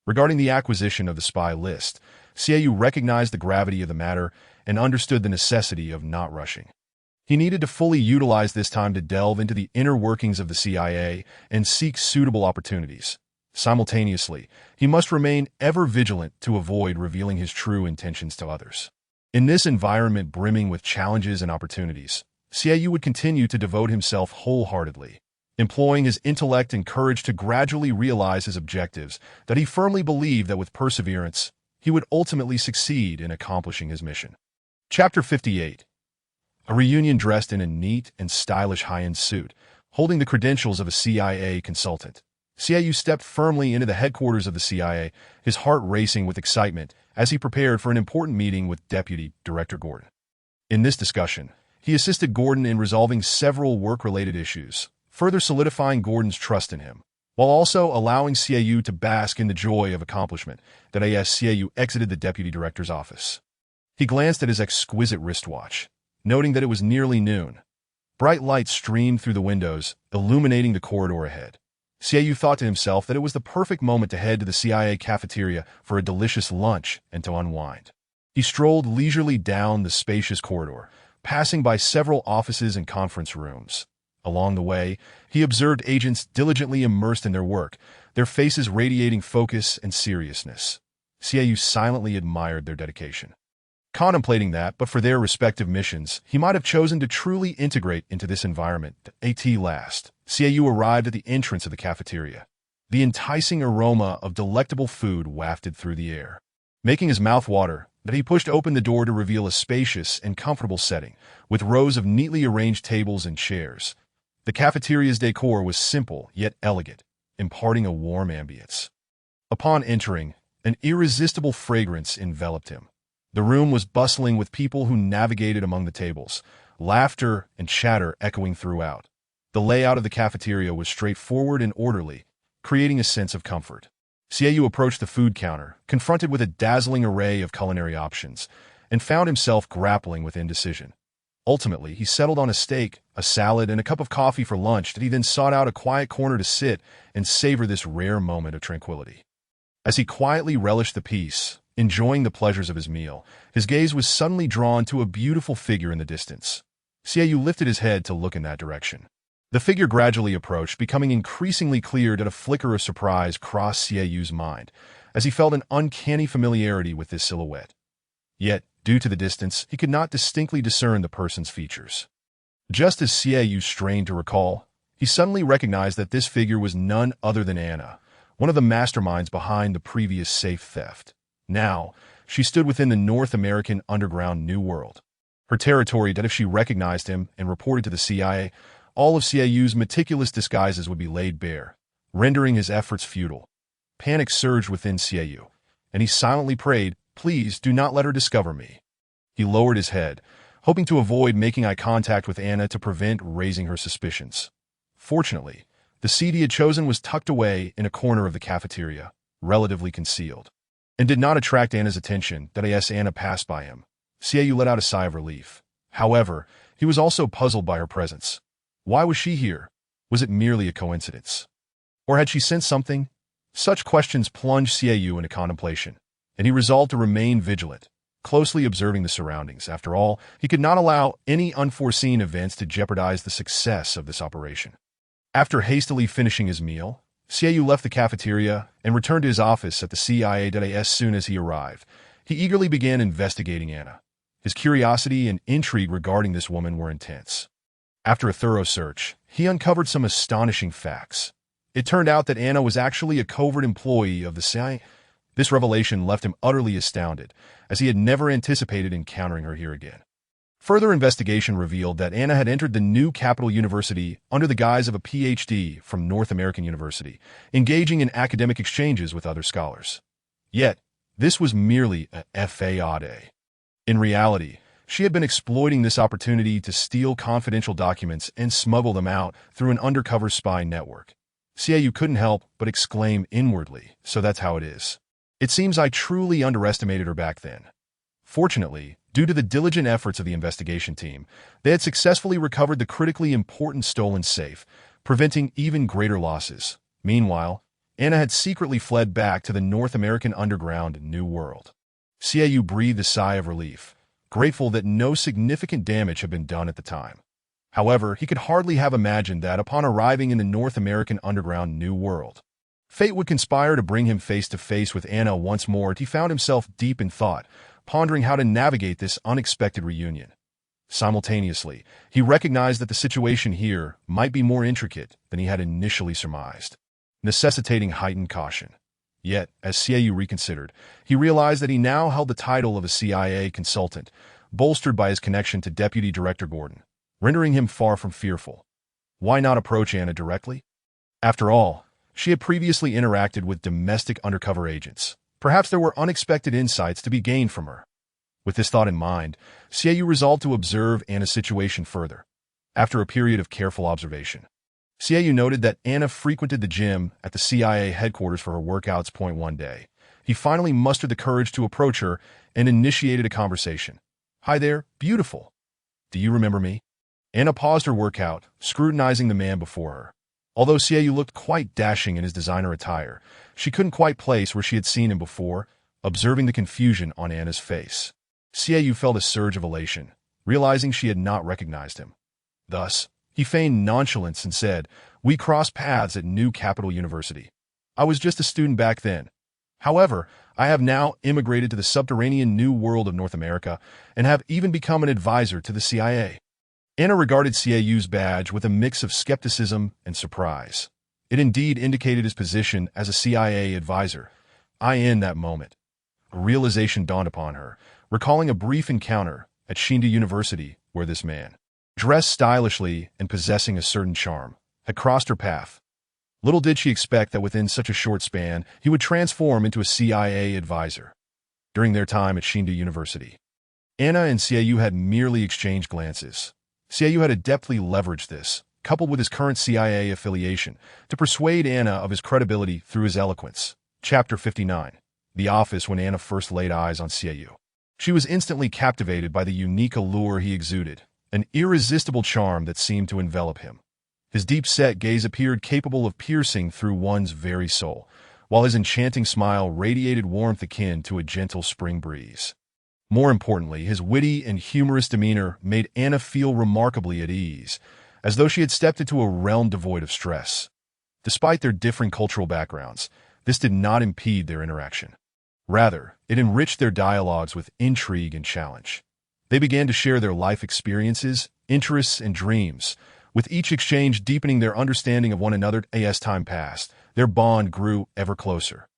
Regarding the acquisition of the spy list, Xiaoyu recognized the gravity of the matter and understood the necessity of not rushing. He needed to fully utilize this time to delve into the inner workings of the CIA and seek suitable opportunities. Simultaneously, he must remain ever vigilant to avoid revealing his true intentions to others. In this environment brimming with challenges and opportunities, CIU would continue to devote himself wholeheartedly, employing his intellect and courage to gradually realize his objectives that he firmly believed that with perseverance, he would ultimately succeed in accomplishing his mission. Chapter 58. A reunion dressed in a neat and stylish high-end suit, holding the credentials of a CIA consultant. CIU stepped firmly into the headquarters of the CIA, his heart racing with excitement as he prepared for an important meeting with Deputy Director Gordon. In this discussion, he assisted Gordon in resolving several work-related issues, further solidifying Gordon's trust in him, while also allowing CIU to bask in the joy of accomplishment that as CIU exited the Deputy Director's office. He glanced at his exquisite wristwatch, noting that it was nearly noon. Bright light streamed through the windows, illuminating the corridor ahead. CIU thought to himself that it was the perfect moment to head to the CIA cafeteria for a delicious lunch and to unwind. He strolled leisurely down the spacious corridor, passing by several offices and conference rooms. Along the way, he observed agents diligently immersed in their work, their faces radiating focus and seriousness. CIU silently admired their dedication. Contemplating that, but for their respective missions, he might have chosen to truly integrate into this environment. At last, CIU arrived at the entrance of the cafeteria. The enticing aroma of delectable food wafted through the air, making his mouth water, that he pushed open the door to reveal a spacious and comfortable setting, with rows of neatly arranged tables and chairs. The cafeteria's decor was simple yet elegant, imparting a warm ambience. Upon entering, an irresistible fragrance enveloped him. The room was bustling with people who navigated among the tables, laughter and chatter echoing throughout. The layout of the cafeteria was straightforward and orderly, creating a sense of comfort. CIU approached the food counter, confronted with a dazzling array of culinary options, and found himself grappling with indecision. Ultimately, he settled on a steak, a salad, and a cup of coffee for lunch that he then sought out a quiet corner to sit and savor this rare moment of tranquility. As he quietly relished the peace, enjoying the pleasures of his meal, his gaze was suddenly drawn to a beautiful figure in the distance. CIU lifted his head to look in that direction. The figure gradually approached, becoming increasingly clear that a flicker of surprise crossed CIU's mind, as he felt an uncanny familiarity with this silhouette. Yet, due to the distance, he could not distinctly discern the person's features. Just as CIU strained to recall, he suddenly recognized that this figure was none other than Anna, one of the masterminds behind the previous safe theft. Now, she stood within the North American underground New World, her territory that if she recognized him and reported to the CIA, all of CIU's meticulous disguises would be laid bare, rendering his efforts futile. Panic surged within CIU, and he silently prayed, "Please do not let her discover me." He lowered his head, hoping to avoid making eye contact with Anna to prevent raising her suspicions. Fortunately, the seat he had chosen was tucked away in a corner of the cafeteria, relatively concealed, and did not attract Anna's attention that as Anna passed by him. CIU let out a sigh of relief. However, he was also puzzled by her presence. Why was she here? Was it merely a coincidence? Or had she sensed something? Such questions plunged CIU into contemplation, and he resolved to remain vigilant, closely observing the surroundings. After all, he could not allow any unforeseen events to jeopardize the success of this operation. After hastily finishing his meal, CIU left the cafeteria and returned to his office at the CIA. As soon as he arrived, he eagerly began investigating Anna. His curiosity and intrigue regarding this woman were intense. After a thorough search, he uncovered some astonishing facts. It turned out that Anna was actually a covert employee of the CIA. This revelation left him utterly astounded, as he had never anticipated encountering her here again. Further investigation revealed that Anna had entered the new Capital University under the guise of a PhD from North American University, engaging in academic exchanges with other scholars. Yet, this was merely a FAAD. In reality, she had been exploiting this opportunity to steal confidential documents and smuggle them out through an undercover spy network. CIU couldn't help but exclaim inwardly, "So that's how it is." It seems I truly underestimated her back then. Fortunately, due to the diligent efforts of the investigation team, they had successfully recovered the critically important stolen safe, preventing even greater losses. Meanwhile, Anna had secretly fled back to the North American underground New World. CIU breathed a sigh of relief, grateful that no significant damage had been done at the time. However, he could hardly have imagined that upon arriving in the North American underground New World, fate would conspire to bring him face to face with Anna once more. He found himself deep in thought, pondering how to navigate this unexpected reunion. Simultaneously, he recognized that the situation here might be more intricate than he had initially surmised, necessitating heightened caution. Yet, as Xiaoyu reconsidered, he realized that he now held the title of a CIA consultant, bolstered by his connection to Deputy Director Gordon, rendering him far from fearful. Why not approach Anna directly? After all, she had previously interacted with domestic undercover agents. Perhaps there were unexpected insights to be gained from her. With this thought in mind, Xiaoyu resolved to observe Anna's situation further. After a period of careful observation, Xiaoyu noted that Anna frequented the gym at the CIA headquarters for her workouts. One day, he finally mustered the courage to approach her and initiated a conversation. "Hi there, beautiful. Do you remember me?" Anna paused her workout, scrutinizing the man before her. Although Xiaoyu looked quite dashing in his designer attire, she couldn't quite place where she had seen him before, observing the confusion on Anna's face. Xiaoyu felt a surge of elation, realizing she had not recognized him. Thus, he feigned nonchalance and said, "We crossed paths at New Capital University. I was just a student back then. However, I have now immigrated to the subterranean New World of North America and have even become an advisor to the CIA." Anna regarded Xiaoyu's badge with a mix of skepticism and surprise. It indeed indicated his position as a CIA advisor. In that moment, a realization dawned upon her, recalling a brief encounter at Shinda University where this man, dressed stylishly and possessing a certain charm, had crossed her path. Little did she expect that within such a short span, he would transform into a CIA advisor. During their time at Shinda University, Anna and Xiaoyu had merely exchanged glances. Xiaoyu had adeptly leveraged this, coupled with his current CIA affiliation, to persuade Anna of his credibility through his eloquence. Chapter 59. The office when Anna first laid eyes on Xiaoyu. She was instantly captivated by the unique allure he exuded, an irresistible charm that seemed to envelop him. His deep-set gaze appeared capable of piercing through one's very soul, while his enchanting smile radiated warmth akin to a gentle spring breeze. More importantly, his witty and humorous demeanor made Anna feel remarkably at ease, as though she had stepped into a realm devoid of stress. Despite their differing cultural backgrounds, this did not impede their interaction. Rather, it enriched their dialogues with intrigue and challenge. They began to share their life experiences, interests, and dreams, with each exchange deepening their understanding of one another. As time passed, their bond grew ever closer.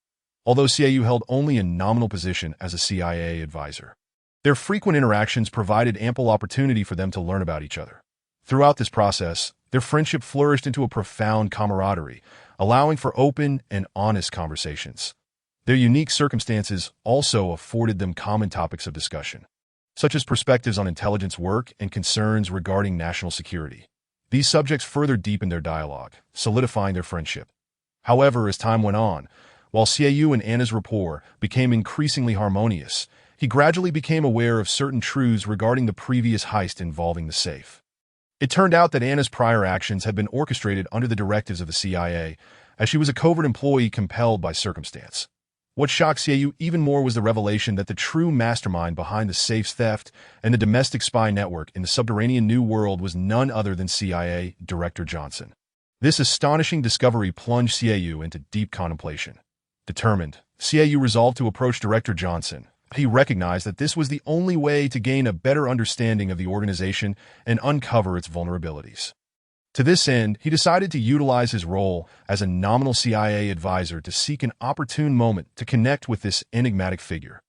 Although Xiaoyu held only a nominal position as a CIA advisor, their frequent interactions provided ample opportunity for them to learn about each other. Throughout this process, their friendship flourished into a profound camaraderie, allowing for open and honest conversations. Their unique circumstances also afforded them common topics of discussion, such as perspectives on intelligence work and concerns regarding national security. These subjects further deepened their dialogue, solidifying their friendship. However, as time went on, while Xiaoyu and Anna's rapport became increasingly harmonious, he gradually became aware of certain truths regarding the previous heist involving the safe. It turned out that Anna's prior actions had been orchestrated under the directives of the CIA, as she was a covert employee compelled by circumstance. What shocked Xiaoyu even more was the revelation that the true mastermind behind the safe's theft and the domestic spy network in the subterranean New World was none other than CIA Director Johnson. This astonishing discovery plunged Xiaoyu into deep contemplation. Determined, Xiaoyu resolved to approach Director Johnson. He recognized that this was the only way to gain a better understanding of the organization and uncover its vulnerabilities. To this end, he decided to utilize his role as a nominal CIA advisor to seek an opportune moment to connect with this enigmatic figure.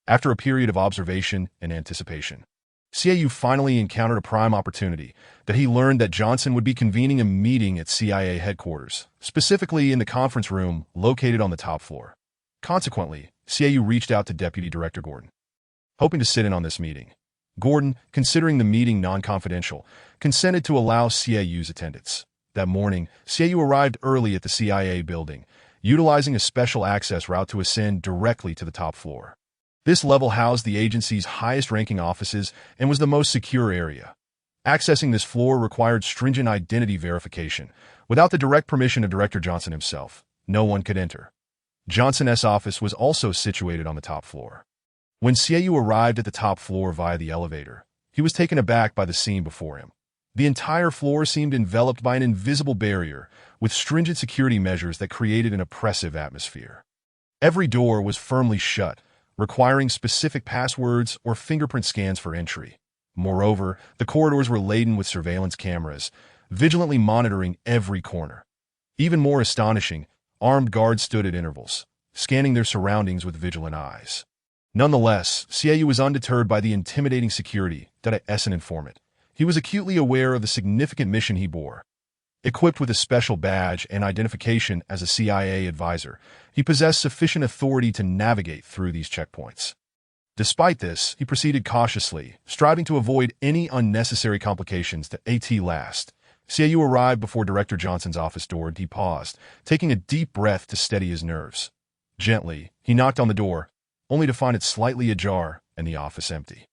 After a period of observation and anticipation, Xiaoyu finally encountered a prime opportunity that he learned that Johnson would be convening a meeting at CIA headquarters, specifically in the conference room located on the top floor. Consequently, Xiaoyu reached out to Deputy Director Gordon, hoping to sit in on this meeting. Gordon, considering the meeting non-confidential, consented to allow Xiaoyu's attendance. That morning, Xiaoyu arrived early at the CIA building, utilizing a special access route to ascend directly to the top floor. This level housed the agency's highest-ranking offices and was the most secure area. Accessing this floor required stringent identity verification. Without the direct permission of Director Johnson himself, no one could enter. Johnson's office was also situated on the top floor. When Xiaoyu arrived at the top floor via the elevator, he was taken aback by the scene before him. The entire floor seemed enveloped by an invisible barrier, with stringent security measures that created an oppressive atmosphere. Every door was firmly shut, requiring specific passwords or fingerprint scans for entry. Moreover, the corridors were laden with surveillance cameras, vigilantly monitoring every corner. Even more astonishing, armed guards stood at intervals, scanning their surroundings with vigilant eyes. Nonetheless, Xiaoyu was undeterred by the intimidating security that as an informant. He was acutely aware of the significant mission he bore. Equipped with a special badge and identification as a CIA advisor, he possessed sufficient authority to navigate through these checkpoints. Despite this, he proceeded cautiously, striving to avoid any unnecessary complications at last. Xiaoyu arrived before Director Johnson's office door and he paused, taking a deep breath to steady his nerves. Gently, he knocked on the door, only to find it slightly ajar and the office empty.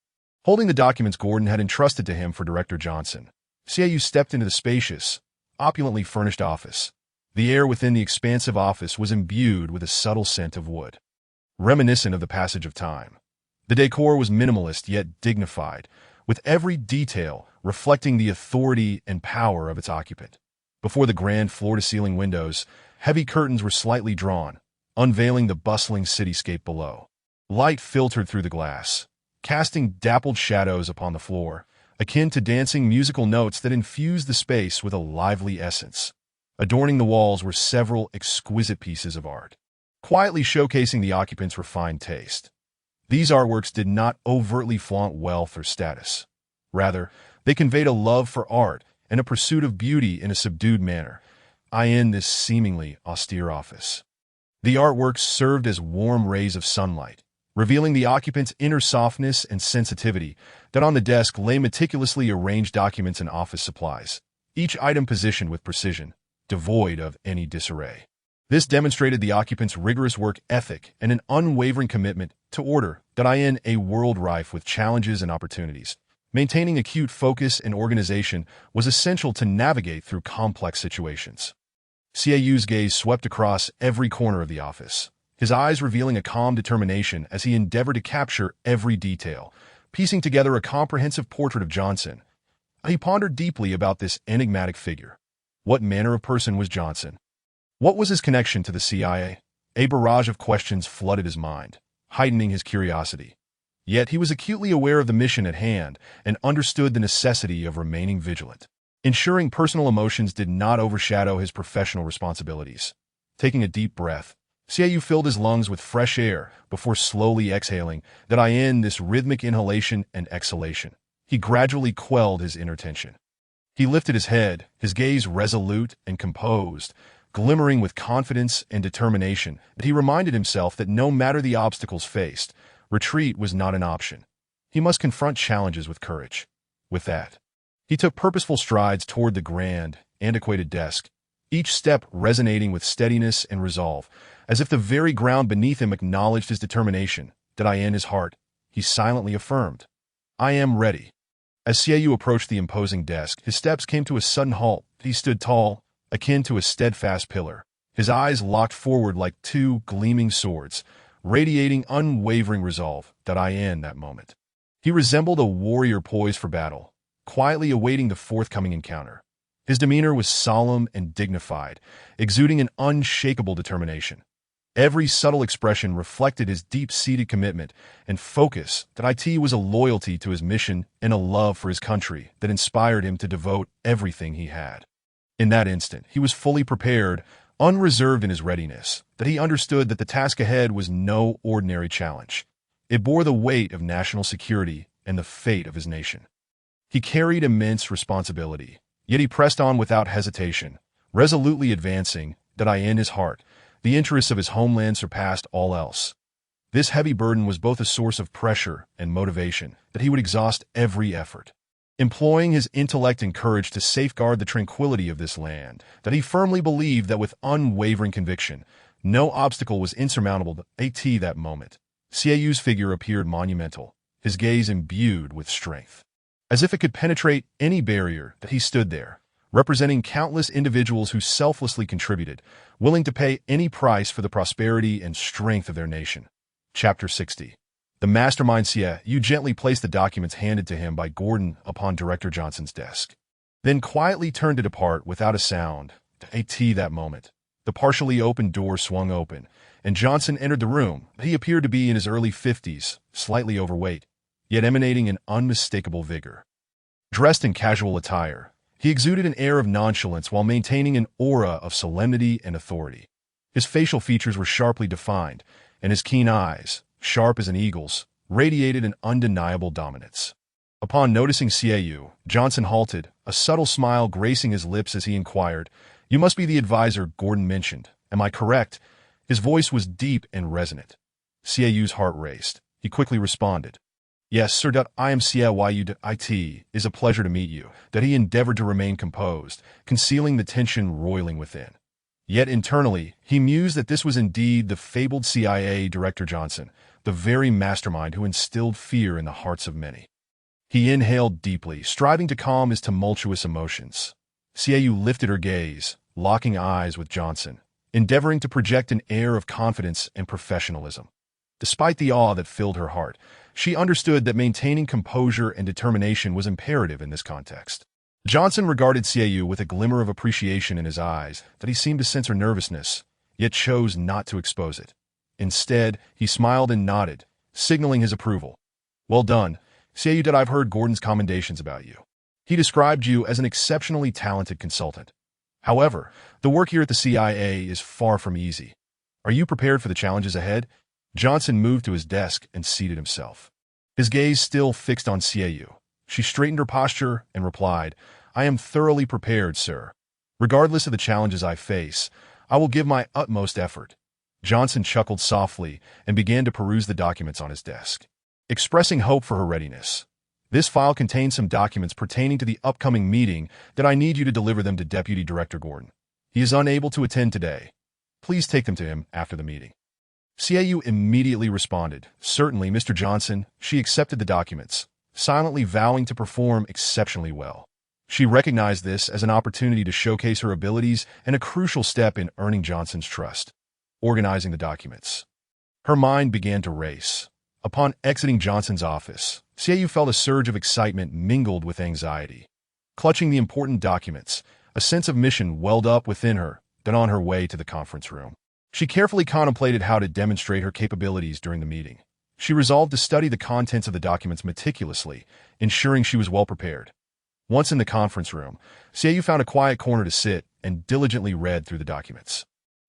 Holding the documents Gordon had entrusted to him for Director Johnson, Xiaoyu stepped into the spacious, opulently furnished office. The air within the expansive office was imbued with a subtle scent of wood, reminiscent of the passage of time. The decor was minimalist yet dignified, with every detail reflecting the authority and power of its occupant. Before the grand floor-to-ceiling windows, heavy curtains were slightly drawn, unveiling the bustling cityscape below. Light filtered through the glass, casting dappled shadows upon the floor, akin to dancing musical notes that infused the space with a lively essence. Adorning the walls were several exquisite pieces of art, quietly showcasing the occupant's refined taste. These artworks did not overtly flaunt wealth or status. Rather, they conveyed a love for art and a pursuit of beauty in a subdued manner, in this seemingly austere office. The artworks served as warm rays of sunlight, revealing the occupant's inner softness and sensitivity. That on the desk lay meticulously arranged documents and office supplies, each item positioned with precision, devoid of any disarray. This demonstrated the occupant's rigorous work ethic and an unwavering commitment to order. In a world rife with challenges and opportunities, maintaining acute focus and organization was essential to navigate through complex situations. Xiaoyu's gaze swept across every corner of the office, his eyes revealing a calm determination as he endeavored to capture every detail, piecing together a comprehensive portrait of Johnson. He pondered deeply about this enigmatic figure. What manner of person was Johnson? What was his connection to the CIA? A barrage of questions flooded his mind, heightening his curiosity. Yet he was acutely aware of the mission at hand and understood the necessity of remaining vigilant, ensuring personal emotions did not overshadow his professional responsibilities. Taking a deep breath, Xiaoyu filled his lungs with fresh air before slowly exhaling. In this rhythmic inhalation and exhalation, he gradually quelled his inner tension. He lifted his head, his gaze resolute and composed, glimmering with confidence and determination. He reminded himself that no matter the obstacles faced, retreat was not an option. He must confront challenges with courage. With that, he took purposeful strides toward the grand, antiquated desk, each step resonating with steadiness and resolve, as if the very ground beneath him acknowledged his determination. In his heart, he silently affirmed, "I am ready." As Xiaoyu approached the imposing desk, his steps came to a sudden halt. He stood tall, akin to a steadfast pillar, his eyes locked forward like two gleaming swords, radiating unwavering resolve. In that moment, he resembled a warrior poised for battle, quietly awaiting the forthcoming encounter. His demeanor was solemn and dignified, exuding an unshakable determination. Every subtle expression reflected his deep-seated commitment and focus. It was a loyalty to his mission and a love for his country that inspired him to devote everything he had. In that instant, he was fully prepared, unreserved in his readiness. He understood that the task ahead was no ordinary challenge. It bore the weight of national security and the fate of his nation. He carried immense responsibility, yet he pressed on without hesitation, resolutely advancing. In his heart, the interests of his homeland surpassed all else. This heavy burden was both a source of pressure and motivation. He would exhaust every effort, employing his intellect and courage to safeguard the tranquility of this land. He firmly believed that with unwavering conviction, no obstacle was insurmountable. That moment, Xiaoyu's figure appeared monumental, his gaze imbued with strength. As if it could penetrate any barrier, he stood there, representing countless individuals who selflessly contributed, willing to pay any price for the prosperity and strength of their nation. Chapter 60. The mastermind Xiaoyu gently placed the documents handed to him by Gordon upon Director Johnson's desk, then quietly turned to depart without a sound. That moment, The partially opened door swung open, and Johnson entered the room. He appeared to be in his early 50s, slightly overweight, yet emanating an unmistakable vigor. Dressed in casual attire, he exuded an air of nonchalance while maintaining an aura of solemnity and authority. His facial features were sharply defined, and his keen eyes, sharp as an eagle's, radiated an undeniable dominance. Upon noticing Xiaoyu, Johnson halted, a subtle smile gracing his lips as he inquired, "You must be the advisor Gordon mentioned. Am I correct?" His voice was deep and resonant. Xiaoyu's heart raced. He quickly responded, "Yes, sir. I am Xiaoyu. It is a pleasure to meet you." That he endeavored to remain composed, concealing the tension roiling within. Yet internally, he mused that this was indeed the fabled CIA Director Johnson, the very mastermind who instilled fear in the hearts of many. He inhaled deeply, striving to calm his tumultuous emotions. Xiaoyu lifted her gaze, locking eyes with Johnson, endeavoring to project an air of confidence and professionalism. Despite the awe that filled her heart, she understood that maintaining composure and determination was imperative in this context. Johnson regarded Xiaoyu with a glimmer of appreciation in his eyes that he seemed to sense her nervousness, yet chose not to expose it. Instead, he smiled and nodded, signaling his approval. "Well done, Xiaoyu. I've heard Gordon's commendations about you. He described you as an exceptionally talented consultant. However, the work here at the CIA is far from easy. Are you prepared for the challenges ahead?" Johnson moved to his desk and seated himself. His gaze still fixed on Xiaoyu. She straightened her posture and replied, "I am thoroughly prepared, sir. Regardless of the challenges I face, I will give my utmost effort." Johnson chuckled softly and began to peruse the documents on his desk, expressing hope for her readiness. "This file contains some documents pertaining to the upcoming meeting that I need you to deliver them to Deputy Director Gordon. He is unable to attend today. Please take them to him after the meeting." Xiaoyu immediately responded, "Certainly, Mr. Johnson." She accepted the documents, silently vowing to perform exceptionally well. She recognized this as an opportunity to showcase her abilities and a crucial step in earning Johnson's trust. Organizing the documents, her mind began to race. Upon exiting Johnson's office, Xiaoyu felt a surge of excitement mingled with anxiety. Clutching the important documents, a sense of mission welled up within her. Then on her way to the conference room, she carefully contemplated how to demonstrate her capabilities during the meeting. She resolved to study the contents of the documents meticulously, ensuring she was well prepared. Once in the conference room, Xiaoyu found a quiet corner to sit and diligently read through the documents.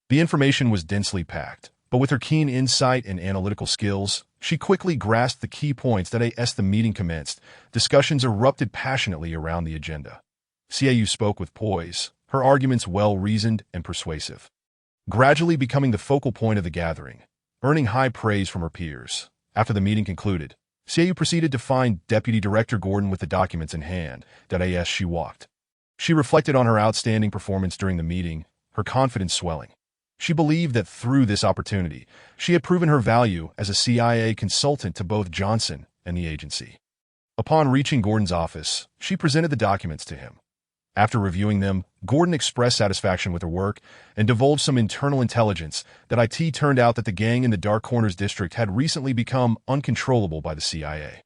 The information was densely packed, but with her keen insight and analytical skills, she quickly grasped the key points that as the meeting commenced, discussions erupted passionately around the agenda. Xiaoyu spoke with poise, her arguments well-reasoned and persuasive, gradually becoming the focal point of the gathering, earning high praise from her peers. After the meeting concluded, Xiaoyu proceeded to find Deputy Director Gordon with the documents in hand. As she walked, she reflected on her outstanding performance during the meeting, her confidence swelling. She believed that through this opportunity, she had proven her value as a CIA consultant to both Johnson and the agency. Upon reaching Gordon's office, she presented the documents to him. After reviewing them, Gordon expressed satisfaction with her work and divulged some internal intelligence that it turned out that the gang in the Dark Corners district had recently become uncontrollable by the CIA,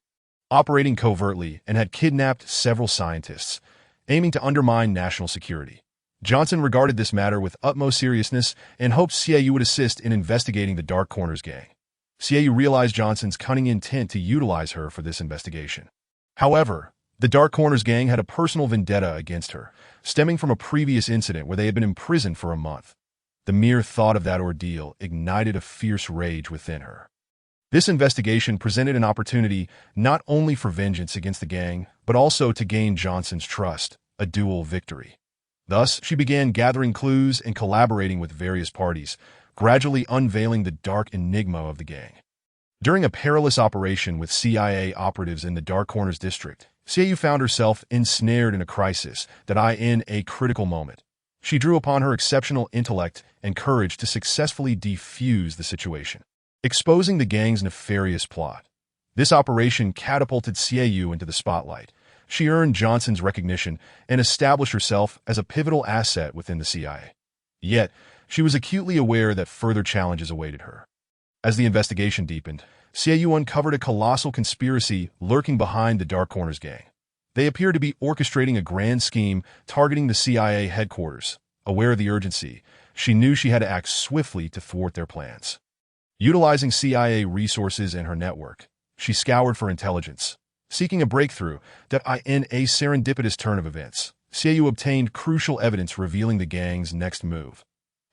operating covertly, and had kidnapped several scientists, aiming to undermine national security. Johnson regarded this matter with utmost seriousness and hoped Xiaoyu would assist in investigating the Dark Corners gang. Xiaoyu realized Johnson's cunning intent to utilize her for this investigation. However, the Dark Corners gang had a personal vendetta against her, stemming from a previous incident where they had been imprisoned for a month. The mere thought of that ordeal ignited a fierce rage within her. This investigation presented an opportunity not only for vengeance against the gang, but also to gain Johnson's trust, a dual victory. Thus, she began gathering clues and collaborating with various parties, gradually unveiling the dark enigma of the gang. During a perilous operation with CIA operatives in the Dark Corners district, Xiaoyu found herself ensnared in a crisis in a critical moment. She drew upon her exceptional intellect and courage to successfully defuse the situation, exposing the gang's nefarious plot. This operation catapulted Xiaoyu into the spotlight. She earned Johnson's recognition and established herself as a pivotal asset within the CIA. Yet, she was acutely aware that further challenges awaited her. As the investigation deepened, Xiaoyu uncovered a colossal conspiracy lurking behind the Dark Corners gang. They appeared to be orchestrating a grand scheme targeting the CIA headquarters. Aware of the urgency, she knew she had to act swiftly to thwart their plans. Utilizing CIA resources and her network, she scoured for intelligence. Seeking a breakthrough that in a serendipitous turn of events, Xiaoyu obtained crucial evidence revealing the gang's next move.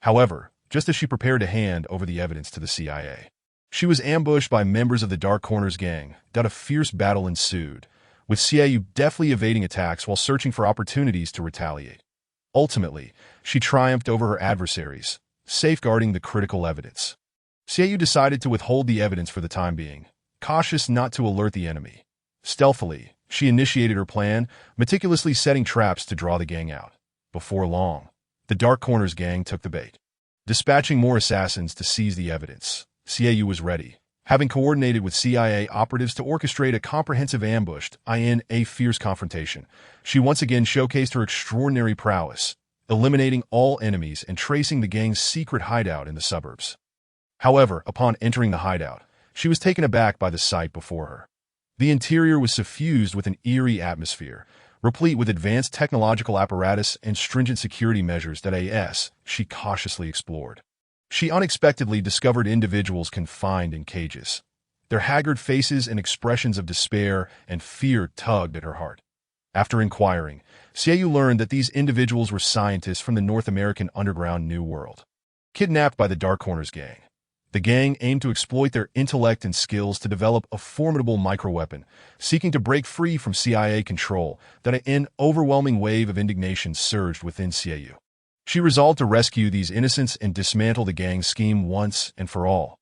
However, just as she prepared to hand over the evidence to the CIA, she was ambushed by members of the Dark Corners gang. A fierce battle ensued, with Xiaoyu deftly evading attacks while searching for opportunities to retaliate. Ultimately, she triumphed over her adversaries, safeguarding the critical evidence. Xiaoyu decided to withhold the evidence for the time being, cautious not to alert the enemy. Stealthily, she initiated her plan, meticulously setting traps to draw the gang out. Before long, the Dark Corners gang took the bait. Dispatching more assassins to seize the evidence, Xiaoyu was ready, having coordinated with CIA operatives to orchestrate a comprehensive ambush in a fierce confrontation. She once again showcased her extraordinary prowess, eliminating all enemies and tracing the gang's secret hideout in the suburbs. However, upon entering the hideout, she was taken aback by the sight before her. The interior was suffused with an eerie atmosphere, replete with advanced technological apparatus and stringent security measures that she cautiously explored. She unexpectedly discovered individuals confined in cages. Their haggard faces and expressions of despair and fear tugged at her heart. After inquiring, Xiaoyu learned that these individuals were scientists from the North American underground New World, kidnapped by the Dark Corners gang. The gang aimed to exploit their intellect and skills to develop a formidable microweapon, seeking to break free from CIA control. An overwhelming wave of indignation surged within Xiaoyu. She resolved to rescue these innocents and dismantle the gang's scheme once and for all.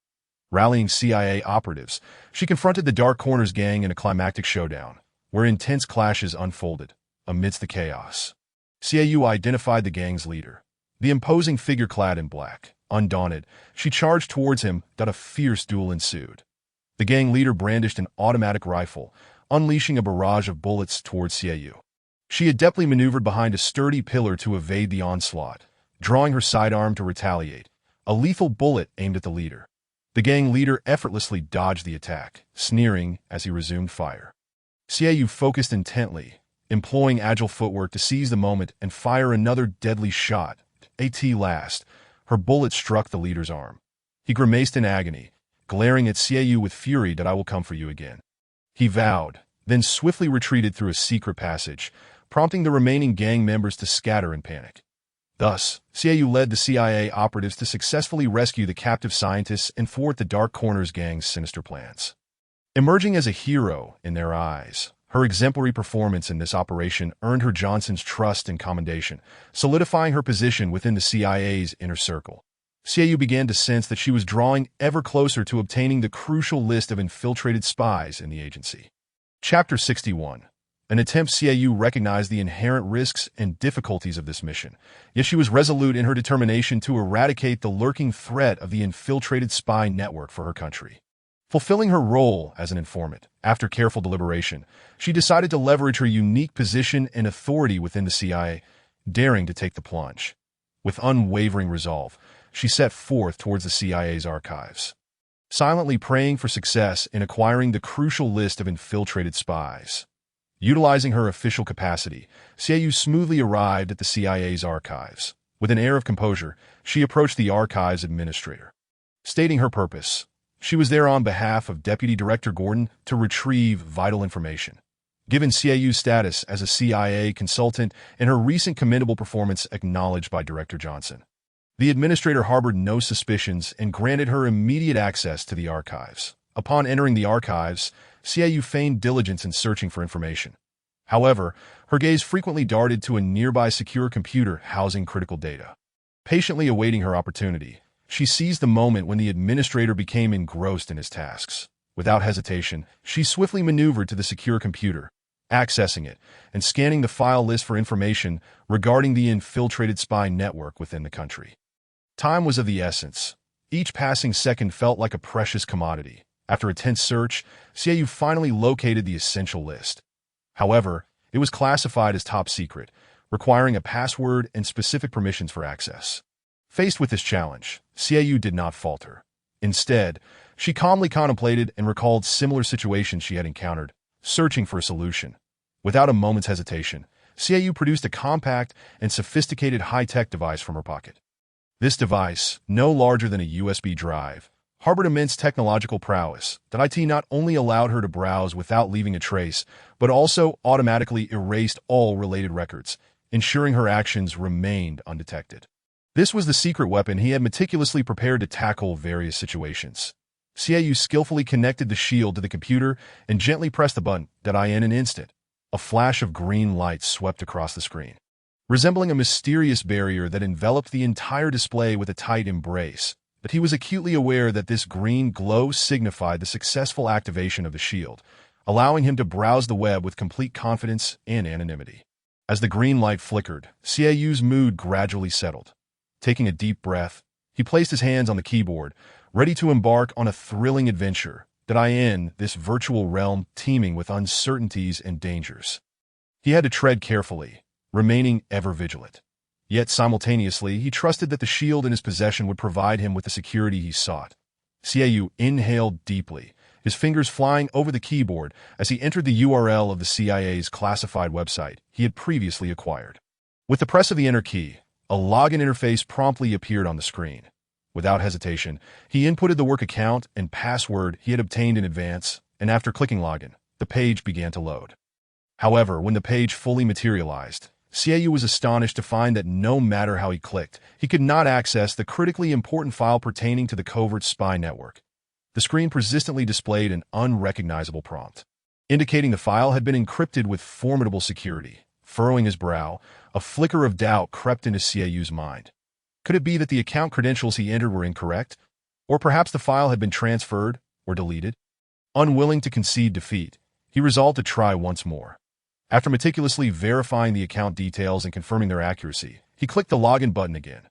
Rallying CIA operatives, she confronted the Dark Corners gang in a climactic showdown, where intense clashes unfolded. Amidst the chaos, Xiaoyu identified the gang's leader, the imposing figure clad in black. Undaunted, she charged towards him. A fierce duel ensued. The gang leader brandished an automatic rifle, unleashing a barrage of bullets towards Xiaoyu. She adeptly maneuvered behind a sturdy pillar to evade the onslaught, drawing her sidearm to retaliate. A lethal bullet aimed at the leader. The gang leader effortlessly dodged the attack, sneering as he resumed fire. Xiaoyu focused intently, employing agile footwork to seize the moment and fire another deadly shot. At last, her bullet struck the leader's arm. He grimaced in agony, glaring at Xiaoyu with fury. I will come for you again, he vowed, then swiftly retreated through a secret passage, prompting the remaining gang members to scatter in panic. Thus, Xiaoyu led the CIA operatives to successfully rescue the captive scientists and thwart the Dark Corners gang's sinister plans. Emerging as a hero in their eyes, her exemplary performance in this operation earned her Johnson's trust and commendation, solidifying her position within the CIA's inner circle. Xiaoyu began to sense that she was drawing ever closer to obtaining the crucial list of infiltrated spies in the agency. Chapter 61. An attempt. Xiaoyu recognized the inherent risks and difficulties of this mission, yet she was resolute in her determination to eradicate the lurking threat of the infiltrated spy network for her country. Fulfilling her role as an informant, after careful deliberation, she decided to leverage her unique position and authority within the CIA, daring to take the plunge. With unwavering resolve, she set forth towards the CIA's archives, silently praying for success in acquiring the crucial list of infiltrated spies. Utilizing her official capacity, Xiaoyu smoothly arrived at the CIA's archives. With an air of composure, she approached the archives administrator. Stating her purpose, she was there on behalf of Deputy Director Gordon to retrieve vital information. Given Xiaoyu's status as a CIA consultant and her recent commendable performance acknowledged by Director Johnson, the administrator harbored no suspicions and granted her immediate access to the archives. Upon entering the archives, Xiaoyu feigned diligence in searching for information. However, her gaze frequently darted to a nearby secure computer housing critical data. Patiently awaiting her opportunity, she seized the moment when the administrator became engrossed in his tasks. Without hesitation, she swiftly maneuvered to the secure computer, accessing it and scanning the file list for information regarding the infiltrated spy network within the country. Time was of the essence. Each passing second felt like a precious commodity. After a tense search, Xiaoyu finally located the essential list. However, it was classified as top secret, requiring a password and specific permissions for access. Faced with this challenge, Xiaoyu did not falter. Instead, she calmly contemplated and recalled similar situations she had encountered, searching for a solution. Without a moment's hesitation, Xiaoyu produced a compact and sophisticated high-tech device from her pocket. This device, no larger than a USB drive, harbored immense technological prowess that IT not only allowed her to browse without leaving a trace, but also automatically erased all related records, ensuring her actions remained undetected. This was the secret weapon he had meticulously prepared to tackle various situations. Xiaoyu skillfully connected the shield to the computer and gently pressed the button. In an instant, a flash of green light swept across the screen, resembling a mysterious barrier that enveloped the entire display with a tight embrace. But he was acutely aware that this green glow signified the successful activation of the shield, allowing him to browse the web with complete confidence and anonymity. As the green light flickered, Xiaoyu's mood gradually settled. Taking a deep breath, he placed his hands on the keyboard, ready to embark on a thrilling adventure in this virtual realm teeming with uncertainties and dangers. He had to tread carefully, remaining ever vigilant. Yet simultaneously, he trusted that the shield in his possession would provide him with the security he sought. Xiaoyu inhaled deeply, his fingers flying over the keyboard as he entered the URL of the CIA's classified website he had previously acquired. With the press of the enter key, a login interface promptly appeared on the screen. Without hesitation, he inputted the work account and password he had obtained in advance, and after clicking login, the page began to load. However, when the page fully materialized, Xiaoyu was astonished to find that no matter how he clicked, he could not access the critically important file pertaining to the covert spy network. The screen persistently displayed an unrecognizable prompt, indicating the file had been encrypted with formidable security. Furrowing his brow, a flicker of doubt crept into Xiaoyu's mind. Could it be that the account credentials he entered were incorrect? Or perhaps the file had been transferred or deleted? Unwilling to concede defeat, he resolved to try once more. After meticulously verifying the account details and confirming their accuracy, he clicked the login button again.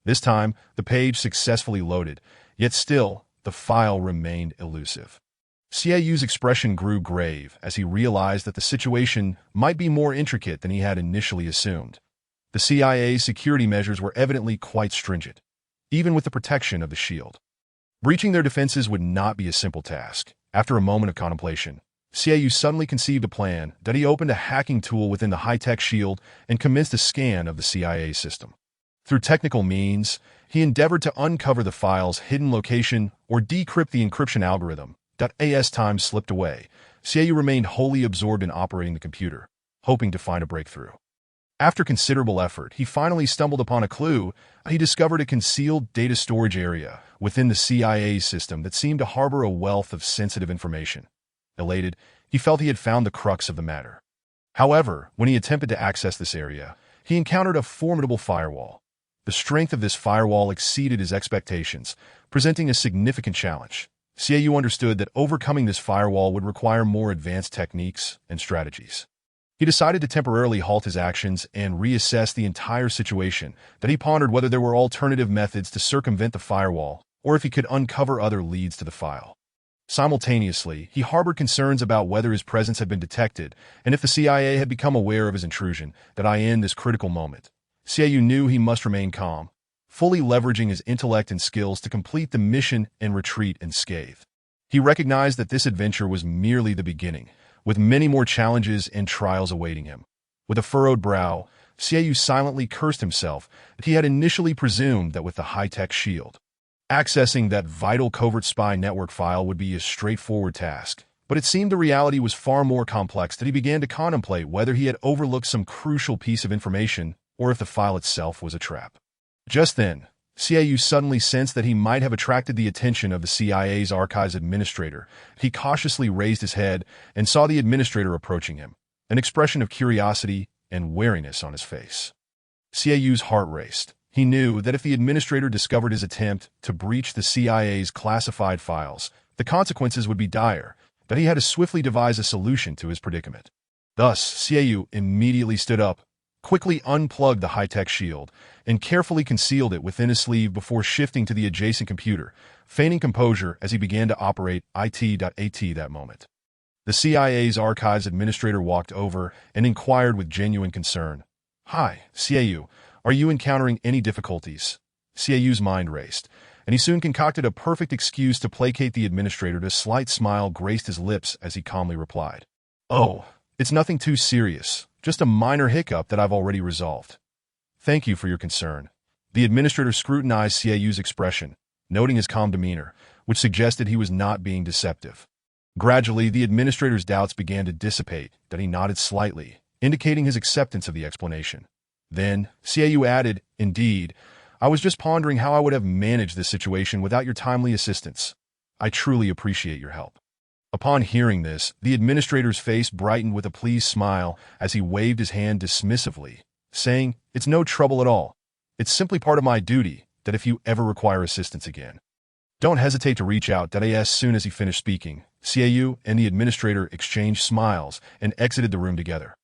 This time, the page successfully loaded, yet still, the file remained elusive. Xiaoyu's expression grew grave as he realized that the situation might be more intricate than he had initially assumed. The CIA's security measures were evidently quite stringent, even with the protection of the shield. Breaching their defenses would not be a simple task. After a moment of contemplation, Xiaoyu suddenly conceived a plan that he opened a hacking tool within the high-tech shield and commenced a scan of the CIA system. Through technical means, he endeavored to uncover the file's hidden location or decrypt the encryption algorithm. As time slipped away, Xiaoyu remained wholly absorbed in operating the computer, hoping to find a breakthrough. After considerable effort, he finally stumbled upon a clue. He discovered a concealed data storage area within the CIA's system that seemed to harbor a wealth of sensitive information. Elated, he felt he had found the crux of the matter. However, when he attempted to access this area, he encountered a formidable firewall. The strength of this firewall exceeded his expectations, presenting a significant challenge. Xiaoyu understood that overcoming this firewall would require more advanced techniques and strategies. He decided to temporarily halt his actions and reassess the entire situation. He pondered whether there were alternative methods to circumvent the firewall or if he could uncover other leads to the file. Simultaneously, he harbored concerns about whether his presence had been detected and if the CIA had become aware of his intrusion. In this critical moment, Xiaoyu knew he must remain calm, fully leveraging his intellect and skills to complete the mission and retreat unscathed. He recognized that this adventure was merely the beginning, with many more challenges and trials awaiting him. With a furrowed brow, Xiaoyu silently cursed himself that he had initially presumed that with the high-tech shield, accessing that vital covert spy network file would be a straightforward task. But it seemed the reality was far more complex. He began to contemplate whether he had overlooked some crucial piece of information or if the file itself was a trap. Just then, Xiaoyu suddenly sensed that he might have attracted the attention of the CIA's archives administrator. He cautiously raised his head and saw the administrator approaching him, an expression of curiosity and wariness on his face. Xiaoyu's heart raced. He knew that if the administrator discovered his attempt to breach the CIA's classified files, the consequences would be dire, that he had to swiftly devise a solution to his predicament. Thus, Xiaoyu immediately stood up, quickly unplugged the high-tech shield, and carefully concealed it within his sleeve before shifting to the adjacent computer, feigning composure as he began to operate IT.AT that moment. The CIA's archives administrator walked over and inquired with genuine concern. "Hi, Xiaoyu, are you encountering any difficulties?" Xiaoyu's mind raced, and he soon concocted a perfect excuse to placate the administrator. A slight smile graced his lips as he calmly replied, "Oh, it's nothing too serious, just a minor hiccup that I've already resolved." "Thank you for your concern. The administrator scrutinized Xiaoyu's expression, noting his calm demeanor, which suggested he was not being deceptive. Gradually, the administrator's doubts began to dissipate, that he nodded slightly, indicating his acceptance of the explanation. Then, Xiaoyu added, "Indeed, I was just pondering how I would have managed this situation without your timely assistance. I truly appreciate your help." Upon hearing this, the administrator's face brightened with a pleased smile as he waved his hand dismissively, saying, "It's no trouble at all. It's simply part of my duty that if you ever require assistance again, don't hesitate to reach out." As soon as he finished speaking, Xiaoyu and the administrator exchanged smiles and exited the room together.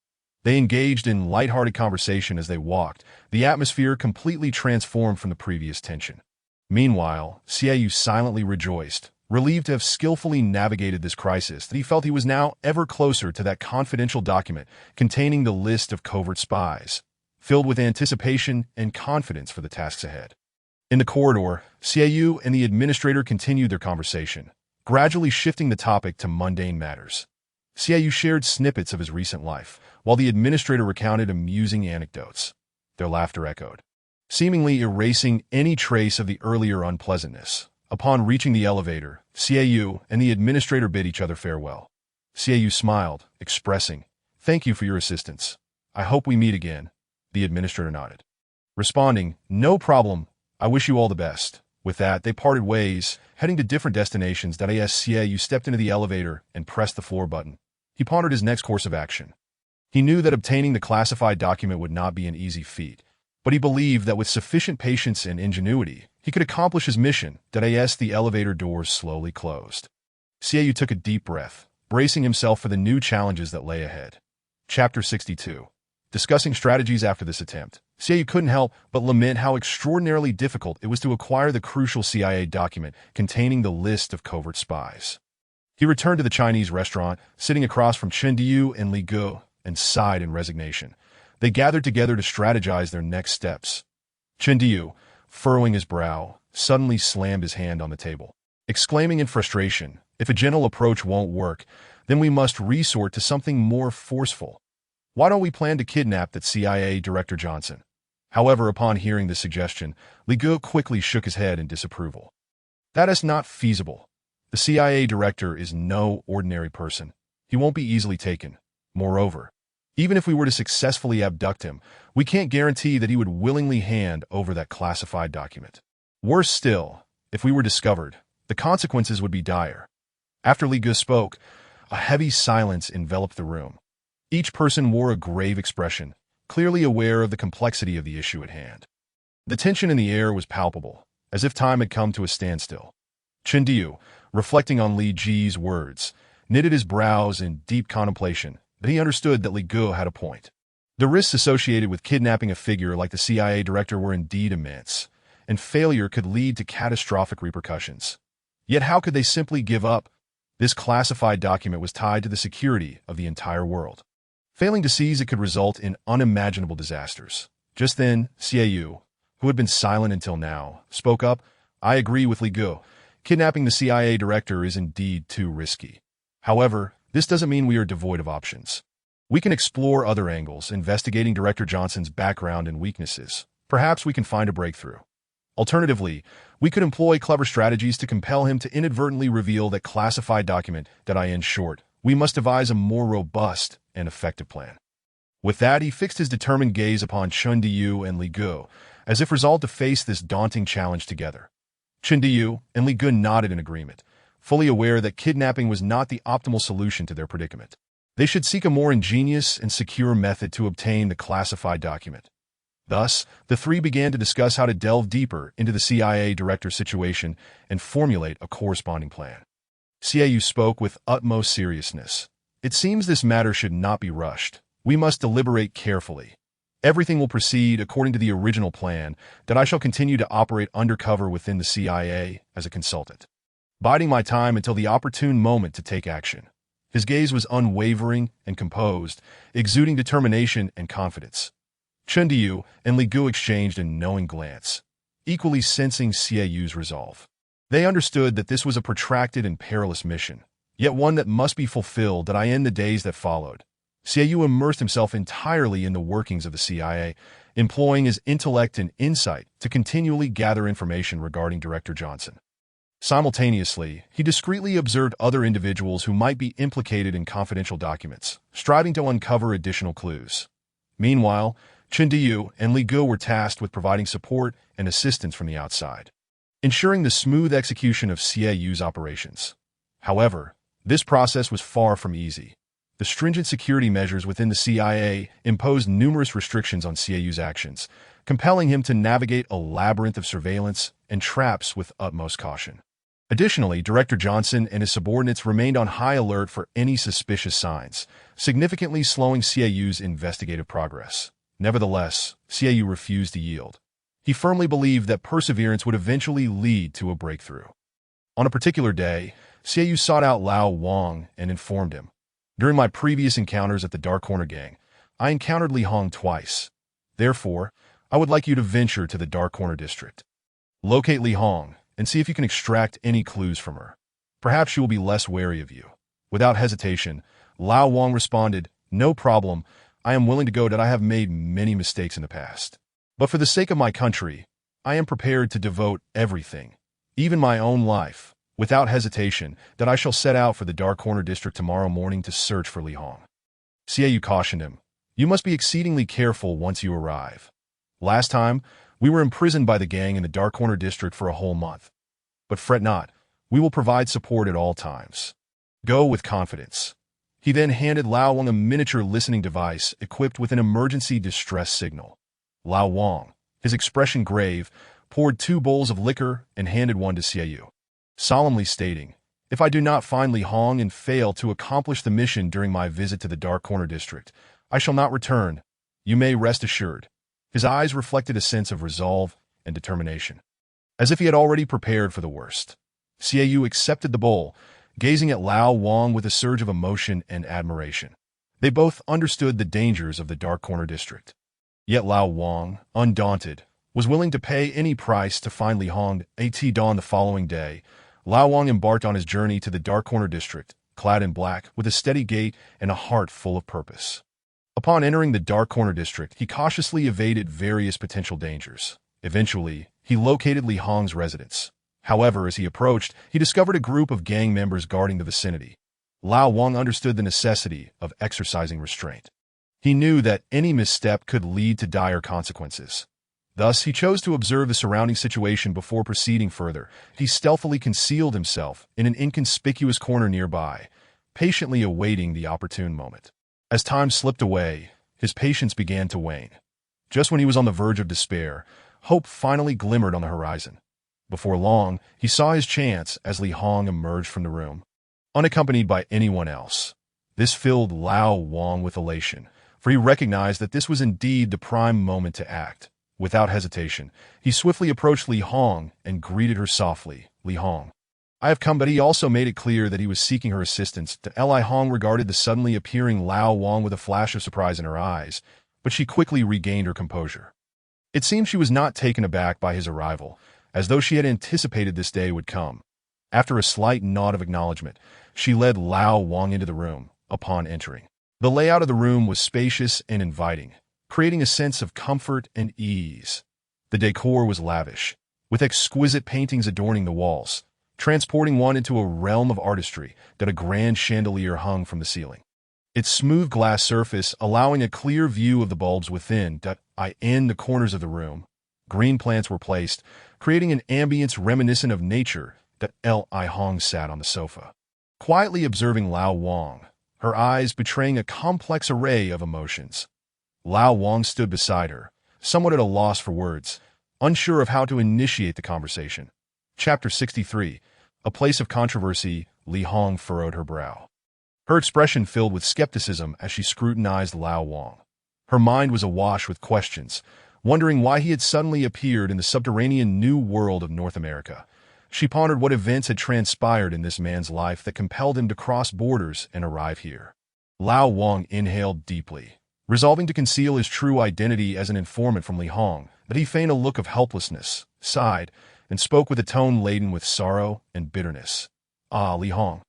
They engaged in lighthearted conversation as they walked, the atmosphere completely transformed from the previous tension. Meanwhile, Xiaoyu silently rejoiced, relieved to have skillfully navigated this crisis, that he felt he was now ever closer to that confidential document containing the list of covert spies, filled with anticipation and confidence for the tasks ahead. In the corridor, Xiaoyu and the administrator continued their conversation, gradually shifting the topic to mundane matters. Xiaoyu shared snippets of his recent life, while the administrator recounted amusing anecdotes. Their laughter echoed, seemingly erasing any trace of the earlier unpleasantness. Upon reaching the elevator, Xiaoyu and the administrator bid each other farewell. Xiaoyu smiled, expressing, "Thank you for your assistance. I hope we meet again." The administrator nodded, responding, "No problem. I wish you all the best." With that, they parted ways, heading to different destinations. As Xiaoyu stepped into the elevator and pressed the floor button, he pondered his next course of action. He knew that obtaining the classified document would not be an easy feat, but he believed that with sufficient patience and ingenuity, he could accomplish his mission. As the elevator doors slowly closed, Xiaoyu took a deep breath, bracing himself for the new challenges that lay ahead. Chapter 62. Discussing strategies after this attempt, Xiaoyu couldn't help but lament how extraordinarily difficult it was to acquire the crucial CIA document containing the list of covert spies. He returned to the Chinese restaurant, sitting across from Chen Diyu and Li Gu, and sighed in resignation. They gathered together to strategize their next steps. Chen Diyu, furrowing his brow, suddenly slammed his hand on the table, exclaiming in frustration, "If a gentle approach won't work, then we must resort to something more forceful. Why don't we plan to kidnap that CIA Director Johnson?" However, upon hearing this suggestion, Li Gu quickly shook his head in disapproval. "That is not feasible. The CIA Director is no ordinary person. He won't be easily taken. Moreover, even if we were to successfully abduct him, we can't guarantee that he would willingly hand over that classified document. Worse still, if we were discovered, the consequences would be dire." After Li Gu spoke, a heavy silence enveloped the room. Each person wore a grave expression, clearly aware of the complexity of the issue at hand. The tension in the air was palpable, as if time had come to a standstill. Chen Diyu, reflecting on Li Ji's words, knitted his brows in deep contemplation, but he understood that Li Gu had a point. The risks associated with kidnapping a figure like the CIA director were indeed immense, and failure could lead to catastrophic repercussions. Yet how could they simply give up? This classified document was tied to the security of the entire world. Failing to seize it could result in unimaginable disasters. Just then, Xiaoyu, who had been silent until now, spoke up. "I agree with Li Gu. Kidnapping the CIA director is indeed too risky. However, this doesn't mean we are devoid of options. We can explore other angles, investigating Director Johnson's background and weaknesses. Perhaps we can find a breakthrough. Alternatively, we could employ clever strategies to compel him to inadvertently reveal that classified document. In short, we must devise a more robust and effective plan." With that, he fixed his determined gaze upon Chen Diyu and Li Gu, as if resolved to face this daunting challenge together. Chen Diyu and Li Gu nodded in agreement, fully aware that kidnapping was not the optimal solution to their predicament. They should seek a more ingenious and secure method to obtain the classified document. Thus, the three began to discuss how to delve deeper into the CIA director's situation and formulate a corresponding plan. Xiaoyu spoke with utmost seriousness. "It seems this matter should not be rushed. We must deliberate carefully. Everything will proceed according to the original plan, that I shall continue to operate undercover within the CIA as a consultant, biding my time until the opportune moment to take action." His gaze was unwavering and composed, exuding determination and confidence. Chen Diyu and Li Gu exchanged a knowing glance, equally sensing Xiaoyu's resolve. They understood that this was a protracted and perilous mission, yet one that must be fulfilled. In the days that followed, Xiaoyu immersed himself entirely in the workings of the CIA, employing his intellect and insight to continually gather information regarding Director Johnson. Simultaneously, he discreetly observed other individuals who might be implicated in confidential documents, striving to uncover additional clues. Meanwhile, Chen Diyu and Li Guo were tasked with providing support and assistance from the outside, ensuring the smooth execution of CAU's operations. However, this process was far from easy. The stringent security measures within the CIA imposed numerous restrictions on CAU's actions, compelling him to navigate a labyrinth of surveillance and traps with utmost caution. Additionally, Director Johnson and his subordinates remained on high alert for any suspicious signs, significantly slowing CAU's investigative progress. Nevertheless, CAU refused to yield. He firmly believed that perseverance would eventually lead to a breakthrough. On a particular day, CAU sought out Lao Wang and informed him, "During my previous encounters at the Dark Corner Gang, I encountered Li Hong twice. Therefore, I would like you to venture to the Dark Corner District. Locate Li Hong and see if you can extract any clues from her. Perhaps she will be less wary of you." Without hesitation, Lao Wang responded, "No problem. I am willing to go that I have made many mistakes in the past. But for the sake of my country, I am prepared to devote everything, even my own life, without hesitation, that I shall set out for the Dark Corner District tomorrow morning to search for Li Hong." CAU cautioned him, "You must be exceedingly careful once you arrive. Last time, we were imprisoned by the gang in the Dark Corner District for a whole month. But fret not, we will provide support at all times. Go with confidence." He then handed Lao Wang a miniature listening device equipped with an emergency distress signal. Lao Wang, his expression grave, poured 2 bowls of liquor and handed one to CAU, solemnly stating, "If I do not find Li Hong and fail to accomplish the mission during my visit to the Dark Corner District, I shall not return. You may rest assured." His eyes reflected a sense of resolve and determination, as if he had already prepared for the worst. CAU accepted the bowl, gazing at Lao Wang with a surge of emotion and admiration. They both understood the dangers of the Dark Corner District. Yet Lao Wang, undaunted, was willing to pay any price to find Li Hong. At dawn the following day, Lao Wang embarked on his journey to the Dark Corner District, clad in black, with a steady gait and a heart full of purpose. Upon entering the Dark Corner District, he cautiously evaded various potential dangers. Eventually, he located Li Hong's residence. However, as he approached, he discovered a group of gang members guarding the vicinity. Lao Wang understood the necessity of exercising restraint. He knew that any misstep could lead to dire consequences. Thus, he chose to observe the surrounding situation before proceeding further. He stealthily concealed himself in an inconspicuous corner nearby, patiently awaiting the opportune moment. As time slipped away, his patience began to wane. Just when he was on the verge of despair, hope finally glimmered on the horizon. Before long, he saw his chance as Li Hong emerged from the room, unaccompanied by anyone else. This filled Lao Wang with elation, for he recognized that this was indeed the prime moment to act. Without hesitation, he swiftly approached Li Hong and greeted her softly, "Li Hong, I have come," but he also made it clear that he was seeking her assistance. Li Hong regarded the suddenly appearing Lao Wang with a flash of surprise in her eyes, but she quickly regained her composure. It seemed she was not taken aback by his arrival, as though she had anticipated this day would come. After a slight nod of acknowledgement, she led Lao Wang into the room. Upon entering, the layout of the room was spacious and inviting, creating a sense of comfort and ease. The decor was lavish, with exquisite paintings adorning the walls, transporting one into a realm of artistry that a grand chandelier hung from the ceiling, its smooth glass surface allowing a clear view of the bulbs within. In the corners of the room, green plants were placed, creating an ambience reminiscent of nature. Li Hong sat on the sofa, quietly observing Lao Wang, her eyes betraying a complex array of emotions. Lao Wang stood beside her, somewhat at a loss for words, unsure of how to initiate the conversation. Chapter 63. A place of controversy. Li Hong furrowed her brow, her expression filled with skepticism as she scrutinized Lao Wang. Her mind was awash with questions, wondering why he had suddenly appeared in the subterranean new world of North America. She pondered what events had transpired in this man's life that compelled him to cross borders and arrive here. Lao Wang inhaled deeply, resolving to conceal his true identity as an informant from Li Hong, but he feigned a look of helplessness, sighed, and spoke with a tone laden with sorrow and bitterness. Li Hong,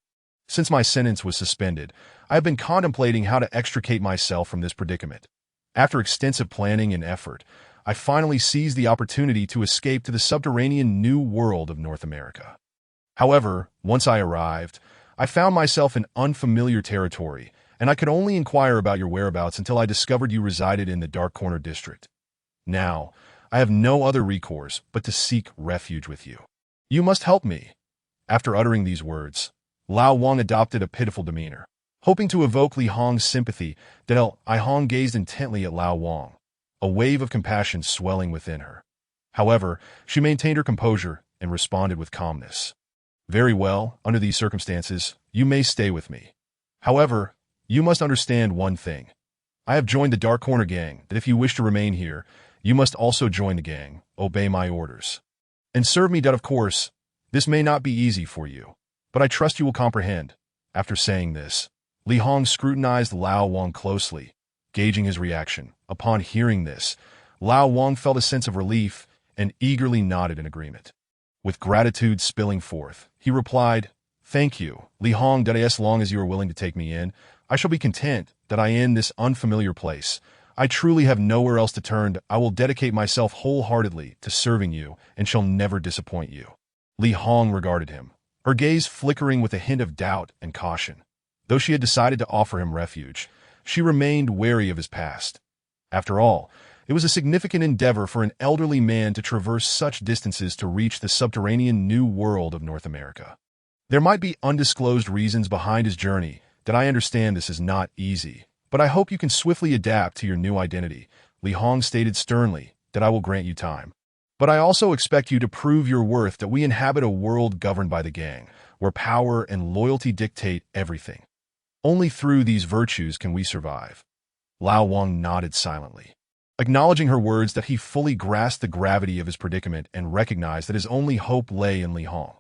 since my sentence was suspended, I have been contemplating how to extricate myself from this predicament. After extensive planning and effort, I finally seized the opportunity to escape to the subterranean New World of North America. However, once I arrived, I found myself in unfamiliar territory, and I could only inquire about your whereabouts until I discovered you resided in the Dark Corner district. Now, I have no other recourse but to seek refuge with you. You must help me." After uttering these words, Lao Wang adopted a pitiful demeanor. Hoping to evoke Li Hong's sympathy, Li Hong gazed intently at Lao Wang, a wave of compassion swelling within her. However, she maintained her composure and responded with calmness. "Very well, under these circumstances, you may stay with me. However, you must understand one thing. I have joined the Dark Corner gang, that if you wish to remain here, you must also join the gang, obey my orders, and serve me. Of course, this may not be easy for you, but I trust you will comprehend." After saying this, Li Hong scrutinized Lao Wang closely, gauging his reaction. Upon hearing this, Lao Wang felt a sense of relief and eagerly nodded in agreement. With gratitude spilling forth, he replied, "Thank you, Li Hong. As long as you are willing to take me in, I shall be content that I in this unfamiliar place. I truly have nowhere else to turn. I will dedicate myself wholeheartedly to serving you and shall never disappoint you." Li Hong regarded him, her gaze flickering with a hint of doubt and caution. Though she had decided to offer him refuge, she remained wary of his past. After all, it was a significant endeavor for an elderly man to traverse such distances to reach the subterranean New World of North America. There might be undisclosed reasons behind his journey. That I understand this is not easy, but I hope you can swiftly adapt to your new identity. Li Hong stated sternly that I will grant you time. But I also expect you to prove your worth. That we inhabit a world governed by the gang, where power and loyalty dictate everything. Only through these virtues can we survive. Lao Wang nodded silently, acknowledging her words that he fully grasped the gravity of his predicament and recognized that his only hope lay in Li Hong.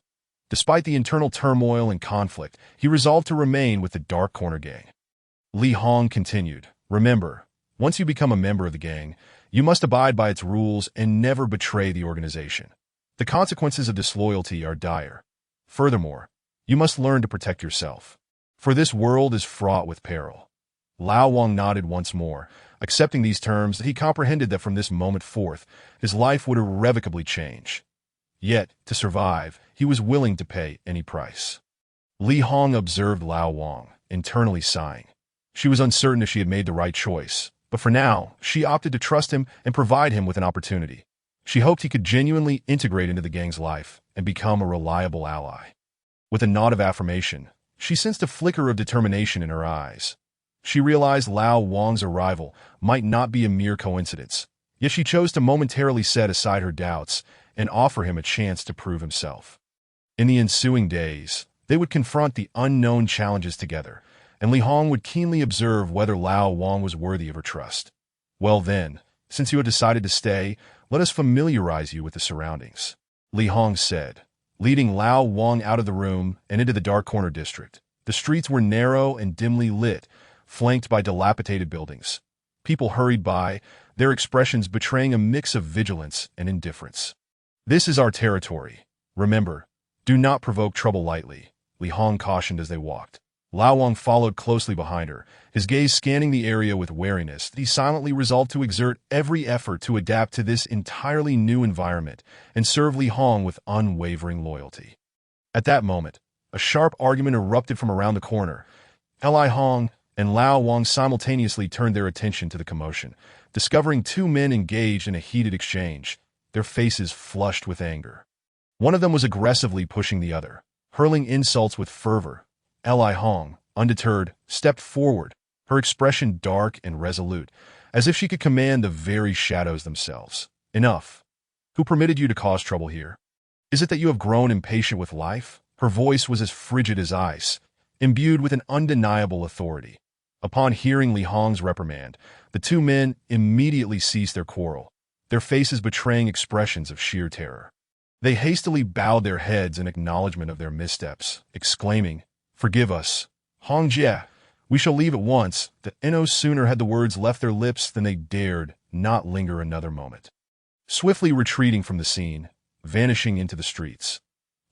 Despite the internal turmoil and conflict, he resolved to remain with the Dark Corner gang. Li Hong continued, "Remember, once you become a member of the gang, you must abide by its rules and never betray the organization. The consequences of disloyalty are dire. Furthermore, you must learn to protect yourself, for this world is fraught with peril." Lao Wang nodded once more, accepting these terms. He comprehended that from this moment forth, his life would irrevocably change. Yet, to survive, he was willing to pay any price. Li Hong observed Lao Wang, internally sighing. She was uncertain if she had made the right choice, but for now, she opted to trust him and provide him with an opportunity. She hoped he could genuinely integrate into the gang's life and become a reliable ally. With a nod of affirmation, she sensed a flicker of determination in her eyes. She realized Lao Wang's arrival might not be a mere coincidence, yet she chose to momentarily set aside her doubts and offer him a chance to prove himself. In the ensuing days, they would confront the unknown challenges together, and Li Hong would keenly observe whether Lao Wang was worthy of her trust. "Well then, since you have decided to stay, let us familiarize you with the surroundings," Li Hong said, leading Lao Wang out of the room and into the Dark Corner district. The streets were narrow and dimly lit, flanked by dilapidated buildings. People hurried by, their expressions betraying a mix of vigilance and indifference. "This is our territory. Remember, do not provoke trouble lightly," Li Hong cautioned as they walked. Lao Wang followed closely behind her, his gaze scanning the area with wariness. He silently resolved to exert every effort to adapt to this entirely new environment and serve Li Hong with unwavering loyalty. At that moment, a sharp argument erupted from around the corner. Li Hong and Lao Wang simultaneously turned their attention to the commotion, discovering two men engaged in a heated exchange, their faces flushed with anger. One of them was aggressively pushing the other, hurling insults with fervor. Li Hong, undeterred, stepped forward, her expression dark and resolute, as if she could command the very shadows themselves. "Enough. Who permitted you to cause trouble here? Is it that you have grown impatient with life?" Her voice was as frigid as ice, imbued with an undeniable authority. Upon hearing Li Hong's reprimand, the two men immediately ceased their quarrel, their faces betraying expressions of sheer terror. They hastily bowed their heads in acknowledgement of their missteps, exclaiming, "Forgive us, Hong Jie. We shall leave at once." No sooner had the words left their lips than they dared not linger another moment. Swiftly retreating from the scene, vanishing into the streets,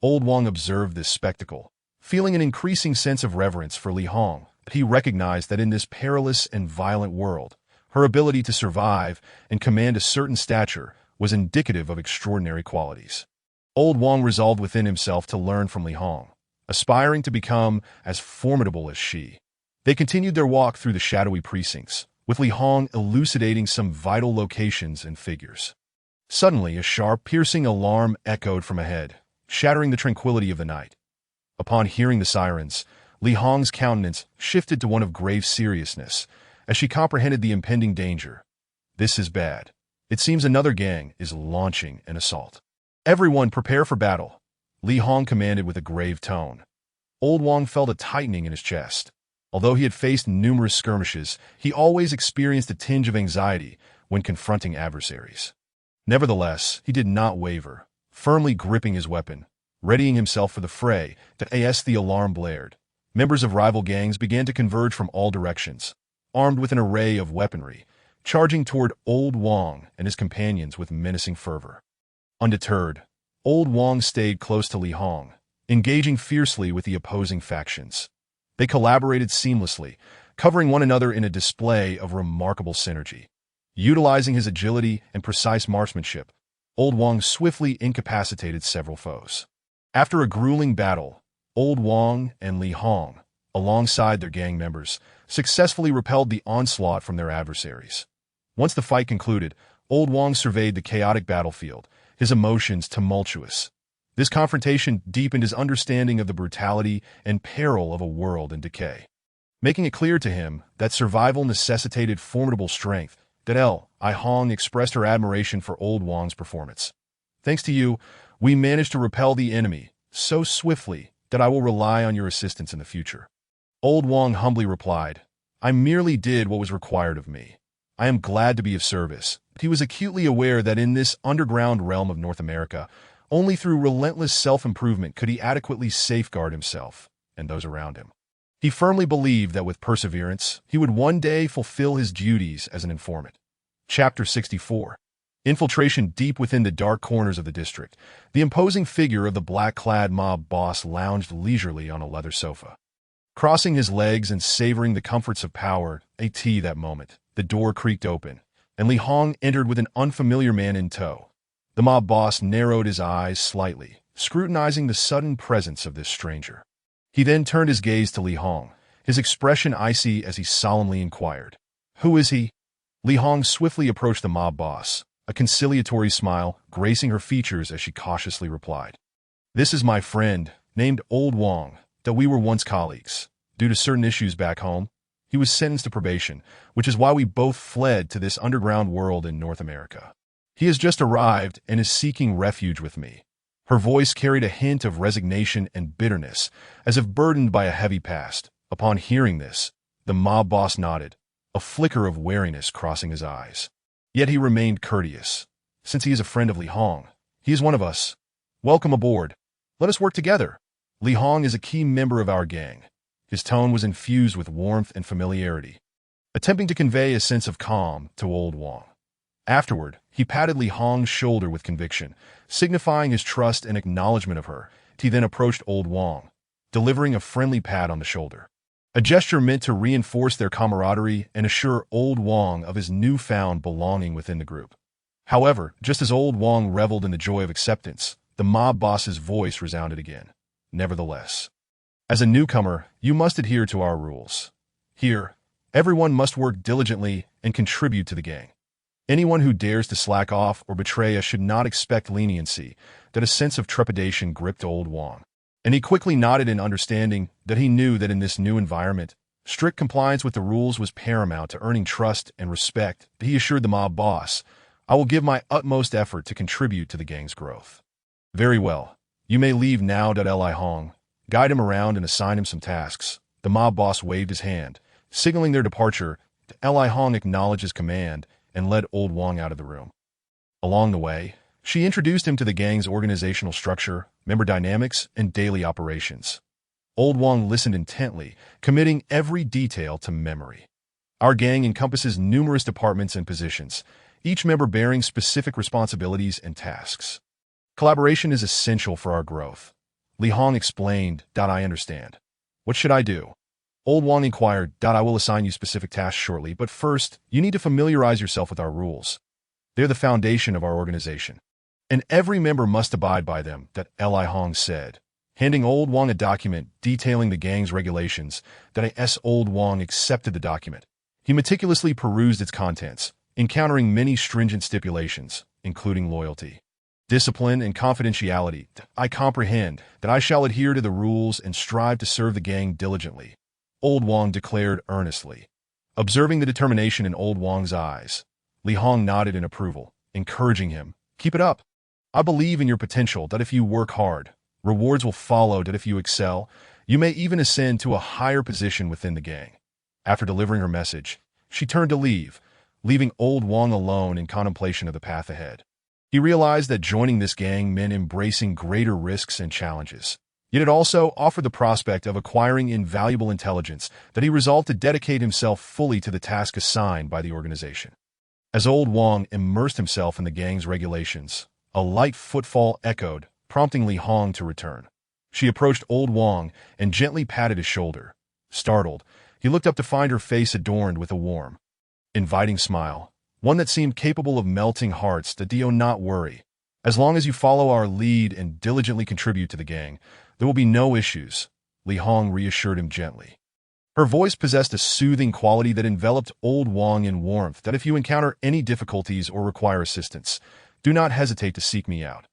Old Wang observed this spectacle, feeling an increasing sense of reverence for Li Hong. He recognized that in this perilous and violent world, Her ability to survive and command a certain stature was indicative of extraordinary qualities. Old Wang resolved within himself to learn from Li Hong, aspiring to become as formidable as she. They continued their walk through the shadowy precincts, with Li Hong elucidating some vital locations and figures. Suddenly, a sharp, piercing alarm echoed from ahead, shattering the tranquility of the night. Upon hearing the sirens, Li Hong's countenance shifted to one of grave seriousness, as she comprehended the impending danger. This is bad. It seems another gang is launching an assault. Everyone prepare for battle, Li Hong commanded with a grave tone. Old Wang felt a tightening in his chest. Although he had faced numerous skirmishes, he always experienced a tinge of anxiety when confronting adversaries. Nevertheless, he did not waver, firmly gripping his weapon, readying himself for the fray. As the alarm blared, members of rival gangs began to converge from all directions, armed with an array of weaponry, charging toward Old Wang and his companions with menacing fervor. Undeterred, Old Wang stayed close to Li Hong, engaging fiercely with the opposing factions. They collaborated seamlessly, covering one another in a display of remarkable synergy. Utilizing his agility and precise marksmanship, Old Wang swiftly incapacitated several foes. After a grueling battle, Old Wang and Li Hong, alongside their gang members, successfully repelled the onslaught from their adversaries. Once the fight concluded, Old Wang surveyed the chaotic battlefield, his emotions tumultuous. This confrontation deepened his understanding of the brutality and peril of a world in decay, making it clear to him that survival necessitated formidable strength. Li Hong expressed her admiration for Old Wang's performance. Thanks to you, we managed to repel the enemy so swiftly that I will rely on your assistance in the future. Old Wang humbly replied, I merely did what was required of me. I am glad to be of service. But he was acutely aware that in this underground realm of North America, only through relentless self-improvement could he adequately safeguard himself and those around him. He firmly believed that with perseverance, he would one day fulfill his duties as an informant. Chapter 64. Infiltration. Deep within the dark corners of the district, the imposing figure of the black-clad mob boss lounged leisurely on a leather sofa. Crossing his legs and savoring the comforts of power, that moment, the door creaked open, and Li Hong entered with an unfamiliar man in tow. The mob boss narrowed his eyes slightly, scrutinizing the sudden presence of this stranger. He then turned his gaze to Li Hong, his expression icy as he solemnly inquired, Who is he? Li Hong swiftly approached the mob boss, a conciliatory smile gracing her features as she cautiously replied, This is my friend, named Old Wang, that we were once colleagues. Due to certain issues back home, he was sentenced to probation, which is why we both fled to this underground world in North America. He has just arrived and is seeking refuge with me. Her voice carried a hint of resignation and bitterness, as if burdened by a heavy past. Upon hearing this, the mob boss nodded, a flicker of wariness crossing his eyes. Yet he remained courteous. Since he is a friend of Li Hong, he is one of us. Welcome aboard. Let us work together. Li Hong is a key member of our gang. His tone was infused with warmth and familiarity, attempting to convey a sense of calm to Old Wang. Afterward, he patted Li Hong's shoulder with conviction, signifying his trust and acknowledgement of her. He then approached Old Wang, delivering a friendly pat on the shoulder. A gesture meant to reinforce their camaraderie and assure Old Wang of his newfound belonging within the group. However, just as Old Wang reveled in the joy of acceptance, the mob boss's voice resounded again. Nevertheless, as a newcomer, you must adhere to our rules. Here, everyone must work diligently and contribute to the gang. Anyone who dares to slack off or betray us should not expect leniency. That a sense of trepidation gripped Old Wang, and he quickly nodded in understanding that he knew that in this new environment, strict compliance with the rules was paramount to earning trust and respect. He assured the mob boss, I will give my utmost effort to contribute to the gang's growth. Very well. You may leave now. Li Hong, guide him around and assign him some tasks. The mob boss waved his hand, signaling their departure. Li Hong acknowledged his command and led Old Wang out of the room. Along the way, she introduced him to the gang's organizational structure, member dynamics, and daily operations. Old Wang listened intently, committing every detail to memory. Our gang encompasses numerous departments and positions, each member bearing specific responsibilities and tasks. Collaboration is essential for our growth. Li Hong explained, I understand. What should I do? Old Wang inquired, I will assign you specific tasks shortly, but first, you need to familiarize yourself with our rules. They're the foundation of our organization, and every member must abide by them, that Li Hong said, handing Old Wang a document detailing the gang's regulations. Old Wang accepted the document. He meticulously perused its contents, encountering many stringent stipulations, including loyalty, discipline, and confidentiality. I comprehend that I shall adhere to the rules and strive to serve the gang diligently, Old Wang declared earnestly. Observing the determination in Old Wang's eyes, Li Hong nodded in approval, encouraging him, keep it up. I believe in your potential, that if you work hard, rewards will follow, that if you excel, you may even ascend to a higher position within the gang. After delivering her message, she turned to leave, leaving Old Wang alone in contemplation of the path ahead. He realized that joining this gang meant embracing greater risks and challenges. Yet it also offered the prospect of acquiring invaluable intelligence that he resolved to dedicate himself fully to the task assigned by the organization. As Old Wang immersed himself in the gang's regulations, a light footfall echoed, prompting Li Hong to return. She approached Old Wang and gently patted his shoulder. Startled, he looked up to find her face adorned with a warm, inviting smile, one that seemed capable of melting hearts. Do not worry. As long as you follow our lead and diligently contribute to the gang, there will be no issues, Li Hong reassured him gently. Her voice possessed a soothing quality that enveloped Old Wang in warmth. That if you encounter any difficulties or require assistance, do not hesitate to seek me out.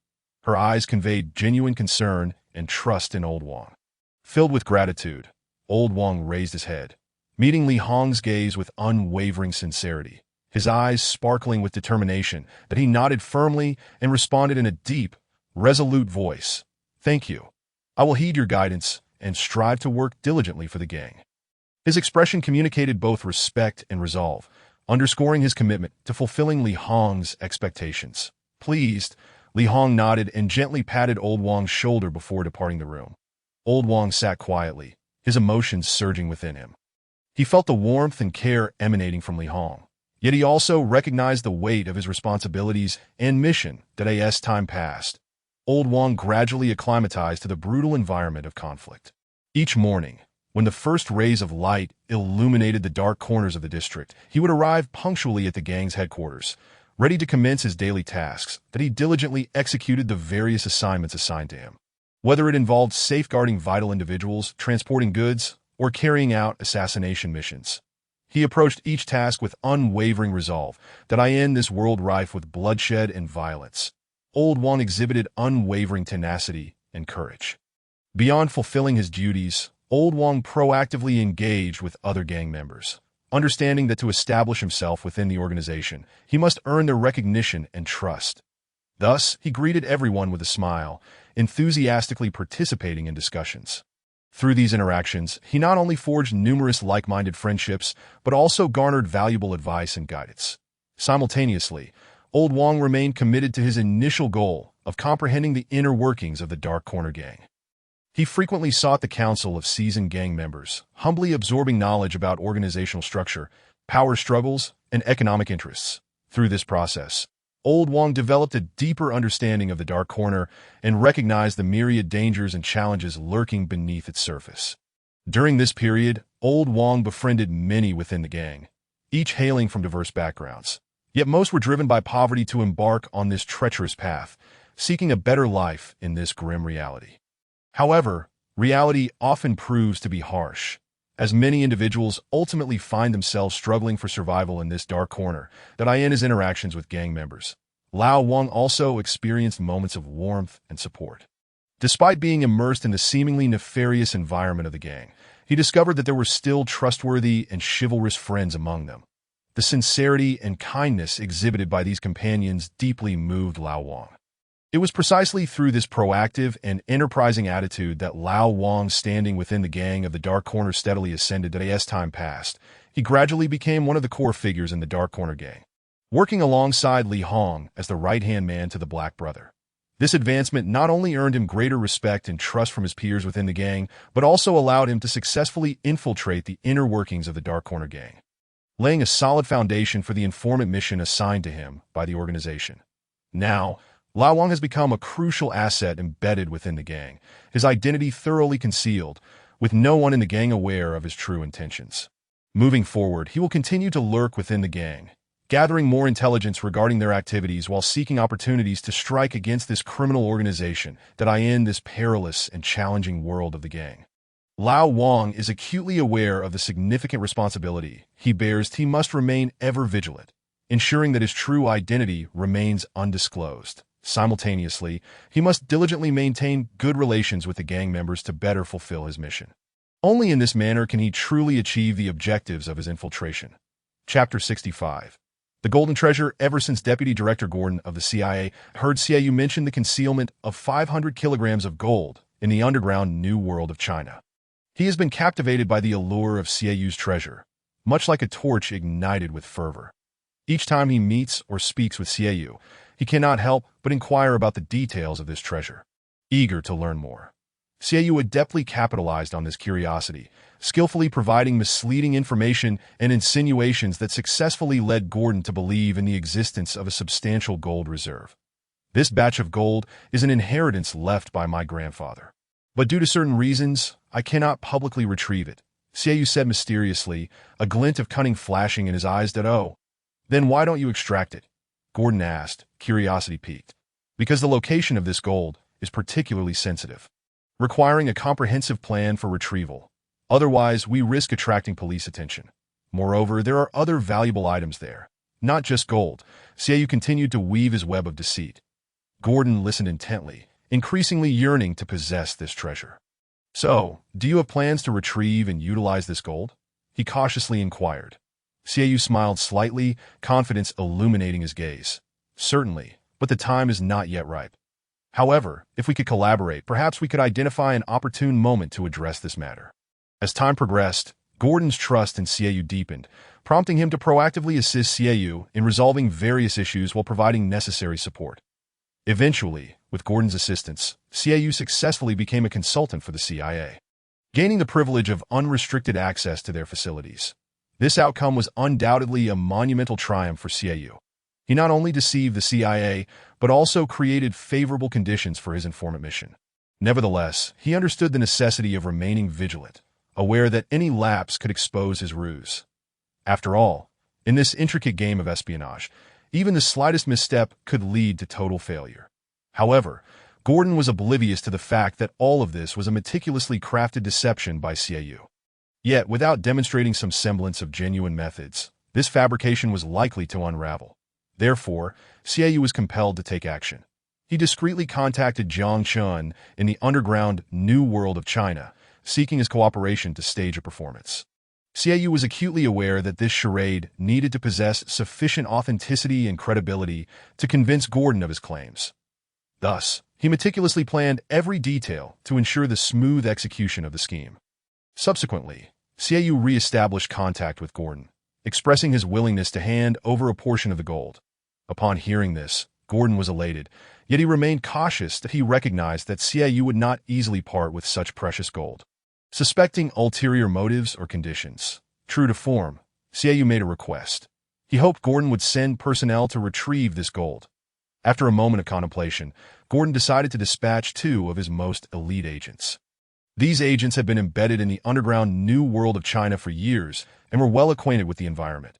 Her eyes conveyed genuine concern and trust in Old Wang. Filled with gratitude, Old Wang raised his head, meeting Li Hong's gaze with unwavering sincerity, his eyes sparkling with determination. That he nodded firmly and responded in a deep, resolute voice. Thank you. I will heed your guidance and strive to work diligently for the gang. His expression communicated both respect and resolve, underscoring his commitment to fulfilling Li Hong's expectations. Pleased, Li Hong nodded and gently patted Old Wang's shoulder before departing the room. Old Wang sat quietly, his emotions surging within him. He felt the warmth and care emanating from Li Hong, yet he also recognized the weight of his responsibilities and mission. As time passed, Old Wang gradually acclimatized to the brutal environment of conflict. Each morning, when the first rays of light illuminated the dark corners of the district, he would arrive punctually at the gang's headquarters, ready to commence his daily tasks. That he diligently executed the various assignments assigned to him. Whether it involved safeguarding vital individuals, transporting goods, or carrying out assassination missions, he approached each task with unwavering resolve. That I end this world rife with bloodshed and violence, Old Wang exhibited unwavering tenacity and courage. Beyond fulfilling his duties, Old Wang proactively engaged with other gang members, understanding that to establish himself within the organization, he must earn their recognition and trust. Thus, he greeted everyone with a smile, enthusiastically participating in discussions. Through these interactions, he not only forged numerous like-minded friendships, but also garnered valuable advice and guidance. Simultaneously, Old Wang remained committed to his initial goal of comprehending the inner workings of the Dark Corner gang. He frequently sought the counsel of seasoned gang members, humbly absorbing knowledge about organizational structure, power struggles, and economic interests. Through this process, Old Wang developed a deeper understanding of the Dark Corner and recognized the myriad dangers and challenges lurking beneath its surface. During this period, Old Wang befriended many within the gang, each hailing from diverse backgrounds. Yet most were driven by poverty to embark on this treacherous path, seeking a better life in this grim reality. However, reality often proves to be harsh, as many individuals ultimately find themselves struggling for survival in this dark corner. In his interactions with gang members, Lao Wang also experienced moments of warmth and support. Despite being immersed in the seemingly nefarious environment of the gang, he discovered that there were still trustworthy and chivalrous friends among them. The sincerity and kindness exhibited by these companions deeply moved Lao Wang. It was precisely through this proactive and enterprising attitude that Lao Wang's standing within the gang of the Dark Corner steadily ascended. As time passed, he gradually became one of the core figures in the Dark Corner gang, working alongside Li Hong as the right-hand man to the Black Brother. This advancement not only earned him greater respect and trust from his peers within the gang, but also allowed him to successfully infiltrate the inner workings of the Dark Corner gang, laying a solid foundation for the informant mission assigned to him by the organization. Now, Lao Wang has become a crucial asset embedded within the gang, his identity thoroughly concealed, with no one in the gang aware of his true intentions. Moving forward, he will continue to lurk within the gang, gathering more intelligence regarding their activities while seeking opportunities to strike against this criminal organization that I in this perilous and challenging world of the gang. Lao Wang is acutely aware of the significant responsibility he bears. He must remain ever vigilant, ensuring that his true identity remains undisclosed. Simultaneously, he must diligently maintain good relations with the gang members to better fulfill his mission. Only in this manner can he truly achieve the objectives of his infiltration. Chapter 65. The Golden Treasure. Ever since Deputy Director Gordon of the CIA heard Xiaoyu mention the concealment of 500 kilograms of gold in the underground New World of China, he has been captivated by the allure of Xiaoyu's treasure, much like a torch ignited with fervor. Each time he meets or speaks with Xiaoyu, he cannot help but inquire about the details of this treasure, eager to learn more. Xiaoyu adeptly capitalized on this curiosity, skillfully providing misleading information and insinuations that successfully led Gordon to believe in the existence of a substantial gold reserve. This batch of gold is an inheritance left by my grandfather. But due to certain reasons, I cannot publicly retrieve it, Xiaoyu said mysteriously, a glint of cunning flashing in his eyes. Oh, then why don't you extract it? Gordon asked, curiosity piqued. Because the location of this gold is particularly sensitive, requiring a comprehensive plan for retrieval. Otherwise, we risk attracting police attention. Moreover, there are other valuable items there, not just gold. Xiaoyu continued to weave his web of deceit. Gordon listened intently, increasingly yearning to possess this treasure. So, do you have plans to retrieve and utilize this gold? He cautiously inquired. Xiaoyu smiled slightly, confidence illuminating his gaze. Certainly, but the time is not yet ripe. However, if we could collaborate, perhaps we could identify an opportune moment to address this matter. As time progressed, Gordon's trust in Xiaoyu deepened, prompting him to proactively assist Xiaoyu in resolving various issues while providing necessary support. Eventually, with Gordon's assistance, Xiaoyu successfully became a consultant for the CIA, gaining the privilege of unrestricted access to their facilities. This outcome was undoubtedly a monumental triumph for Xiaoyu. He not only deceived the CIA, but also created favorable conditions for his informant mission. Nevertheless, he understood the necessity of remaining vigilant, aware that any lapse could expose his ruse. After all, in this intricate game of espionage, even the slightest misstep could lead to total failure. However, Gordon was oblivious to the fact that all of this was a meticulously crafted deception by Xiaoyu. Yet, without demonstrating some semblance of genuine methods, this fabrication was likely to unravel. Therefore, Xiaoyu was compelled to take action. He discreetly contacted Jiang Chun in the underground New World of China, seeking his cooperation to stage a performance. Xiaoyu was acutely aware that this charade needed to possess sufficient authenticity and credibility to convince Gordon of his claims. Thus, he meticulously planned every detail to ensure the smooth execution of the scheme. Subsequently, Xiaoyu re-established contact with Gordon, expressing his willingness to hand over a portion of the gold. Upon hearing this, Gordon was elated, yet he remained cautious that he recognized that Xiaoyu would not easily part with such precious gold. Suspecting ulterior motives or conditions, true to form, Xiaoyu made a request. He hoped Gordon would send personnel to retrieve this gold. After a moment of contemplation, Gordon decided to dispatch 2 of his most elite agents. These agents had been embedded in the underground New World of China for years and were well acquainted with the environment.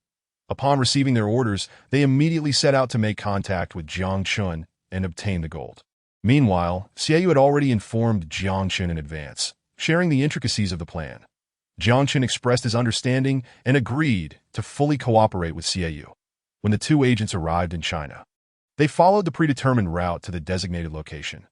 Upon receiving their orders, they immediately set out to make contact with Jiang Chun and obtain the gold. Meanwhile, Xiaoyu had already informed Jiang Chun in advance, sharing the intricacies of the plan. Jiang Chun expressed his understanding and agreed to fully cooperate with Xiaoyu. When the 2 agents arrived in China, they followed the predetermined route to the designated location.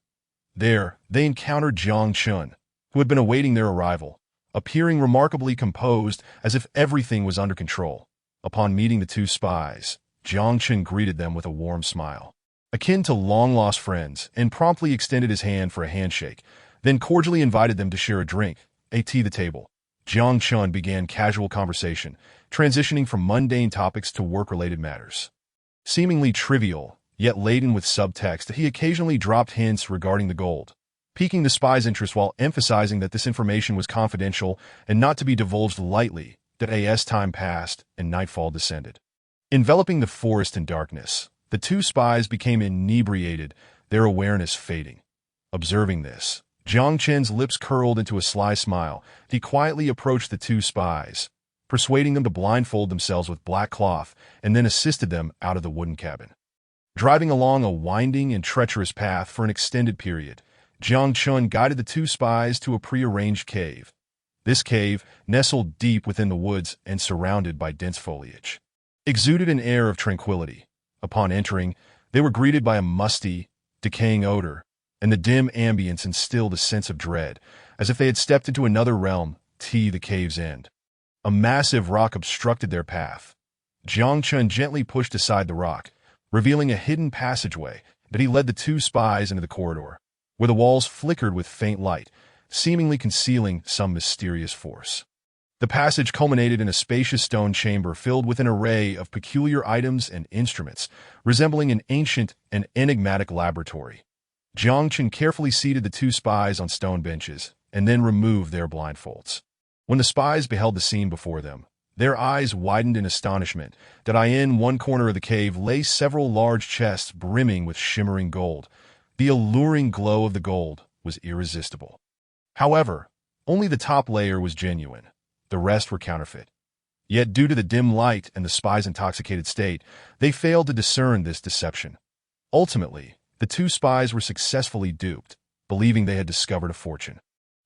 There, they encountered Jiang Chun, who had been awaiting their arrival, appearing remarkably composed as if everything was under control. Upon meeting the 2 spies, Jiang Chun greeted them with a warm smile, akin to long-lost friends, and promptly extended his hand for a handshake, then cordially invited them to share a drink, a tea at the table. Jiang Chun began casual conversation, transitioning from mundane topics to work-related matters. Seemingly trivial, yet laden with subtext, he occasionally dropped hints regarding the gold, piquing the spy's interest while emphasizing that this information was confidential and not to be divulged lightly. As time passed and nightfall descended, enveloping the forest in darkness, the 2 spies became inebriated, their awareness fading. Observing this, Jiang Chen's lips curled into a sly smile. He quietly approached the two spies, persuading them to blindfold themselves with black cloth, and then assisted them out of the wooden cabin. Driving along a winding and treacherous path for an extended period, Jiang Chun guided the two spies to a prearranged cave. This cave, nestled deep within the woods and surrounded by dense foliage, exuded an air of tranquility. Upon entering, they were greeted by a musty, decaying odor, and the dim ambience instilled a sense of dread, as if they had stepped into another realm, the cave's end. A massive rock obstructed their path. Jiang Chun gently pushed aside the rock, revealing a hidden passageway, but he led the two spies into the corridor, where the walls flickered with faint light, seemingly concealing some mysterious force. The passage culminated in a spacious stone chamber filled with an array of peculiar items and instruments, resembling an ancient and enigmatic laboratory. Jiang Chun carefully seated the two spies on stone benches, and then removed their blindfolds. When the spies beheld the scene before them, their eyes widened in astonishment that in one corner of the cave lay several large chests brimming with shimmering gold. The alluring glow of the gold was irresistible. However, only the top layer was genuine. The rest were counterfeit. Yet due to the dim light and the spies' intoxicated state, they failed to discern this deception. Ultimately, the two spies were successfully duped, believing they had discovered a fortune.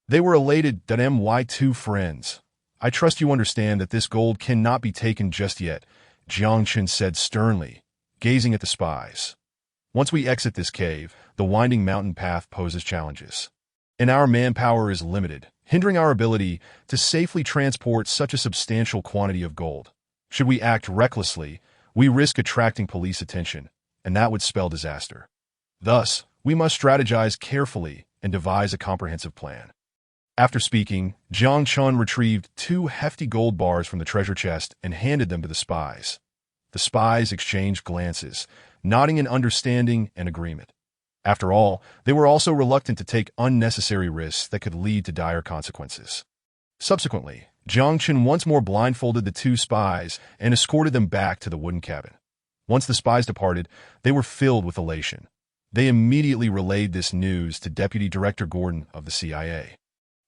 They were elated that my two friends. I trust you understand that this gold cannot be taken just yet, Jiang Chun said sternly, gazing at the spies. Once we exit this cave, the winding mountain path poses challenges, and our manpower is limited, hindering our ability to safely transport such a substantial quantity of gold. Should we act recklessly, we risk attracting police attention, and that would spell disaster. Thus, we must strategize carefully and devise a comprehensive plan. After speaking, Jiang Chun retrieved 2 hefty gold bars from the treasure chest and handed them to the spies. The spies exchanged glances, nodding in understanding and agreement. After all, they were also reluctant to take unnecessary risks that could lead to dire consequences. Subsequently, Jiang Chun once more blindfolded the 2 spies and escorted them back to the wooden cabin. Once the spies departed, they were filled with elation. They immediately relayed this news to Deputy Director Gordon of the CIA,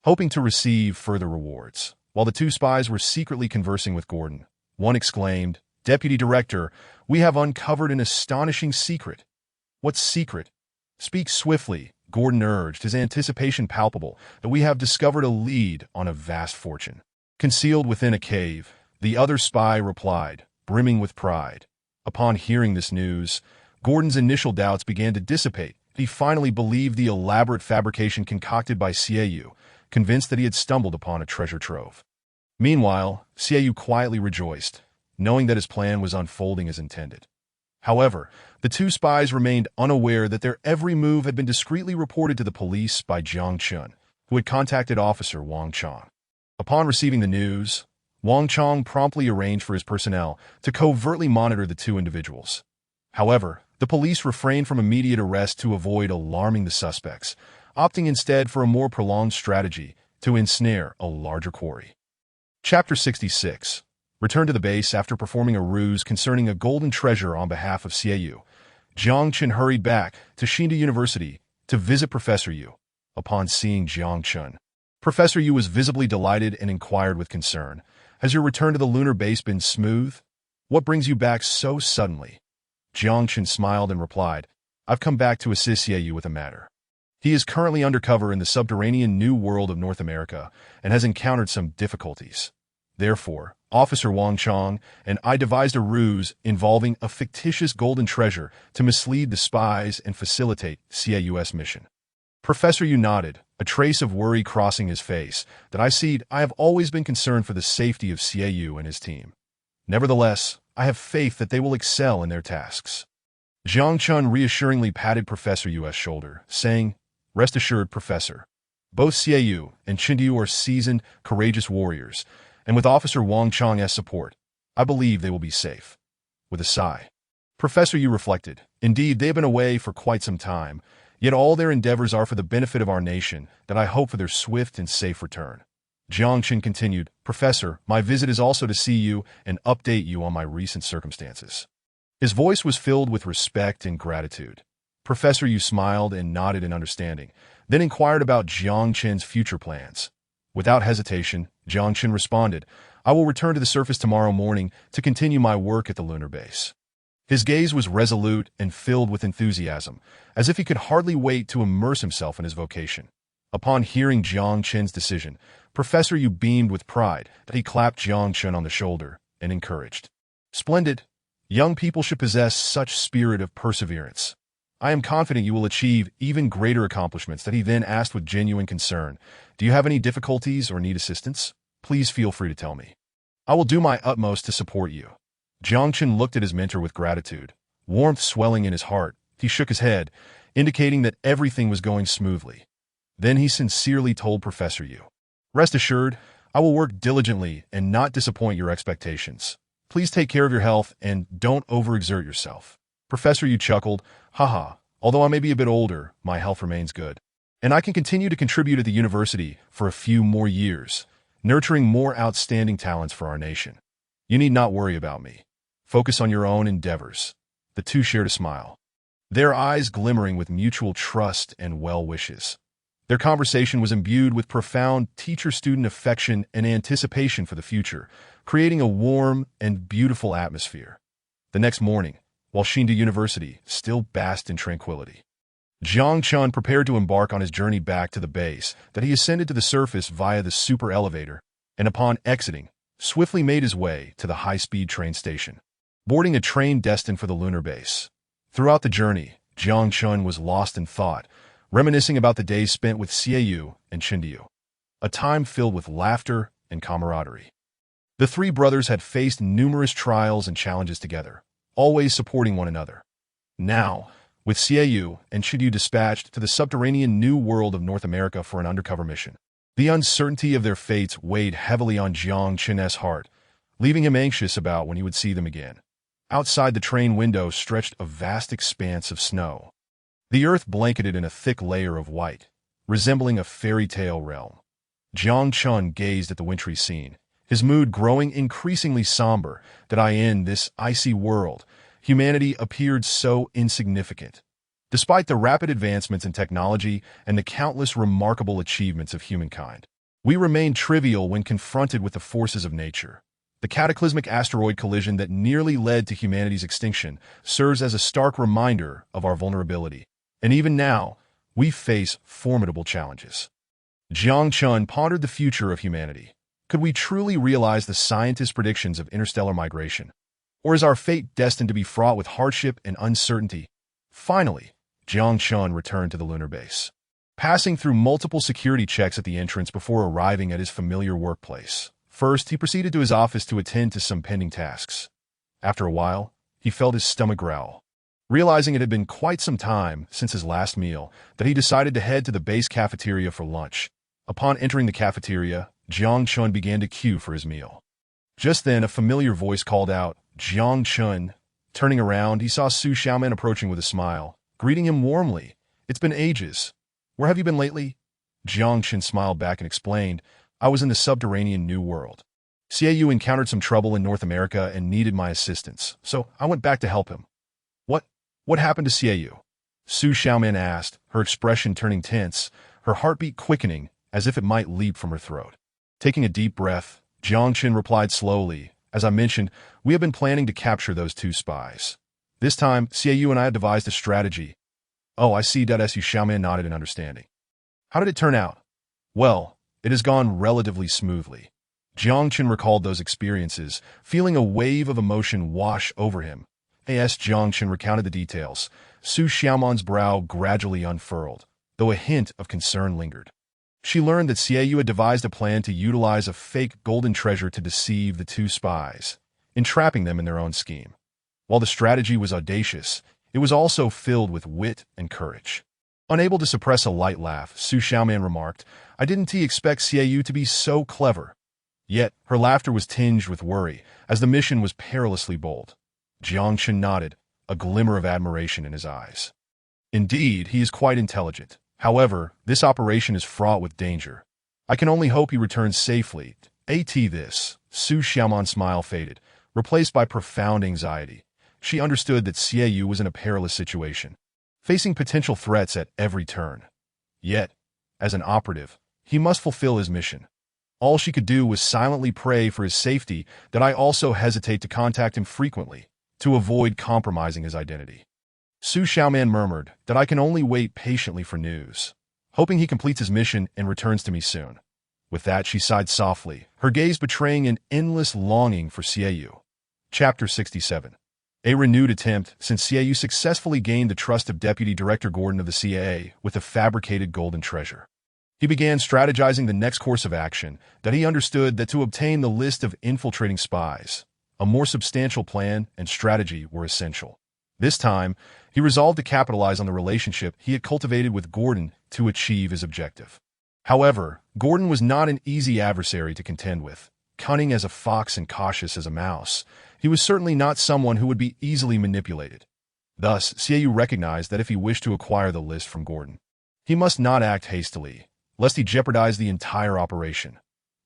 hoping to receive further rewards. While the 2 spies were secretly conversing with Gordon, one exclaimed, "Deputy Director, we have uncovered an astonishing secret." "What secret?" "Speak swiftly," Gordon urged, his anticipation palpable that we have discovered a lead on a vast fortune concealed within a cave, the other spy replied, brimming with pride. Upon hearing this news, Gordon's initial doubts began to dissipate. He finally believed the elaborate fabrication concocted by Xiaoyu, convinced that he had stumbled upon a treasure trove. Meanwhile, Xiaoyu quietly rejoiced, knowing that his plan was unfolding as intended. However, the 2 spies remained unaware that their every move had been discreetly reported to the police by Jiang Chun, who had contacted Officer Wang Chong. Upon receiving the news, Wang Chong promptly arranged for his personnel to covertly monitor the 2 individuals. However, the police refrained from immediate arrest to avoid alarming the suspects, opting instead for a more prolonged strategy to ensnare a larger quarry. Chapter 66. Return to the base after performing a ruse concerning a golden treasure on behalf of Xiaoyu. Jiang Chun hurried back to Shinda University to visit Professor Yu. Upon seeing Jiang Chun, Professor Yu was visibly delighted and inquired with concern, "Has your return to the lunar base been smooth? What brings you back so suddenly?" Jiang Chun smiled and replied, "I've come back to assist Xiaoyu with a matter. He is currently undercover in the subterranean New World of North America and has encountered some difficulties. Therefore, Officer Wang Chong and I devised a ruse involving a fictitious golden treasure to mislead the spies and facilitate Xiaoyu's mission." Professor Yu nodded, a trace of worry crossing his face. I have always been concerned for the safety of Xiaoyu and his team. Nevertheless, I have faith that they will excel in their tasks. Jiang Chun reassuringly patted Professor Yu's shoulder, saying, "Rest assured, Professor. Both Xiaoyu and Chindiu are seasoned, courageous warriors, and with Officer Wang Chong's support, I believe they will be safe." With a sigh, Professor Yu reflected, "Indeed, they have been away for quite some time, yet all their endeavors are for the benefit of our nation, that I hope for their swift and safe return." Jiang Chun continued, "Professor, my visit is also to see you and update you on my recent circumstances." His voice was filled with respect and gratitude. Professor Yu smiled and nodded in understanding, then inquired about Jiang Chen's future plans. Without hesitation, Jiang Chen responded, "I will return to the surface tomorrow morning to continue my work at the lunar base." His gaze was resolute and filled with enthusiasm, as if he could hardly wait to immerse himself in his vocation. Upon hearing Jiang Chen's decision, Professor Yu beamed with pride that he clapped Jiang Chen on the shoulder and encouraged. "Splendid! Young people should possess such spirit of perseverance. I am confident you will achieve even greater accomplishments." That he then asked with genuine concern, "Do you have any difficulties or need assistance? Please feel free to tell me. I will do my utmost to support you." Jiang Chen looked at his mentor with gratitude, warmth swelling in his heart. He shook his head, indicating that everything was going smoothly. Then he sincerely told Professor Yu, "Rest assured, I will work diligently and not disappoint your expectations. Please take care of your health and don't overexert yourself." Professor Yu chuckled, "Haha, although I may be a bit older, my health remains good. And I can continue to contribute at the university for a few more years, nurturing more outstanding talents for our nation. You need not worry about me. Focus on your own endeavors." The two shared a smile, their eyes glimmering with mutual trust and well wishes. Their conversation was imbued with profound teacher-student affection and anticipation for the future, creating a warm and beautiful atmosphere. The next morning, while Xinda University still basked in tranquility, Jiang Chen prepared to embark on his journey back to the base. That he ascended to the surface via the super elevator, and upon exiting, swiftly made his way to the high-speed train station, boarding a train destined for the lunar base. Throughout the journey, Jiang Chen was lost in thought, reminiscing about the days spent with Xiaoyu and Qindiu, a time filled with laughter and camaraderie. The three brothers had faced numerous trials and challenges together, always supporting one another. Now, with Xiaoyu and Qindiu dispatched to the subterranean New World of North America for an undercover mission, the uncertainty of their fates weighed heavily on Jiang Chen's heart, leaving him anxious about when he would see them again. Outside the train window stretched a vast expanse of snow, the earth blanketed in a thick layer of white, resembling a fairy tale realm. Jiang Chen gazed at the wintry scene, his mood growing increasingly somber. That in this icy world, humanity appeared so insignificant. Despite the rapid advancements in technology and the countless remarkable achievements of humankind, we remain trivial when confronted with the forces of nature. The cataclysmic asteroid collision that nearly led to humanity's extinction serves as a stark reminder of our vulnerability. And even now, we face formidable challenges. Jiang Chen pondered the future of humanity. Could we truly realize the scientists' predictions of interstellar migration? Or is our fate destined to be fraught with hardship and uncertainty? Finally, Jiang Chen returned to the lunar base, passing through multiple security checks at the entrance before arriving at his familiar workplace. First, he proceeded to his office to attend to some pending tasks. After a while, he felt his stomach growl. Realizing it had been quite some time since his last meal, that he decided to head to the base cafeteria for lunch. Upon entering the cafeteria, Jiang Chen began to queue for his meal. Just then, a familiar voice called out, "Jiang Chen." Turning around, he saw Su Xiaoman approaching with a smile, greeting him warmly. "It's been ages. Where have you been lately?" Jiang Chen smiled back and explained, "I was in the subterranean New World. Xiaoyu encountered some trouble in North America and needed my assistance, so I went back to help him." What happened to Xiaoyu?" Su Xiaoman asked, her expression turning tense, her heartbeat quickening as if it might leap from her throat. Taking a deep breath, Jiang Chen replied slowly, "As I mentioned, we have been planning to capture those two spies. This time, Xiaoyu and I have devised a strategy." "Oh, I see." Su Xiaoman nodded in understanding. "How did it turn out?" "Well, it has gone relatively smoothly." Jiang Chen recalled those experiences, feeling a wave of emotion wash over him. As Jiang Chen recounted the details, Su Xiaoman's brow gradually unfurled, though a hint of concern lingered. She learned that Xiaoyu had devised a plan to utilize a fake golden treasure to deceive the two spies, entrapping them in their own scheme. While the strategy was audacious, it was also filled with wit and courage. Unable to suppress a light laugh, Su Xiaoman remarked, "I didn't expect Xiaoyu to be so clever." Yet, her laughter was tinged with worry, as the mission was perilously bold. Jiang Chen nodded, a glimmer of admiration in his eyes. "Indeed, he is quite intelligent. However, this operation is fraught with danger. I can only hope he returns safely." This, Su Xiaoman's smile faded, replaced by profound anxiety. She understood that Xiaoyu was in a perilous situation. facing potential threats at every turn. Yet, as an operative, he must fulfill his mission. All she could do was silently pray for his safety, that I also hesitate to contact him frequently, to avoid compromising his identity. Su Xiaoman murmured that I can only wait patiently for news, hoping he completes his mission and returns to me soon. With that, she sighed softly, her gaze betraying an endless longing for Xiaoyu. Chapter 67. A renewed attempt, since Xiaoyu successfully gained the trust of Deputy Director Gordon of the CIA with a fabricated golden treasure. He began strategizing the next course of action, that he understood that to obtain the list of infiltrating spies, a more substantial plan and strategy were essential. This time, he resolved to capitalize on the relationship he had cultivated with Gordon to achieve his objective. However, Gordon was not an easy adversary to contend with. Cunning as a fox and cautious as a mouse, he was certainly not someone who would be easily manipulated. Thus, Xiaoyu recognized that if he wished to acquire the list from Gordon, he must not act hastily, lest he jeopardize the entire operation.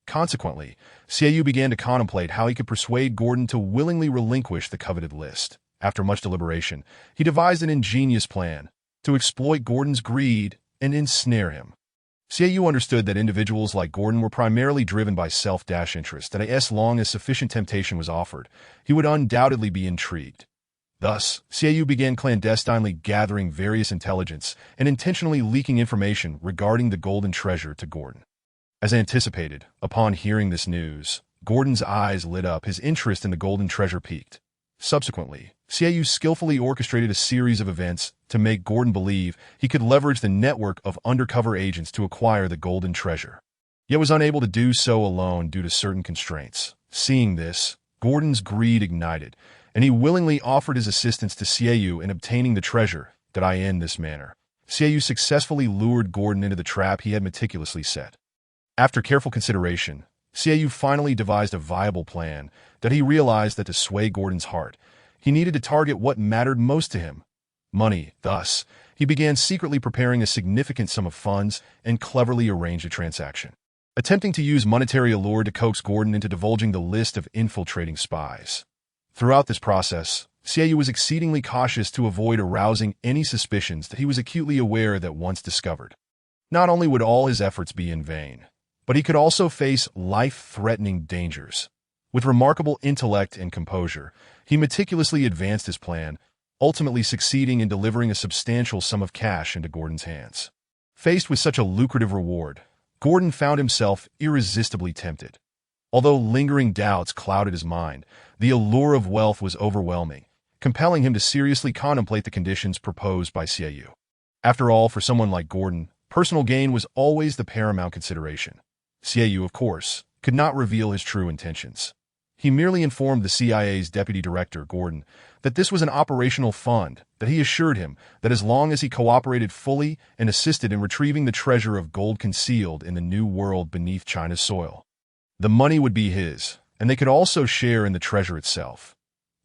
Consequently, Xiaoyu began to contemplate how he could persuade Gordon to willingly relinquish the coveted list. After much deliberation, he devised an ingenious plan to exploit Gordon's greed and ensnare him. Xiaoyu understood that individuals like Gordon were primarily driven by self-interest, and as long as sufficient temptation was offered, he would undoubtedly be intrigued. Thus, Xiaoyu began clandestinely gathering various intelligence and intentionally leaking information regarding the golden treasure to Gordon. As anticipated, upon hearing this news, Gordon's eyes lit up, his interest in the golden treasure piqued. Subsequently, Xiaoyu skillfully orchestrated a series of events to make Gordon believe he could leverage the network of undercover agents to acquire the golden treasure, yet was unable to do so alone due to certain constraints. Seeing this, Gordon's greed ignited, and he willingly offered his assistance to Xiaoyu in obtaining the treasure. That in this manner, Xiaoyu successfully lured Gordon into the trap he had meticulously set. After careful consideration, Xiaoyu finally devised a viable plan that he realized that to sway Gordon's heart, he needed to target what mattered most to him: money. Thus, he began secretly preparing a significant sum of funds and cleverly arranged a transaction, attempting to use monetary allure to coax Gordon into divulging the list of infiltrating spies. Throughout this process, Xiaoyu was exceedingly cautious to avoid arousing any suspicions that he was acutely aware that once discovered, not only would all his efforts be in vain, but he could also face life-threatening dangers. With remarkable intellect and composure, he meticulously advanced his plan, ultimately succeeding in delivering a substantial sum of cash into Gordon's hands. Faced with such a lucrative reward, Gordon found himself irresistibly tempted. Although lingering doubts clouded his mind, the allure of wealth was overwhelming, compelling him to seriously contemplate the conditions proposed by Xiaoyu. After all, for someone like Gordon, personal gain was always the paramount consideration. Xiaoyu, of course, could not reveal his true intentions. He merely informed the CIA's deputy director, Gordon, that this was an operational fund, that he assured him that as long as he cooperated fully and assisted in retrieving the treasure of gold concealed in the new world beneath China's soil, the money would be his, and they could also share in the treasure itself.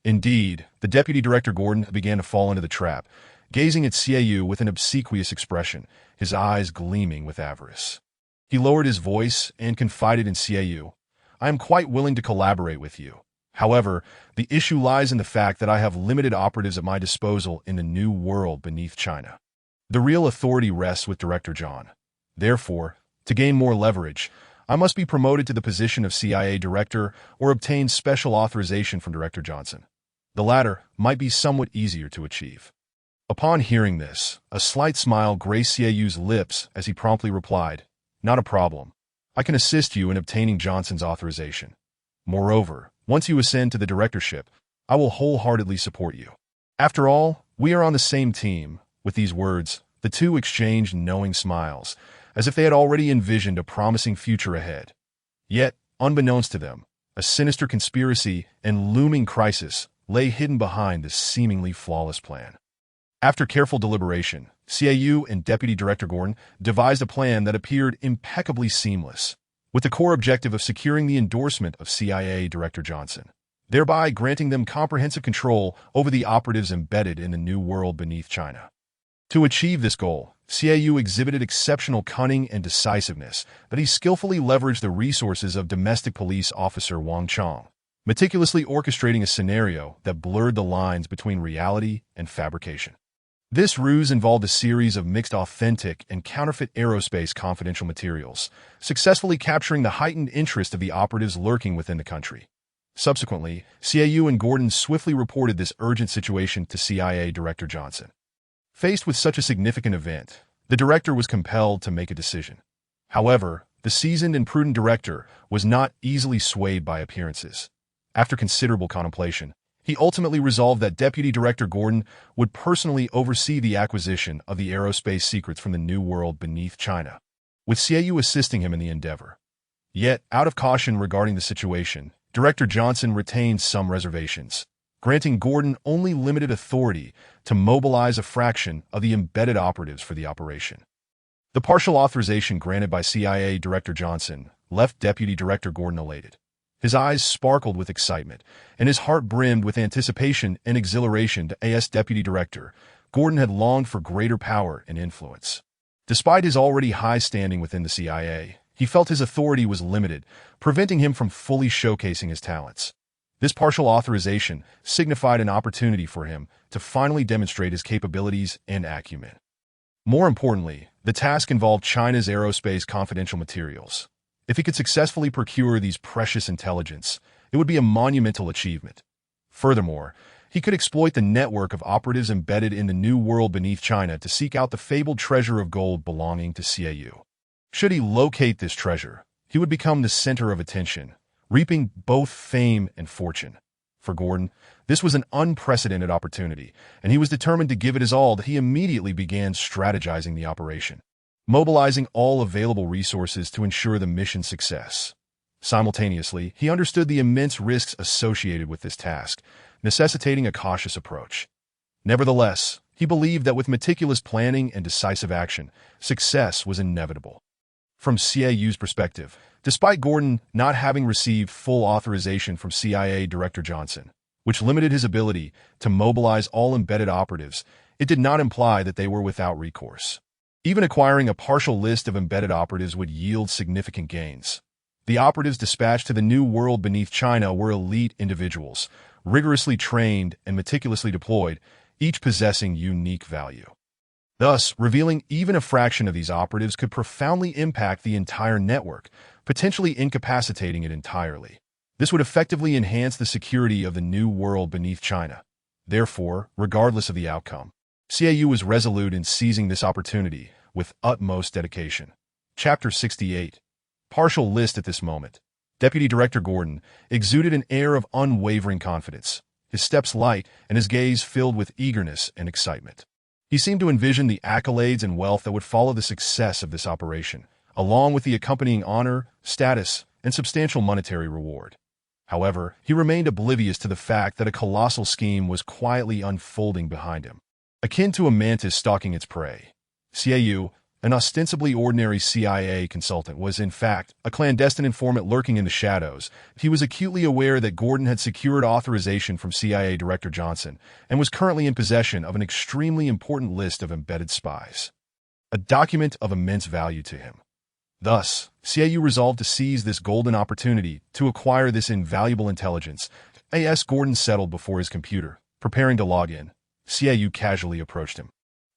Indeed, the deputy director Gordon began to fall into the trap, gazing at Xiaoyu with an obsequious expression, his eyes gleaming with avarice. He lowered his voice and confided in Xiaoyu, "I am quite willing to collaborate with you. However, the issue lies in the fact that I have limited operatives at my disposal in the new world beneath China. The real authority rests with Director John. Therefore, to gain more leverage, I must be promoted to the position of CIA director or obtain special authorization from Director Johnson. The latter might be somewhat easier to achieve." Upon hearing this, a slight smile graced Xiaoyu's lips as he promptly replied, "Not a problem. I can assist you in obtaining Johnson's authorization. Moreover, once you ascend to the directorship, I will wholeheartedly support you. After all, we are on the same team." With these words, the two exchanged knowing smiles, as if they had already envisioned a promising future ahead. Yet, unbeknownst to them, a sinister conspiracy and looming crisis lay hidden behind this seemingly flawless plan. After careful deliberation, Xiaoyu and Deputy Director Gordon devised a plan that appeared impeccably seamless, with the core objective of securing the endorsement of CIA Director Johnson, thereby granting them comprehensive control over the operatives embedded in the new world beneath China. To achieve this goal, Xiaoyu exhibited exceptional cunning and decisiveness, that he skillfully leveraged the resources of domestic police officer Wang Chong, meticulously orchestrating a scenario that blurred the lines between reality and fabrication. This ruse involved a series of mixed authentic and counterfeit aerospace confidential materials, successfully capturing the heightened interest of the operatives lurking within the country. Subsequently, CAU and Gordon swiftly reported this urgent situation to CIA Director Johnson. Faced with such a significant event, the director was compelled to make a decision. However, the seasoned and prudent director was not easily swayed by appearances. After considerable contemplation, he ultimately resolved that Deputy Director Gordon would personally oversee the acquisition of the aerospace secrets from the New World beneath China, with CAU assisting him in the endeavor. Yet, out of caution regarding the situation, Director Johnson retained some reservations, granting Gordon only limited authority to mobilize a fraction of the embedded operatives for the operation. The partial authorization granted by CIA Director Johnson left Deputy Director Gordon elated. His eyes sparkled with excitement, and his heart brimmed with anticipation and exhilaration. As Deputy Director, Gordon had longed for greater power and influence. Despite his already high standing within the CIA, he felt his authority was limited, preventing him from fully showcasing his talents. This partial authorization signified an opportunity for him to finally demonstrate his capabilities and acumen. More importantly, the task involved China's aerospace confidential materials. If he could successfully procure these precious intelligence, it would be a monumental achievement. Furthermore, he could exploit the network of operatives embedded in the New World beneath China to seek out the fabled treasure of gold belonging to CAU. Should he locate this treasure, he would become the center of attention, reaping both fame and fortune. For Gordon, this was an unprecedented opportunity, and he was determined to give it his all. That he immediately began strategizing the operation, mobilizing all available resources to ensure the mission's success. Simultaneously, he understood the immense risks associated with this task, necessitating a cautious approach. Nevertheless, he believed that with meticulous planning and decisive action, success was inevitable. From CAU's perspective, despite Gordon not having received full authorization from CIA Director Johnson, which limited his ability to mobilize all embedded operatives, it did not imply that they were without recourse. Even acquiring a partial list of embedded operatives would yield significant gains. The operatives dispatched to the New World beneath China were elite individuals, rigorously trained and meticulously deployed, each possessing unique value. Thus, revealing even a fraction of these operatives could profoundly impact the entire network, potentially incapacitating it entirely. This would effectively enhance the security of the New World beneath China. Therefore, regardless of the outcome, CAU was resolute in seizing this opportunity with utmost dedication. Chapter 68. Partial list. At this moment, Deputy Director Gordon exuded an air of unwavering confidence, his steps light and his gaze filled with eagerness and excitement. He seemed to envision the accolades and wealth that would follow the success of this operation, along with the accompanying honor, status, and substantial monetary reward. However, he remained oblivious to the fact that a colossal scheme was quietly unfolding behind him. Akin to a mantis stalking its prey, CAU, an ostensibly ordinary CIA consultant, was in fact a clandestine informant lurking in the shadows. He was acutely aware that Gordon had secured authorization from CIA Director Johnson and was currently in possession of an extremely important list of embedded spies, a document of immense value to him. Thus, CAU resolved to seize this golden opportunity to acquire this invaluable intelligence. As Gordon settled before his computer, preparing to log in, CAU casually approached him.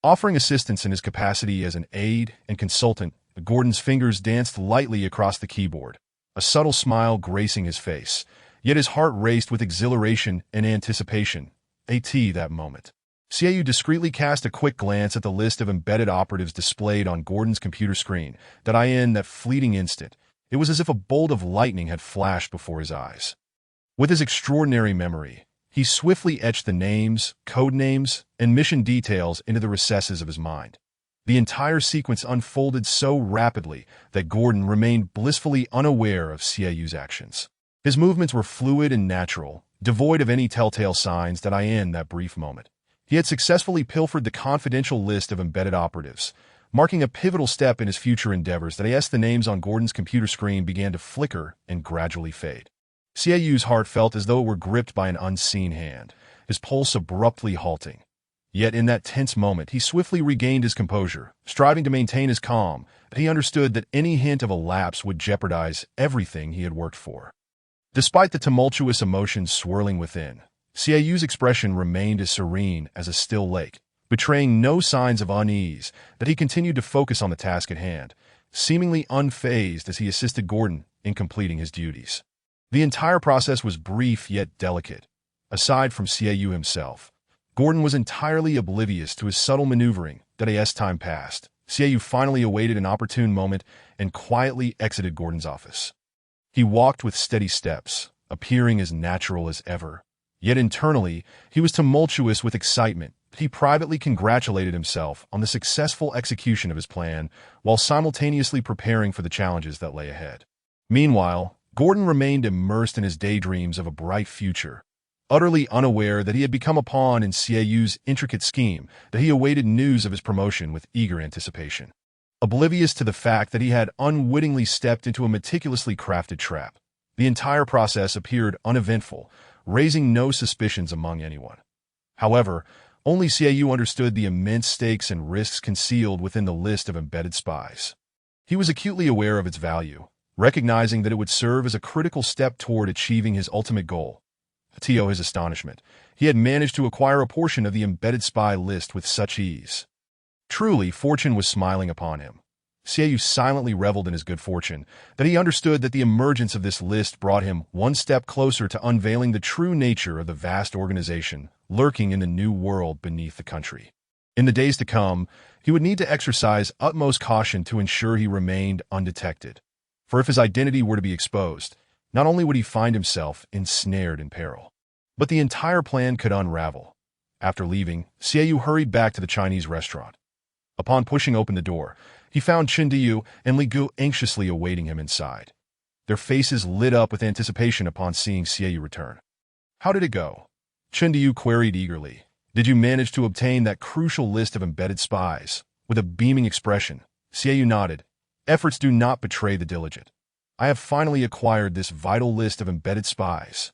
Offering assistance in his capacity as an aide and consultant, Gordon's fingers danced lightly across the keyboard, a subtle smile gracing his face, yet his heart raced with exhilaration and anticipation. That moment. CAU discreetly cast a quick glance at the list of embedded operatives displayed on Gordon's computer screen. In that fleeting instant, it was as if a bolt of lightning had flashed before his eyes. With his extraordinary memory, he swiftly etched the names, code names, and mission details into the recesses of his mind. The entire sequence unfolded so rapidly that Gordon remained blissfully unaware of CAU's actions. His movements were fluid and natural, devoid of any telltale signs. In that brief moment, he had successfully pilfered the confidential list of embedded operatives, marking a pivotal step in his future endeavors. The names on Gordon's computer screen began to flicker and gradually fade. CAU's heart felt as though it were gripped by an unseen hand, his pulse abruptly halting. Yet in that tense moment, he swiftly regained his composure, striving to maintain his calm. He understood that any hint of a lapse would jeopardize everything he had worked for. Despite the tumultuous emotions swirling within, CAU's expression remained as serene as a still lake. betraying no signs of unease, that he continued to focus on the task at hand, seemingly unfazed as he assisted Gordon in completing his duties. The entire process was brief yet delicate. Aside from Xiaoyu himself, Gordon was entirely oblivious to his subtle maneuvering that as time passed. Xiaoyu finally awaited an opportune moment and quietly exited Gordon's office. He walked with steady steps, appearing as natural as ever. Yet internally, he was tumultuous with excitement. He privately congratulated himself on the successful execution of his plan while simultaneously preparing for the challenges that lay ahead. Meanwhile, Gordon remained immersed in his daydreams of a bright future, utterly unaware that he had become a pawn in Xiaoyu's intricate scheme, that he awaited news of his promotion with eager anticipation. Oblivious to the fact that he had unwittingly stepped into a meticulously crafted trap, the entire process appeared uneventful, raising no suspicions among anyone. However, only Xiaoyu understood the immense stakes and risks concealed within the list of embedded spies. He was acutely aware of its value, recognizing that it would serve as a critical step toward achieving his ultimate goal. To his astonishment, he had managed to acquire a portion of the embedded spy list with such ease. Truly, fortune was smiling upon him. Xiaoyu silently reveled in his good fortune, that he understood that the emergence of this list brought him one step closer to unveiling the true nature of the vast organization lurking in the new world beneath the country. In the days to come, he would need to exercise utmost caution to ensure he remained undetected. For if his identity were to be exposed, not only would he find himself ensnared in peril, but the entire plan could unravel. After leaving, Xiaoyu hurried back to the Chinese restaurant. Upon pushing open the door, he found Chindiyu and Li Gu anxiously awaiting him inside. Their faces lit up with anticipation upon seeing Xiaoyu return. "How did it go?" Chindiyu queried eagerly. "Did you manage to obtain that crucial list of embedded spies?" With a beaming expression, Xiaoyu nodded. "Efforts do not betray the diligent. I have finally acquired this vital list of embedded spies."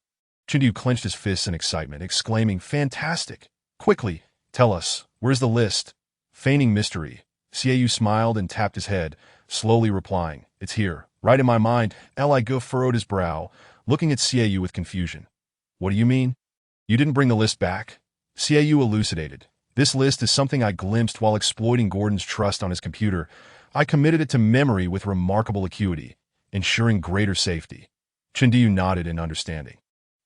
Chindiyu clenched his fists in excitement, exclaiming, "Fantastic! Quickly, tell us, where's the list?" Feigning mystery, Xiaoyu smiled and tapped his head, slowly replying, "It's here, right in my mind." Li Gu furrowed his brow, looking at Xiaoyu with confusion. "What do you mean? You didn't bring the list back?" Xiaoyu elucidated. "This list is something I glimpsed while exploiting Gordon's trust on his computer. I committed it to memory with remarkable acuity, ensuring greater safety." Chindiyu nodded in understanding.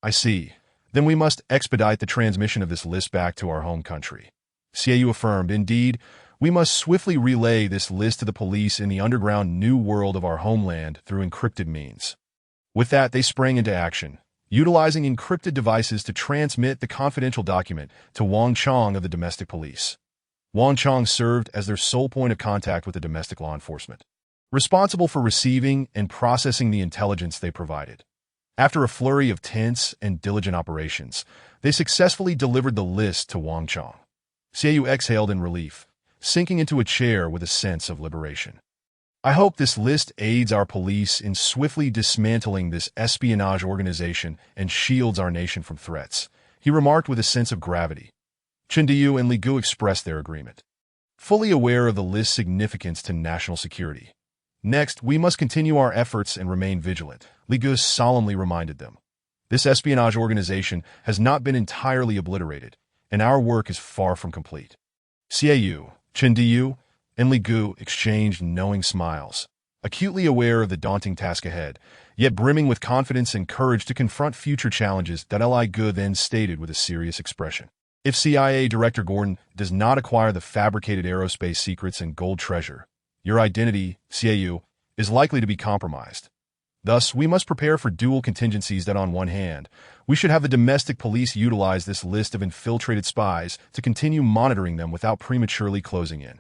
"I see. Then we must expedite the transmission of this list back to our home country." Xiaoyu affirmed, "Indeed, we must swiftly relay this list to the police in the underground new world of our homeland through encrypted means." With that, they sprang into action, utilizing encrypted devices to transmit the confidential document to Wang Chong of the domestic police. Wang Chong served as their sole point of contact with the domestic law enforcement, responsible for receiving and processing the intelligence they provided. After a flurry of tense and diligent operations, they successfully delivered the list to Wang Chong. Xiaoyu exhaled in relief, sinking into a chair with a sense of liberation. "I hope this list aids our police in swiftly dismantling this espionage organization and shields our nation from threats," he remarked with a sense of gravity. Chindiyu and Li Gu expressed their agreement, fully aware of the list's significance to national security. "Next, we must continue our efforts and remain vigilant," Li Gu solemnly reminded them. "This espionage organization has not been entirely obliterated, and our work is far from complete." Xiaoyu, Chindiyu, and Li Gu exchanged knowing smiles, acutely aware of the daunting task ahead, yet brimming with confidence and courage to confront future challenges. Li Gu then stated with a serious expression, "If CIA Director Gordon does not acquire the fabricated aerospace secrets and gold treasure, your identity, Xiaoyu, is likely to be compromised. Thus, we must prepare for dual contingencies. That on one hand, we should have the domestic police utilize this list of infiltrated spies to continue monitoring them without prematurely closing in.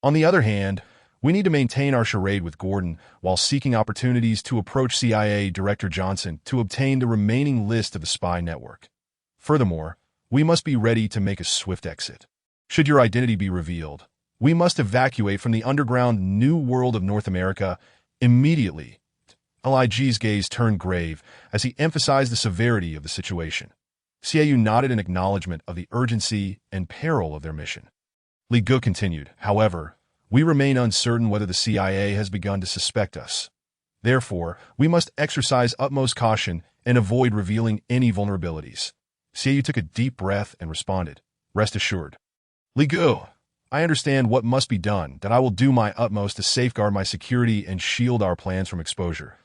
On the other hand, we need to maintain our charade with Gordon while seeking opportunities to approach CIA Director Johnson to obtain the remaining list of the spy network. Furthermore, we must be ready to make a swift exit. Should your identity be revealed, we must evacuate from the underground new world of North America immediately." Lig's gaze turned grave as he emphasized the severity of the situation. Xiaoyu nodded in acknowledgement of the urgency and peril of their mission. Li Gu continued, "However, we remain uncertain whether the CIA has begun to suspect us. Therefore, we must exercise utmost caution and avoid revealing any vulnerabilities." Xiaoyu took a deep breath and responded, "Rest assured, Li Gu, I understand what must be done, that I will do my utmost to safeguard my security and shield our plans from exposure.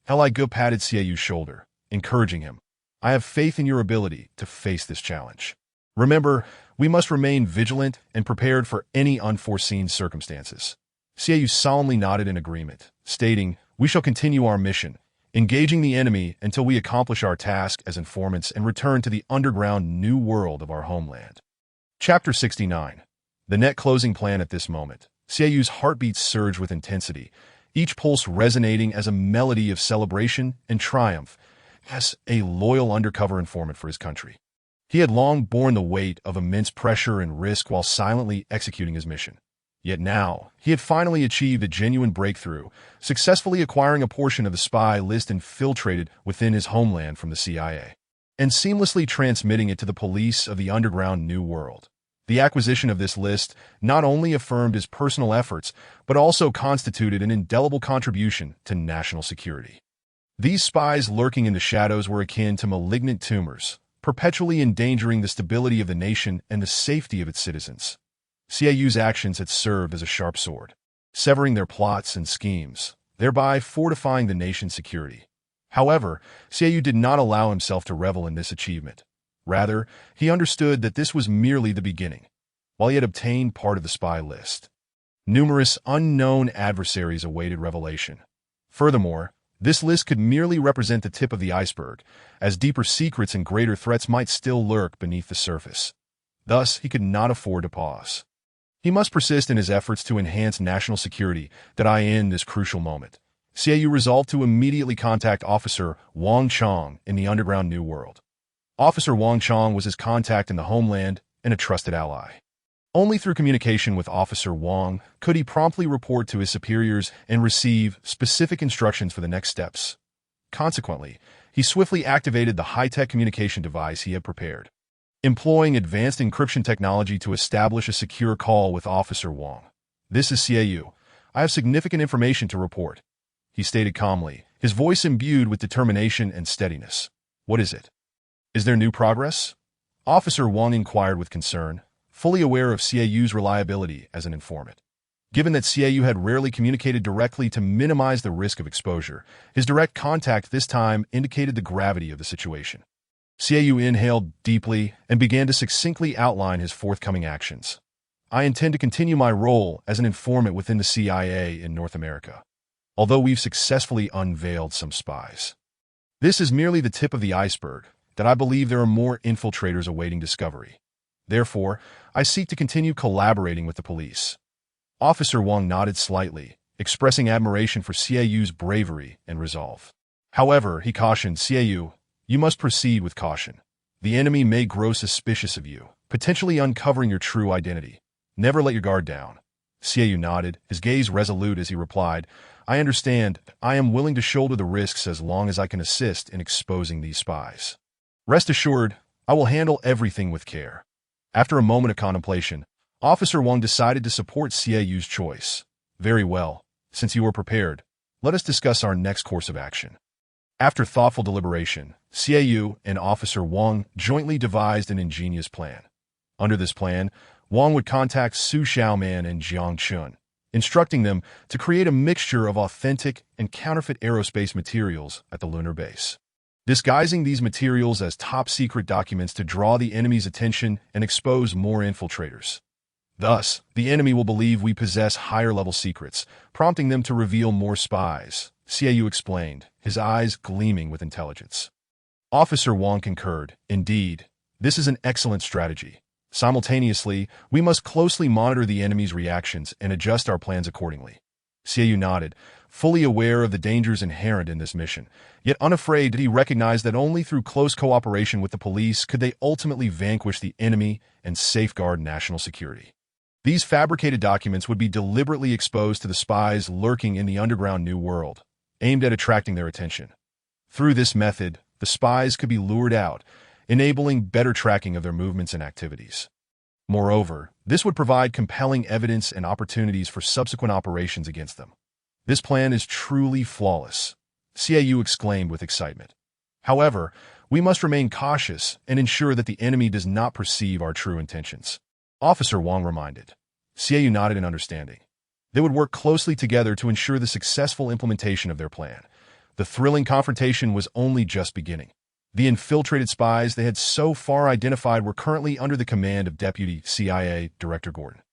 Li Gu patted Xieyu's shoulder, encouraging him. I have faith in your ability to face this challenge. Remember, we must remain vigilant and prepared for any unforeseen circumstances. Xieyou solemnly nodded in agreement, stating, we shall continue our mission, engaging the enemy until we accomplish our task as informants and return to the underground new world of our homeland. Chapter 69. The net closing plan at this moment. Xieyu's heartbeats surged with intensity, each pulse resonating as a melody of celebration and triumph, as a loyal undercover informant for his country. He had long borne the weight of immense pressure and risk while silently executing his mission. Yet now, he had finally achieved a genuine breakthrough, successfully acquiring a portion of the spy list infiltrated within his homeland from the CIA, and seamlessly transmitting it to the police of the underground new world. The acquisition of this list not only affirmed his personal efforts, but also constituted an indelible contribution to national security. These spies lurking in the shadows were akin to malignant tumors, perpetually endangering the stability of the nation and the safety of its citizens. Xieyu's actions had served as a sharp sword, severing their plots and schemes, thereby fortifying the nation's security. However, Xieyu did not allow himself to revel in this achievement. Rather, he understood that this was merely the beginning. While he had obtained part of the spy list, numerous unknown adversaries awaited revelation. Furthermore, this list could merely represent the tip of the iceberg, as deeper secrets and greater threats might still lurk beneath the surface. Thus, he could not afford to pause. He must persist in his efforts to enhance national security in this crucial moment. Xieyou resolved to immediately contact Officer Wang Chong in the underground new world. Officer Wang Chong was his contact in the homeland and a trusted ally. Only through communication with Officer Wang could he promptly report to his superiors and receive specific instructions for the next steps. Consequently, he swiftly activated the high-tech communication device he had prepared, employing advanced encryption technology to establish a secure call with Officer Wang. This is Xieyou. I have significant information to report, he stated calmly, his voice imbued with determination and steadiness. What is it? Is there new progress? Officer Wang inquired with concern, fully aware of Xieyu's reliability as an informant. Given that Xieyou had rarely communicated directly to minimize the risk of exposure, his direct contact this time indicated the gravity of the situation. Xieyou inhaled deeply and began to succinctly outline his forthcoming actions. I intend to continue my role as an informant within the CIA in North America, although we've successfully unveiled some spies. This is merely the tip of the iceberg, that I believe there are more infiltrators awaiting discovery. Therefore, I seek to continue collaborating with the police. Officer Wang nodded slightly, expressing admiration for Xieyu's bravery and resolve. However, he cautioned, Xieyou, you must proceed with caution. The enemy may grow suspicious of you, potentially uncovering your true identity. Never let your guard down. Xieyou nodded, his gaze resolute as he replied, I understand. I am willing to shoulder the risks as long as I can assist in exposing these spies. Rest assured, I will handle everything with care. After a moment of contemplation, Officer Wang decided to support Xieyu's choice. Very well. Since you are prepared, let us discuss our next course of action. After thoughtful deliberation, Xieyou and Officer Wang jointly devised an ingenious plan. Under this plan, Wang would contact Su Xiaoman and Jiang Chun, instructing them to create a mixture of authentic and counterfeit aerospace materials at the lunar base, disguising these materials as top-secret documents to draw the enemy's attention and expose more infiltrators. Thus, the enemy will believe we possess higher-level secrets, prompting them to reveal more spies, Xieyou explained, his eyes gleaming with intelligence. Officer Wang concurred, indeed, this is an excellent strategy. Simultaneously, we must closely monitor the enemy's reactions and adjust our plans accordingly. Xieyou nodded, fully aware of the dangers inherent in this mission, yet unafraid did he recognize that only through close cooperation with the police could they ultimately vanquish the enemy and safeguard national security. These fabricated documents would be deliberately exposed to the spies lurking in the underground new world, aimed at attracting their attention. Through this method, the spies could be lured out, enabling better tracking of their movements and activities. Moreover, this would provide compelling evidence and opportunities for subsequent operations against them. This plan is truly flawless, Xieyou exclaimed with excitement. However, we must remain cautious and ensure that the enemy does not perceive our true intentions. Officer Wang reminded. Xiaoyu nodded in understanding. They would work closely together to ensure the successful implementation of their plan. The thrilling confrontation was only just beginning. The infiltrated spies they had so far identified were currently under the command of Deputy CIA Director Gordon.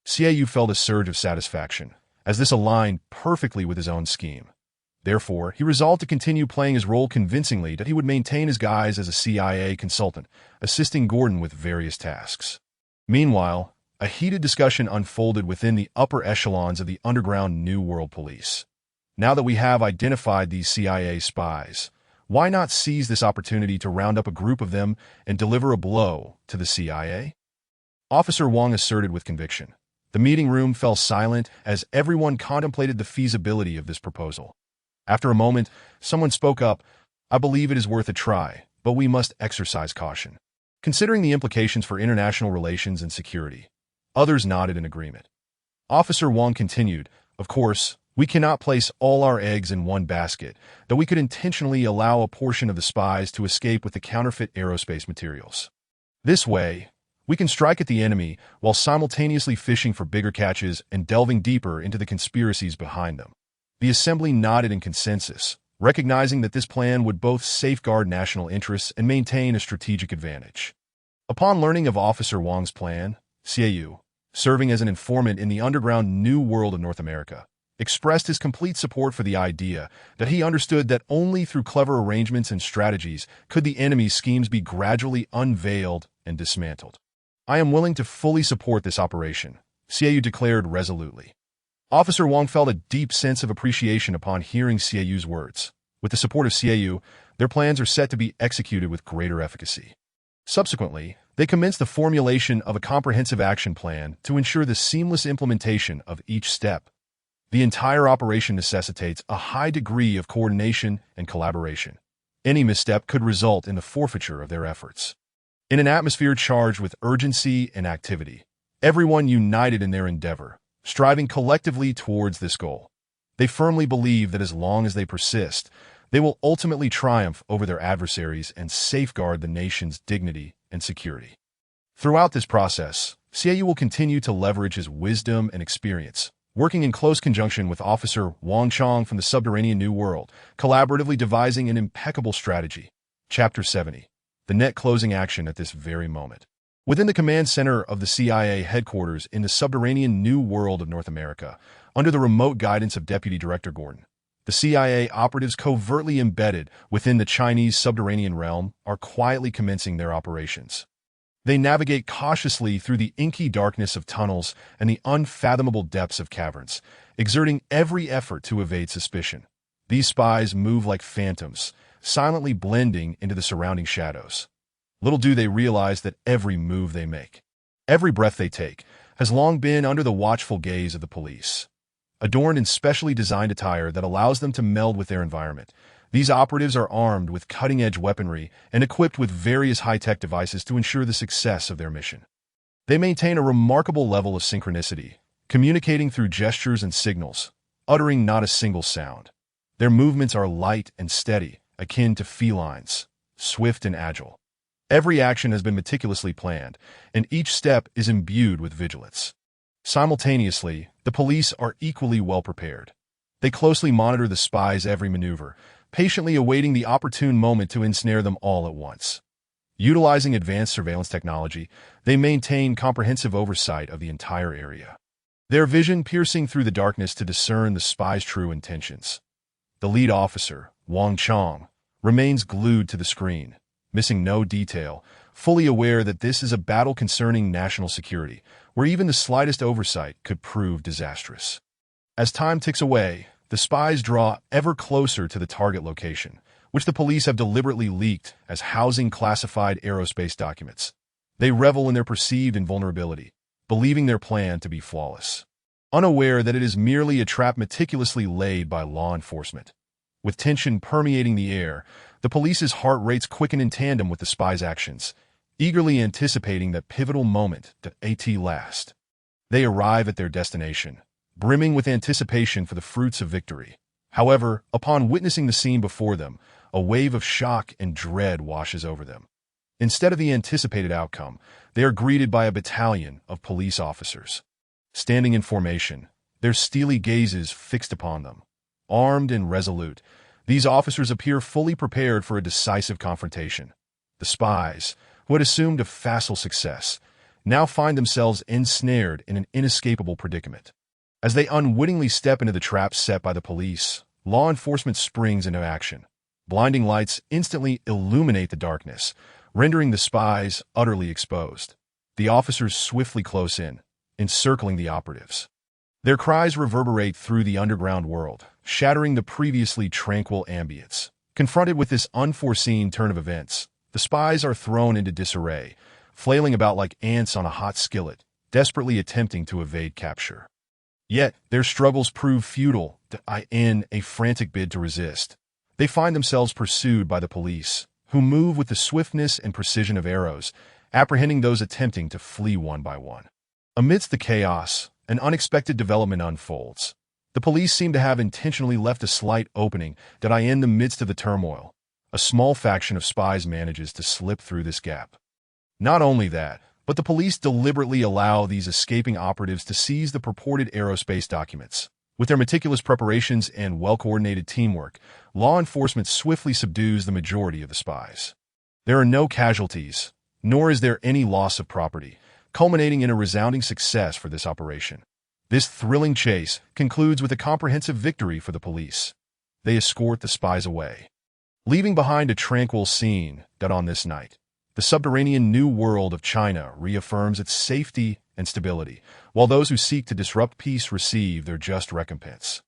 Xiaoyu felt a surge of satisfaction, as this aligned perfectly with his own scheme. Therefore, he resolved to continue playing his role convincingly that he would maintain his guise as a CIA consultant, assisting Gordon with various tasks. Meanwhile, a heated discussion unfolded within the upper echelons of the underground New World Police. Now that we have identified these CIA spies, why not seize this opportunity to round up a group of them and deliver a blow to the CIA? Officer Wang asserted with conviction. The meeting room fell silent as everyone contemplated the feasibility of this proposal. After a moment, someone spoke up. I believe it is worth a try, but we must exercise caution. Considering the implications for international relations and security, others nodded in agreement. Officer Wang continued, of course, we cannot place all our eggs in one basket, though we could intentionally allow a portion of the spies to escape with the counterfeit aerospace materials. This way, we can strike at the enemy while simultaneously fishing for bigger catches and delving deeper into the conspiracies behind them. The assembly nodded in consensus, recognizing that this plan would both safeguard national interests and maintain a strategic advantage. Upon learning of Officer Wang's plan, Xiaoyu, serving as an informant in the underground New World of North America, expressed his complete support for the idea that he understood that only through clever arrangements and strategies could the enemy's schemes be gradually unveiled and dismantled. I am willing to fully support this operation, Xiaoyu declared resolutely. Officer Wang felt a deep sense of appreciation upon hearing Xiaoyu's words. With the support of Xiaoyu, their plans are set to be executed with greater efficacy. Subsequently, they commenced the formulation of a comprehensive action plan to ensure the seamless implementation of each step. The entire operation necessitates a high degree of coordination and collaboration. Any misstep could result in the forfeiture of their efforts. In an atmosphere charged with urgency and activity, everyone united in their endeavor, striving collectively towards this goal. They firmly believe that as long as they persist, they will ultimately triumph over their adversaries and safeguard the nation's dignity and security. Throughout this process, Xiaoyu will continue to leverage his wisdom and experience, working in close conjunction with Officer Wang Chong from the subterranean New World, collaboratively devising an impeccable strategy. Chapter 70. The net closing action at this very moment. Within the command center of the CIA headquarters in the subterranean New World of North America, under the remote guidance of Deputy Director Gordon, the CIA operatives covertly embedded within the Chinese subterranean realm are quietly commencing their operations. They navigate cautiously through the inky darkness of tunnels and the unfathomable depths of caverns, exerting every effort to evade suspicion. These spies move like phantoms, silently blending into the surrounding shadows. Little do they realize that every move they make, every breath they take, has long been under the watchful gaze of the police. Adorned in specially designed attire that allows them to meld with their environment, these operatives are armed with cutting-edge weaponry and equipped with various high-tech devices to ensure the success of their mission. They maintain a remarkable level of synchronicity, communicating through gestures and signals, uttering not a single sound. Their movements are light and steady, akin to felines, swift and agile. Every action has been meticulously planned, and each step is imbued with vigilance. Simultaneously, the police are equally well prepared. They closely monitor the spies' every maneuver, patiently awaiting the opportune moment to ensnare them all at once. Utilizing advanced surveillance technology, they maintain comprehensive oversight of the entire area. Their vision piercing through the darkness to discern the spies' true intentions. The lead officer, Wang Chong, remains glued to the screen, missing no detail, fully aware that this is a battle concerning national security, where even the slightest oversight could prove disastrous. As time ticks away, the spies draw ever closer to the target location, which the police have deliberately leaked as housing classified aerospace documents. They revel in their perceived invulnerability, believing their plan to be flawless, unaware that it is merely a trap meticulously laid by law enforcement. With tension permeating the air, the police's heart rates quicken in tandem with the spies' actions, eagerly anticipating that pivotal moment at last. They arrive at their destination, brimming with anticipation for the fruits of victory. However, upon witnessing the scene before them, a wave of shock and dread washes over them. Instead of the anticipated outcome, they are greeted by a battalion of police officers. Standing in formation, their steely gazes fixed upon them. Armed and resolute, these officers appear fully prepared for a decisive confrontation. The spies, who had assumed a facile success, now find themselves ensnared in an inescapable predicament. As they unwittingly step into the trap set by the police, law enforcement springs into action. Blinding lights instantly illuminate the darkness, rendering the spies utterly exposed. The officers swiftly close in, encircling the operatives. Their cries reverberate through the underground world, shattering the previously tranquil ambience. Confronted with this unforeseen turn of events, the spies are thrown into disarray, flailing about like ants on a hot skillet, desperately attempting to evade capture. Yet, their struggles prove futile in a frantic bid to resist. They find themselves pursued by the police, who move with the swiftness and precision of arrows, apprehending those attempting to flee one by one. Amidst the chaos, an unexpected development unfolds. The police seem to have intentionally left a slight opening in the midst of the turmoil. A small faction of spies manages to slip through this gap. Not only that, but the police deliberately allow these escaping operatives to seize the purported aerospace documents. With their meticulous preparations and well-coordinated teamwork, law enforcement swiftly subdues the majority of the spies. There are no casualties, nor is there any loss of property, culminating in a resounding success for this operation. This thrilling chase concludes with a comprehensive victory for the police. They escort the spies away, leaving behind a tranquil scene that on this night, the subterranean new world of China reaffirms its safety and stability, while those who seek to disrupt peace receive their just recompense.